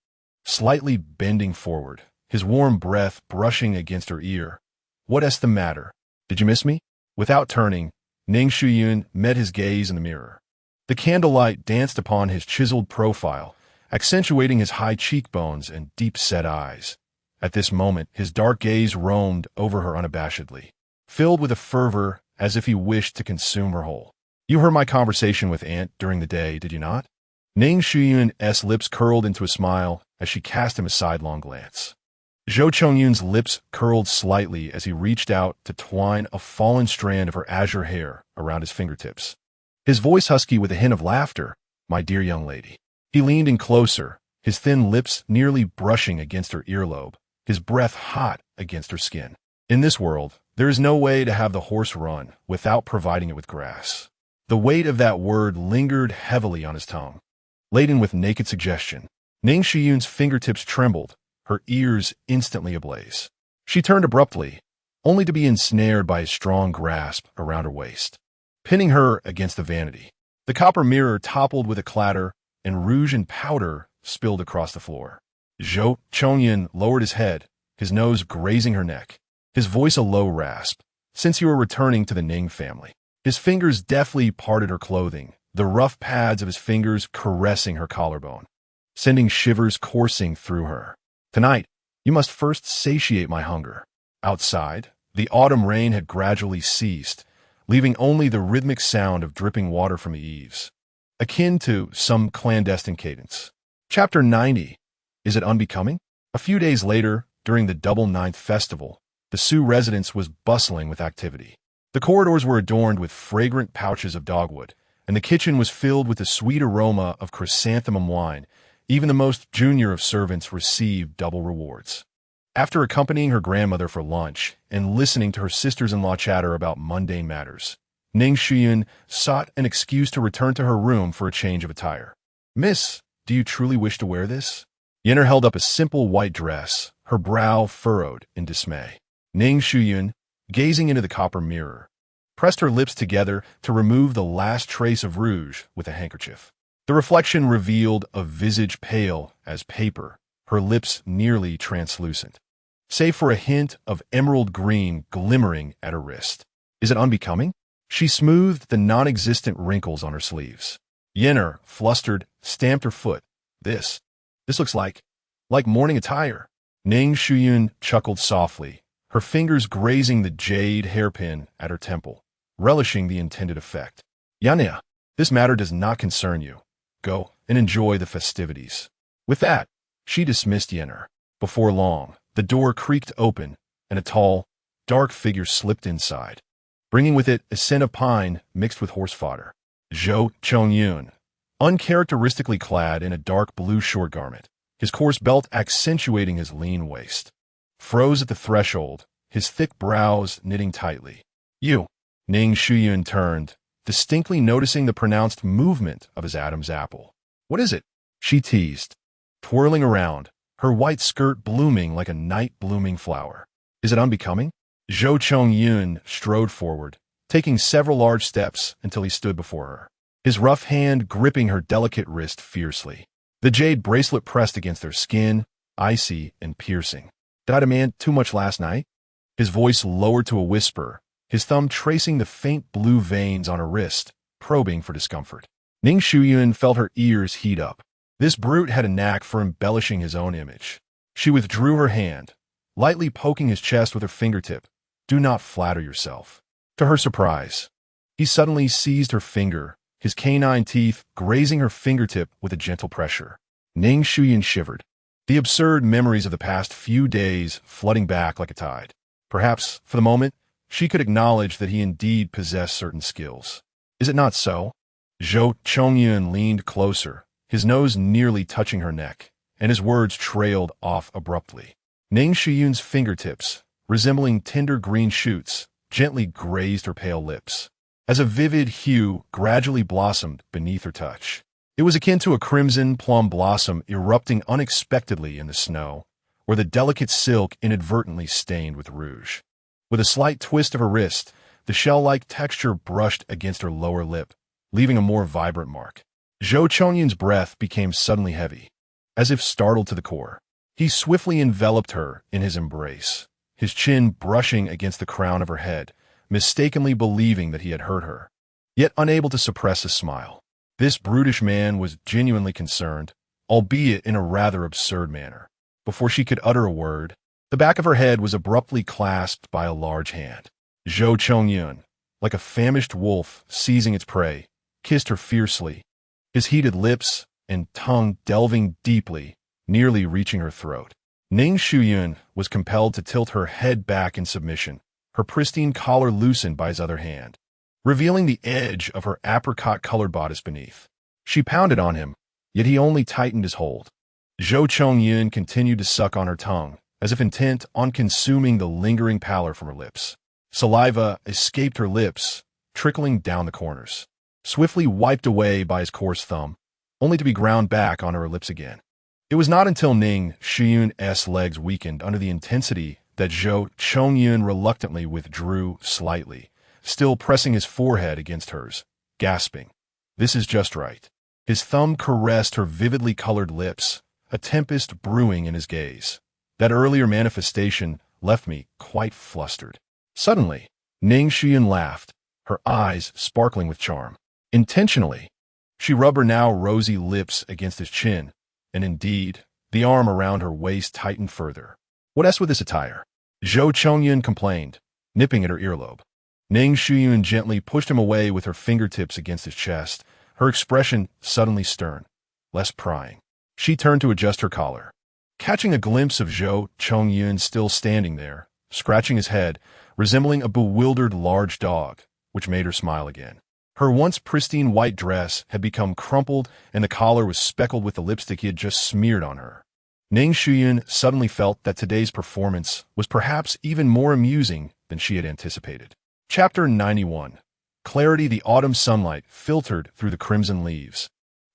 S1: slightly bending forward, his warm breath brushing against her ear. What's the matter? Did you miss me? Without turning, Ning Shuyun met his gaze in the mirror. The candlelight danced upon his chiseled profile, accentuating his high cheekbones and deep-set eyes. At this moment, his dark gaze roamed over her unabashedly, filled with a fervor as if he wished to consume her whole. You heard my conversation with Aunt during the day, did you not? Ning Shuyun's lips curled into a smile as she cast him a sidelong glance. Zhou Chongyun's lips curled slightly as he reached out to twine a fallen strand of her azure hair around his fingertips. His voice husky with a hint of laughter, my dear young lady. He leaned in closer, his thin lips nearly brushing against her earlobe, his breath hot against her skin. In this world, there is no way to have the horse run without providing it with grass. The weight of that word lingered heavily on his tongue, laden with naked suggestion. Ning Shuyun's fingertips trembled, her ears instantly ablaze. She turned abruptly, only to be ensnared by his strong grasp around her waist, pinning her against the vanity. The copper mirror toppled with a clatter, and rouge and powder spilled across the floor. Zhou Chongyun lowered his head, his nose grazing her neck, his voice a low rasp. Since you were returning to the Ning family. His fingers deftly parted her clothing, the rough pads of his fingers caressing her collarbone, sending shivers coursing through her. Tonight, you must first satiate my hunger. Outside, the autumn rain had gradually ceased, leaving only the rhythmic sound of dripping water from the eaves, akin to some clandestine cadence. Chapter 90. Is it unbecoming? A few days later, during the Double Ninth Festival, the Su residence was bustling with activity. The corridors were adorned with fragrant pouches of dogwood, and the kitchen was filled with the sweet aroma of chrysanthemum wine, Even the most junior of servants received double rewards. After accompanying her grandmother for lunch and listening to her sisters-in-law chatter about mundane matters, Ning Shuyun sought an excuse to return to her room for a change of attire. "Miss, do you truly wish to wear this?" Yenner held up a simple white dress, her brow furrowed in dismay. Ning Shuyun, gazing into the copper mirror, pressed her lips together to remove the last trace of rouge with a handkerchief. The reflection revealed a visage pale as paper, her lips nearly translucent, save for a hint of emerald green glimmering at her wrist. "Is it unbecoming?" She smoothed the non-existent wrinkles on her sleeves. Yenner, flustered, stamped her foot. This looks like morning attire." Ning Shuyun chuckled softly, her fingers grazing the jade hairpin at her temple, relishing the intended effect. "Yanya, this matter does not concern you. Go and enjoy the festivities." With that, she dismissed Yenner. Before long, the door creaked open, and a tall, dark figure slipped inside, bringing with it a scent of pine mixed with horse fodder. Zhou Chongyun, uncharacteristically clad in a dark blue short garment, his coarse belt accentuating his lean waist, froze at the threshold, his thick brows knitting tightly. "You." Ning Shuyun turned, distinctly noticing the pronounced movement of his Adam's apple. "What is it?" she teased, twirling around, her white skirt blooming like a night-blooming flower. "Is it unbecoming?" Zhou Chongyun strode forward, taking several large steps until he stood before her, his rough hand gripping her delicate wrist fiercely. The jade bracelet pressed against their skin, icy and piercing. "Did I demand too much last night?" His voice lowered to a whisper, his thumb tracing the faint blue veins on her wrist, probing for discomfort. Ning Shuyun felt her ears heat up. This brute had a knack for embellishing his own image. She withdrew her hand, lightly poking his chest with her fingertip. "Do not flatter yourself." To her surprise, he suddenly seized her finger, his canine teeth grazing her fingertip with a gentle pressure. Ning Shuyun shivered, the absurd memories of the past few days flooding back like a tide. Perhaps, for the moment, she could acknowledge that he indeed possessed certain skills. "Is it not so?" Zhou Chongyun leaned closer, his nose nearly touching her neck, and his words trailed off abruptly. Ning Shuyun's fingertips, resembling tender green shoots, gently grazed her pale lips, as a vivid hue gradually blossomed beneath her touch. It was akin to a crimson plum blossom erupting unexpectedly in the snow, where the delicate silk inadvertently stained with rouge. With a slight twist of her wrist, the shell-like texture brushed against her lower lip, leaving a more vibrant mark. Zhou Chongyun's breath became suddenly heavy, as if startled to the core. He swiftly enveloped her in his embrace, his chin brushing against the crown of her head, mistakenly believing that he had hurt her, yet unable to suppress a smile. This brutish man was genuinely concerned, albeit in a rather absurd manner. Before she could utter a word, the back of her head was abruptly clasped by a large hand. Zhou Chongyun, like a famished wolf seizing its prey, kissed her fiercely, his heated lips and tongue delving deeply, nearly reaching her throat. Ning Shuyun was compelled to tilt her head back in submission, her pristine collar loosened by his other hand, revealing the edge of her apricot-colored bodice beneath. She pounded on him, yet he only tightened his hold. Zhou Chongyun continued to suck on her tongue, as if intent on consuming the lingering pallor from her lips. Saliva escaped her lips, trickling down the corners, swiftly wiped away by his coarse thumb, only to be ground back onto her lips again. It was not until Ning Shuyun's legs weakened under the intensity that Zhou Chongyun reluctantly withdrew slightly, still pressing his forehead against hers, gasping, "This is just right." His thumb caressed her vividly colored lips, a tempest brewing in his gaze. That earlier manifestation left me quite flustered. Suddenly, Ning Shuyun laughed, her eyes sparkling with charm. Intentionally, she rubbed her now rosy lips against his chin, and indeed, the arm around her waist tightened further. "What else with this attire?" Zhou Chongyun complained, nipping at her earlobe. Ning Shuyun gently pushed him away with her fingertips against his chest, her expression suddenly stern, less prying. She turned to adjust her collar, catching a glimpse of Zhou Chongyun still standing there, scratching his head, resembling a bewildered large dog, which made her smile again. Her once pristine white dress had become crumpled, and the collar was speckled with the lipstick he had just smeared on her. Ning Shuyun suddenly felt that today's performance was perhaps even more amusing than she had anticipated. Chapter 91. Clarity. The autumn sunlight filtered through the crimson leaves,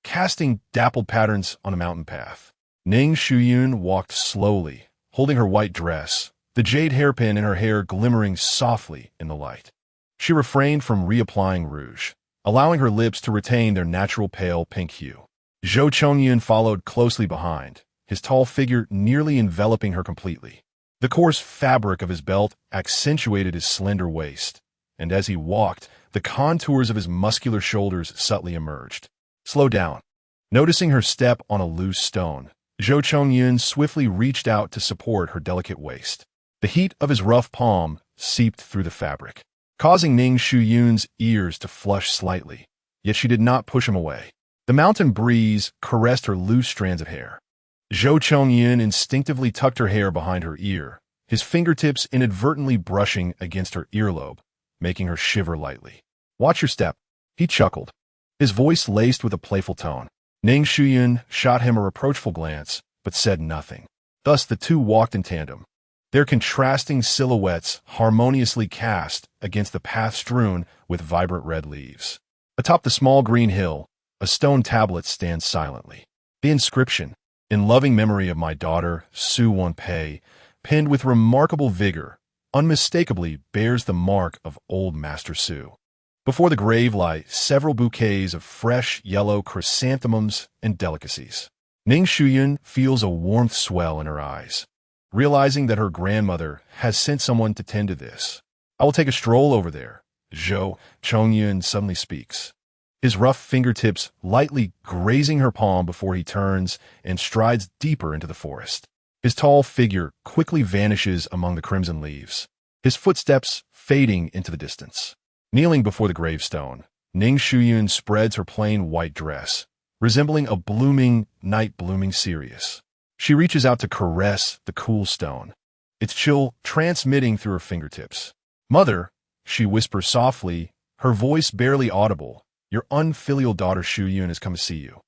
S1: casting dappled patterns on a mountain path. Ning Shuyun walked slowly, holding her white dress, the jade hairpin in her hair glimmering softly in the light. She refrained from reapplying rouge, allowing her lips to retain their natural pale pink hue. Zhou Chongyun followed closely behind, his tall figure nearly enveloping her completely. The coarse fabric of his belt accentuated his slender waist, and as he walked, the contours of his muscular shoulders subtly emerged. Slow down. Noticing her step on a loose stone, Zhou Chongyun swiftly reached out to support her delicate waist. The heat of his rough palm seeped through the fabric, causing Ning Shuyun's ears to flush slightly, yet she did not push him away. The mountain breeze caressed her loose strands of hair. Zhou Chongyun instinctively tucked her hair behind her ear, his fingertips inadvertently brushing against her earlobe, making her shiver lightly. "Watch your step," he chuckled, his voice laced with a playful tone. Ning Shuyun shot him a reproachful glance, but said nothing. Thus the two walked in tandem, their contrasting silhouettes harmoniously cast against the path strewn with vibrant red leaves. Atop the small green hill, a stone tablet stands silently. The inscription, "In loving memory of my daughter, Su Wanpei," pinned with remarkable vigor, unmistakably bears the mark of old Master Su. Before the grave lie several bouquets of fresh yellow chrysanthemums and delicacies. Ning Shuyun feels a warmth swell in her eyes, realizing that her grandmother has sent someone to tend to this. "I will take a stroll over there," Zhou Chongyun suddenly speaks, his rough fingertips lightly grazing her palm before he turns and strides deeper into the forest. His tall figure quickly vanishes among the crimson leaves, his footsteps fading into the distance. Kneeling before the gravestone, Ning Shuyun spreads her plain white dress, resembling a blooming night blooming cereus. She reaches out to caress the cool stone, its chill transmitting through her fingertips. "Mother," she whispers softly, her voice barely audible, "your unfilial daughter Shuyun has come to see you."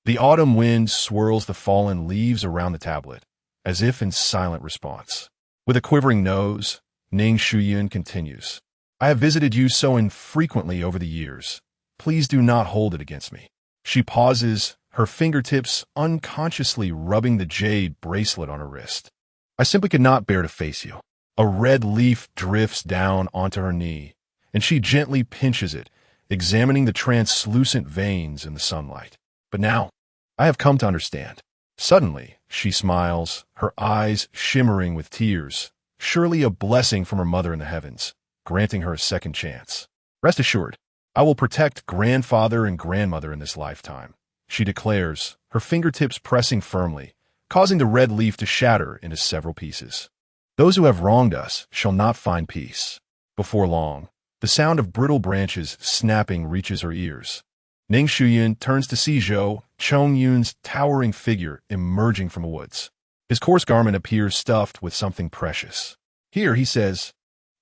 S1: The autumn wind swirls the fallen leaves around the tablet, as if in silent response. With a quivering nose, Ning Shuyun continues, "I have visited you so infrequently over the years. Please do not hold it against me." She pauses, her fingertips unconsciously rubbing the jade bracelet on her wrist. "I simply could not bear to face you." A red leaf drifts down onto her knee, and she gently pinches it, examining the translucent veins in the sunlight. "But now, I have come to understand." Suddenly, she smiles, her eyes shimmering with tears, surely a blessing from her mother in the heavens, granting her a second chance. "Rest assured, I will protect grandfather and grandmother in this lifetime," she declares, her fingertips pressing firmly, causing the red leaf to shatter into several pieces. "Those who have wronged us shall not find peace." Before long, the sound of brittle branches snapping reaches her ears. Ning Shuyun turns to see Zhou Chongyun's towering figure emerging from the woods. His coarse garment appears stuffed with something precious. "Here," he says,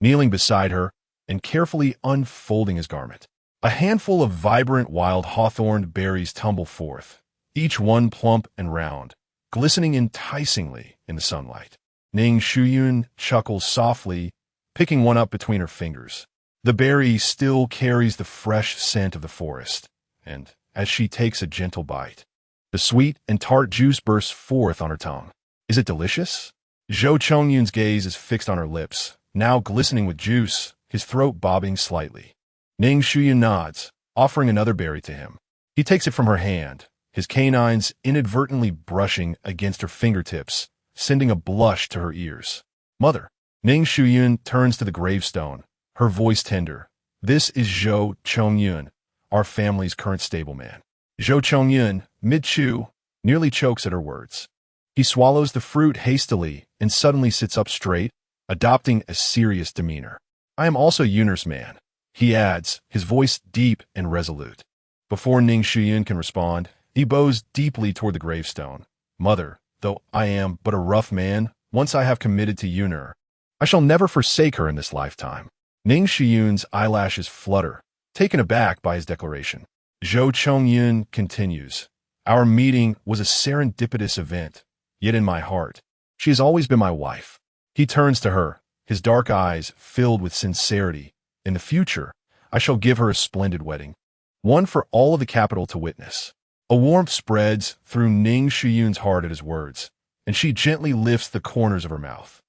S1: kneeling beside her and carefully unfolding his garment. A handful of vibrant wild hawthorn berries tumble forth, each one plump and round, glistening enticingly in the sunlight. Ning Shuyun chuckles softly, picking one up between her fingers. The berry still carries the fresh scent of the forest, and as she takes a gentle bite, the sweet and tart juice bursts forth on her tongue. "Is it delicious?" Zhou Chongyun's gaze is fixed on her lips, now glistening with juice, his throat bobbing slightly. Ning Shuyun nods, offering another berry to him. He takes it from her hand, his canines inadvertently brushing against her fingertips, sending a blush to her ears. "Mother." Ning Shuyun turns to the gravestone, her voice tender. "This is Zhou Chongyun, our family's current stableman." Zhou Chongyun, mid-chew, nearly chokes at her words. He swallows the fruit hastily and suddenly sits up straight, adopting a serious demeanor. "I am also Yunner's man," he adds, his voice deep and resolute. Before Ning Shuyun can respond, he bows deeply toward the gravestone. "Mother, though I am but a rough man, once I have committed to Yunner, I shall never forsake her in this lifetime." Ning Shuyun's eyelashes flutter, taken aback by his declaration. Zhou Chongyun continues, "Our meeting was a serendipitous event, yet in my heart, she has always been my wife." He turns to her, his dark eyes filled with sincerity. "In the future, I shall give her a splendid wedding, one for all of the capital to witness." A warmth spreads through Ning Shuyun's heart at his words, and she gently lifts the corners of her mouth.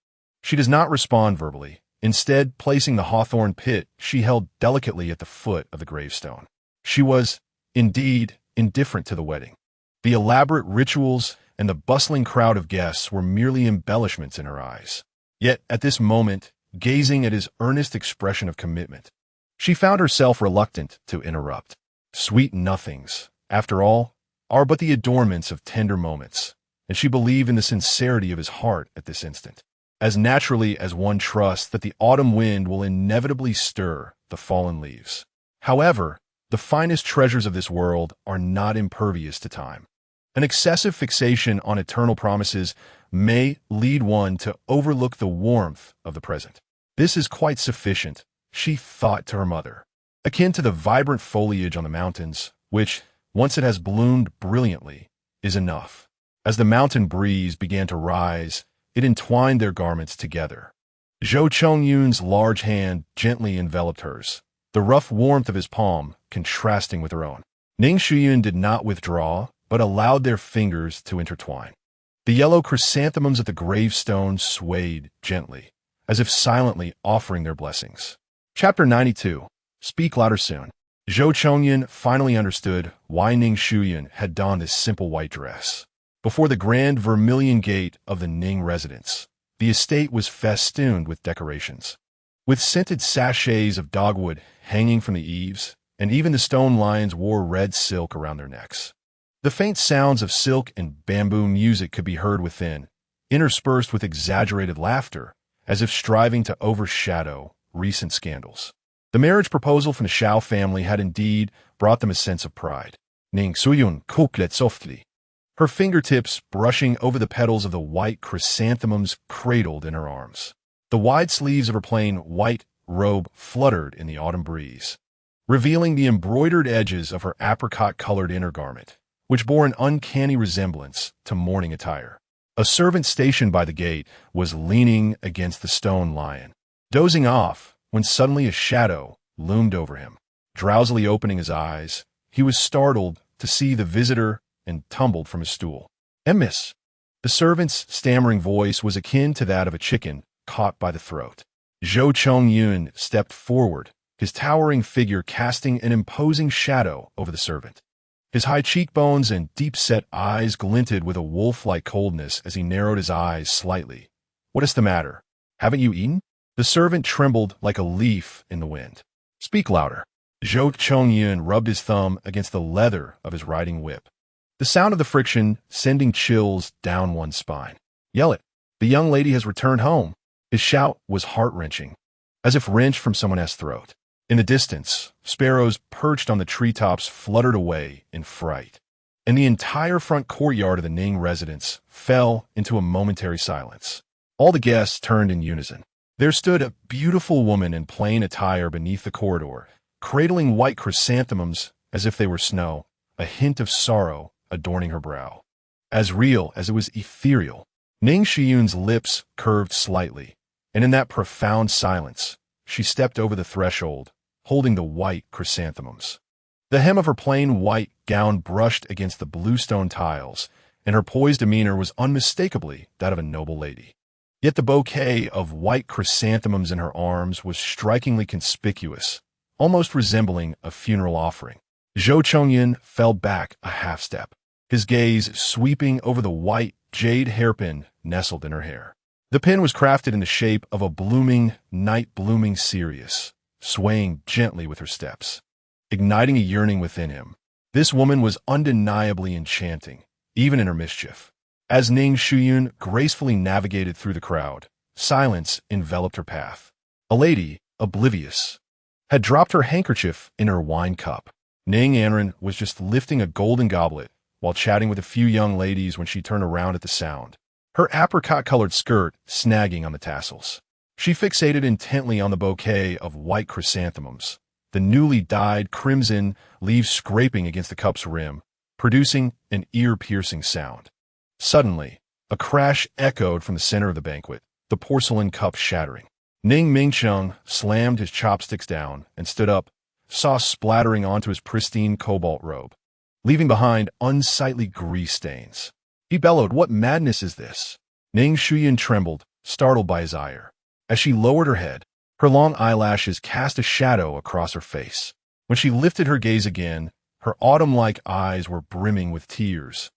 S1: She does not respond verbally, instead placing the hawthorn pit she held delicately at the foot of the gravestone. She was, indeed, indifferent to the wedding. The elaborate rituals and the bustling crowd of guests were merely embellishments in her eyes. Yet, at this moment, gazing at his earnest expression of commitment, she found herself reluctant to interrupt. Sweet nothings, after all, are but the adornments of tender moments, and she believed in the sincerity of his heart at this instant, as naturally as one trusts that the autumn wind will inevitably stir the fallen leaves. However, the finest treasures of this world are not impervious to time. An excessive fixation on eternal promises may lead one to overlook the warmth of the present. This is quite sufficient, she thought to her mother, akin to the vibrant foliage on the mountains, which, once it has bloomed brilliantly, is enough. As the mountain breeze began to rise, it entwined their garments together. Zhou Chongyun's large hand gently enveloped hers, the rough warmth of his palm contrasting with her own. Ning Shuyun did not withdraw, but allowed their fingers to intertwine. The yellow chrysanthemums at the gravestone swayed gently, as if silently offering their blessings. Chapter 92. Speak louder soon. Zhou Chongyun finally understood why Ning Shuyun had donned this simple white dress. Before the grand vermilion gate of the Ning residence, the estate was festooned with decorations. With scented sachets of dogwood hanging from the eaves, and even the stone lions wore red silk around their necks. The faint sounds of silk and bamboo music could be heard within, interspersed with exaggerated laughter, as if striving to overshadow recent scandals. The marriage proposal from the Shao family had indeed brought them a sense of pride. Ning Shuyun coquetted softly, her fingertips brushing over the petals of the white chrysanthemums cradled in her arms. The wide sleeves of her plain white robe fluttered in the autumn breeze, revealing the embroidered edges of her apricot-colored inner garment, which bore an uncanny resemblance to mourning attire. A servant stationed by the gate was leaning against the stone lion, dozing off when suddenly a shadow loomed over him. Drowsily opening his eyes, he was startled to see the visitor and tumbled from his stool. "Miss." The servant's stammering voice was akin to that of a chicken caught by the throat. Zhou Chongyun stepped forward, his towering figure casting an imposing shadow over the servant. His high cheekbones and deep-set eyes glinted with a wolf-like coldness as he narrowed his eyes slightly. "What is the matter? Haven't you eaten?" The servant trembled like a leaf in the wind. "Speak louder." Zhou Chongyun rubbed his thumb against the leather of his riding whip, the sound of the friction sending chills down one's spine. "Yell it. The young lady has returned home." His shout was heart-wrenching, as if wrenched from someone else's throat. In the distance, sparrows perched on the treetops fluttered away in fright, and the entire front courtyard of the Ning residence fell into a momentary silence. All the guests turned in unison. There stood a beautiful woman in plain attire beneath the corridor, cradling white chrysanthemums as if they were snow, a hint of sorrow adorning her brow. As real as it was ethereal, Ning Shuyun's lips curved slightly, and in that profound silence, she stepped over the threshold, holding the white chrysanthemums. The hem of her plain white gown brushed against the bluestone tiles, and her poised demeanor was unmistakably that of a noble lady. Yet the bouquet of white chrysanthemums in her arms was strikingly conspicuous, almost resembling a funeral offering. Zhou Chongyun fell back a half-step, his gaze sweeping over the white jade hairpin nestled in her hair. The pin was crafted in the shape of a blooming, night-blooming Sirius, swaying gently with her steps, igniting a yearning within him. This woman was undeniably enchanting, even in her mischief. As Ning Shuyun gracefully navigated through the crowd, silence enveloped her path. A lady, oblivious, had dropped her handkerchief in her wine cup. Ning Anren was just lifting a golden goblet while chatting with a few young ladies when she turned around at the sound, her apricot-colored skirt snagging on the tassels. She fixated intently on the bouquet of white chrysanthemums, the newly dyed crimson leaves scraping against the cup's rim, producing an ear-piercing sound. Suddenly, a crash echoed from the center of the banquet, the porcelain cup shattering. Ning Shuyun slammed his chopsticks down and stood up, sauce splattering onto his pristine cobalt robe, leaving behind unsightly grease stains. He bellowed, "What madness is this?" Ning Shuyun trembled, startled by his ire. As she lowered her head, her long eyelashes cast a shadow across her face. When she lifted her gaze again, her autumn-like eyes were brimming with tears,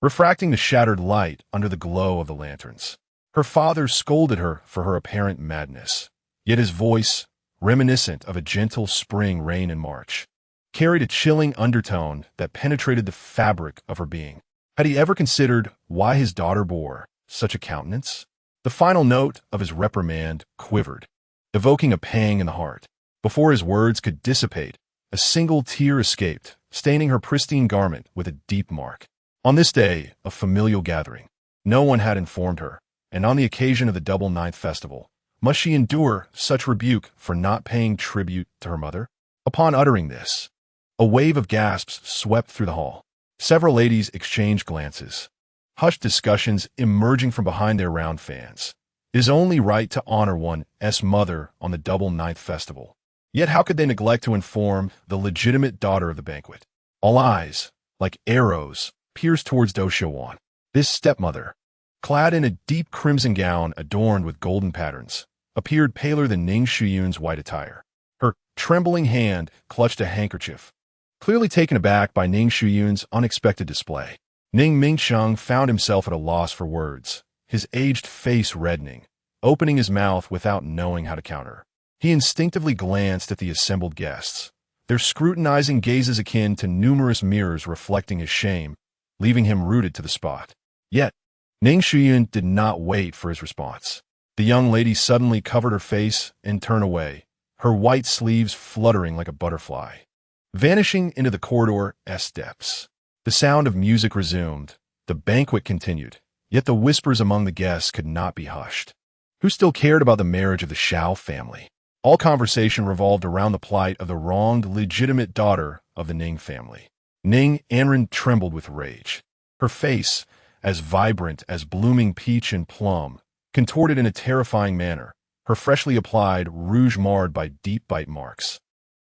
S1: refracting the shattered light under the glow of the lanterns. Her father scolded her for her apparent madness, yet his voice, reminiscent of a gentle spring rain in March, carried a chilling undertone that penetrated the fabric of her being. Had he ever considered why his daughter bore such a countenance? The final note of his reprimand quivered, evoking a pang in the heart. Before his words could dissipate, a single tear escaped, staining her pristine garment with a deep mark. On this day of familial gathering, no one had informed her, and on the occasion of the Double Ninth Festival, must she endure such rebuke for not paying tribute to her mother? Upon uttering this, a wave of gasps swept through the hall. Several ladies exchanged glances, hushed discussions emerging from behind their round fans. It is only right to honor one's mother on the Double Ninth Festival. Yet how could they neglect to inform the legitimate daughter of the banquet? All eyes, like arrows, pierced towards Do Shuyun. This stepmother, clad in a deep crimson gown adorned with golden patterns, appeared paler than Ning Shuyun's white attire. Her trembling hand clutched a handkerchief, clearly taken aback by Ning Shuyun's unexpected display. Ning Shuyun found himself at a loss for words, his aged face reddening, opening his mouth without knowing how to counter. He instinctively glanced at the assembled guests, their scrutinizing gazes akin to numerous mirrors reflecting his shame, leaving him rooted to the spot. Yet, Ning Shuyun did not wait for his response. The young lady suddenly covered her face and turned away, her white sleeves fluttering like a butterfly, vanishing into the corridor's depths. The sound of music resumed, the banquet continued, yet the whispers among the guests could not be hushed. Who still cared about the marriage of the Shao family? All conversation revolved around the plight of the wronged legitimate daughter of the Ning family. Ning Anren trembled with rage. Her face, as vibrant as blooming peach and plum, contorted in a terrifying manner, her freshly applied rouge marred by deep bite marks.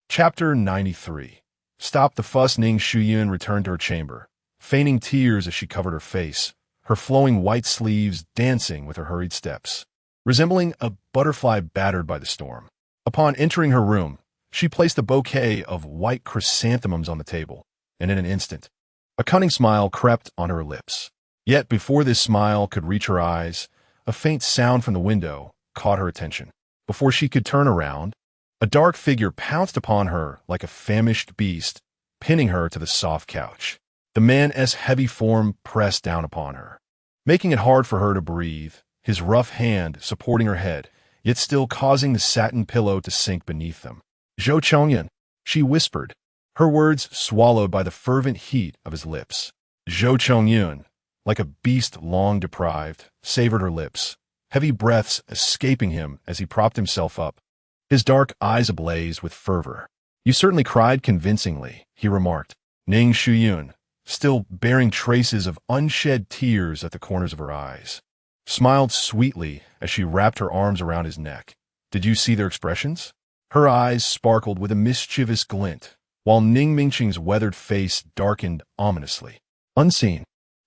S1: Chapter 93. Stop the fuss. Ning Shuyun returned to her chamber, feigning tears as she covered her face, her flowing white sleeves dancing with her hurried steps, resembling a butterfly battered by the storm. Upon entering her room, she placed a bouquet of white chrysanthemums on the table, and in an instant, a cunning smile crept on her lips. Yet before this smile could reach her eyes, a faint sound from the window caught her attention. Before she could turn around, a dark figure pounced upon her like a famished beast, pinning her to the soft couch. The man's heavy form pressed down upon her, making it hard for her to breathe, his rough hand supporting her head, yet still causing the satin pillow to sink beneath them. "Zhou Chongyan," she whispered, her words swallowed by the fervent heat of his lips. Zhou Chongyun, like a beast long deprived, savored her lips, heavy breaths escaping him as he propped himself up, his dark eyes ablaze with fervor. "You certainly cried convincingly," he remarked. Ning Shuyun, still bearing traces of unshed tears at the corners of her eyes, smiled sweetly as she wrapped her arms around his neck. "Did you see their expressions?" Her eyes sparkled with a mischievous glint, while Ning Mingqing's weathered face darkened ominously. Unseen,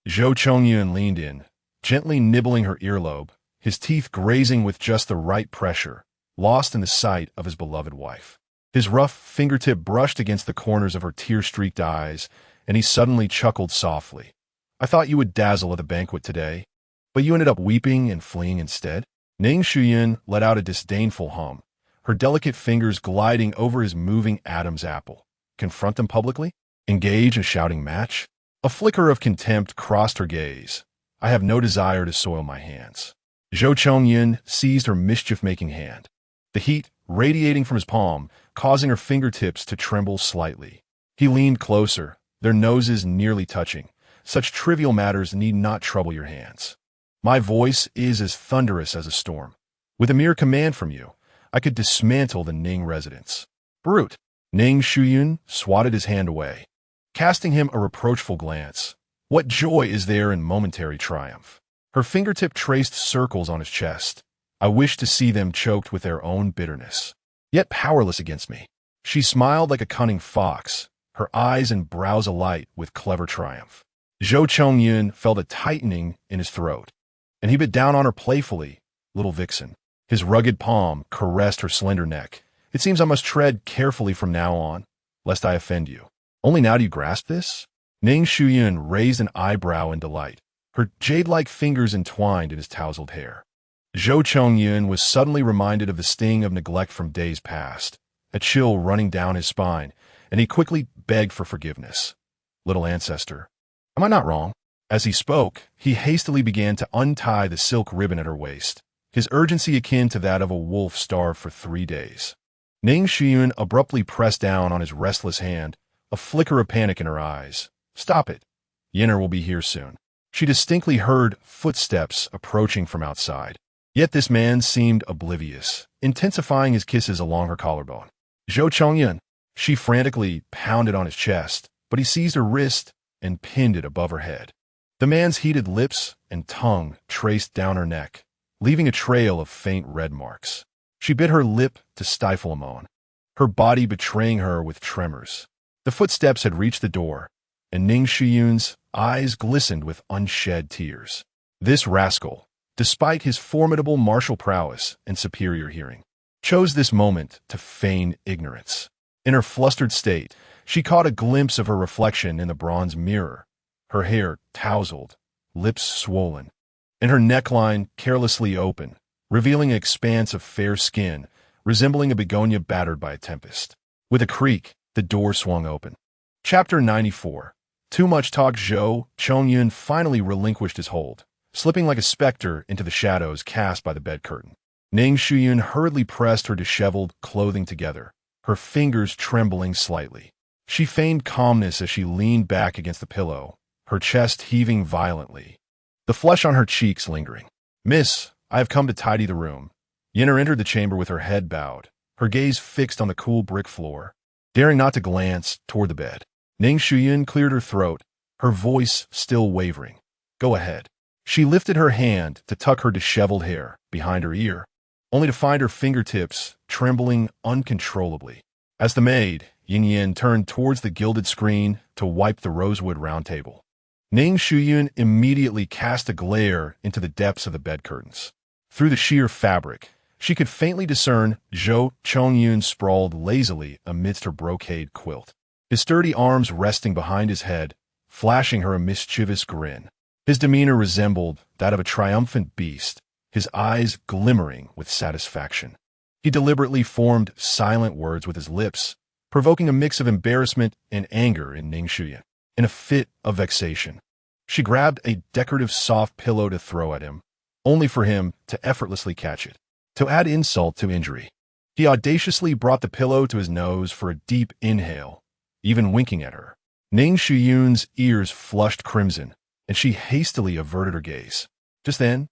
S1: Zhou Chongyun leaned in, gently nibbling her earlobe, his teeth grazing with just the right pressure, lost in the sight of his beloved wife. His rough fingertip brushed against the corners of her tear-streaked eyes, and he suddenly chuckled softly. "I thought you would dazzle at the banquet today, but you ended up weeping and fleeing instead." Ning Shuyun let out a disdainful hum, her delicate fingers gliding over his moving Adam's apple. Confront them publicly? Engage in a shouting match? A flicker of contempt crossed her gaze. "I have no desire to soil my hands." Zhou Chongyun seized her mischief-making hand, the heat radiating from his palm, causing her fingertips to tremble slightly. He leaned closer, their noses nearly touching. "Such trivial matters need not trouble your hands. My voice is as thunderous as a storm. With a mere command from you, I could dismantle the Ning residence." "Brute!" Ning Shuyun swatted his hand away, casting him a reproachful glance. What joy is there in momentary triumph? Her fingertip traced circles on his chest. I wish to see them choked with their own bitterness, yet powerless against me. She smiled like a cunning fox, her eyes and brows alight with clever triumph. Zhou Chongyun felt a tightening in his throat, and he bit down on her playfully, little vixen. His rugged palm caressed her slender neck. It seems I must tread carefully from now on, lest I offend you. Only now do you grasp this? Ning Shuyun raised an eyebrow in delight, her jade-like fingers entwined in his tousled hair. Zhou Chongyun was suddenly reminded of the sting of neglect from days past, a chill running down his spine, and he quickly begged for forgiveness. Little ancestor, am I not wrong? As he spoke, he hastily began to untie the silk ribbon at her waist, his urgency akin to that of a wolf starved for 3 days. Ning Shuyun abruptly pressed down on his restless hand, a flicker of panic in her eyes. Stop it. Yinner will be here soon. She distinctly heard footsteps approaching from outside. Yet this man seemed oblivious, intensifying his kisses along her collarbone. Zhou Chongyun. She frantically pounded on his chest, but he seized her wrist and pinned it above her head. The man's heated lips and tongue traced down her neck, leaving a trail of faint red marks. She bit her lip to stifle a moan, her body betraying her with tremors. The footsteps had reached the door, and Ning Shuyun's eyes glistened with unshed tears. This rascal, despite his formidable martial prowess and superior hearing, chose this moment to feign ignorance. In her flustered state, she caught a glimpse of her reflection in the bronze mirror, her hair tousled, lips swollen, and her neckline carelessly open, revealing an expanse of fair skin resembling a begonia battered by a tempest. With a creak, the door swung open. Chapter 94. Too much talk. Zhou Chongyun finally relinquished his hold, slipping like a specter into the shadows cast by the bed curtain. Ning Shuyun hurriedly pressed her disheveled clothing together, her fingers trembling slightly. She feigned calmness as she leaned back against the pillow, her chest heaving violently, the flesh on her cheeks lingering. Miss, I have come to tidy the room. Yinner entered the chamber with her head bowed, her gaze fixed on the cool brick floor, daring not to glance toward the bed. Ning Shuyun cleared her throat, her voice still wavering. Go ahead. She lifted her hand to tuck her disheveled hair behind her ear, only to find her fingertips trembling uncontrollably. As the maid, Yin Yin, turned towards the gilded screen to wipe the rosewood round table, Ning Shuyun immediately cast a glare into the depths of the bed curtains. Through the sheer fabric, she could faintly discern Zhou Chongyun sprawled lazily amidst her brocade quilt, his sturdy arms resting behind his head, flashing her a mischievous grin. His demeanor resembled that of a triumphant beast, his eyes glimmering with satisfaction. He deliberately formed silent words with his lips, provoking a mix of embarrassment and anger in Ning Shuyun. In a fit of vexation, she grabbed a decorative soft pillow to throw at him, only for him to effortlessly catch it. To add insult to injury, he audaciously brought the pillow to his nose for a deep inhale, even winking at her. Ning Shuyun's ears flushed crimson, and she hastily averted her gaze. Just then,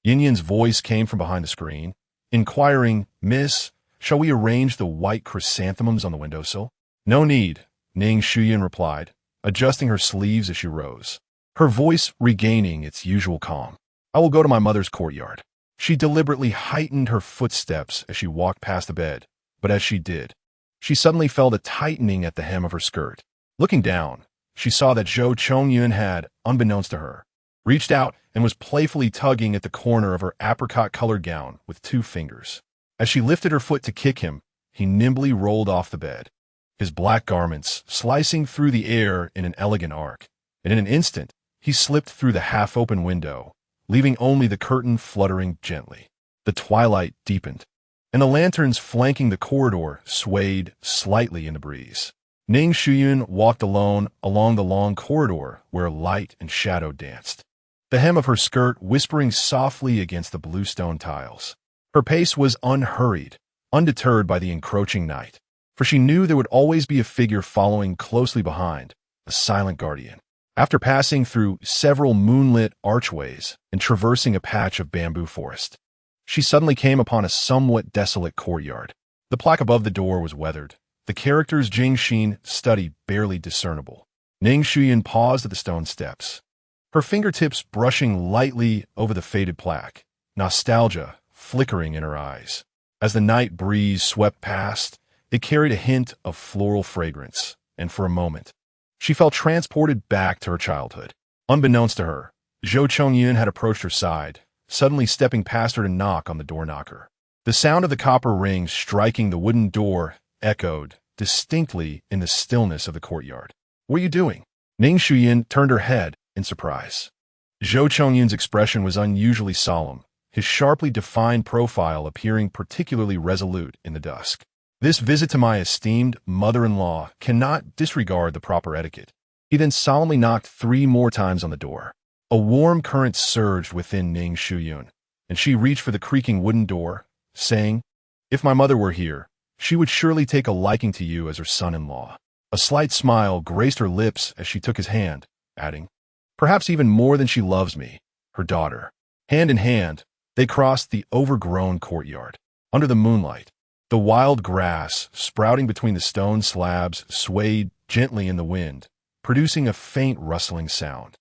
S1: Yin Yin's voice came from behind the screen, inquiring, Miss, shall we arrange the white chrysanthemums on the windowsill? No need, Ning Shuyun replied, adjusting her sleeves as she rose, her voice regaining its usual calm. I will go to my mother's courtyard. She deliberately heightened her footsteps as she walked past the bed, but as she did, she suddenly felt a tightening at the hem of her skirt. Looking down, she saw that Zhou Chongyun had, unbeknownst to her, reached out and was playfully tugging at the corner of her apricot-colored gown with 2 fingers. As she lifted her foot to kick him, he nimbly rolled off the bed, his black garments slicing through the air in an elegant arc, and in an instant, he slipped through the half-open window, leaving only the curtain fluttering gently. The twilight deepened, and the lanterns flanking the corridor swayed slightly in the breeze. Ning Shuyun walked alone along the long corridor where light and shadow danced, the hem of her skirt whispering softly against the bluestone tiles. Her pace was unhurried, undeterred by the encroaching night, for she knew there would always be a figure following closely behind, a silent guardian. After passing through several moonlit archways and traversing a patch of bamboo forest, she suddenly came upon a somewhat desolate courtyard. The plaque above the door was weathered, the character's Jing Xin study barely discernible. Ning Shuyun paused at the stone steps, her fingertips brushing lightly over the faded plaque, nostalgia flickering in her eyes. As the night breeze swept past, it carried a hint of floral fragrance, and for a moment, she felt transported back to her childhood. Unbeknownst to her, Zhou Chongyun had approached her side, suddenly stepping past her to knock on the door knocker. The sound of the copper ring striking the wooden door echoed distinctly in the stillness of the courtyard. "What are you doing?" Ning Shuyun turned her head in surprise. Zhou Chongyun's expression was unusually solemn, his sharply defined profile appearing particularly resolute in the dusk. "This visit to my esteemed mother-in-law cannot disregard the proper etiquette." He then solemnly knocked 3 more times on the door. A warm current surged within Ning Shuyun, and she reached for the creaking wooden door, saying, "If my mother were here, she would surely take a liking to you as her son-in-law." A slight smile graced her lips as she took his hand, adding, "Perhaps even more than she loves me, her daughter." Hand in hand, they crossed the overgrown courtyard. Under the moonlight, the wild grass sprouting between the stone slabs swayed gently in the wind, producing a faint rustling sound.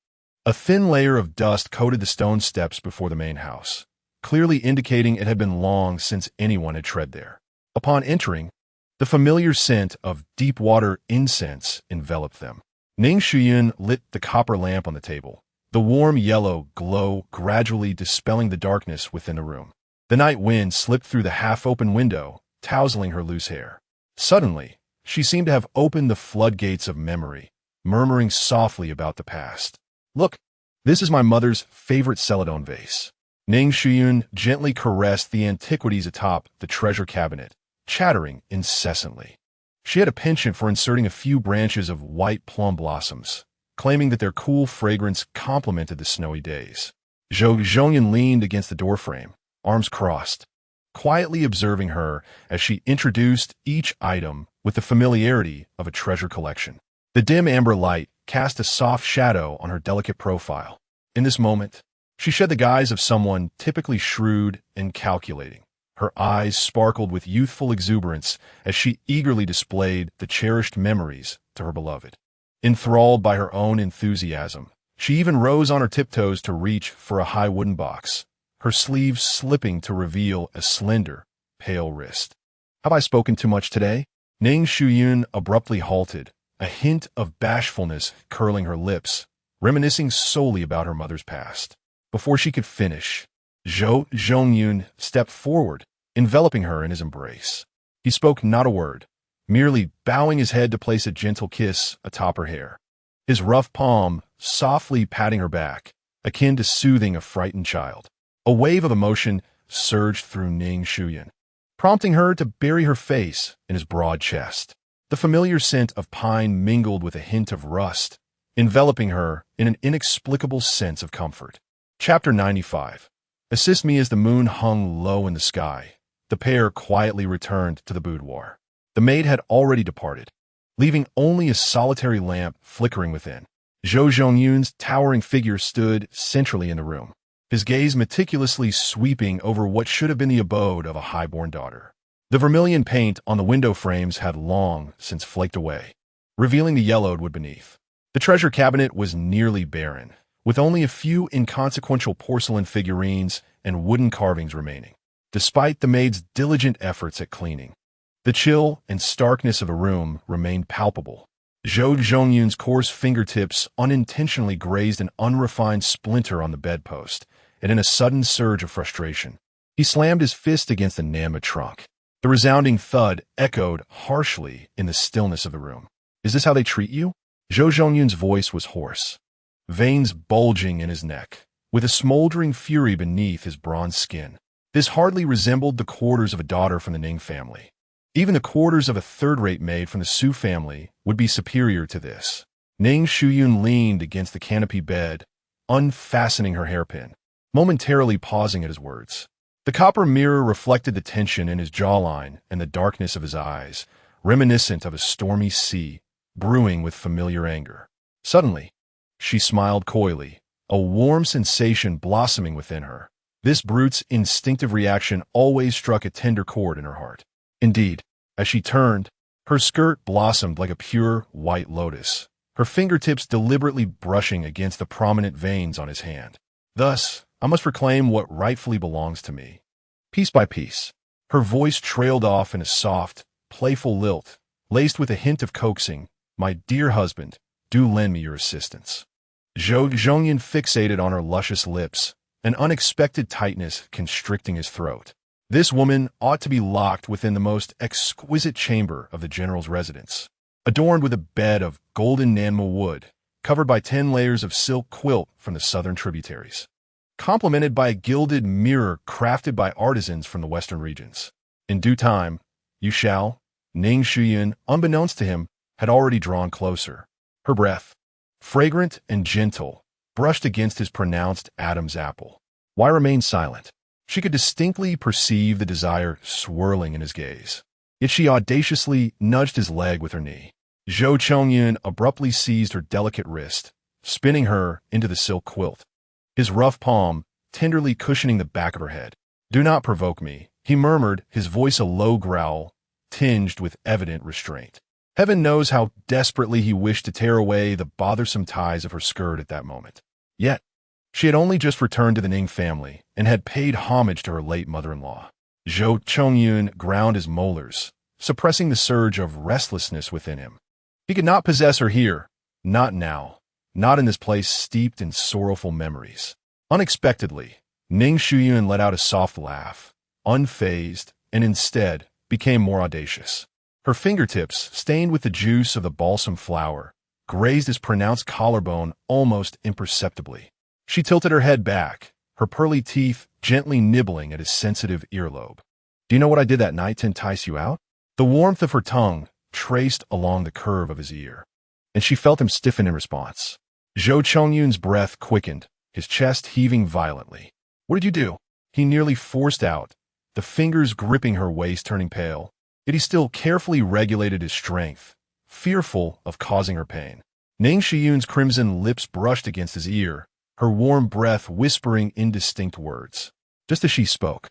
S1: A thin layer of dust coated the stone steps before the main house, clearly indicating it had been long since anyone had tread there. Upon entering, the familiar scent of deep-water incense enveloped them. Ning Shuyun lit the copper lamp on the table, the warm yellow glow gradually dispelling the darkness within the room. The night wind slipped through the half-open window, tousling her loose hair. Suddenly, she seemed to have opened the floodgates of memory, murmuring softly about the past. "Look, this is my mother's favorite celadon vase." Ning Shuyun gently caressed the antiquities atop the treasure cabinet, chattering incessantly. She had a penchant for inserting a few branches of white plum blossoms, claiming that their cool fragrance complemented the snowy days. Zhou Zhongyan leaned against the doorframe, arms crossed, quietly observing her as she introduced each item with the familiarity of a treasure collection. The dim amber light cast a soft shadow on her delicate profile. In this moment, she shed the guise of someone typically shrewd and calculating. Her eyes sparkled with youthful exuberance as she eagerly displayed the cherished memories to her beloved. Enthralled by her own enthusiasm, she even rose on her tiptoes to reach for a high wooden box, her sleeves slipping to reveal a slender, pale wrist. "Have I spoken too much today?" Ning Shuyun abruptly halted, a hint of bashfulness curling her lips, reminiscing solely about her mother's past. Before she could finish, Zhou Zhongyun stepped forward, enveloping her in his embrace. He spoke not a word, merely bowing his head to place a gentle kiss atop her hair, his rough palm softly patting her back, akin to soothing a frightened child. A wave of emotion surged through Ning Shuyun, prompting her to bury her face in his broad chest. The familiar scent of pine mingled with a hint of rust, enveloping her in an inexplicable sense of comfort. Chapter 95. Assist me. As the moon hung low in the sky, the pair quietly returned to the boudoir. The maid had already departed, leaving only a solitary lamp flickering within. Zhou Zhongyun's towering figure stood centrally in the room, his gaze meticulously sweeping over what should have been the abode of a highborn daughter. The vermilion paint on the window frames had long since flaked away, revealing the yellowed wood beneath. The treasure cabinet was nearly barren, with only a few inconsequential porcelain figurines and wooden carvings remaining. Despite the maid's diligent efforts at cleaning, the chill and starkness of the room remained palpable. Zhou Zhongyun's coarse fingertips unintentionally grazed an unrefined splinter on the bedpost, and in a sudden surge of frustration, he slammed his fist against the Namba trunk. The resounding thud echoed harshly in the stillness of the room. "Is this how they treat you?" Zhou Zhongyun's voice was hoarse, veins bulging in his neck, with a smoldering fury beneath his bronze skin. This hardly resembled the quarters of a daughter from the Ning family. Even the quarters of a third-rate maid from the Su family would be superior to this. Ning Shuyun leaned against the canopy bed, unfastening her hairpin, momentarily pausing at his words. The copper mirror reflected the tension in his jawline and the darkness of his eyes, reminiscent of a stormy sea, brewing with familiar anger. Suddenly, she smiled coyly, a warm sensation blossoming within her. This brute's instinctive reaction always struck a tender chord in her heart. Indeed, as she turned, Her skirt blossomed like a pure white lotus, her fingertips deliberately brushing against the prominent veins on his hand. Thus, I must reclaim what rightfully belongs to me. Piece by piece, her voice trailed off in a soft, playful lilt, laced with a hint of coaxing. My dear husband, do lend me your assistance. Zhou Zhongyan fixated on her luscious lips, an unexpected tightness constricting his throat. This woman ought to be locked within the most exquisite chamber of the general's residence, adorned with a bed of golden Nanmo wood, covered by 10 layers of silk quilt from the southern tributaries, complemented by a gilded mirror crafted by artisans from the western regions. In due time, you shall. Ning Shuyun, unbeknownst to him, had already drawn closer. Her breath, fragrant and gentle, brushed against his pronounced Adam's apple. Why remain silent? She could distinctly perceive the desire swirling in his gaze. Yet she audaciously nudged his leg with her knee. Zhou Chongyun abruptly seized her delicate wrist, spinning her into the silk quilt, his rough palm tenderly cushioning the back of her head. Do not provoke me, he murmured, his voice a low growl, tinged with evident restraint. Heaven knows how desperately he wished to tear away the bothersome ties of her skirt at that moment. Yet, she had only just returned to the Ning family and had paid homage to her late mother-in-law. Zhou Chongyun ground his molars, suppressing the surge of restlessness within him. He could not possess her here, not now, not in this place steeped in sorrowful memories. Unexpectedly, Ning Shuyun let out a soft laugh, unfazed, and instead became more audacious. Her fingertips, stained with the juice of the balsam flower, grazed his pronounced collarbone almost imperceptibly. She tilted her head back, her pearly teeth gently nibbling at his sensitive earlobe. Do you know what I did that night to entice you out? The warmth of her tongue traced along the curve of his ear, and she felt him stiffen in response. Zhou Chongyun's breath quickened, his chest heaving violently. What did you do? He nearly forced out, the fingers gripping her waist turning pale, yet he still carefully regulated his strength, fearful of causing her pain. Ning Shuyun's crimson lips brushed against his ear, her warm breath whispering indistinct words. Just as she spoke,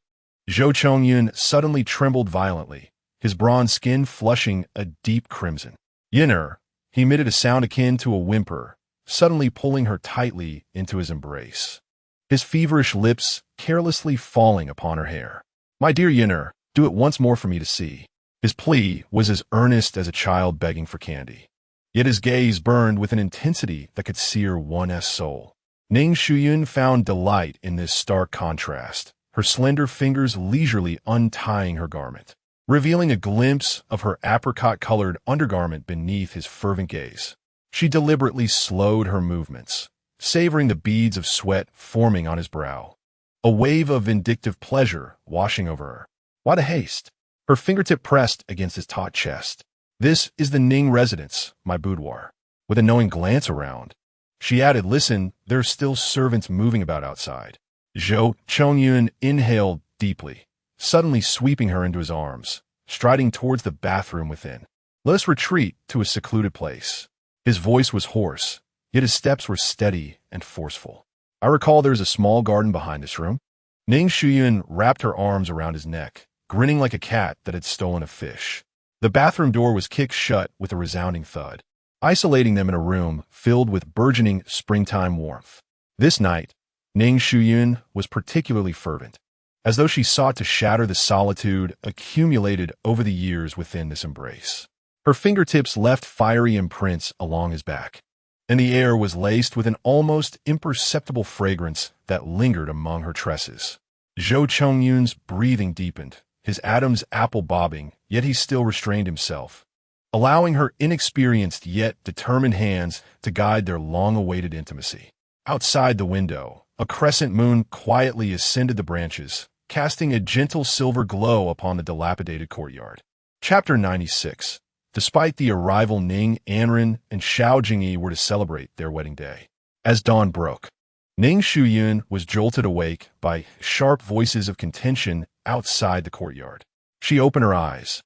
S1: Zhou Chongyun suddenly trembled violently, his bronze skin flushing a deep crimson. Yinner, he emitted a sound akin to a whimper, suddenly pulling her tightly into his embrace, his feverish lips carelessly falling upon her hair. My dear Yinner, do it once more for me to see. His plea was as earnest as a child begging for candy. Yet his gaze burned with an intensity that could sear one's soul. Ning Shuyun found delight in this stark contrast, her slender fingers leisurely untying her garment, revealing a glimpse of her apricot-colored undergarment beneath his fervent gaze. She deliberately slowed her movements, savoring the beads of sweat forming on his brow, a wave of vindictive pleasure washing over her. Why the haste? Her fingertip pressed against his taut chest. This is the Ning residence, my boudoir. With a knowing glance around, she added, listen, there's still servants moving about outside. Zhou Chongyun inhaled deeply, suddenly sweeping her into his arms, striding towards the bathroom within. Let us retreat to a secluded place. His voice was hoarse, yet his steps were steady and forceful. I recall there is a small garden behind this room. Ning Shuyun wrapped her arms around his neck, grinning like a cat that had stolen a fish. The bathroom door was kicked shut with a resounding thud, isolating them in a room filled with burgeoning springtime warmth. This night, Ning Shuyun was particularly fervent, as though she sought to shatter the solitude accumulated over the years within this embrace. Her fingertips left fiery imprints along his back, and the air was laced with an almost imperceptible fragrance that lingered among her tresses. Zhou Chongyun's breathing deepened, his Adam's apple bobbing, yet he still restrained himself, allowing her inexperienced yet determined hands to guide their long-awaited intimacy. Outside the window, a crescent moon quietly ascended the branches, casting a gentle silver glow upon the dilapidated courtyard. Chapter 96. Despite the arrival, Ning, Anren, and Xiao Jingyi were to celebrate their wedding day. As dawn broke, Ning Shuyun was jolted awake by sharp voices of contention outside the courtyard. She opened her eyes.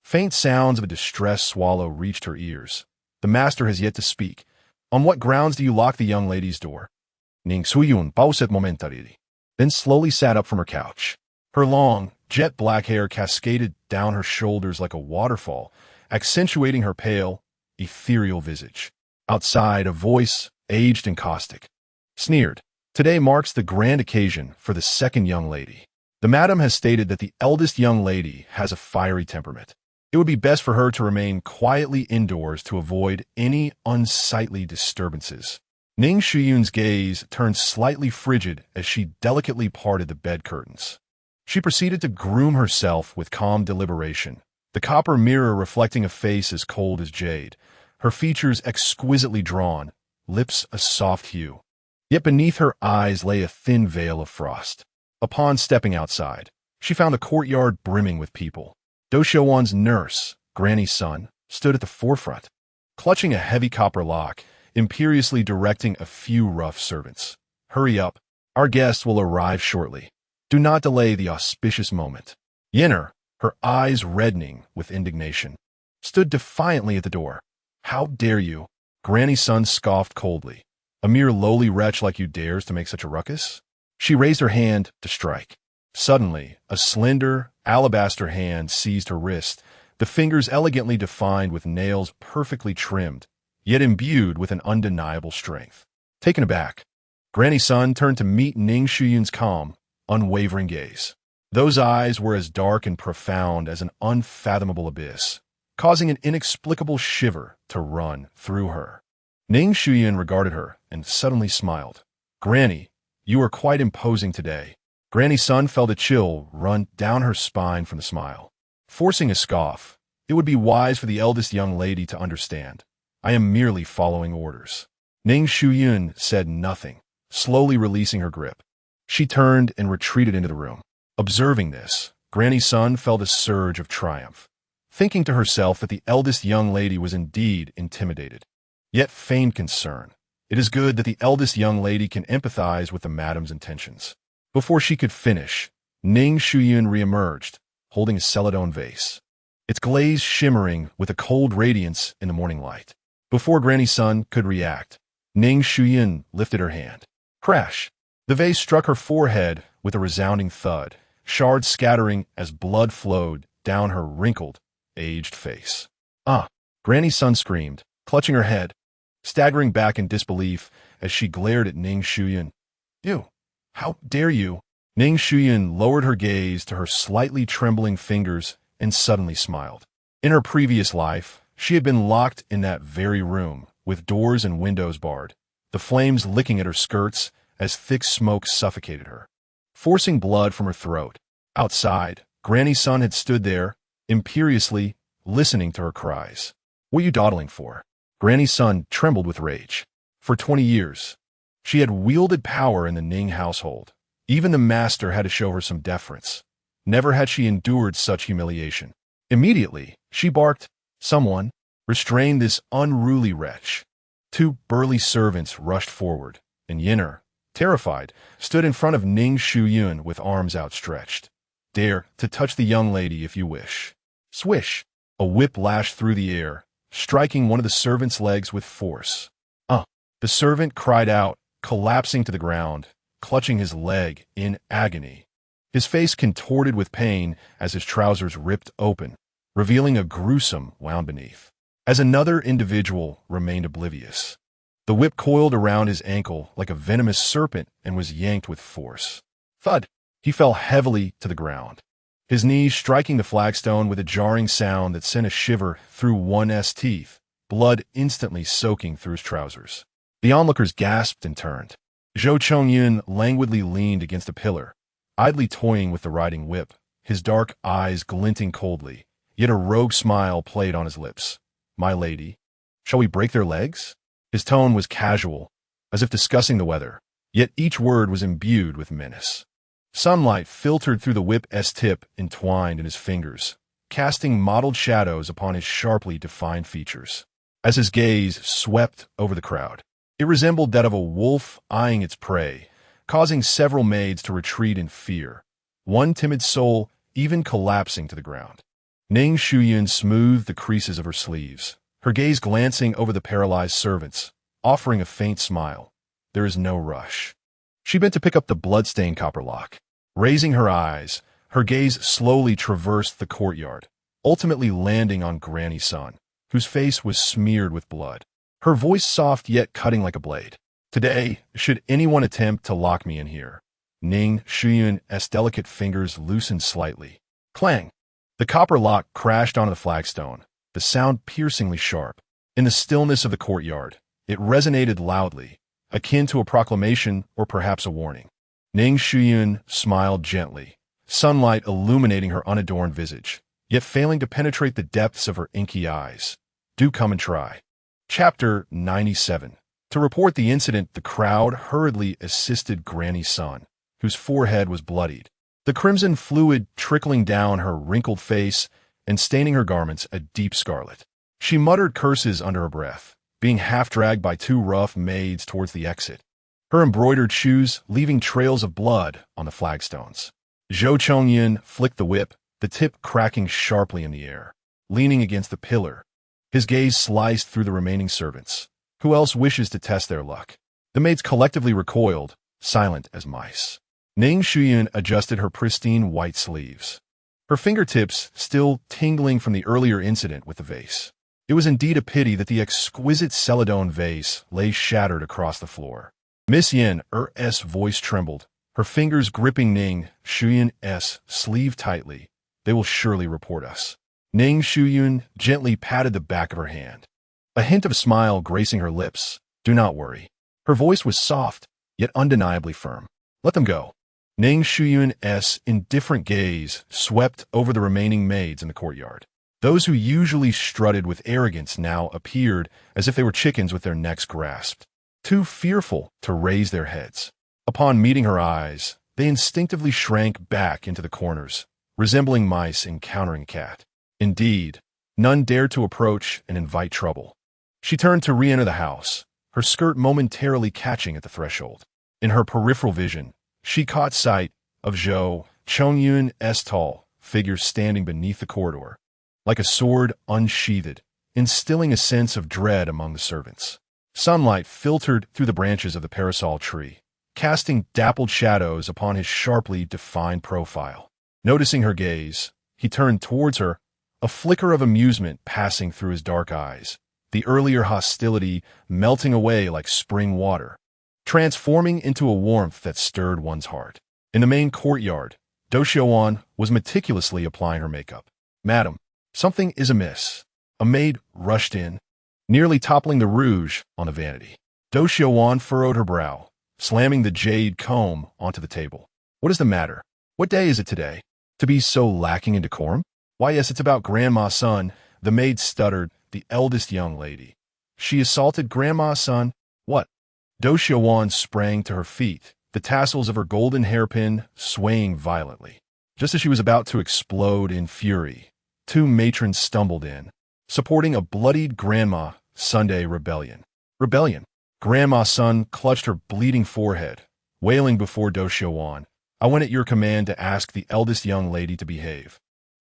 S1: Faint sounds of a distressed swallow reached her ears. The master has yet to speak. On what grounds do you lock the young lady's door? Ning Shuyun pauset momentarily, then slowly sat up from her couch. Her long, jet-black hair cascaded down her shoulders like a waterfall accentuating her pale, ethereal visage. Outside, a voice, aged and caustic, sneered. Today marks the grand occasion for the second young lady. The madam has stated that the eldest young lady has a fiery temperament. It would be best for her to remain quietly indoors to avoid any unsightly disturbances. Ning Shuyun's gaze turned slightly frigid as she delicately parted the bed curtains. She proceeded to groom herself with calm deliberation, the copper mirror reflecting a face as cold as jade, her features exquisitely drawn, lips a soft hue. Yet beneath her eyes lay a thin veil of frost. Upon stepping outside, she found the courtyard brimming with people. Do Shouwan's nurse, Granny's son, stood at the forefront, clutching a heavy copper lock, imperiously directing a few rough servants. Hurry up, our guests will arrive shortly. Do not delay the auspicious moment. Yenner, her eyes reddening with indignation, stood defiantly at the door. How dare you? Granny's son scoffed coldly. A mere lowly wretch like you dares to make such a ruckus? She raised her hand to strike. Suddenly, a slender, alabaster hand seized her wrist, the fingers elegantly defined with nails perfectly trimmed, yet imbued with an undeniable strength. Taken aback, Granny's son turned to meet Ning Shuyun's calm, unwavering gaze. Those eyes were as dark and profound as an unfathomable abyss, causing an inexplicable shiver to run through her. Ning Shuyun regarded her and suddenly smiled. Granny, you are quite imposing today. Granny's son felt a chill run down her spine from the smile. Forcing a scoff, it would be wise for the eldest young lady to understand. I am merely following orders. Ning Shuyun said nothing, slowly releasing her grip. She turned and retreated into the room. Observing this, Granny's son felt a surge of triumph, thinking to herself that the eldest young lady was indeed intimidated. Yet feigned concern. It is good that the eldest young lady can empathize with the madam's intentions. Before she could finish, Ning Shuyun reemerged, holding a celadon vase, its glaze shimmering with a cold radiance in the morning light. Before Granny's son could react, Ning Shuyun lifted her hand. Crash! The vase struck her forehead with a resounding thud, shards scattering as blood flowed down her wrinkled, aged face. Ah! Granny's son screamed, clutching her head, staggering back in disbelief as she glared at Ning Shuyun. You! How dare you? Ning Shuyun lowered her gaze to her slightly trembling fingers and suddenly smiled. In her previous life, she had been locked in that very room, with doors and windows barred, the flames licking at her skirts as thick smoke suffocated her, forcing blood from her throat. Outside, Granny's son had stood there, imperiously, listening to her cries. What are you dawdling for? Granny's son trembled with rage. For 20 years, she had wielded power in the Ning household. Even the master had to show her some deference. Never had she endured such humiliation. Immediately, she barked, Someone, restrain this unruly wretch. 2 burly servants rushed forward, and Yenner, terrified, stood in front of Ning Shuyun with arms outstretched. Dare to touch the young lady if you wish. Swish! A whip lashed through the air, striking one of the servant's legs with force. The servant cried out, collapsing to the ground, clutching his leg in agony. His face contorted with pain as his trousers ripped open, revealing a gruesome wound beneath. As another individual remained oblivious. The whip coiled around his ankle like a venomous serpent and was yanked with force. Thud! He fell heavily to the ground, his knees striking the flagstone with a jarring sound that sent a shiver through one's teeth, blood instantly soaking through his trousers. The onlookers gasped and turned. Zhou Chongyun languidly leaned against a pillar, idly toying with the riding whip, his dark eyes glinting coldly, yet a rogue smile played on his lips. My lady, shall we break their legs? His tone was casual, as if discussing the weather, yet each word was imbued with menace. Sunlight filtered through the whip's tip entwined in his fingers, casting mottled shadows upon his sharply defined features. As his gaze swept over the crowd, it resembled that of a wolf eyeing its prey, causing several maids to retreat in fear, one timid soul even collapsing to the ground. Ning Shuyun smoothed the creases of her sleeves, her gaze glancing over the paralyzed servants, offering a faint smile. There is no rush. She bent to pick up the blood-stained copper lock. Raising her eyes, her gaze slowly traversed the courtyard, ultimately landing on Granny Sun, whose face was smeared with blood. Her voice soft yet cutting like a blade. Today, should anyone attempt to lock me in here, Ning Shuyun's delicate fingers loosened slightly. Clang! The copper lock crashed onto the flagstone, the sound piercingly sharp. In the stillness of the courtyard, it resonated loudly, akin to a proclamation or perhaps a warning. Ning Shuyun smiled gently, sunlight illuminating her unadorned visage, yet failing to penetrate the depths of her inky eyes. Do come and try. Chapter 97. To report the incident, the crowd hurriedly assisted Granny Sun, whose forehead was bloodied, the crimson fluid trickling down her wrinkled face and staining her garments a deep scarlet. She muttered curses under her breath, being half-dragged by two rough maids towards the exit, her embroidered shoes leaving trails of blood on the flagstones. Zhou Chongyin flicked the whip, the tip cracking sharply in the air. Leaning against the pillar, his gaze sliced through the remaining servants. Who else wishes to test their luck? The maids collectively recoiled, silent as mice. Ning Shuyun adjusted her pristine white sleeves, her fingertips still tingling from the earlier incident with the vase. It was indeed a pity that the exquisite celadone vase lay shattered across the floor. Miss Yin's voice trembled, her fingers gripping Ning Shuyun's sleeve tightly. They will surely report us. Ning Shuyun gently patted the back of her hand, a hint of a smile gracing her lips. Do not worry. Her voice was soft, yet undeniably firm. Let them go. Ning Shuyun's indifferent gaze swept over the remaining maids in the courtyard. Those who usually strutted with arrogance now appeared as if they were chickens with their necks grasped, too fearful to raise their heads. Upon meeting her eyes, they instinctively shrank back into the corners, resembling mice encountering a cat. Indeed, none dared to approach and invite trouble. She turned to re-enter the house, her skirt momentarily catching at the threshold. In her peripheral vision, she caught sight of Zhou Chongyun's tall figure standing beneath the corridor, like a sword unsheathed, instilling a sense of dread among the servants. Sunlight filtered through the branches of the parasol tree, casting dappled shadows upon his sharply defined profile. Noticing her gaze, he turned towards her, a flicker of amusement passing through his dark eyes, the earlier hostility melting away like spring water, transforming into a warmth that stirred one's heart. In the main courtyard, Do Xiuan was meticulously applying her makeup. Madam, something is amiss. A maid rushed in, nearly toppling the rouge on the vanity. Do Xiuan furrowed her brow, slamming the jade comb onto the table. What is the matter? What day is it today? To be so lacking in decorum? Why, yes, it's about Grandma Sun. The maid stuttered, the eldest young lady. She assaulted Grandma Sun? What? Do Xiuan sprang to her feet, the tassels of her golden hairpin swaying violently. Just as she was about to explode in fury, two matrons stumbled in, supporting a bloodied Grandma Sunday rebellion. Rebellion. Grandma Sun clutched her bleeding forehead, wailing before Do Xiuan. I went at your command to ask the eldest young lady to behave.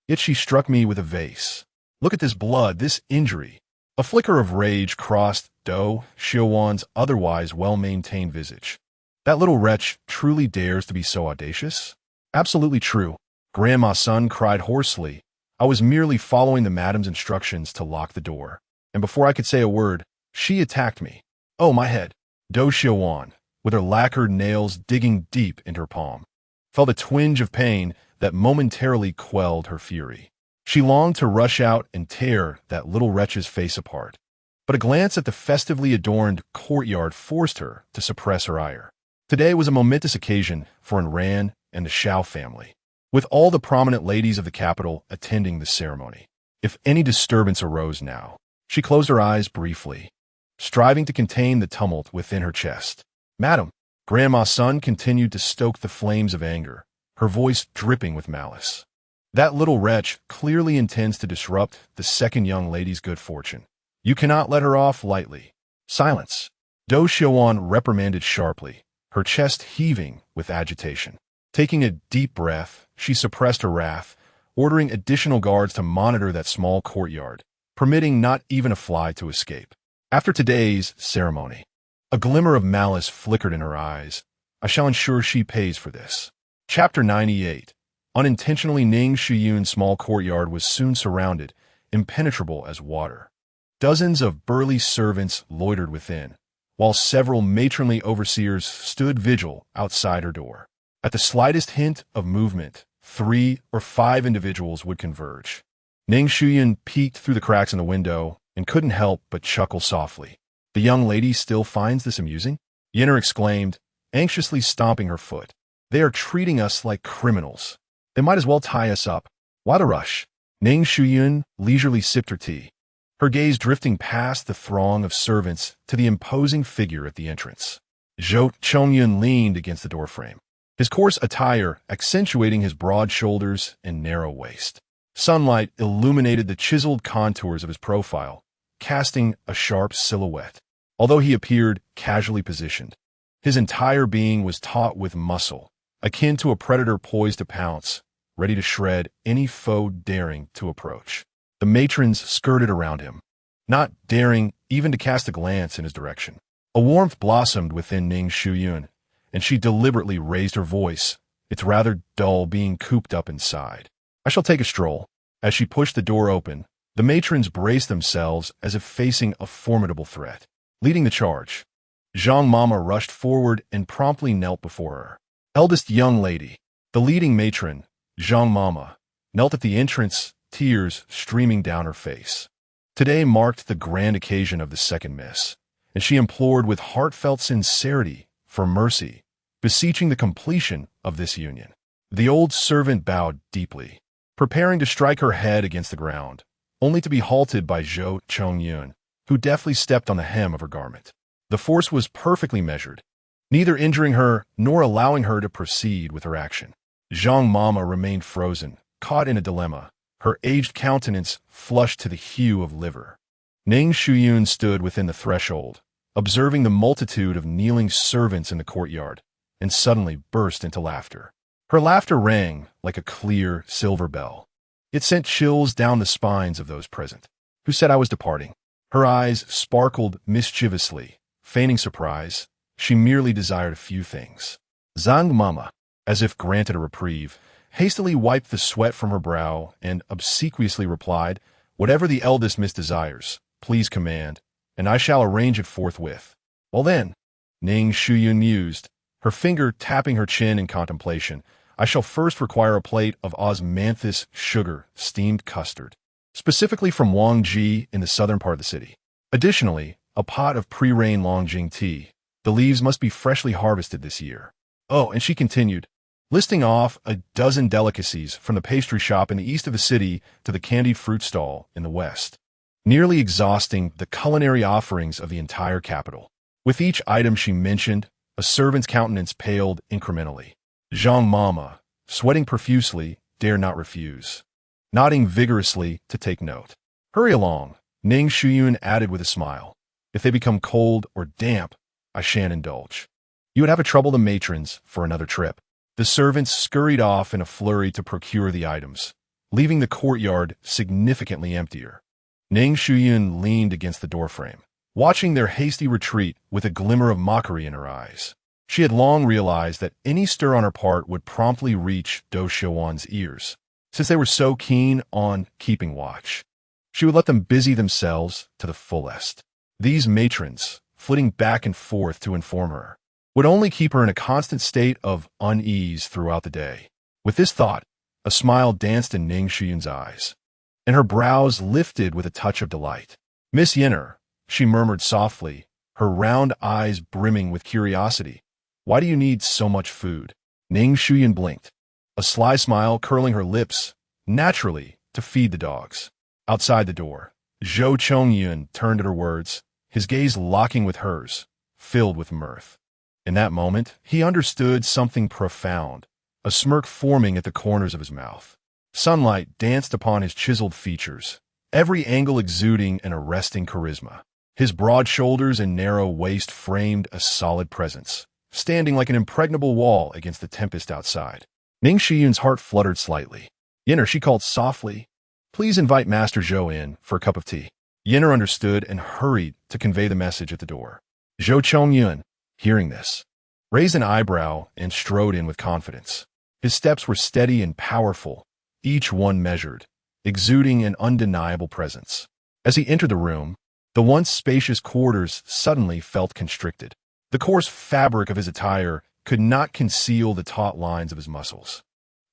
S1: Yet she struck me with a vase. Look at this blood, this injury. A flicker of rage crossed Do Xiuan's otherwise well-maintained visage. That little wretch truly dares to be so audacious? Absolutely true. Grandma Sun cried hoarsely. I was merely following the madam's instructions to lock the door. And before I could say a word, she attacked me. Oh, my head. Do Xiuan, with her lacquered nails digging deep into her palm, felt a twinge of pain that momentarily quelled her fury. She longed to rush out and tear that little wretch's face apart, but a glance at the festively adorned courtyard forced her to suppress her ire. Today was a momentous occasion for Enran and the Xiao family, with all the prominent ladies of the capital attending the ceremony. If any disturbance arose now, she closed her eyes briefly, striving to contain the tumult within her chest. Madam, Grandma Sun continued to stoke the flames of anger, her voice dripping with malice. That little wretch clearly intends to disrupt the second young lady's good fortune. You cannot let her off lightly. Silence. Do Xiuan reprimanded sharply, her chest heaving with agitation. Taking a deep breath, she suppressed her wrath, ordering additional guards to monitor that small courtyard, permitting not even a fly to escape. After today's ceremony, a glimmer of malice flickered in her eyes. I shall ensure she pays for this. Chapter 98. Unintentionally, Ning Shuyun's small courtyard was soon surrounded, impenetrable as water. Dozens of burly servants loitered within, while several matronly overseers stood vigil outside her door. At the slightest hint of movement, 3 or 5 individuals would converge. Ning Shuyun peeked through the cracks in the window and couldn't help but chuckle softly. "The young lady still finds this amusing?" Yenner exclaimed, anxiously stomping her foot. "They are treating us like criminals. They might as well tie us up. Why the rush?" Ning Shuyun leisurely sipped her tea, her gaze drifting past the throng of servants to the imposing figure at the entrance. Zhou Chongyun leaned against the doorframe, his coarse attire accentuating his broad shoulders and narrow waist. Sunlight illuminated the chiseled contours of his profile, casting a sharp silhouette. Although he appeared casually positioned, his entire being was taut with muscle, akin to a predator poised to pounce, ready to shred any foe daring to approach. The matrons skirted around him, not daring even to cast a glance in his direction. A warmth blossomed within Ning Shuyun, and she deliberately raised her voice, its rather dull being cooped up inside. "I shall take a stroll." As she pushed the door open, the matrons braced themselves as if facing a formidable threat. Leading the charge, Zhang Mama rushed forward and promptly knelt before her. Eldest young lady, the leading matron, Zhang Mama, knelt at the entrance, tears streaming down her face. Today marked the grand occasion of the second miss, and she implored with heartfelt sincerity for mercy, beseeching the completion of this union. The old servant bowed deeply, preparing to strike her head against the ground, only to be halted by Zhou Chongyun, who deftly stepped on the hem of her garment. The force was perfectly measured, neither injuring her nor allowing her to proceed with her action. Zhang Mama remained frozen, caught in a dilemma, her aged countenance flushed to the hue of liver. Ning Shuyun stood within the threshold, observing the multitude of kneeling servants in the courtyard, and suddenly burst into laughter. Her laughter rang like a clear silver bell. It sent chills down the spines of those present. "Who said I was departing?" Her eyes sparkled mischievously, feigning surprise. She merely desired a few things. Zhang Mama, as if granted a reprieve, hastily wiped the sweat from her brow and obsequiously replied, "Whatever the eldest miss desires, please command, and I shall arrange it forthwith." "Well then," Ning Shuyun mused, her finger tapping her chin in contemplation, "I shall first require a plate of osmanthus sugar steamed custard, specifically from Wangji in the southern part of the city. Additionally, a pot of pre-rain Longjing tea. The leaves must be freshly harvested this year." Oh, and she continued, listing off a dozen delicacies from the pastry shop in the east of the city to the candied fruit stall in the west, nearly exhausting the culinary offerings of the entire capital. With each item she mentioned, a servant's countenance paled incrementally. Zhang Mama, sweating profusely, dared not refuse, nodding vigorously to take note. "Hurry along," Ning Shuyun added with a smile. "If they become cold or damp, I shan't indulge. You would have to trouble the matrons for another trip." The servants scurried off in a flurry to procure the items, leaving the courtyard significantly emptier. Ning Shuyun leaned against the doorframe, watching their hasty retreat with a glimmer of mockery in her eyes. She had long realized that any stir on her part would promptly reach Do Xiuan's ears, since they were so keen on keeping watch. She would let them busy themselves to the fullest. These matrons, flitting back and forth to inform her, would only keep her in a constant state of unease throughout the day. With this thought, a smile danced in Ning Shuyun's eyes, and her brows lifted with a touch of delight. "Miss Yenner," she murmured softly, her round eyes brimming with curiosity, "why do you need so much food?" Ning Shuyun blinked, a sly smile curling her lips, naturally to feed the dogs. Outside the door, Zhou Chongyun turned at her words, his gaze locking with hers, filled with mirth. In that moment, he understood something profound, a smirk forming at the corners of his mouth. Sunlight danced upon his chiseled features, every angle exuding an arresting charisma. His broad shoulders and narrow waist framed a solid presence, standing like an impregnable wall against the tempest outside. Ning Shuyun's heart fluttered slightly. "Yenner," she called softly, "please invite Master Zhou in for a cup of tea." Yenner understood and hurried to convey the message at the door. Zhou Chongyun, hearing this, raised an eyebrow and strode in with confidence. His steps were steady and powerful, each one measured, exuding an undeniable presence. As he entered the room, the once spacious quarters suddenly felt constricted. The coarse fabric of his attire could not conceal the taut lines of his muscles,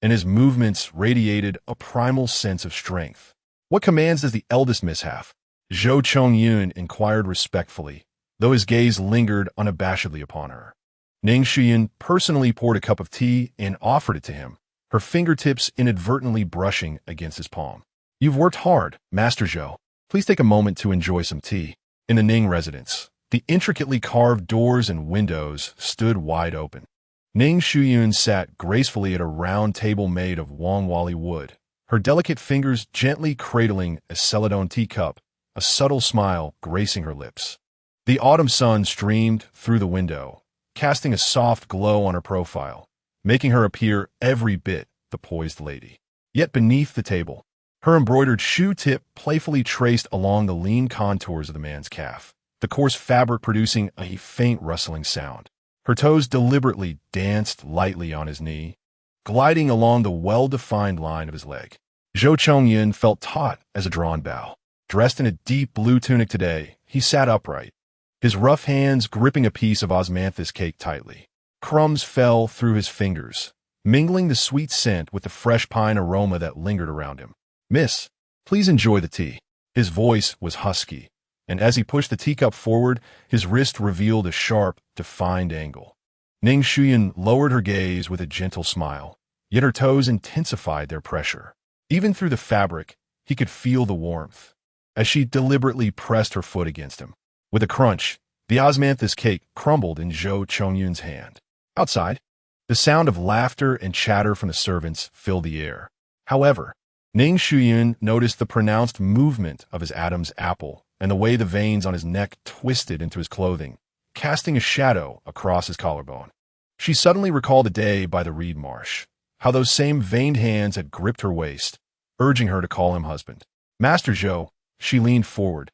S1: and his movements radiated a primal sense of strength. "What commands does the eldest miss have?" Zhou Chongyun inquired respectfully, though his gaze lingered unabashedly upon her. Ning Shuyun personally poured a cup of tea and offered it to him, her fingertips inadvertently brushing against his palm. "You've worked hard, Master Zhou. Please take a moment to enjoy some tea." In the Ning residence, the intricately carved doors and windows stood wide open. Ning Shuyun sat gracefully at a round table made of Wangwali wood, her delicate fingers gently cradling a celadon teacup, a subtle smile gracing her lips. The autumn sun streamed through the window, casting a soft glow on her profile, making her appear every bit the poised lady. Yet beneath the table, her embroidered shoe tip playfully traced along the lean contours of the man's calf, the coarse fabric producing a faint rustling sound. Her toes deliberately danced lightly on his knee, gliding along the well-defined line of his leg. Zhou Chongyun felt taut as a drawn bow. Dressed in a deep blue tunic today, he sat upright, his rough hands gripping a piece of osmanthus cake tightly. Crumbs fell through his fingers, mingling the sweet scent with the fresh pine aroma that lingered around him. "Miss, please enjoy the tea." His voice was husky, and as he pushed the teacup forward, his wrist revealed a sharp, defined angle. Ning Shuyun lowered her gaze with a gentle smile, yet her toes intensified their pressure. Even through the fabric, he could feel the warmth, as she deliberately pressed her foot against him. With a crunch, the osmanthus cake crumbled in Zhou Chongyun's hand. Outside, the sound of laughter and chatter from the servants filled the air. However, Ning Shuyun noticed the pronounced movement of his Adam's apple and the way the veins on his neck twisted into his clothing, casting a shadow across his collarbone. She suddenly recalled a day by the reed marsh, how those same veined hands had gripped her waist, urging her to call him husband. "Master Zhou," she leaned forward,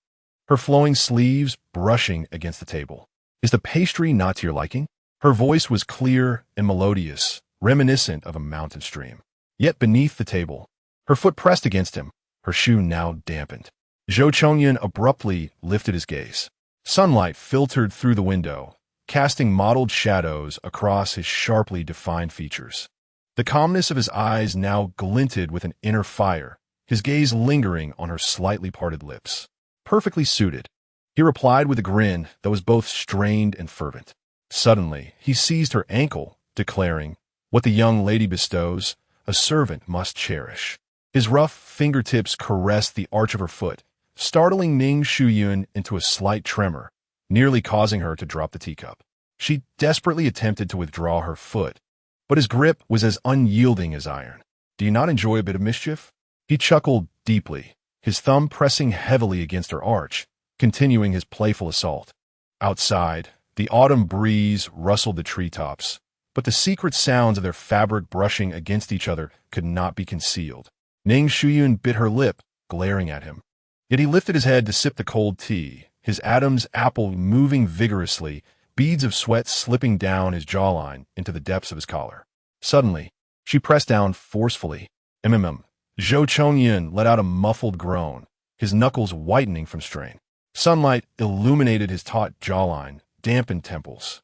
S1: her flowing sleeves brushing against the table. "Is the pastry not to your liking?" Her voice was clear and melodious, reminiscent of a mountain stream. Yet beneath the table, her foot pressed against him, her shoe now dampened. Zhou Chongyun abruptly lifted his gaze. Sunlight filtered through the window, casting mottled shadows across his sharply defined features. The calmness of his eyes now glinted with an inner fire, his gaze lingering on her slightly parted lips. "Perfectly suited," he replied with a grin that was both strained and fervent. Suddenly, he seized her ankle, declaring, "What the young lady bestows, a servant must cherish." His rough fingertips caressed the arch of her foot, startling Ning Shuyun into a slight tremor, nearly causing her to drop the teacup. She desperately attempted to withdraw her foot, but his grip was as unyielding as iron. "Do you not enjoy a bit of mischief?" He chuckled deeply, his thumb pressing heavily against her arch, continuing his playful assault. Outside, the autumn breeze rustled the treetops, but the secret sounds of their fabric brushing against each other could not be concealed. Ning Shuyun bit her lip, glaring at him. Yet he lifted his head to sip the cold tea, his Adam's apple moving vigorously, beads of sweat slipping down his jawline into the depths of his collar. Suddenly, she pressed down forcefully. Zhou Chongyun let out a muffled groan, his knuckles whitening from strain. Sunlight illuminated his taut jawline, dampened temples,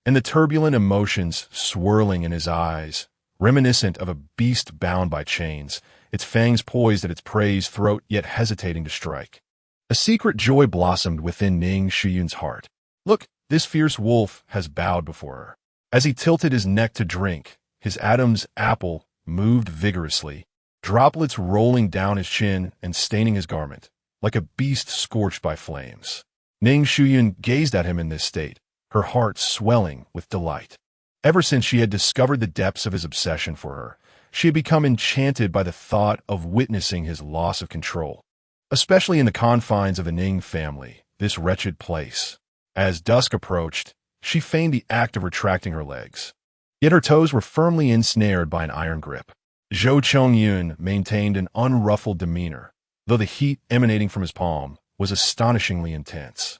S1: and the turbulent emotions swirling in his eyes, reminiscent of a beast bound by chains, its fangs poised at its prey's throat yet hesitating to strike. A secret joy blossomed within Ning Shuyun's heart. Look, this fierce wolf has bowed before her. As he tilted his neck to drink, his Adam's apple moved vigorously, droplets rolling down his chin and staining his garment, like a beast scorched by flames. Ning Shuyun gazed at him in this state, her heart swelling with delight. Ever since she had discovered the depths of his obsession for her, she had become enchanted by the thought of witnessing his loss of control, especially in the confines of the Ning family, this wretched place. As dusk approached, she feigned the act of retracting her legs. Yet her toes were firmly ensnared by an iron grip. Zhou Chongyun maintained an unruffled demeanor, though the heat emanating from his palm was astonishingly intense.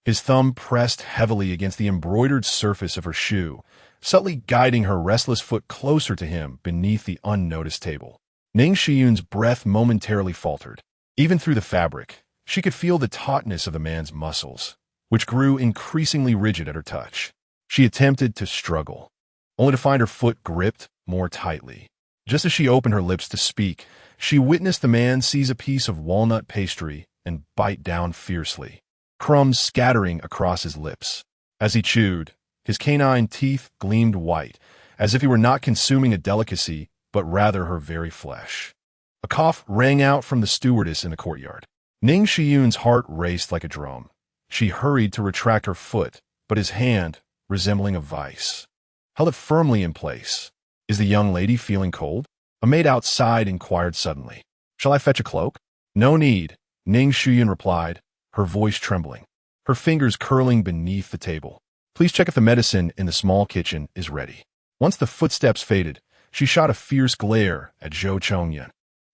S1: His thumb pressed heavily against the embroidered surface of her shoe, subtly guiding her restless foot closer to him beneath the unnoticed table. Ning Shuyun's breath momentarily faltered. Even through the fabric, she could feel the tautness of the man's muscles, which grew increasingly rigid at her touch. She attempted to struggle, only to find her foot gripped more tightly. Just as she opened her lips to speak, she witnessed the man seize a piece of walnut pastry and bite down fiercely, crumbs scattering across his lips. As he chewed, his canine teeth gleamed white, as if he were not consuming a delicacy, but rather her very flesh. A cough rang out from the stewardess in the courtyard. Ning Shuyun's heart raced like a drum. She hurried to retract her foot, but his hand, resembling a vice, held it firmly in place. "Is the young lady feeling cold?" A maid outside inquired suddenly. "Shall I fetch a cloak?" "No need," Ning Shuyun replied, her voice trembling, her fingers curling beneath the table. "Please check if the medicine in the small kitchen is ready." Once the footsteps faded, she shot a fierce glare at Zhou Chongyun.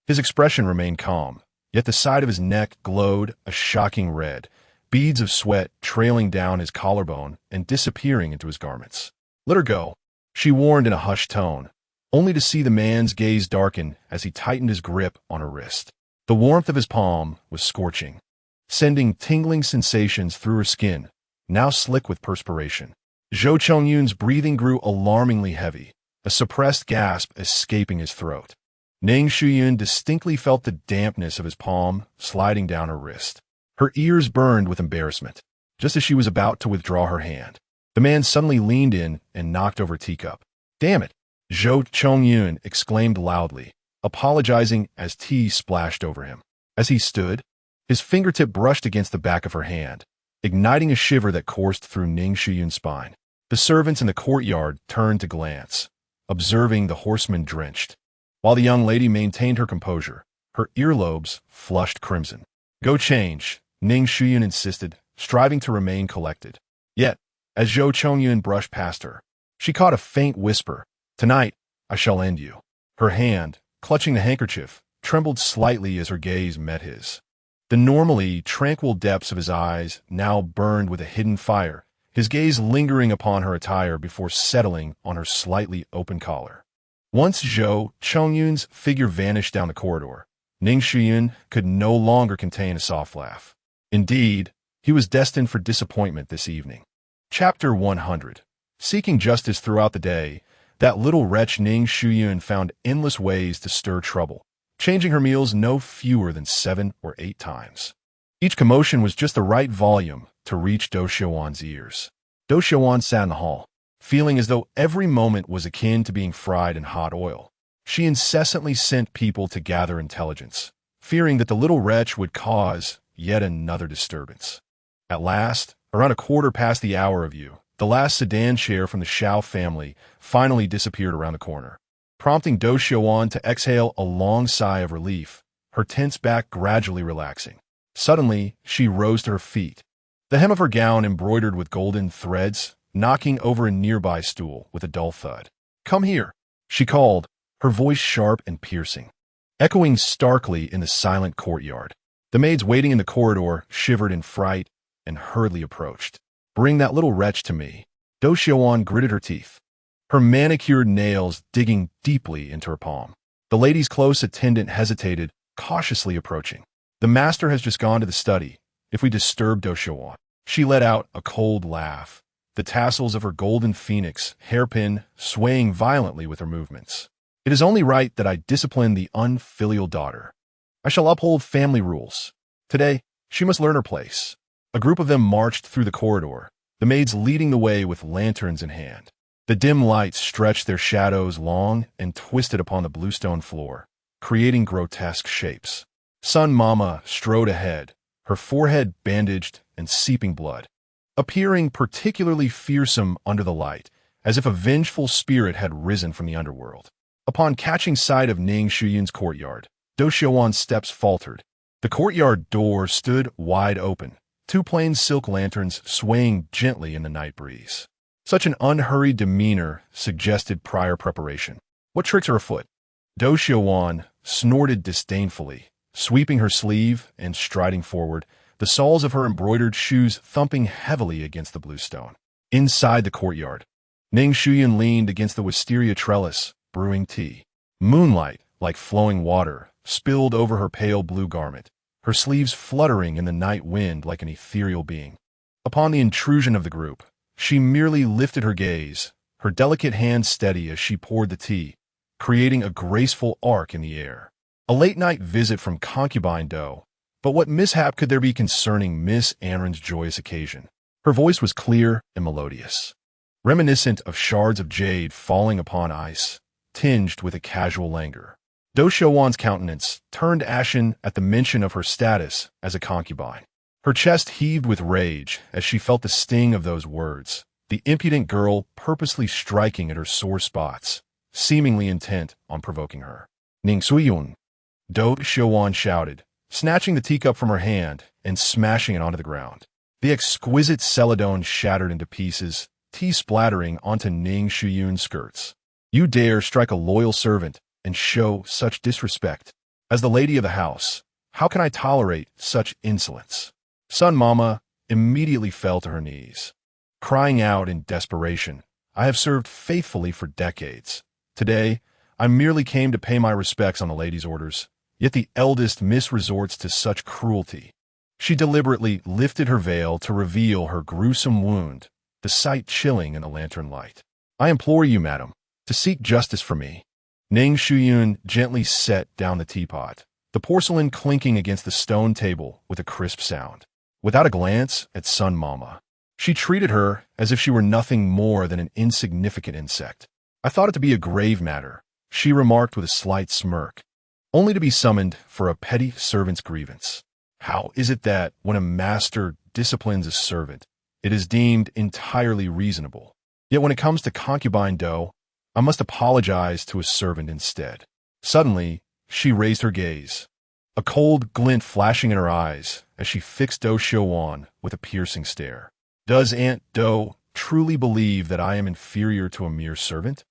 S1: His expression remained calm, yet the side of his neck glowed a shocking red, beads of sweat trailing down his collarbone and disappearing into his garments. "Let her go," she warned in a hushed tone, only to see the man's gaze darken as he tightened his grip on her wrist. The warmth of his palm was scorching, sending tingling sensations through her skin, now slick with perspiration. Zhou Chongyun's breathing grew alarmingly heavy, a suppressed gasp escaping his throat. Ning Shuyun distinctly felt the dampness of his palm sliding down her wrist. Her ears burned with embarrassment. Just as she was about to withdraw her hand, the man suddenly leaned in and knocked over a teacup. "Damn it!" Zhou Chongyun exclaimed loudly, apologizing as tea splashed over him. As he stood, his fingertip brushed against the back of her hand, igniting a shiver that coursed through Ning Shuyun's spine. The servants in the courtyard turned to glance, observing the horseman drenched, while the young lady maintained her composure, her earlobes flushed crimson. "Go change," Ning Shuyun insisted, striving to remain collected. Yet, as Zhou Chongyun brushed past her, she caught a faint whisper, "Tonight, I shall end you." Her hand, clutching the handkerchief, trembled slightly as her gaze met his. The normally tranquil depths of his eyes now burned with a hidden fire, his gaze lingering upon her attire before settling on her slightly open collar. Once Zhou Chongyun's figure vanished down the corridor, Ning Shuyun could no longer contain a soft laugh. Indeed, he was destined for disappointment this evening. Chapter 100. Seeking justice throughout the day, that little wretch Ning Shuyun found endless ways to stir trouble, changing her meals no fewer than 7 or 8 times. Each commotion was just the right volume to reach Do Xiuwan's ears. Do Xiuwan sat in the hall, feeling as though every moment was akin to being fried in hot oil. She incessantly sent people to gather intelligence, fearing that the little wretch would cause yet another disturbance. At last, around 1/4 past the hour of you, the last sedan chair from the Xiao family finally disappeared around the corner, prompting Do Xiuwan to exhale a long sigh of relief, her tense back gradually relaxing. Suddenly, she rose to her feet, the hem of her gown embroidered with golden threads, knocking over a nearby stool with a dull thud. "Come here," she called, her voice sharp and piercing, echoing starkly in the silent courtyard. The maids waiting in the corridor shivered in fright and hurriedly approached. "Bring that little wretch to me." Do Xiuwan gritted her teeth, her manicured nails digging deeply into her palm. The lady's close attendant hesitated, cautiously approaching. "The master has just gone to the study. If we disturb Do Xiuwan." She let out a cold laugh, the tassels of her golden phoenix hairpin swaying violently with her movements. "It is only right that I discipline the unfilial daughter. I shall uphold family rules. Today, she must learn her place." A group of them marched through the corridor, the maids leading the way with lanterns in hand. The dim lights stretched their shadows long and twisted upon the bluestone floor, creating grotesque shapes. Sun Mama strode ahead, her forehead bandaged and seeping blood, appearing particularly fearsome under the light, as if a vengeful spirit had risen from the underworld. Upon catching sight of Ning Shuyun's courtyard, Do Xiuwan's steps faltered. The courtyard door stood wide open, 2 plain silk lanterns swaying gently in the night breeze. Such an unhurried demeanor suggested prior preparation. "What tricks are afoot?" Do Xiuwan snorted disdainfully, sweeping her sleeve and striding forward, the soles of her embroidered shoes thumping heavily against the bluestone. Inside the courtyard, Ning Shuyun leaned against the wisteria trellis, brewing tea. Moonlight, like flowing water, spilled over her pale blue garment, her sleeves fluttering in the night wind like an ethereal being. Upon the intrusion of the group, she merely lifted her gaze, her delicate hand steady as she poured the tea, creating a graceful arc in the air. A late-night visit from concubine Do, but what mishap could there be concerning Miss Anren's joyous occasion? Her voice was clear and melodious, reminiscent of shards of jade falling upon ice, tinged with a casual languor. Do Shouwan's countenance turned ashen at the mention of her status as a concubine. Her chest heaved with rage as she felt the sting of those words, the impudent girl purposely striking at her sore spots, seemingly intent on provoking her. Ning Shuyun, Do Shouwan shouted, snatching the teacup from her hand and smashing it onto the ground. The exquisite celadone shattered into pieces, tea splattering onto Ning Shuyun's skirts. You dare strike a loyal servant and show such disrespect? As the lady of the house, how can I tolerate such insolence? Sun Mama immediately fell to her knees, crying out in desperation, I have served faithfully for decades. Today, I merely came to pay my respects on the lady's orders, yet the eldest miss resorts to such cruelty. She deliberately lifted her veil to reveal her gruesome wound, the sight chilling in the lantern light. I implore you, madam, to seek justice for me. Ning Shuyun gently set down the teapot, the porcelain clinking against the stone table with a crisp sound. Without a glance at Sun Mama, she treated her as if she were nothing more than an insignificant insect. I thought it to be a grave matter, she remarked with a slight smirk, only to be summoned for a petty servant's grievance. How is it that, when a master disciplines a servant, it is deemed entirely reasonable? Yet when it comes to concubine Do, I must apologize to a servant instead. Suddenly, she raised her gaze, a cold glint flashing in her eyes as she fixed Do Shouwan with a piercing stare. Does Aunt Do truly believe that I am inferior to a mere servant?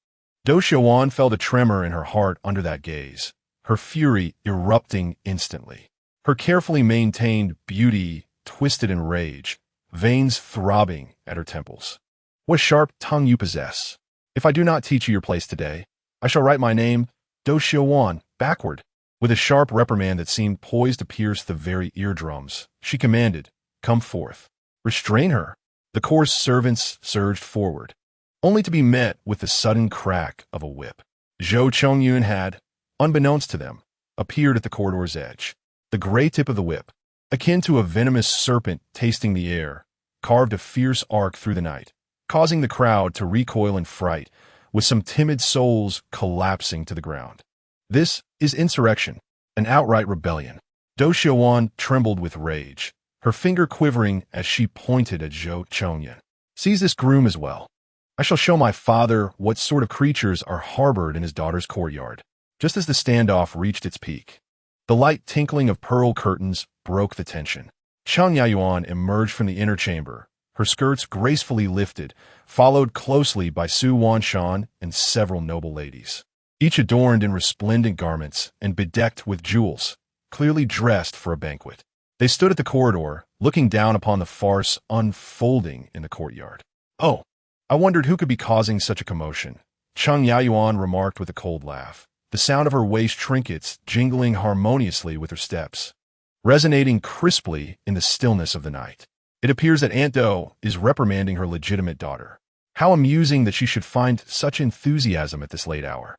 S1: Do Shouwan felt a tremor in her heart under that gaze, her fury erupting instantly. Her carefully maintained beauty twisted in rage, veins throbbing at her temples. What sharp tongue you possess! If I do not teach you your place today, I shall write my name, Do Shouwan, backward. With a sharp reprimand that seemed poised to pierce the very eardrums, she commanded, come forth. Restrain her. The coarse servants surged forward, only to be met with the sudden crack of a whip. Zhou Chongyun had, unbeknownst to them, appeared at the corridor's edge. The gray tip of the whip, akin to a venomous serpent tasting the air, carved a fierce arc through the night, causing the crowd to recoil in fright, with some timid souls collapsing to the ground. This is insurrection, an outright rebellion. Do Shouwan trembled with rage, her finger quivering as she pointed at Zhou Chongyun. Seize this groom as well. I shall show my father what sort of creatures are harbored in his daughter's courtyard. Just as the standoff reached its peak, the light tinkling of pearl curtains broke the tension. Chang Yayuan emerged from the inner chamber, her skirts gracefully lifted, followed closely by Su Wanshan and several noble ladies, each adorned in resplendent garments and bedecked with jewels, clearly dressed for a banquet. They stood at the corridor, looking down upon the farce unfolding in the courtyard. Oh, I wondered who could be causing such a commotion, Chang Yayuan remarked with a cold laugh, the sound of her waist trinkets jingling harmoniously with her steps, resonating crisply in the stillness of the night. It appears that Aunt Do is reprimanding her legitimate daughter. How amusing that she should find such enthusiasm at this late hour.